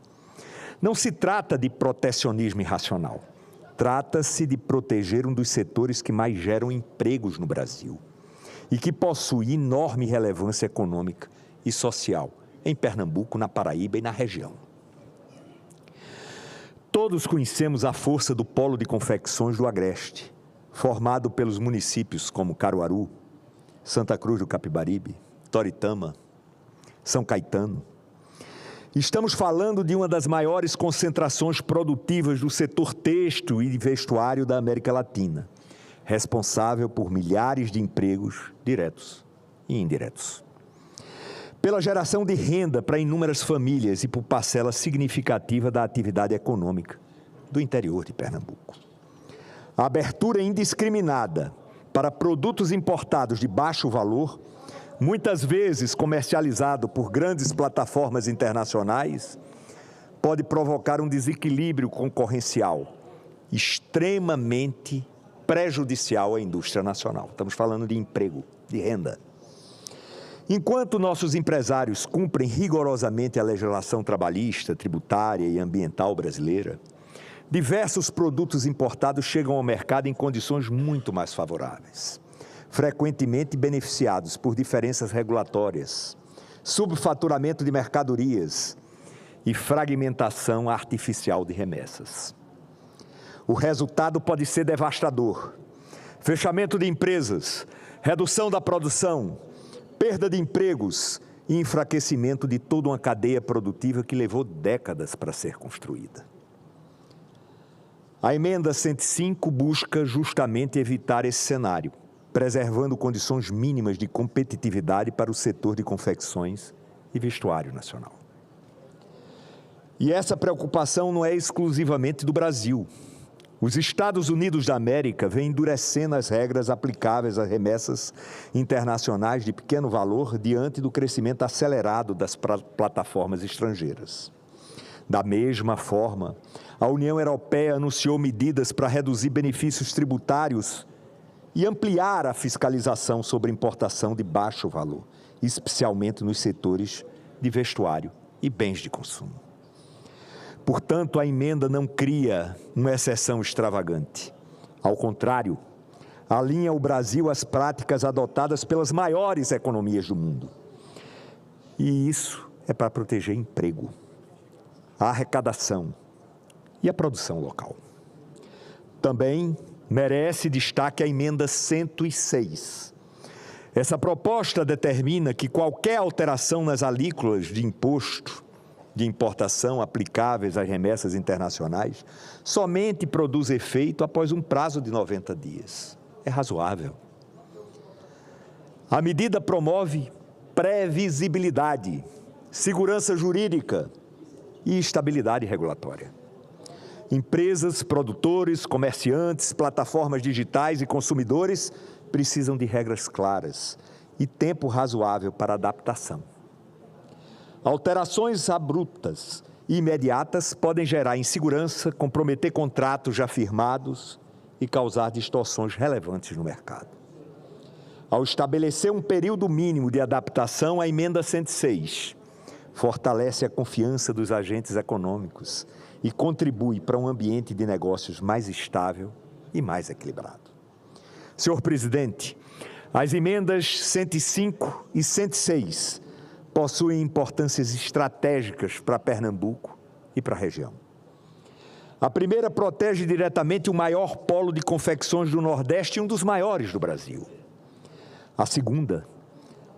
Speaker 14: Não se trata de protecionismo irracional. Trata-se de proteger um dos setores que mais geram empregos no Brasil e que possui enorme relevância econômica e social em Pernambuco, na Paraíba e na região. Todos conhecemos a força do Polo de Confecções do Agreste, formado pelos municípios como Caruaru, Santa Cruz do Capibaribe, Toritama, São Caetano. Estamos falando de uma das maiores concentrações produtivas do setor têxtil e vestuário da América Latina, responsável por milhares de empregos diretos e indiretos. Pela geração de renda para inúmeras famílias e por parcela significativa da atividade econômica do interior de Pernambuco. A abertura indiscriminada para produtos importados de baixo valor, muitas vezes comercializado por grandes plataformas internacionais, pode provocar um desequilíbrio concorrencial extremamente prejudicial à indústria nacional. Estamos falando de emprego, de renda. Enquanto nossos empresários cumprem rigorosamente a legislação trabalhista, tributária e ambiental brasileira, diversos produtos importados chegam ao mercado em condições muito mais favoráveis, frequentemente beneficiados por diferenças regulatórias, subfaturamento de mercadorias e fragmentação artificial de remessas. O resultado pode ser devastador: fechamento de empresas, redução da produção, perda de empregos e enfraquecimento de toda uma cadeia produtiva que levou décadas para ser construída. A emenda 105 busca justamente evitar esse cenário, preservando condições mínimas de competitividade para o setor de confecções e vestuário nacional. E essa preocupação não é exclusivamente do Brasil. Os Estados Unidos da América vêm endurecendo as regras aplicáveis às remessas internacionais de pequeno valor diante do crescimento acelerado das plataformas estrangeiras. Da mesma forma, a União Europeia anunciou medidas para reduzir benefícios tributários e ampliar a fiscalização sobre importação de baixo valor, especialmente nos setores de vestuário e bens de consumo. Portanto, a emenda não cria uma exceção extravagante. Ao contrário, alinha o Brasil às práticas adotadas pelas maiores economias do mundo. E isso é para proteger emprego, a arrecadação e a produção local. Também merece destaque a emenda 106. Essa proposta determina que qualquer alteração nas alíquotas de imposto de importação aplicáveis às remessas internacionais somente produz efeito após um prazo de 90 dias. É razoável. A medida promove previsibilidade, segurança jurídica e estabilidade regulatória. Empresas, produtores, comerciantes, plataformas digitais e consumidores precisam de regras claras e tempo razoável para adaptação. Alterações abruptas e imediatas podem gerar insegurança, comprometer contratos já firmados e causar distorções relevantes no mercado. Ao estabelecer um período mínimo de adaptação, a emenda 106 fortalece a confiança dos agentes econômicos e contribui para um ambiente de negócios mais estável e mais equilibrado. Senhor presidente, as emendas 105 e 106 possuem importâncias estratégicas para Pernambuco e para a região. A primeira protege diretamente o maior polo de confecções do Nordeste e um dos maiores do Brasil. A segunda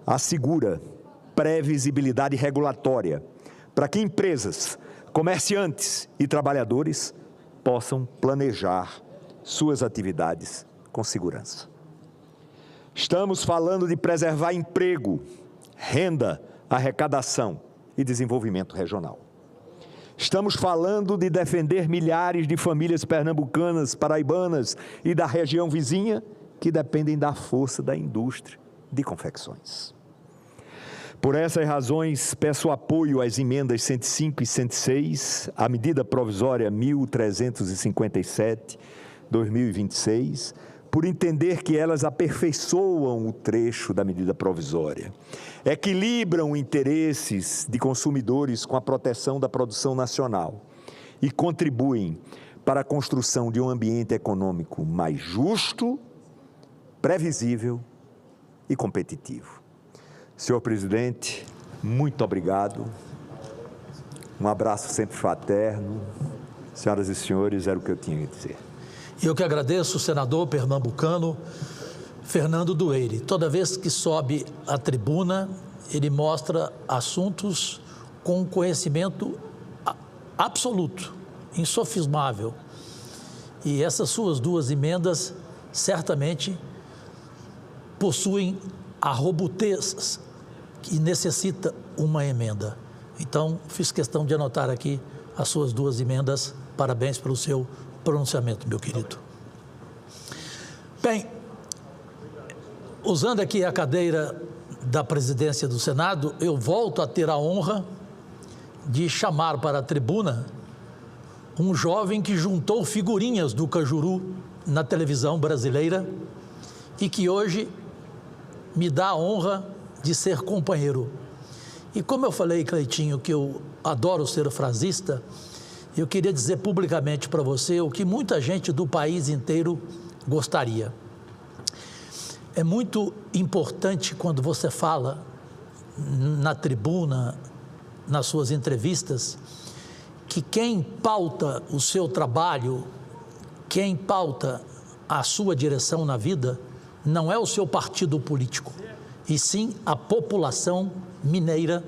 Speaker 14: assegura previsibilidade regulatória para que empresas, comerciantes e trabalhadores possam planejar suas atividades com segurança. Estamos falando de preservar emprego, renda, arrecadação e desenvolvimento regional. Estamos falando de defender milhares de famílias pernambucanas, paraibanas e da região vizinha que dependem da força da indústria de confecções. Por essas razões, peço apoio às emendas 105 e 106, à medida provisória 1357/2026, por entender que elas aperfeiçoam o trecho da medida provisória, equilibram interesses de consumidores com a proteção da produção nacional e contribuem para a construção de um ambiente econômico mais justo, previsível e competitivo. Senhor presidente, muito obrigado. Um abraço sempre fraterno. Senhoras e senhores, era o que eu tinha a dizer.
Speaker 11: Eu que agradeço o senador pernambucano Fernando Dueire. Toda vez que sobe à tribuna, ele mostra assuntos com conhecimento absoluto, insofismável. E essas suas duas emendas certamente possuem a robustez que necessita uma emenda. Então, fiz questão de anotar aqui as suas duas emendas. Parabéns pelo seu pronunciamento, meu querido. Bem, usando aqui a cadeira da presidência do Senado, eu volto a ter a honra de chamar para a tribuna um jovem que juntou figurinhas do Cajuru na televisão brasileira e que hoje me dá a honra de ser companheiro. E como eu falei, Cleitinho, que eu adoro ser frasista, eu queria dizer publicamente para você o que muita gente do país inteiro gostaria. É muito importante quando você fala na tribuna, nas suas entrevistas, que quem pauta o seu trabalho, quem pauta a sua direção na vida, não é o seu partido político, e sim a população mineira,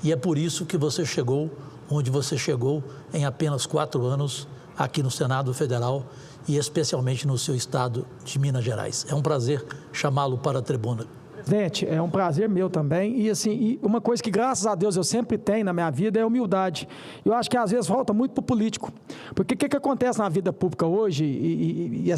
Speaker 11: e é por isso que você chegou onde você chegou em apenas 4 anos aqui no Senado Federal e especialmente no seu estado de Minas Gerais. É um prazer chamá-lo para a tribuna.
Speaker 2: Presidente, é um prazer meu também. E assim, uma coisa que, graças a Deus, eu sempre tenho na minha vida é humildade. Eu acho que, às vezes, falta muito para o político. Porque o que acontece na vida pública hoje, e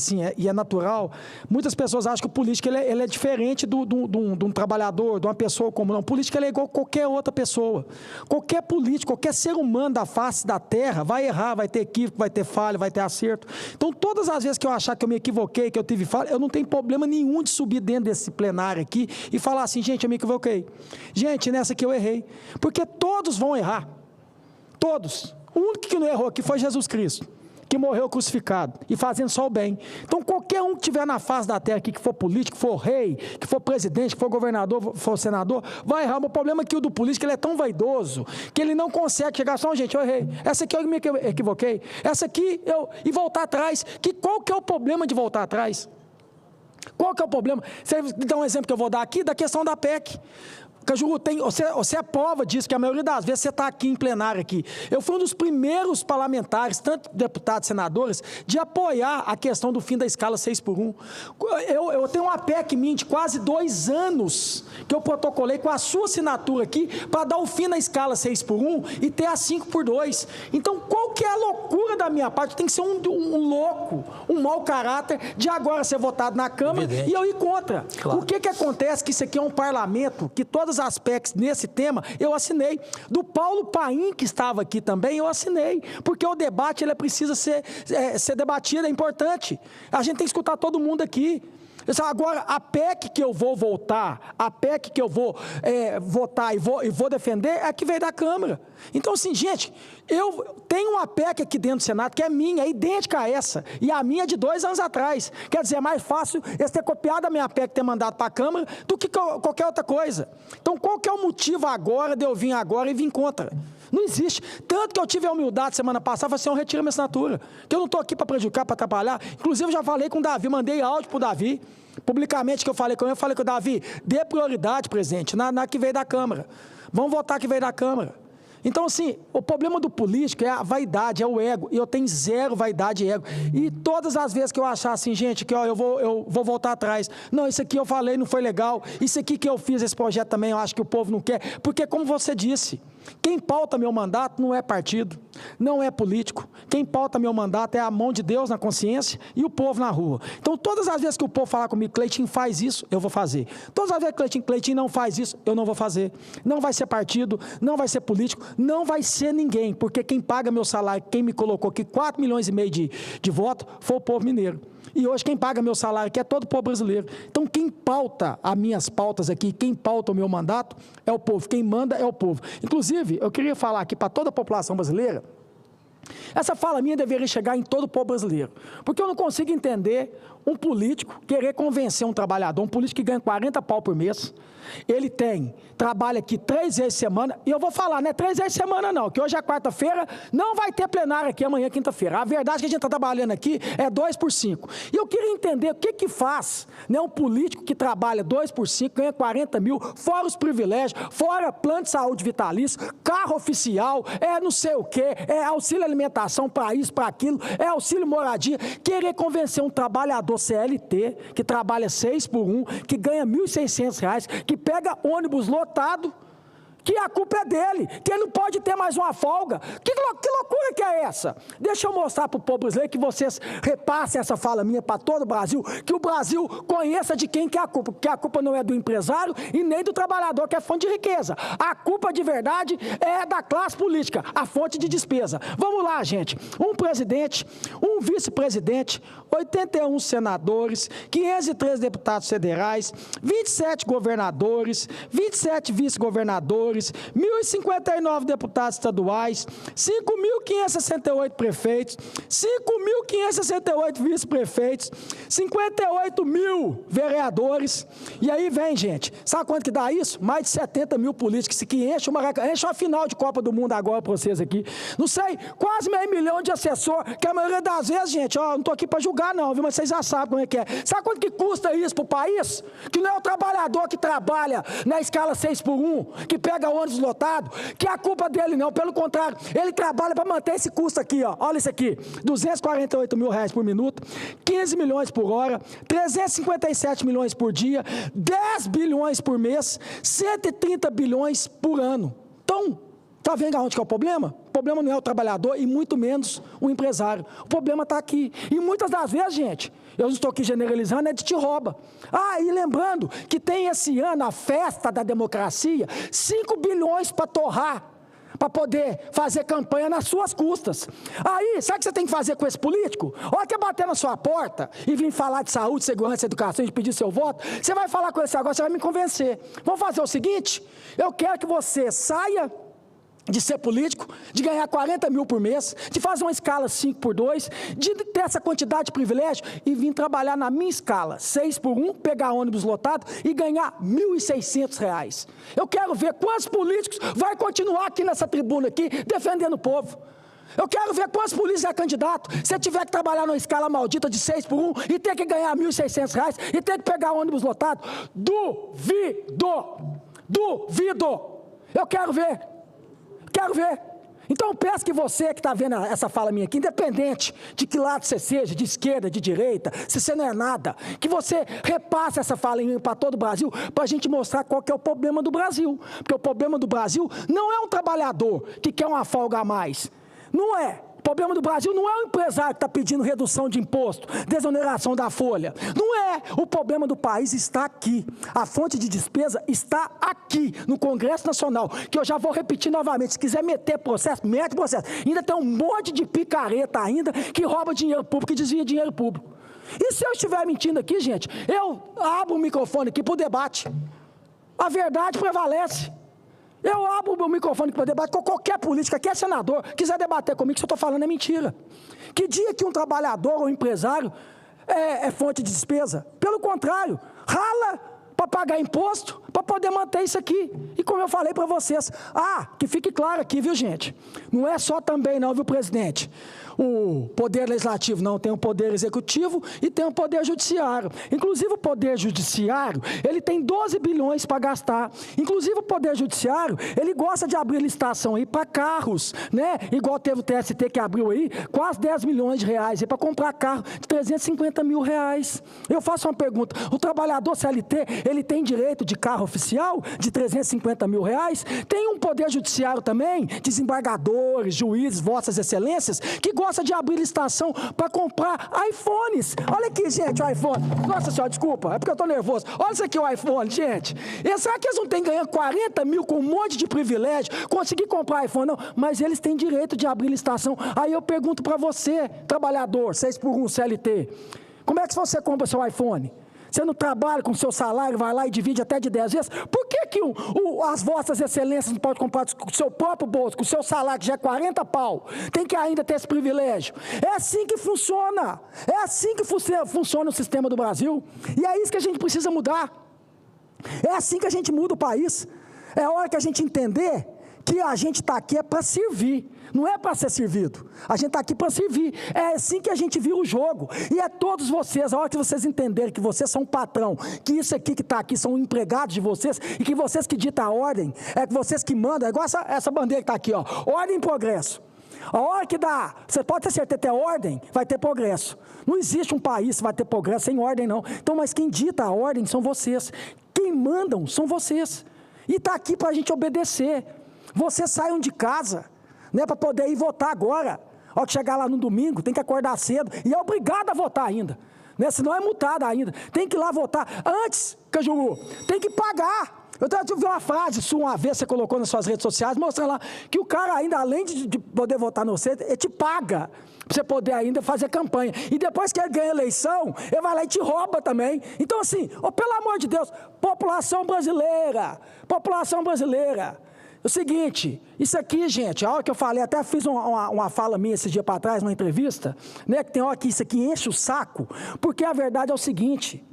Speaker 2: é natural, muitas pessoas acham que o político ele é diferente de um trabalhador, de uma pessoa comum. Não, o político ele é igual a qualquer outra pessoa. Qualquer político, qualquer ser humano da face da terra vai errar, vai ter equívoco, vai ter falha, vai ter acerto. Então, todas as vezes que eu achar que eu me equivoquei, que eu tive falha, eu não tenho problema nenhum de subir dentro desse plenário aqui e falar assim, gente, eu me equivoquei. Gente, nessa aqui eu errei. Porque todos vão errar. Todos. O único que não errou aqui foi Jesus Cristo. que morreu crucificado e fazendo só o bem. Então, qualquer um que estiver na face da terra aqui, que for político, que for rei, que for presidente, que for governador, que for senador, vai errar. O problema é que o do político ele é tão vaidoso que ele não consegue chegar só, gente, eu errei. Essa aqui eu me equivoquei. Essa aqui e voltar atrás. Qual que é o problema de voltar atrás? Qual que é o problema? Você dá um exemplo que eu vou dar aqui da questão da PEC. Cajuru, você é prova disso, que a maioria das vezes você está aqui em plenário aqui. Eu fui um dos primeiros parlamentares, tanto deputados e senadores, de apoiar a questão do fim da escala 6x1. Eu tenho uma PEC minha de quase 2 anos que eu protocolei com a sua assinatura aqui para dar o fim na escala 6x1 e ter a 5x2. Então, qual que é a loucura da minha parte? Tem que ser um louco, um mau caráter de agora ser votado na Câmara e eu ir contra. Claro. O que acontece? Que isso aqui é um parlamento que todas as PECs nesse tema eu assinei. Do Paulo Paim, que estava aqui também, eu assinei. Porque o debate ele precisa ser debatido, é importante. A gente tem que escutar todo mundo aqui. Agora, a PEC que eu vou votar, a PEC que eu vou votar e vou defender é a que veio da Câmara. Então, assim, gente, eu tenho uma PEC aqui dentro do Senado que é minha, é idêntica a essa. E a minha é de 2 anos atrás. Quer dizer, é mais fácil eles ter copiado a minha PEC e ter mandado para a Câmara do que qualquer outra coisa. Então, qual que é o motivo agora de eu vir agora e vir contra? Não existe. Tanto que eu tive a humildade semana passada, falei assim, eu retiro minha assinatura. Que eu não estou aqui para prejudicar, para atrapalhar. Inclusive, eu já falei com o Davi, mandei áudio para o Davi. Publicamente que eu falei com ele, eu falei com o Davi, dê prioridade, presidente, na que veio da Câmara. Vamos votar que veio da Câmara. Então, assim, o problema do político é a vaidade, é o ego. E eu tenho zero vaidade e ego. E todas as vezes que eu achar assim, gente, que ó, eu vou voltar atrás. Não, isso aqui eu falei, não foi legal. Isso aqui que eu fiz, esse projeto também, eu acho que o povo não quer. Porque, como você disse, quem pauta meu mandato não é partido, não é político. Quem pauta meu mandato é a mão de Deus na consciência e o povo na rua. Então, todas as vezes que o povo falar comigo, Cleitinho faz isso, eu vou fazer. Todas as vezes que Cleitinho não faz isso, eu não vou fazer. Não vai ser partido, não vai ser político, não vai ser ninguém, porque quem paga meu salário, quem me colocou aqui 4,5 milhões de votos, foi o povo mineiro. E hoje quem paga meu salário aqui é todo o povo brasileiro. Então quem pauta as minhas pautas aqui, quem pauta o meu mandato é o povo, quem manda é o povo. Inclusive, eu queria falar aqui para toda a população brasileira, essa fala minha deveria chegar em todo o povo brasileiro, porque eu não consigo entender um político querer convencer um trabalhador, um político que ganha 40 pau por mês, ele trabalha aqui 3 vezes por semana, e eu vou falar, não é 3 vezes por semana não, que hoje é quarta-feira, não vai ter plenário aqui amanhã, quinta-feira. A verdade é que a gente está trabalhando aqui é 2 por 5. E eu queria entender o que faz, né, um político que trabalha 2 por 5, ganha 40 mil, fora os privilégios, fora plano de saúde vitalício, carro oficial, não sei o quê, auxílio alimentação para isso, para aquilo, auxílio moradia, querer convencer um trabalhador CLT, que trabalha 6 por 1, que ganha R$ 1.600, que pega ônibus lotado, que a culpa é dele, que ele não pode ter mais uma folga. Que loucura que é essa? Deixa eu mostrar para o povo brasileiro que vocês repassem essa fala minha para todo o Brasil, que o Brasil conheça de quem que é a culpa, porque a culpa não é do empresário e nem do trabalhador, que é fonte de riqueza. A culpa de verdade é da classe política, a fonte de despesa. Vamos lá, gente. Um presidente, um vice-presidente, 81 senadores, 503 deputados federais, 27 governadores, 27 vice-governadores, 1.059 deputados estaduais, 5.568 prefeitos, 5.568 vice-prefeitos, 58 mil vereadores. E aí vem, gente, sabe quanto que dá isso? Mais de 70 mil políticos, que enche uma final de Copa do Mundo agora para vocês aqui. Não sei, quase meio milhão de assessor, que a maioria das vezes, gente, ó, não estou aqui para julgar não, viu, mas vocês já sabem como é que é. Sabe quanto que custa isso para o país? Que não é o trabalhador que trabalha na escala 6 por 1, que pega ônibus lotado, que é a culpa dele não, pelo contrário, ele trabalha para manter esse custo aqui, ó. Olha isso aqui, 248 mil reais por minuto, 15 milhões por hora, 357 milhões por dia, 10 bilhões por mês, 130 bilhões por ano. Então, tá vendo aonde que é o problema? O problema não é o trabalhador e muito menos o empresário. O problema está aqui. E muitas das vezes, gente, eu não estou aqui generalizando, é de te rouba. E lembrando que tem esse ano a festa da democracia, 5 bilhões para torrar, para poder fazer campanha nas suas custas. Aí, sabe o que você tem que fazer com esse político? Olha que bater na sua porta e vir falar de saúde, segurança, educação, de pedir seu voto, você vai falar com esse agora, você vai me convencer. Vamos fazer o seguinte? Eu quero que você saia de ser político, de ganhar 40 mil por mês, de fazer uma escala 5x2, de ter essa quantidade de privilégio e vir trabalhar na minha escala, 6x1, pegar ônibus lotado e ganhar R$ 1.600. Eu quero ver quantos políticos vai continuar aqui nessa tribuna aqui, defendendo o povo. Eu quero ver quantos políticos é candidato, se tiver que trabalhar numa escala maldita de 6x1 e ter que ganhar R$ 1.600 e ter que pegar ônibus lotado. Duvido! Eu quero ver. Então eu peço que você que está vendo essa fala minha aqui, independente de que lado você seja, de esquerda, de direita, se você não é nada, que você repasse essa fala para todo o Brasil, para a gente mostrar qual que é o problema do Brasil. Porque o problema do Brasil não é um trabalhador que quer uma folga a mais. Não é. O problema do Brasil não é o empresário que está pedindo redução de imposto, desoneração da folha. Não é. O problema do país está aqui. A fonte de despesa está aqui, no Congresso Nacional, que eu já vou repetir novamente. Se quiser meter processo, mete processo. Ainda tem um monte de picareta ainda que rouba dinheiro público e desvia dinheiro público. E se eu estiver mentindo aqui, gente, eu abro o microfone aqui para o debate. A verdade prevalece. Eu abro o meu microfone para debate com qualquer político, qualquer senador, quiser debater comigo, se eu estou falando é mentira. Que dia que um trabalhador ou empresário é fonte de despesa? Pelo contrário, rala para pagar imposto, para poder manter isso aqui. E como eu falei para vocês, que fique claro aqui, viu, gente? Não é só também não, viu, presidente? O poder legislativo não, tem o poder executivo e tem o poder judiciário. Inclusive o poder judiciário, ele tem 12 bilhões para gastar. Inclusive o poder judiciário, ele gosta de abrir licitação aí para carros, né? Igual teve o TST que abriu aí, quase 10 milhões de reais para comprar carro de 350 mil reais. Eu faço uma pergunta, o trabalhador CLT, ele tem direito de carro oficial de 350 mil reais? Tem um poder judiciário também, desembargadores, juízes, vossas excelências, que gosta de abrir licitação para comprar iPhones. Olha aqui, gente, o iPhone. Nossa senhora, desculpa, é porque eu estou nervoso. Olha isso aqui, o iPhone, gente. E será que eles não têm ganhando 40 mil com um monte de privilégio, conseguir comprar iPhone? Não, mas eles têm direito de abrir licitação. Aí eu pergunto para você, trabalhador, 6x1 CLT, como é que você compra seu iPhone? Você não trabalha com o seu salário, vai lá e divide até de 10 vezes? Por que as vossas excelências não podem comprar com o seu próprio bolso, com o seu salário, que já é 40 pau? Tem que ainda ter esse privilégio. É assim que funciona. É assim que funciona o sistema do Brasil. E é isso que a gente precisa mudar. É assim que a gente muda o país. É hora que a gente entender que a gente está aqui para servir. Não é para ser servido. A gente está aqui para servir. É assim que a gente vira o jogo. E é todos vocês, a hora que vocês entenderem que vocês são patrão, que isso aqui que está aqui são empregados de vocês, e que vocês que ditam a ordem, é que vocês que mandam, é igual essa bandeira que está aqui, ó, ordem e progresso. A hora que dá, você pode ter certeza, ter ordem, vai ter progresso. Não existe um país que vai ter progresso sem ordem, não. Então, mas quem dita a ordem são vocês. Quem mandam são vocês. E está aqui para a gente obedecer. Vocês saiam de casa, né, para poder ir votar agora. Ao que chegar lá no domingo, tem que acordar cedo e é obrigado a votar ainda, né? Senão é multado ainda. Tem que ir lá votar. Antes, Cajuru, tem que pagar. Eu vi uma frase sua uma vez, você colocou nas suas redes sociais, mostrando lá que o cara ainda, além de poder votar no você, ele te paga para você poder ainda fazer campanha. E depois que ele ganha a eleição, ele vai lá e te rouba também. Então assim, pelo amor de Deus, população brasileira, o seguinte, isso aqui, gente, a hora que eu falei, até fiz uma fala minha esse dia para trás, numa entrevista, né, que tem hora que isso aqui enche o saco, porque a verdade é o seguinte,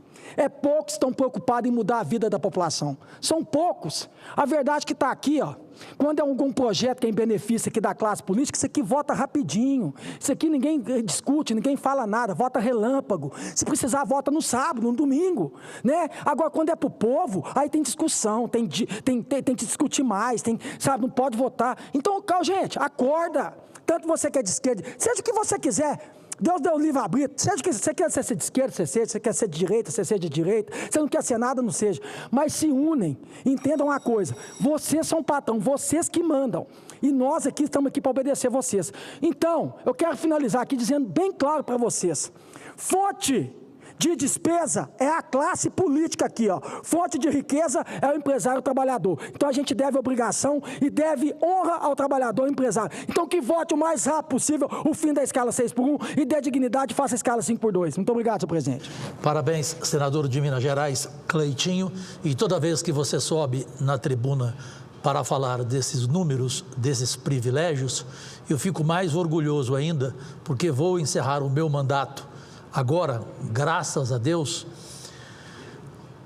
Speaker 2: poucos estão preocupados em mudar a vida da população, são poucos. A verdade que está aqui, ó, quando é algum projeto que é em benefício aqui da classe política, isso aqui vota rapidinho, isso aqui ninguém discute, ninguém fala nada, vota relâmpago, se precisar vota no sábado, no domingo, né? Agora quando é para o povo, aí tem discussão, tem que discutir mais, sabe, não pode votar. Então, gente, acorda, tanto você que é de esquerda, seja o que você quiser, Deus deu o livre-arbítrio, seja que você quer ser de esquerda, você quer ser de direita, você seja de direita, você não quer ser nada, não seja, mas se unem, entendam uma coisa, vocês são patrão, vocês que mandam, e nós aqui estamos aqui para obedecer vocês. Então, eu quero finalizar aqui dizendo bem claro para vocês, fonte de despesa é a classe política aqui, ó. Fonte de riqueza é o empresário trabalhador. Então a gente deve obrigação e deve honra ao trabalhador empresário. Então que vote o mais rápido possível o fim da escala 6x1 e dê dignidade e faça a escala 5x2. Muito obrigado, senhor presidente.
Speaker 11: Parabéns, senador de Minas Gerais, Cleitinho. E toda vez que você sobe na tribuna para falar desses números, desses privilégios, eu fico mais orgulhoso ainda, porque vou encerrar o meu mandato agora, graças a Deus,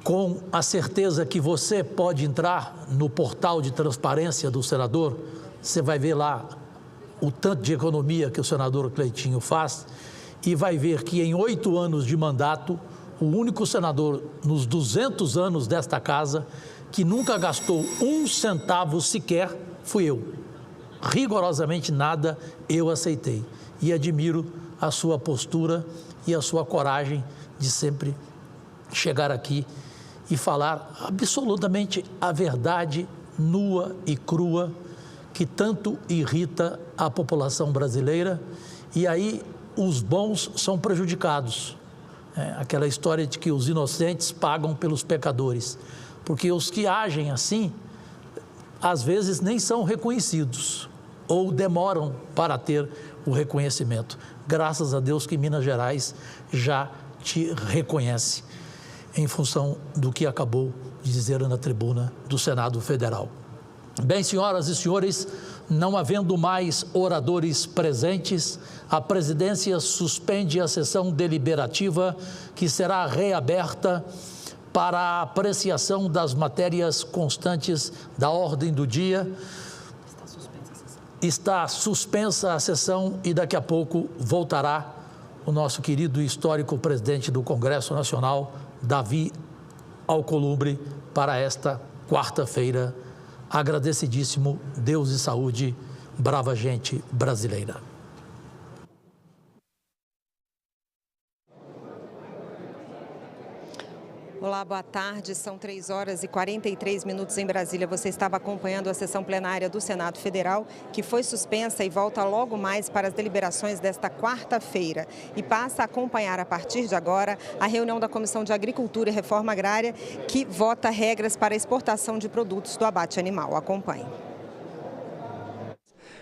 Speaker 11: com a certeza que você pode entrar no portal de transparência do senador, você vai ver lá o tanto de economia que o senador Cleitinho faz e vai ver que em 8 anos de mandato, o único senador nos 200 anos desta casa que nunca gastou 1 centavo sequer fui eu. Rigorosamente nada eu aceitei e admiro a sua postura e a sua coragem de sempre chegar aqui e falar absolutamente a verdade nua e crua que tanto irrita a população brasileira, e aí os bons são prejudicados. Aquela história de que os inocentes pagam pelos pecadores, porque os que agem assim, às vezes nem são reconhecidos ou demoram para ter o reconhecimento. Graças a Deus que Minas Gerais já te reconhece, em função do que acabou de dizer na tribuna do Senado Federal. Bem, senhoras e senhores, não havendo mais oradores presentes, a presidência suspende a sessão deliberativa, que será reaberta para a apreciação das matérias constantes da ordem do dia. Está suspensa a sessão e daqui a pouco voltará o nosso querido e histórico presidente do Congresso Nacional, Davi Alcolumbre, para esta quarta-feira. Agradecidíssimo, Deus e saúde, brava gente brasileira.
Speaker 16: Olá, boa tarde. São 3h43 em Brasília. Você estava acompanhando a sessão plenária do Senado Federal, que foi suspensa e volta logo mais para as deliberações desta quarta-feira. E passa a acompanhar, a partir de agora, a reunião da Comissão de Agricultura e Reforma Agrária, que vota regras para a exportação de produtos do abate animal. Acompanhe.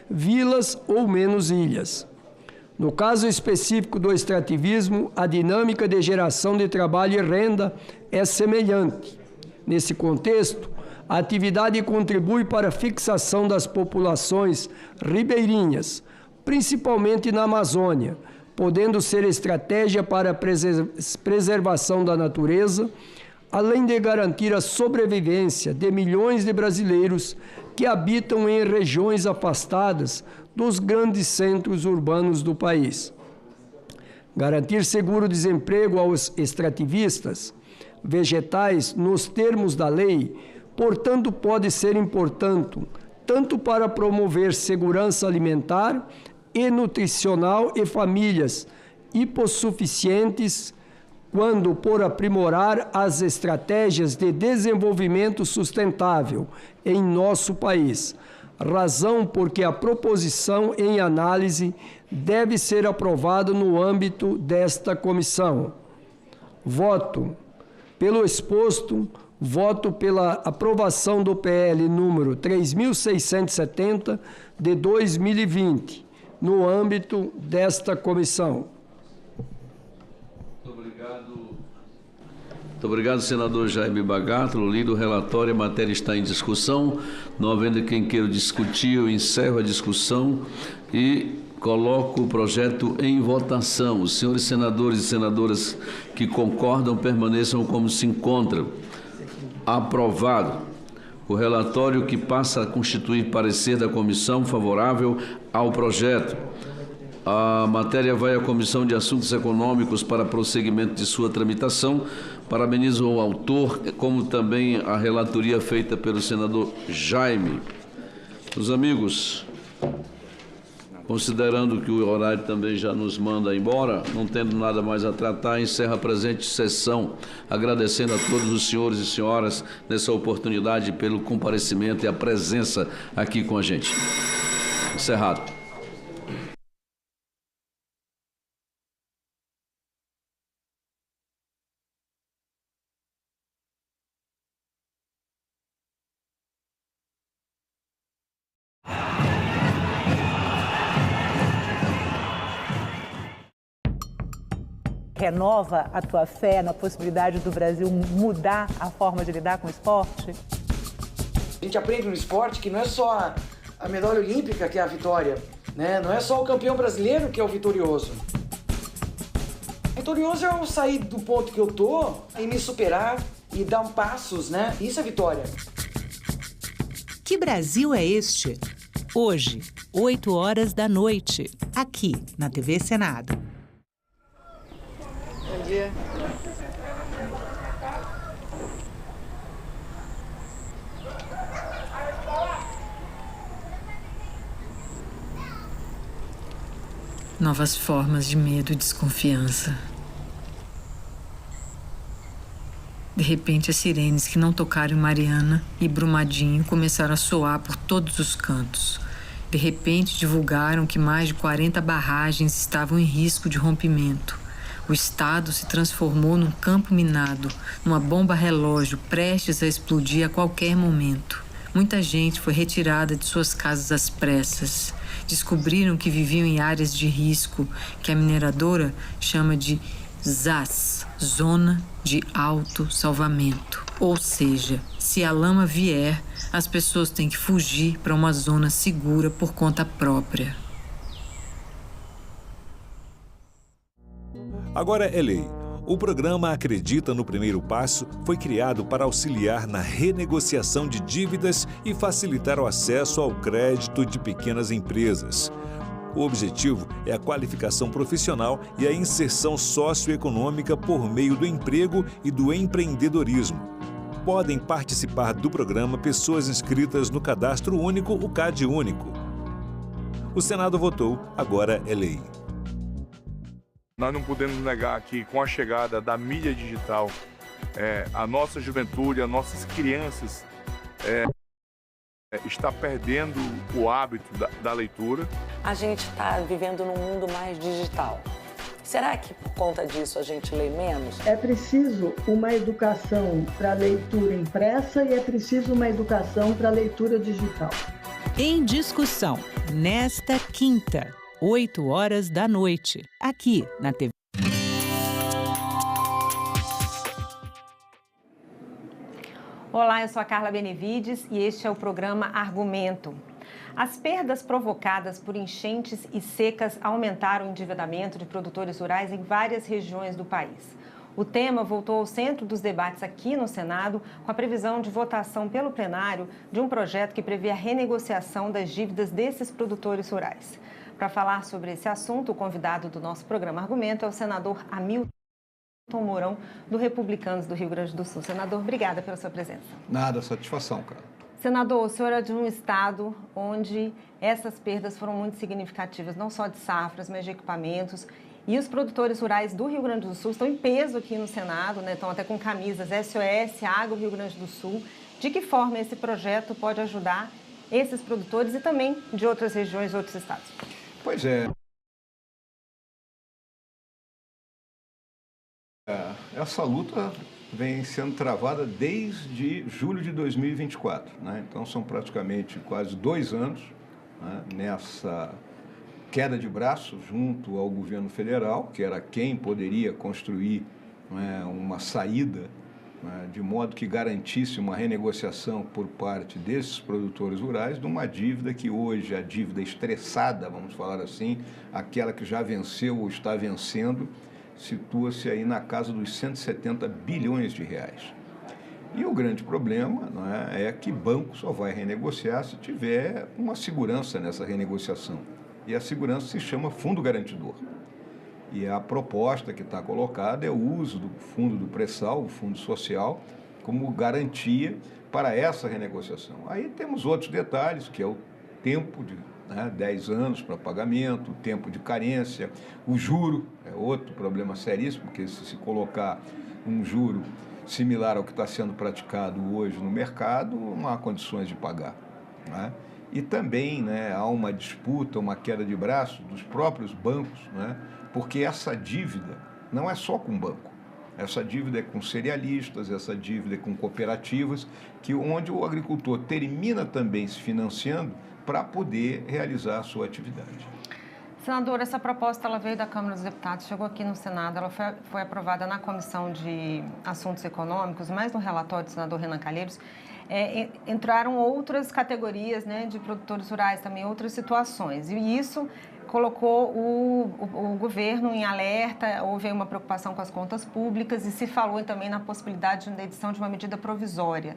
Speaker 7: Vilas ou menos ilhas. No caso específico do extrativismo, a dinâmica de geração de trabalho e renda é semelhante. Nesse contexto, a atividade contribui para a fixação das populações ribeirinhas, principalmente na Amazônia, podendo ser estratégia para a preservação da natureza, além de garantir a sobrevivência de milhões de brasileiros que habitam em regiões afastadas dos grandes centros urbanos do país. Garantir seguro desemprego aos extrativistas vegetais nos termos da lei, portanto, pode ser importante tanto para promover segurança alimentar e nutricional e famílias hipossuficientes, quando por aprimorar as estratégias de desenvolvimento sustentável em nosso país, razão porque a proposição em análise deve ser aprovada no âmbito desta comissão. Voto. Pelo exposto, voto pela aprovação do PL número 3.670 de 2020, no âmbito desta comissão.
Speaker 15: Muito obrigado, senador Jaime Bagatro. Lido o relatório, a matéria está em discussão. Não havendo quem queira discutir, eu encerro a discussão e coloco o projeto em votação. Os senhores senadores e senadoras que concordam permaneçam como se encontram. Aprovado. O relatório que passa a constituir parecer da comissão favorável ao projeto. A matéria vai à Comissão de Assuntos Econômicos para prosseguimento de sua tramitação. Parabenizo o autor, como também a relatoria feita pelo senador Jaime. Meus amigos, considerando que o horário também já nos manda embora, não tendo nada mais a tratar, encerra a presente sessão, agradecendo a todos os senhores e senhoras nessa oportunidade pelo comparecimento e a presença aqui com a gente. Encerrado.
Speaker 17: Renova a tua fé na possibilidade do Brasil mudar a forma de lidar com o esporte? A gente aprende no esporte que não é só a medalha olímpica que é a vitória, né? Não é só o campeão brasileiro que é o vitorioso. Vitorioso é eu sair do ponto que eu tô e me superar e dar passos, né? Isso é vitória.
Speaker 18: Que Brasil é este? Hoje, 20h, aqui na TV Senado.
Speaker 8: Bom dia.
Speaker 21: Novas formas de medo e desconfiança. De repente, as sirenes que não tocaram em Mariana e Brumadinho começaram a soar por todos os cantos. De repente, divulgaram que mais de 40 barragens estavam em risco de rompimento. O estado se transformou num campo minado, numa bomba relógio prestes a explodir a qualquer momento. Muita gente foi retirada de suas casas às pressas. Descobriram que viviam em áreas de risco, que a mineradora chama de ZAS, Zona de Autossalvamento. Ou seja, se a lama vier, as pessoas têm que fugir para uma zona segura por conta própria.
Speaker 22: Agora é lei. O programa Acredita no Primeiro Passo foi criado para auxiliar na renegociação de dívidas e facilitar o acesso ao crédito de pequenas empresas. O objetivo é a qualificação profissional e a inserção socioeconômica por meio do emprego e do empreendedorismo. Podem participar do programa pessoas inscritas no Cadastro Único, o CAD Único. O Senado votou, agora é lei.
Speaker 25: Nós não podemos negar que com a chegada da mídia digital, a nossa juventude, as nossas crianças está perdendo o hábito da leitura.
Speaker 26: A gente está vivendo num mundo mais digital. Será que por conta disso a gente lê menos?
Speaker 27: É preciso uma educação para leitura impressa e é preciso uma educação para leitura digital.
Speaker 18: Em discussão, nesta quinta, 20h, aqui na TV.
Speaker 16: Olá, eu sou a Carla Benevides e este é o programa Argumento. As perdas provocadas por enchentes e secas aumentaram o endividamento de produtores rurais em várias regiões do país. O tema voltou ao centro dos debates aqui no Senado, com a previsão de votação pelo plenário de um projeto que prevê a renegociação das dívidas desses produtores rurais. Para falar sobre esse assunto, o convidado do nosso programa Argumento é o senador Hamilton Mourão, do Republicanos do Rio Grande do Sul. Senador, obrigada pela sua presença.
Speaker 5: Nada, satisfação, cara.
Speaker 16: Senador, o senhor é de um estado onde essas perdas foram muito significativas, não só de safras, mas de equipamentos. E os produtores rurais do Rio Grande do Sul estão em peso aqui no Senado, né? Estão até com camisas SOS, Agro Rio Grande do Sul. De que forma esse projeto pode ajudar esses produtores e também de outras regiões, outros estados?
Speaker 5: Pois é. Essa luta vem sendo travada desde julho de 2024, né? Então são praticamente quase 2 anos, né, nessa queda de braço junto ao governo federal, que era quem poderia construir, né, uma saída, né, de modo que garantisse uma renegociação por parte desses produtores rurais de uma dívida que hoje, a dívida estressada, vamos falar assim, aquela que já venceu ou está vencendo, situa-se aí na casa dos 170 bilhões de reais. E o grande problema, não é que banco só vai renegociar se tiver uma segurança nessa renegociação. E a segurança se chama fundo garantidor. E a proposta que está colocada é o uso do fundo do pré-sal, o fundo social, como garantia para essa renegociação. Aí temos outros detalhes, que é o tempo de 10 anos para pagamento, o tempo de carência, o juro é outro problema seríssimo, porque se colocar um juro similar ao que está sendo praticado hoje no mercado, não há condições de pagar, né? E também, né, há uma disputa, uma queda de braço dos próprios bancos, né, porque essa dívida não é só com o banco. Essa dívida é com cerealistas, essa dívida é com cooperativas, onde o agricultor termina também se financiando para poder realizar a sua atividade.
Speaker 16: Senador, essa proposta ela veio da Câmara dos Deputados, chegou aqui no Senado, ela foi aprovada na Comissão de Assuntos Econômicos, mas no relatório do senador Renan Calheiros, entraram outras categorias, né, de produtores rurais também, outras situações. E isso colocou o governo em alerta, houve uma preocupação com as contas públicas e se falou também na possibilidade da edição de uma medida provisória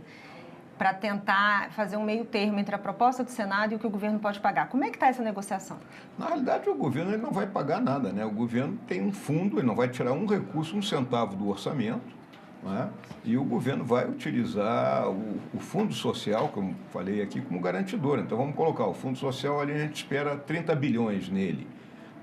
Speaker 16: para tentar fazer um meio termo entre a proposta do Senado e o que o governo pode pagar. Como é que está essa negociação?
Speaker 5: Na realidade, o governo ele não vai pagar nada, né? O governo tem um fundo, ele não vai tirar um recurso, um centavo do orçamento, né? E o governo vai utilizar o fundo social, como falei aqui, como garantidor. Então, vamos colocar o fundo social ali, a gente espera 30 bilhões nele,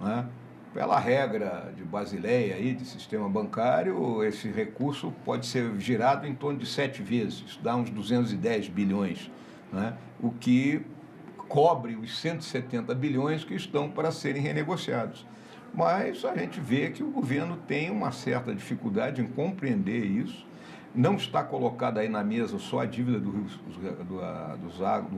Speaker 5: né? Pela regra de Basileia, aí, de sistema bancário, esse recurso pode ser girado em torno de 7 vezes, dá uns 210 bilhões, né? O que cobre os 170 bilhões que estão para serem renegociados. Mas a gente vê que o governo tem uma certa dificuldade em compreender isso. Não está colocada aí na mesa só a dívida do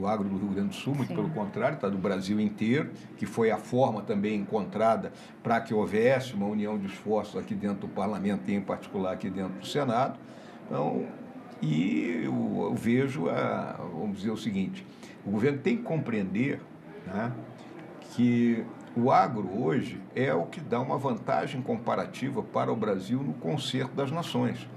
Speaker 5: agro do Rio Grande do Sul, muito pelo contrário, está do Brasil inteiro, que foi a forma também encontrada para que houvesse uma união de esforços aqui dentro do Parlamento e, em particular, aqui dentro do Senado. Então, eu vejo, vamos dizer o seguinte, o governo tem que compreender, né, que o agro hoje é o que dá uma vantagem comparativa para o Brasil no concerto das nações.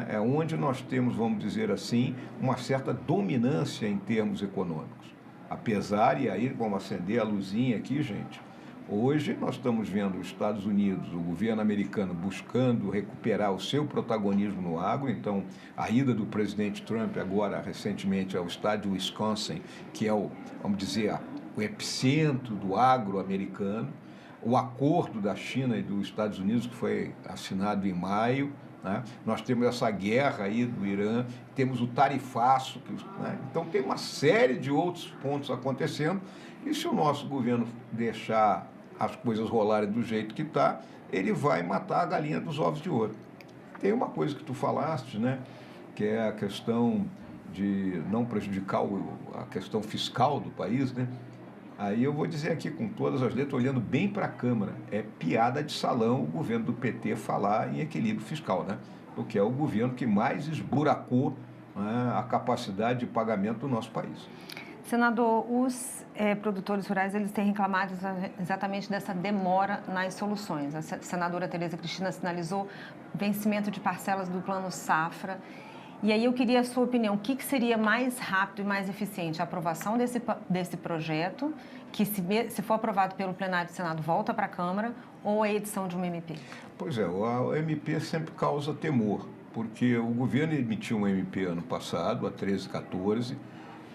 Speaker 5: É onde nós temos, vamos dizer assim, uma certa dominância em termos econômicos. Apesar, e aí vamos acender a luzinha aqui, gente, hoje nós estamos vendo os Estados Unidos, o governo americano, buscando recuperar o seu protagonismo no agro. Então, a ida do presidente Trump agora, recentemente, ao estado de Wisconsin, que é vamos dizer, o epicentro do agro americano, o acordo da China e dos Estados Unidos, que foi assinado em maio, né? Nós temos essa guerra aí do Irã, temos o tarifaço, né? Então tem uma série de outros pontos acontecendo, e se o nosso governo deixar as coisas rolarem do jeito que está, ele vai matar a galinha dos ovos de ouro. Tem uma coisa que tu falaste, né? Que é a questão de não prejudicar a questão fiscal do país, né? Aí eu vou dizer aqui com todas as letras, olhando bem para a Câmara, é piada de salão o governo do PT falar em equilíbrio fiscal, né? Porque é o governo que mais esburacou, né, a capacidade de pagamento do nosso país.
Speaker 16: Senador, os produtores rurais eles têm reclamado exatamente dessa demora nas soluções. A senadora Tereza Cristina sinalizou vencimento de parcelas do Plano Safra. E aí eu queria a sua opinião, o que seria mais rápido e mais eficiente? A aprovação desse projeto, que se for aprovado pelo plenário do Senado, volta para a Câmara, ou a edição de uma MP?
Speaker 5: Pois é, o MP sempre causa temor, porque o governo emitiu um MP ano passado, a 13/14,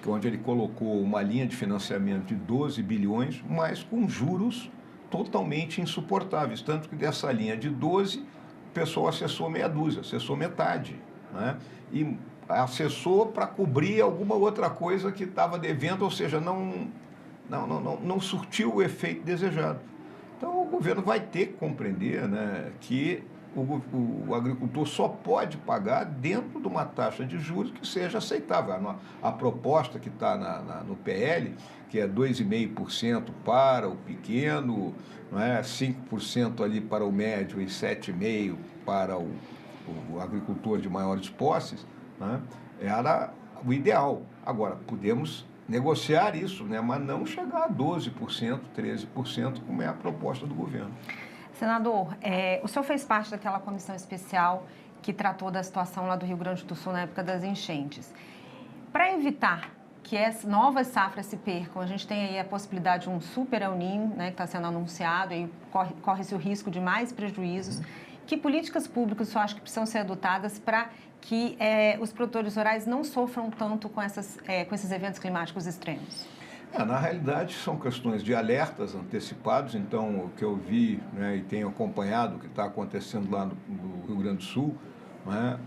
Speaker 5: onde ele colocou uma linha de financiamento de 12 bilhões, mas com juros totalmente insuportáveis, tanto que dessa linha de 12, o pessoal acessou meia dúzia, acessou metade, né? E acessou para cobrir alguma outra coisa que estava devendo, ou seja, não surtiu o efeito desejado. Então, o governo vai ter que compreender, né, que o agricultor só pode pagar dentro de uma taxa de juros que seja aceitável. A proposta que está no PL, que é 2,5% para o pequeno, não é, 5% ali para o médio e 7,5% para o agricultor de maiores posses, né, era o ideal. Agora, podemos negociar isso, né, mas não chegar a 12%, 13%, como é a proposta do governo.
Speaker 16: Senador, o senhor fez parte daquela comissão especial que tratou da situação lá do Rio Grande do Sul na época das enchentes. Para evitar que as novas safras se percam, a gente tem aí a possibilidade de um super El Niño, né, que está sendo anunciado, e corre-se o risco de mais prejuízos. Que políticas públicas o senhor acha que precisam ser adotadas para que os produtores rurais não sofram tanto com esses eventos climáticos extremos?
Speaker 5: Na realidade, são questões de alertas antecipados. Então, o que eu vi, né, e tenho acompanhado o que está acontecendo lá no Rio Grande do Sul, né,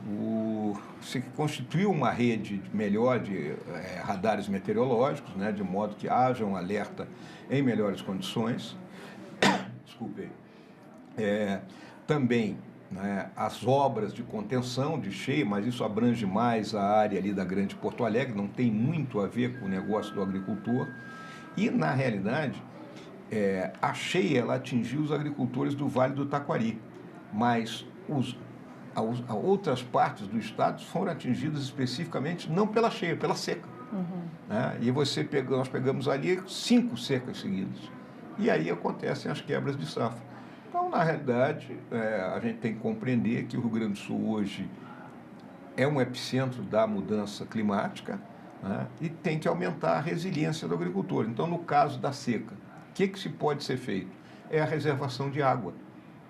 Speaker 5: se constituiu uma rede melhor de radares meteorológicos, né, de modo que haja um alerta em melhores condições. Desculpe. Também, né, as obras de contenção de cheia, mas isso abrange mais a área ali da Grande Porto Alegre, não tem muito a ver com o negócio do agricultor. E, na realidade, a cheia ela atingiu os agricultores do Vale do Taquari, mas outras partes do estado foram atingidas especificamente não pela cheia, pela seca. Né? E nós pegamos ali 5 secas seguidas. E aí acontecem as quebras de safra. Então, na realidade, a gente tem que compreender que o Rio Grande do Sul hoje é um epicentro da mudança climática, né? E tem que aumentar a resiliência do agricultor. Então, no caso da seca, o que se pode ser feito? É a reservação de água,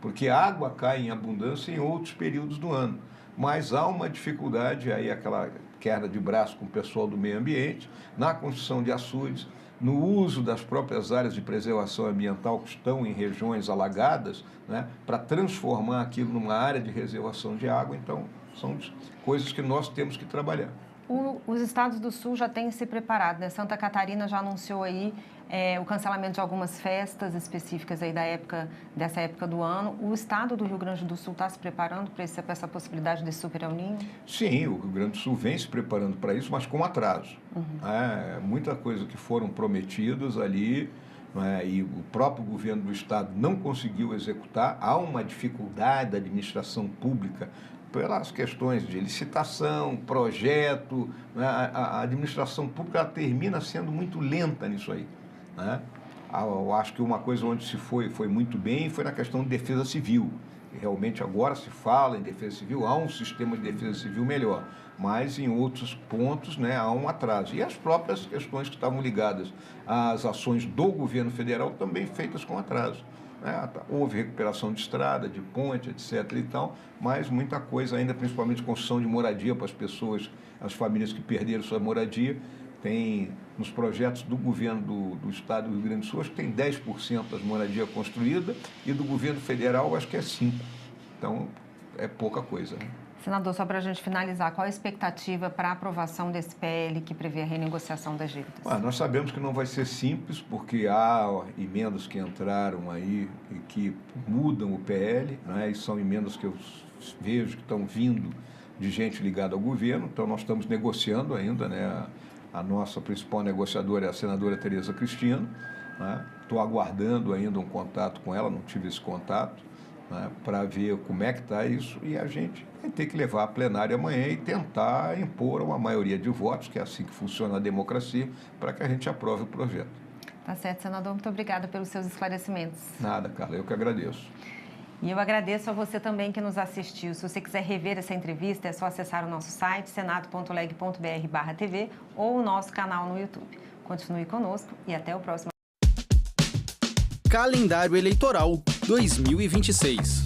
Speaker 5: porque a água cai em abundância em outros períodos do ano. Mas há uma dificuldade, aí aquela queda de braço com o pessoal do meio ambiente, na construção de açudes, no uso das próprias áreas de preservação ambiental que estão em regiões alagadas, né, para transformar aquilo numa área de reservação de água. Então, são coisas que nós temos que trabalhar.
Speaker 16: Os estados do Sul já têm se preparado, né? Santa Catarina já anunciou aí o cancelamento de algumas festas específicas aí dessa época do ano. O estado do Rio Grande do Sul está se preparando para essa possibilidade de Super El Niño?
Speaker 5: Sim, o Rio Grande do Sul vem se preparando para isso, mas com atraso. Muita coisa que foram prometidas ali, né, e o próprio governo do estado não conseguiu executar. Há uma dificuldade da administração pública pelas questões de licitação, projeto, né? A administração pública ela termina sendo muito lenta nisso aí, né? Eu acho que uma coisa onde se foi muito bem foi na questão de defesa civil. E realmente agora se fala em defesa civil, há um sistema de defesa civil melhor, mas em outros pontos, né, há um atraso. E as próprias questões que estavam ligadas às ações do governo federal também feitas com atraso. Houve recuperação de estrada, de ponte, etc. e tal, mas muita coisa ainda, principalmente construção de moradia para as pessoas, as famílias que perderam sua moradia. Tem, nos projetos do governo do estado do Rio Grande do Sul, acho que tem 10% das moradias construídas, e do governo federal acho que é 5%. Então, é pouca coisa, né?
Speaker 16: Senador, só para a gente finalizar, qual a expectativa para a aprovação desse PL que prevê a renegociação das dívidas?
Speaker 5: Nós sabemos que não vai ser simples, porque há emendas que entraram aí e que mudam o PL, né? E são emendas que eu vejo que estão vindo de gente ligada ao governo. Então, nós estamos negociando ainda, né? A nossa principal negociadora é a senadora Tereza Cristina, né? Estou aguardando ainda um contato com ela, não tive esse contato, né? Para ver como é que está isso, e a gente vai ter que levar a plenária amanhã e tentar impor uma maioria de votos, que é assim que funciona a democracia, para que a gente aprove o projeto.
Speaker 16: Tá certo, senador. Muito obrigada pelos seus esclarecimentos.
Speaker 5: Nada, Carla, eu que agradeço.
Speaker 16: E eu agradeço a você também que nos assistiu. Se você quiser rever essa entrevista, é só acessar o nosso site, senado.leg.br/TV, ou o nosso canal no YouTube. Continue conosco e até o próximo.
Speaker 3: Calendário Eleitoral 2026.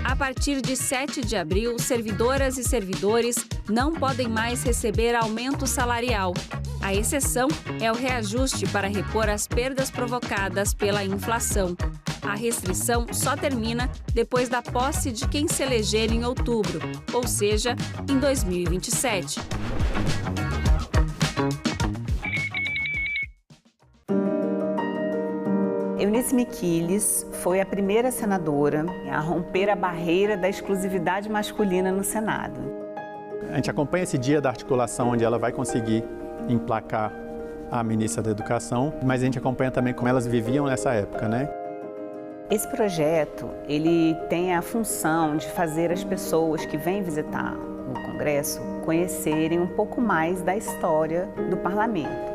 Speaker 10: A partir de 7 de abril, servidoras e servidores não podem mais receber aumento salarial. A exceção é o reajuste para repor as perdas provocadas pela inflação. A restrição só termina depois da posse de quem se eleger em outubro, ou seja, em 2027.
Speaker 12: Eunice Miquiles foi a primeira senadora a romper a barreira da exclusividade masculina no Senado.
Speaker 13: A gente acompanha esse dia da articulação, onde ela vai conseguir emplacar a ministra da Educação, mas a gente acompanha também como elas viviam nessa época, né?
Speaker 12: Esse projeto, ele tem a função de fazer as pessoas que vêm visitar o Congresso conhecerem um pouco mais da história do Parlamento.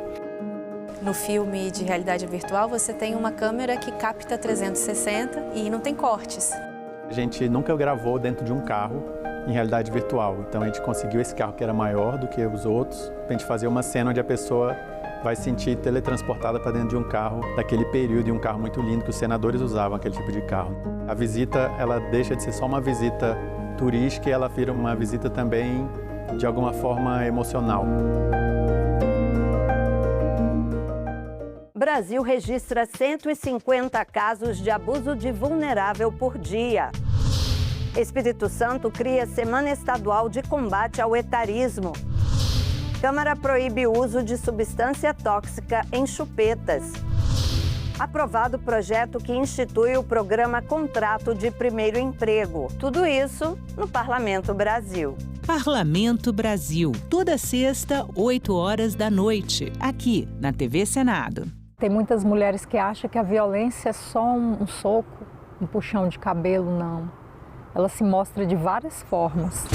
Speaker 19: No filme de realidade virtual, você tem uma câmera que capta 360 e não tem cortes.
Speaker 13: A gente nunca gravou dentro de um carro em realidade virtual, então a gente conseguiu esse carro que era maior do que os outros, para a gente fazer uma cena onde a pessoa vai se sentir teletransportada para dentro de um carro daquele período, e um carro muito lindo que os senadores usavam, aquele tipo de carro. A visita, ela deixa de ser só uma visita turística e ela vira uma visita também, de alguma forma, emocional.
Speaker 20: Brasil registra 150 casos de abuso de vulnerável por dia. Espírito Santo cria Semana Estadual de Combate ao Etarismo. Câmara proíbe o uso de substância tóxica em chupetas. Aprovado o projeto que institui o programa Contrato de Primeiro Emprego. Tudo isso no Parlamento Brasil.
Speaker 18: Parlamento Brasil, toda sexta, 8 horas da noite, aqui na TV Senado.
Speaker 24: Tem muitas mulheres que acham que a violência é só um soco, um puxão de cabelo, não.
Speaker 1: ela se mostra de várias formas.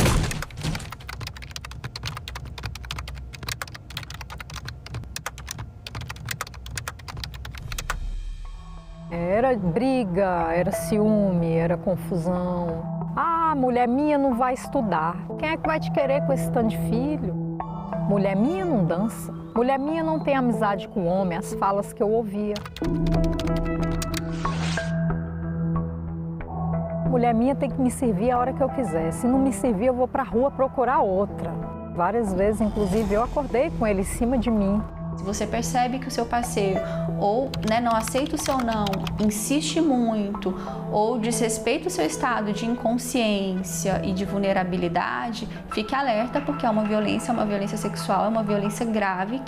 Speaker 1: Era briga, era ciúme, era confusão. Ah, mulher minha não vai estudar. Quem é que vai te querer com esse tanto de filho? Mulher minha não dança. Mulher minha não tem amizade com homem, as falas que eu ouvia. Mulher minha tem que me servir a hora que eu quiser. Se não me servir, eu vou pra rua procurar outra. Várias vezes, inclusive, eu acordei com ele em cima de mim.
Speaker 4: Se você percebe que o seu parceiro ou não aceita o seu não, insiste muito ou desrespeita o seu estado de inconsciência e de vulnerabilidade, fique alerta porque é uma violência sexual, é uma violência grave.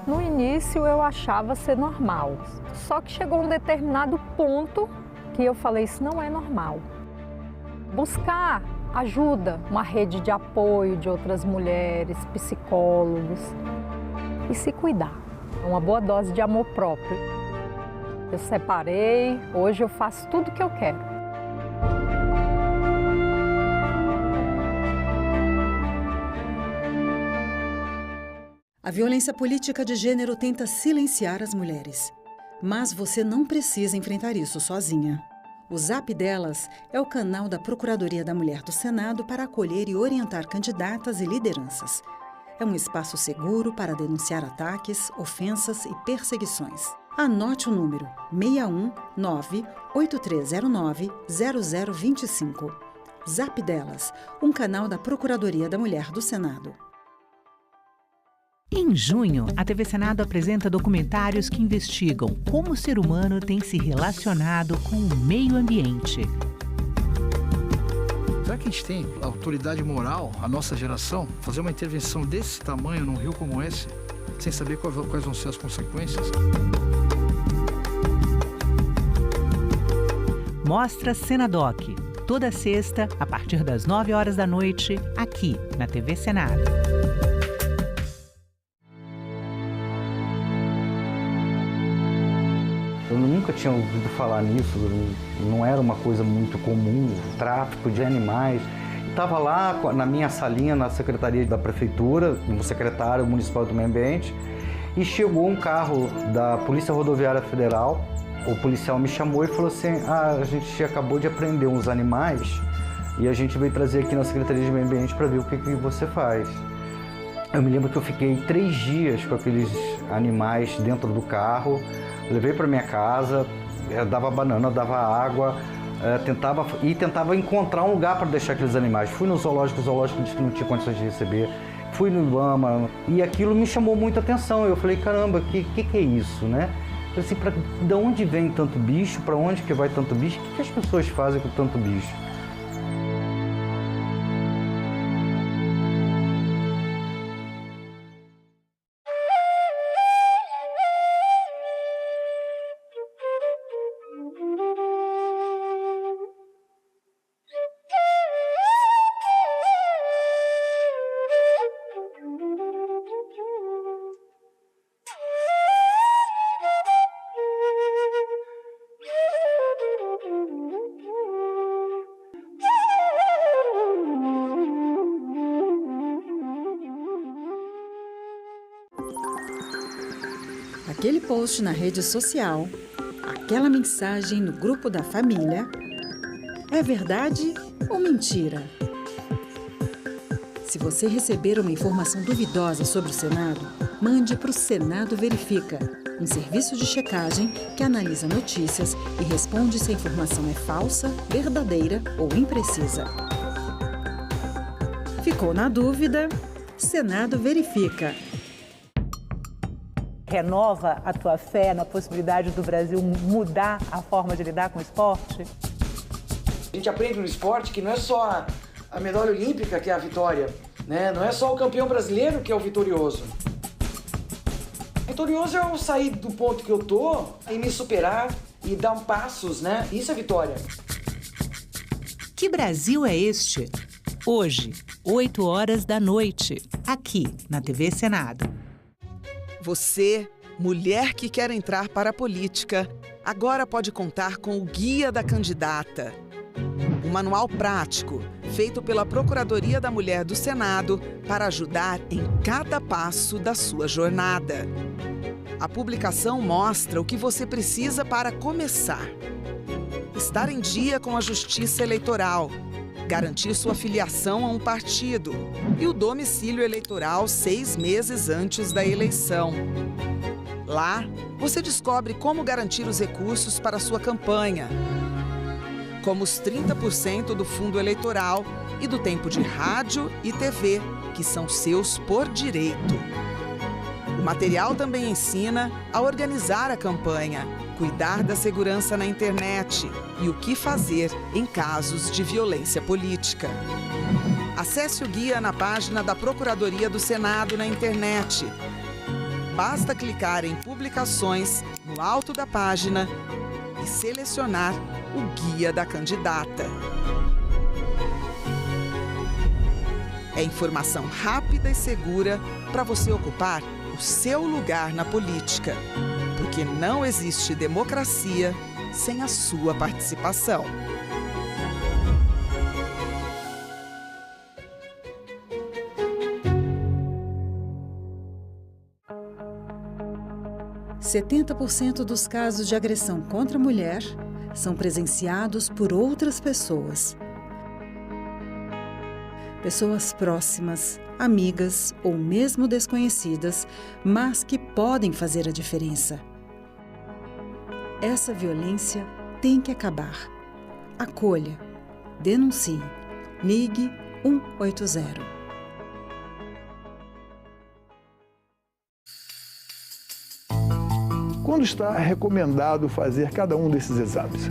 Speaker 1: No início eu achava ser normal, só que chegou um determinado ponto que eu falei, isso não é normal. Buscar ajuda, uma rede de apoio de outras mulheres, psicólogos e se cuidar. Uma boa dose de amor próprio. Eu separei, hoje eu faço tudo o que eu quero.
Speaker 6: A violência política de gênero tenta silenciar as mulheres. Mas você não precisa enfrentar isso sozinha. O Zap Delas é o canal da Procuradoria da Mulher do Senado para acolher e orientar candidatas e lideranças. É um espaço seguro para denunciar ataques, ofensas e perseguições. Anote o número 619-8309-0025. Zap Delas, um canal da Procuradoria da Mulher do Senado.
Speaker 18: Em junho, a TV Senado apresenta documentários que investigam como o ser humano tem se relacionado com o meio ambiente.
Speaker 9: Será que a gente tem autoridade moral, a nossa geração, fazer uma intervenção desse tamanho num rio como esse, sem saber quais vão ser as consequências?
Speaker 18: Mostra Senadoc, toda sexta, a partir das 9 horas da noite, aqui na TV Senado.
Speaker 14: Eu nunca tinha ouvido falar nisso, não era uma coisa muito comum, tráfico de animais. Estava lá na minha salinha, na secretaria da prefeitura, no secretário municipal do meio ambiente, e chegou um carro da Polícia Rodoviária Federal. O policial me chamou e falou assim, a gente acabou de apreender uns animais e a gente veio trazer aqui na Secretaria de Meio Ambiente para ver o que você faz. Eu me lembro que eu fiquei 3 dias com aqueles animais dentro do carro, levei para minha casa, dava banana, dava água, tentava encontrar um lugar para deixar aqueles animais. Fui no zoológico, o zoológico disse que não tinha condições de receber. Fui no Ibama e aquilo me chamou muita atenção. Eu falei, caramba, que é isso, né? Eu falei assim, de onde vem tanto bicho? Para onde que vai tanto bicho? O que as pessoas fazem com tanto bicho?
Speaker 6: Aquele post na rede social, aquela mensagem no grupo da família, é verdade ou mentira? Se você receber uma informação duvidosa sobre o Senado, mande para o Senado Verifica, um serviço de checagem que analisa notícias e responde se a informação é falsa, verdadeira ou imprecisa. Ficou na dúvida? Senado Verifica.
Speaker 23: Renova a tua fé na possibilidade do Brasil mudar a forma de lidar com o esporte?
Speaker 17: A gente aprende no esporte que não é só a medalha olímpica que é a vitória, né? Não é só o campeão brasileiro que é o vitorioso. Vitorioso é eu sair do ponto que eu tô e me superar e dar passos, né? Isso é vitória.
Speaker 18: Que Brasil é este? Hoje, 8 horas da noite, aqui na TV Senado.
Speaker 24: Você, mulher que quer entrar para a política,
Speaker 2: agora pode contar com o Guia da Candidata, um manual prático feito pela Procuradoria da Mulher do Senado para ajudar em cada passo da sua jornada. A publicação mostra o que você precisa para começar. Estar em dia com a Justiça Eleitoral, garantir sua filiação a um partido e o domicílio eleitoral 6 meses antes da eleição. Lá, você descobre como garantir os recursos para a sua campanha, como os 30% do fundo eleitoral e do tempo de rádio e TV, que são seus por direito. O material também ensina a organizar a campanha, cuidar da segurança na internet e o que fazer em casos de violência política. Acesse o guia na página da Procuradoria do Senado na internet. Basta clicar em Publicações no alto da página e selecionar o Guia da Candidata. É informação rápida e segura para você ocupar o seu lugar na política, porque não existe democracia sem a sua participação.
Speaker 6: – 70% dos casos de agressão contra a mulher são presenciados por outras pessoas. Pessoas próximas, amigas ou mesmo desconhecidas, mas que podem fazer a diferença. Essa violência tem que acabar. Acolha, denuncie, ligue 180.
Speaker 7: Quando está recomendado fazer cada um desses exames?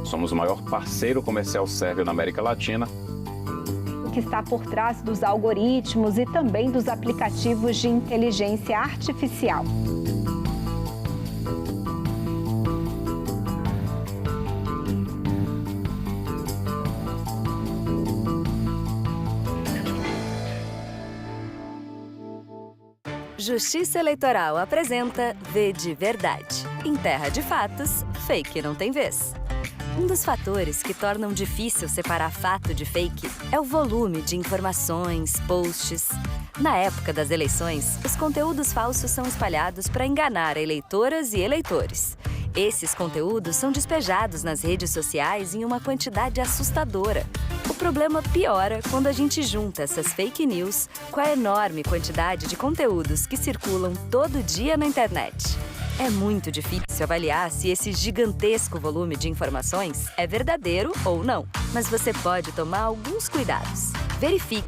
Speaker 8: Somos o maior parceiro comercial sérvio na América Latina.
Speaker 11: O que está por trás dos algoritmos e também dos aplicativos de inteligência artificial.
Speaker 15: Justiça Eleitoral apresenta V de Verdade. Em terra de fatos, fake não tem vez. Um dos fatores que tornam difícil separar fato de fake é o volume de informações, posts. Na época das eleições, os conteúdos falsos são espalhados para enganar eleitoras e eleitores. Esses conteúdos são despejados nas redes sociais em uma quantidade assustadora. O problema piora quando a gente junta essas fake news com a enorme quantidade de conteúdos que circulam todo dia na internet. É muito difícil avaliar se esse gigantesco volume de informações é verdadeiro ou não, mas você pode tomar alguns cuidados. Verifique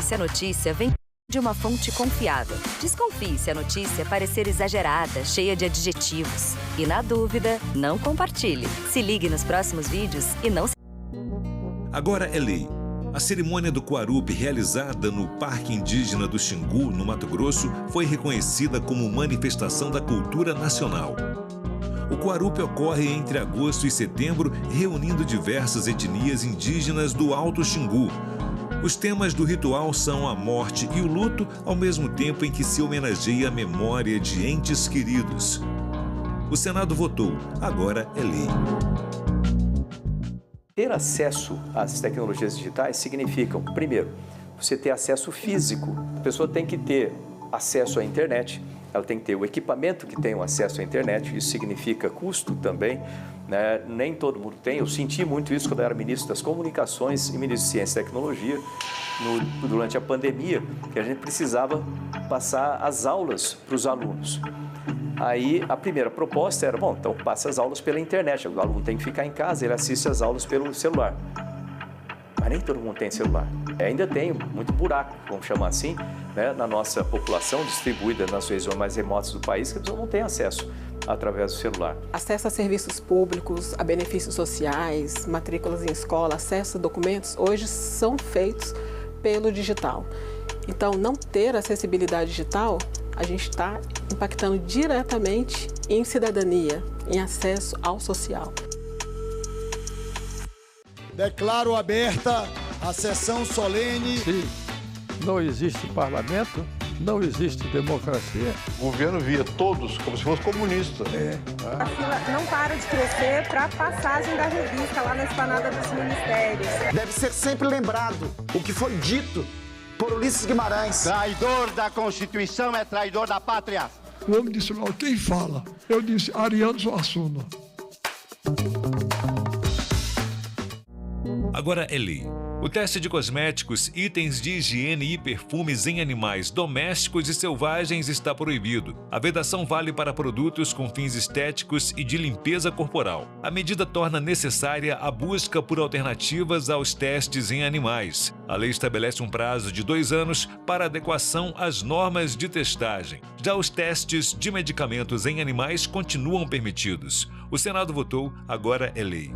Speaker 15: se a notícia vem de uma fonte confiável. Desconfie se a notícia parecer exagerada, cheia de adjetivos. E na dúvida, não compartilhe. Se ligue nos próximos vídeos e não se...
Speaker 22: Agora é lei. A cerimônia do Quarupi, realizada no Parque Indígena do Xingu, no Mato Grosso, foi reconhecida como manifestação da cultura nacional. O Quarupi ocorre entre agosto e setembro, reunindo diversas etnias indígenas do Alto Xingu. Os temas do ritual são a morte e o luto, ao mesmo tempo em que se homenageia a memória de entes queridos. O Senado votou, agora é lei.
Speaker 21: Ter acesso às tecnologias digitais significa, primeiro, você ter acesso físico. A pessoa tem que ter acesso à internet, ela tem que ter o equipamento que tem o acesso à internet, isso significa custo também, né? Nem todo mundo tem. Eu senti muito isso quando eu era ministro das Comunicações e ministro de Ciência e Tecnologia, durante a pandemia, que a gente precisava passar as aulas para os alunos. Aí a primeira proposta era, bom, então passa as aulas pela internet, o aluno tem que ficar em casa, ele assiste as aulas pelo celular. Mas nem todo mundo tem celular. Ainda tem muito buraco, vamos chamar assim, né, na nossa população distribuída nas regiões mais remotas do país, que a pessoa não tem acesso através do celular.
Speaker 24: Acesso a serviços públicos, a benefícios sociais, matrículas em escola, acesso a documentos, hoje são feitos pelo digital. Então, não ter acessibilidade digital, a gente está impactando diretamente em cidadania, em acesso ao social.
Speaker 28: Declaro aberta a sessão solene
Speaker 9: não existe parlamento, não existe democracia.
Speaker 3: O governo via todos como se fosse comunista.
Speaker 5: A fila não para de crescer para a passagem da revista lá na esplanada dos ministérios.
Speaker 10: Deve ser sempre lembrado o que foi dito por Ulisses Guimarães.
Speaker 16: Traidor da Constituição é traidor da pátria.
Speaker 25: O homem disse, não, quem fala? Eu disse, Ariano Suassuna.
Speaker 22: Agora é lei. O teste de cosméticos, itens de higiene e perfumes em animais domésticos e selvagens está proibido. A vedação vale para produtos com fins estéticos e de limpeza corporal. A medida torna necessária a busca por alternativas aos testes em animais. A lei estabelece um prazo de 2 anos para adequação às normas de testagem. Já os testes de medicamentos em animais continuam permitidos. O Senado votou, agora é lei.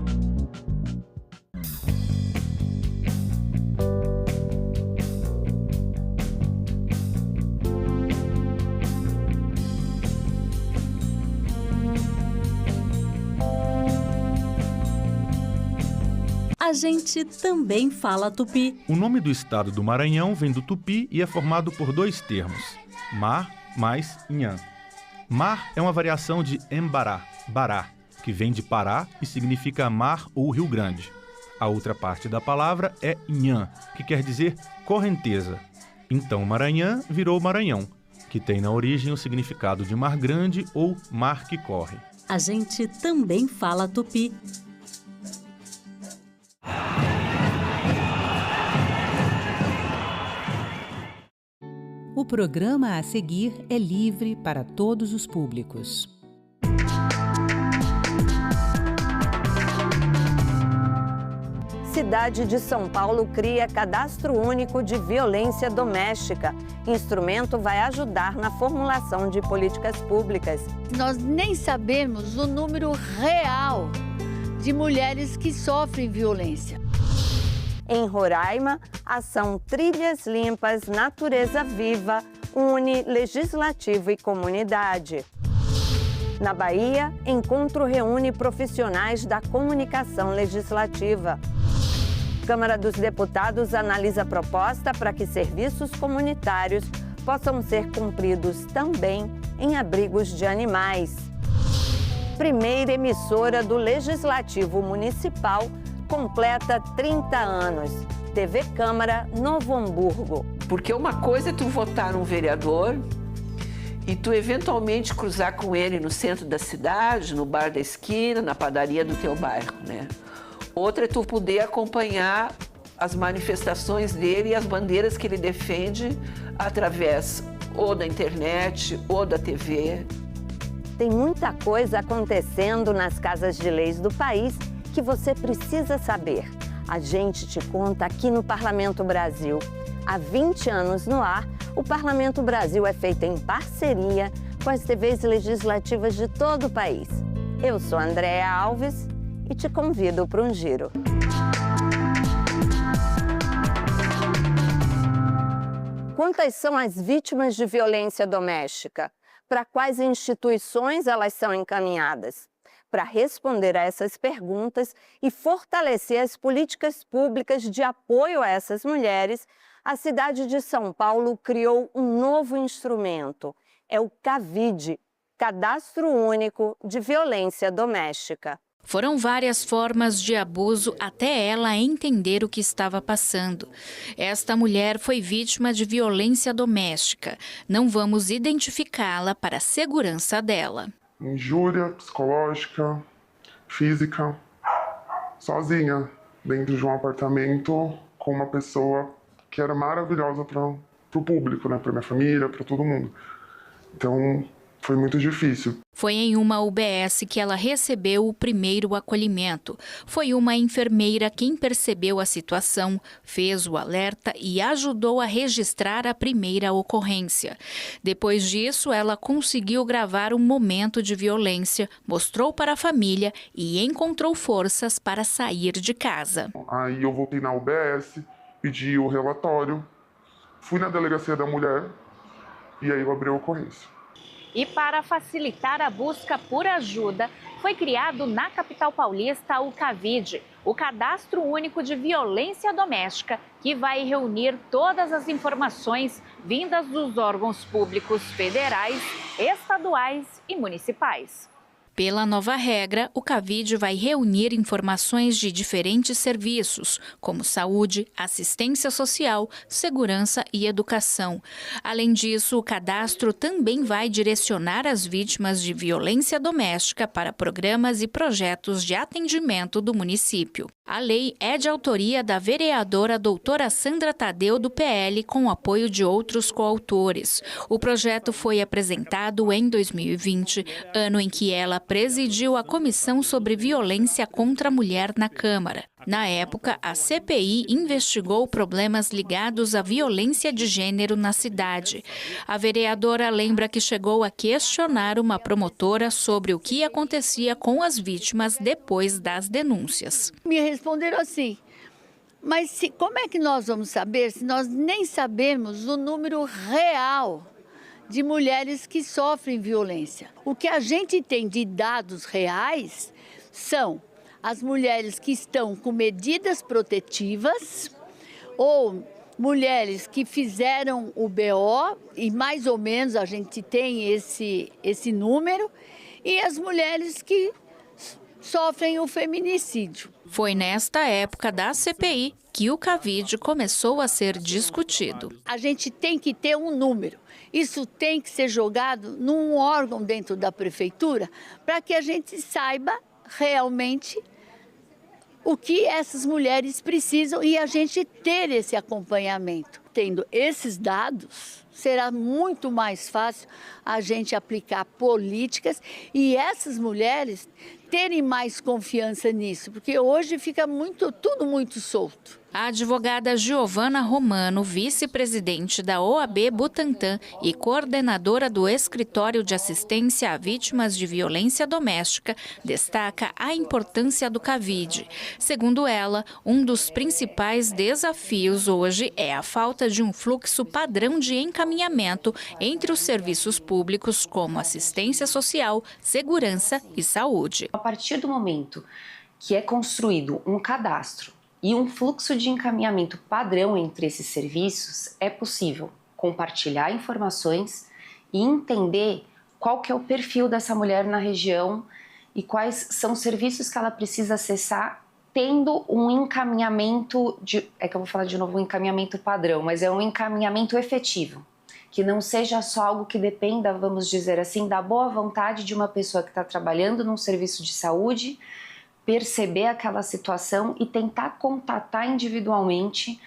Speaker 26: A gente também fala tupi.
Speaker 27: O nome do estado do Maranhão vem do tupi e é formado por 2 termos, mar mais inhã. Mar é uma variação de embará, bará, que vem de Pará e significa mar ou Rio Grande. A outra parte da palavra é inhã, que quer dizer correnteza. Então Maranhão virou Maranhão, que tem na origem o significado de mar grande ou mar que corre.
Speaker 26: A gente também fala tupi.
Speaker 18: O programa a seguir é livre para todos os públicos.
Speaker 20: Cidade de São Paulo cria cadastro único de violência doméstica. Instrumento vai ajudar na formulação de políticas públicas.
Speaker 28: Nós nem sabemos o número real de mulheres que sofrem violência.
Speaker 20: Em Roraima, a ação Trilhas Limpas, Natureza Viva une legislativo e comunidade. Na Bahia, encontro reúne profissionais da comunicação legislativa. Câmara dos Deputados analisa a proposta para que serviços comunitários possam ser cumpridos também em abrigos de animais. Primeira emissora do Legislativo Municipal completa 30 anos. TV Câmara, Novo Hamburgo.
Speaker 29: Porque uma coisa é tu votar um vereador e tu eventualmente cruzar com ele no centro da cidade, no bar da esquina, na padaria do teu bairro, né? Outra é tu poder acompanhar as manifestações dele e as bandeiras que ele defende através ou da internet ou da TV.
Speaker 20: Tem muita coisa acontecendo nas casas de leis do país que você precisa saber. A gente te conta aqui no Parlamento Brasil. Há 20 anos no ar, o Parlamento Brasil é feito em parceria com as TVs legislativas de todo o país. Eu sou Andréa Alves e te convido para um giro. Quantas são as vítimas de violência doméstica? Para quais instituições elas são encaminhadas? Para responder a essas perguntas e fortalecer as políticas públicas de apoio a essas mulheres, a cidade de São Paulo criou um novo instrumento. É o CAVID, Cadastro Único de Violência Doméstica.
Speaker 30: Foram várias formas de abuso até ela entender o que estava passando. Esta mulher foi vítima de violência doméstica. Não vamos identificá-la para a segurança dela.
Speaker 31: Injúria psicológica, física, sozinha, dentro de um apartamento com uma pessoa que era maravilhosa para o público, né? Para minha família, para todo mundo. Então, foi muito difícil.
Speaker 30: Foi em uma UBS que ela recebeu o primeiro acolhimento. Foi uma enfermeira quem percebeu a situação, fez o alerta e ajudou a registrar a primeira ocorrência. Depois disso, ela conseguiu gravar um momento de violência, mostrou para a família e encontrou forças para sair de casa.
Speaker 31: Aí eu voltei na UBS, pedi o relatório, fui na delegacia da mulher e aí eu abri a ocorrência.
Speaker 30: E para facilitar a busca por ajuda, foi criado na capital paulista o CAVID, o Cadastro Único de Violência Doméstica, que vai reunir todas as informações vindas dos órgãos públicos federais, estaduais e municipais. Pela nova regra, o CAVID vai reunir informações de diferentes serviços, como saúde, assistência social, segurança e educação. Além disso, o cadastro também vai direcionar as vítimas de violência doméstica para programas e projetos de atendimento do município. A lei é de autoria da vereadora doutora Sandra Tadeu, do PL, com o apoio de outros coautores. O projeto foi apresentado em 2020, ano em que ela presidiu a Comissão sobre Violência contra a Mulher na Câmara. Na época, a CPI investigou problemas ligados à violência de gênero na cidade. A vereadora lembra que chegou a questionar uma promotora sobre o que acontecia com as vítimas depois das denúncias.
Speaker 28: Me responderam assim, mas como é que nós vamos saber se nós nem sabemos o número real de mulheres que sofrem violência? O que a gente tem de dados reais são as mulheres que estão com medidas protetivas ou mulheres que fizeram o BO, e mais ou menos a gente tem esse número, e as mulheres que sofrem o feminicídio.
Speaker 30: Foi nesta época da CPI que o CAVID começou a ser discutido.
Speaker 28: A gente tem que ter um número. Isso tem que ser jogado num órgão dentro da prefeitura para que a gente saiba realmente o que essas mulheres precisam e a gente ter esse acompanhamento. Tendo esses dados, será muito mais fácil a gente aplicar políticas e essas mulheres terem mais confiança nisso, porque hoje fica tudo muito solto.
Speaker 30: A advogada Giovana Romano, vice-presidente da OAB Butantã e coordenadora do Escritório de Assistência a Vítimas de Violência Doméstica, destaca a importância do CAVID. Segundo ela, um dos principais desafios hoje é a falta de um fluxo padrão de encaminhamento entre os serviços públicos como assistência social, segurança e saúde.
Speaker 1: A partir do momento que é construído um cadastro e um fluxo de encaminhamento padrão entre esses serviços, é possível compartilhar informações e entender qual que é o perfil dessa mulher na região e quais são os serviços que ela precisa acessar, tendo um encaminhamento, que eu vou falar de novo, um encaminhamento padrão, mas é um encaminhamento efetivo, que não seja só algo que dependa, vamos dizer assim, da boa vontade de uma pessoa que está trabalhando num serviço de saúde, perceber aquela situação e tentar contatar individualmente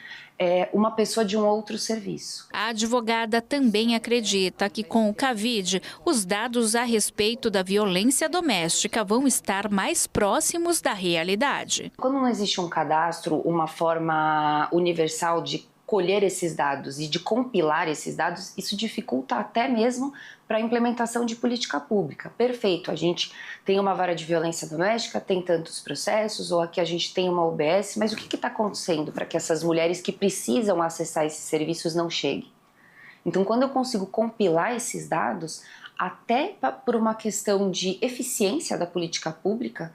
Speaker 1: uma pessoa de um outro serviço.
Speaker 30: A advogada também acredita que com o CAVID, os dados a respeito da violência doméstica vão estar mais próximos da realidade.
Speaker 1: Quando não existe um cadastro, uma forma universal de colher esses dados e de compilar esses dados, isso dificulta até mesmo para a implementação de política pública. Perfeito, a gente tem uma vara de violência doméstica, tem tantos processos, ou aqui a gente tem uma UBS, mas o que está acontecendo para que essas mulheres que precisam acessar esses serviços não cheguem? Então, quando eu consigo compilar esses dados, até por uma questão de eficiência da política pública,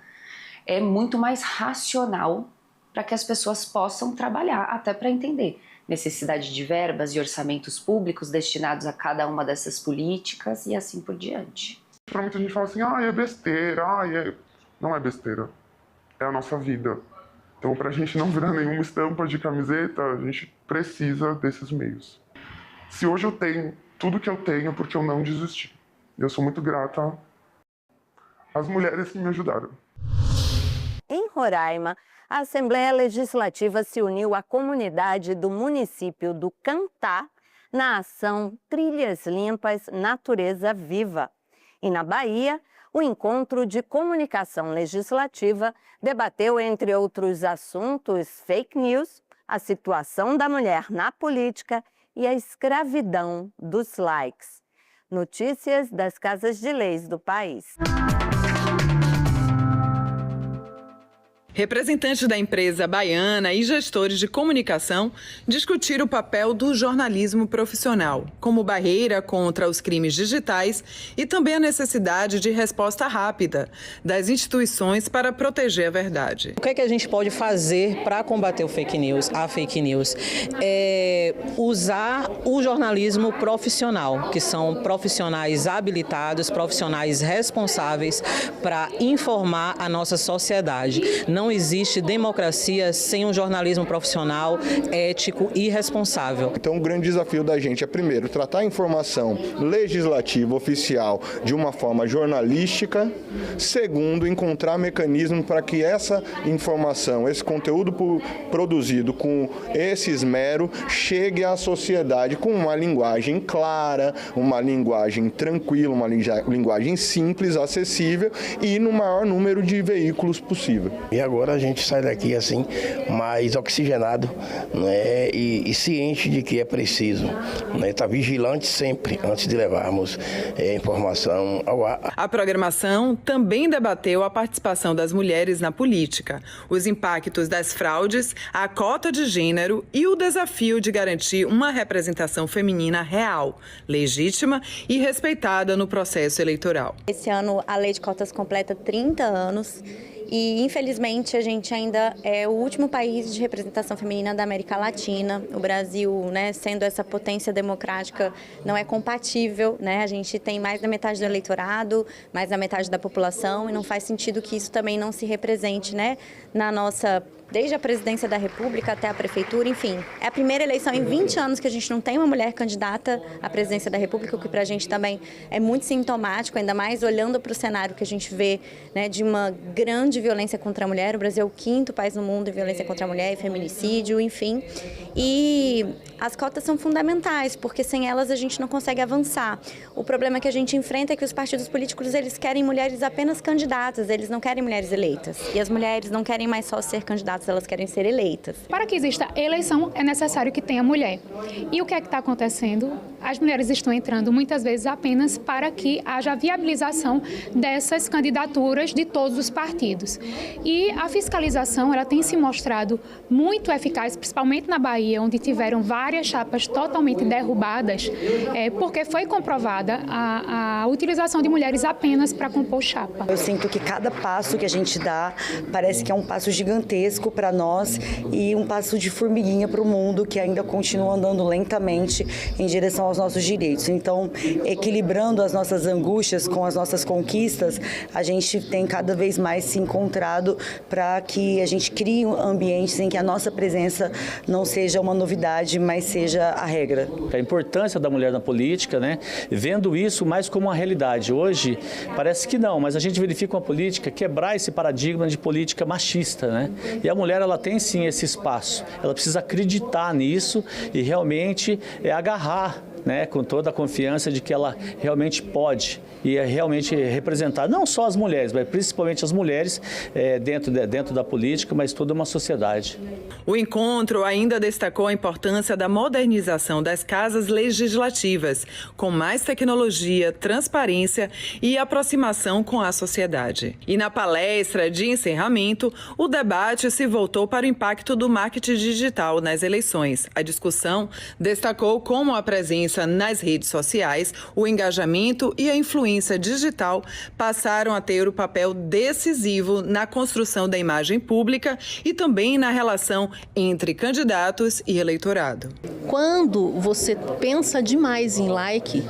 Speaker 1: é muito mais racional para que as pessoas possam trabalhar, até para entender necessidade de verbas e orçamentos públicos destinados a cada uma dessas políticas e assim por diante.
Speaker 31: Pra muita gente fala assim, é besteira, Não é besteira, é a nossa vida. Então, pra gente não virar nenhuma estampa de camiseta, a gente precisa desses meios. Se hoje eu tenho tudo que eu tenho, porque eu não desisti. Eu sou muito grata às mulheres que me ajudaram.
Speaker 20: Em Roraima, a Assembleia Legislativa se uniu à comunidade do município do Cantá na ação Trilhas Limpas, Natureza Viva. E na Bahia, o encontro de comunicação legislativa debateu, entre outros assuntos, fake news, a situação da mulher na política e a escravidão dos likes. Notícias das casas de leis do país.
Speaker 2: Representantes da empresa baiana e gestores de comunicação discutiram o papel do jornalismo profissional, como barreira contra os crimes digitais e também a necessidade de resposta rápida das instituições para proteger a verdade.
Speaker 4: O que é que a gente pode fazer para combater a fake news? É usar o jornalismo profissional, que são profissionais habilitados, profissionais responsáveis para informar a nossa sociedade. Não existe democracia sem um jornalismo profissional, ético e responsável.
Speaker 3: Então, o grande desafio da gente é, primeiro, tratar a informação legislativa oficial de uma forma jornalística. Segundo, encontrar mecanismos para que essa informação, esse conteúdo produzido com esse esmero, chegue à sociedade com uma linguagem clara, uma linguagem tranquila, uma linguagem simples, acessível e no maior número de veículos possível.
Speaker 6: E agora a gente sai daqui assim, mais oxigenado, né, e ciente de que é preciso, né, estar vigilante sempre antes de levarmos informação ao ar.
Speaker 2: A programação também debateu a participação das mulheres na política, os impactos das fraudes, a cota de gênero e o desafio de garantir uma representação feminina real, legítima e respeitada no processo eleitoral.
Speaker 7: Esse ano a lei de cotas completa 30 anos. E, infelizmente, a gente ainda é o último país de representação feminina da América Latina. O Brasil, né, sendo essa potência democrática, não é compatível, né? A gente tem mais da metade do eleitorado, mais da metade da população, e não faz sentido que isso também não se represente, né, na nossa... Desde a presidência da República até a prefeitura, enfim. É a primeira eleição em 20 anos que a gente não tem uma mulher candidata à presidência da República, o que para a gente também é muito sintomático, ainda mais olhando para o cenário que a gente vê, né, de uma grande violência contra a mulher. O Brasil é o 5º país no mundo em violência contra a mulher e feminicídio, enfim. E as cotas são fundamentais, porque sem elas a gente não consegue avançar. O problema que a gente enfrenta é que os partidos políticos, eles querem mulheres apenas candidatas, eles não querem mulheres eleitas. E as mulheres não querem mais só ser candidatas, elas querem ser eleitas.
Speaker 8: Para que exista eleição, é necessário que tenha mulher. E o que é que está acontecendo? As mulheres estão entrando muitas vezes apenas para que haja viabilização dessas candidaturas de todos os partidos. E a fiscalização, ela tem se mostrado muito eficaz, principalmente na Bahia, onde tiveram várias chapas totalmente derrubadas, porque foi comprovada a utilização de mulheres apenas para compor chapa.
Speaker 12: Eu sinto que cada passo que a gente dá parece que é um passo gigantesco para nós e um passo de formiguinha para o mundo que ainda continua andando lentamente em direção aos nossos direitos. Então, equilibrando as nossas angústias com as nossas conquistas, a gente tem cada vez mais se encontrado para que a gente crie ambientes em que a nossa presença não seja uma novidade, mas seja a regra.
Speaker 13: A importância da mulher na política, né? Vendo isso mais como uma realidade. Hoje, parece que não, mas a gente verifica uma política quebrar esse paradigma de política machista, né? E a mulher, ela tem sim esse espaço. Ela precisa acreditar nisso e realmente agarrar, né, com toda a confiança de que ela realmente pode e realmente representar não só as mulheres, mas principalmente as mulheres dentro da política, mas toda uma sociedade.
Speaker 2: O encontro ainda destacou a importância da modernização das casas legislativas, com mais tecnologia, transparência e aproximação com a sociedade. E na palestra de encerramento, o debate se voltou para o impacto do marketing digital nas eleições. A discussão destacou como a presença nas redes sociais, o engajamento e a influência digital passaram a ter o papel decisivo na construção da imagem pública e também na relação entre candidatos e eleitorado.
Speaker 14: Quando você pensa demais em like,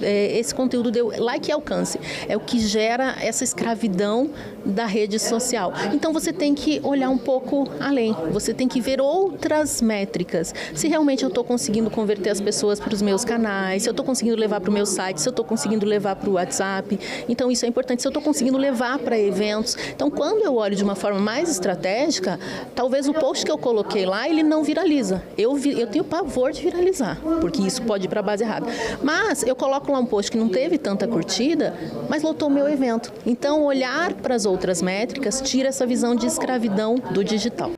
Speaker 14: esse conteúdo deu like e alcance, é o que gera essa escravidão da rede social. Então você tem que olhar um pouco além, você tem que ver outras métricas. Se realmente eu estou conseguindo converter as pessoas para os meus canais, se eu estou conseguindo levar para o meu site, se eu estou conseguindo levar para o WhatsApp, então isso é importante, se eu estou conseguindo levar para eventos. Então quando eu olho de uma forma mais estratégica, talvez o post que eu coloquei lá, ele não viraliza. Eu tenho pavor de viralizar, porque isso pode ir para a base errada. Mas eu coloco lá um post que não teve tanta curtida, mas lotou o meu evento. Então olhar para as outras métricas tira essa visão de escravidão do digital.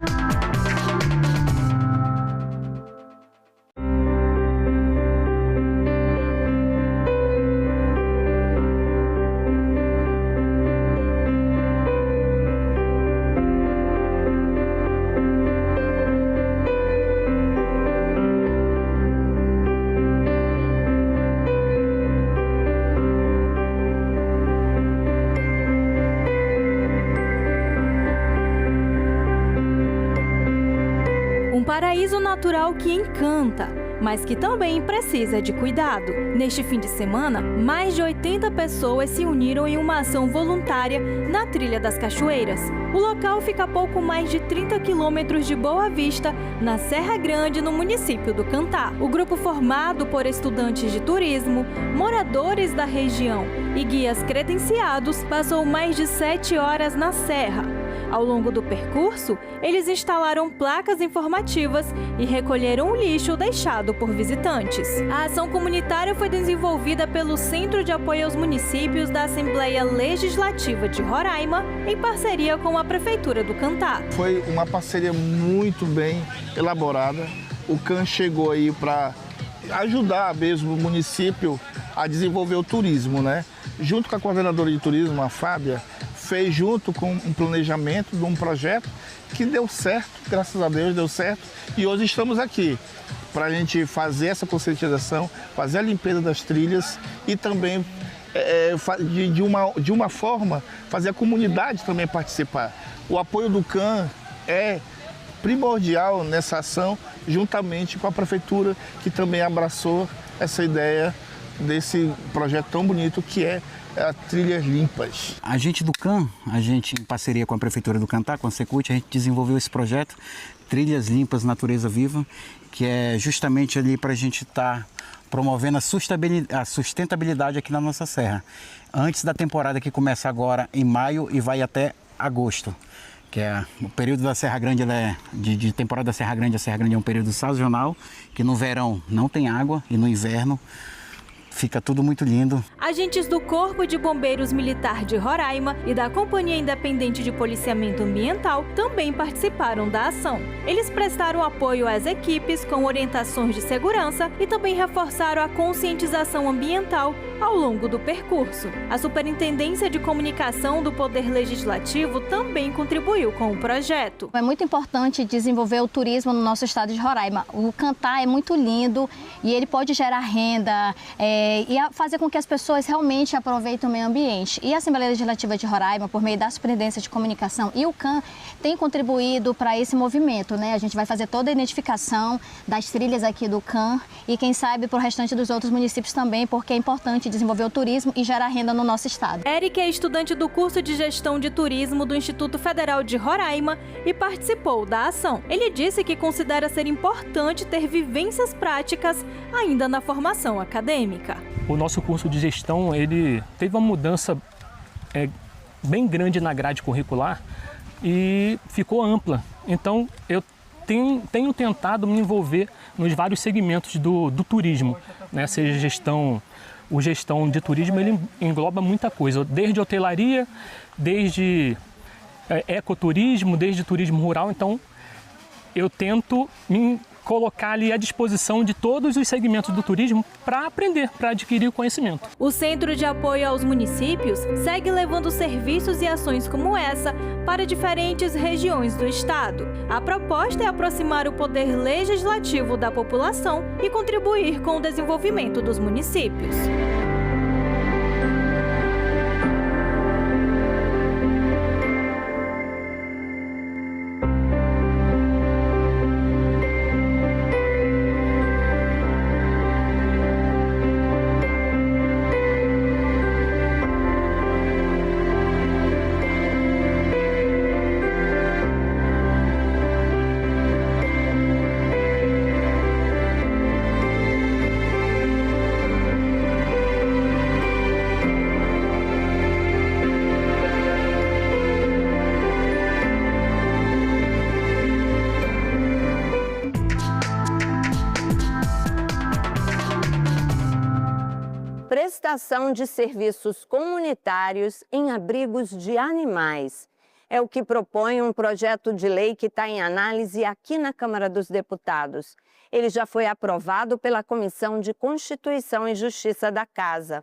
Speaker 5: paraíso natural que encanta, mas que também precisa de cuidado. Neste fim de semana, mais de 80 pessoas se uniram em uma ação voluntária na Trilha das Cachoeiras. O local fica a pouco mais de 30 quilômetros de Boa Vista, na Serra Grande, no município do Cantá. O grupo, formado por estudantes de turismo, moradores da região e guias credenciados, passou mais de 7 horas na serra. Ao longo do percurso, eles instalaram placas informativas e recolheram o lixo deixado por visitantes. A ação comunitária foi desenvolvida pelo Centro de Apoio aos Municípios da Assembleia Legislativa de Roraima, em parceria com a Prefeitura do Cantá.
Speaker 9: Foi uma parceria muito bem elaborada. O CAN chegou aí para ajudar mesmo o município a desenvolver o turismo, né? Junto com a coordenadora de turismo, a Fábia, fez junto com um planejamento de um projeto que deu certo, graças a Deus deu certo, e hoje estamos aqui para a gente fazer essa conscientização, fazer a limpeza das trilhas e também, de uma forma, fazer a comunidade também participar. O apoio do CAN é primordial nessa ação, juntamente com a Prefeitura, que também abraçou essa ideia desse projeto tão bonito que é Trilhas Limpas.
Speaker 10: A gente do CAN, em parceria com a Prefeitura do Cantá, com a Secult, a gente desenvolveu esse projeto Trilhas Limpas, Natureza Viva, que é justamente ali para a gente estar promovendo a sustentabilidade aqui na nossa serra. Antes da temporada que começa agora em maio e vai até agosto, que é o período da Serra Grande, de temporada da Serra Grande. A Serra Grande é um período sazonal, que no verão não tem água e no inverno fica tudo muito lindo.
Speaker 5: Agentes do Corpo de Bombeiros Militar de Roraima e da Companhia Independente de Policiamento Ambiental também participaram da ação. Eles prestaram apoio às equipes com orientações de segurança e também reforçaram a conscientização ambiental ao longo do percurso. A Superintendência de Comunicação do Poder Legislativo também contribuiu com o projeto.
Speaker 11: É muito importante desenvolver o turismo no nosso estado de Roraima. O Cantá é muito lindo e ele pode gerar renda, e fazer com que as pessoas realmente aproveitem o meio ambiente. E a Assembleia Legislativa de Roraima, por meio da Superintendência de Comunicação e o CAN, tem contribuído para esse movimento, né? A gente vai fazer toda a identificação das trilhas aqui do CAN e, quem sabe, para o restante dos outros municípios também, porque é importante desenvolver o turismo e gerar renda no nosso estado.
Speaker 5: Eric é estudante do curso de Gestão de Turismo do Instituto Federal de Roraima e participou da ação. Ele disse que considera ser importante ter vivências práticas ainda na formação acadêmica.
Speaker 15: O nosso curso de gestão, ele teve uma mudança bem grande na grade curricular e ficou ampla. Então, eu tenho tentado me envolver nos vários segmentos do turismo, né? Seja o gestão de turismo, ele engloba muita coisa, desde hotelaria, desde ecoturismo, desde turismo rural. Então, eu tento me colocar ali à disposição de todos os segmentos do turismo para aprender, para adquirir o conhecimento.
Speaker 5: O Centro de Apoio aos Municípios segue levando serviços e ações como essa para diferentes regiões do estado. A proposta é aproximar o poder legislativo da população e contribuir com o desenvolvimento dos municípios.
Speaker 20: Prestação de serviços comunitários em abrigos de animais. É o que propõe um projeto de lei que está em análise aqui na Câmara dos Deputados. Ele já foi aprovado pela Comissão de Constituição e Justiça da Casa.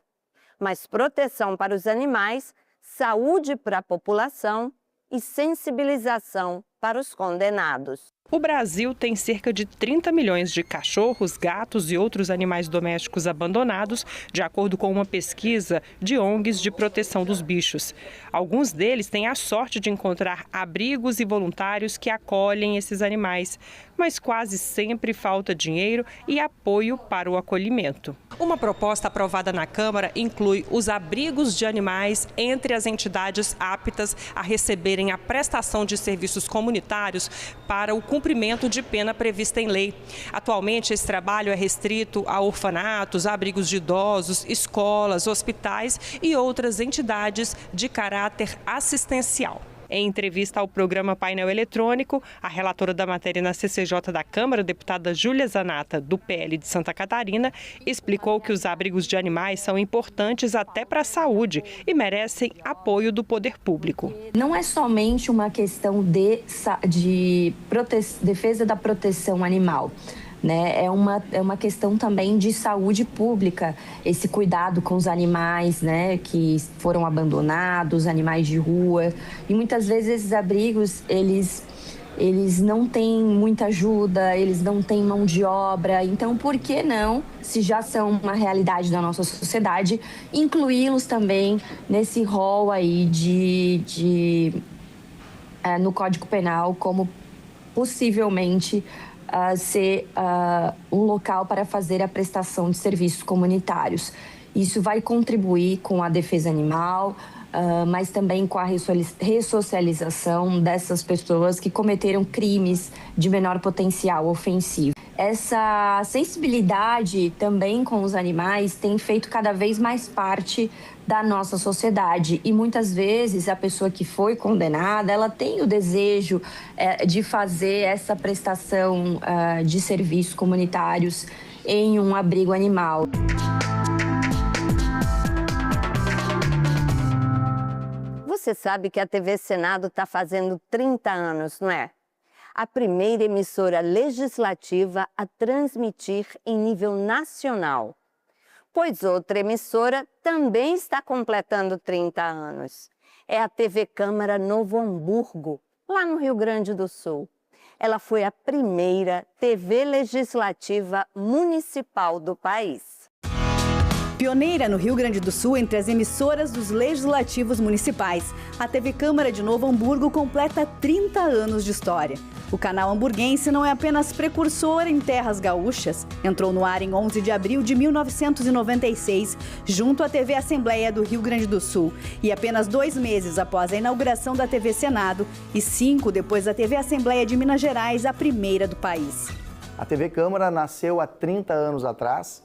Speaker 20: Mas proteção para os animais, saúde para a população e sensibilização para os condenados.
Speaker 16: O Brasil tem cerca de 30 milhões de cachorros, gatos e outros animais domésticos abandonados, de acordo com uma pesquisa de ONGs de proteção dos bichos. Alguns deles têm a sorte de encontrar abrigos e voluntários que acolhem esses animais, mas quase sempre falta dinheiro e apoio para o acolhimento. Uma proposta aprovada na Câmara inclui os abrigos de animais entre as entidades aptas a receberem a prestação de serviços comunitários para o cumprimento de pena prevista em lei. Atualmente, esse trabalho é restrito a orfanatos, abrigos de idosos, escolas, hospitais e outras entidades de caráter assistencial. Em entrevista ao programa Painel Eletrônico, a relatora da matéria na CCJ da Câmara, deputada Júlia Zanata, do PL de Santa Catarina, explicou que os abrigos de animais são importantes até para a saúde e merecem apoio do poder público.
Speaker 17: Não é somente uma questão de defesa da proteção animal. Né? É uma questão também de saúde pública, esse cuidado com os animais, né, que foram abandonados, animais de rua. E muitas vezes esses abrigos, eles não têm muita ajuda, eles não têm mão de obra. Então, por que não, se já são uma realidade da nossa sociedade, incluí-los também nesse rol aí no Código Penal como possivelmente ser um local para fazer a prestação de serviços comunitários. Isso vai contribuir com a defesa animal, mas também com a ressocialização dessas pessoas que cometeram crimes de menor potencial ofensivo. Essa sensibilidade também com os animais tem feito cada vez mais parte da nossa sociedade e muitas vezes a pessoa que foi condenada, ela tem o desejo de fazer essa prestação de serviços comunitários em um abrigo animal.
Speaker 20: Você sabe que a TV Senado está fazendo 30 anos, não é? A primeira emissora legislativa a transmitir em nível nacional. Pois outra emissora também está completando 30 anos. É a TV Câmara Novo Hamburgo, lá no Rio Grande do Sul. Ela foi a primeira TV legislativa municipal do país.
Speaker 18: Pioneira no Rio Grande do Sul entre as emissoras dos legislativos municipais, a TV Câmara de Novo Hamburgo completa 30 anos de história. O canal hamburguense não é apenas precursor em terras gaúchas. Entrou no ar em 11 de abril de 1996, junto à TV Assembleia do Rio Grande do Sul. E apenas 2 meses após a inauguração da TV Senado e 5 depois da TV Assembleia de Minas Gerais, a primeira do país.
Speaker 19: A TV Câmara nasceu há 30 anos atrás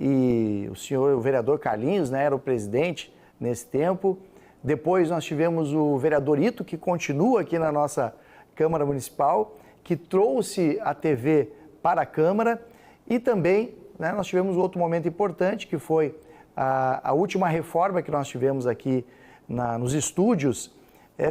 Speaker 19: e o vereador Carlinhos, né, era o presidente nesse tempo. Depois nós tivemos o vereador Ito, que continua aqui na nossa Câmara Municipal, que trouxe a TV para a Câmara. E também, né, nós tivemos outro momento importante, que foi a última reforma que nós tivemos aqui nos estúdios,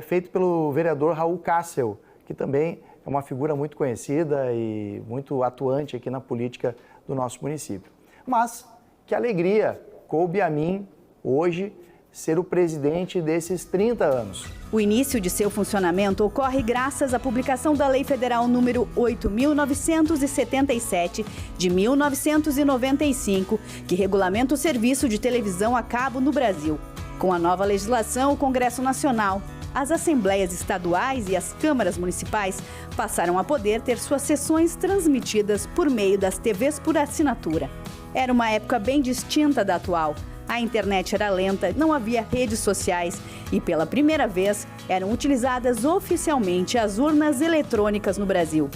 Speaker 19: feito pelo vereador Raul Kassel, que também é uma figura muito conhecida e muito atuante aqui na política do nosso município. Mas que alegria coube a mim hoje ser o presidente desses 30 anos.
Speaker 18: O início de seu funcionamento ocorre graças à publicação da Lei Federal número 8.977, de 1995, que regulamenta o serviço de televisão a cabo no Brasil. Com a nova legislação, o Congresso Nacional, as assembleias estaduais e as câmaras municipais passaram a poder ter suas sessões transmitidas por meio das TVs por assinatura. Era uma época bem distinta da atual. A internet era lenta, não havia redes sociais e, pela primeira vez, eram utilizadas oficialmente as urnas eletrônicas no Brasil.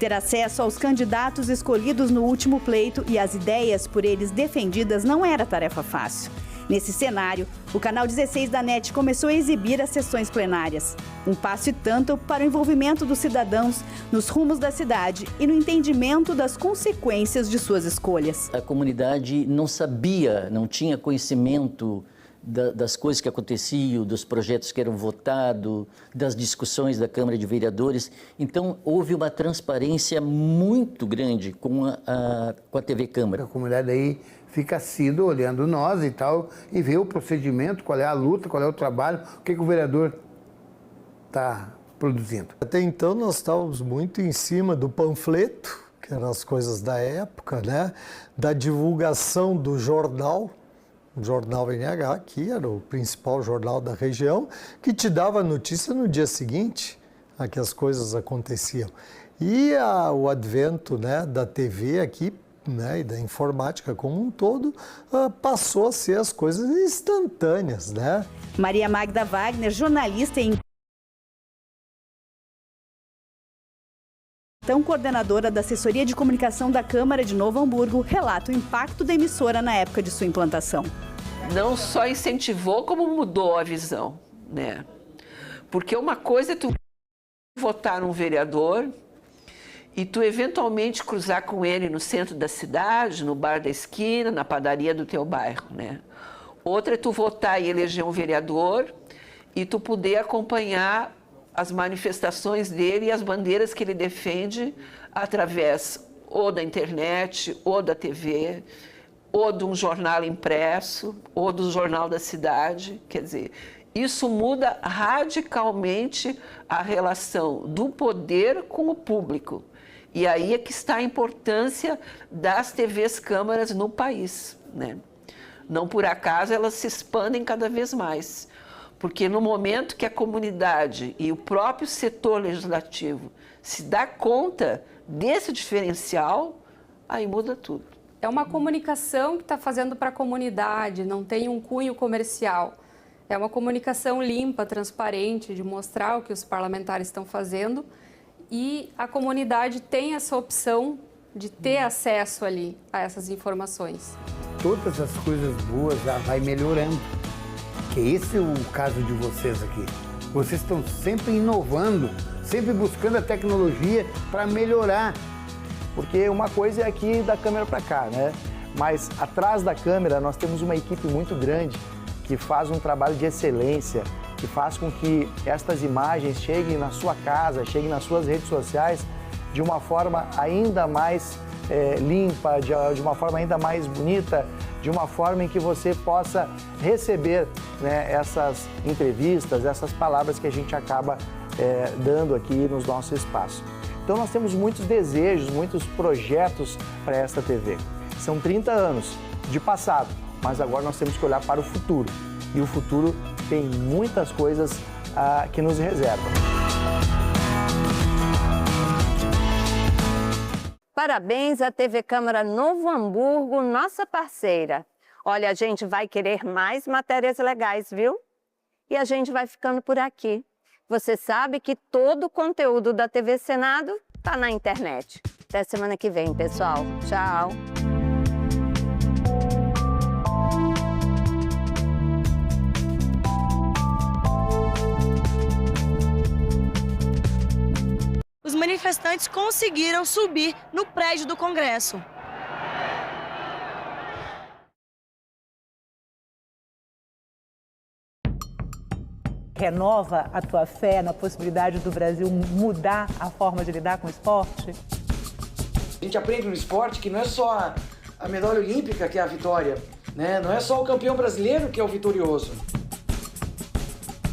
Speaker 18: Ter acesso aos candidatos escolhidos no último pleito e às ideias por eles defendidas não era tarefa fácil. Nesse cenário, o canal 16 da NET começou a exibir as sessões plenárias. Um passo e tanto para o envolvimento dos cidadãos nos rumos da cidade e no entendimento das consequências de suas escolhas.
Speaker 21: A comunidade não sabia, não tinha conhecimento das coisas que aconteciam, dos projetos que eram votados, das discussões da Câmara de Vereadores. Então, houve uma transparência muito grande com a TV Câmara.
Speaker 22: A comunidade aí fica assíduo olhando nós e tal, e vê o procedimento, qual é a luta, qual é o trabalho, o que o vereador está produzindo.
Speaker 1: Até então nós estávamos muito em cima do panfleto, que eram as coisas da época, né? Da divulgação do jornal, o Jornal NH, que era o principal jornal da região, que te dava a notícia no dia seguinte a que as coisas aconteciam. E o advento, né, da TV aqui, né, e da informática como um todo, passou a ser as coisas instantâneas, né?
Speaker 18: Maria Magda Wagner, jornalista e então coordenadora da Assessoria de Comunicação da Câmara de Novo Hamburgo, relata o impacto da emissora na época de sua implantação.
Speaker 4: Não só incentivou, como mudou a visão, né? Porque uma coisa é tu votar num vereador e tu eventualmente cruzar com ele no centro da cidade, no bar da esquina, na padaria do teu bairro, né? Outra é tu votar e eleger um vereador e tu poder acompanhar as manifestações dele e as bandeiras que ele defende através ou da internet, ou da TV, ou de um jornal impresso, ou do jornal da cidade. Quer dizer, isso muda radicalmente a relação do poder com o público. E aí é que está a importância das TVs câmaras no país, né? Não por acaso elas se expandem cada vez mais. Porque no momento que a comunidade e o próprio setor legislativo se dá conta desse diferencial, aí muda tudo.
Speaker 23: É uma comunicação que está fazendo para a comunidade, não tem um cunho comercial. É uma comunicação limpa, transparente, de mostrar o que os parlamentares estão fazendo e a comunidade tem essa opção de ter acesso ali a essas informações.
Speaker 22: Todas as coisas boas já vai melhorando. Que esse é o caso de vocês aqui. Vocês estão sempre inovando, sempre buscando a tecnologia para melhorar. Porque uma coisa é aqui da câmera para cá, né? Mas atrás da câmera nós temos uma equipe muito grande que faz um trabalho de excelência, que faz com que estas imagens cheguem na sua casa, cheguem nas suas redes sociais de uma forma ainda mais limpa, de uma forma ainda mais bonita, de uma forma em que você possa receber, né, essas entrevistas, essas palavras que a gente acaba dando aqui nos nossos espaços. Então nós temos muitos desejos, muitos projetos para esta TV. São 30 anos de passado, mas agora nós temos que olhar para o futuro. E o futuro tem muitas coisas que nos reservam.
Speaker 20: Parabéns à TV Câmara Novo Hamburgo, nossa parceira. Olha, a gente vai querer mais matérias legais, viu? E a gente vai ficando por aqui. Você sabe que todo o conteúdo da TV Senado está na internet. Até semana que vem, pessoal. Tchau!
Speaker 24: Os manifestantes conseguiram subir no prédio do Congresso.
Speaker 25: Renova a tua fé na possibilidade do Brasil mudar a forma de lidar com o esporte?
Speaker 26: A gente aprende no esporte que não é só a medalha olímpica que é a vitória, né? Não é só o campeão brasileiro que é o vitorioso.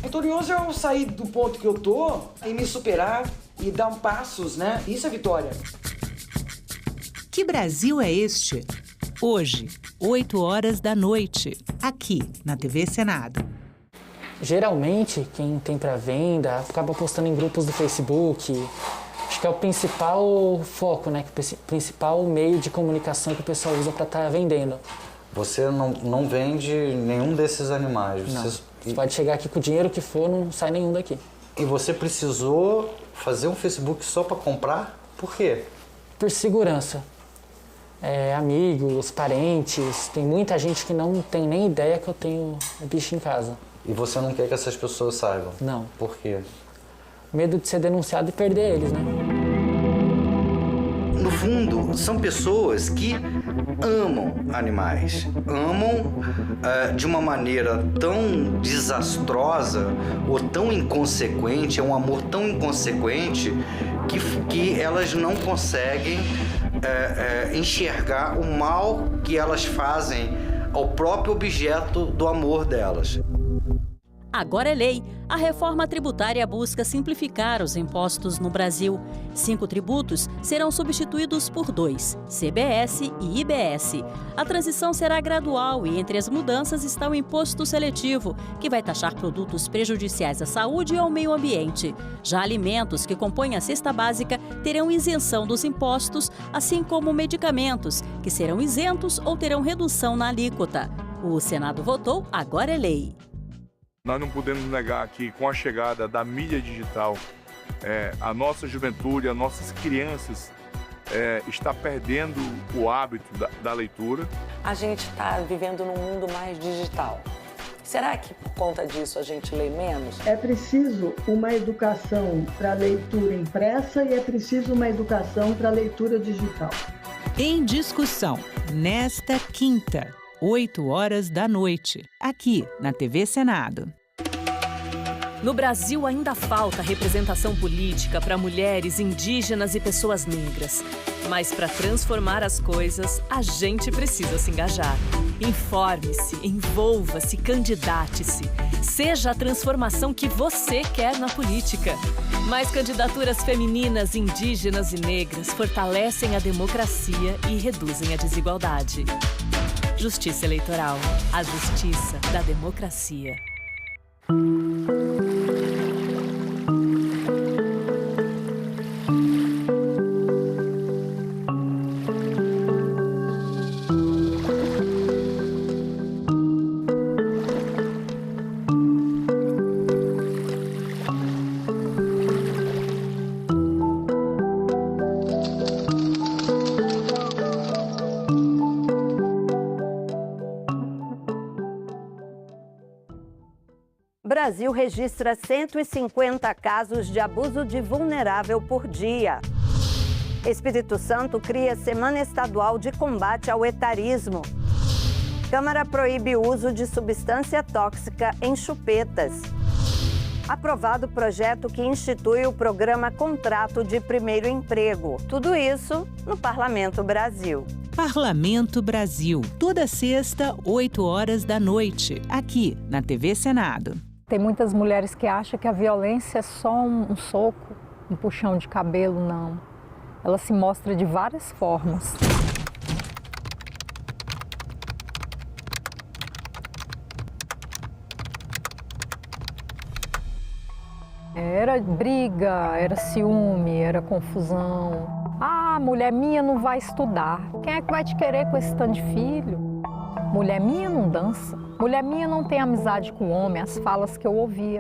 Speaker 26: Vitorioso é eu sair do ponto que eu tô e me superar e dar passos, né? Isso é vitória.
Speaker 27: Que Brasil é este? Hoje, 20h, aqui na TV Senado.
Speaker 28: Geralmente, quem tem para venda acaba postando em grupos do Facebook. Acho que é o principal foco, né? O principal meio de comunicação que o pessoal usa para estar vendendo.
Speaker 29: Você não vende nenhum desses animais?
Speaker 28: Não. Você pode chegar aqui com o dinheiro que for, não sai nenhum daqui.
Speaker 29: E você precisou fazer um Facebook só para comprar? Por quê?
Speaker 28: Por segurança. Amigos, parentes, tem muita gente que não tem nem ideia que eu tenho o bicho em casa.
Speaker 29: E você não quer que essas pessoas saibam?
Speaker 28: Não.
Speaker 29: Por quê?
Speaker 28: Medo de ser denunciado e perder eles, né?
Speaker 30: No fundo, são pessoas que amam animais. Amam de uma maneira tão desastrosa ou tão inconsequente, é um amor tão inconsequente que elas não conseguem enxergar o mal que elas fazem ao próprio objeto do amor delas.
Speaker 2: Agora é lei. A reforma tributária busca simplificar os impostos no Brasil. 5 tributos serão substituídos por 2, CBS e IBS. A transição será gradual e entre as mudanças está o imposto seletivo, que vai taxar produtos prejudiciais à saúde e ao meio ambiente. Já alimentos que compõem a cesta básica terão isenção dos impostos, assim como medicamentos, que serão isentos ou terão redução na alíquota. O Senado votou, agora é lei.
Speaker 3: Nós não podemos negar que com a chegada da mídia digital, a nossa juventude, as nossas crianças está perdendo o hábito da leitura.
Speaker 6: A gente está vivendo num mundo mais digital. Será que por conta disso a gente lê menos?
Speaker 7: É preciso uma educação para a leitura impressa e é preciso uma educação para a leitura digital.
Speaker 27: Em discussão, nesta quinta, 8 horas da noite, aqui na TV Senado.
Speaker 8: No Brasil ainda falta representação política para mulheres, indígenas e pessoas negras. Mas para transformar as coisas, a gente precisa se engajar. Informe-se, envolva-se, candidate-se. Seja a transformação que você quer na política. Mais candidaturas femininas, indígenas e negras fortalecem a democracia e reduzem a desigualdade. Justiça Eleitoral, a justiça da democracia.
Speaker 20: Brasil registra 150 casos de abuso de vulnerável por dia. Espírito Santo cria Semana Estadual de Combate ao Etarismo. Câmara proíbe o uso de substância tóxica em chupetas. Aprovado o projeto que institui o programa Contrato de Primeiro Emprego. Tudo isso no Parlamento Brasil.
Speaker 27: Parlamento Brasil, toda sexta, 8 horas da noite, aqui na TV Senado.
Speaker 9: Tem muitas mulheres que acham que a violência é só um soco, um puxão de cabelo, não. Ela se mostra de várias formas. Era briga, era ciúme, era confusão. Ah, mulher minha não vai estudar. Quem é que vai te querer com esse tanto de filho? Mulher minha não dança. Mulher minha não tem amizade com o homem, as falas que eu ouvia.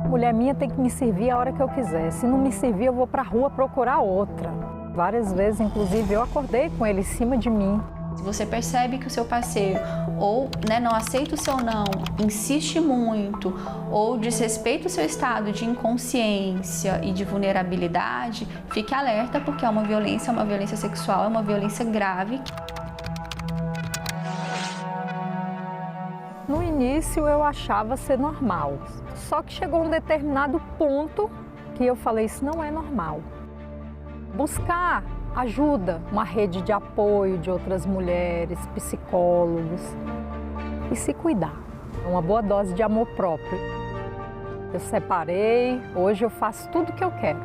Speaker 9: Mulher minha tem que me servir a hora que eu quiser. Se não me servir, eu vou pra rua procurar outra. Várias vezes, inclusive, eu acordei com ele em cima de mim.
Speaker 10: Se você percebe que o seu parceiro ou não aceita o seu não, insiste muito ou desrespeita o seu estado de inconsciência e de vulnerabilidade, fique alerta porque é uma violência sexual, é uma violência grave.
Speaker 9: No início eu achava ser normal, só que chegou um determinado ponto que eu falei, isso não é normal. Buscar ajuda, uma rede de apoio de outras mulheres, psicólogos e se cuidar. Uma boa dose de amor próprio. Eu separei, hoje eu faço tudo o que eu quero.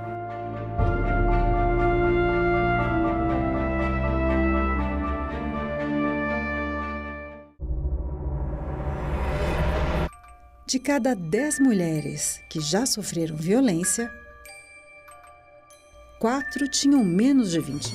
Speaker 12: De cada 10 mulheres que já sofreram violência, 4 tinham menos de 20.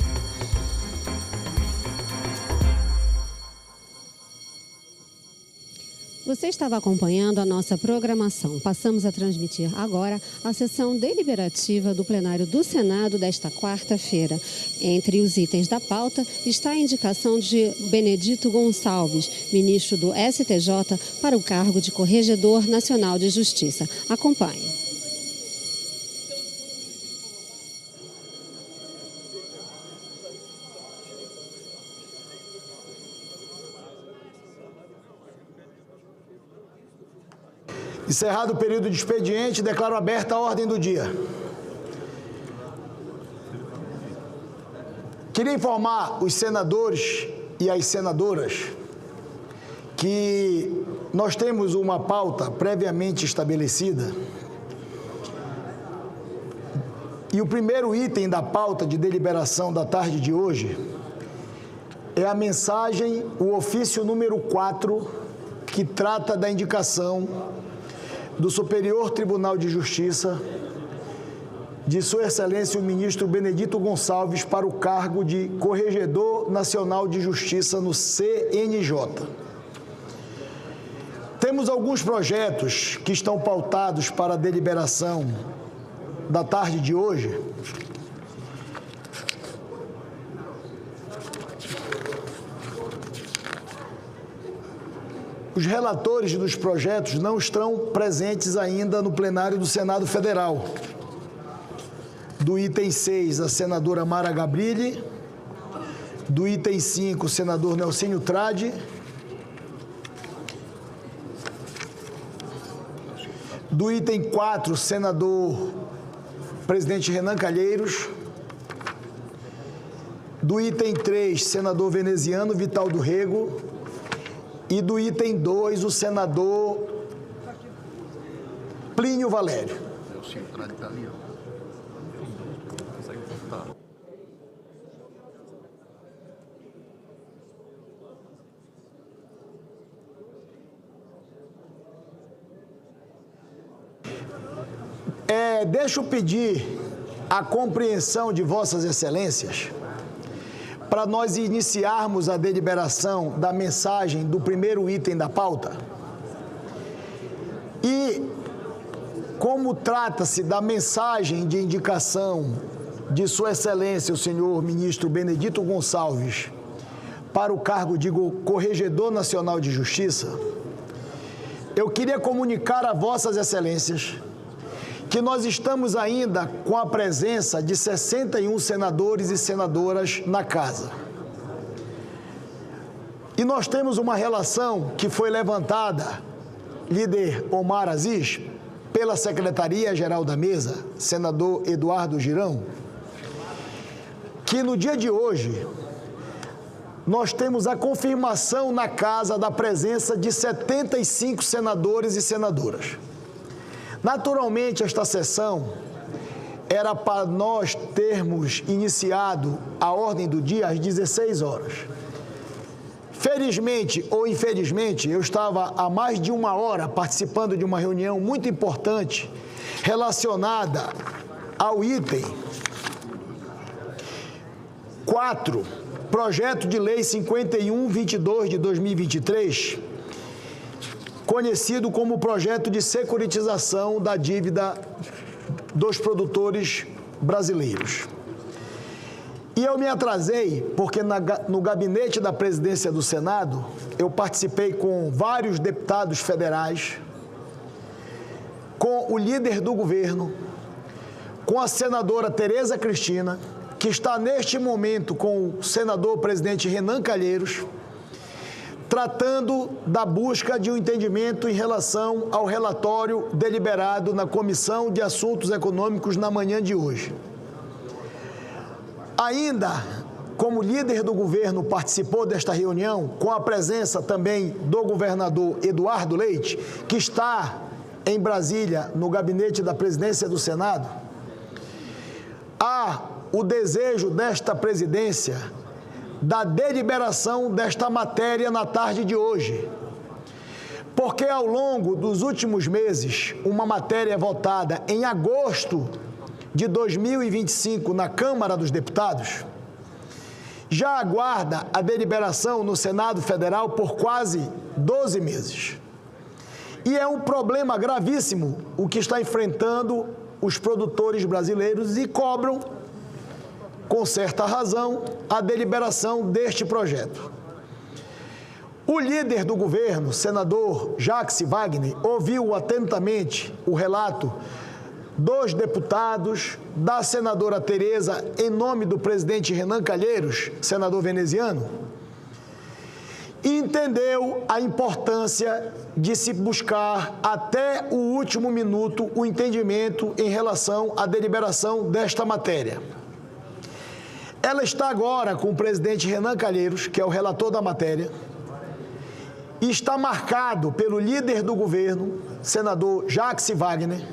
Speaker 13: Você estava acompanhando a nossa programação. Passamos a transmitir agora a sessão deliberativa do plenário do Senado desta quarta-feira. Entre os itens da pauta está a indicação de Benedito Gonçalves, ministro do STJ, para o cargo de Corregedor Nacional de Justiça. Acompanhe.
Speaker 14: Encerrado o período de expediente, declaro aberta a ordem do dia. Queria informar os senadores e as senadoras que nós temos uma pauta previamente estabelecida e o primeiro item da pauta de deliberação da tarde de hoje é a mensagem, o ofício número 4, que trata da indicação do Superior Tribunal de Justiça de Sua Excelência o Ministro Benedito Gonçalves para o cargo de Corregedor Nacional de Justiça no CNJ. Temos alguns projetos que estão pautados para a deliberação da tarde de hoje. Os relatores dos projetos não estão presentes ainda no plenário do Senado Federal. Do item 6, a senadora Mara Gabrilli. Do item 5, o senador Nelsinho Trade. Do item 4, o senador presidente Renan Calheiros. Do item 3, senador veneziano Vital do Rego. E do item 2, o senador Plínio Valério. Deixa eu pedir a compreensão de Vossas Excelências para nós iniciarmos a deliberação da mensagem do primeiro item da pauta. E, como trata-se da mensagem de indicação de Sua Excelência, o senhor Ministro Benedito Gonçalves, para o cargo de Corregedor Nacional de Justiça, eu queria comunicar a Vossas Excelências que nós estamos ainda com a presença de 61 senadores e senadoras na casa. E nós temos uma relação que foi levantada, líder Omar Aziz, pela Secretaria-Geral da Mesa, senador Eduardo Girão, que no dia de hoje nós temos a confirmação na casa da presença de 75 senadores e senadoras. Naturalmente, esta sessão era para nós termos iniciado a ordem do dia às 16 horas. Felizmente ou infelizmente, eu estava há mais de uma hora participando de uma reunião muito importante relacionada ao item 4, Projeto de Lei 5122 de 2023, conhecido como Projeto de Securitização da Dívida dos Produtores Brasileiros. E eu me atrasei porque no gabinete da presidência do Senado, eu participei com vários deputados federais, com o líder do governo, com a senadora Tereza Cristina, que está neste momento com o senador presidente Renan Calheiros, tratando da busca de um entendimento em relação ao relatório deliberado na Comissão de Assuntos Econômicos na manhã de hoje. Ainda, como líder do governo participou desta reunião, com a presença também do governador Eduardo Leite, que está em Brasília, no gabinete da presidência do Senado, há o desejo desta presidência da deliberação desta matéria na tarde de hoje. Porque ao longo dos últimos meses, uma matéria votada em agosto de 2025 na Câmara dos Deputados já aguarda a deliberação no Senado Federal por quase 12 meses. E é um problema gravíssimo o que está enfrentando os produtores brasileiros e cobram, com certa razão, a deliberação deste projeto. O líder do governo, senador Jacques Wagner, ouviu atentamente o relato dos deputados, da senadora Tereza, em nome do presidente Renan Calheiros, senador veneziano, e entendeu a importância de se buscar até o último minuto o entendimento em relação à deliberação desta matéria. Ela está agora com o presidente Renan Calheiros, que é o relator da matéria, está marcado pelo líder do governo, senador Jacques Wagner,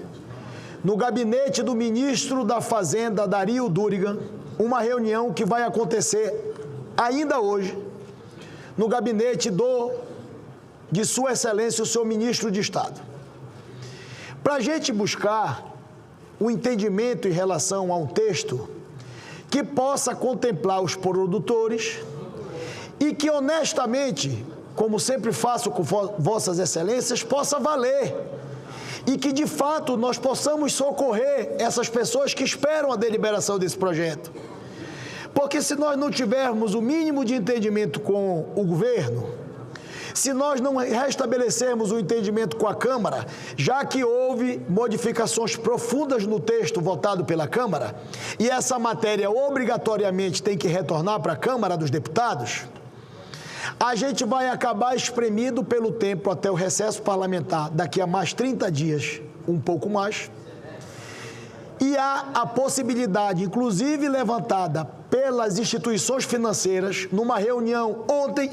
Speaker 14: no gabinete do ministro da Fazenda, Dario Durigan, uma reunião que vai acontecer ainda hoje, no gabinete de Sua Excelência, o senhor ministro de Estado. Para a gente buscar o entendimento em relação a um texto que possa contemplar os produtores e que, honestamente, como sempre faço com vossas excelências, possa valer e que, de fato, nós possamos socorrer essas pessoas que esperam a deliberação desse projeto. Porque se nós não tivermos o mínimo de entendimento com o governo, se nós não restabelecermos o entendimento com a Câmara, já que houve modificações profundas no texto votado pela Câmara, e essa matéria obrigatoriamente tem que retornar para a Câmara dos Deputados, a gente vai acabar espremido pelo tempo até o recesso parlamentar, daqui a mais 30 dias, um pouco mais. E há a possibilidade, inclusive levantada pelas instituições financeiras, numa reunião ontem,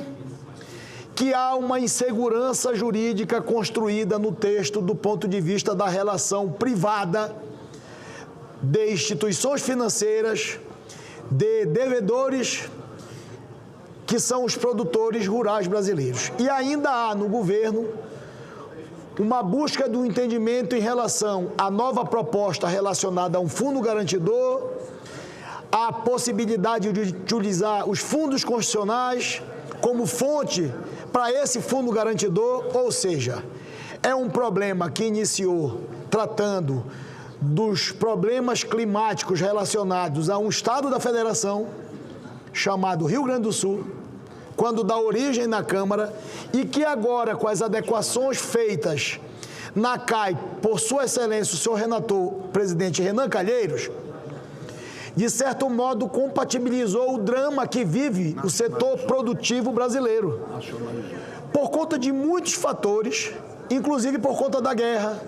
Speaker 14: que há uma insegurança jurídica construída no texto do ponto de vista da relação privada de instituições financeiras, de devedores, que são os produtores rurais brasileiros. E ainda há no governo uma busca do entendimento em relação à nova proposta relacionada a um fundo garantidor, a possibilidade de utilizar os fundos constitucionais como fonte para esse fundo garantidor, ou seja, é um problema que iniciou tratando dos problemas climáticos relacionados a um estado da federação, chamado Rio Grande do Sul, quando dá origem na Câmara, e que agora, com as adequações feitas na CAI, por Sua Excelência, o senhor relator, presidente Renan Calheiros, de certo modo compatibilizou o drama que vive o setor produtivo brasileiro. Por conta de muitos fatores, inclusive por conta da guerra,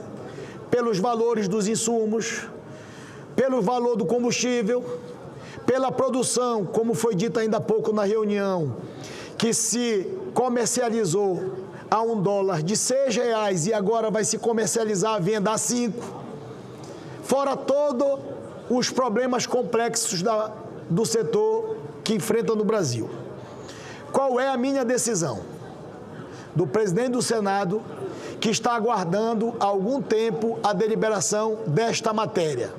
Speaker 14: pelos valores dos insumos, pelo valor do combustível, pela produção, como foi dito ainda há pouco na reunião, que se comercializou a $1 de R$6 e agora vai se comercializar a venda a 5, fora todos os problemas complexos do setor que enfrenta no Brasil. Qual é a minha decisão? Do presidente do Senado, que está aguardando há algum tempo a deliberação desta matéria.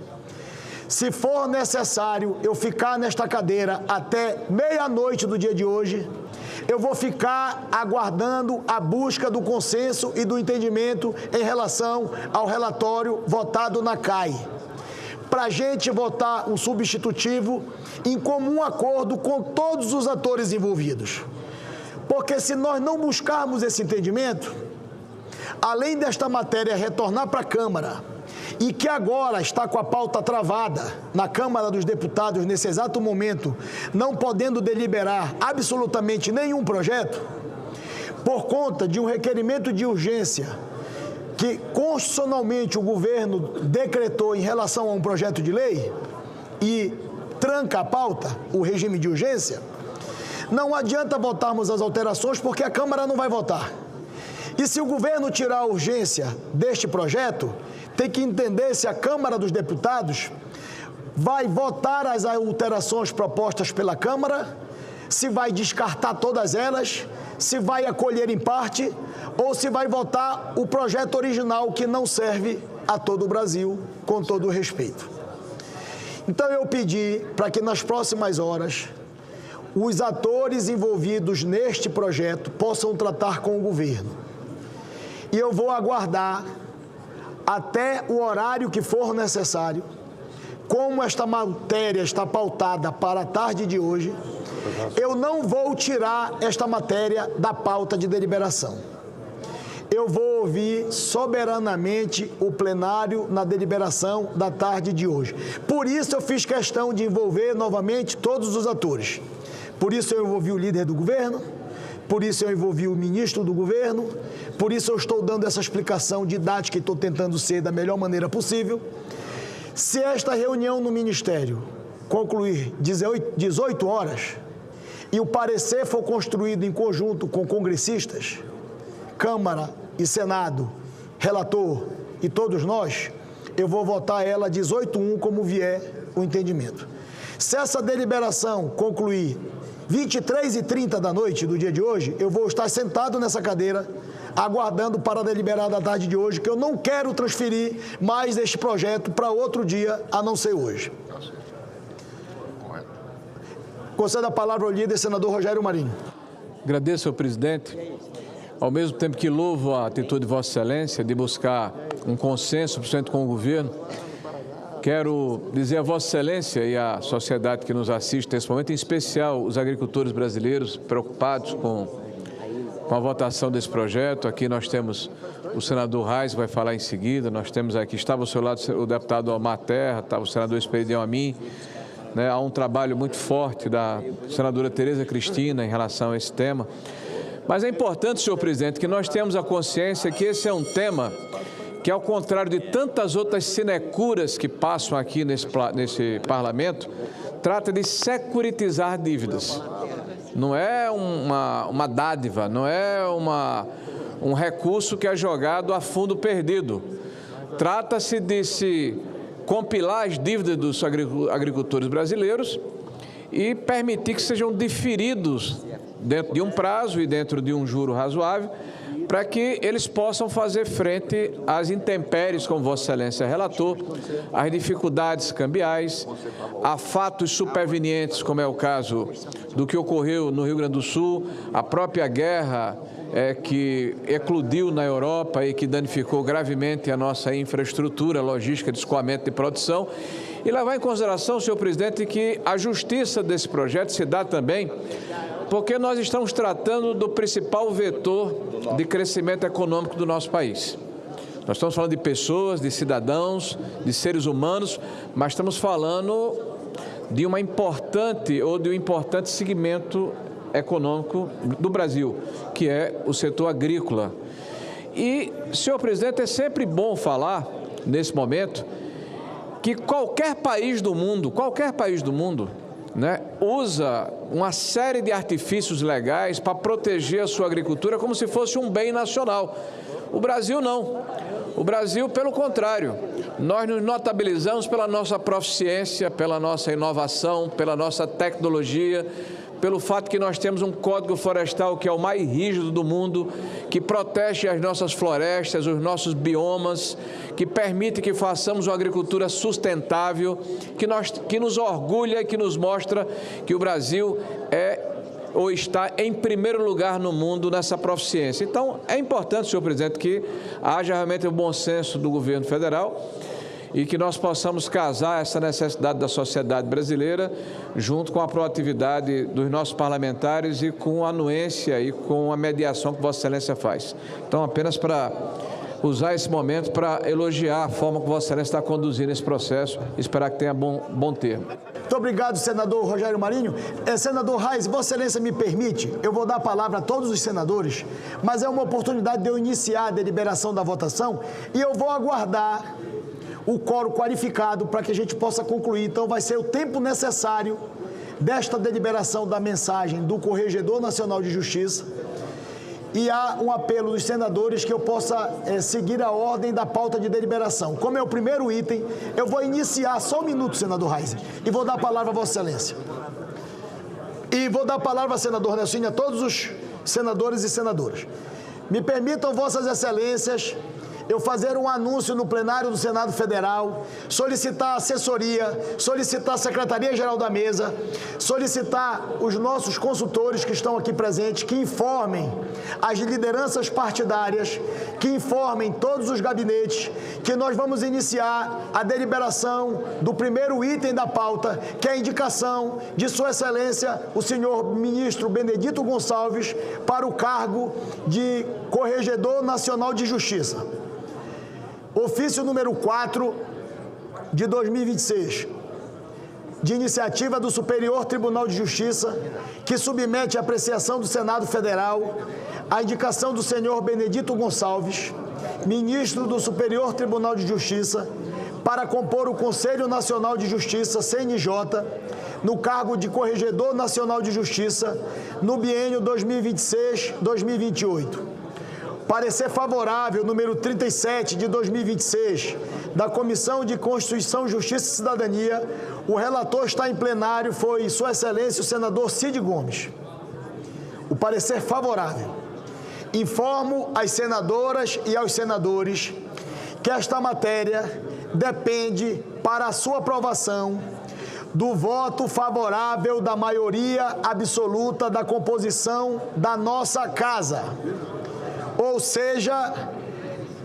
Speaker 14: Se for necessário eu ficar nesta cadeira até meia-noite do dia de hoje, eu vou ficar aguardando a busca do consenso e do entendimento em relação ao relatório votado na CAI, para a gente votar um substitutivo em comum acordo com todos os atores envolvidos. Porque se nós não buscarmos esse entendimento, além desta matéria retornar para a Câmara, e que agora está com a pauta travada na Câmara dos Deputados nesse exato momento, não podendo deliberar absolutamente nenhum projeto, por conta de um requerimento de urgência que constitucionalmente o governo decretou em relação a um projeto de lei e tranca a pauta, o regime de urgência, não adianta votarmos as alterações porque a Câmara não vai votar. E se o governo tirar a urgência deste projeto, tem que entender se a Câmara dos Deputados vai votar as alterações propostas pela Câmara, se vai descartar todas elas, se vai acolher em parte ou se vai votar o projeto original que não serve a todo o Brasil, com todo o respeito. Então eu pedi para que nas próximas horas os atores envolvidos neste projeto possam tratar com o governo. E eu vou aguardar até o horário que for necessário, como esta matéria está pautada para a tarde de hoje, eu não vou tirar esta matéria da pauta de deliberação. Eu vou ouvir soberanamente o plenário na deliberação da tarde de hoje. Por isso eu fiz questão de envolver novamente todos os atores. Por isso eu envolvi o líder do governo, por isso eu envolvi o ministro do governo, por isso eu estou dando essa explicação didática e estou tentando ser da melhor maneira possível. Se esta reunião no Ministério concluir 18 horas e o parecer for construído em conjunto com congressistas, Câmara e Senado, relator e todos nós, eu vou votar ela 18-1 como vier o entendimento. Se essa deliberação concluir 23h30 da noite do dia de hoje, eu vou estar sentado nessa cadeira, aguardando para deliberar da tarde de hoje, que eu não quero transferir mais este projeto para outro dia, a não ser hoje. Concedo a palavra ao líder, senador Rogério Marinho.
Speaker 1: Agradeço ao presidente, ao mesmo tempo que louvo a atitude de Vossa Excelência de buscar um consenso, principalmente com o governo. Quero dizer a Vossa Excelência e à sociedade que nos assiste nesse momento, em especial os agricultores brasileiros preocupados com a votação desse projeto. Aqui nós temos o senador Reis, que vai falar em seguida, nós temos aqui, estava ao seu lado o deputado Omar Terra, estava o senador Esperidião Amin, né? Há um trabalho muito forte da senadora Tereza Cristina em relação a esse tema. Mas é importante, senhor presidente, que nós tenhamos a consciência que esse é um tema que, ao contrário de tantas outras sinecuras que passam aqui nesse parlamento, trata de securitizar dívidas. Não é uma dádiva, não é um recurso que é jogado a fundo perdido. Trata-se de se compilar as dívidas dos agricultores brasileiros e permitir que sejam diferidos dentro de um prazo e dentro de um juro razoável, para que eles possam fazer frente às intempéries, como Vossa Excelência relatou, às dificuldades cambiais, a fatos supervenientes, como é o caso do que ocorreu no Rio Grande do Sul, a própria guerra que eclodiu na Europa e que danificou gravemente a nossa infraestrutura logística de escoamento de produção. E levar em consideração, senhor presidente, que a justiça desse projeto se dá também porque nós estamos tratando do principal vetor de crescimento econômico do nosso país. Nós estamos falando de pessoas, de cidadãos, de seres humanos, mas estamos falando de um importante segmento econômico do Brasil, que é o setor agrícola. E, senhor presidente, é sempre bom falar, nesse momento, que qualquer país do mundo, né, usa uma série de artifícios legais para proteger a sua agricultura como se fosse um bem nacional. O Brasil não. O Brasil, pelo contrário, nós nos notabilizamos pela nossa proficiência, pela nossa inovação, pela nossa tecnologia, pelo fato que nós temos um Código Florestal que é o mais rígido do mundo, que protege as nossas florestas, os nossos biomas, que permite que façamos uma agricultura sustentável, que nos orgulha e que nos mostra que o Brasil está em primeiro lugar no mundo nessa proficiência. Então, é importante, senhor presidente, que haja realmente o bom senso do governo federal e que nós possamos casar essa necessidade da sociedade brasileira junto com a proatividade dos nossos parlamentares e com a anuência e com a mediação que Vossa Excelência faz. Então, apenas para usar esse momento para elogiar a forma que Vossa Excelência está conduzindo esse processo e esperar que tenha bom termo.
Speaker 14: Muito obrigado, senador Rogério Marinho. Senador Reis, Vossa Excelência me permite, eu vou dar a palavra a todos os senadores, mas é uma oportunidade de eu iniciar a deliberação da votação e eu vou aguardar o quórum qualificado para que a gente possa concluir. Então, vai ser o tempo necessário desta deliberação da mensagem do Corregedor Nacional de Justiça. E há um apelo dos senadores que eu possa seguir a ordem da pauta de deliberação. Como é o primeiro item, eu vou iniciar, só um minuto, senador Reis, e vou dar a palavra a Vossa Excelência. E vou dar a palavra ao senador Nelson e a todos os senadores e senadoras. Me permitam, Vossas Excelências, eu fazer um anúncio no plenário do Senado Federal, solicitar assessoria, solicitar a Secretaria-Geral da Mesa, solicitar os nossos consultores que estão aqui presentes, que informem as lideranças partidárias, que informem todos os gabinetes, que nós vamos iniciar a deliberação do primeiro item da pauta, que é a indicação de Sua Excelência, o senhor ministro Benedito Gonçalves, para o cargo de Corregedor Nacional de Justiça. Ofício número 4 de 2026, de iniciativa do Superior Tribunal de Justiça, que submete à apreciação do Senado Federal a indicação do senhor Benedito Gonçalves, ministro do Superior Tribunal de Justiça, para compor o Conselho Nacional de Justiça, CNJ, no cargo de Corregedor Nacional de Justiça, no biênio 2026-2028. Parecer favorável, número 37 de 2026, da Comissão de Constituição, Justiça e Cidadania. O relator está em plenário, foi Sua Excelência o senador Cid Gomes. O parecer favorável. Informo às senadoras e aos senadores que esta matéria depende, para a sua aprovação, do voto favorável da maioria absoluta da composição da nossa Casa. Ou seja,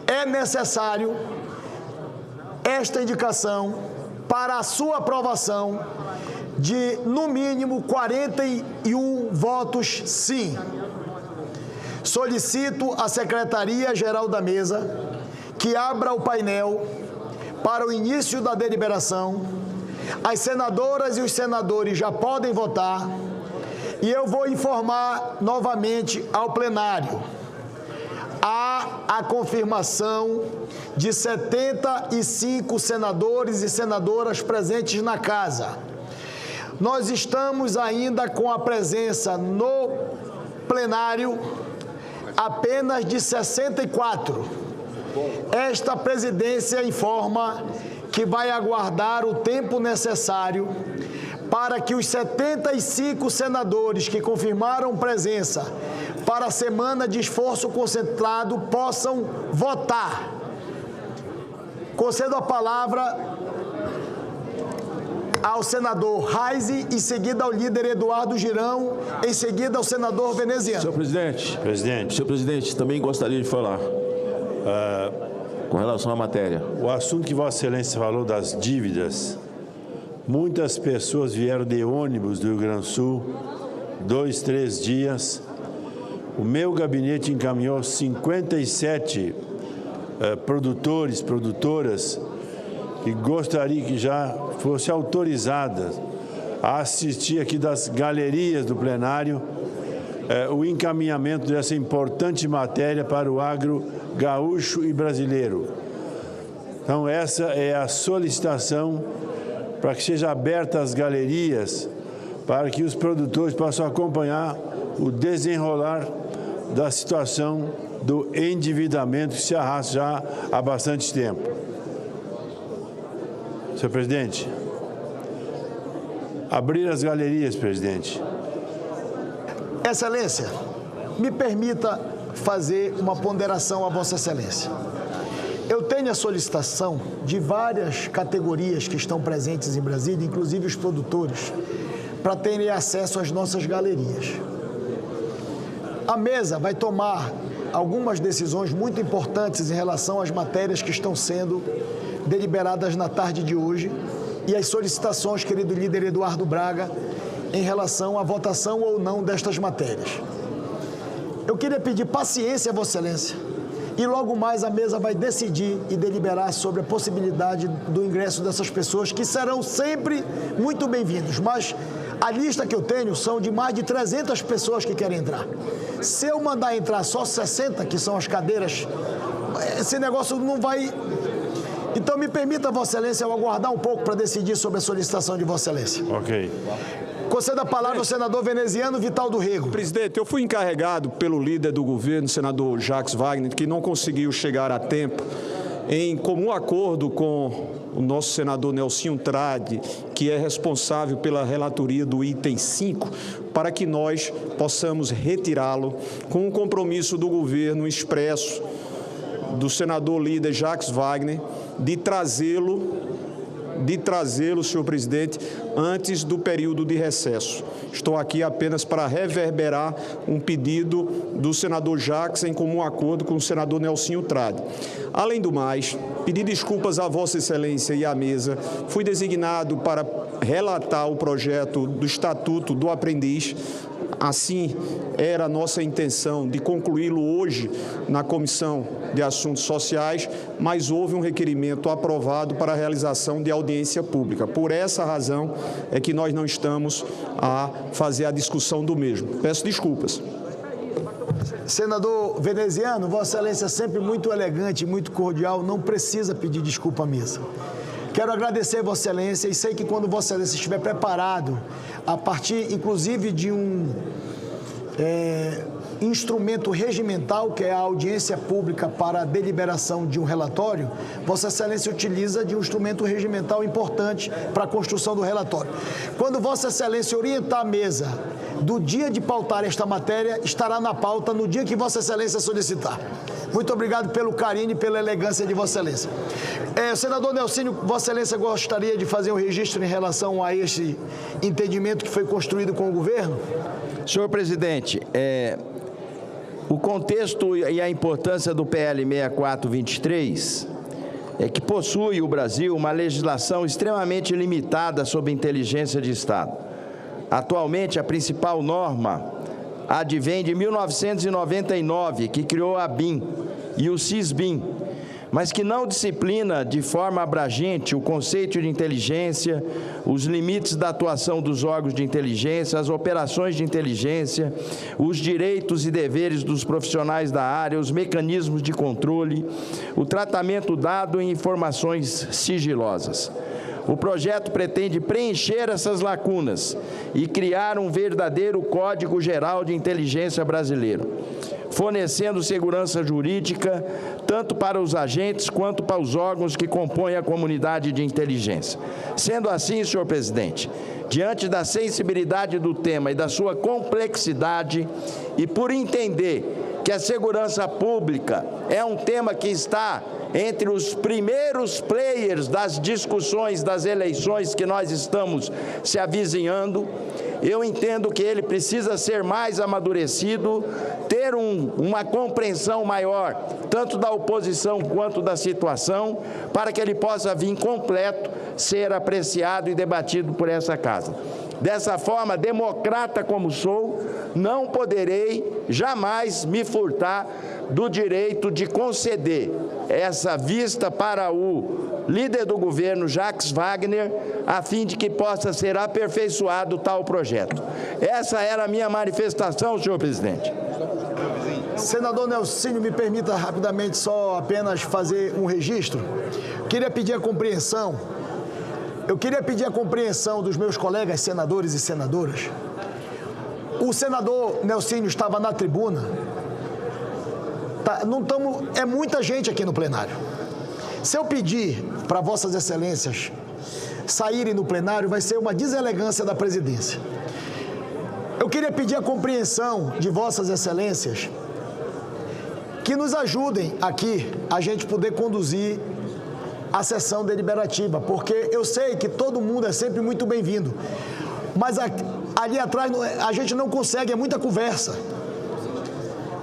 Speaker 14: é necessário esta indicação para a sua aprovação de, no mínimo, 41 votos sim. Solicito à Secretaria-Geral da Mesa que abra o painel para o início da deliberação. As senadoras e os senadores já podem votar e eu vou informar novamente ao plenário. Há a confirmação de 75 senadores e senadoras presentes na casa. Nós estamos ainda com a presença no plenário apenas de 64. Esta presidência informa que vai aguardar o tempo necessário para que os 75 senadores que confirmaram presença para a semana de esforço concentrado possam votar. Concedo a palavra ao senador Raize, em seguida ao líder Eduardo Girão, em seguida ao senador Veneziano.
Speaker 4: Senhor presidente, também gostaria de falar com relação à matéria.
Speaker 5: O assunto que Vossa Excelência falou das dívidas, muitas pessoas vieram de ônibus do Rio Grande do Sul, 2, 3 dias. O meu gabinete encaminhou 57 produtoras que gostaria que já fosse autorizada a assistir aqui das galerias do plenário o encaminhamento dessa importante matéria para o agro gaúcho e brasileiro. Então, essa é a solicitação para que seja aberta as galerias, para que os produtores possam acompanhar o desenrolar da situação do endividamento que se arrasta já há bastante tempo. Senhor presidente, abrir as galerias, presidente.
Speaker 14: Excelência, me permita fazer uma ponderação a Vossa Excelência. Eu tenho a solicitação de várias categorias que estão presentes em Brasília, inclusive os produtores, para terem acesso às nossas galerias. A mesa vai tomar algumas decisões muito importantes em relação às matérias que estão sendo deliberadas na tarde de hoje e as solicitações, querido líder Eduardo Braga, em relação à votação ou não destas matérias. Eu queria pedir paciência a Vossa Excelência e logo mais a mesa vai decidir e deliberar sobre a possibilidade do ingresso dessas pessoas, que serão sempre muito bem-vindos, mas a lista que eu tenho são de mais de 300 pessoas que querem entrar. Se eu mandar entrar só 60, que são as cadeiras, esse negócio não vai... Então, me permita, Vossa Excelência, eu aguardar um pouco para decidir sobre a solicitação de Vossa Excelência.
Speaker 5: Ok.
Speaker 14: Concedo a palavra ao senador Veneziano Vital do Rego.
Speaker 11: Presidente, eu fui encarregado pelo líder do governo, senador Jacques Wagner, que não conseguiu chegar a tempo, em comum acordo com o nosso senador Nelsinho Trade, que é responsável pela relatoria do item 5, para que nós possamos retirá-lo com o compromisso do governo expresso do senador líder Jacques Wagner de trazê-lo, senhor presidente, antes do período de recesso. Estou aqui apenas para reverberar um pedido do senador Jacques em comum acordo com o senador Nelsinho Trade. Além do mais, pedir desculpas a Vossa Excelência e à mesa, fui designado para relatar o projeto do Estatuto do Aprendiz. Assim, era a nossa intenção de concluí-lo hoje na Comissão de Assuntos Sociais, mas houve um requerimento aprovado para a realização de audiência pública. Por essa razão é que nós não estamos a fazer a discussão do mesmo. Peço desculpas.
Speaker 14: Senador Veneziano, Vossa Excelência é sempre muito elegante, muito cordial, não precisa pedir desculpa à mesa. Quero agradecer a Vossa Excelência e sei que quando Vossa Excelência estiver preparado, a partir, inclusive, de instrumento regimental, que é a audiência pública para a deliberação de um relatório, Vossa Excelência utiliza de um instrumento regimental importante para a construção do relatório. Quando Vossa Excelência orientar a mesa do dia de pautar esta matéria, estará na pauta no dia que Vossa Excelência solicitar. Muito obrigado pelo carinho e pela elegância de Vossa Excelência. Senador Nelsinho, Vossa Excelência gostaria de fazer um registro em relação a este entendimento que foi construído com o governo?
Speaker 15: Senhor presidente, o contexto e a importância do PL 6423 é que possui o Brasil uma legislação extremamente limitada sobre inteligência de Estado. Atualmente, a principal norma advém de 1999, que criou a BIM e o CISBIM, mas que não disciplina de forma abrangente o conceito de inteligência, os limites da atuação dos órgãos de inteligência, as operações de inteligência, os direitos e deveres dos profissionais da área, os mecanismos de controle, o tratamento dado em informações sigilosas. O projeto pretende preencher essas lacunas e criar um verdadeiro Código Geral de Inteligência brasileiro, fornecendo segurança jurídica tanto para os agentes quanto para os órgãos que compõem a comunidade de inteligência. Sendo assim, senhor presidente, diante da sensibilidade do tema e da sua complexidade, e por entender que a segurança pública é um tema que está entre os primeiros players das discussões das eleições que nós estamos se avizinhando, eu entendo que ele precisa ser mais amadurecido, ter uma compreensão maior, tanto da oposição quanto da situação, para que ele possa vir completo, ser apreciado e debatido por essa casa. Dessa forma, democrata como sou, não poderei jamais me furtar do direito de conceder essa vista para o líder do governo, Jacques Wagner, a fim de que possa ser aperfeiçoado tal projeto. Essa era a minha manifestação, senhor presidente.
Speaker 14: Senador Nelsinho, me permita rapidamente só apenas fazer um registro. Queria pedir a compreensão. Eu queria pedir a compreensão dos meus colegas senadores e senadoras. O senador Nelsinho estava na tribuna. É muita gente aqui no plenário. Se eu pedir para Vossas Excelências saírem no plenário, vai ser uma deselegância da presidência. Eu queria pedir a compreensão de Vossas Excelências que nos ajudem aqui a gente poder conduzir a sessão deliberativa, porque eu sei que todo mundo é sempre muito bem-vindo, mas ali atrás a gente não consegue, é muita conversa.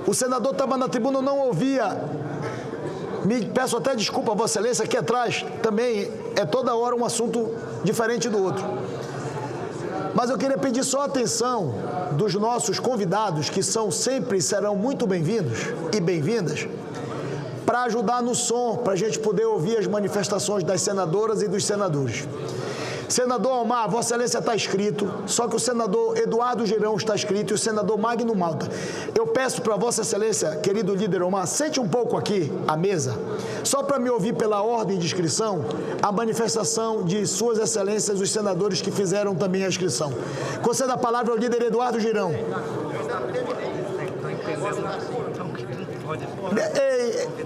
Speaker 14: O senador estava na tribuna, eu não ouvia. Me peço até desculpa a Vossa Excelência, aqui atrás também é toda hora um assunto diferente do outro. Mas eu queria pedir só a atenção dos nossos convidados, que sempre serão muito bem-vindos e bem-vindas, para ajudar no som, para a gente poder ouvir as manifestações das senadoras e dos senadores. Senador Omar, Vossa Excelência está escrito, só que o senador Eduardo Girão está escrito e o senador Magno Malta. Eu peço para Vossa Excelência, querido líder Omar, sente um pouco aqui à mesa, só para me ouvir pela ordem de inscrição, a manifestação de Suas Excelências, os senadores que fizeram também a inscrição. Conceda a palavra ao líder Eduardo Girão.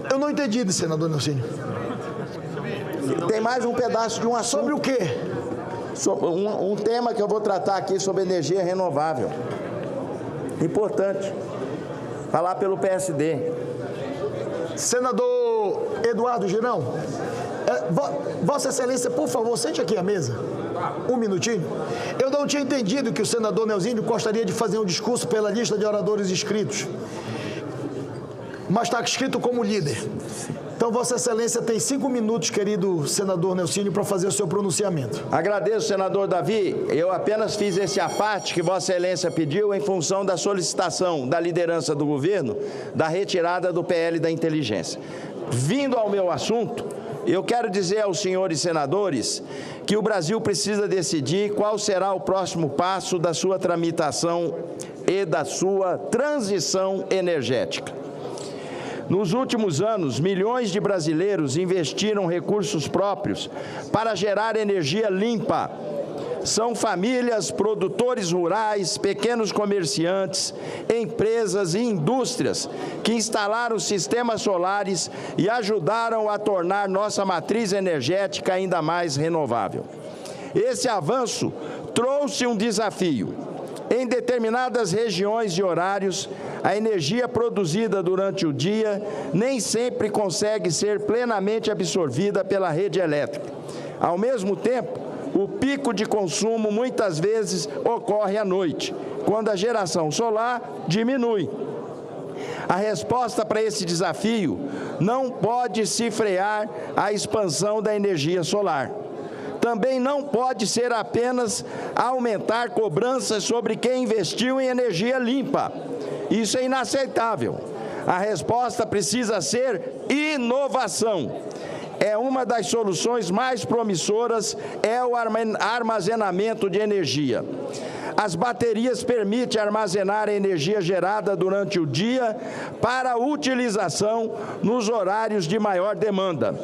Speaker 14: Eu não entendi, senador Nelsinho.
Speaker 15: Tem mais um pedaço de um assunto.
Speaker 14: Sobre o quê?
Speaker 15: Um tema que eu vou tratar aqui sobre energia renovável. Importante. Falar pelo PSD.
Speaker 14: Senador Eduardo Girão, Vossa Excelência, por favor, sente aqui à mesa. Um minutinho. Eu não tinha entendido que o senador Nelsinho gostaria de fazer um discurso pela lista de oradores inscritos, mas está escrito como líder. Então, Vossa Excelência tem 5 minutos, querido senador Nelsinho, para fazer o seu pronunciamento.
Speaker 15: Agradeço, senador Davi. Eu apenas fiz esse aparte que Vossa Excelência pediu em função da solicitação da liderança do governo da retirada do PL da inteligência. Vindo ao meu assunto, eu quero dizer aos senhores senadores que o Brasil precisa decidir qual será o próximo passo da sua tramitação e da sua transição energética. Nos últimos anos, milhões de brasileiros investiram recursos próprios para gerar energia limpa, são famílias, produtores rurais, pequenos comerciantes, empresas e indústrias que instalaram sistemas solares e ajudaram a tornar nossa matriz energética ainda mais renovável. Esse avanço trouxe um desafio. Em determinadas regiões e horários, a energia produzida durante o dia nem sempre consegue ser plenamente absorvida pela rede elétrica. Ao mesmo tempo, o pico de consumo muitas vezes ocorre à noite, quando a geração solar diminui. A resposta para esse desafio não pode se frear a expansão da energia solar. Também não pode ser apenas aumentar cobranças sobre quem investiu em energia limpa. Isso é inaceitável. A resposta precisa ser inovação. Uma das soluções mais promissoras é o armazenamento de energia. As baterias permitem armazenar a energia gerada durante o dia para utilização nos horários de maior demanda.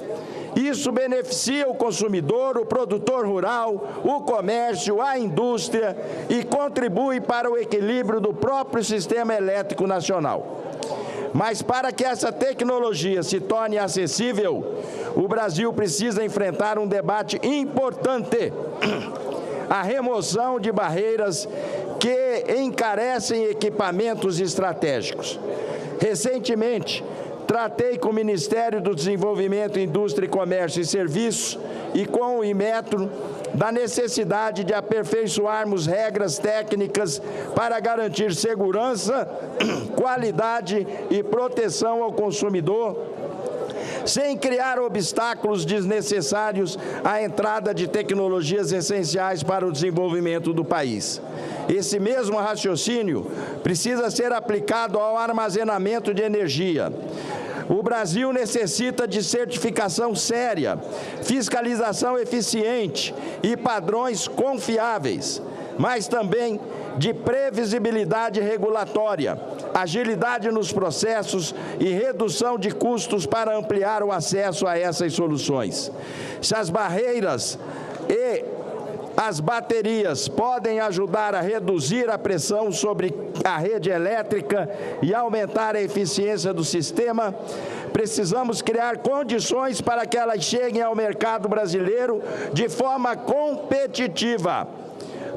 Speaker 15: Isso beneficia o consumidor, o produtor rural, o comércio, a indústria e contribui para o equilíbrio do próprio sistema elétrico nacional. Mas para que essa tecnologia se torne acessível, o Brasil precisa enfrentar um debate importante: a remoção de barreiras que encarecem equipamentos estratégicos. Recentemente, tratei com o Ministério do Desenvolvimento, Indústria, Comércio e Serviços e com o Inmetro da necessidade de aperfeiçoarmos regras técnicas para garantir segurança, qualidade e proteção ao consumidor, sem criar obstáculos desnecessários à entrada de tecnologias essenciais para o desenvolvimento do país. Esse mesmo raciocínio precisa ser aplicado ao armazenamento de energia. O Brasil necessita de certificação séria, fiscalização eficiente e padrões confiáveis, mas também de previsibilidade regulatória, agilidade nos processos e redução de custos para ampliar o acesso a essas soluções. Se as barreiras e as baterias podem ajudar a reduzir a pressão sobre a rede elétrica e aumentar a eficiência do sistema, precisamos criar condições para que elas cheguem ao mercado brasileiro de forma competitiva.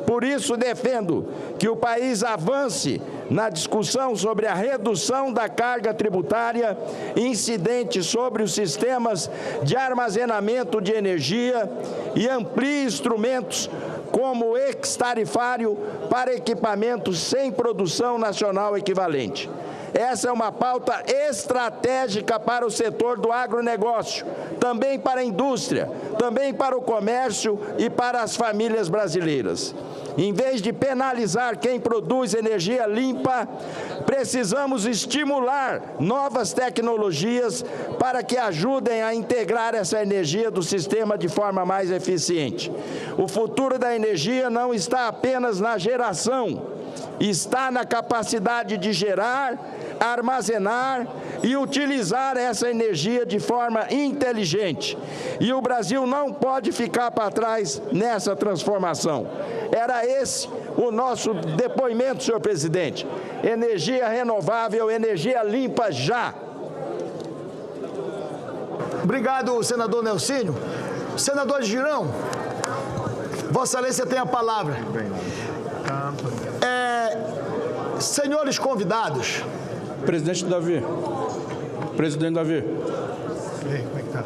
Speaker 15: Por isso, defendo que o país avance na discussão sobre a redução da carga tributária incidente sobre os sistemas de armazenamento de energia e amplie instrumentos como o ex-tarifário para equipamentos sem produção nacional equivalente. Essa é uma pauta estratégica para o setor do agronegócio, também para a indústria, também para o comércio e para as famílias brasileiras. Em vez de penalizar quem produz energia limpa, precisamos estimular novas tecnologias para que ajudem a integrar essa energia do sistema de forma mais eficiente. O futuro da energia não está apenas na geração, está na capacidade de gerar, armazenar e utilizar essa energia de forma inteligente. E o Brasil não pode ficar para trás nessa transformação. Era esse o nosso depoimento, senhor presidente. Energia renovável, energia limpa já.
Speaker 14: Obrigado, senador Nelsinho. Senador Girão, Vossa Excelência tem a palavra. Senhores convidados.
Speaker 16: Presidente Davi. Presidente Davi.
Speaker 14: Como é que tá?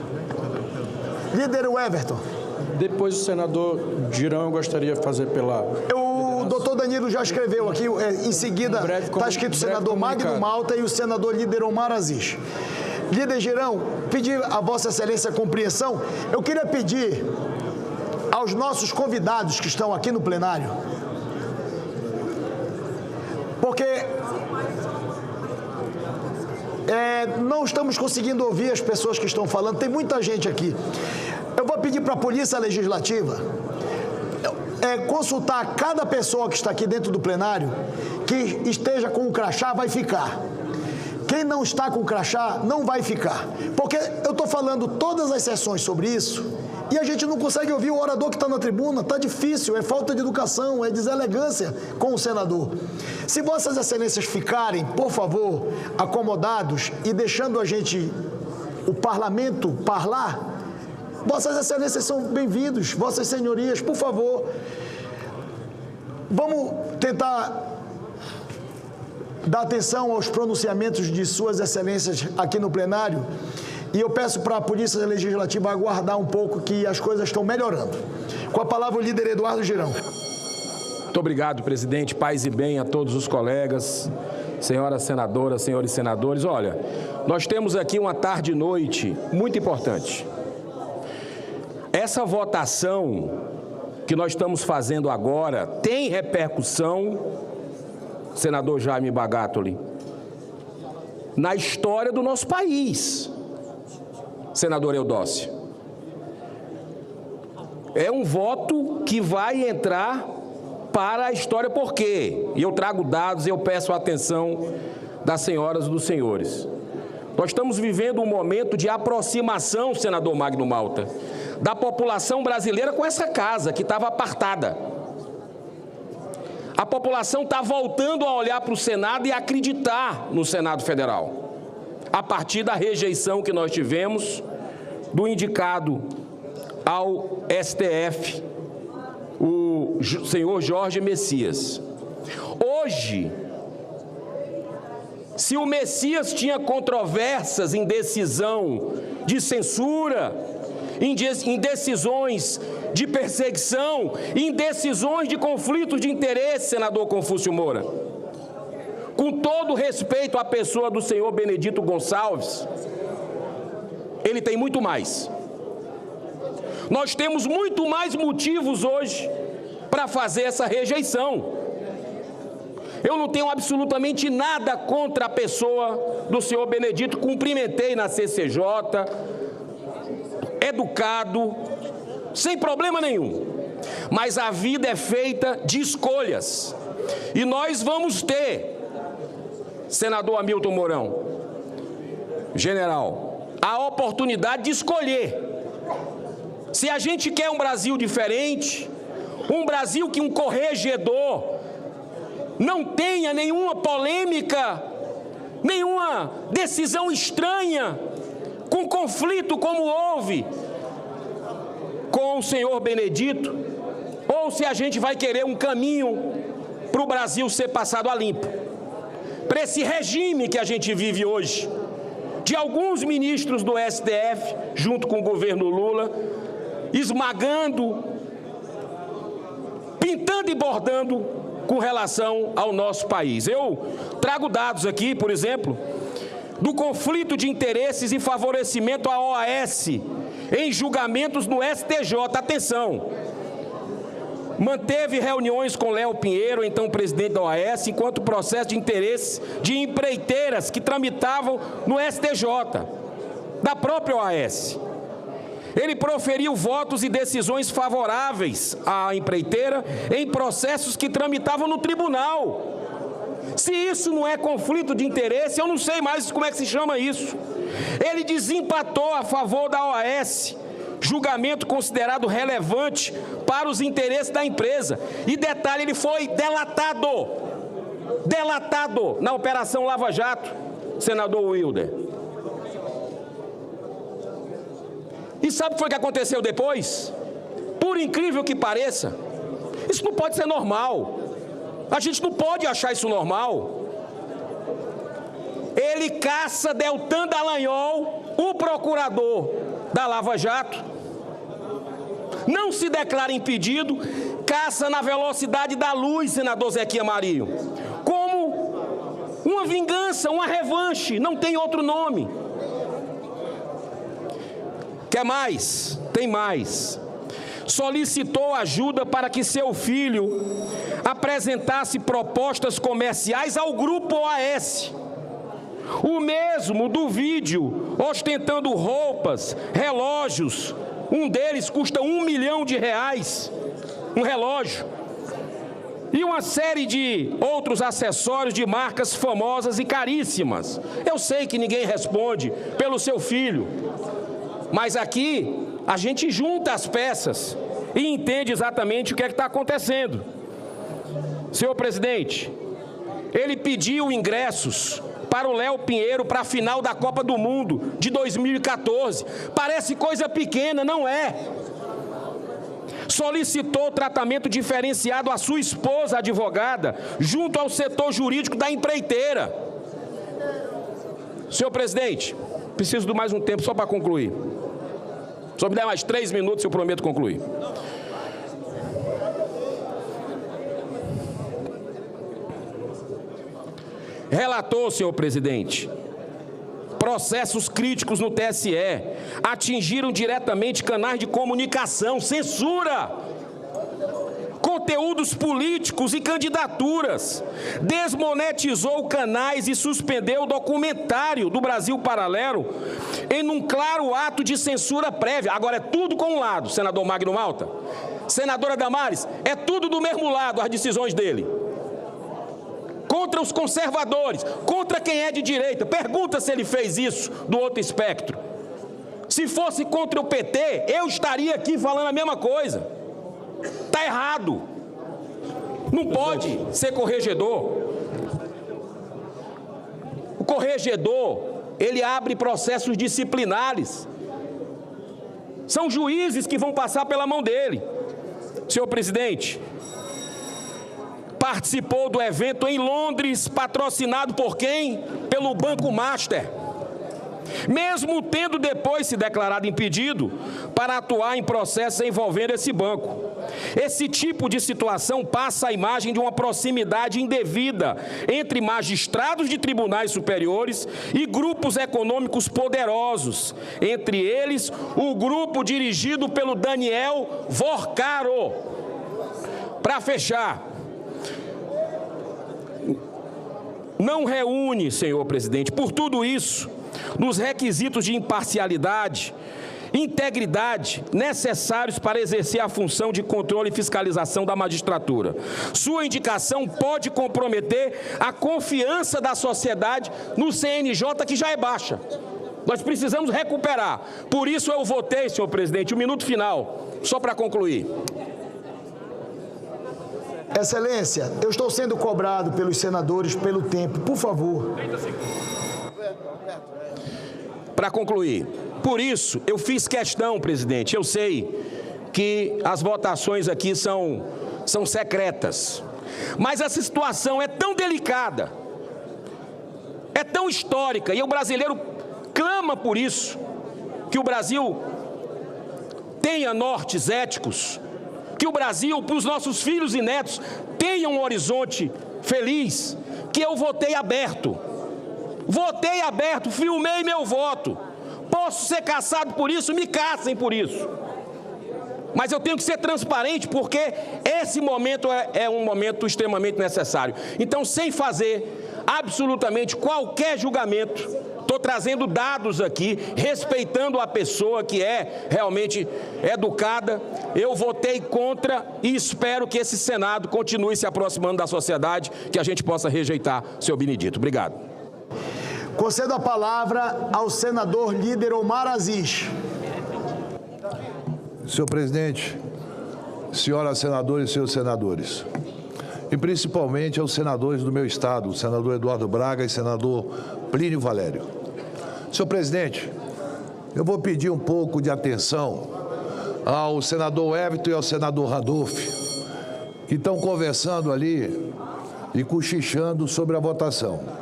Speaker 14: Líder Everton.
Speaker 16: Depois do senador Girão, eu gostaria de fazer pela...
Speaker 14: O doutor Danilo já escreveu aqui, em seguida está escrito o senador Magno Malta e o senador líder Omar Aziz. Líder Girão, pedir a Vossa Excelência a compreensão. Eu queria pedir aos nossos convidados que estão aqui no plenário, porque não estamos conseguindo ouvir as pessoas que estão falando, tem muita gente aqui. Eu vou pedir para a Polícia Legislativa consultar cada pessoa que está aqui dentro do plenário que esteja com o crachá, vai ficar. Quem não está com o crachá não vai ficar. Porque eu estou falando todas as sessões sobre isso E a gente não consegue ouvir o orador que está na tribuna, está difícil, é falta de educação, é deselegância com o senador. Se Vossas Excelências ficarem, por favor, acomodados e deixando a gente, o parlamento, falar, Vossas Excelências são bem-vindos, Vossas Senhorias, por favor, vamos tentar dar atenção aos pronunciamentos de Suas Excelências aqui no plenário. E eu peço para a Polícia Legislativa aguardar um pouco, que as coisas estão melhorando. Com a palavra o líder Eduardo Girão.
Speaker 17: Muito obrigado, presidente. Paz e bem a todos os colegas, senhoras senadoras, senhores senadores. Olha, nós temos aqui uma tarde e noite muito importante. Essa votação que nós estamos fazendo agora tem repercussão, senador Jaime Bagatoli, na história do nosso país. Senador Eudócio, é um voto que vai entrar para a história, por quê? E eu trago dados e eu peço a atenção das senhoras e dos senhores. Nós estamos vivendo um momento de aproximação, senador Magno Malta, da população brasileira com essa casa que estava apartada. A população está voltando a olhar para o Senado e acreditar no Senado Federal, a partir da rejeição que nós tivemos do indicado ao STF, o senhor Jorge Messias. Hoje, se o Messias tinha controvérsias em decisão de censura, em decisões de perseguição, em decisões de conflitos de interesse, senador Confúcio Moura, com todo respeito à pessoa do senhor Benedito Gonçalves, ele tem muito mais. Nós temos muito mais motivos hoje para fazer essa rejeição. Eu não tenho absolutamente nada contra a pessoa do senhor Benedito, cumprimentei na CCJ, educado, sem problema nenhum. Mas a vida é feita de escolhas. E nós vamos ter, senador Hamilton Mourão, general, a oportunidade de escolher. Se a gente quer um Brasil diferente, um Brasil que um corregedor não tenha nenhuma polêmica, nenhuma decisão estranha, com conflito como houve com o senhor Benedito, ou se a gente vai querer um caminho para o Brasil ser passado a limpo, para esse regime que a gente vive hoje, de alguns ministros do STF, junto com o governo Lula, esmagando, pintando e bordando com relação ao nosso país. Eu trago dados aqui, por exemplo, do conflito de interesses e favorecimento à OAS em julgamentos no STJ. Atenção! Manteve reuniões com Léo Pinheiro, então presidente da OAS, enquanto o processo de interesse de empreiteiras que tramitavam no STJ, da própria OAS. Ele proferiu votos e decisões favoráveis à empreiteira em processos que tramitavam no tribunal. Se isso não é conflito de interesse, eu não sei mais como é que se chama isso. Ele desempatou a favor da OAS, julgamento considerado relevante para os interesses da empresa. E detalhe, ele foi delatado na Operação Lava Jato, senador Wilder. E sabe o que foi que aconteceu depois? Por incrível que pareça, isso não pode ser normal. A gente não pode achar isso normal. Ele caça Deltan Dallagnol, o procurador da Lava Jato, não se declara impedido, caça na velocidade da luz, senador Zequinha Marinho, como uma vingança, uma revanche, não tem outro nome. Quer mais? Tem mais. Solicitou ajuda para que seu filho apresentasse propostas comerciais ao Grupo OAS. O mesmo do vídeo, ostentando roupas, relógios. Um deles custa R$1 milhão, um relógio. E uma série de outros acessórios de marcas famosas e caríssimas. Eu sei que ninguém responde pelo seu filho. Mas aqui a gente junta as peças e entende exatamente o que é que está acontecendo. Senhor presidente, ele pediu ingressos para o Léo Pinheiro para a final da Copa do Mundo de 2014. Parece coisa pequena, não é? Solicitou tratamento diferenciado à sua esposa advogada, junto ao setor jurídico da empreiteira. Senhor presidente, preciso de mais um tempo só para concluir. Só me der mais 3 minutos, eu prometo concluir. Relatou, senhor presidente, processos críticos no TSE, atingiram diretamente canais de comunicação, censura, conteúdos políticos e candidaturas, desmonetizou canais e suspendeu o documentário do Brasil Paralelo em um claro ato de censura prévia. Agora é tudo com um lado, senador Magno Malta, senadora Damares, é tudo do mesmo lado as decisões dele. Contra os conservadores, contra quem é de direita. Pergunta se ele fez isso do outro espectro. Se fosse contra o PT, eu estaria aqui falando a mesma coisa. Está errado. Não pode ser corregedor. O corregedor, ele abre processos disciplinares. São juízes que vão passar pela mão dele. Senhor presidente, participou do evento em Londres, patrocinado por quem? Pelo Banco Master. Mesmo tendo depois se declarado impedido para atuar em processos envolvendo esse banco. Esse tipo de situação passa a imagem de uma proximidade indevida entre magistrados de tribunais superiores e grupos econômicos poderosos, entre eles o grupo dirigido pelo Daniel Vorcaro. Para fechar, não reúne, senhor presidente, por tudo isso, nos requisitos de imparcialidade, integridade necessários para exercer a função de controle e fiscalização da magistratura. Sua indicação pode comprometer a confiança da sociedade no CNJ, que já é baixa. Nós precisamos recuperar. Por isso eu votei, senhor presidente, o minuto final, só para concluir.
Speaker 14: Excelência, eu estou sendo cobrado pelos senadores pelo tempo, por favor.
Speaker 17: Para concluir, por isso eu fiz questão, presidente, eu sei que as votações aqui são secretas, mas essa situação é tão delicada, é tão histórica, e o brasileiro clama por isso, que o Brasil tenha nortes éticos, que o Brasil, para os nossos filhos e netos, tenha um horizonte feliz, que eu votei aberto. Votei aberto, filmei meu voto. Posso ser caçado por isso? Me caçem por isso. Mas eu tenho que ser transparente, porque esse momento é um momento extremamente necessário. Então, sem fazer absolutamente qualquer julgamento, estou trazendo dados aqui, respeitando a pessoa que é realmente educada. Eu votei contra e espero que esse Senado continue se aproximando da sociedade, que a gente possa rejeitar seu Benedito. Obrigado.
Speaker 14: Concedo a palavra ao senador líder Omar Aziz.
Speaker 18: Senhor presidente, senhoras senadoras e senhores senadores, e principalmente aos senadores do meu estado, o senador Eduardo Braga e o senador Plínio Valério. Senhor presidente, eu vou pedir um pouco de atenção ao senador Everton e ao senador Randolph, que estão conversando ali e cochichando sobre a votação.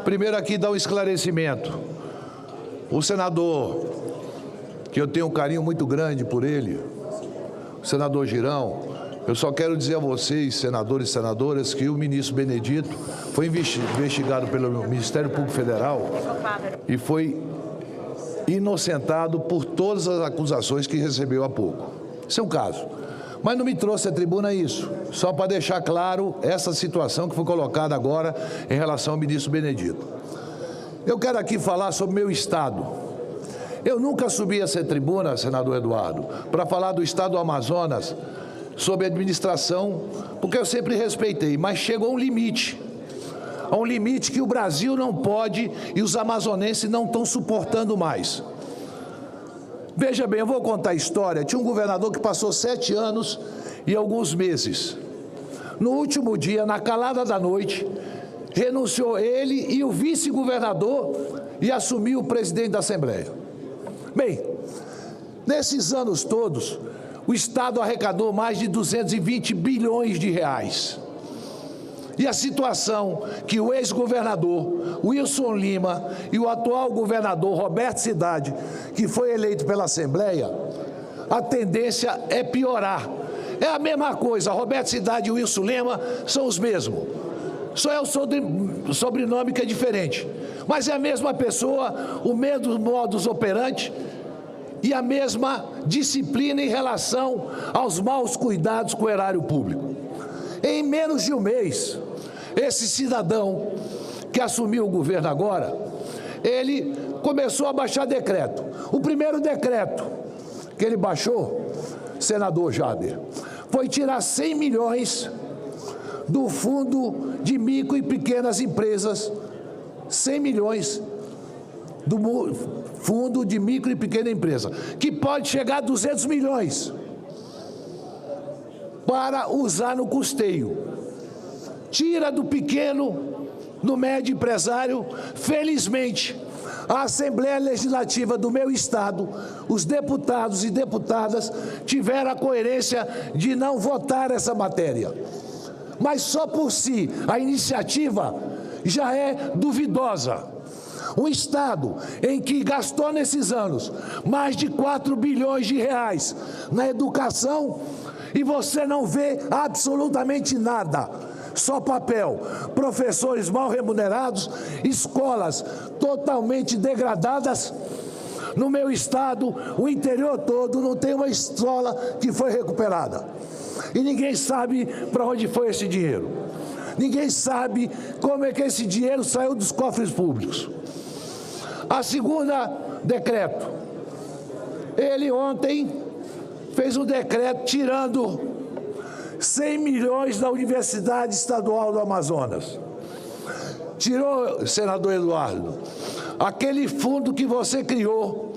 Speaker 18: Primeiro aqui dá um esclarecimento. O senador, que eu tenho um carinho muito grande por ele, o senador Girão, eu só quero dizer a vocês, senadores e senadoras, que o ministro Benedito foi investigado pelo Ministério Público Federal e foi inocentado por todas as acusações que recebeu há pouco. Isso é um caso. Mas não me trouxe à tribuna isso, só para deixar claro essa situação que foi colocada agora em relação ao ministro Benedito. Eu quero aqui falar sobre o meu estado. Eu nunca subi a essa tribuna, senador Eduardo, para falar do estado do Amazonas, sobre administração, porque eu sempre respeitei, mas chegou a um limite que o Brasil não pode e os amazonenses não estão suportando mais. Veja bem, eu vou contar a história. Tinha um governador que passou 7 anos e alguns meses. No último dia, na calada da noite, renunciou ele e o vice-governador e assumiu o presidente da Assembleia. Bem, nesses anos todos, o Estado arrecadou mais de 220 bilhões de reais. E a situação que o ex-governador Wilson Lima e o atual governador Roberto Cidade, que foi eleito pela Assembleia, a tendência é piorar. É a mesma coisa, Roberto Cidade e Wilson Lima são os mesmos. Só é o sobrenome que é diferente. Mas é a mesma pessoa, o mesmo modus operandi e a mesma disciplina em relação aos maus cuidados com o erário público. Em menos de um mês, esse cidadão que assumiu o governo agora, ele começou a baixar decreto. O primeiro decreto que ele baixou, senador Jader, foi tirar 100 milhões do Fundo de Micro e Pequenas Empresas, 100 milhões do Fundo de Micro e Pequena Empresa, que pode chegar a 200 milhões para usar no custeio. Tira do pequeno, do médio empresário. Felizmente, a Assembleia Legislativa do meu estado, os deputados e deputadas tiveram a coerência de não votar essa matéria. Mas só por si, a iniciativa já é duvidosa. Um estado em que gastou nesses anos mais de 4 bilhões de reais na educação e você não vê absolutamente nada, só papel, professores mal remunerados, escolas totalmente degradadas. No meu estado, o interior todo não tem uma escola que foi recuperada. E ninguém sabe para onde foi esse dinheiro. Ninguém sabe como é que esse dinheiro saiu dos cofres públicos. A segunda decreto, ele ontem fez um decreto tirando 100 milhões da Universidade Estadual do Amazonas. Tirou, senador Eduardo, aquele fundo que você criou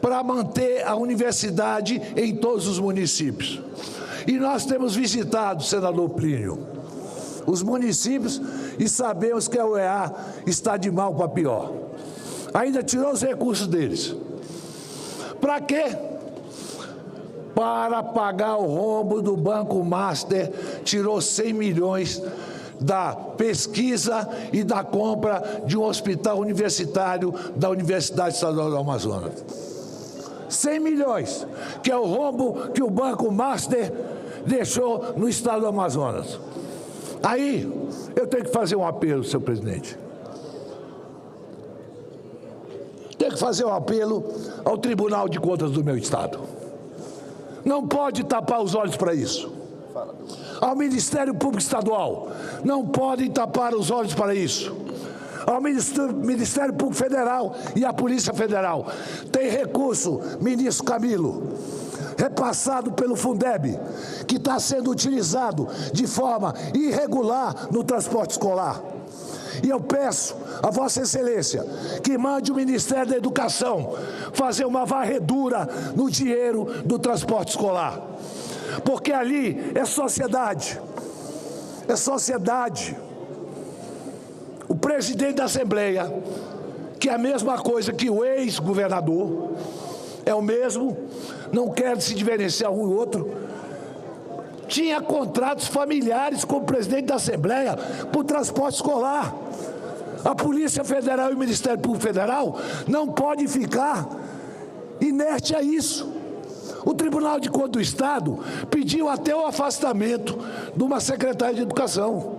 Speaker 18: para manter a universidade em todos os municípios. E nós temos visitado, senador Plínio, os municípios e sabemos que a UEA está de mal para pior. Ainda tirou os recursos deles. Para quê? Para pagar o rombo do Banco Master, tirou 100 milhões da pesquisa e da compra de um hospital universitário da Universidade Estadual do Amazonas. 100 milhões, que é o rombo que o Banco Master deixou no estado do Amazonas. Aí, eu tenho que fazer um apelo, senhor presidente. Tenho que fazer um apelo ao Tribunal de Contas do meu estado. Não pode tapar os olhos para isso. Ao Ministério Público Estadual, não podem tapar os olhos para isso. Ao Ministério Público Federal e à Polícia Federal. Tem recurso, ministro Camilo, repassado pelo Fundeb, que está sendo utilizado de forma irregular no transporte escolar. E eu peço a Vossa Excelência que mande o Ministério da Educação fazer uma varredura no dinheiro do transporte escolar. Porque ali é sociedade. É sociedade. O presidente da Assembleia, que é a mesma coisa que o ex-governador, é o mesmo, não quer se diferenciar um e outro, tinha contratos familiares com o presidente da Assembleia para o transporte escolar. A Polícia Federal e o Ministério Público Federal não podem ficar inerte a isso. O Tribunal de Contas do Estado pediu até o afastamento de uma secretária de Educação.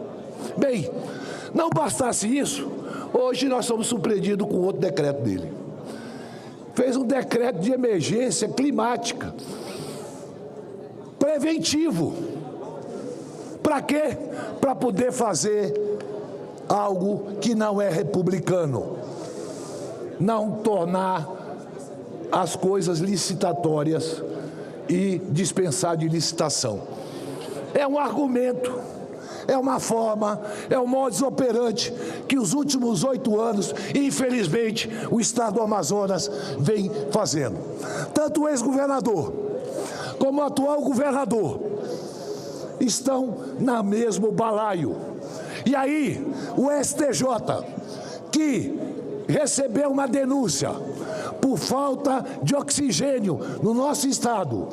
Speaker 18: Bem, não bastasse isso, hoje nós somos surpreendidos com outro decreto dele. Fez um decreto de emergência climática, preventivo. Para quê? Para poder fazer algo que não é republicano. Não tornar as coisas licitatórias e dispensar de licitação. É um argumento. é uma forma, é um modus operandi que os últimos 8 anos, infelizmente, o Estado do Amazonas vem fazendo. Tanto o ex-governador como o atual governador estão no mesmo balaio. E aí, o STJ, que recebeu uma denúncia por falta de oxigênio no nosso estado,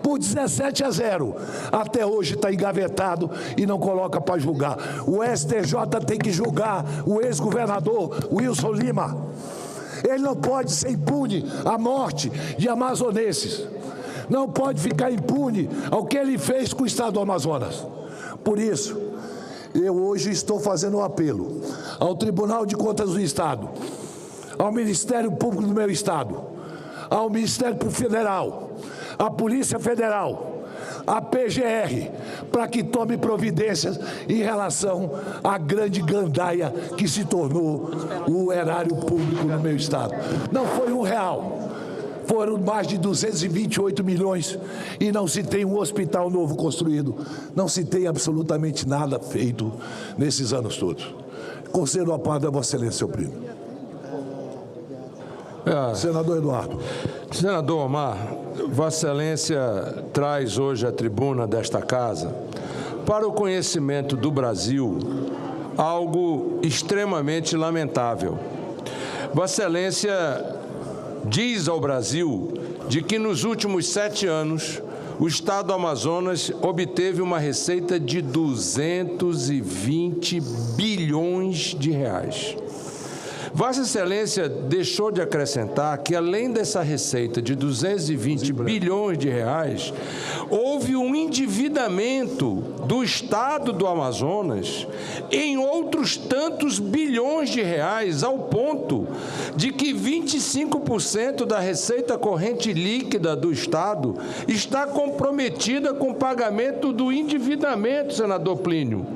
Speaker 18: por 17-0, até hoje está engavetado e não coloca para julgar. O STJ tem que julgar o ex-governador Wilson Lima. Ele não pode ser impune à morte de amazonenses. Não pode ficar impune ao que ele fez com o estado do Amazonas. Por isso, eu hoje estou fazendo um apelo ao Tribunal de Contas do Estado, ao Ministério Público do meu estado, ao Ministério Federal, à Polícia Federal, à PGR, para que tome providências em relação à grande gandaia que se tornou o erário público no meu estado. Não foi R$1. Foram mais de 228 milhões e não se tem um hospital novo construído, não se tem absolutamente nada feito nesses anos todos. Concedo a palavra a Vossa Excelência, seu primo. Senador Eduardo.
Speaker 19: Senador Omar, Vossa Excelência traz hoje à tribuna desta casa, para o conhecimento do Brasil, algo extremamente lamentável. Vossa Excelência diz ao Brasil de que nos últimos 7 anos o Estado do Amazonas obteve uma receita de 220 bilhões de reais. Vossa Excelência deixou de acrescentar que, além dessa receita de 220 bilhões de reais, houve um endividamento do Estado do Amazonas em outros tantos bilhões de reais, ao ponto de que 25% da receita corrente líquida do Estado está comprometida com o pagamento do endividamento, senador Plínio.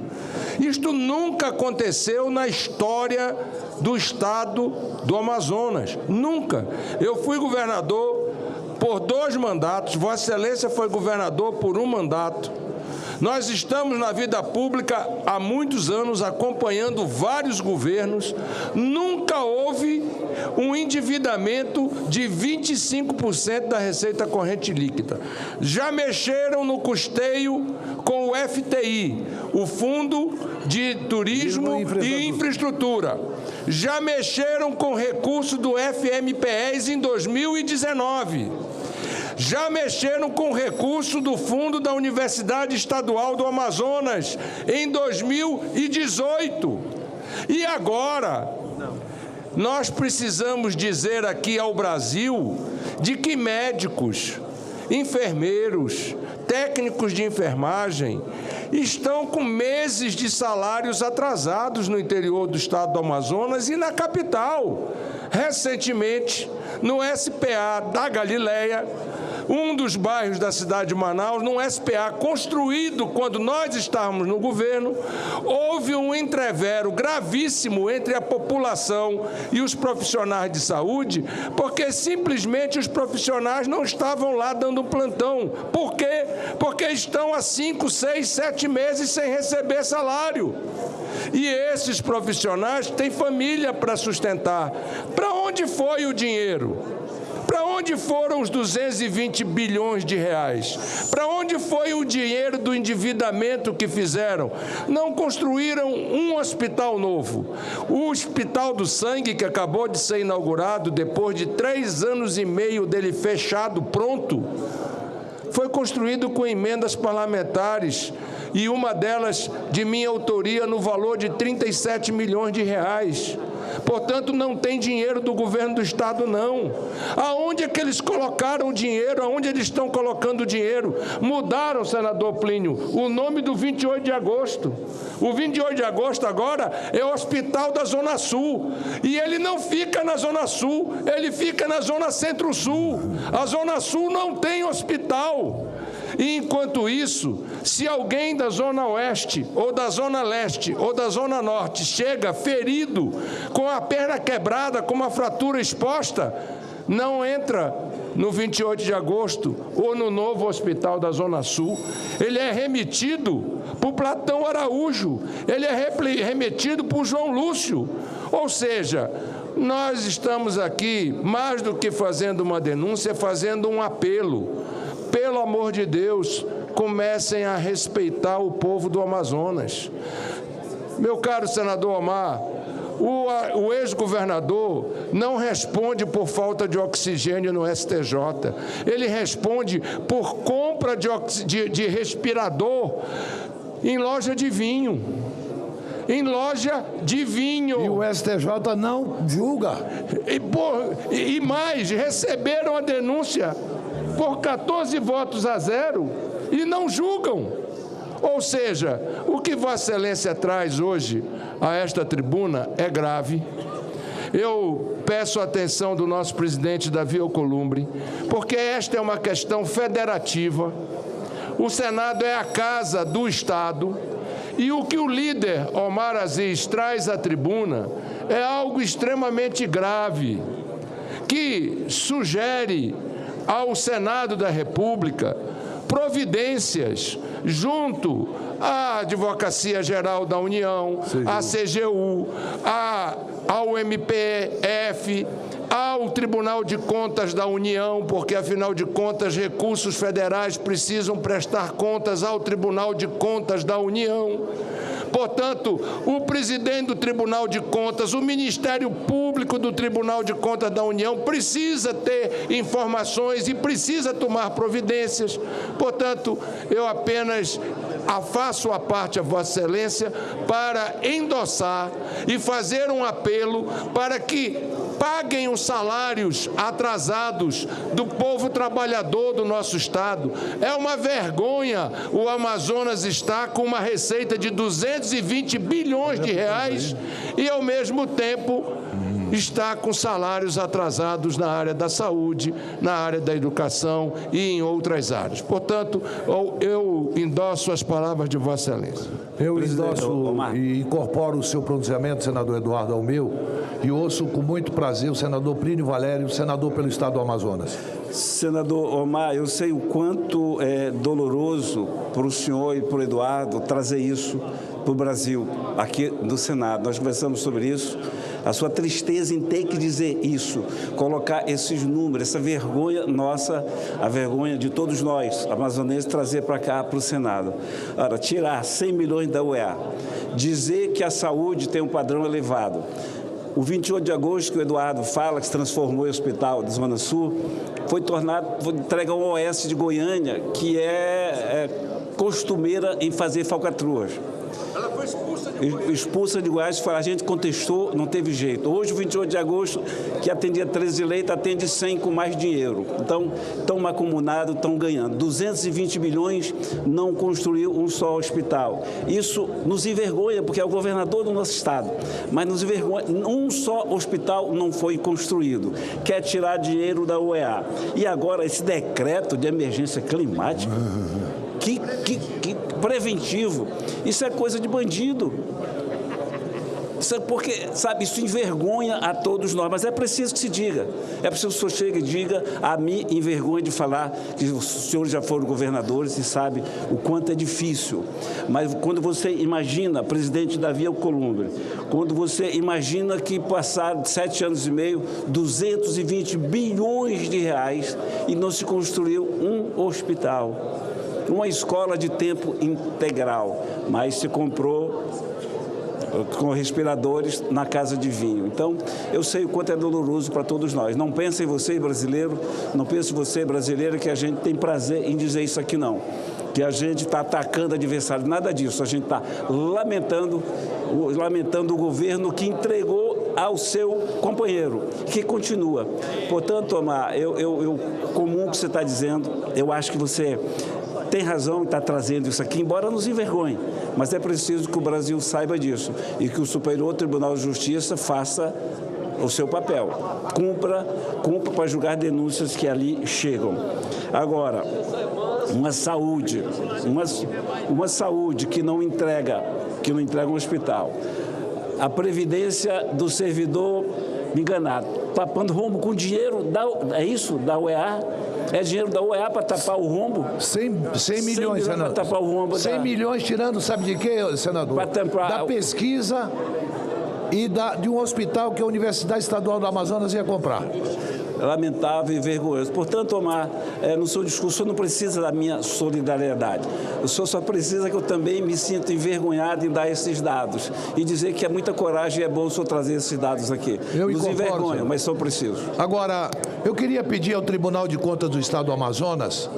Speaker 19: Isto nunca aconteceu na história do Estado do Amazonas, nunca. Eu fui governador por 2 mandatos, Vossa Excelência foi governador por 1 mandato. Nós estamos na vida pública há muitos anos, acompanhando vários governos, nunca houve um endividamento de 25% da receita corrente líquida. Já mexeram no custeio com o FTI, o Fundo de Turismo e Infraestrutura. Já mexeram com recurso do FMPES em 2019. Já mexeram com recurso do Fundo da Universidade Estadual do Amazonas em 2018. E agora, nós precisamos dizer aqui ao Brasil de que médicos, enfermeiros, técnicos de enfermagem estão com meses de salários atrasados no interior do estado do Amazonas e na capital. Recentemente, no SPA da Galileia, um dos bairros da cidade de Manaus, num SPA construído quando nós estávamos no governo, houve um entrevero gravíssimo entre a população e os profissionais de saúde, porque simplesmente os profissionais não estavam lá dando plantão. Por quê? Porque estão há 5, 6, 7 meses sem receber salário. E esses profissionais têm família para sustentar. Para onde foi o dinheiro? Para onde foram os 220 bilhões de reais? Para onde foi o dinheiro do endividamento que fizeram? Não construíram um hospital novo. O Hospital do Sangue, que acabou de ser inaugurado, depois de 3 anos e meio dele fechado, pronto, foi construído com emendas parlamentares, e uma delas de minha autoria no valor de 37 milhões de reais. Portanto, não tem dinheiro do governo do estado, não. Aonde é que eles colocaram o dinheiro? Aonde eles estão colocando o dinheiro? Mudaram, senador Plínio, o nome do 28 de agosto. O 28 de agosto agora é o Hospital da Zona Sul. E ele não fica na Zona Sul, ele fica na Zona Centro-Sul. A Zona Sul não tem hospital. E, enquanto isso, se alguém da Zona Oeste, ou da Zona Leste, ou da Zona Norte chega ferido, com a perna quebrada, com uma fratura exposta, não entra no 28 de agosto ou no novo hospital da Zona Sul. Ele é remetido por Platão Araújo, ele é remetido por João Lúcio. Ou seja, nós estamos aqui, mais do que fazendo uma denúncia, fazendo um apelo. Pelo amor de Deus, comecem a respeitar o povo do Amazonas. Meu caro senador Omar, o ex-governador não responde por falta de oxigênio no STJ. Ele responde por compra de respirador em loja de vinho. Em loja de vinho.
Speaker 18: E o STJ não julga.
Speaker 19: E mais, receberam a denúncia por 14 votos a 0 e não julgam. Ou seja, o que Vossa Excelência traz hoje a esta tribuna é grave. Eu peço a atenção do nosso presidente Davi Alcolumbre, porque esta é uma questão federativa. O Senado é a casa do Estado e o que o líder Omar Aziz traz à tribuna é algo extremamente grave, que sugere ao Senado da República providências junto à Advocacia Geral da União, à CGU, ao MPF, ao Tribunal de Contas da União, porque, afinal de contas, recursos federais precisam prestar contas ao Tribunal de Contas da União. Portanto, o presidente do Tribunal de Contas, o Ministério Público do Tribunal de Contas da União precisa ter informações e precisa tomar providências. Portanto, eu apenas faço a parte a Vossa Excelência para endossar e fazer um apelo para que paguem os salários atrasados do povo trabalhador do nosso Estado. É uma vergonha o Amazonas estar com uma receita de 220 bilhões de reais e, ao mesmo tempo, está com salários atrasados na área da saúde, na área da educação e em outras áreas. Portanto, eu endosso as palavras de Vossa Excelência.
Speaker 18: Eu endosso e incorporo o seu pronunciamento, senador Eduardo Almeu, e ouço com muito prazer o senador Plínio Valério, senador pelo Estado do Amazonas.
Speaker 2: Senador Omar, eu sei o quanto é doloroso para o senhor e para o Eduardo trazer isso para o Brasil, aqui no Senado. Nós conversamos sobre isso. A sua tristeza em ter que dizer isso, colocar esses números, essa vergonha nossa, a vergonha de todos nós, amazonenses, trazer para cá, para o Senado. Ora, tirar 100 milhões da UEA, dizer que a saúde tem um padrão elevado. O 28 de agosto, que o Eduardo fala, que se transformou em hospital da Zona Sul, foi entregue ao OS de Goiânia, que é costumeira em fazer falcatruas.
Speaker 19: Ela foi expulsa de Goiás.
Speaker 2: Expulsa de Goiás, a gente contestou, não teve jeito. Hoje, o 28 de agosto, que atendia 13 leitos, atende 100 com mais dinheiro. Então, estão mancomunados, estão ganhando. 220 bilhões, não construiu um só hospital. Isso nos envergonha, porque é o governador do nosso Estado. Mas nos envergonha, um só hospital não foi construído. Quer tirar dinheiro da UEA. E agora, esse decreto de emergência climática, que preventivo, isso é coisa de bandido. Porque, sabe, isso envergonha a todos nós, mas é preciso que se diga. É preciso que o senhor chegue e diga, a mim envergonha de falar que os senhores já foram governadores e sabe o quanto é difícil. Mas quando você imagina, presidente Davi Alcolumbre, quando você imagina que passaram 7 anos e meio, 220 bilhões de reais e não se construiu um hospital, uma escola de tempo integral, mas se comprou com respiradores na casa de vinho. Então, eu sei o quanto é doloroso para todos nós. Não pense em você, brasileiro, não pense em você, brasileira, que a gente tem prazer em dizer isso aqui, não. Que a gente está atacando adversário, nada disso. A gente está lamentando o governo que entregou ao seu companheiro, que continua. Portanto, Omar, comum o que você está dizendo, eu acho que você tem razão em estar trazendo isso aqui, embora nos envergonhe, mas é preciso que o Brasil saiba disso e que o Superior Tribunal de Justiça faça o seu papel, cumpra para julgar denúncias que ali chegam. Agora, uma saúde que não entrega um hospital, a previdência do servidor me enganado, tapando rombo com dinheiro é isso, da UEA? É dinheiro da UEA para tapar o rombo?
Speaker 18: 100 milhões, senador.
Speaker 2: Para tapar o rombo
Speaker 18: 100 milhões tirando, sabe de quê, senador?
Speaker 2: Para tampar
Speaker 18: da pesquisa e de um hospital que a Universidade Estadual do Amazonas ia comprar.
Speaker 2: Lamentável e vergonhoso. Portanto, Omar, no seu discurso, o senhor não precisa da minha solidariedade. O senhor só precisa que eu também me sinta envergonhado em dar esses dados e dizer que é muita coragem e é bom o senhor trazer esses dados aqui. Nos envergonha, mas só preciso.
Speaker 18: Agora, eu queria pedir ao Tribunal de Contas do Estado do Amazonas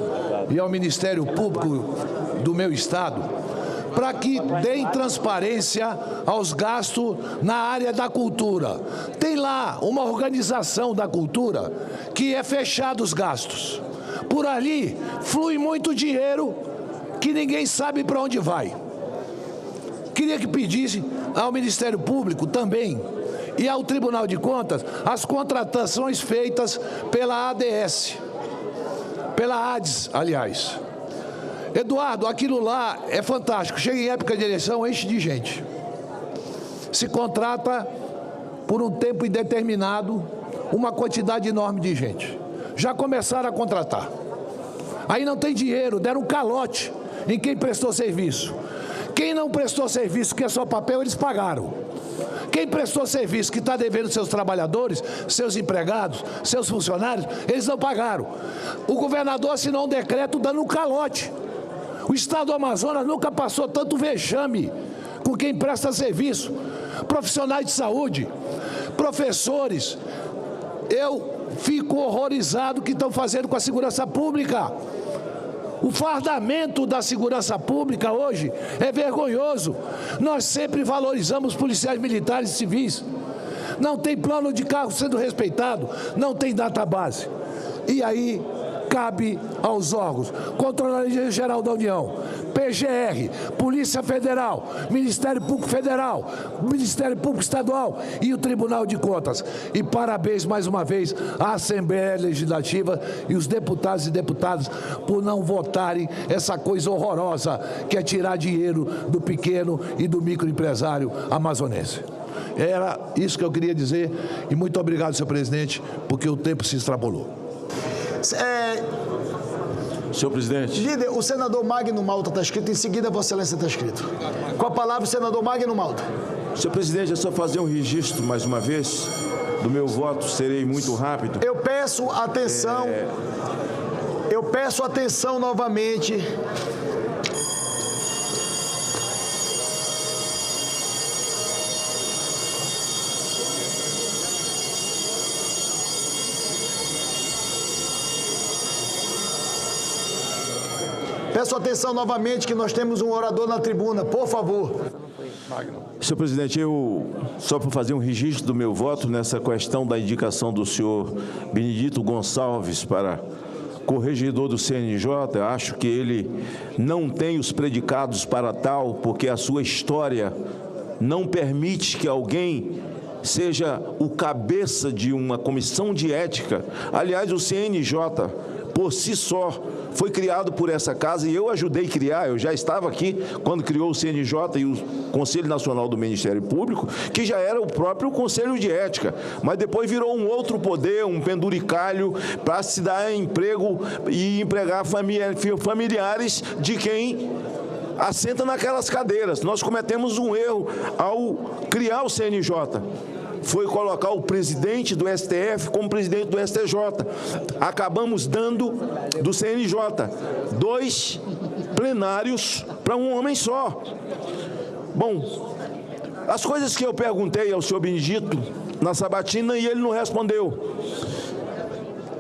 Speaker 18: e ao Ministério Público do meu estado para que deem transparência aos gastos na área da cultura. Tem lá uma organização da cultura que é fechada os gastos. Por ali flui muito dinheiro que ninguém sabe para onde vai. Queria que pedisse ao Ministério Público também e ao Tribunal de Contas as contratações feitas pela ADS, pela ADES, aliás. Eduardo, aquilo lá é fantástico. Chega em época de eleição, enche de gente. Se contrata por um tempo indeterminado uma quantidade enorme de gente. Já começaram a contratar. Aí não tem dinheiro, deram um calote em quem prestou serviço. Quem não prestou serviço, que é só papel, eles pagaram. Quem prestou serviço, que está devendo seus trabalhadores, seus empregados, seus funcionários, eles não pagaram. O governador assinou um decreto dando um calote. O Estado do Amazonas nunca passou tanto vexame com quem presta serviço. Profissionais de saúde, professores. Eu fico horrorizado o que estão fazendo com a segurança pública. O fardamento da segurança pública hoje é vergonhoso. Nós sempre valorizamos policiais militares e civis. Não tem plano de carro sendo respeitado, não tem database. E aí cabe aos órgãos, Controladoria Geral da União, PGR, Polícia Federal, Ministério Público Federal, Ministério Público Estadual e o Tribunal de Contas. E parabéns mais uma vez à Assembleia Legislativa e os deputados e deputadas por não votarem essa coisa horrorosa que é tirar dinheiro do pequeno e do microempresário amazonense. Era isso que eu queria dizer e muito obrigado, senhor presidente, porque o tempo se extrapolou.
Speaker 4: Senhor presidente.
Speaker 14: Líder, o senador Magno Malta está escrito, em seguida Vossa Excelência está escrito. Com a palavra, o senador Magno Malta.
Speaker 4: Senhor presidente, é só fazer um registro mais uma vez do meu voto, serei muito rápido.
Speaker 14: Eu peço atenção. Eu peço atenção novamente. Peço atenção novamente que nós temos um orador na tribuna, por favor.
Speaker 4: Senhor presidente, só para fazer um registro do meu voto nessa questão da indicação do senhor Benedito Gonçalves para corregedor do CNJ, acho que ele não tem os predicados para tal, porque a sua história não permite que alguém seja o cabeça de uma comissão de ética. Aliás, o CNJ, por si só, foi criado por essa casa e eu ajudei a criar, eu já estava aqui quando criou o CNJ e o Conselho Nacional do Ministério Público, que já era o próprio Conselho de Ética, mas depois virou um outro poder, um penduricalho para se dar emprego e empregar familiares de quem assenta naquelas cadeiras. Nós cometemos um erro ao criar o CNJ. Foi colocar o presidente do STF como presidente do STJ. Acabamos dando do CNJ 2 plenários para um homem só. Bom, as coisas que eu perguntei ao senhor Benedito na sabatina e ele não respondeu.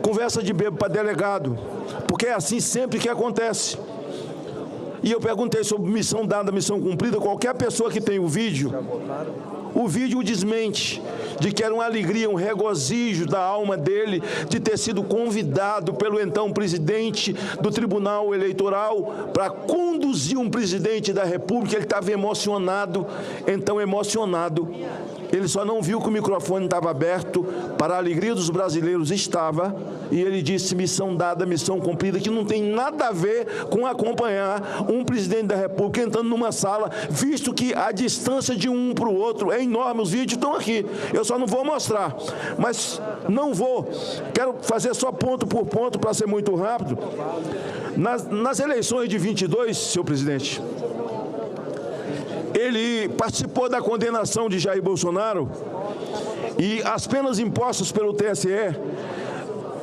Speaker 4: Conversa de bebo para delegado, porque é assim sempre que acontece. E eu perguntei sobre missão dada, missão cumprida. Qualquer pessoa que tem o vídeo o desmente, de que era uma alegria, um regozijo da alma dele, de ter sido convidado pelo então presidente do Tribunal Eleitoral para conduzir um presidente da República. Ele estava emocionado, então emocionado, Ele só não viu que o microfone estava aberto, para a alegria dos brasileiros estava, e ele disse: missão dada, missão cumprida, que não tem nada a ver com acompanhar um presidente da República entrando numa sala, visto que a distância de um para o outro é enorme. Os vídeos estão aqui, eu só não vou mostrar, mas não vou, quero fazer só ponto por ponto para ser muito rápido. Nas eleições de 22, senhor presidente, ele participou da condenação de Jair Bolsonaro, e as penas impostas pelo TSE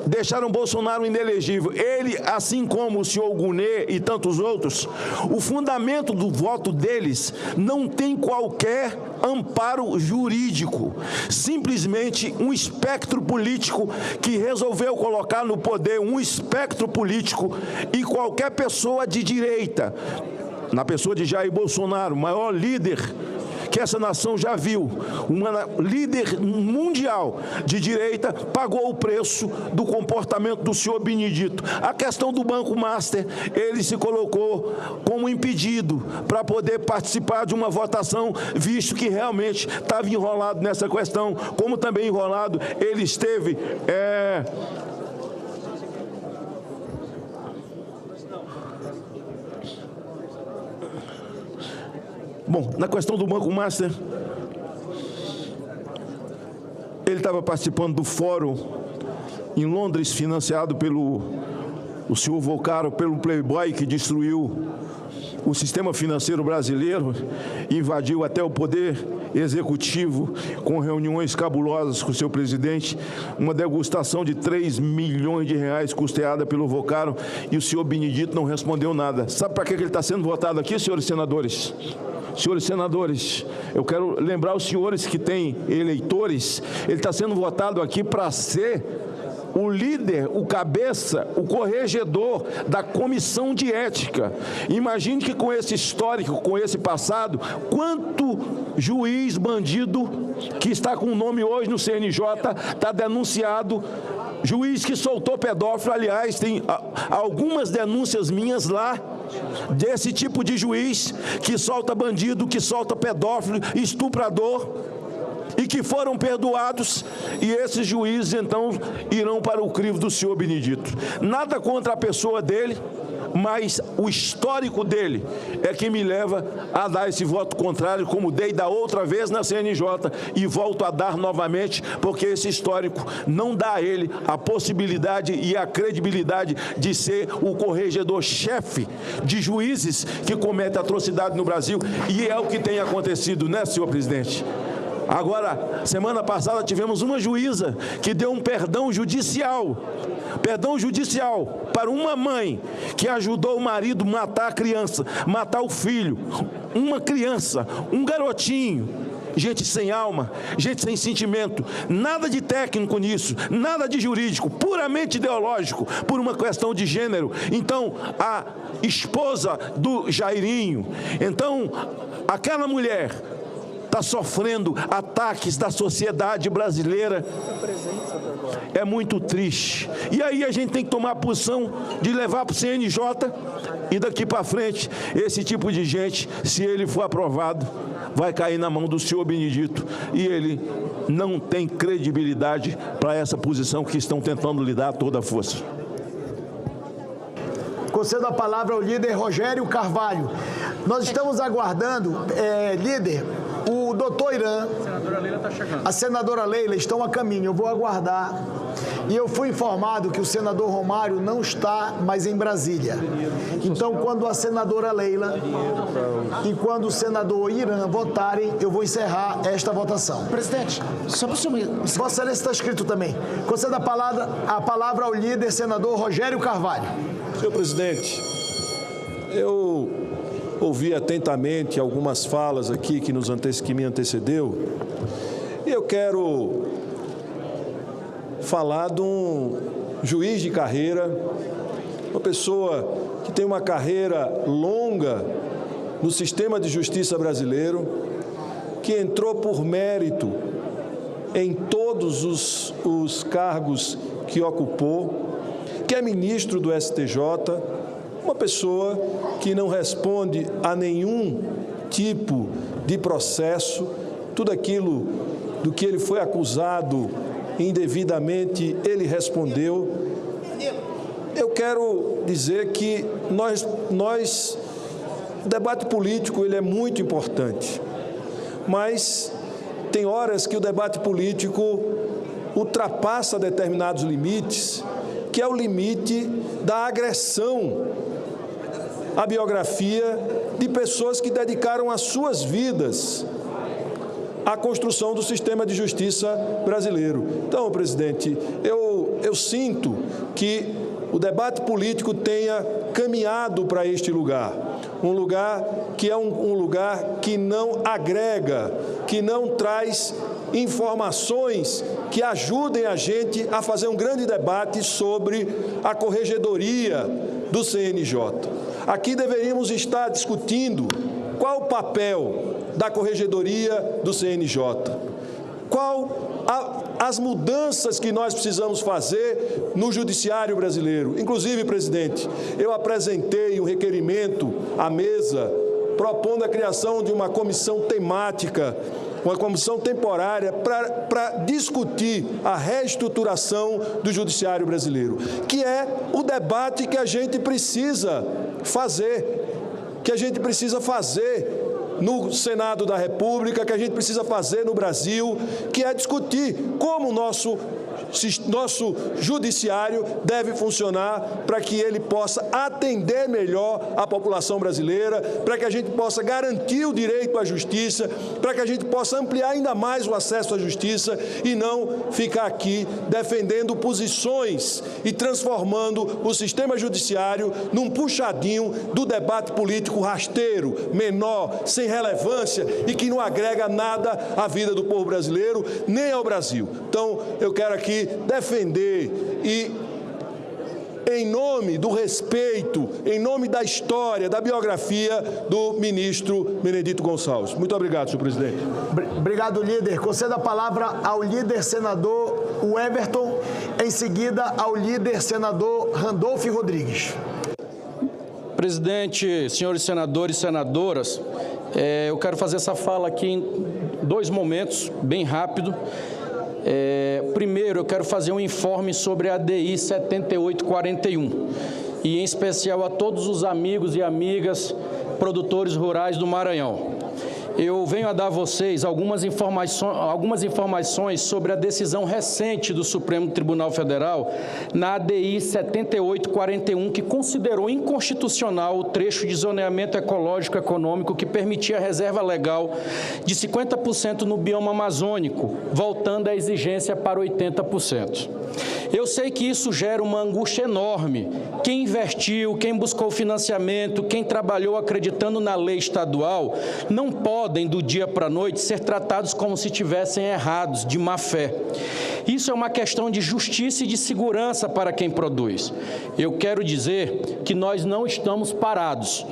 Speaker 4: deixaram Bolsonaro inelegível. Ele, assim como o senhor Gunê e tantos outros, o fundamento do voto deles não tem qualquer amparo jurídico. Simplesmente um espectro político que resolveu colocar no poder um espectro político, e qualquer pessoa de direita, na pessoa de Jair Bolsonaro, maior líder que essa nação já viu, uma líder mundial de direita, pagou o preço do comportamento do senhor Benedito. A questão do Banco Master, ele se colocou como impedido para poder participar de uma votação, visto que realmente estava enrolado nessa questão, como também enrolado ele esteve Bom, na questão do Banco Master, ele estava participando do fórum em Londres, financiado pelo senhor Vocaro, pelo Playboy, que destruiu o sistema financeiro brasileiro, invadiu até o poder executivo, com reuniões cabulosas com o seu presidente, uma degustação de 3 milhões de reais custeada pelo Vocaro, e o senhor Benedito não respondeu nada. Sabe para que ele está sendo votado aqui, senhores senadores? Senhores senadores, eu quero lembrar os senhores que têm eleitores, ele está sendo votado aqui para ser o líder, o cabeça, o corregedor da comissão de ética. Imagine que com esse histórico, com esse passado, quanto juiz bandido que está com o nome hoje no CNJ está denunciado, juiz que soltou pedófilo. Aliás, tem algumas denúncias minhas lá, desse tipo de juiz que solta bandido, que solta pedófilo, estuprador, e que foram perdoados, e esses juízes então irão para o crivo do senhor Benedito. Nada contra a pessoa dele, mas o histórico dele é que me leva a dar esse voto contrário, como dei da outra vez na CNJ, e volto a dar novamente, porque esse histórico não dá a ele a possibilidade e a credibilidade de ser o corregedor-chefe de juízes que cometem atrocidade no Brasil, e é o que tem acontecido, né, senhor presidente? Agora, semana passada tivemos uma juíza que deu um perdão judicial para uma mãe que ajudou o marido a matar a criança, matar o filho, uma criança, um garotinho. Gente sem alma, gente sem sentimento, nada de técnico nisso, nada de jurídico, puramente ideológico, por uma questão de gênero. Então, a esposa do Jairinho, então, aquela mulher está sofrendo ataques da sociedade brasileira. É muito triste. E aí a gente tem que tomar a posição de levar para o CNJ, e daqui para frente, esse tipo de gente, se ele for aprovado, vai cair na mão do senhor Benedito, e ele não tem credibilidade para essa posição que estão tentando lhe dar toda a força.
Speaker 14: Concedo a palavra ao líder Rogério Carvalho. Nós estamos aguardando, líder, o doutor Irã, a senadora Leila estão a caminho. Eu vou aguardar. E eu fui informado que o senador Romário não está mais em Brasília. Então, quando a senadora Leila e quando o senador Irã votarem, eu vou encerrar esta votação.
Speaker 3: Presidente, só para o senhor...
Speaker 14: Vossa Excelência, está escrito também. Concedo a palavra ao líder senador Rogério Carvalho.
Speaker 5: Senhor presidente, eu ouvi atentamente algumas falas aqui que me antecedeu, e eu quero falar de um juiz de carreira, uma pessoa que tem uma carreira longa no sistema de justiça brasileiro, que entrou por mérito em todos os cargos que ocupou, que é ministro do STJ, uma pessoa que não responde a nenhum tipo de processo, tudo aquilo
Speaker 3: do que ele foi acusado indevidamente, ele respondeu. Eu quero dizer que o debate político ele é muito importante, mas tem horas que o debate político ultrapassa determinados limites, que é o limite da agressão à biografia de pessoas que dedicaram as suas vidas à construção do sistema de justiça brasileiro. Então, presidente, eu sinto que o debate político tenha caminhado para este lugar, um lugar que é um lugar que não agrega, que não traz informações que ajudem a gente a fazer um grande debate sobre a corregedoria do CNJ. Aqui deveríamos estar discutindo qual o papel da corregedoria do CNJ, as mudanças que nós precisamos fazer no judiciário brasileiro. Inclusive, presidente, eu apresentei um requerimento à mesa propondo a criação de uma comissão temática, uma comissão temporária para discutir a reestruturação do judiciário brasileiro, que é o debate que a gente precisa fazer, no Senado da República, que a gente precisa fazer no Brasil, que é discutir como o nosso judiciário deve funcionar para que ele possa atender melhor a população brasileira, para que a gente possa garantir o direito à justiça, para que a gente possa ampliar ainda mais o acesso à justiça e não ficar aqui defendendo posições e transformando o sistema judiciário num puxadinho do debate político rasteiro, menor, sem relevância e que não agrega nada à vida do povo brasileiro, nem ao Brasil. Então, eu quero aqui defender e, em nome do respeito, em nome da história, da biografia do ministro Benedito Gonçalves. Muito obrigado, senhor presidente.
Speaker 14: Obrigado, líder. Concedo a palavra ao líder senador Everton, em seguida ao líder senador Randolfo Rodrigues.
Speaker 16: Presidente, senhores senadores e senadoras, eu quero fazer essa fala aqui em dois momentos, bem rápido. Primeiro, eu quero fazer um informe sobre a DI 7841 e, em especial, a todos os amigos e amigas produtores rurais do Maranhão. Eu venho a dar a vocês algumas informações sobre a decisão recente do Supremo Tribunal Federal na ADI 7841, que considerou inconstitucional o trecho de zoneamento ecológico econômico que permitia a reserva legal de 50% no bioma amazônico, voltando a exigência para 80%. Eu sei que isso gera uma angústia enorme. Quem investiu, quem buscou financiamento, quem trabalhou acreditando na lei estadual, não podem, do dia para a noite, ser tratados como se estivessem errados, de má fé. Isso é uma questão de justiça e de segurança para quem produz. Eu quero dizer que nós não estamos parados.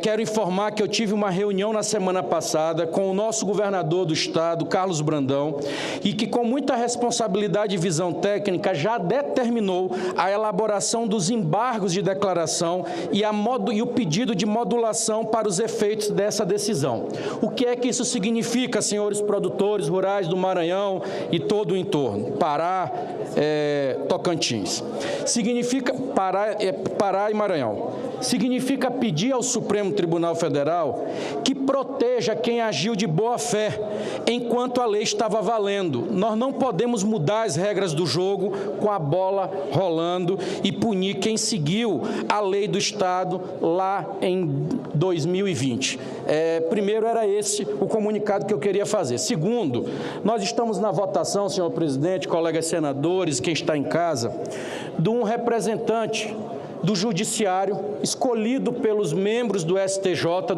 Speaker 16: Quero informar que eu tive uma reunião na semana passada com o nosso governador do estado, Carlos Brandão, e que, com muita responsabilidade e visão técnica, já determinou a elaboração dos embargos de declaração e o pedido de modulação para os efeitos dessa decisão. O que é que isso significa, senhores produtores rurais do Maranhão e todo o entorno? Pará, Tocantins. Significa Pará e Maranhão. Significa pedir ao Supremo Tribunal Federal que proteja quem agiu de boa fé enquanto a lei estava valendo. Nós não podemos mudar as regras do jogo com a bola rolando e punir quem seguiu a lei do Estado lá em 2020. Primeiro, era esse o comunicado que eu queria fazer. Segundo, nós estamos na votação, senhor presidente, colegas senadores, quem está em casa, de um representante do Judiciário, escolhido pelos membros do STJ,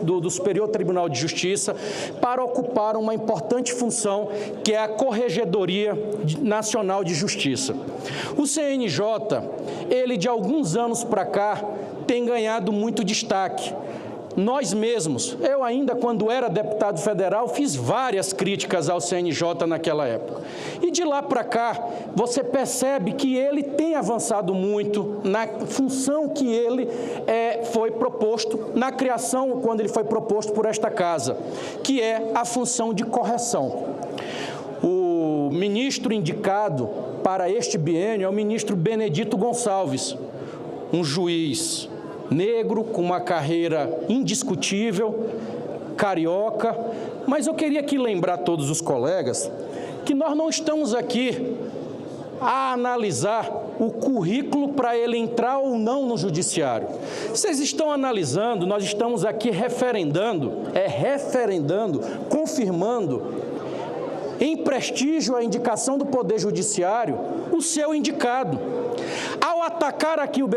Speaker 16: do Superior Tribunal de Justiça, para ocupar uma importante função, que é a Corregedoria Nacional de Justiça. O CNJ, ele de alguns anos para cá, tem ganhado muito destaque. nós mesmos, eu ainda quando era deputado federal, fiz várias críticas ao CNJ naquela época. E de lá para cá, você percebe que ele tem avançado muito na função que ele foi proposto, na criação, quando ele foi proposto por esta casa, que é a função de correção. O ministro indicado para este biênio é o ministro Benedito Gonçalves, um juiz negro, com uma carreira indiscutível, carioca, mas eu queria aqui lembrar a todos os colegas que nós não estamos aqui a analisar o currículo para ele entrar ou não no judiciário. Vocês estão analisando, nós estamos aqui referendando, confirmando em prestígio a indicação do Poder Judiciário, o seu indicado. Ao atacar aqui o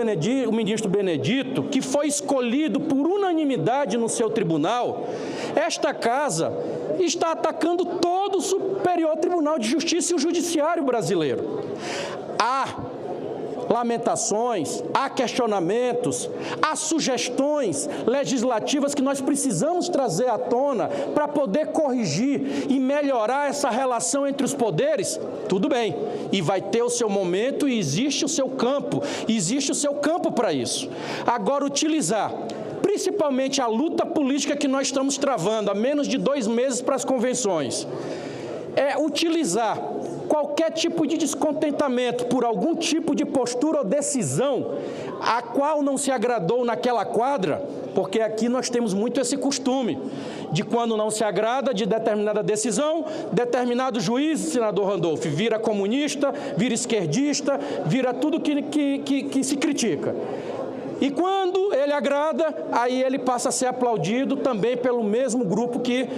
Speaker 16: ministro Benedito, que foi escolhido por unanimidade no seu tribunal, esta casa está atacando todo o Superior Tribunal de Justiça e o Judiciário brasileiro. Há lamentações, há questionamentos, há sugestões legislativas que nós precisamos trazer à tona para poder corrigir e melhorar essa relação entre os poderes, tudo bem, e vai ter o seu momento e existe o seu campo para isso. Agora, utilizar principalmente a luta política que nós estamos travando há menos de 2 meses para as convenções, utilizar qualquer tipo de descontentamento por algum tipo de postura ou decisão a qual não se agradou naquela quadra, porque aqui nós temos muito esse costume de quando não se agrada de determinada decisão, determinado juiz, senador Randolph, vira comunista, vira esquerdista, vira tudo que se critica. E quando ele agrada, aí ele passa a ser aplaudido também pelo mesmo grupo que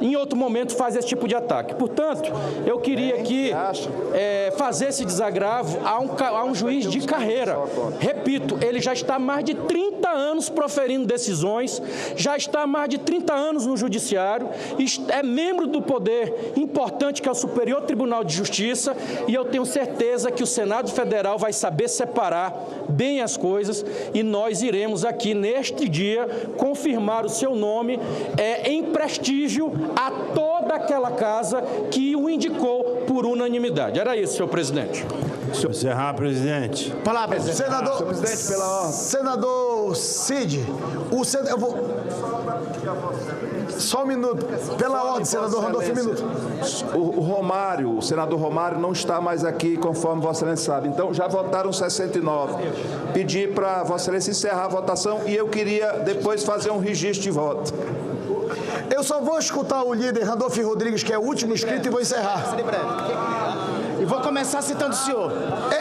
Speaker 16: em outro momento faz esse tipo de ataque. Portanto, eu queria aqui fazer esse desagravo a um juiz de carreira. Repito, ele já está há mais de 30 anos proferindo decisões, já está há mais de 30 anos no judiciário, é membro do poder importante que é o Superior Tribunal de Justiça, e eu tenho certeza que o Senado Federal vai saber separar bem as coisas, e nós iremos aqui neste dia confirmar o seu nome em prestígio a toda aquela casa que o indicou por unanimidade. Era isso, senhor presidente.
Speaker 5: Encerrar, presidente.
Speaker 14: Palavra, presidente. Senador,
Speaker 15: senhor presidente, pela ordem.
Speaker 14: Senador Cid, eu vou... Só um minuto. Pela ordem, senador Randolph, um minuto.
Speaker 4: O senador Romário não está mais aqui, conforme Vossa Excelência sabe. Então, já votaram 69. Pedi para Vossa Excelência encerrar a votação e eu queria depois fazer um registro de voto.
Speaker 14: Eu só vou escutar o líder Randolph Rodrigues, que é o último inscrito, e vou encerrar.
Speaker 6: E vou começar citando o senhor.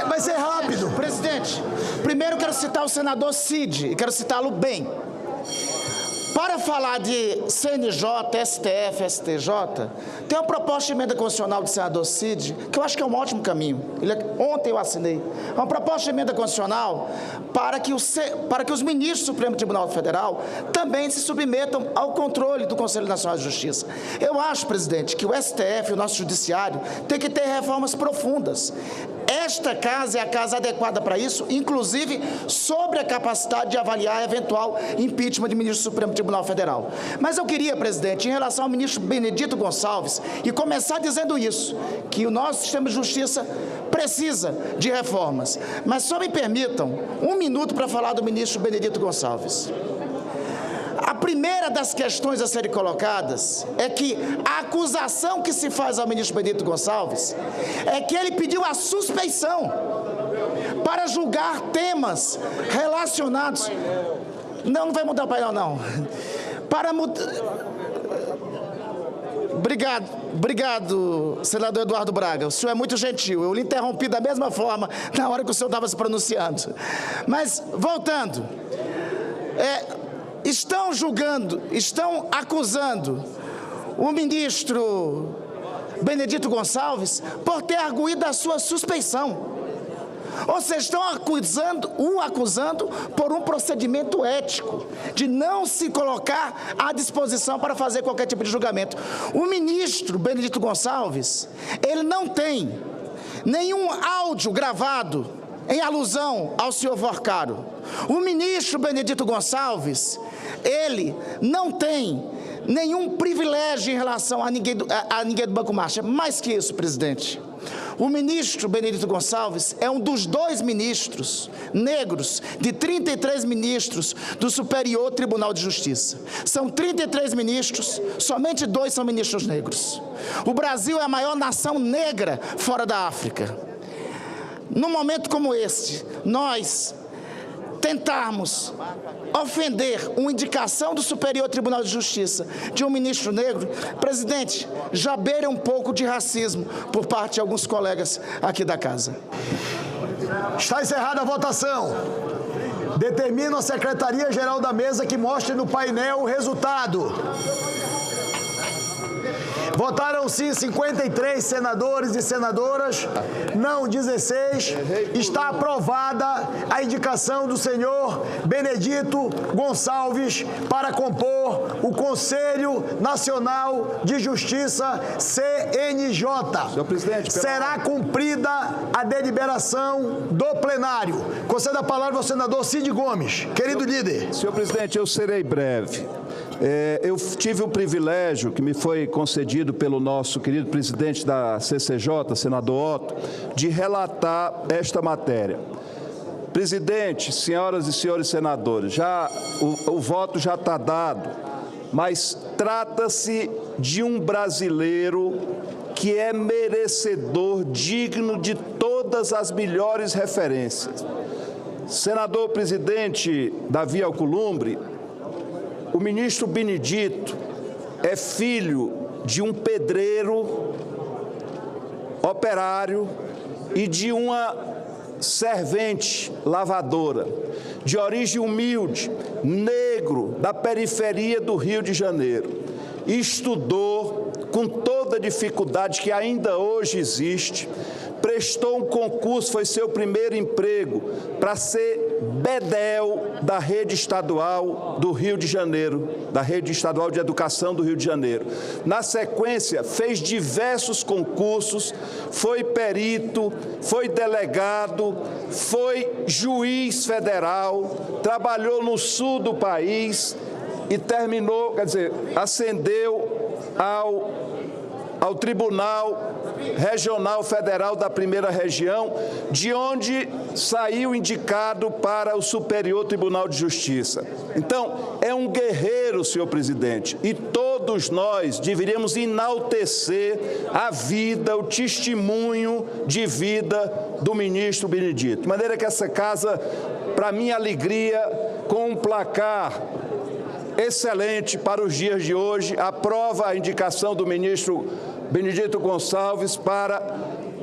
Speaker 14: Vai ser rápido.
Speaker 6: Presidente, primeiro quero citar o senador Cid, e quero citá-lo bem. Para falar de CNJ, STF, STJ, tem uma proposta de emenda constitucional do senador Cid, que eu acho que é um ótimo caminho. Ontem eu assinei. É uma proposta de emenda constitucional para que os ministros do Supremo Tribunal Federal também se submetam ao controle do Conselho Nacional de Justiça. Eu acho, presidente, que o STF, o nosso judiciário, tem que ter reformas profundas. Esta casa é a casa adequada para isso, inclusive sobre a capacidade de avaliar eventual impeachment de ministro do Supremo Tribunal Federal. Mas eu queria, presidente, em relação ao ministro Benedito Gonçalves, e começar dizendo isso, que o nosso sistema de justiça precisa de reformas. Mas só me permitam 1 minuto para falar do ministro Benedito Gonçalves. A primeira das questões a serem colocadas é que a acusação que se faz ao ministro Benedito Gonçalves é que ele pediu a suspeição para julgar temas relacionados... Não vai mudar o painel, não. Para mudar... Obrigado, senador Eduardo Braga. O senhor é muito gentil. Eu lhe interrompi da mesma forma na hora que o senhor estava se pronunciando. Mas, voltando... Estão acusando o ministro Benedito Gonçalves por ter arguído a sua suspeição. Ou seja, estão acusando por um procedimento ético, de não se colocar à disposição para fazer qualquer tipo de julgamento. O ministro Benedito Gonçalves, ele não tem nenhum áudio gravado em alusão ao senhor Vorcaro. O ministro Benedito Gonçalves ele não tem nenhum privilégio em relação a ninguém do Banco Marcha. Mais que isso, presidente. O ministro Benedito Gonçalves é um dos 2 ministros negros, de 33 ministros do Superior Tribunal de Justiça. São 33 ministros, somente 2 são ministros negros. O Brasil é a maior nação negra fora da África. Num momento como este, nós tentarmos ofender uma indicação do Superior Tribunal de Justiça de um ministro negro, presidente, já beira um pouco de racismo por parte de alguns colegas aqui da casa.
Speaker 14: Está encerrada a votação. Determino a Secretaria-Geral da Mesa que mostre no painel o resultado. Votaram sim 53 senadores e senadoras, não 16. Está aprovada a indicação do senhor Benedito Gonçalves para compor o Conselho Nacional de Justiça, CNJ.
Speaker 4: Senhor presidente,
Speaker 14: será cumprida a deliberação do plenário. Conceda a palavra ao senador Cid Gomes. Querido líder.
Speaker 4: Senhor presidente, eu serei breve. Eu tive o privilégio que me foi concedido pelo nosso querido presidente da CCJ, senador Otto, de relatar esta matéria. Presidente, senhoras e senhores senadores, o voto já está dado, mas trata-se de um brasileiro que é merecedor, digno de todas as melhores referências. Senador presidente Davi Alcolumbre, o ministro Benedito é filho de um pedreiro, operário e de uma servente lavadora, de origem humilde, negro, da periferia do Rio de Janeiro. Estudou com toda a dificuldade que ainda hoje existe, prestou um concurso, foi seu primeiro emprego, para ser bedel da rede estadual do Rio de Janeiro, da rede estadual de educação do Rio de Janeiro. Na sequência, fez diversos concursos, foi perito, foi delegado, foi juiz federal, trabalhou no sul do país e terminou, ascendeu ao Tribunal Regional Federal da Primeira Região, de onde saiu indicado para o Superior Tribunal de Justiça. Então, é um guerreiro, senhor presidente, e todos nós deveríamos enaltecer a vida, o testemunho de vida do ministro Benedito. De maneira que essa casa, para minha alegria, com um placar excelente para os dias de hoje, aprova a indicação do ministro Benedito Gonçalves para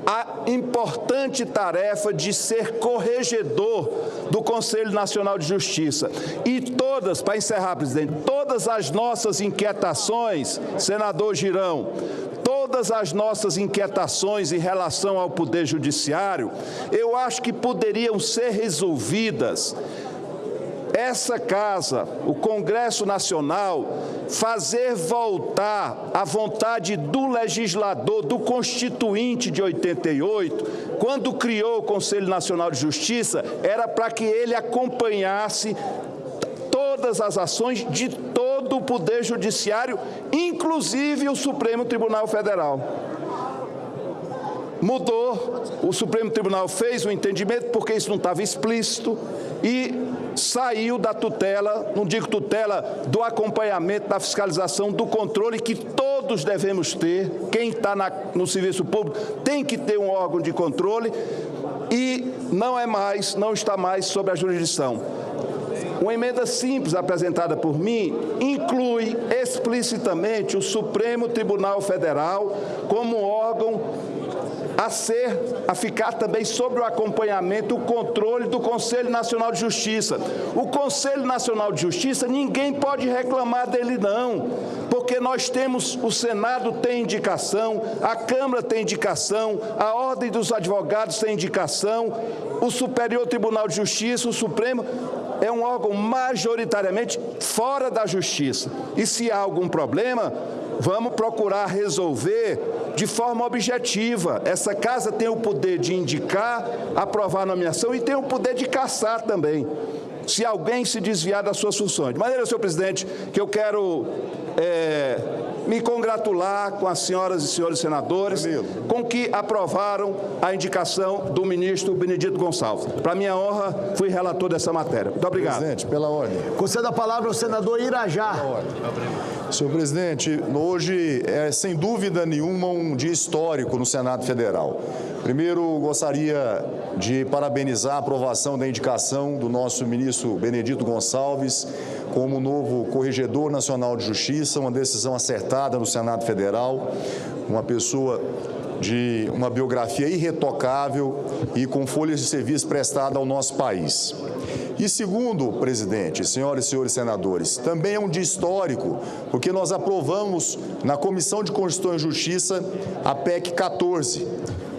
Speaker 4: a importante tarefa de ser corregedor do Conselho Nacional de Justiça. E todas, para encerrar, presidente, todas as nossas inquietações, senador Girão, todas as nossas inquietações em relação ao Poder Judiciário, eu acho que poderiam ser resolvidas. Essa casa, o Congresso Nacional, fazer voltar a vontade do legislador, do Constituinte de 88, quando criou o Conselho Nacional de Justiça, era para que ele acompanhasse todas as ações de todo o Poder Judiciário, inclusive o Supremo Tribunal Federal. Mudou, o Supremo Tribunal fez um entendimento, porque isso não estava explícito, e saiu da tutela, não digo tutela, do acompanhamento, da fiscalização, do controle que todos devemos ter. Quem está no serviço público tem que ter um órgão de controle e não está mais sob a jurisdição. Uma emenda simples apresentada por mim inclui explicitamente o Supremo Tribunal Federal como órgão a ficar também sobre o acompanhamento, o controle do Conselho Nacional de Justiça. O Conselho Nacional de Justiça, ninguém pode reclamar dele não, porque nós temos, o Senado tem indicação, a Câmara tem indicação, a Ordem dos Advogados tem indicação, o Superior Tribunal de Justiça, o Supremo, é um órgão majoritariamente fora da Justiça. E se há algum problema, vamos procurar resolver de forma objetiva. Essa casa tem o poder de indicar, aprovar a nomeação e tem o poder de cassar também.
Speaker 7: se alguém se desviar das suas funções. De maneira, senhor presidente, que eu quero me congratular com as senhoras e senhores senadores com que aprovaram a indicação do ministro Benedito Gonçalves. Para minha honra, fui relator dessa matéria. Muito obrigado.
Speaker 14: Presidente, pela ordem. Conceda a palavra ao senador Irajá.
Speaker 7: Senhor presidente, hoje é sem dúvida nenhuma um dia histórico no Senado Federal. Primeiro, gostaria de parabenizar a aprovação da indicação do nosso ministro Benedito Gonçalves como novo Corregedor Nacional de Justiça, uma decisão acertada no Senado Federal, uma pessoa de uma biografia irretocável e com folhas de serviço prestada ao nosso país. E segundo, presidente, senhoras e senhores senadores, também é um dia histórico, porque nós aprovamos na Comissão de Constituição e Justiça a PEC 14,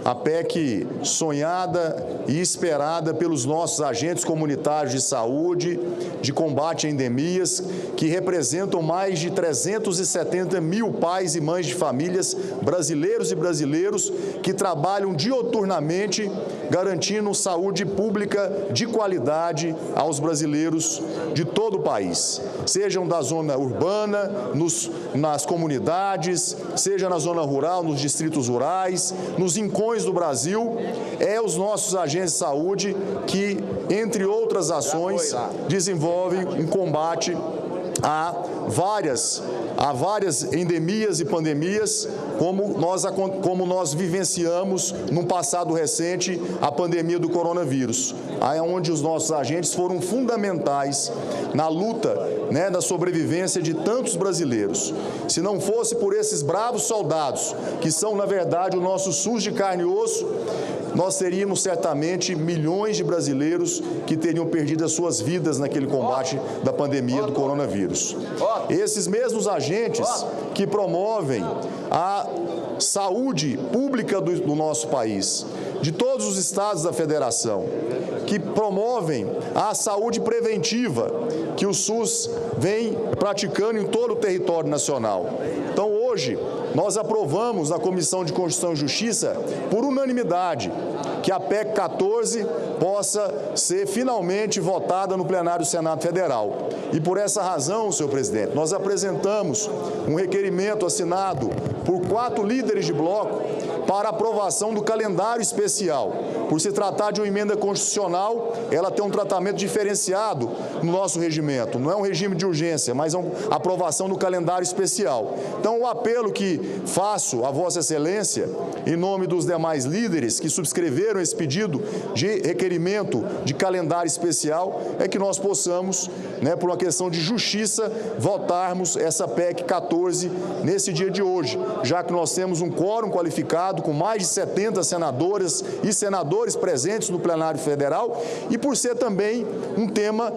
Speaker 7: a PEC sonhada e esperada pelos nossos agentes comunitários de saúde, de combate a endemias, que representam mais de 370 mil pais e mães de famílias brasileiros e brasileiros que trabalham dioturnamente garantindo saúde pública de qualidade aos brasileiros de todo o país, sejam da zona urbana, nas comunidades, seja na zona rural, nos distritos rurais, nos rincões do Brasil. É os nossos agentes de saúde que, entre outras ações, desenvolvem um combate a várias endemias e pandemias, como nós vivenciamos num passado recente a pandemia do coronavírus, onde os nossos agentes foram fundamentais na luta, na sobrevivência de tantos brasileiros. Se não fosse por esses bravos soldados, que são, na verdade, o nosso SUS de carne e osso, nós teríamos certamente milhões de brasileiros que teriam perdido as suas vidas naquele combate da pandemia do coronavírus. Esses mesmos agentes que promovem a saúde pública do nosso país, de todos os estados da federação, que promovem a saúde preventiva que o SUS vem praticando em todo o território nacional. Então, hoje, nós aprovamos na Comissão de Constituição e Justiça, por unanimidade, que a PEC 14 possa ser finalmente votada no plenário do Senado Federal. E por essa razão, senhor presidente, nós apresentamos um requerimento assinado por 4 líderes de bloco para aprovação do calendário especial. Por se tratar de uma emenda constitucional, ela tem um tratamento diferenciado no nosso regimento. Não é um regime de urgência, mas é uma aprovação do calendário especial. Então, o apelo que faço a Vossa Excelência, em nome dos demais líderes que subscreveram esse pedido de requerimento de calendário especial, é que nós possamos, por uma questão de justiça, votarmos essa PEC 14 nesse dia de hoje, já que nós temos um quórum qualificado com mais de 70 senadoras e senadores presentes no plenário federal e por ser também um tema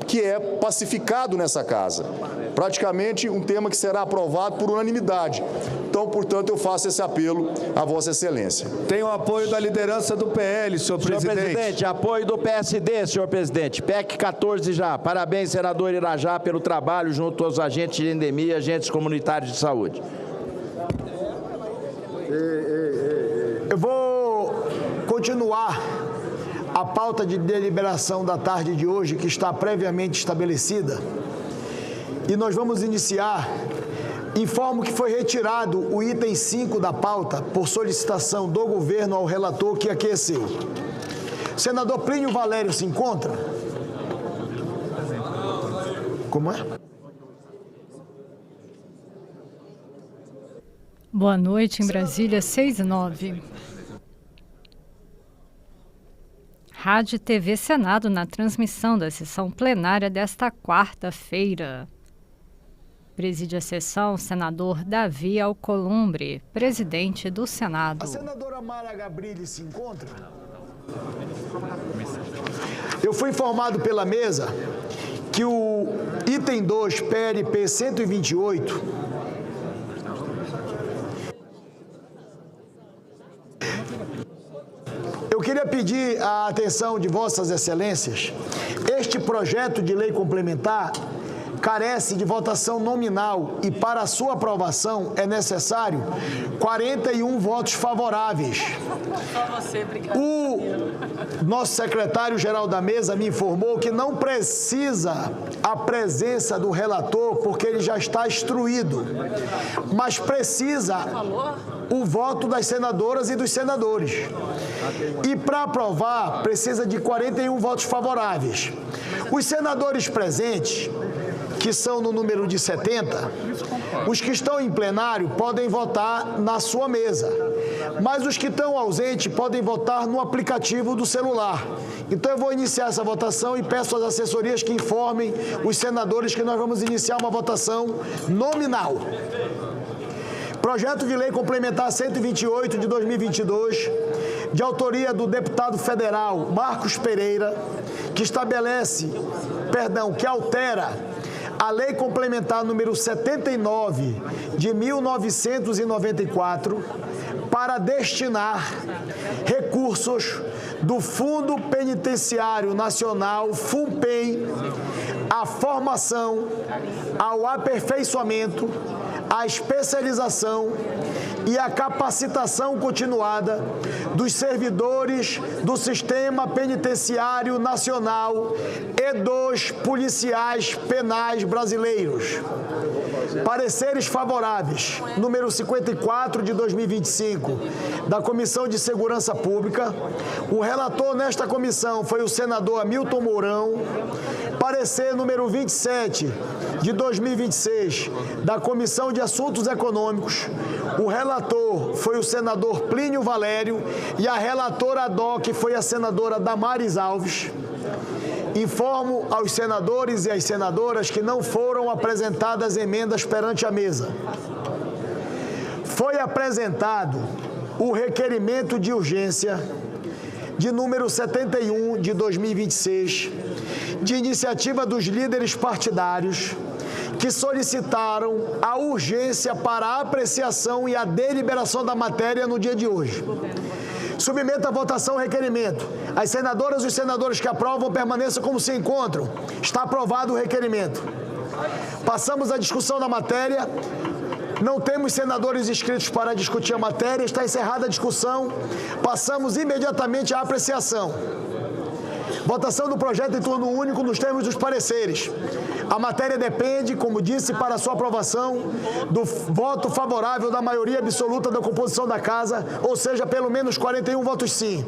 Speaker 7: que é pacificado nessa casa. Praticamente um tema que será aprovado por unanimidade. Então, portanto, eu faço esse apelo a Vossa Excelência.
Speaker 14: Tem o apoio da liderança do PL, senhor presidente.
Speaker 15: Senhor presidente, apoio do PSD, senhor presidente. PEC 14 já. Parabéns, senador Irajá, pelo trabalho junto aos agentes de endemia e agentes comunitários de saúde.
Speaker 14: Eu vou continuar a pauta de deliberação da tarde de hoje, que está previamente estabelecida, e nós vamos iniciar. Informo que foi retirado o item 5 da pauta por solicitação do governo ao relator que aqueceu. Senador Plínio Valério se encontra? Como é?
Speaker 9: Boa noite, em Brasília, 6h09. Rádio e TV Senado na transmissão da sessão plenária desta quarta-feira. Preside a sessão o senador Davi Alcolumbre, presidente do Senado.
Speaker 14: A senadora Mara Gabrilli se encontra? Eu fui informado pela mesa que o item 2, PLP 128, eu queria pedir a atenção de Vossas Excelências. Este projeto de lei complementar carece de votação nominal e para a sua aprovação é necessário 41 votos favoráveis.
Speaker 8: Só você, obrigado.
Speaker 14: O nosso secretário-geral da mesa me informou que não precisa a presença do relator porque ele já está instruído, mas precisa o voto das senadoras e dos senadores. E para aprovar, precisa de 41 votos favoráveis. Os senadores presentes, que são no número de 70, os que estão em plenário podem votar na sua mesa, mas os que estão ausentes podem votar no aplicativo do celular. Então eu vou iniciar essa votação e peço às assessorias que informem os senadores que nós vamos iniciar uma votação nominal. Projeto de Lei Complementar 128 de 2022, de autoria do deputado federal Marcos Pereira, que altera a Lei Complementar número 79 de 1994 para destinar recursos do Fundo Penitenciário Nacional, FUNPEN, à formação, ao aperfeiçoamento, à especialização e à capacitação continuada dos servidores do Sistema Penitenciário Nacional e dos policiais penais brasileiros. Pareceres favoráveis, número 54 de 2025, da Comissão de Segurança Pública. O relator nesta comissão foi o senador Hamilton Mourão. Parecer número 27 de 2026, da Comissão de Assuntos Econômicos. O relator foi o senador Plínio Valério e a relatora ad hoc foi a senadora Damares Alves. Informo aos senadores e às senadoras que não foram apresentadas emendas perante a mesa. Foi apresentado o requerimento de urgência de número 71 de 2026, de iniciativa dos líderes partidários, que solicitaram a urgência para a apreciação e a deliberação da matéria no dia de hoje. Submeto à votação o requerimento. As senadoras e os senadores que aprovam permaneçam como se encontram. Está aprovado o requerimento. Passamos à discussão da matéria. Não temos senadores inscritos para discutir a matéria. Está encerrada a discussão. Passamos imediatamente à apreciação. Votação do projeto em turno único nos termos dos pareceres. A matéria depende, como disse, para sua aprovação, do voto favorável da maioria absoluta da composição da Casa, ou seja, pelo menos 41 votos sim.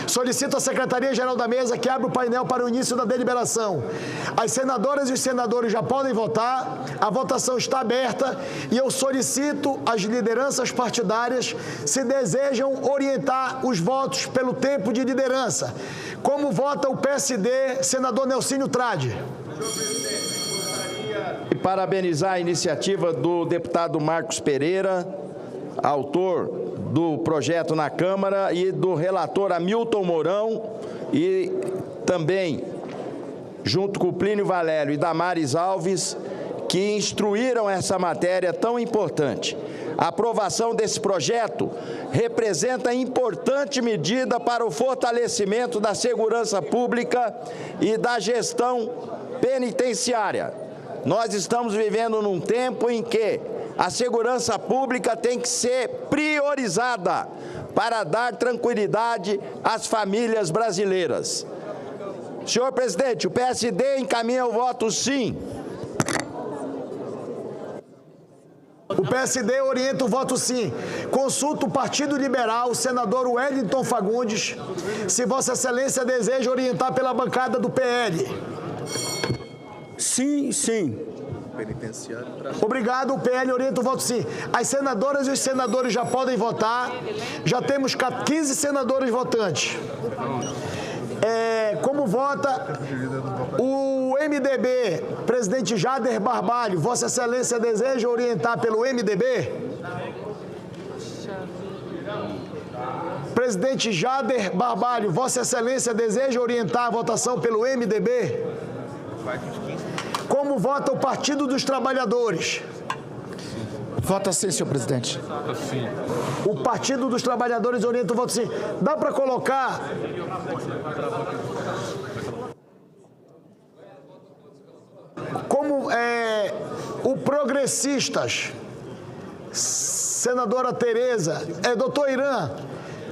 Speaker 14: Solicito à Secretaria-Geral da Mesa que abra o painel para o início da deliberação. As senadoras e os senadores já podem votar, a votação está aberta e eu solicito às lideranças partidárias se desejam orientar os votos pelo tempo de liderança. Como vota o PSD, senador Nelsinho Trade.
Speaker 15: E parabenizar a iniciativa do deputado Marcos Pereira, autor do projeto na Câmara, e do relator Hamilton Mourão, e também, junto com o Plínio Valério e Damares Alves, que instruíram essa matéria tão importante. A aprovação desse projeto representa importante medida para o fortalecimento da segurança pública e da gestão penitenciária. Nós estamos vivendo num tempo em que a segurança pública tem que ser priorizada para dar tranquilidade às famílias brasileiras. Senhor presidente, o PSD encaminha o voto sim.
Speaker 14: O PSD orienta o voto sim. Consulta o Partido Liberal, o senador Wellington Fagundes, se Vossa Excelência deseja orientar pela bancada do PL.
Speaker 2: Sim, sim.
Speaker 14: Obrigado, o PL orienta o voto sim. As senadoras e os senadores já podem votar. Já temos 15 senadores votantes. Como vota o MDB, presidente Jader Barbalho, Vossa Excelência deseja orientar pelo MDB? Presidente Jader Barbalho, Vossa Excelência deseja orientar a votação pelo MDB? Como vota o Partido dos Trabalhadores?
Speaker 6: Vota sim, senhor presidente.
Speaker 14: Sim. O Partido dos Trabalhadores orienta o voto sim. Dá para colocar... Como O Progressistas, senadora Tereza, doutor Irã,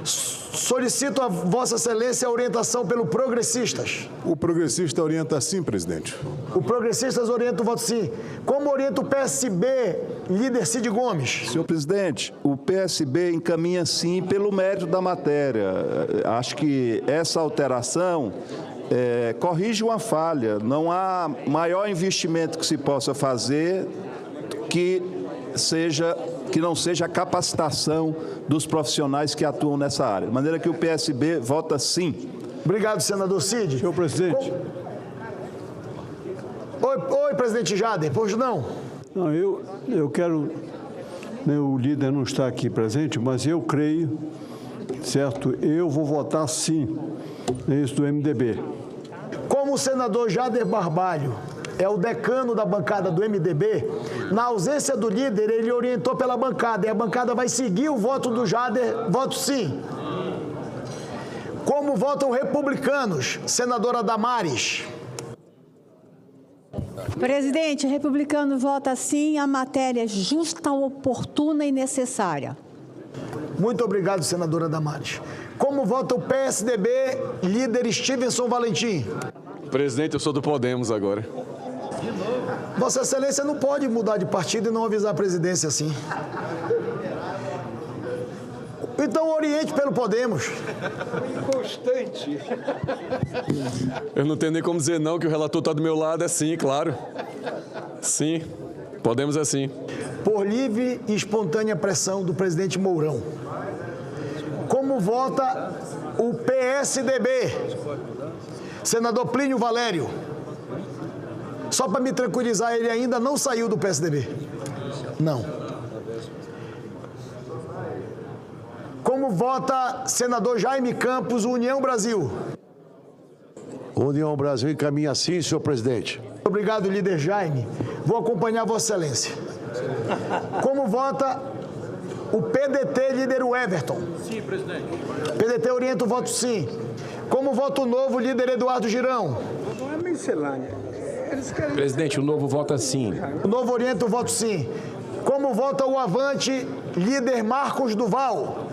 Speaker 14: solicito a Vossa Excelência a orientação pelo Progressistas.
Speaker 20: O Progressista orienta sim, presidente.
Speaker 14: O Progressistas orienta o voto sim. Como orienta o PSB, líder Cid Gomes?
Speaker 7: Senhor presidente, o PSB encaminha sim pelo mérito da matéria. Acho que essa alteração corrige uma falha. Não há maior investimento que se possa fazer que não seja a capacitação dos profissionais que atuam nessa área. De maneira que o PSB vota sim.
Speaker 14: Obrigado, senador Cid.
Speaker 5: Senhor presidente.
Speaker 14: Oi, presidente Jader, pois não?
Speaker 5: Não, eu quero... O líder não está aqui presente, mas eu creio, certo? Eu vou votar sim. É isso do MDB.
Speaker 14: Como o senador Jader Barbalho é o decano da bancada do MDB, na ausência do líder, ele orientou pela bancada, e a bancada vai seguir o voto do Jader, voto sim. Como votam republicanos, senadora Damares?
Speaker 21: Presidente, republicano vota sim, a matéria justa, oportuna e necessária.
Speaker 14: Muito obrigado, senadora Damares. Como vota o PSDB, líder Stevenson Valentim?
Speaker 22: Presidente, eu sou do Podemos agora.
Speaker 14: Vossa Excelência não pode mudar de partido e não avisar a presidência assim. Então oriente pelo Podemos.
Speaker 22: Inconstante. Eu não tenho nem como dizer não, que o relator está do meu lado, é sim, claro. Sim, Podemos é sim.
Speaker 14: Por livre e espontânea pressão do presidente Mourão. Como vota o PSDB? Senador Plínio Valério. Só para me tranquilizar, ele ainda não saiu do PSDB. Não. Como vota senador Jaime Campos, União Brasil?
Speaker 18: União Brasil encaminha sim, senhor presidente.
Speaker 14: Obrigado, líder Jaime. Vou acompanhar Vossa Excelência. Como vota o PDT, líder Everton?
Speaker 22: Sim, presidente.
Speaker 14: PDT orienta o voto sim. Como vota o novo, líder Eduardo Girão?
Speaker 22: Não é miscelânea. Presidente, o novo vota sim.
Speaker 14: O novo orienta o voto sim. Como vota o Avante, líder Marcos Duval?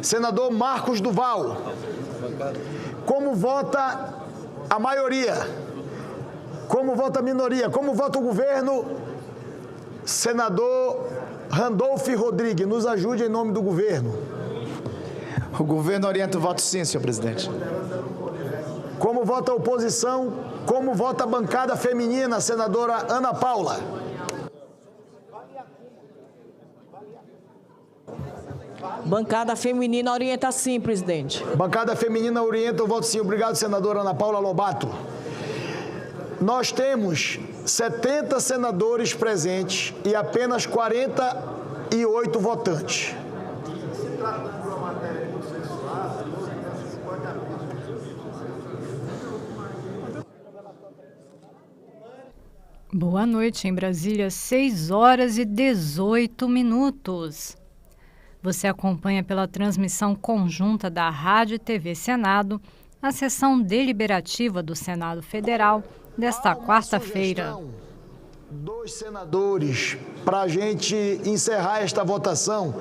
Speaker 14: Senador Marcos Duval. Como vota a maioria? Como vota a minoria? Como vota o governo? Senador Randolfo Rodrigues, nos ajude em nome do governo.
Speaker 6: O governo orienta o voto sim, senhor presidente.
Speaker 14: Como vota a oposição? Como vota a bancada feminina, senadora Ana Paula?
Speaker 8: Bancada feminina orienta sim, presidente.
Speaker 14: Bancada feminina orienta o voto sim. Obrigado, senadora Ana Paula Lobato. Nós temos 70 senadores presentes e apenas 48 votantes.
Speaker 9: Boa noite, em Brasília, 6h18. Você acompanha pela transmissão conjunta da Rádio e TV Senado a sessão deliberativa do Senado Federal desta quarta-feira.
Speaker 14: 2 senadores para a gente encerrar esta votação,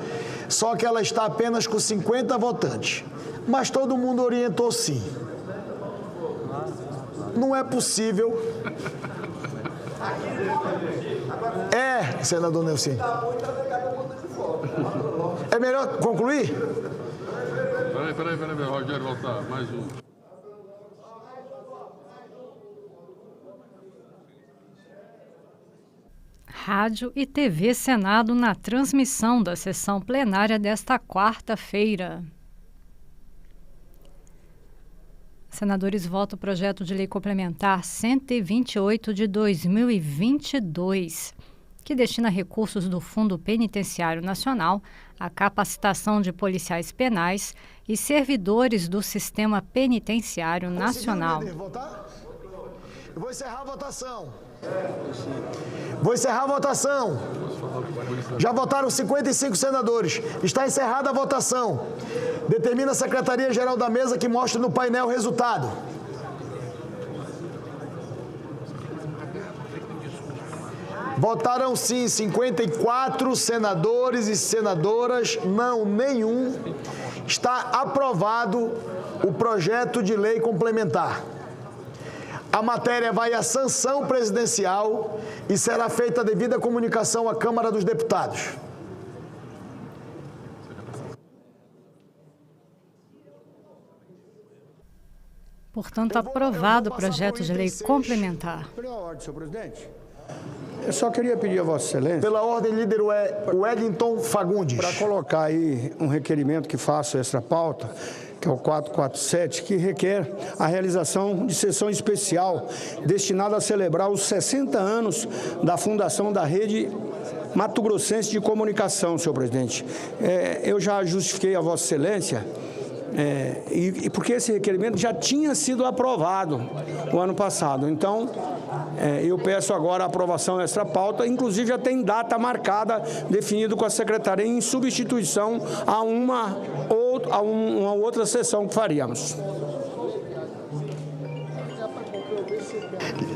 Speaker 14: só que ela está apenas com 50 votantes. Mas todo mundo orientou sim. Não é possível. Senador Nelson. É melhor concluir?
Speaker 22: Peraí, Rogério, voltar. Mais um.
Speaker 9: Rádio e TV Senado na transmissão da sessão plenária desta quarta-feira. Senadores votam o projeto de lei complementar 128 de 2022, que destina recursos do Fundo Penitenciário Nacional à capacitação de policiais penais e servidores do Sistema Penitenciário Nacional.
Speaker 14: Eu vou encerrar a votação. Vou encerrar a votação. Já votaram 55 senadores. Está encerrada a votação. Determina a Secretaria-Geral da Mesa que mostre no painel o resultado. Votaram sim 54 senadores e senadoras, não nenhum. Está aprovado o projeto de lei complementar. A matéria vai à sanção presidencial e será feita a devida comunicação à Câmara dos Deputados.
Speaker 10: Portanto, aprovado o projeto de lei complementar.
Speaker 12: Pela ordem, senhor presidente. Eu só queria pedir a Vossa Excelência...
Speaker 14: Pela ordem, líder Wellington Fagundes.
Speaker 12: Para colocar aí um requerimento que faço extra pauta, que é o 447, que requer a realização de sessão especial destinada a celebrar os 60 anos da fundação da Rede Mato Grossense de Comunicação, senhor presidente. Eu já justifiquei a Vossa Excelência... porque esse requerimento já tinha sido aprovado o ano passado. Então, eu peço agora a aprovação extra pauta, inclusive já tem data marcada, definido com a secretaria, em substituição a uma outra sessão que faríamos.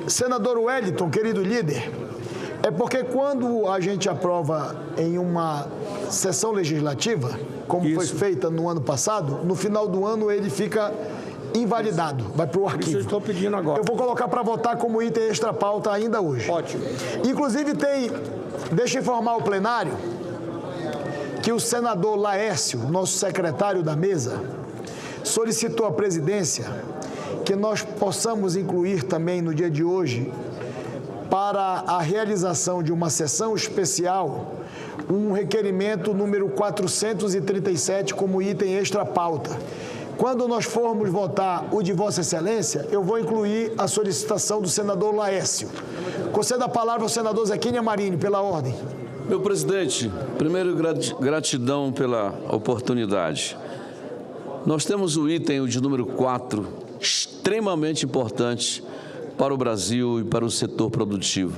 Speaker 14: Senador Wellington, querido líder, é porque quando a gente aprova em uma sessão legislativa, como foi feita no ano passado, no final do ano ele fica invalidado, vai para o arquivo. Isso eu
Speaker 12: estou pedindo agora.
Speaker 14: Eu vou colocar para votar como item extra pauta ainda hoje.
Speaker 12: Ótimo.
Speaker 14: Inclusive deixa eu informar o plenário que o senador Laércio, nosso secretário da mesa, solicitou à presidência que nós possamos incluir também no dia de hoje, para a realização de uma sessão especial, um requerimento número 437 como item extra pauta. Quando nós formos votar o de Vossa Excelência, eu vou incluir a solicitação do senador Laércio. Conceda a palavra ao senador Zequinha Marini, pela ordem.
Speaker 23: Meu presidente, primeiro gratidão pela oportunidade. Nós temos o item de número 4, extremamente importante para o Brasil e para o setor produtivo.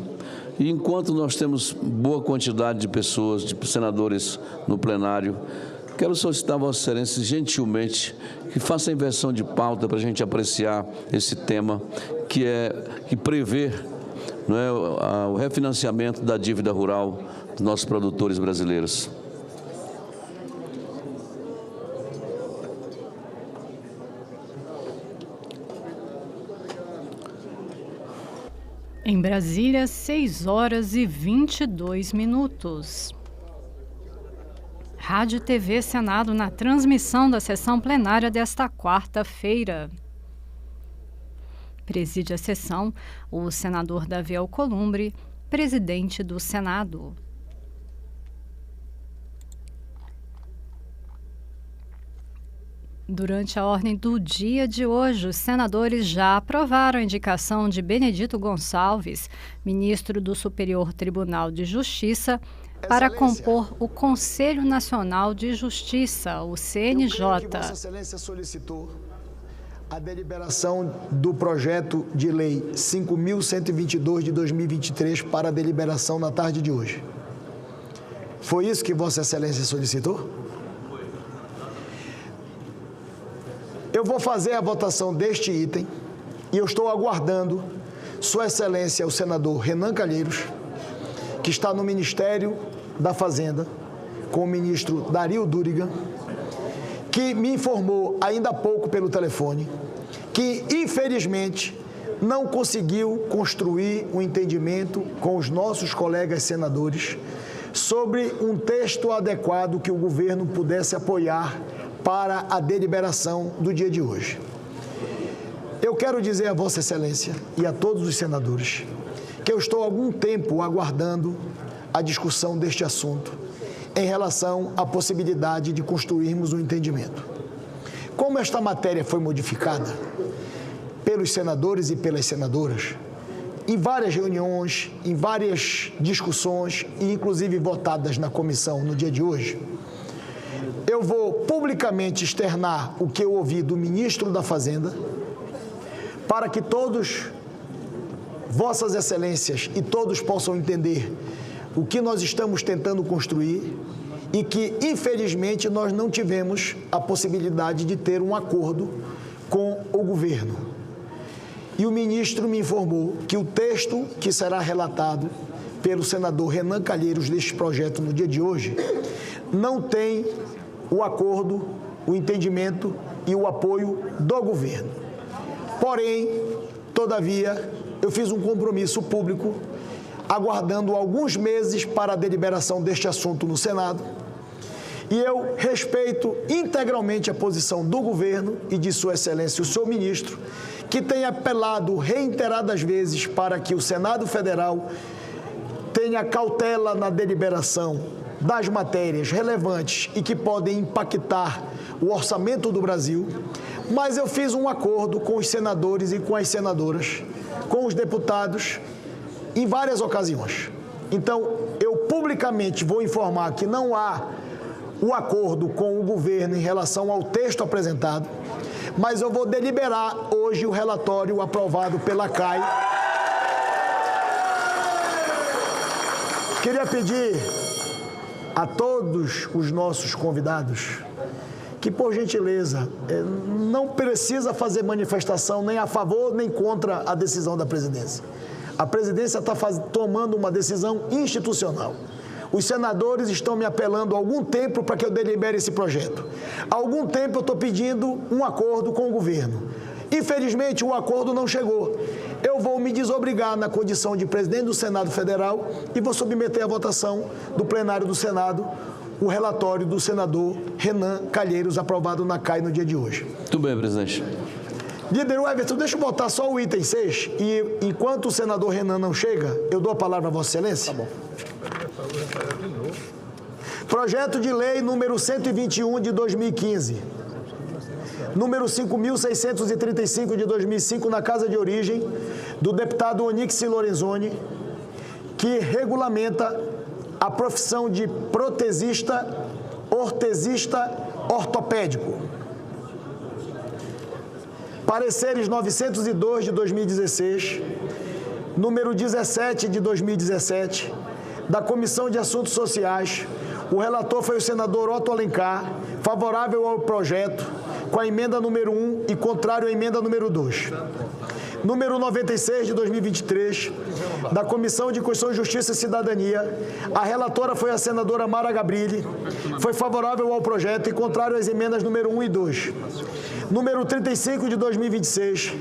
Speaker 23: E enquanto nós temos boa quantidade de pessoas, de senadores no plenário, quero solicitar a Vossa Excelência, gentilmente, que faça a inversão de pauta para a gente apreciar esse tema que prevê, não é, o refinanciamento da dívida rural dos nossos produtores brasileiros.
Speaker 10: Em Brasília, 6h22. Rádio e TV Senado na transmissão da sessão plenária desta quarta-feira. Preside a sessão o senador Davi Alcolumbre, presidente do Senado. Durante a ordem do dia de hoje, os senadores já aprovaram a indicação de Benedito Gonçalves, ministro do Superior Tribunal de Justiça, para compor o Conselho Nacional de Justiça, o CNJ.
Speaker 14: Eu creio que Vossa Excelência solicitou a deliberação do projeto de lei 5.122 de 2023 para a deliberação na tarde de hoje. Foi isso que Vossa Excelência solicitou? Eu vou fazer a votação deste item e eu estou aguardando Sua Excelência, o senador Renan Calheiros, que está no Ministério da Fazenda, com o ministro Dario Durigan, que me informou ainda há pouco pelo telefone que, infelizmente, não conseguiu construir um entendimento com os nossos colegas senadores sobre um texto adequado que o governo pudesse apoiar para a deliberação do dia de hoje. Eu quero dizer a Vossa Excelência e a todos os senadores que eu estou há algum tempo aguardando a discussão deste assunto em relação à possibilidade de construirmos um entendimento. Como esta matéria foi modificada pelos senadores e pelas senadoras, em várias reuniões, em várias discussões e inclusive votadas na comissão no dia de hoje, eu vou publicamente externar o que eu ouvi do ministro da Fazenda para que todos, Vossas Excelências e todos possam entender o que nós estamos tentando construir e que, infelizmente, nós não tivemos a possibilidade de ter um acordo com o governo. E o ministro me informou que o texto que será relatado pelo senador Renan Calheiros deste projeto no dia de hoje, não tem o acordo, o entendimento e o apoio do governo. Porém, todavia, eu fiz um compromisso público, aguardando alguns meses para a deliberação deste assunto no Senado, e eu respeito integralmente a posição do governo e de Sua Excelência, o senhor ministro, que tem apelado reiteradas vezes para que o Senado Federal tenha cautela na deliberação das matérias relevantes e que podem impactar o orçamento do Brasil, mas eu fiz um acordo com os senadores e com as senadoras, com os deputados, em várias ocasiões. Então, eu publicamente vou informar que não há o acordo com o governo em relação ao texto apresentado, mas eu vou deliberar hoje o relatório aprovado pela CAI. Queria pedir a todos os nossos convidados que, por gentileza, não precisa fazer manifestação nem a favor nem contra a decisão da presidência. A presidência está tomando uma decisão institucional. Os senadores estão me apelando há algum tempo para que eu delibere esse projeto. Há algum tempo eu estou pedindo um acordo com o governo. Infelizmente, o acordo não chegou. Eu vou me desobrigar na condição de presidente do Senado Federal e vou submeter à votação do plenário do Senado o relatório do senador Renan Calheiros, aprovado na CAI no dia de hoje.
Speaker 23: Muito bem, presidente.
Speaker 14: Líder Everton, deixa eu botar só o item 6 e, enquanto o senador Renan não chega, eu dou a palavra a Vossa Excelência. Tá bom. Projeto de lei número 121 de 2015, número 5.635 de 2005, na casa de origem do deputado Onyx Lorenzoni, que regulamenta a profissão de protesista, ortesista ortopédico. Pareceres 902 de 2016, número 17 de 2017, da Comissão de Assuntos Sociais. O relator foi o senador Otto Alencar, favorável ao projeto, com a emenda número 1 e contrário à emenda número 2. Número 96 de 2023, da Comissão de Constituição, Justiça e Cidadania. A relatora foi a senadora Mara Gabrilli, foi favorável ao projeto e contrário às emendas número 1 e 2. Número 35 de 2026,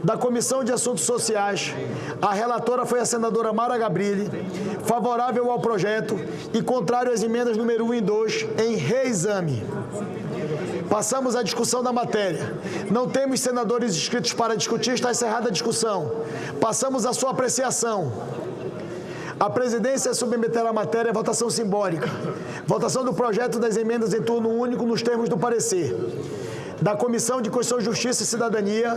Speaker 14: da Comissão de Assuntos Sociais. A relatora foi a senadora Mara Gabrilli, favorável ao projeto e contrário às emendas número 1 e 2, em reexame. Passamos à discussão da matéria. Não temos senadores inscritos para discutir, está encerrada a discussão. Passamos à sua apreciação. A presidência submeterá a matéria à votação simbólica. Votação do projeto das emendas em turno único nos termos do parecer da Comissão de Constituição, Justiça e Cidadania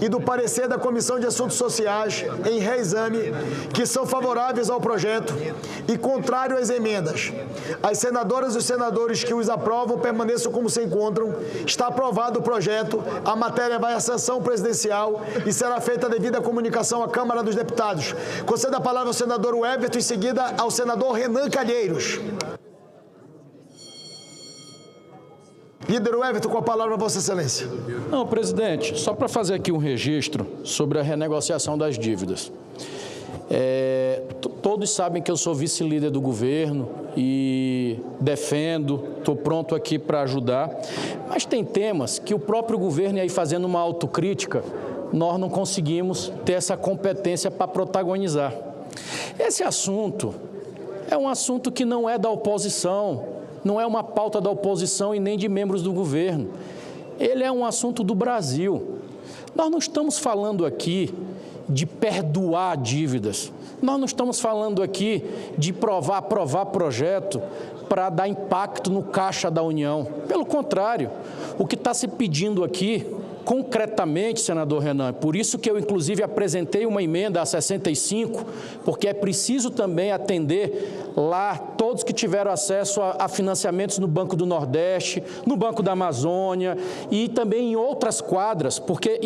Speaker 14: e do parecer da Comissão de Assuntos Sociais em reexame, que são favoráveis ao projeto e contrário às emendas. As senadoras e os senadores que os aprovam permaneçam como se encontram. Está aprovado o projeto, a matéria vai à sanção presidencial e será feita a devida comunicação à Câmara dos Deputados. Concedo a palavra ao senador Everton, em seguida ao senador Renan Calheiros. Líder Everton, com a palavra a Vossa Excelência.
Speaker 16: Não, presidente, só para fazer aqui um registro sobre a renegociação das dívidas. Todos sabem que eu sou vice-líder do governo e defendo, estou pronto aqui para ajudar, mas tem temas que o próprio governo, e aí fazendo uma autocrítica, nós não conseguimos ter essa competência para protagonizar. Esse assunto é um assunto que não é da oposição, não é uma pauta da oposição e nem de membros do governo. Ele é um assunto do Brasil. Nós não estamos falando aqui de perdoar dívidas. Nós não estamos falando aqui de aprovar projeto para dar impacto no caixa da União. Pelo contrário, o que está se pedindo aqui, concretamente, senador Renan, por isso que eu, inclusive, apresentei uma emenda a 65, porque é preciso também atender lá, todos que tiveram acesso a financiamentos no Banco do Nordeste, no Banco da Amazônia e também em outras quadras, porque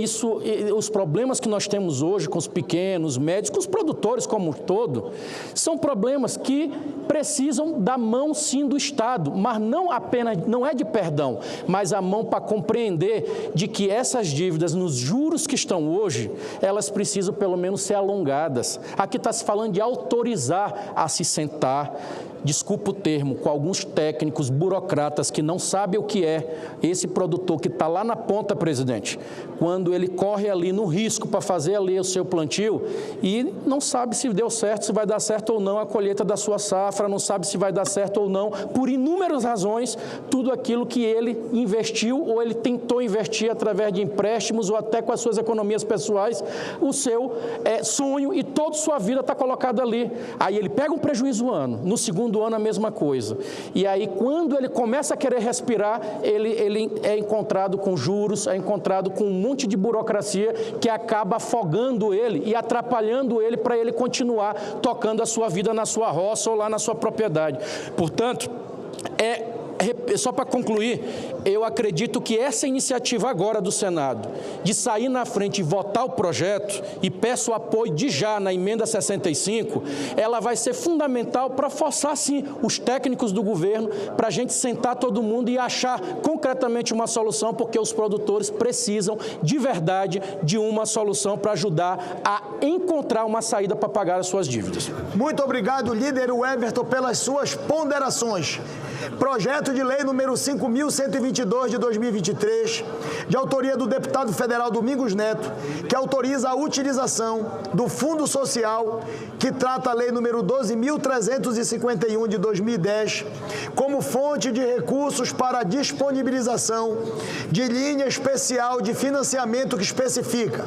Speaker 16: os problemas que nós temos hoje com os pequenos, médios, com os produtores como um todo, são problemas que precisam da mão sim do Estado, mas não é de perdão, mas a mão para compreender de que essas dívidas nos juros que estão hoje, elas precisam pelo menos ser alongadas. Aqui está se falando de autorizar a se sentar, desculpa o termo, com alguns técnicos, burocratas que não sabem o que é esse produtor que está lá na ponta, presidente, quando ele corre ali no risco para fazer ali o seu plantio e não sabe se deu certo, se vai dar certo ou não a colheita da sua safra, não sabe se vai dar certo ou não, por inúmeras razões, tudo aquilo que ele investiu ou ele tentou investir através de empréstimos ou até com as suas economias pessoais, o seu sonho e toda a sua vida está colocado ali. Aí ele pega um prejuízo ano, no segundo ano a mesma coisa. E aí, quando ele começa a querer respirar, ele é encontrado com juros, é encontrado com um monte de burocracia que acaba afogando ele e atrapalhando ele para ele continuar tocando a sua vida na sua roça ou lá na sua propriedade. Portanto, só para concluir, eu acredito que essa iniciativa agora do Senado, de sair na frente e votar o projeto, e peço o apoio de já na emenda 65, ela vai ser fundamental para forçar, sim, os técnicos do governo, para a gente sentar todo mundo e achar concretamente uma solução, porque os produtores precisam, de verdade, de uma solução para ajudar a encontrar uma saída para pagar as suas dívidas.
Speaker 14: Muito obrigado, líder Everton, pelas suas ponderações. Projeto de lei número 5.122 de 2023, de autoria do deputado federal Domingos Neto, que autoriza a utilização do Fundo Social, que trata a lei número 12.351 de 2010, como fonte de recursos para a disponibilização de linha especial de financiamento que especifica.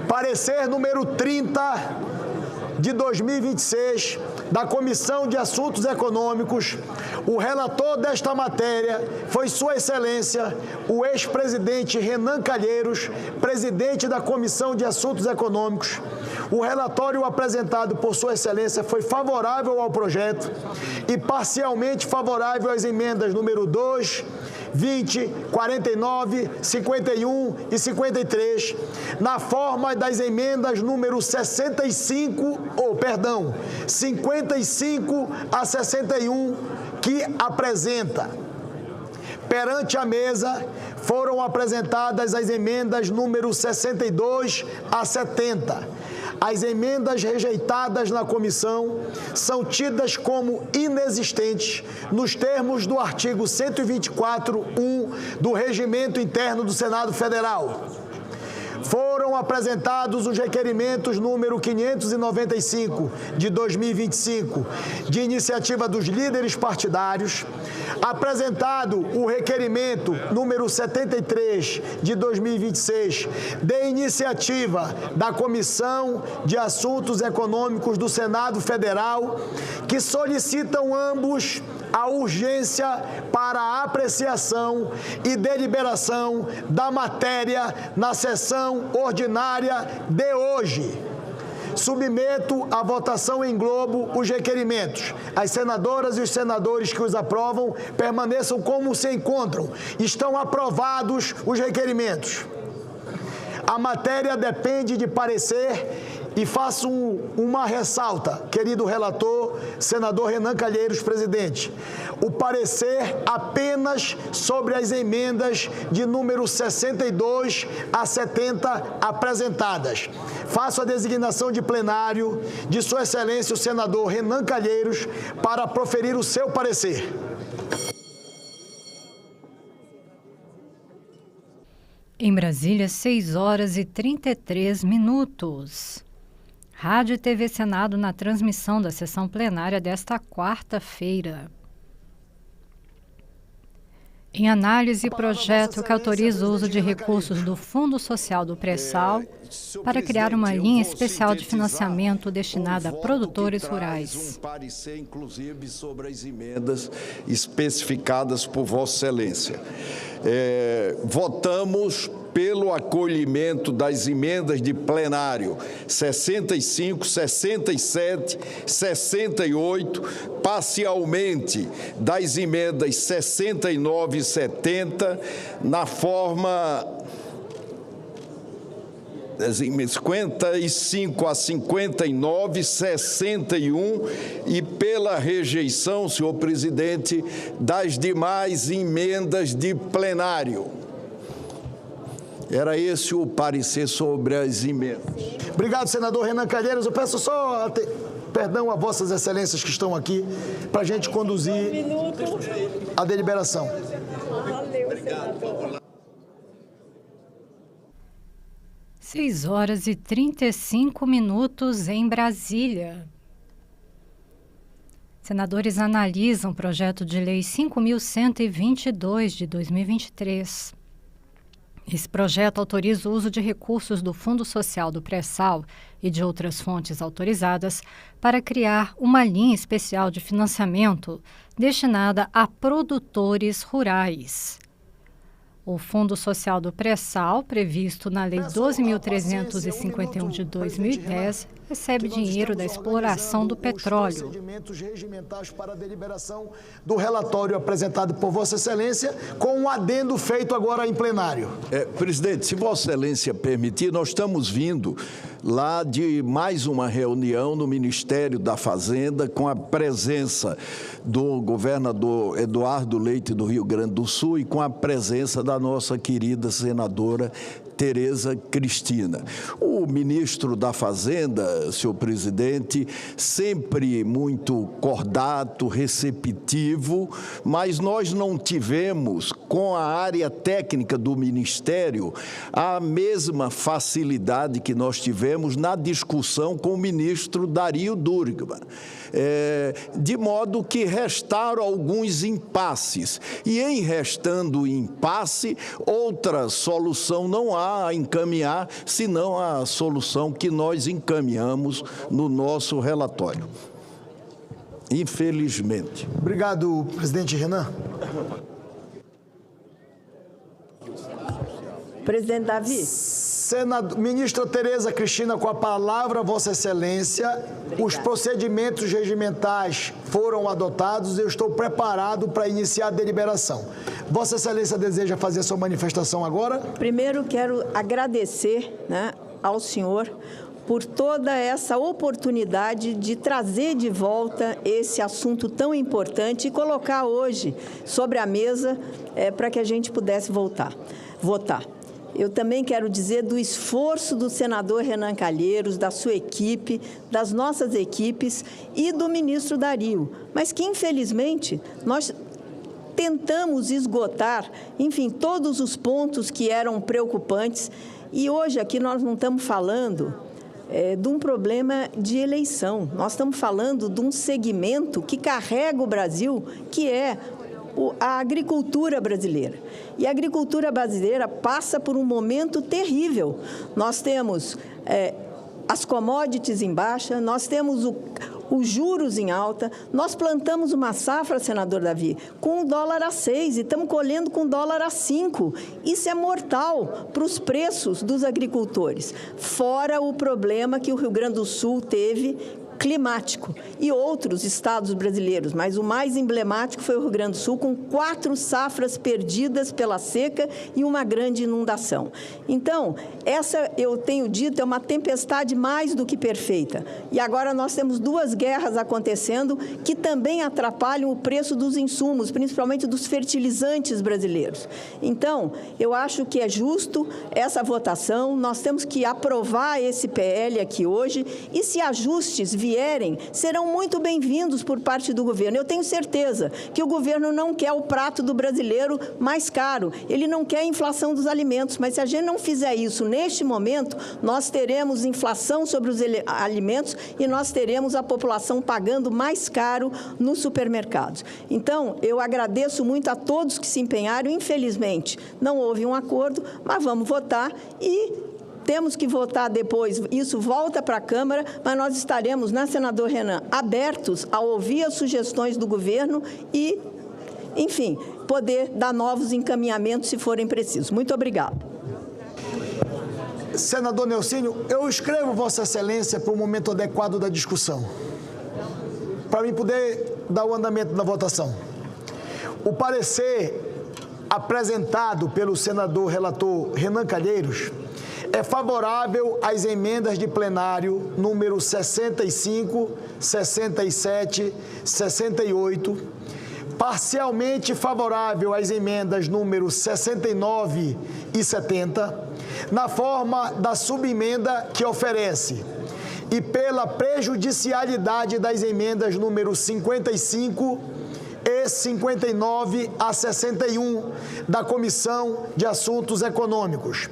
Speaker 14: Parecer número 30 de 2026, da Comissão de Assuntos Econômicos. O relator desta matéria foi Sua Excelência, o ex-presidente Renan Calheiros, presidente da Comissão de Assuntos Econômicos. O relatório apresentado por Sua Excelência foi favorável ao projeto e parcialmente favorável às emendas número 2, 20, 49, 51 e 53, na forma das emendas número 55 a 61, que apresenta. Perante a mesa, foram apresentadas as emendas número 62 a 70. As emendas rejeitadas na comissão são tidas como inexistentes nos termos do artigo 124.1 do Regimento Interno do Senado Federal. Foram apresentados os requerimentos número 595 de 2025, de iniciativa dos líderes partidários, apresentado o requerimento número 73 de 2026, de iniciativa da Comissão de Assuntos Econômicos do Senado Federal, que solicitam ambos a urgência para a apreciação e deliberação da matéria na sessão ordinária de hoje. Submeto à votação em globo os requerimentos. As senadoras e os senadores que os aprovam permaneçam como se encontram. Estão aprovados os requerimentos. A matéria depende de parecer e faço uma ressalta, querido relator, senador Renan Calheiros, presidente. O parecer apenas sobre as emendas de número 62 a 70 apresentadas. Faço a designação de plenário de Sua Excelência o senador Renan Calheiros para proferir o seu parecer.
Speaker 10: Em Brasília, 6 horas e 33 minutos. Rádio e TV Senado na transmissão da sessão plenária desta quarta-feira. Em análise, projeto que autoriza o uso de recursos do Fundo Social do Pré-Sal para criar uma linha especial de financiamento destinada a produtores rurais.
Speaker 1: Um parecer, inclusive, sobre as emendas especificadas por Vossa Excelência. Votamos pelo acolhimento das emendas de plenário 65, 67, 68, parcialmente das emendas 69 e 70, na forma 55 a 59, 61 e pela rejeição, senhor presidente, das demais emendas de plenário. Era esse o parecer sobre as emendas.
Speaker 14: Obrigado, senador Renan Calheiros. Eu peço só perdão a vossas excelências que estão aqui para a gente conduzir a deliberação.
Speaker 10: Valeu, senador. 6h35 em Brasília. Senadores analisam o projeto de lei 5.122 de 2023. Esse projeto autoriza o uso de recursos do Fundo Social do Pré-Sal e de outras fontes autorizadas para criar uma linha especial de financiamento destinada a produtores rurais. O Fundo Social do Pré-Sal, previsto na Lei 12.351 de 2010, recebe dinheiro da exploração do petróleo.
Speaker 14: Procedimentos regimentais para a deliberação do relatório apresentado por Vossa Excelência, com um adendo feito agora em plenário.
Speaker 1: Presidente, se Vossa Excelência permitir, nós estamos vindo lá de mais uma reunião no Ministério da Fazenda com a presença do governador Eduardo Leite do Rio Grande do Sul e com a presença da nossa querida senadora Tereza Cristina. O ministro da Fazenda, senhor presidente, sempre muito cordato, receptivo, mas nós não tivemos, com a área técnica do Ministério, a mesma facilidade que nós tivemos na discussão com o ministro Dario Durgman. De modo que restaram alguns impasses. E em restando impasse, outra solução não há a encaminhar, senão a solução que nós encaminhamos no nosso relatório. Infelizmente.
Speaker 14: Obrigado, presidente Renan.
Speaker 11: Presidente Davi.
Speaker 14: Ministra Tereza Cristina, com a palavra, Vossa Excelência. Obrigada. Os procedimentos regimentais foram adotados e eu estou preparado para iniciar a deliberação. Vossa Excelência deseja fazer sua manifestação agora?
Speaker 11: Primeiro, quero agradecer, ao senhor por toda essa oportunidade de trazer de volta esse assunto tão importante e colocar hoje sobre a mesa para que a gente pudesse votar. Eu também quero dizer do esforço do senador Renan Calheiros, da sua equipe, das nossas equipes e do ministro Dario, mas que, infelizmente, nós tentamos esgotar, enfim, todos os pontos que eram preocupantes. E hoje aqui nós não estamos falando de um problema de eleição, nós estamos falando de um segmento que carrega o Brasil, que é a agricultura brasileira. E a agricultura brasileira passa por um momento terrível. Nós temos as commodities em baixa, nós temos os juros em alta, nós plantamos uma safra, senador Davi, com $1 a 6 e estamos colhendo com $1 a 5. Isso é mortal para os preços dos agricultores, fora o problema que o Rio Grande do Sul teve climático e outros estados brasileiros, mas o mais emblemático foi o Rio Grande do Sul, com 4 safras perdidas pela seca e uma grande inundação. Então, essa, eu tenho dito, é uma tempestade mais do que perfeita. E agora nós temos 2 guerras acontecendo que também atrapalham o preço dos insumos, principalmente dos fertilizantes brasileiros. Então, eu acho que é justo essa votação, nós temos que aprovar esse PL aqui hoje e, se ajustes vierem, serão muito bem-vindos por parte do governo. Eu tenho certeza que o governo não quer o prato do brasileiro mais caro, ele não quer a inflação dos alimentos, mas se a gente não fizer isso neste momento, nós teremos inflação sobre os alimentos e nós teremos a população pagando mais caro nos supermercados. Então, eu agradeço muito a todos que se empenharam. Infelizmente, não houve um acordo, mas vamos votar e temos que votar depois, isso volta para a Câmara, mas nós estaremos, senador Renan, abertos a ouvir as sugestões do governo e, enfim, poder dar novos encaminhamentos se forem precisos. Muito obrigado.
Speaker 14: Senador Nelsinho, eu escrevo Vossa Excelência para o momento adequado da discussão, para mim poder dar o andamento da votação. O parecer apresentado pelo senador relator Renan Calheiros é favorável às emendas de plenário número 65, 67, 68, parcialmente favorável às emendas números 69 e 70, na forma da subemenda que oferece, e pela prejudicialidade das emendas números 55 e 59 a 61 da Comissão de Assuntos Econômicos.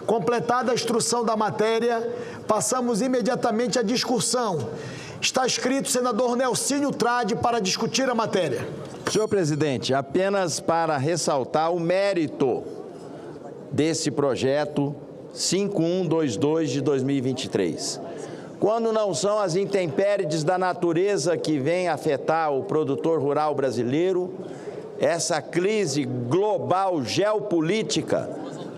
Speaker 14: Completada a instrução da matéria, passamos imediatamente à discussão. Está escrito senador Nelsinho Trade para discutir a matéria.
Speaker 15: Senhor presidente, apenas para ressaltar o mérito desse projeto 5122 de 2023. Quando não são as intempéries da natureza que vêm afetar o produtor rural brasileiro, essa crise global geopolítica,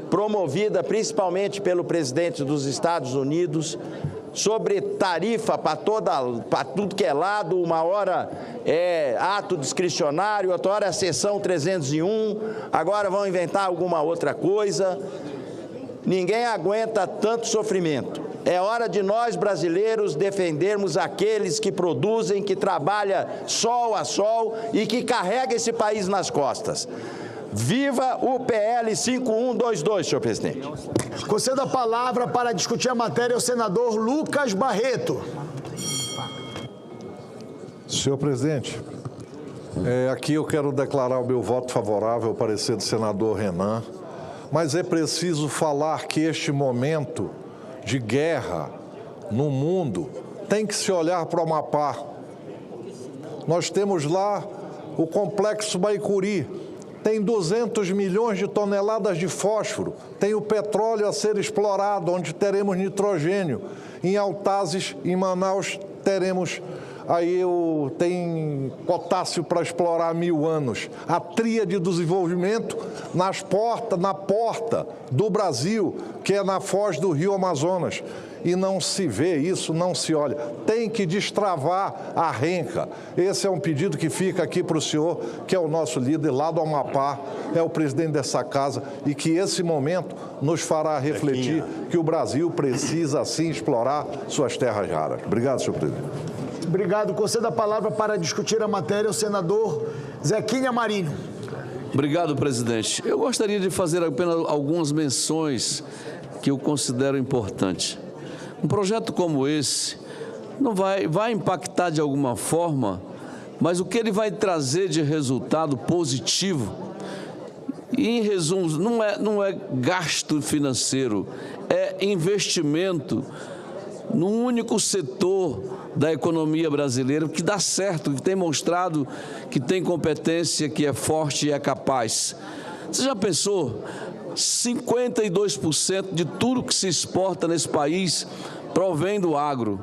Speaker 15: promovida principalmente pelo presidente dos Estados Unidos, sobre tarifa para tudo que é lado, uma hora é ato discricionário, outra hora é a seção 301, agora vão inventar alguma outra coisa. Ninguém aguenta tanto sofrimento. É hora de nós, brasileiros, defendermos aqueles que produzem, que trabalham sol a sol e que carregam esse país nas costas. Viva o PL 5122, senhor presidente.
Speaker 14: Concedo a palavra para discutir a matéria ao senador Lucas Barreto.
Speaker 18: Senhor presidente, aqui eu quero declarar o meu voto favorável ao parecer do senador Renan, mas é preciso falar que este momento de guerra no mundo tem que se olhar para o Amapá. Nós temos lá o Complexo Baicuri, tem 200 milhões de toneladas de fósforo, tem o petróleo a ser explorado, onde teremos nitrogênio. Em Altazes, em Manaus, teremos tem potássio para explorar há 1000 anos. A tríade do desenvolvimento na porta do Brasil, que é na foz do Rio Amazonas. E não se vê isso, não se olha. Tem que destravar a renca. Esse é um pedido que fica aqui para o senhor, que é o nosso líder lá do Amapá, é o presidente dessa casa, e que esse momento nos fará refletir que o Brasil precisa, sim, explorar suas terras raras. Obrigado, senhor presidente.
Speaker 14: Obrigado. Concedo a palavra para discutir a matéria ao senador Zequinha Marinho.
Speaker 23: Obrigado, presidente. Eu gostaria de fazer apenas algumas menções que eu considero importantes. Um projeto como esse não vai impactar de alguma forma, mas o que ele vai trazer de resultado positivo, e em resumo, não é gasto financeiro, é investimento num único setor da economia brasileira que dá certo, que tem mostrado que tem competência, que é forte e é capaz. Você já pensou? 52% de tudo que se exporta nesse país provém do agro.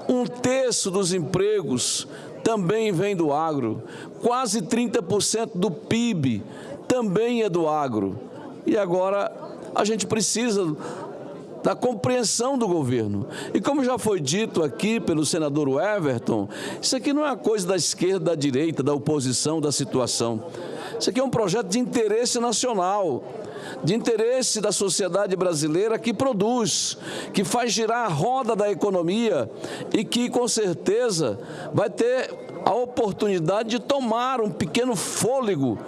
Speaker 23: 1/3 dos empregos também vem do agro. Quase 30% do PIB também é do agro. E agora a gente precisa da compreensão do governo. E como já foi dito aqui pelo senador Everton, isso aqui não é uma coisa da esquerda, da direita, da oposição, da situação. Isso aqui é um projeto de interesse nacional, de interesse da sociedade brasileira que produz, que faz girar a roda da economia e que, com certeza, vai ter a oportunidade de tomar um pequeno fôlego,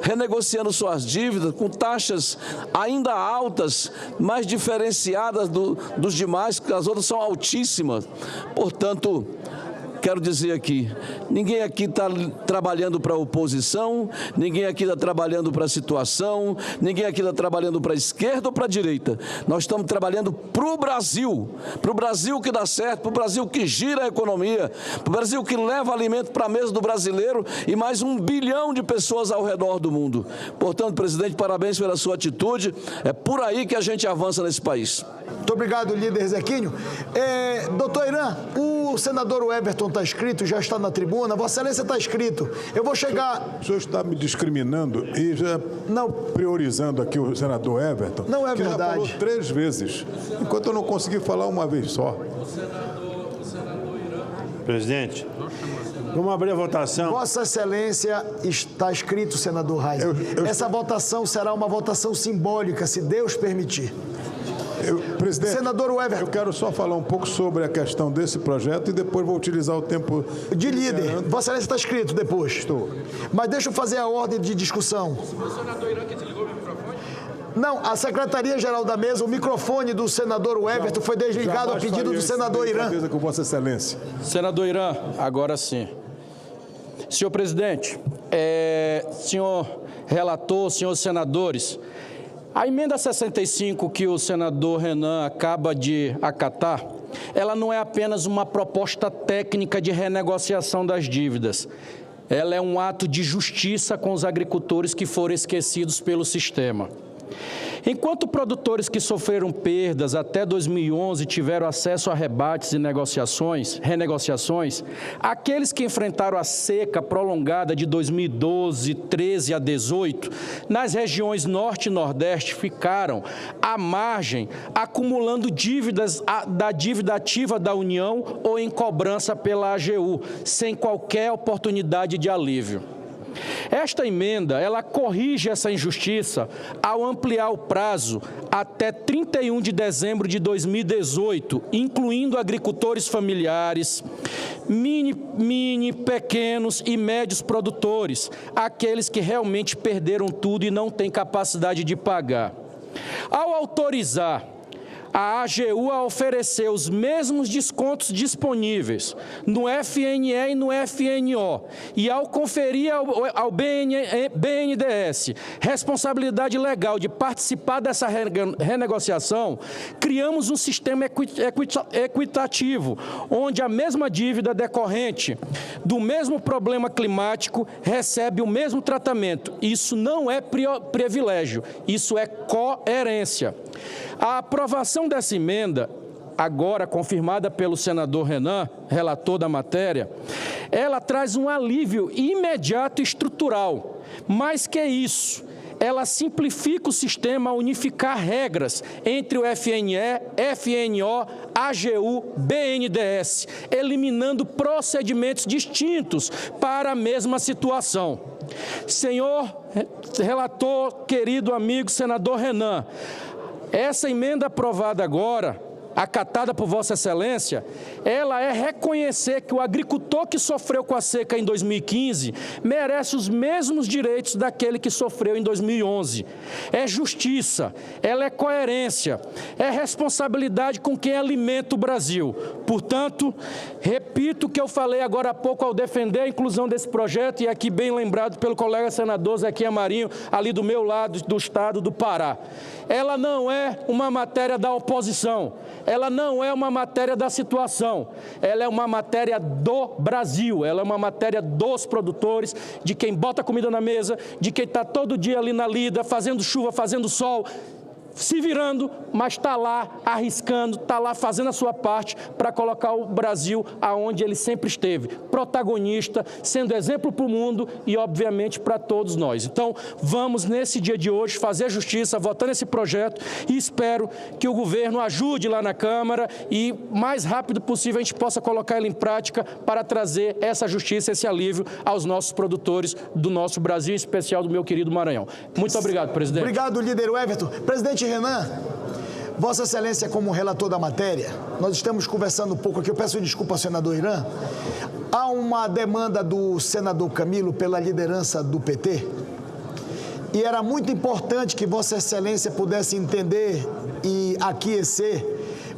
Speaker 23: renegociando suas dívidas com taxas ainda altas, mais diferenciadas dos demais, porque as outras são altíssimas. Portanto, quero dizer aqui, ninguém aqui está trabalhando para a oposição, ninguém aqui está trabalhando para a situação, ninguém aqui está trabalhando para a esquerda ou para a direita. Nós estamos trabalhando para o Brasil que dá certo, para o Brasil que gira a economia, para o Brasil que leva alimento para a mesa do brasileiro e mais 1 bilhão de pessoas ao redor do mundo. Portanto, presidente, parabéns pela sua atitude, é por aí que a gente avança nesse país.
Speaker 14: Muito obrigado, líder Zequinho. Doutor Irã, o senador Everton está escrito, já está na tribuna. Vossa Excelência está escrito. Eu vou chegar...
Speaker 20: O senhor está me discriminando e já priorizando aqui o senador Everton.
Speaker 14: Não é
Speaker 20: que
Speaker 14: verdade.
Speaker 20: já falou 3 vezes, enquanto eu não consegui falar uma vez só.
Speaker 5: Presidente, vamos abrir a votação.
Speaker 14: Vossa Excelência, está escrito, senador Reis. Essa votação será uma votação simbólica, se Deus permitir.
Speaker 20: Presidente,
Speaker 14: senador Everton.
Speaker 20: Eu quero só falar um pouco sobre a questão desse projeto e depois vou utilizar o tempo
Speaker 14: de líder. Vossa Excelência está escrito depois.
Speaker 20: Estou.
Speaker 14: Mas deixa eu fazer a ordem de discussão.
Speaker 16: O senador Irã que desligou o microfone?
Speaker 14: Não, a Secretaria-Geral da Mesa, o microfone do senador Everton foi desligado a pedido do senador Irã.
Speaker 20: Com Vossa Excelência.
Speaker 16: Senador Irã, agora sim. Senhor presidente, senhor relator, senhores senadores, a emenda 65 que o senador Renan acaba de acatar, ela não é apenas uma proposta técnica de renegociação das dívidas. Ela é um ato de justiça com os agricultores que foram esquecidos pelo sistema. Enquanto produtores que sofreram perdas até 2011 tiveram acesso a rebates e renegociações, aqueles que enfrentaram a seca prolongada de 2012, 13 a 18, nas regiões Norte e Nordeste ficaram à margem, acumulando dívidas da dívida ativa da União ou em cobrança pela AGU, sem qualquer oportunidade de alívio. Esta emenda, ela corrige essa injustiça ao ampliar o prazo até 31 de dezembro de 2018, incluindo agricultores familiares, pequenos e médios produtores, aqueles que realmente perderam tudo e não têm capacidade de pagar. Ao autorizar a AGU a oferecer os mesmos descontos disponíveis no FNE e no FNO e ao conferir ao BNDES responsabilidade legal de participar dessa renegociação, criamos um sistema equitativo, onde a mesma dívida decorrente do mesmo problema climático recebe o mesmo tratamento. Isso não é privilégio, isso é coerência. A aprovação dessa emenda, agora confirmada pelo senador Renan, relator da matéria, ela traz um alívio imediato e estrutural. Mais que isso, ela simplifica o sistema a unificar regras entre o FNE, FNO, AGU, BNDES, eliminando procedimentos distintos para a mesma situação. Senhor relator, querido amigo senador Renan, essa emenda aprovada agora, acatada por Vossa Excelência, ela é reconhecer que o agricultor que sofreu com a seca em 2015 merece os mesmos direitos daquele que sofreu em 2011. É justiça, ela é coerência, é responsabilidade com quem alimenta o Brasil. Portanto, repito o que eu falei agora há pouco ao defender a inclusão desse projeto, e aqui bem lembrado pelo colega senador Zequinha Marinho, ali do meu lado do estado do Pará. Ela não é uma matéria da oposição, ela não é uma matéria da situação, ela é uma matéria do Brasil, ela é uma matéria dos produtores, de quem bota comida na mesa, de quem está todo dia ali na lida, fazendo chuva, fazendo sol, se virando, mas está lá arriscando, está lá fazendo a sua parte para colocar o Brasil aonde ele sempre esteve, protagonista, sendo exemplo para o mundo e, obviamente, para todos nós. Então, vamos, nesse dia de hoje, fazer justiça, votar nesse projeto e espero que o governo ajude lá na Câmara e, mais rápido possível, a gente possa colocar ele em prática para trazer essa justiça, esse alívio aos nossos produtores do nosso Brasil, em especial do meu querido Maranhão. Muito obrigado, presidente.
Speaker 14: Obrigado, líder Everton. Presidente Renan, Vossa Excelência, como relator da matéria, nós estamos conversando um pouco aqui, eu peço desculpa ao senador Irã. Há uma demanda do senador Camilo pela liderança do PT e era muito importante que Vossa Excelência pudesse entender e aquecer,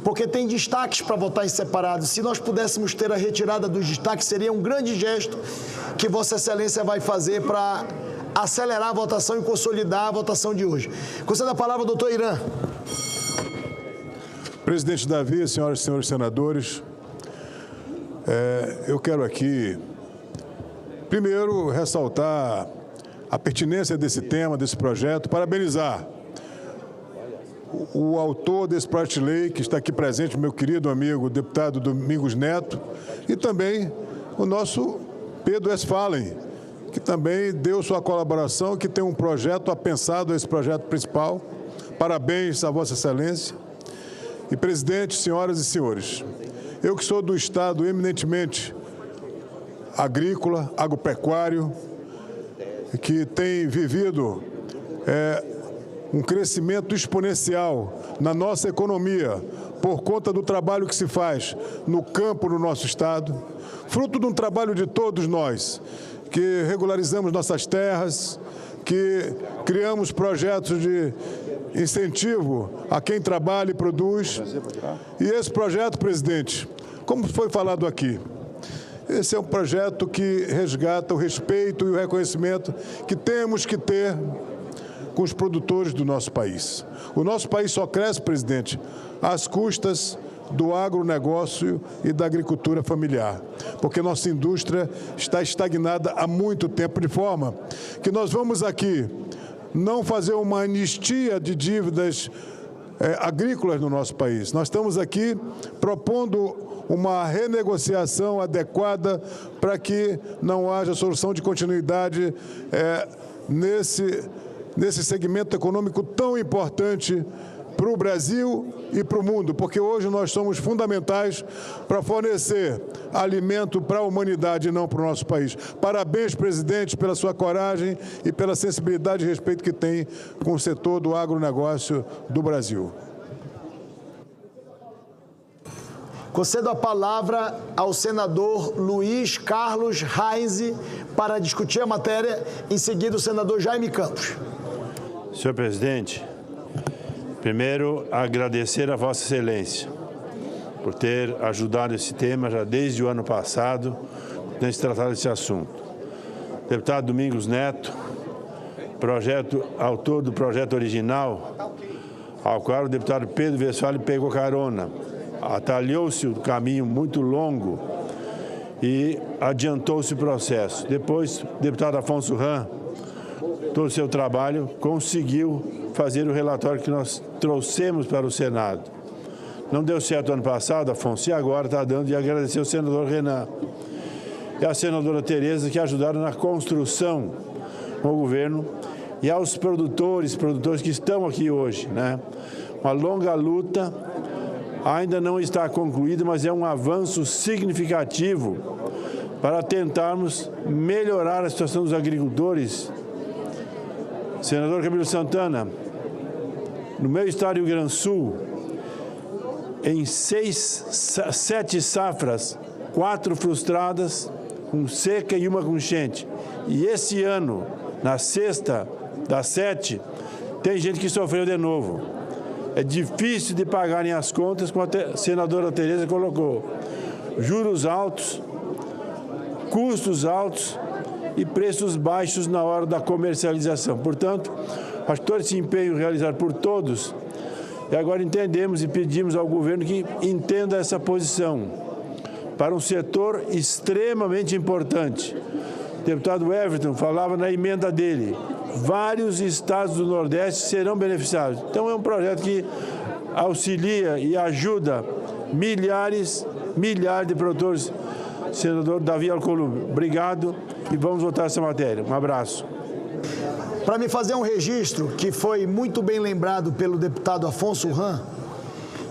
Speaker 14: porque tem destaques para votar em separado. Se nós pudéssemos ter a retirada dos destaques, seria um grande gesto que Vossa Excelência vai fazer para acelerar a votação e consolidar a votação de hoje. Concedo a palavra ao doutor Irã.
Speaker 20: Presidente Davi, senhoras e senhores senadores, eu quero aqui, primeiro, ressaltar a pertinência desse tema, desse projeto, parabenizar o autor desse projeto de lei, que está aqui presente, meu querido amigo, o deputado Domingos Neto, e também o nosso Pedro Westphalen, que também deu sua colaboração, que tem um projeto apensado a esse projeto principal. Parabéns a Vossa Excelência. E, presidente, senhoras e senhores, eu que sou do Estado eminentemente agrícola, agropecuário, que tem vivido um crescimento exponencial na nossa economia por conta do trabalho que se faz no campo no nosso Estado, fruto de um trabalho de todos nós, que regularizamos nossas terras, que criamos projetos de incentivo a quem trabalha e produz. E esse projeto, presidente, como foi falado aqui, esse é um projeto que resgata o respeito e o reconhecimento que temos que ter com os produtores do nosso país. O nosso país só cresce, presidente, às custas do agronegócio e da agricultura familiar, porque nossa indústria está estagnada há muito tempo, de forma que nós vamos aqui não fazer uma anistia de dívidas agrícolas no nosso país. Nós estamos aqui propondo uma renegociação adequada para que não haja solução de continuidade nesse segmento econômico tão importante para o Brasil e para o mundo, porque hoje nós somos fundamentais para fornecer alimento para a humanidade e não para o nosso país. Parabéns, presidente, pela sua coragem e pela sensibilidade e respeito que tem com o setor do agronegócio do Brasil.
Speaker 14: Concedo a palavra ao senador Luiz Carlos Reis para discutir a matéria. Em seguida, o senador Jaime Campos.
Speaker 5: Senhor presidente, primeiro agradecer a Vossa Excelência por ter ajudado esse tema já desde o ano passado, a se tratar desse assunto. Deputado Domingos Neto, autor do projeto original, ao qual o deputado Pedro Westphalen pegou carona, atalhou-se o caminho muito longo e adiantou-se o processo. Depois, o deputado Afonso Ram, todo o seu trabalho, conseguiu fazer o relatório que nós trouxemos para o Senado. Não deu certo ano passado, Afonso, e agora está dando, e agradecer ao senador Renan e à senadora Tereza, que ajudaram na construção com o governo, e aos produtores que estão aqui hoje, né? Uma longa luta, ainda não está concluída, mas é um avanço significativo para tentarmos melhorar a situação dos agricultores. Senador Camilo Santana, no meu estado do Rio Grande do Sul, em 7 safras, 4 frustradas, com seca e uma com enchente. E esse ano, na 6ª das 7, tem gente que sofreu de novo. É difícil de pagarem as contas, como a senadora Tereza colocou. Juros altos, custos altos e preços baixos na hora da comercialização. Portanto, acho que todo esse empenho realizado por todos, e agora entendemos e pedimos ao governo que entenda essa posição para um setor extremamente importante. O deputado Everton falava na emenda dele, vários estados do Nordeste serão beneficiados. Então, é um projeto que auxilia e ajuda milhares de produtores. Senador Davi Alcolumbre, obrigado e vamos votar essa matéria. Um abraço.
Speaker 14: Para me fazer um registro, que foi muito bem lembrado pelo deputado Afonso Ram,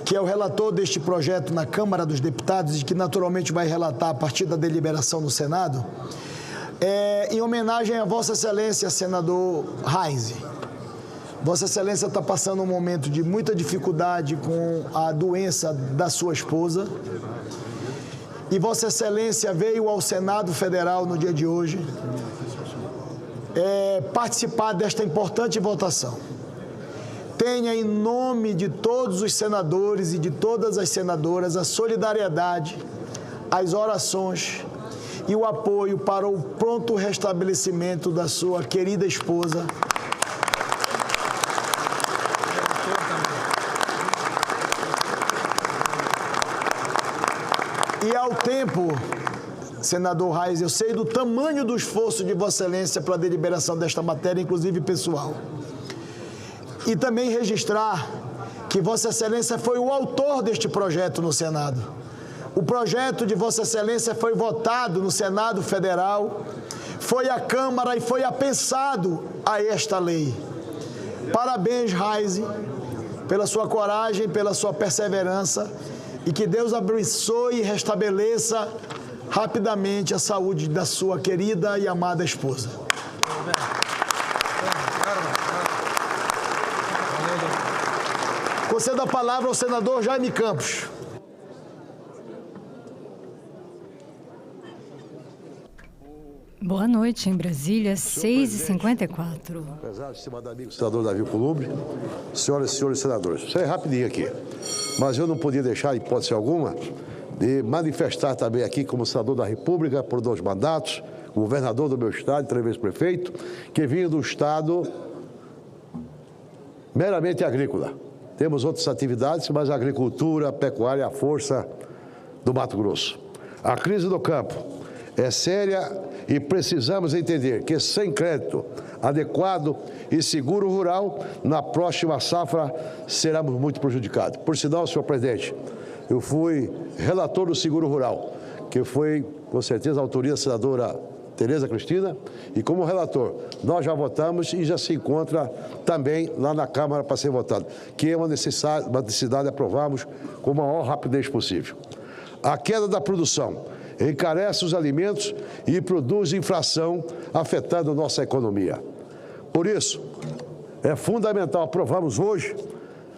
Speaker 14: que é o relator deste projeto na Câmara dos Deputados e que naturalmente vai relatar a partir da deliberação no Senado, em homenagem a Vossa Excelência, senador Reis. Vossa Excelência está passando um momento de muita dificuldade com a doença da sua esposa. E Vossa Excelência veio ao Senado Federal no dia de hoje participar desta importante votação. Tenha, em nome de todos os senadores e de todas as senadoras, a solidariedade, as orações e o apoio para o pronto restabelecimento da sua querida esposa. E ao tempo, senador Reis, eu sei do tamanho do esforço de Vossa Excelência para a deliberação desta matéria, inclusive pessoal. E também registrar que Vossa Excelência foi o autor deste projeto no Senado. O projeto de Vossa Excelência foi votado no Senado Federal, foi à Câmara e foi apensado a esta lei. Parabéns, Raíze, pela sua coragem, pela sua perseverança, e que Deus abençoe e restabeleça rapidamente a saúde da sua querida e amada esposa. Concedo a palavra ao senador Jaime Campos.
Speaker 10: Boa noite, em Brasília, 6h54.
Speaker 18: Apesar de estimado amigo senador Davi Alcolumbre, senhoras e senhores senadores, isso é rapidinho aqui, mas eu não podia deixar, em hipótese alguma, de manifestar também aqui como senador da República por 2 mandatos, governador do meu estado, 3 vezes prefeito, que vinha do estado meramente agrícola. Temos outras atividades, mas a agricultura, a pecuária é a força do Mato Grosso. A crise do campo é séria e precisamos entender que sem crédito adequado e seguro rural, na próxima safra seremos muito prejudicados. Por sinal, senhor presidente, eu fui relator do seguro rural, que foi, com certeza, a autoria da senadora Tereza Cristina, e como relator, nós já votamos e já se encontra também lá na Câmara para ser votado, que é uma necessidade de aprovarmos com a maior rapidez possível. A queda da produção encarece os alimentos e produz inflação, afetando a nossa economia. Por isso, é fundamental aprovarmos hoje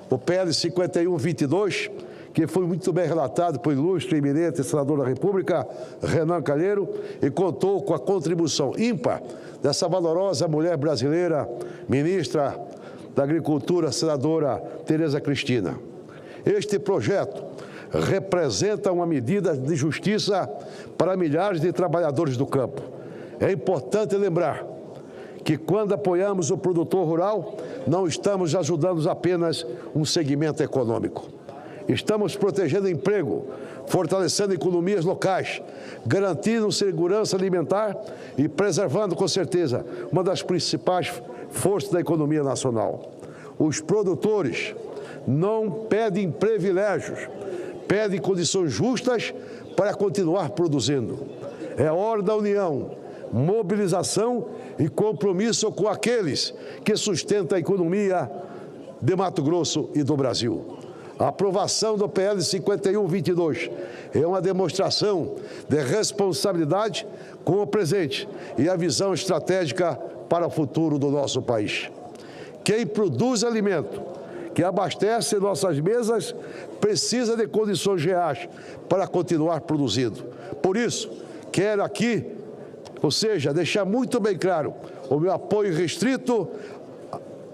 Speaker 18: o PL 5122, que foi muito bem relatado por ilustre e eminente senador da República, Renan Calheiro, e contou com a contribuição ímpar dessa valorosa mulher brasileira, ministra da Agricultura, senadora Tereza Cristina. Este projeto representa uma medida de justiça para milhares de trabalhadores do campo. É importante lembrar que quando apoiamos o produtor rural, não estamos ajudando apenas um segmento econômico. Estamos protegendo emprego, fortalecendo economias locais, garantindo segurança alimentar e preservando, com certeza, uma das principais forças da economia nacional. Os produtores não pedem privilégios, pedem condições justas para continuar produzindo. É hora da união, mobilização e compromisso com aqueles que sustentam a economia de Mato Grosso e do Brasil. A aprovação do PL 5122 é uma demonstração de responsabilidade com o presente e a visão estratégica para o futuro do nosso país. Quem produz alimento, que abastece nossas mesas, precisa de condições reais para continuar produzindo. Por isso, quero aqui, ou seja, deixar muito bem claro o meu apoio restrito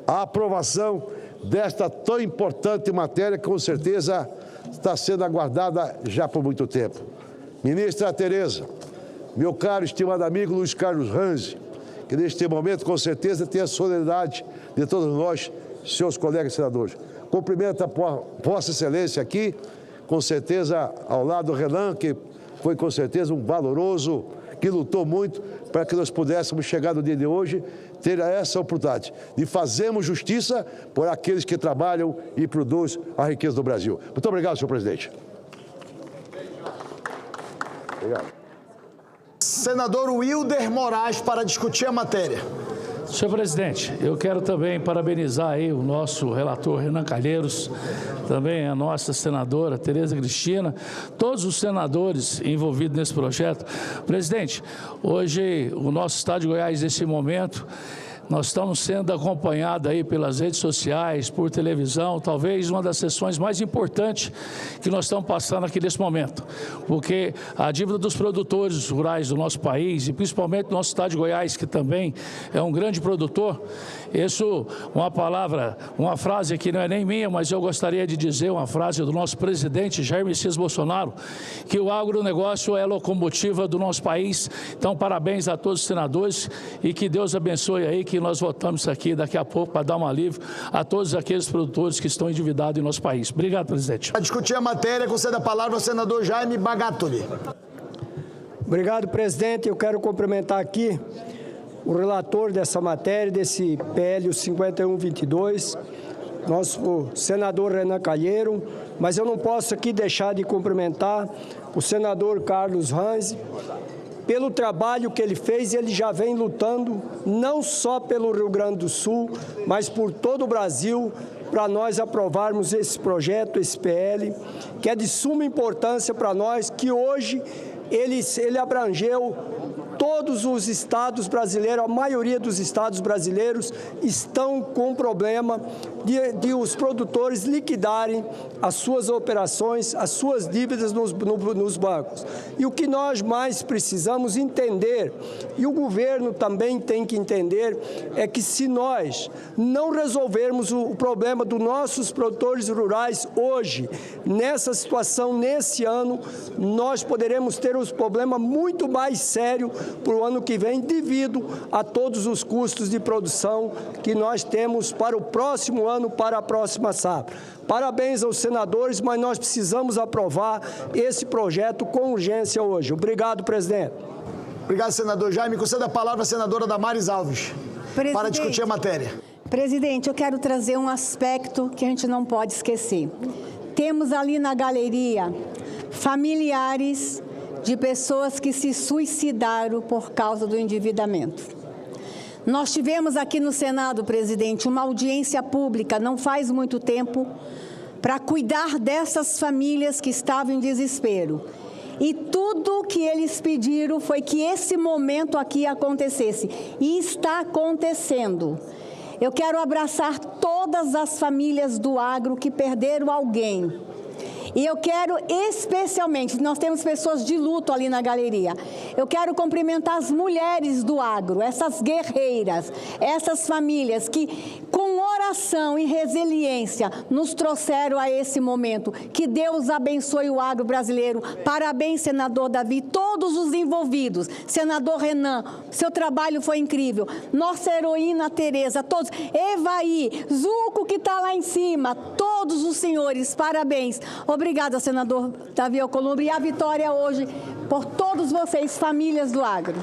Speaker 18: à aprovação desta tão importante matéria que, com certeza, está sendo aguardada já por muito tempo. Ministra Tereza, meu caro estimado amigo Luiz Carlos Ranzi, que neste momento, com certeza, tem a solidariedade de todos nós, seus colegas senadores. Cumprimento a Vossa Excelência aqui, com certeza, ao lado do Renan, que foi, com certeza, um valoroso, que lutou muito para que nós pudéssemos chegar no dia de hoje, ter essa oportunidade de fazermos justiça por aqueles que trabalham e produzem a riqueza do Brasil. Muito obrigado, senhor presidente.
Speaker 14: Obrigado. Senador Wilder Moraes, para discutir a matéria.
Speaker 13: Senhor presidente, eu quero também parabenizar aí o nosso relator Renan Calheiros, também a nossa senadora Tereza Cristina, todos os senadores envolvidos nesse projeto. Presidente, hoje o nosso estado de Goiás, nesse momento, nós estamos sendo acompanhados aí pelas redes sociais, por televisão, talvez uma das sessões mais importantes que nós estamos passando aqui nesse momento, porque a dívida dos produtores rurais do nosso país, e principalmente do nosso estado de Goiás, que também é um grande produtor, isso, uma frase que não é nem minha, mas eu gostaria de dizer uma frase do nosso presidente Jair Messias Bolsonaro, que o agronegócio é a locomotiva do nosso país. Então, parabéns a todos os senadores e que Deus abençoe aí, que nós votamos aqui daqui a pouco para dar um alívio a todos aqueles produtores que estão endividados em nosso país. Obrigado, presidente.
Speaker 14: Para discutir a matéria, conceda a palavra ao senador Jaime Bagatoli.
Speaker 12: Obrigado, presidente. Eu quero cumprimentar aqui o relator dessa matéria, desse PL 5122, nosso senador Renan Calheiro, mas eu não posso aqui deixar de cumprimentar o senador Carlos Ranzi, pelo trabalho que ele fez. Ele já vem lutando não só pelo Rio Grande do Sul, mas por todo o Brasil, para nós aprovarmos esse projeto, esse PL, que é de suma importância para nós, que hoje ele abrangeu todos os estados brasileiros. A maioria dos estados brasileiros estão com problema de os produtores liquidarem as suas operações, as suas dívidas nos bancos. E o que nós mais precisamos entender, e o governo também tem que entender, é que se nós não resolvermos o problema dos nossos produtores rurais hoje, nessa situação, nesse ano, nós poderemos ter um problema muito mais sério para o ano que vem, devido a todos os custos de produção que nós temos para o próximo ano, para a próxima safra. Parabéns aos senadores, mas nós precisamos aprovar esse projeto com urgência hoje. Obrigado, presidente.
Speaker 14: Obrigado, senador Jaime. Conceda a palavra à senadora Damares Alves, para discutir a matéria.
Speaker 21: Presidente, eu quero trazer um aspecto que a gente não pode esquecer. Temos ali na galeria familiares de pessoas que se suicidaram por causa do endividamento. Nós tivemos aqui no Senado, presidente, uma audiência pública, não faz muito tempo, para cuidar dessas famílias que estavam em desespero. E tudo que eles pediram foi que esse momento aqui acontecesse. E está acontecendo. Eu quero abraçar todas as famílias do agro que perderam alguém. E eu quero especialmente, nós temos pessoas de luto ali na galeria, eu quero cumprimentar as mulheres do agro, essas guerreiras, essas famílias que com oração e resiliência nos trouxeram a esse momento. Que Deus abençoe o agro brasileiro. Parabéns, senador Davi, todos os envolvidos. Senador Renan, seu trabalho foi incrível. Nossa heroína Tereza, todos. Evaí, Zuco que está lá em cima, todos os senhores, parabéns. Obrigada, senador Davi Alcolumbre, e a vitória hoje por todos vocês, famílias do agro.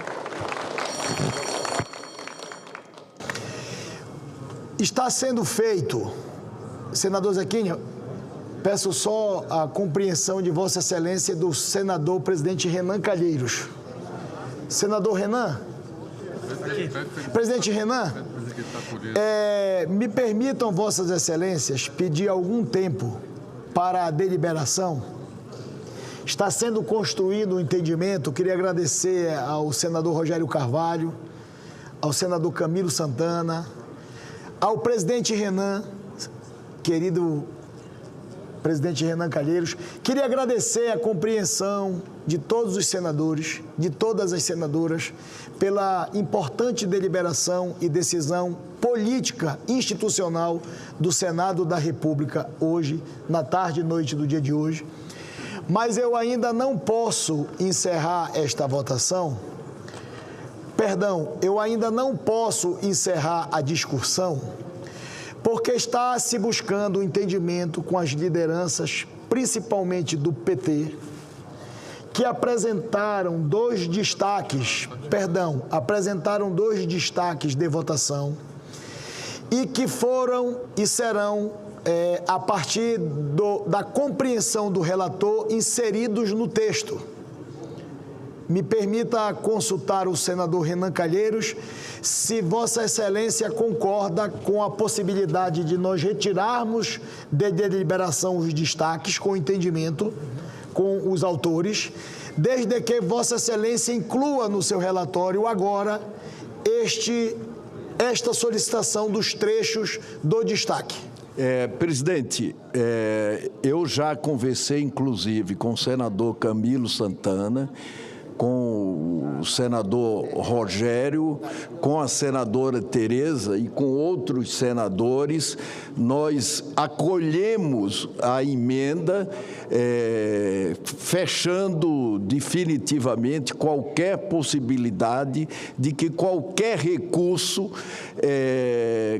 Speaker 14: Está sendo feito, senador Zequinha, peço só a compreensão de Vossa Excelência do senador presidente Renan Calheiros. Senador Renan? Presidente Renan, me permitam Vossas Excelências pedir algum tempo para a deliberação. Está sendo construído um entendimento. Queria agradecer ao senador Rogério Carvalho, ao senador Camilo Santana, ao presidente Renan, querido presidente Renan Calheiros. Queria agradecer a compreensão de todos os senadores, de todas as senadoras, pela importante deliberação e decisão política institucional do Senado da República hoje, na tarde e noite do dia de hoje. Mas eu ainda não posso encerrar esta votação. Eu ainda não posso encerrar a discussão, porque está se buscando um entendimento com as lideranças, principalmente do PT, que apresentaram dois destaques de votação e que foram e serão, a partir da compreensão do relator, inseridos no texto. Me permita consultar o senador Renan Calheiros se Vossa Excelência concorda com a possibilidade de nós retirarmos de deliberação os destaques com entendimento com os autores, desde que Vossa Excelência inclua no seu relatório agora esta solicitação dos trechos do destaque.
Speaker 1: Presidente, eu já conversei, inclusive, com o senador Camilo Santana, com o senador Rogério, com a senadora Tereza e com outros senadores. Nós acolhemos a emenda, fechando definitivamente qualquer possibilidade de que qualquer recurso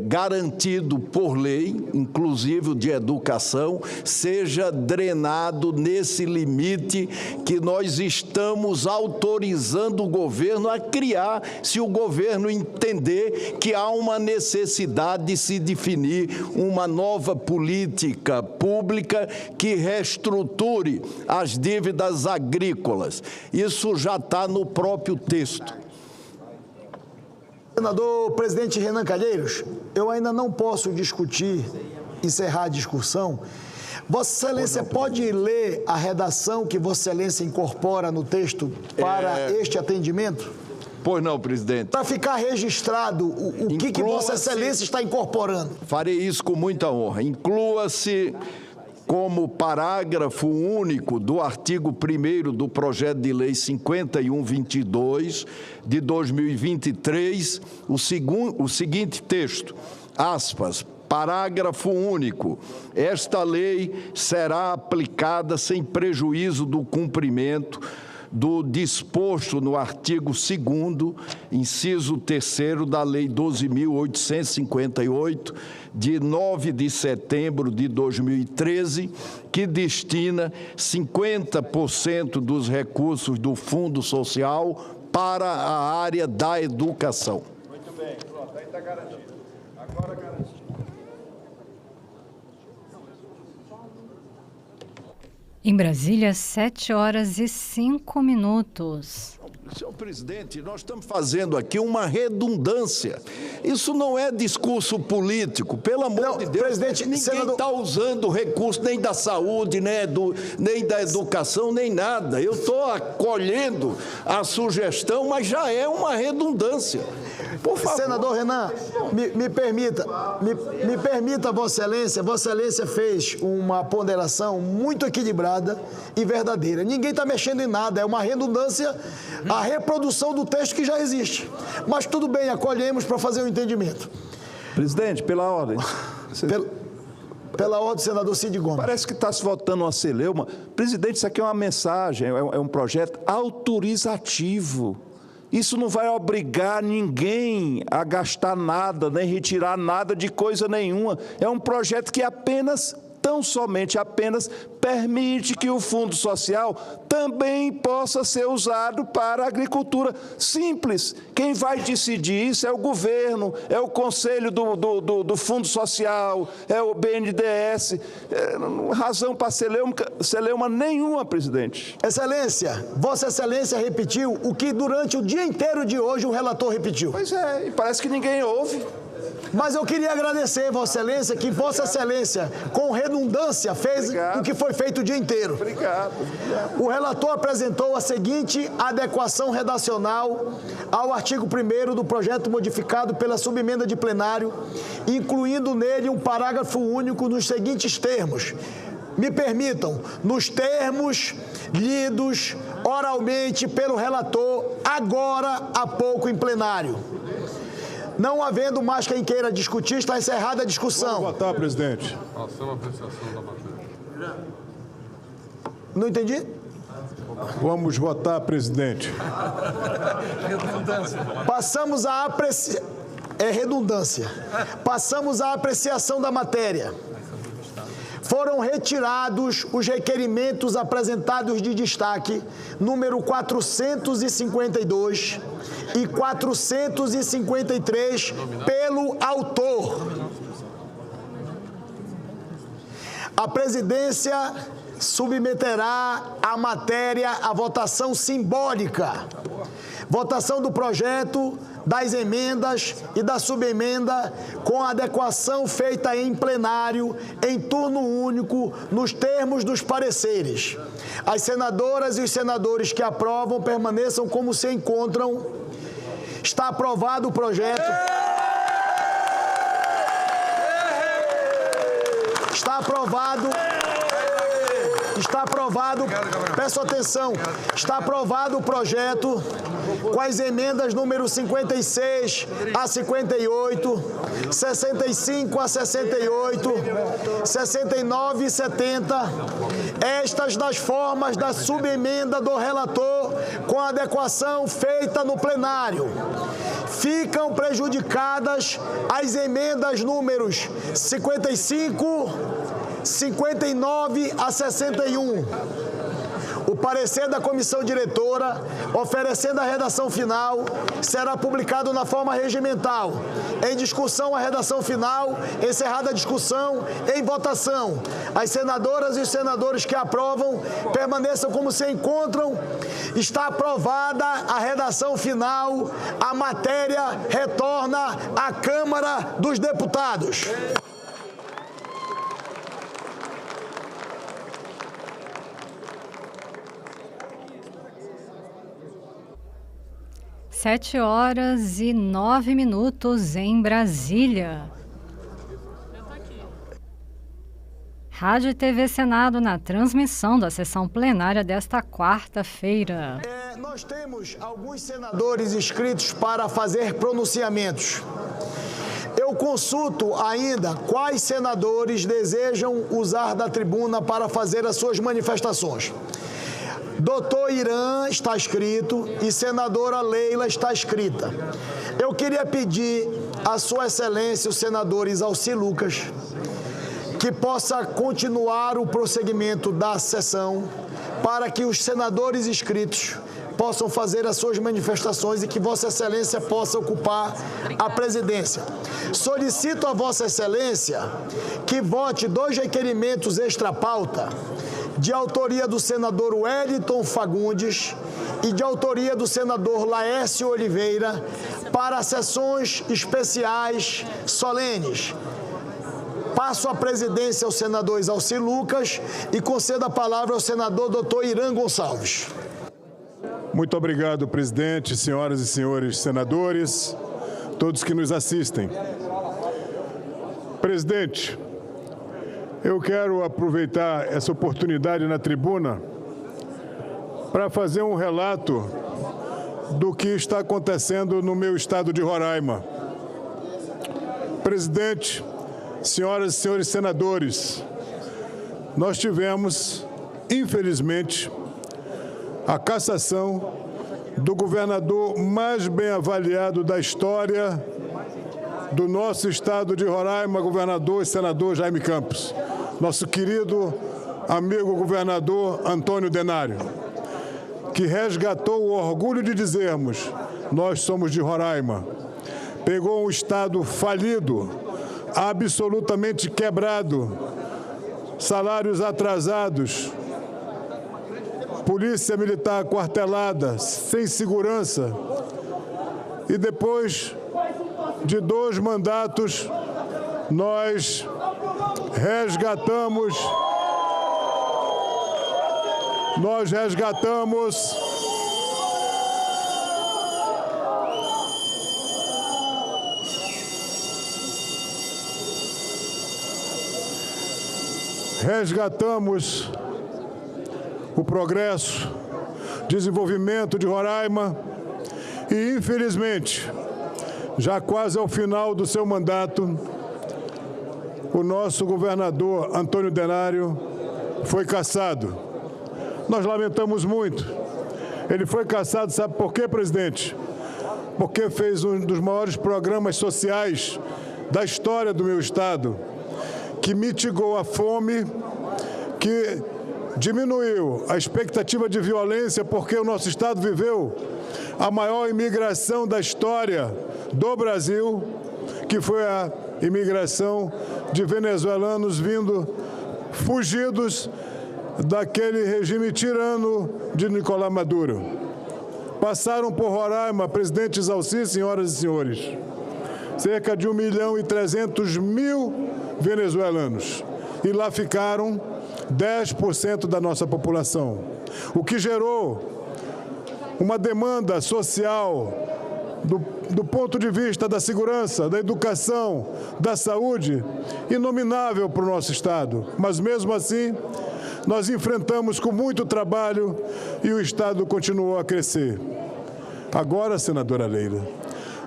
Speaker 1: garantido por lei, inclusive o de educação, seja drenado nesse limite que nós estamos autorizando o governo a criar, se o governo entender que há uma necessidade de se definir uma nova política pública que reestruture as dívidas agrícolas. Isso já está no próprio texto.
Speaker 14: Senador presidente Renan Calheiros, eu ainda não posso encerrar a discussão. Vossa Excelência pode ler a redação que Vossa Excelência incorpora no texto para este atendimento?
Speaker 1: Pois não, presidente.
Speaker 14: Para ficar registrado o que Vossa Excelência está incorporando.
Speaker 1: Farei isso com muita honra. Inclua-se como parágrafo único do artigo 1º do projeto de lei 5122 de 2023, o seguinte texto, aspas, parágrafo único. Esta lei será aplicada sem prejuízo do cumprimento do disposto no artigo 2º, inciso 3º da Lei 12.858, de 9 de setembro de 2013, que destina 50% dos recursos do Fundo Social para a área da educação.
Speaker 7: Muito bem, pronto, aí está garantido. Agora garantido.
Speaker 10: Em Brasília, 7h05.
Speaker 1: Senhor presidente, nós estamos fazendo aqui uma redundância. Isso não é discurso político, pelo amor de Deus.
Speaker 14: Presidente,
Speaker 1: ninguém está usando recurso nem da saúde, nem da educação, nem nada. Eu estou acolhendo a sugestão, mas já é uma redundância. Por favor.
Speaker 14: Senador Renan, me permita, Vossa Excelência fez uma ponderação muito equilibrada e verdadeira. Ninguém está mexendo em nada, é uma redundância, a reprodução do texto que já existe. Mas tudo bem, acolhemos para fazer o entendimento.
Speaker 18: Presidente, pela ordem.
Speaker 14: Pela ordem, senador Cid Gomes.
Speaker 18: Parece que está se votando uma celeuma. Presidente, isso aqui é uma mensagem, é um projeto autorizativo. Isso não vai obrigar ninguém a gastar nada, nem retirar nada de coisa nenhuma. É um projeto que apenas permite que o Fundo Social também possa ser usado para a agricultura. Simples. Quem vai decidir isso é o governo, é o Conselho do Fundo Social, é o BNDES. Razão para celeuma nenhuma, presidente.
Speaker 14: Excelência, Vossa Excelência repetiu o que durante o dia inteiro de hoje o relator repetiu.
Speaker 18: Pois é, e parece que ninguém ouve.
Speaker 14: Mas eu queria agradecer, Vossa Excelência, que Vossa Excelência, com redundância, fez o que foi feito o dia inteiro.
Speaker 18: Obrigado.
Speaker 14: O relator apresentou a seguinte adequação redacional ao artigo 1º do projeto modificado pela subemenda de plenário, incluindo nele um parágrafo único nos seguintes termos. Me permitam, nos termos lidos oralmente pelo relator, agora há pouco em plenário. Não havendo mais quem queira discutir, está encerrada a discussão.
Speaker 20: Vamos votar, presidente.
Speaker 3: Passamos a apreciação da matéria.
Speaker 14: Não entendi?
Speaker 20: Vamos votar, presidente.
Speaker 14: Passamos a apreciação. É redundância. Passamos à apreciação da matéria. Foram retirados os requerimentos apresentados de destaque, número 452 e 453, pelo autor. A presidência submeterá a matéria à votação simbólica. Votação do projeto, das emendas e da subemenda com adequação feita em plenário, em turno único, nos termos dos pareceres. As senadoras e os senadores que aprovam permaneçam como se encontram. Está aprovado o projeto. Está aprovado. Está aprovado, peço atenção, está aprovado o projeto com as emendas número 56 a 58, 65 a 68, 69 e 70, estas das formas da subemenda do relator com adequação feita no plenário. Ficam prejudicadas as emendas números 55, 59 a 61. O parecer da comissão diretora, oferecendo a redação final, será publicado na forma regimental. Em discussão, a redação final, encerrada a discussão, em votação. As senadoras e os senadores que aprovam permaneçam como se encontram. Está aprovada a redação final, a matéria retorna à Câmara dos Deputados.
Speaker 10: Sete horas e 9 minutos em Brasília. Rádio e TV Senado na transmissão da sessão plenária desta quarta-feira.
Speaker 14: Nós temos alguns senadores inscritos para fazer pronunciamentos. Eu consulto ainda quais senadores desejam usar da tribuna para fazer as suas manifestações. Doutor Irã está escrito e senadora Leila está escrita. Eu queria pedir à Sua Excelência, o senador Isalci Lucas, que possa continuar o prosseguimento da sessão para que os senadores inscritos possam fazer as suas manifestações e que Vossa Excelência possa ocupar a presidência. Solicito a Vossa Excelência que vote 2 requerimentos extra-pauta, de autoria do senador Wellington Fagundes e de autoria do senador Laércio Oliveira, para sessões especiais solenes. Passo a presidência ao senador Isalci Lucas e concedo a palavra ao senador doutor Irã Gonçalves.
Speaker 20: Muito obrigado, presidente, senhoras e senhores senadores, todos que nos assistem. Presidente, eu quero aproveitar essa oportunidade na tribuna para fazer um relato do que está acontecendo no meu estado de Roraima. Presidente, senhoras e senhores senadores, nós tivemos, infelizmente, a cassação do governador mais bem avaliado da história do nosso estado de Roraima, governador e senador Jaime Campos, nosso querido amigo governador Antônio Denário, que resgatou o orgulho de dizermos: nós somos de Roraima. Pegou um estado falido, absolutamente quebrado, salários atrasados, polícia militar aquartelada, sem segurança, e depois de 2 mandatos, nós resgatamos o progresso, desenvolvimento de Roraima e, infelizmente, já quase ao final do seu mandato, o nosso governador Antônio Denário foi cassado. Nós lamentamos muito. Ele foi cassado, sabe por quê, presidente? Porque fez um dos maiores programas sociais da história do meu estado, que mitigou a fome, que diminuiu a expectativa de violência, porque o nosso estado viveu a maior imigração da história do Brasil, que foi a imigração de venezuelanos fugidos daquele regime tirano de Nicolás Maduro. Passaram por Roraima, presidente Isalci, senhoras e senhores, cerca de 1.300.000 venezuelanos, e lá ficaram 10% da nossa população, o que gerou uma demanda social do ponto de vista da segurança, da educação, da saúde, inominável para o nosso estado. Mas mesmo assim, nós enfrentamos com muito trabalho e o estado continuou a crescer. Agora, senadora Leila,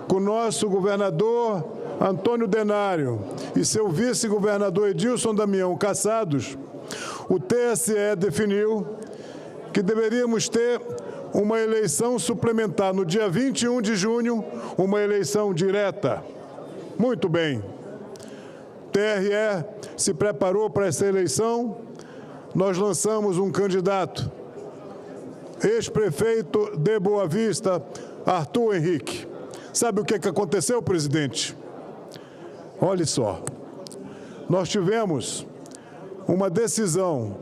Speaker 20: com o nosso governador Antônio Denário e seu vice-governador Edilson Damião cassados, o TSE definiu que deveríamos ter uma eleição suplementar no dia 21 de junho, uma eleição direta. Muito bem. O TRE se preparou para essa eleição. Nós lançamos um candidato, ex-prefeito de Boa Vista, Arthur Henrique. Sabe o que aconteceu, presidente? Olhe só, nós tivemos uma decisão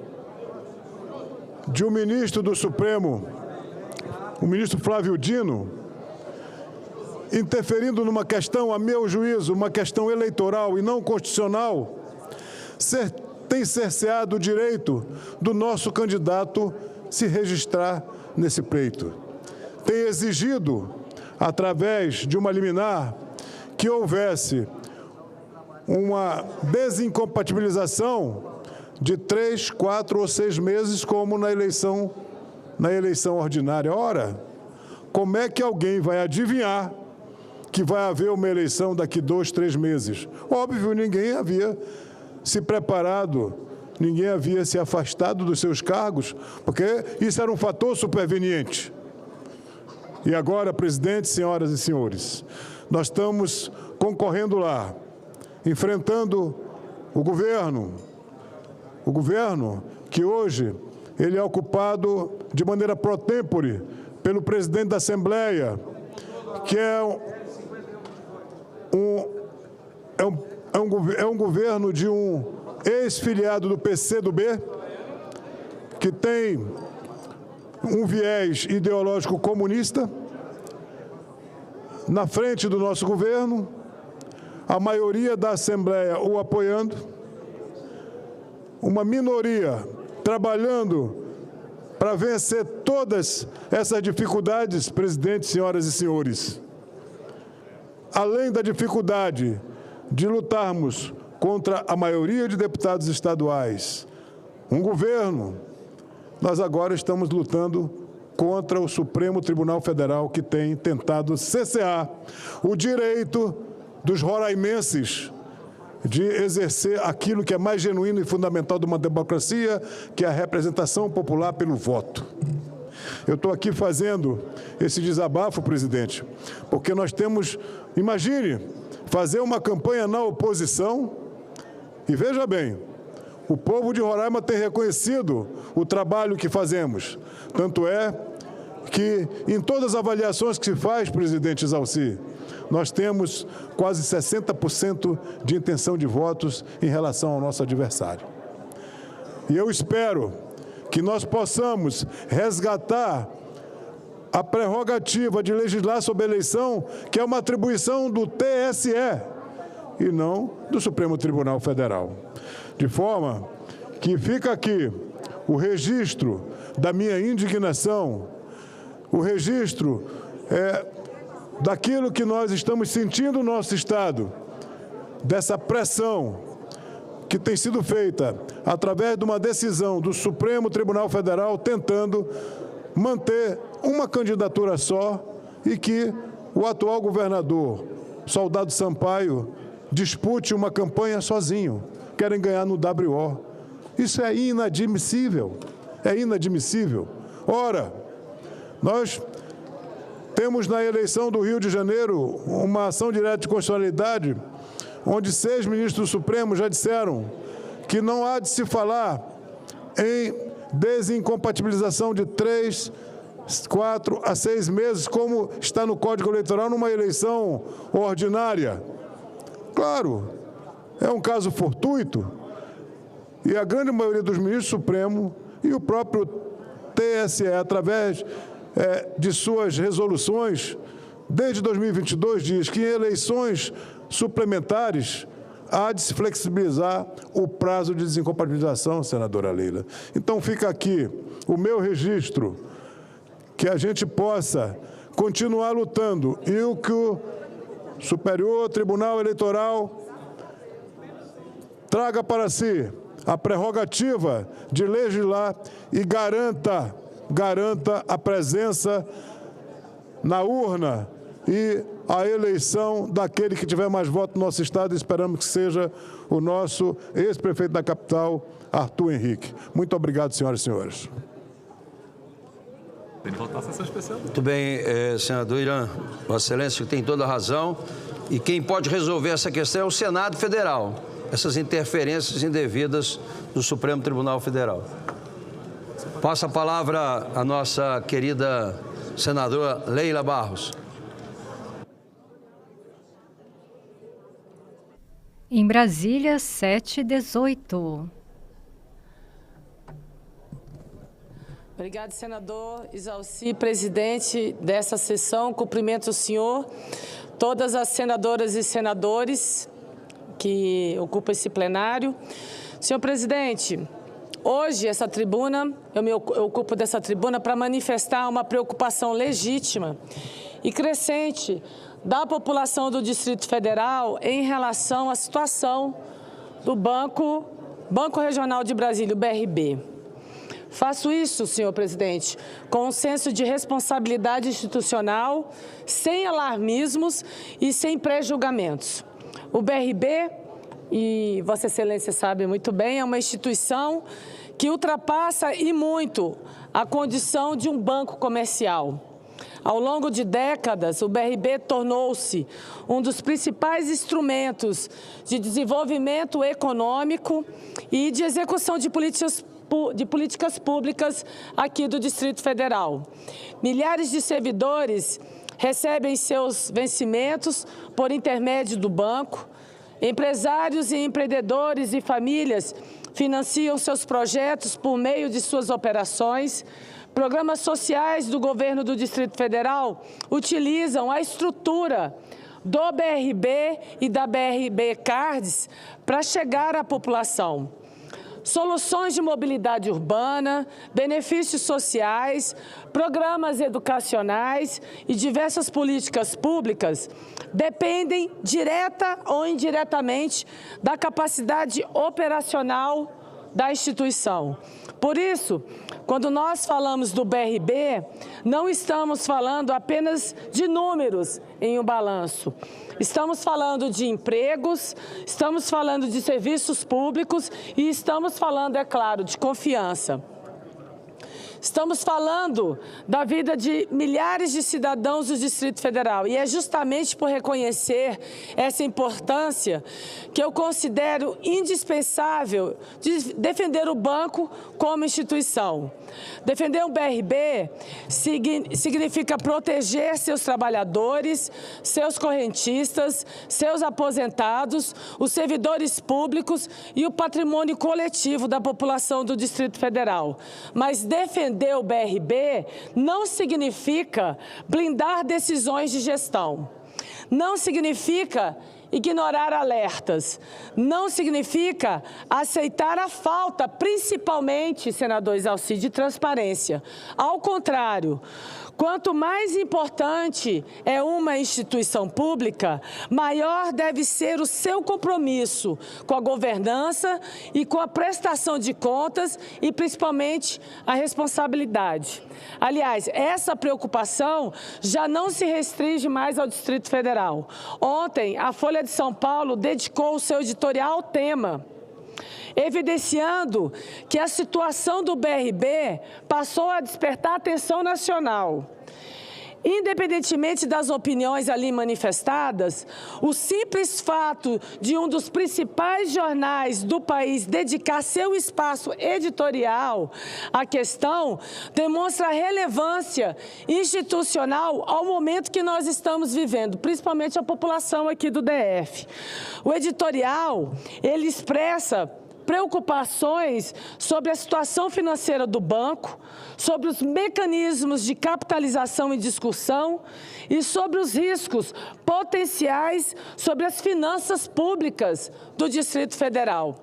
Speaker 20: de um ministro do Supremo, o ministro Flávio Dino, interferindo numa questão, a meu juízo, uma questão eleitoral e não constitucional, tem cerceado o direito do nosso candidato se registrar nesse pleito. Tem exigido, através de uma liminar, que houvesse uma desincompatibilização de 3, 4 ou 6 meses, como na eleição ordinária. Ora, como é que alguém vai adivinhar que vai haver uma eleição daqui 2, 3 meses? Óbvio, ninguém havia se preparado, ninguém havia se afastado dos seus cargos, porque isso era um fator superveniente. E agora, presidente, senhoras e senhores, nós estamos concorrendo lá, enfrentando o governo que hoje ele é ocupado de maneira pro tempore pelo presidente da Assembleia, que é um governo de um ex-filiado do PCdoB, que tem um viés ideológico comunista. Na frente do nosso governo, a maioria da Assembleia o apoiando, uma minoria trabalhando para vencer todas essas dificuldades, presidente, senhoras e senhores. Além da dificuldade de lutarmos contra a maioria de deputados estaduais, um governo, nós agora estamos lutando contra o Supremo Tribunal Federal, que tem tentado cercear o direito dos roraimenses de exercer aquilo que é mais genuíno e fundamental de uma democracia, que é a representação popular pelo voto. Eu estou aqui fazendo esse desabafo, presidente, porque nós temos, imagine, fazer uma campanha na oposição e veja bem, o povo de Roraima tem reconhecido o trabalho que fazemos. Tanto é que em todas as avaliações que se faz, presidente Zalci, nós temos quase 60% de intenção de votos em relação ao nosso adversário. E eu espero que nós possamos resgatar a prerrogativa de legislar sobre a eleição, que é uma atribuição do TSE e não do Supremo Tribunal Federal. De forma que fica aqui o registro da minha indignação, o registro daquilo que nós estamos sentindo no nosso Estado, dessa pressão que tem sido feita através de uma decisão do Supremo Tribunal Federal tentando manter uma candidatura só e que o atual governador, Soldado Sampaio, dispute uma campanha sozinho. Querem ganhar no WO. Isso é inadmissível. É inadmissível. Ora, nós temos na eleição do Rio de Janeiro uma ação direta de constitucionalidade, onde 6 ministros do Supremo já disseram que não há de se falar em desincompatibilização de 3, 4 a 6 meses, como está no Código Eleitoral, numa eleição ordinária. Claro, é um caso fortuito, e a grande maioria dos ministros do Supremo e o próprio TSE, através de suas resoluções, desde 2022, diz que em eleições suplementares há de se flexibilizar o prazo de desincompatibilização, senadora Leila. Então fica aqui o meu registro, que a gente possa continuar lutando e o que o Superior Tribunal Eleitoral traga para si a prerrogativa de legislar e garanta a presença na urna e a eleição daquele que tiver mais votos no nosso Estado. Esperamos que seja o nosso ex-prefeito da capital, Arthur Henrique. Muito obrigado, senhoras e senhores.
Speaker 3: Tem que voltar à sessão especial.
Speaker 4: Muito bem, senador Irã, Vossa Excelência tem toda a razão. E quem pode resolver essa questão é o Senado Federal, essas interferências indevidas do Supremo Tribunal Federal. Passo a palavra à nossa querida senadora Leila Barros.
Speaker 10: Em Brasília, 7h18.
Speaker 2: Obrigado, senador Isalci, presidente dessa sessão. Cumprimento o senhor, todas as senadoras e senadores que ocupam esse plenário. Senhor presidente, hoje essa tribuna, eu ocupo dessa tribuna para manifestar uma preocupação legítima e crescente da população do Distrito Federal em relação à situação do Banco Regional de Brasília, o BRB. Faço isso, senhor presidente, com um senso de responsabilidade institucional, sem alarmismos e sem pré-julgamentos. O BRB, e Vossa Excelência sabe muito bem, é uma instituição que ultrapassa e muito a condição de um banco comercial. Ao longo de décadas, o BRB tornou-se um dos principais instrumentos de desenvolvimento econômico e de execução de políticas públicas aqui do Distrito Federal. Milhares de servidores recebem seus vencimentos por intermédio do banco. Empresários e empreendedores e famílias financiam seus projetos por meio de suas operações. Programas sociais do governo do Distrito Federal utilizam a estrutura do BRB e da BRB Cards para chegar à população. Soluções de mobilidade urbana, benefícios sociais, programas educacionais e diversas políticas públicas dependem, direta ou indiretamente, da capacidade operacional da instituição. Por isso, quando nós falamos do BRB, não estamos falando apenas de números em um balanço. Estamos falando de empregos, estamos falando de serviços públicos e estamos falando, é claro, de confiança. Estamos falando da vida de milhares de cidadãos do Distrito Federal e é justamente por reconhecer essa importância que eu considero indispensável de defender o banco como instituição. Defender o BRB significa proteger seus trabalhadores, seus correntistas, seus aposentados, os servidores públicos e o patrimônio coletivo da população do Distrito Federal. Mas defender o BRB não significa blindar decisões de gestão, não significa ignorar alertas, não significa aceitar a falta, principalmente, senador Isalci, de transparência. Ao contrário, quanto mais importante é uma instituição pública, maior deve ser o seu compromisso com a governança e com a prestação de contas e, principalmente, a responsabilidade. Aliás, essa preocupação já não se restringe mais ao Distrito Federal. Ontem, a Folha de São Paulo dedicou o seu editorial ao tema, evidenciando que a situação do BRB passou a despertar atenção nacional. Independentemente das opiniões ali manifestadas, o simples fato de um dos principais jornais do país dedicar seu espaço editorial à questão demonstra a relevância institucional ao momento que nós estamos vivendo, principalmente a população aqui do DF. O editorial, ele expressa preocupações sobre a situação financeira do banco, sobre os mecanismos de capitalização em discussão e sobre os riscos potenciais sobre as finanças públicas do Distrito Federal.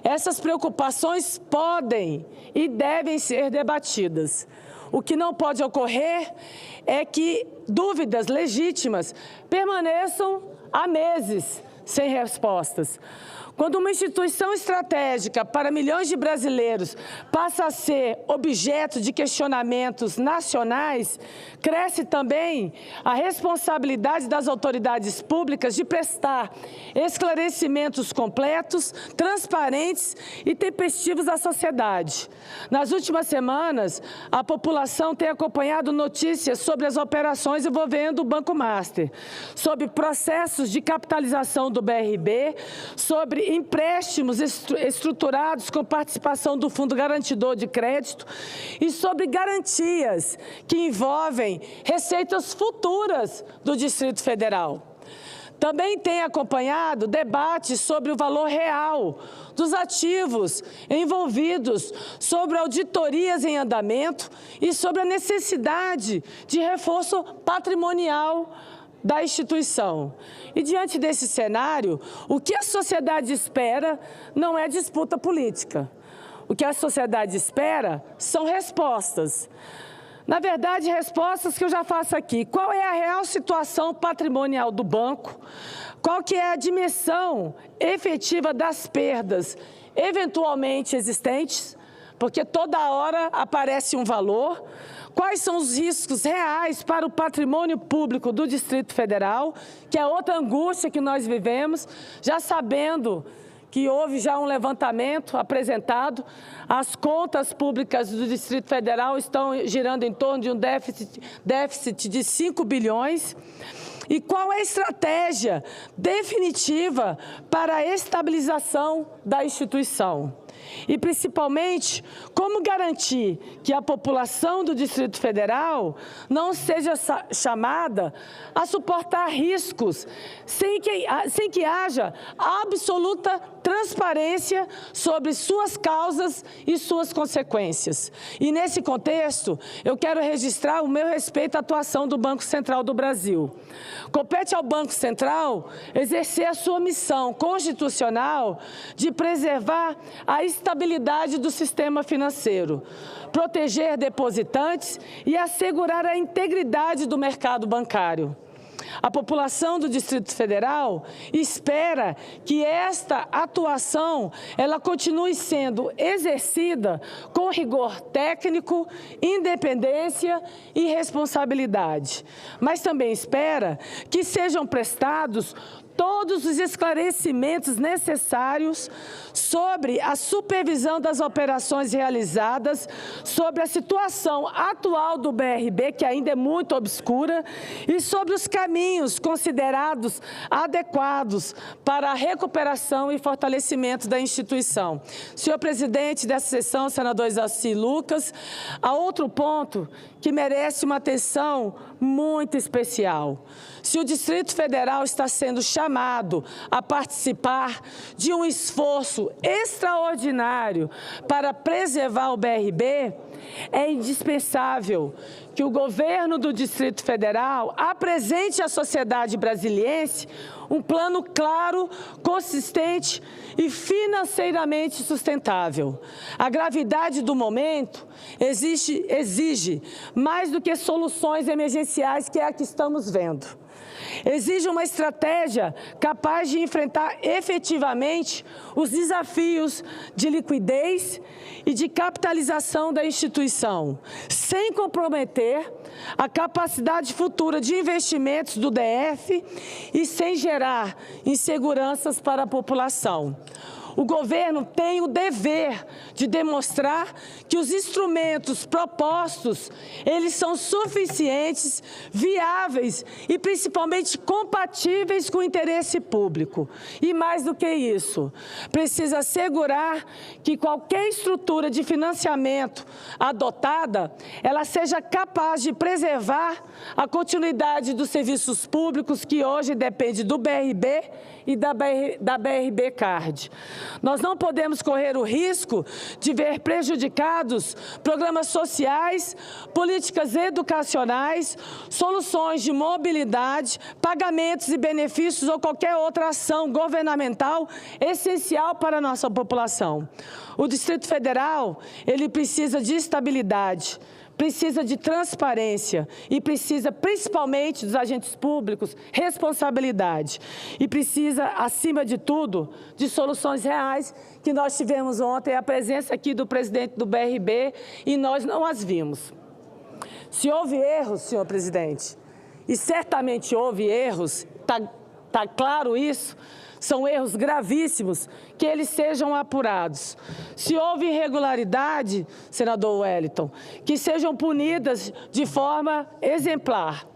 Speaker 2: Essas preocupações podem e devem ser debatidas. O que não pode ocorrer é que dúvidas legítimas permaneçam há meses sem respostas. Quando uma instituição estratégica para milhões de brasileiros passa a ser objeto de questionamentos nacionais, cresce também a responsabilidade das autoridades públicas de prestar esclarecimentos completos, transparentes e tempestivos à sociedade. Nas últimas semanas, a população tem acompanhado notícias sobre as operações envolvendo o Banco Master, sobre processos de capitalização do BRB, sobre sobre empréstimos estruturados com participação do Fundo Garantidor de Crédito e sobre garantias que envolvem receitas futuras do Distrito Federal. Também tem acompanhado debates sobre o valor real dos ativos envolvidos, sobre auditorias em andamento e sobre a necessidade de reforço patrimonial da instituição. E diante desse cenário, o que a sociedade espera não é disputa política. O que a sociedade espera são respostas. Na verdade, respostas que eu já faço aqui. Qual é a real situação patrimonial do banco? Qual que é a dimensão efetiva das perdas eventualmente existentes? Porque toda hora aparece um valor. Quais são os riscos reais para o patrimônio público do Distrito Federal, que é outra angústia que nós vivemos, já sabendo que houve já um levantamento apresentado, as contas públicas do Distrito Federal estão girando em torno de um déficit de 5 bilhões. E qual é a estratégia definitiva para a estabilização da instituição? E, principalmente, como garantir que a população do Distrito Federal não seja chamada a suportar riscos sem que haja absoluta transparência sobre suas causas e suas consequências. E, nesse contexto, eu quero registrar o meu respeito à atuação do Banco Central do Brasil. Compete ao Banco Central exercer a sua missão constitucional de preservar a estabilidade do sistema financeiro, proteger depositantes e assegurar a integridade do mercado bancário. A população do Distrito Federal espera que esta atuação ela continue sendo exercida com rigor técnico, independência e responsabilidade. Mas também espera que sejam prestados todos os esclarecimentos necessários sobre a supervisão das operações realizadas, sobre a situação atual do BRB, que ainda é muito obscura, e sobre os caminhos considerados adequados para a recuperação e fortalecimento da instituição. Senhor presidente dessa sessão, senador Isacir Lucas, há outro ponto que merece uma atenção muito especial. Se o Distrito Federal está sendo chamado a participar de um esforço extraordinário para preservar o BRB, é indispensável que o governo do Distrito Federal apresente à sociedade brasiliense um plano claro, consistente e financeiramente sustentável. A gravidade do momento exige mais do que soluções emergenciais, que é a que estamos vendo. Exige uma estratégia capaz de enfrentar efetivamente os desafios de liquidez e de capitalização da instituição, sem comprometer a capacidade futura de investimentos do DF e sem gerar inseguranças para a população. O governo tem o dever de demonstrar que os instrumentos propostos, eles são suficientes, viáveis e principalmente compatíveis com o interesse público. E mais do que isso, precisa assegurar que qualquer estrutura de financiamento adotada, ela seja capaz de preservar a continuidade dos serviços públicos que hoje depende do BRB e da BRB Card. Nós não podemos correr o risco de ver prejudicados programas sociais, políticas educacionais, soluções de mobilidade, pagamentos e benefícios ou qualquer outra ação governamental essencial para a nossa população. O Distrito Federal, ele precisa de estabilidade, precisa de transparência e precisa, principalmente dos agentes públicos, responsabilidade. E precisa, acima de tudo, de soluções reais, que nós tivemos ontem a presença aqui do presidente do BRB e nós não as vimos. Se houve erros, senhor presidente, e certamente houve erros, está claro isso, são erros gravíssimos, que eles sejam apurados. Se houve irregularidade, senador Wellington, que sejam punidas de forma exemplar.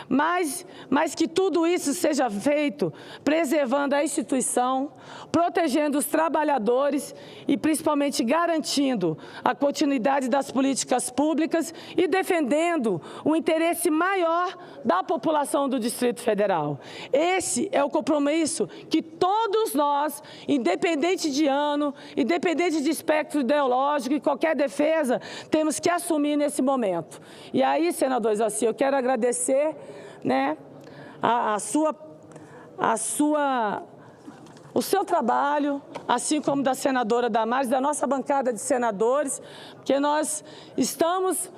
Speaker 2: mas que tudo isso seja feito preservando a instituição, protegendo os trabalhadores e principalmente garantindo a continuidade das políticas públicas e defendendo o interesse maior da população do Distrito Federal. Esse é o compromisso que todos nós, independente de ano, independente de espectro ideológico e qualquer defesa, temos que assumir nesse momento. E aí, senador Exauci, eu quero agradecer, né, o seu trabalho, assim como da senadora Damares, da nossa bancada de senadores, porque nós estamos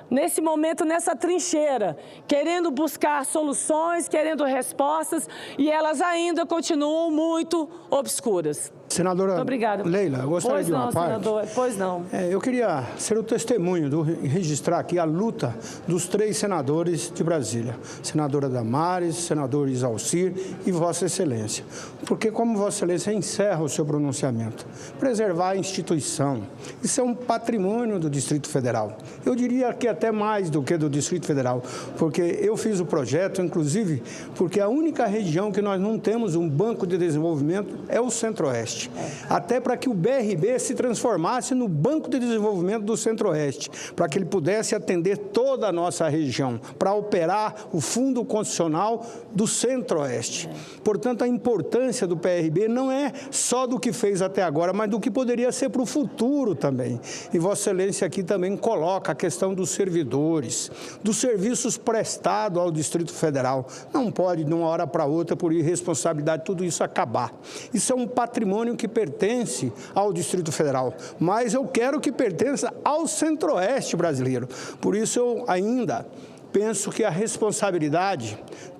Speaker 2: nesse momento, nessa trincheira, querendo buscar soluções, querendo respostas, e elas ainda continuam muito obscuras.
Speaker 12: Senadora
Speaker 2: Muito obrigada.
Speaker 12: Leila, eu gostaria de uma parte.
Speaker 2: Senador, pois não.
Speaker 12: Eu queria ser o testemunho, registrar aqui a luta dos 3 senadores de Brasília. Senadora Damares, senador Exauci e Vossa Excelência. Porque, como Vossa Excelência encerra o seu pronunciamento, preservar a instituição, isso é um patrimônio do Distrito Federal. Eu diria que até mais do que do Distrito Federal, porque eu fiz o projeto, inclusive, porque a única região que nós não temos um banco de desenvolvimento é o Centro-Oeste. Até para que o BRB se transformasse no Banco de Desenvolvimento do Centro-Oeste, para que ele pudesse atender toda a nossa região, para operar o Fundo Constitucional do Centro-Oeste. Portanto, a importância do PRB não é só do que fez até agora, mas do que poderia ser para o futuro também. E Vossa Excelência aqui também coloca a questão dos servidores, dos serviços prestados ao Distrito Federal. Não pode, de uma hora para outra, por irresponsabilidade, tudo isso acabar. Isso é um patrimônio que pertence ao Distrito Federal, mas eu quero que pertença ao Centro-Oeste brasileiro. Por isso eu ainda penso que a responsabilidade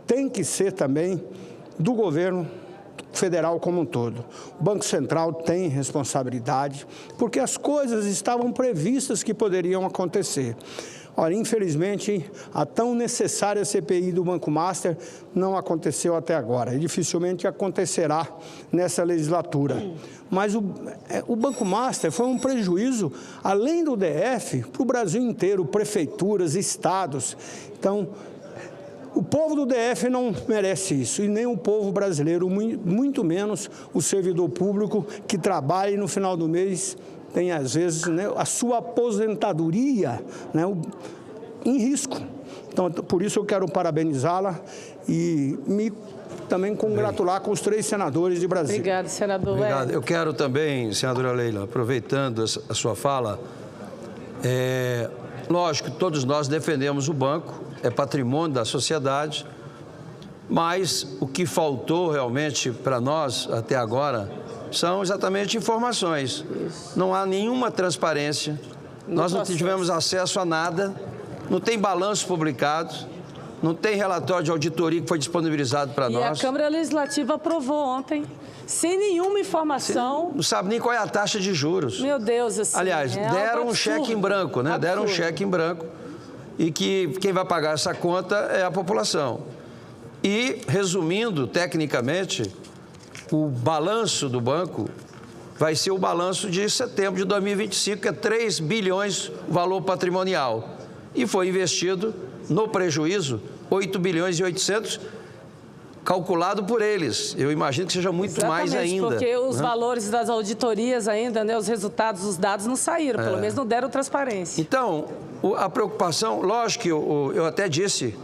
Speaker 12: tem que ser também do governo federal como um todo. O Banco Central tem responsabilidade, porque as coisas estavam previstas que poderiam acontecer. Olha, infelizmente, a tão necessária CPI do Banco Master não aconteceu até agora e dificilmente acontecerá nessa legislatura. Mas o Banco Master foi um prejuízo, além do DF, para o Brasil inteiro, prefeituras, estados. Então, o povo do DF não merece isso, e nem o povo brasileiro, muito menos o servidor público que trabalha e no final do mês tem, às vezes, né, a sua aposentadoria, né, em risco. Então, por isso eu quero parabenizá-la e me também congratular com os 3 senadores de Brasília.
Speaker 2: Obrigada, senador.
Speaker 4: Obrigado. Eu quero também, senadora Leila, aproveitando a sua fala, lógico, todos nós defendemos o banco, é patrimônio da sociedade, mas o que faltou realmente para nós até agora são exatamente informações. Não há nenhuma transparência, nós não tivemos acesso a nada, não tem balanço publicado, não tem relatório de auditoria que foi disponibilizado para nós.
Speaker 2: E a Câmara Legislativa aprovou ontem, sem nenhuma informação.
Speaker 4: Não sabe nem qual é a taxa de juros.
Speaker 2: Meu Deus, assim,
Speaker 4: aliás, deram um cheque em branco, né?
Speaker 2: Absurdo.
Speaker 4: Deram um cheque em branco e que quem vai pagar essa conta é a população. E, resumindo, tecnicamente, o balanço do banco vai ser o balanço de setembro de 2025, que é 3 bilhões o valor patrimonial. E foi investido no prejuízo 8 bilhões e 800, calculado por eles. Eu imagino que seja muito mais ainda.
Speaker 2: Porque os
Speaker 4: né?
Speaker 2: valores das auditorias ainda, né, os resultados, os dados não saíram, pelo menos não deram transparência.
Speaker 4: Então, a preocupação, lógico que eu até disse,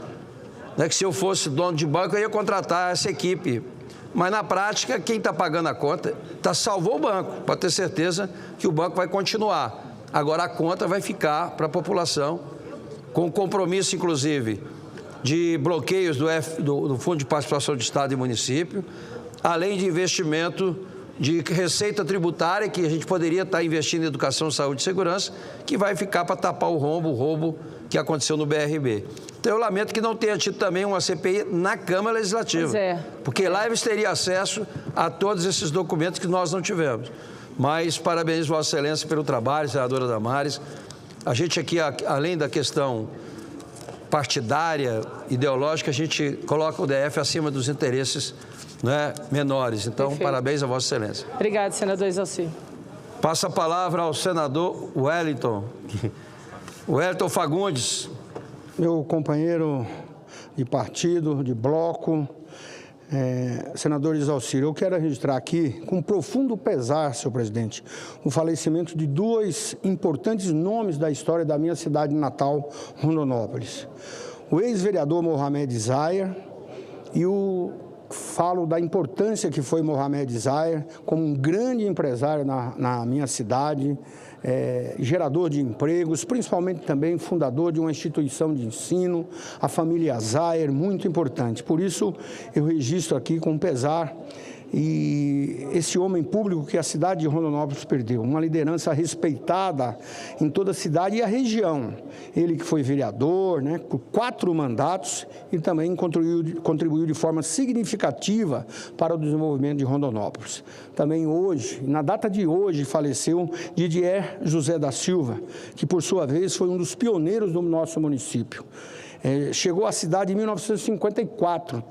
Speaker 4: né, que se eu fosse dono de banco eu ia contratar essa equipe. Mas na prática, quem está pagando a conta salvou o banco. Pode ter certeza que o banco vai continuar. Agora a conta vai ficar para a população, com compromisso, inclusive, de bloqueios do Fundo de Participação de Estado e Município, além de investimento de receita tributária, que a gente poderia estar investindo em educação, saúde e segurança, que vai ficar para tapar o roubo que aconteceu no BRB. Então, eu lamento que não tenha tido também uma CPI na Câmara Legislativa, porque lá eles teriam acesso a todos esses documentos que nós não tivemos. Mas parabenizo Vossa Excelência pelo trabalho, senadora Damares. A gente aqui, além da questão partidária, ideológica, a gente coloca o DF acima dos interesses, né, menores. Então, perfeito. Parabéns a Vossa Excelência.
Speaker 2: Obrigado, senador Exauci.
Speaker 4: Passa a palavra ao senador Wellington Fagundes.
Speaker 12: Meu companheiro de partido, de bloco, senador Isalcir, eu quero registrar aqui, com profundo pesar, senhor presidente, o falecimento de dois importantes nomes da história da minha cidade natal, Rondonópolis. O ex-vereador Mohamed Zahir e falo da importância que foi Mohamed Zahir como um grande empresário na minha cidade, gerador de empregos, principalmente também fundador de uma instituição de ensino, a família Zahir, muito importante. Por isso, eu registro aqui com pesar e esse homem público que a cidade de Rondonópolis perdeu, uma liderança respeitada em toda a cidade e a região. Ele que foi vereador, por 4 mandatos e também contribuiu de forma significativa para o desenvolvimento de Rondonópolis. Também hoje, na data de hoje, faleceu Didier José da Silva, que por sua vez foi um dos pioneiros do nosso município. Chegou à cidade em 1954,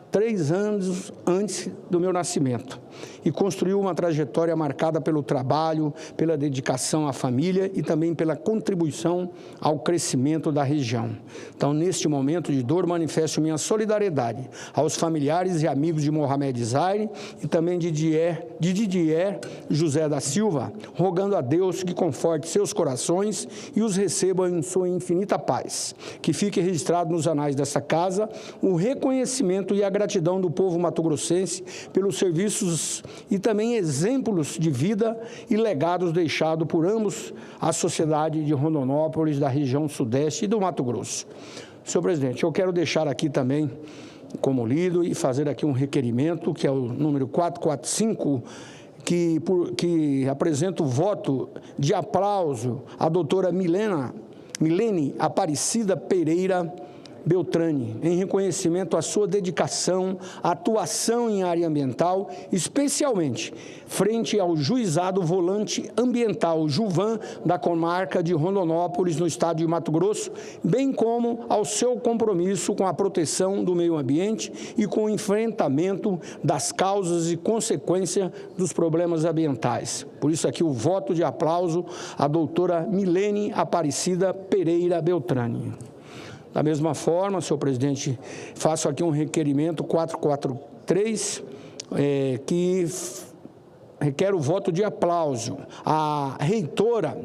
Speaker 12: 3 anos antes do meu nascimento, e construiu uma trajetória marcada pelo trabalho, pela dedicação à família e também pela contribuição ao crescimento da região. Então, neste momento de dor, manifesto minha solidariedade aos familiares e amigos de Mohamed Zahir e também de Didier José da Silva, rogando a Deus que conforte seus corações e os receba em sua infinita paz. Que fique registrado nos anais dessa casa o reconhecimento e a gratidão do povo mato-grossense pelos serviços e também exemplos de vida e legados deixados por ambos à sociedade de Rondonópolis, da região sudeste e do Mato Grosso. Senhor presidente, eu quero deixar aqui também como lido e fazer aqui um requerimento, que é o número 445, que apresenta o voto de aplauso à doutora Milene Aparecida Pereira Beltrani, em reconhecimento à sua dedicação, atuação em área ambiental, especialmente frente ao Juizado Volante Ambiental, Juvan, da comarca de Rondonópolis, no estado de Mato Grosso, bem como ao seu compromisso com a proteção do meio ambiente e com o enfrentamento das causas e consequências dos problemas ambientais. Por isso aqui o voto de aplauso à doutora Milene Aparecida Pereira Beltrani. Da mesma forma, senhor presidente, faço aqui um requerimento 443, que requer o voto de aplauso à reitora,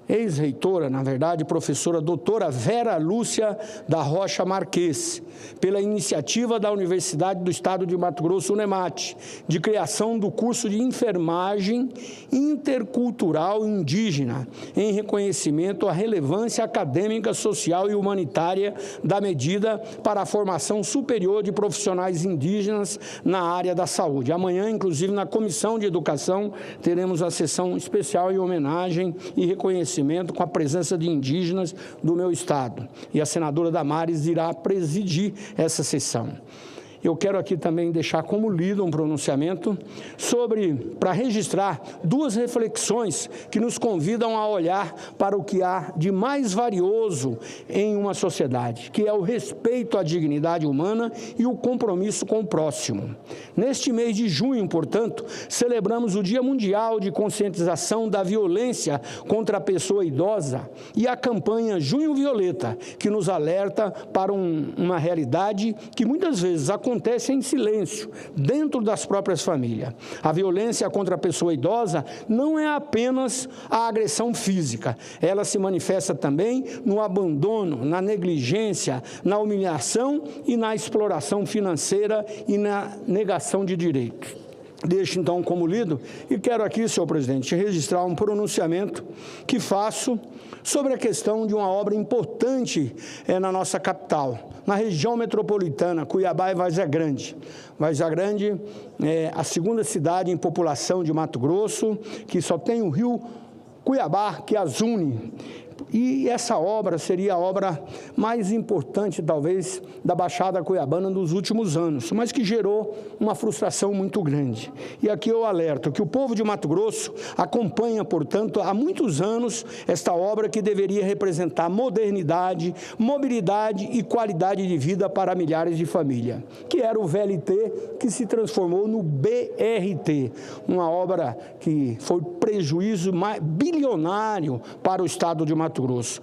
Speaker 12: ex-reitora, na verdade, professora doutora Vera Lúcia da Rocha Marques, pela iniciativa da Universidade do Estado de Mato Grosso, UNEMAT, de criação do curso de enfermagem intercultural indígena, em reconhecimento à relevância acadêmica, social e humanitária da medida para a formação superior de profissionais indígenas na área da saúde. Amanhã, inclusive, na Comissão de Educação, teremos a sessão especial em homenagem e reconhecimento com a presença de indígenas do meu estado. E a senadora Damares irá presidir essa sessão. Eu quero aqui também deixar como lido um pronunciamento para registrar 2 reflexões que nos convidam a olhar para o que há de mais valioso em uma sociedade, que é o respeito à dignidade humana e o compromisso com o próximo. Neste mês de junho, portanto, celebramos o Dia Mundial de Conscientização da Violência contra a Pessoa Idosa e a campanha Junho Violeta, que nos alerta para uma realidade que muitas vezes acontece em silêncio, dentro das próprias famílias. A violência contra a pessoa idosa não é apenas a agressão física, ela se manifesta também no abandono, na negligência, na humilhação e na exploração financeira e na negação de direitos. Deixo então como lido e quero aqui, senhor presidente, registrar um pronunciamento que faço sobre a questão de uma obra importante na nossa capital, na região metropolitana, Cuiabá e Várzea Grande. Várzea Grande é a 2ª cidade em população de Mato Grosso, que só tem o rio Cuiabá, que as une. E essa obra seria a obra mais importante, talvez, da Baixada Cuiabana nos últimos anos, mas que gerou uma frustração muito grande. E aqui eu alerto que o povo de Mato Grosso acompanha, portanto, há muitos anos esta obra que deveria representar modernidade, mobilidade e qualidade de vida para milhares de famílias, que era o VLT que se transformou no BRT, uma obra que foi prejuízo bilionário para o estado de Mato Grosso.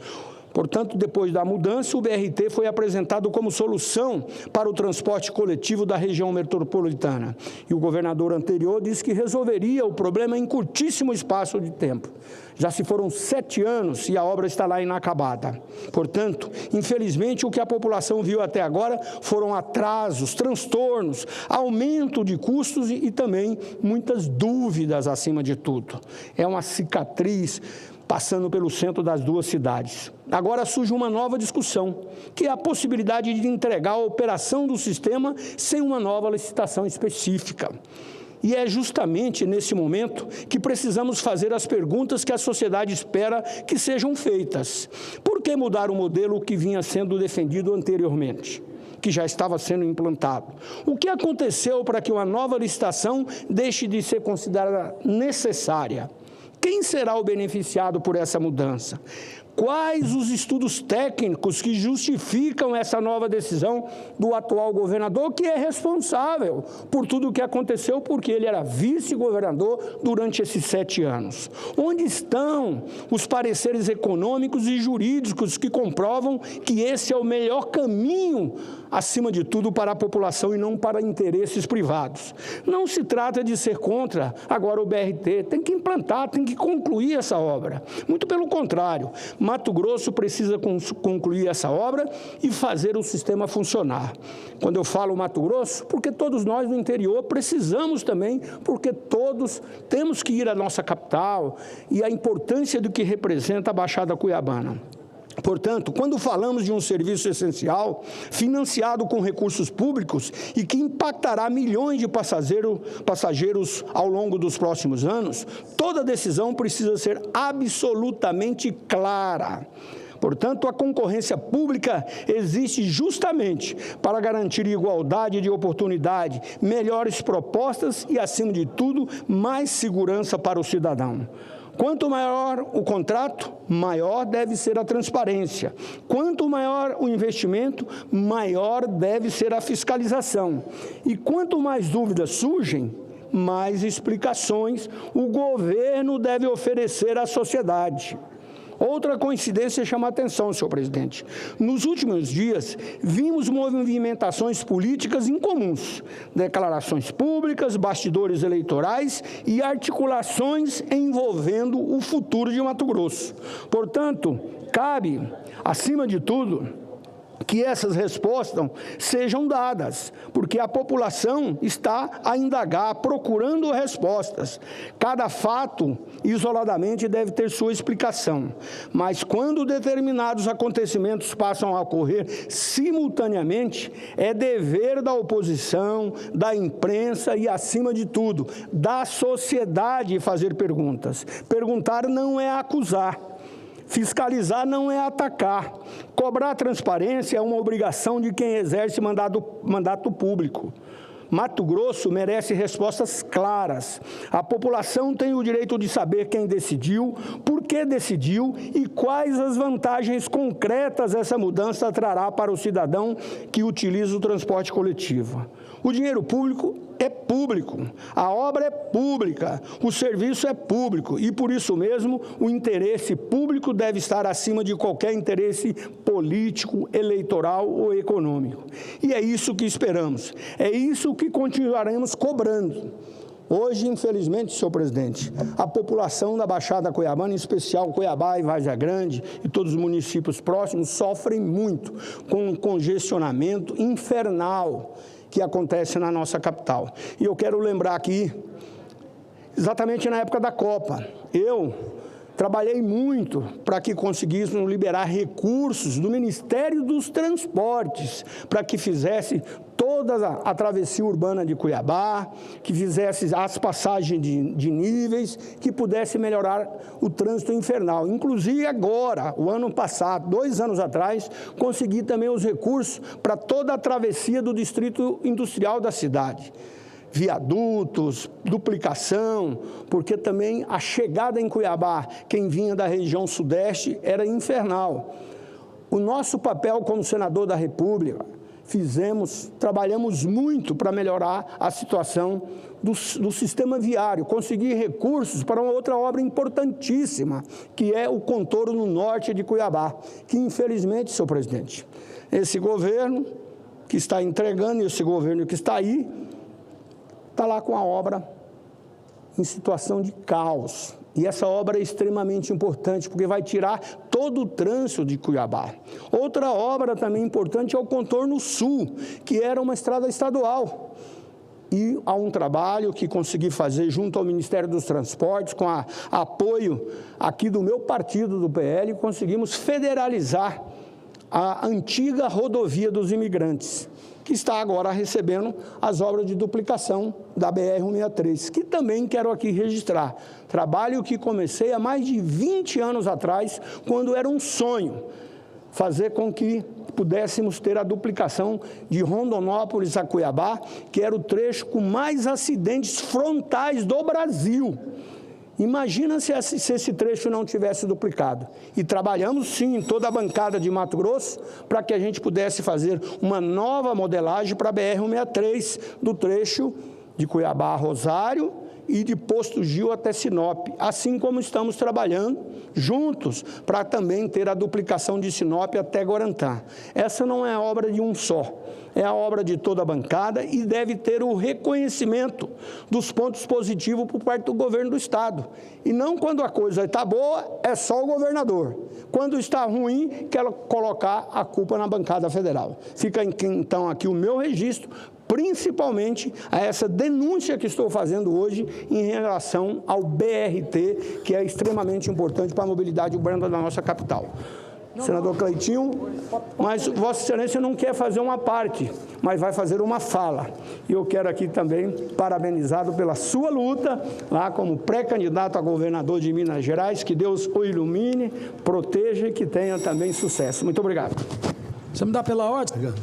Speaker 12: Portanto, depois da mudança, o BRT foi apresentado como solução para o transporte coletivo da região metropolitana. E o governador anterior disse que resolveria o problema em curtíssimo espaço de tempo. Já se foram 7 anos e a obra está lá inacabada. Portanto, infelizmente, o que a população viu até agora foram atrasos, transtornos, aumento de custos e também muitas dúvidas acima de tudo. É uma cicatriz passando pelo centro das duas cidades. Agora surge uma nova discussão, que é a possibilidade de entregar a operação do sistema sem uma nova licitação específica. E é justamente nesse momento que precisamos fazer as perguntas que a sociedade espera que sejam feitas. Por que mudar o modelo que vinha sendo defendido anteriormente, que já estava sendo implantado? O que aconteceu para que uma nova licitação deixe de ser considerada necessária? Quem será o beneficiado por essa mudança? Quais os estudos técnicos que justificam essa nova decisão do atual governador, que é responsável por tudo o que aconteceu, porque ele era vice-governador durante esses 7 anos? Onde estão os pareceres econômicos e jurídicos que comprovam que esse é o melhor caminho, acima de tudo, para a população e não para interesses privados? Não se trata de ser contra agora o BRT, tem que implantar, tem que concluir essa obra. Muito pelo contrário, Mato Grosso precisa concluir essa obra e fazer o sistema funcionar. Quando eu falo Mato Grosso, porque todos nós do interior precisamos também, porque todos temos que ir à nossa capital e a importância do que representa a Baixada Cuiabana. Portanto, quando falamos de um serviço essencial, financiado com recursos públicos e que impactará milhões de passageiros ao longo dos próximos anos, toda decisão precisa ser absolutamente clara. Portanto, a concorrência pública existe justamente para garantir igualdade de oportunidade, melhores propostas e, acima de tudo, mais segurança para o cidadão. Quanto maior o contrato, maior deve ser a transparência. Quanto maior o investimento, maior deve ser a fiscalização. E quanto mais dúvidas surgem, mais explicações o governo deve oferecer à sociedade. Outra coincidência chama a atenção, senhor presidente. Nos últimos dias, vimos movimentações políticas incomuns, declarações públicas, bastidores eleitorais e articulações envolvendo o futuro de Mato Grosso. Portanto, cabe, acima de tudo, que essas respostas sejam dadas, porque a população está a indagar, procurando respostas. Cada fato, isoladamente, deve ter sua explicação, mas quando determinados acontecimentos passam a ocorrer simultaneamente, é dever da oposição, da imprensa e, acima de tudo, da sociedade fazer perguntas. Perguntar não é acusar. Fiscalizar não é atacar. Cobrar transparência é uma obrigação de quem exerce mandato público. Mato Grosso merece respostas claras. A população tem o direito de saber quem decidiu, por que decidiu e quais as vantagens concretas essa mudança trará para o cidadão que utiliza o transporte coletivo. O dinheiro público é público, a obra é pública, o serviço é público e, por isso mesmo, o interesse público deve estar acima de qualquer interesse político, eleitoral ou econômico. E é isso que esperamos, é isso que continuaremos cobrando. Hoje, infelizmente, senhor presidente, a população da Baixada Cuiabana, em especial Cuiabá e Várzea Grande e todos os municípios próximos, sofrem muito com um congestionamento infernal que acontece na nossa capital. E eu quero lembrar aqui, exatamente na época da Copa, eu trabalhei muito para que conseguíssemos liberar recursos do Ministério dos Transportes para que fizesse toda a travessia urbana de Cuiabá, que fizesse as passagens de níveis, que pudesse melhorar o trânsito infernal. Inclusive agora, o ano passado, 2 anos atrás, consegui também os recursos para toda a travessia do distrito industrial da cidade. Viadutos, duplicação, porque também a chegada em Cuiabá, quem vinha da região sudeste, era infernal. O nosso papel como senador da República trabalhamos muito para melhorar a situação do sistema viário, conseguir recursos para uma outra obra importantíssima, que é o contorno norte de Cuiabá, que infelizmente, senhor presidente, esse governo que está entregando e esse governo que está aí, está lá com a obra em situação de caos. E essa obra é extremamente importante, porque vai tirar todo o trânsito de Cuiabá. Outra obra também importante é o contorno sul, que era uma estrada estadual. E há um trabalho que consegui fazer junto ao Ministério dos Transportes, com apoio aqui do meu partido, do PL, conseguimos federalizar a antiga rodovia dos imigrantes, que está agora recebendo as obras de duplicação da BR-163, que também quero aqui registrar. Trabalho que comecei há mais de 20 anos atrás, quando era um sonho fazer com que pudéssemos ter a duplicação de Rondonópolis a Cuiabá, que era o trecho com mais acidentes frontais do Brasil. Imagina se esse trecho não tivesse duplicado. E trabalhamos, sim, em toda a bancada de Mato Grosso, para que a gente pudesse fazer uma nova modelagem para a BR-163, do trecho de Cuiabá a Rosário e de Posto Gil até Sinop, assim como estamos trabalhando juntos para também ter a duplicação de Sinop até Guarantã. Essa não é obra de um só, é a obra de toda a bancada e deve ter o reconhecimento dos pontos positivos por parte do governo do Estado. E não quando a coisa está boa, é só o governador. Quando está ruim, quer colocar a culpa na bancada federal. Fica então aqui o meu registro, principalmente a essa denúncia que estou fazendo hoje em relação ao BRT, que é extremamente importante para a mobilidade urbana da nossa capital. Senador Cleitinho, mas Vossa Excelência não quer fazer uma parte, mas vai fazer uma fala. E eu quero aqui também parabenizá-lo pela sua luta, lá como pré-candidato a governador de Minas Gerais, que Deus o ilumine, proteja e que tenha também sucesso. Muito obrigado.
Speaker 6: Você me dá pela ordem?
Speaker 4: Obrigado.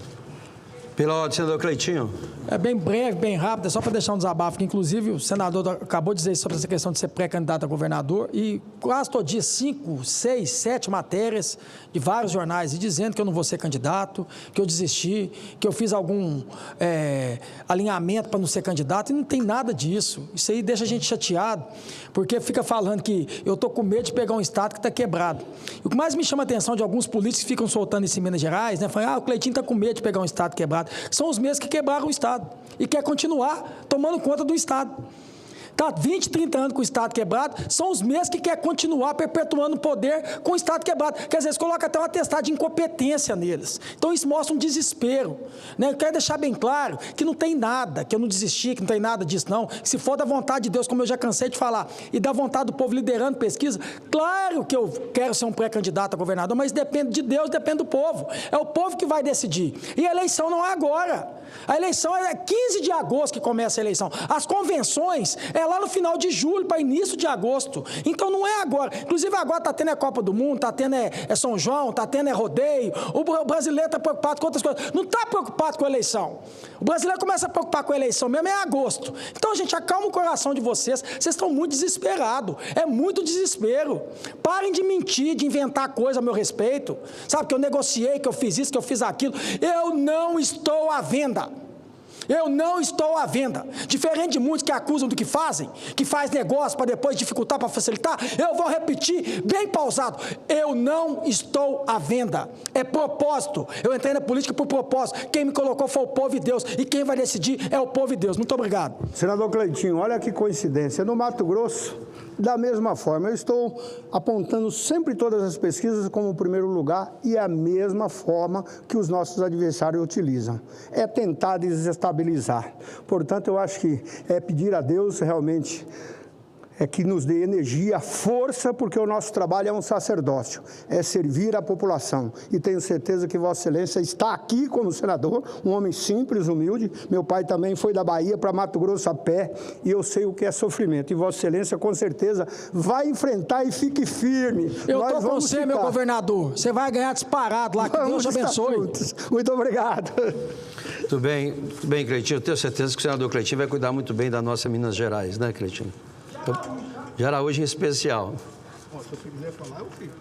Speaker 4: Pela ordem, senador Cleitinho.
Speaker 6: É bem breve, bem rápido, é só para deixar um desabafo, que inclusive o senador acabou de dizer sobre essa questão de ser pré-candidato a governador e quase todo dia 5, 6, 7 matérias de vários jornais e dizendo que eu não vou ser candidato, que eu desisti, que eu fiz algum alinhamento para não ser candidato, e não tem nada disso. Isso aí deixa a gente chateado, porque fica falando que eu estou com medo de pegar um estado que está quebrado. E o que mais me chama a atenção de alguns políticos que ficam soltando isso em Minas Gerais, né, falando, o Cleitinho está com medo de pegar um estado quebrado, são os mesmos que quebraram o estado e quer continuar tomando conta do estado. Está 20, 30 anos com o Estado quebrado, são os mesmos que querem continuar perpetuando o poder com o Estado quebrado. Quer dizer, eles colocam até um atestado de incompetência neles. Então, isso mostra um desespero. Né? Eu quero deixar bem claro que não tem nada, que eu não desisti, que não tem nada disso, não. Que se for da vontade de Deus, como eu já cansei de falar, e da vontade do povo liderando pesquisa, claro que eu quero ser um pré-candidato a governador, mas depende de Deus, depende do povo. É o povo que vai decidir. E a eleição não é agora. A eleição é 15 de agosto que começa a eleição. As convenções é lá no final de julho para início de agosto. Então não é agora. Inclusive agora está tendo a Copa do Mundo, está tendo São João, está tendo rodeio. O brasileiro está preocupado com outras coisas. Não está preocupado com a eleição. O brasileiro começa a preocupar com a eleição mesmo em agosto. Então, gente, acalma o coração de vocês. Vocês estão muito desesperados. É muito desespero. Parem de mentir, de inventar coisa a meu respeito. Sabe, que eu negociei, que eu fiz isso, que eu fiz aquilo. Eu não estou à venda. Eu não estou à venda. Diferente de muitos que acusam do que fazem, que faz negócio para depois dificultar, para facilitar, eu vou repetir bem pausado. Eu não estou à venda. É propósito. Eu entrei na política por propósito. Quem me colocou foi o povo e Deus. E quem vai decidir é o povo e Deus. Muito obrigado.
Speaker 12: Senador Cleitinho, olha que coincidência. No Mato Grosso, da mesma forma, eu estou apontando sempre todas as pesquisas como o primeiro lugar e a mesma forma que os nossos adversários utilizam. É tentar desestabilizar. Portanto, eu acho que é pedir a Deus realmente que nos dê energia, força, porque o nosso trabalho é um sacerdócio, é servir a população. E tenho certeza que Vossa Excelência está aqui como senador, um homem simples, humilde. Meu pai também foi da Bahia para Mato Grosso a pé e eu sei o que é sofrimento. E Vossa Excelência, com certeza, vai enfrentar e fique firme.
Speaker 6: Eu estou com você, meu governador. Você vai ganhar disparado lá, que Deus te abençoe.
Speaker 12: Muito obrigado.
Speaker 4: Muito bem, Cleitinho. Eu tenho certeza que o senador Cleitinho vai cuidar muito bem da nossa Minas Gerais, né, Cleitinho? De Araújo em especial.
Speaker 14: Se você quiser falar, eu fico.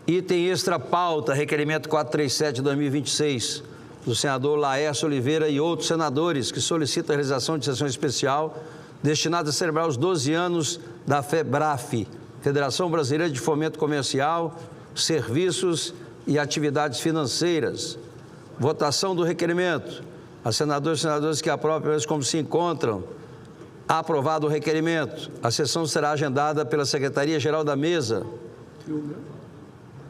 Speaker 4: Item extra pauta, requerimento 437 de 2026. do senador Laércio Oliveira e outros senadores, que solicita a realização de sessão especial destinada a celebrar os 12 anos da FEBRAF, Federação Brasileira de Fomento Comercial, Serviços e Atividades Financeiras. Votação do requerimento. As senadoras e senadores que aprovam como se encontram. Aprovado o requerimento. A sessão será agendada pela Secretaria-Geral da Mesa.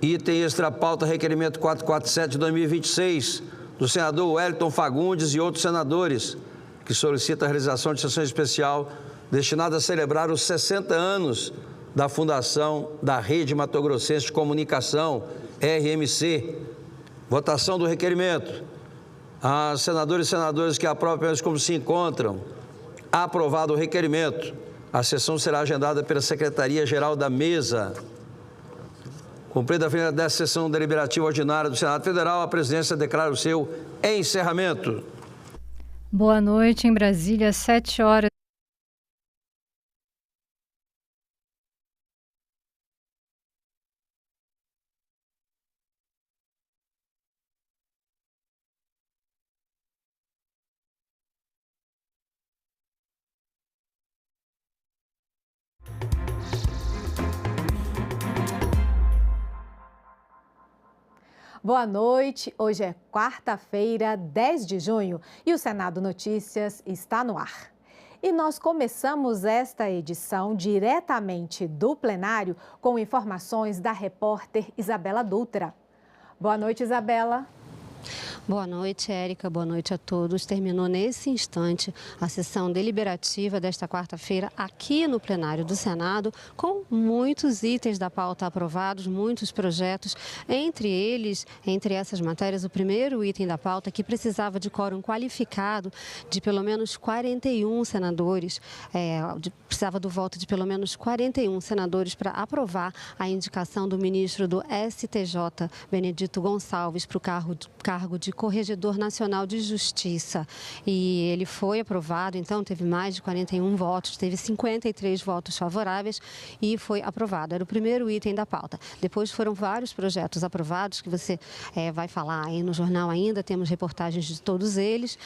Speaker 4: Item extra pauta, requerimento 447 de 2026, do senador Wellington Fagundes e outros senadores, que solicita a realização de sessão especial destinada a celebrar os 60 anos da fundação da Rede Mato Grossense de Comunicação, RMC. Votação do requerimento. As senadoras e senadores que aprovam como se encontram. Aprovado o requerimento. A sessão será agendada pela Secretaria-Geral da Mesa. Cumprida a finalidade dessa sessão deliberativa ordinária do Senado Federal, a presidência declara o seu encerramento.
Speaker 10: Boa noite, em Brasília, 7 horas.
Speaker 8: Boa noite, hoje é quarta-feira, 10 de junho e o Senado Notícias está no ar. E nós começamos esta edição diretamente do plenário com informações da repórter Isabela Dutra. Boa noite, Isabela.
Speaker 17: Boa noite, Érica. Boa noite a todos. Terminou nesse instante a sessão deliberativa desta quarta-feira aqui no plenário do Senado, com muitos itens da pauta aprovados, muitos projetos. Entre eles, entre essas matérias, o primeiro item da pauta que precisava de quórum qualificado de pelo menos 41 senadores, precisava do voto de pelo menos 41 senadores para aprovar a indicação do ministro do STJ, Benedito Gonçalves, para o cargo de Corregedor Nacional de Justiça. E ele foi aprovado, então teve mais de 41 votos, teve 53 votos favoráveis e foi aprovado. Era o primeiro item da pauta. Depois foram vários projetos aprovados que você vai falar aí no jornal ainda, temos reportagens de todos eles.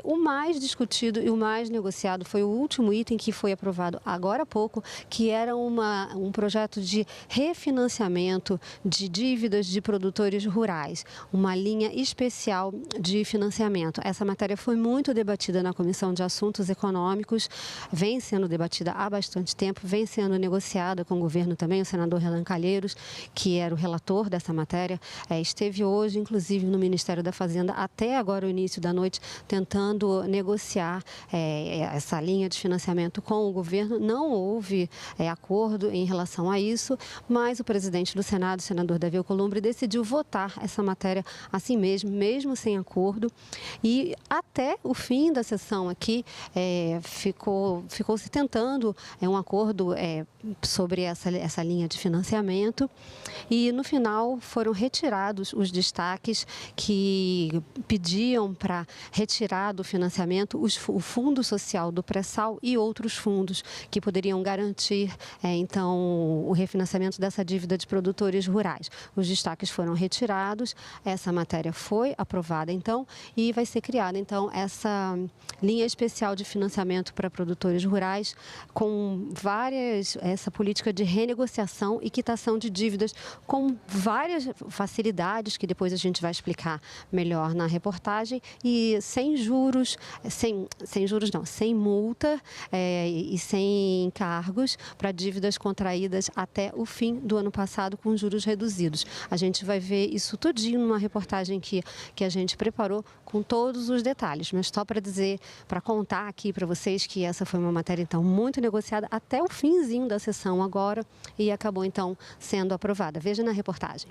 Speaker 17: O mais discutido e o mais negociado foi o último item que foi aprovado agora há pouco, que era um projeto de refinanciamento de dívidas de produtores rurais, uma linha especial de financiamento. Essa matéria foi muito debatida na Comissão de Assuntos Econômicos, vem sendo debatida há bastante tempo, vem sendo negociada com o governo também. O senador Renan Calheiros, que era o relator dessa matéria, esteve hoje, inclusive, no Ministério da Fazenda, até agora o início da noite, tentando negociar essa linha de financiamento com o governo. Não houve acordo em relação a isso, mas o presidente do Senado, o senador Davi Alcolumbre, decidiu votar essa matéria assim mesmo sem acordo, e até o fim da sessão aqui ficou se tentando um acordo sobre essa linha de financiamento, e no final foram retirados os destaques que pediam para retirar do financiamento o Fundo Social do Pré-Sal e outros fundos que poderiam garantir então o refinanciamento dessa dívida de produtores rurais. Os destaques foram retirados, essa matéria foi aprovada então, e vai ser criada então essa linha especial de financiamento para produtores rurais, com essa política de renegociação e quitação de dívidas, com várias facilidades que depois a gente vai explicar melhor na reportagem, e sem juros, sem multa e sem encargos para dívidas contraídas até o fim do ano passado com juros reduzidos. A gente vai ver isso tudinho numa reportagem que a gente preparou com todos os detalhes, mas só para dizer, para contar aqui para vocês que essa foi uma matéria então muito negociada até o finzinho da sessão agora e acabou então sendo aprovada. Veja na reportagem.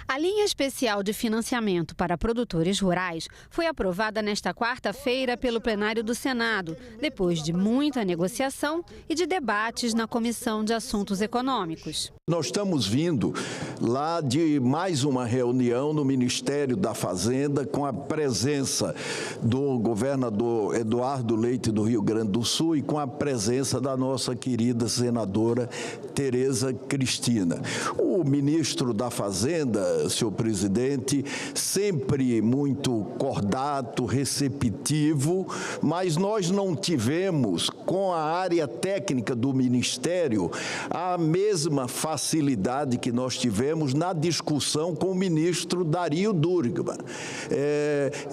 Speaker 19: A linha especial de financiamento para produtores rurais foi aprovada nesta quarta-feira pelo plenário do Senado, depois de muita negociação e de debates na Comissão de Assuntos Econômicos.
Speaker 1: Nós estamos vindo lá de mais uma reunião no Ministério da Fazenda com a presença do governador Eduardo Leite do Rio Grande do Sul e com a presença da nossa querida senadora Tereza Cristina. O o ministro da Fazenda, senhor presidente, sempre muito cordato, receptivo, mas nós não tivemos, com a área técnica do Ministério, a mesma facilidade que nós tivemos na discussão com o ministro Dario Dürgmann,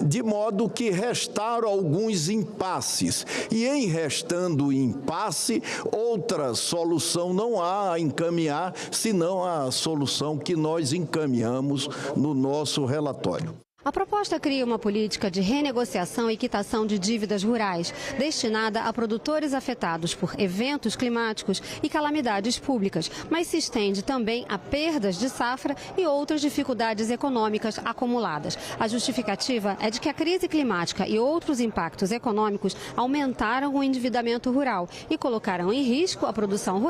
Speaker 1: de modo que restaram alguns impasses. E em restando impasse, outra solução não há a encaminhar, senão a solução que nós encaminhamos no nosso relatório.
Speaker 17: A proposta cria uma política de renegociação e quitação de dívidas rurais, destinada a produtores afetados por eventos climáticos e calamidades públicas, mas se estende também a perdas de safra e outras dificuldades econômicas acumuladas. A justificativa é de que a crise climática e outros impactos econômicos aumentaram o endividamento rural e colocaram em risco a produção rural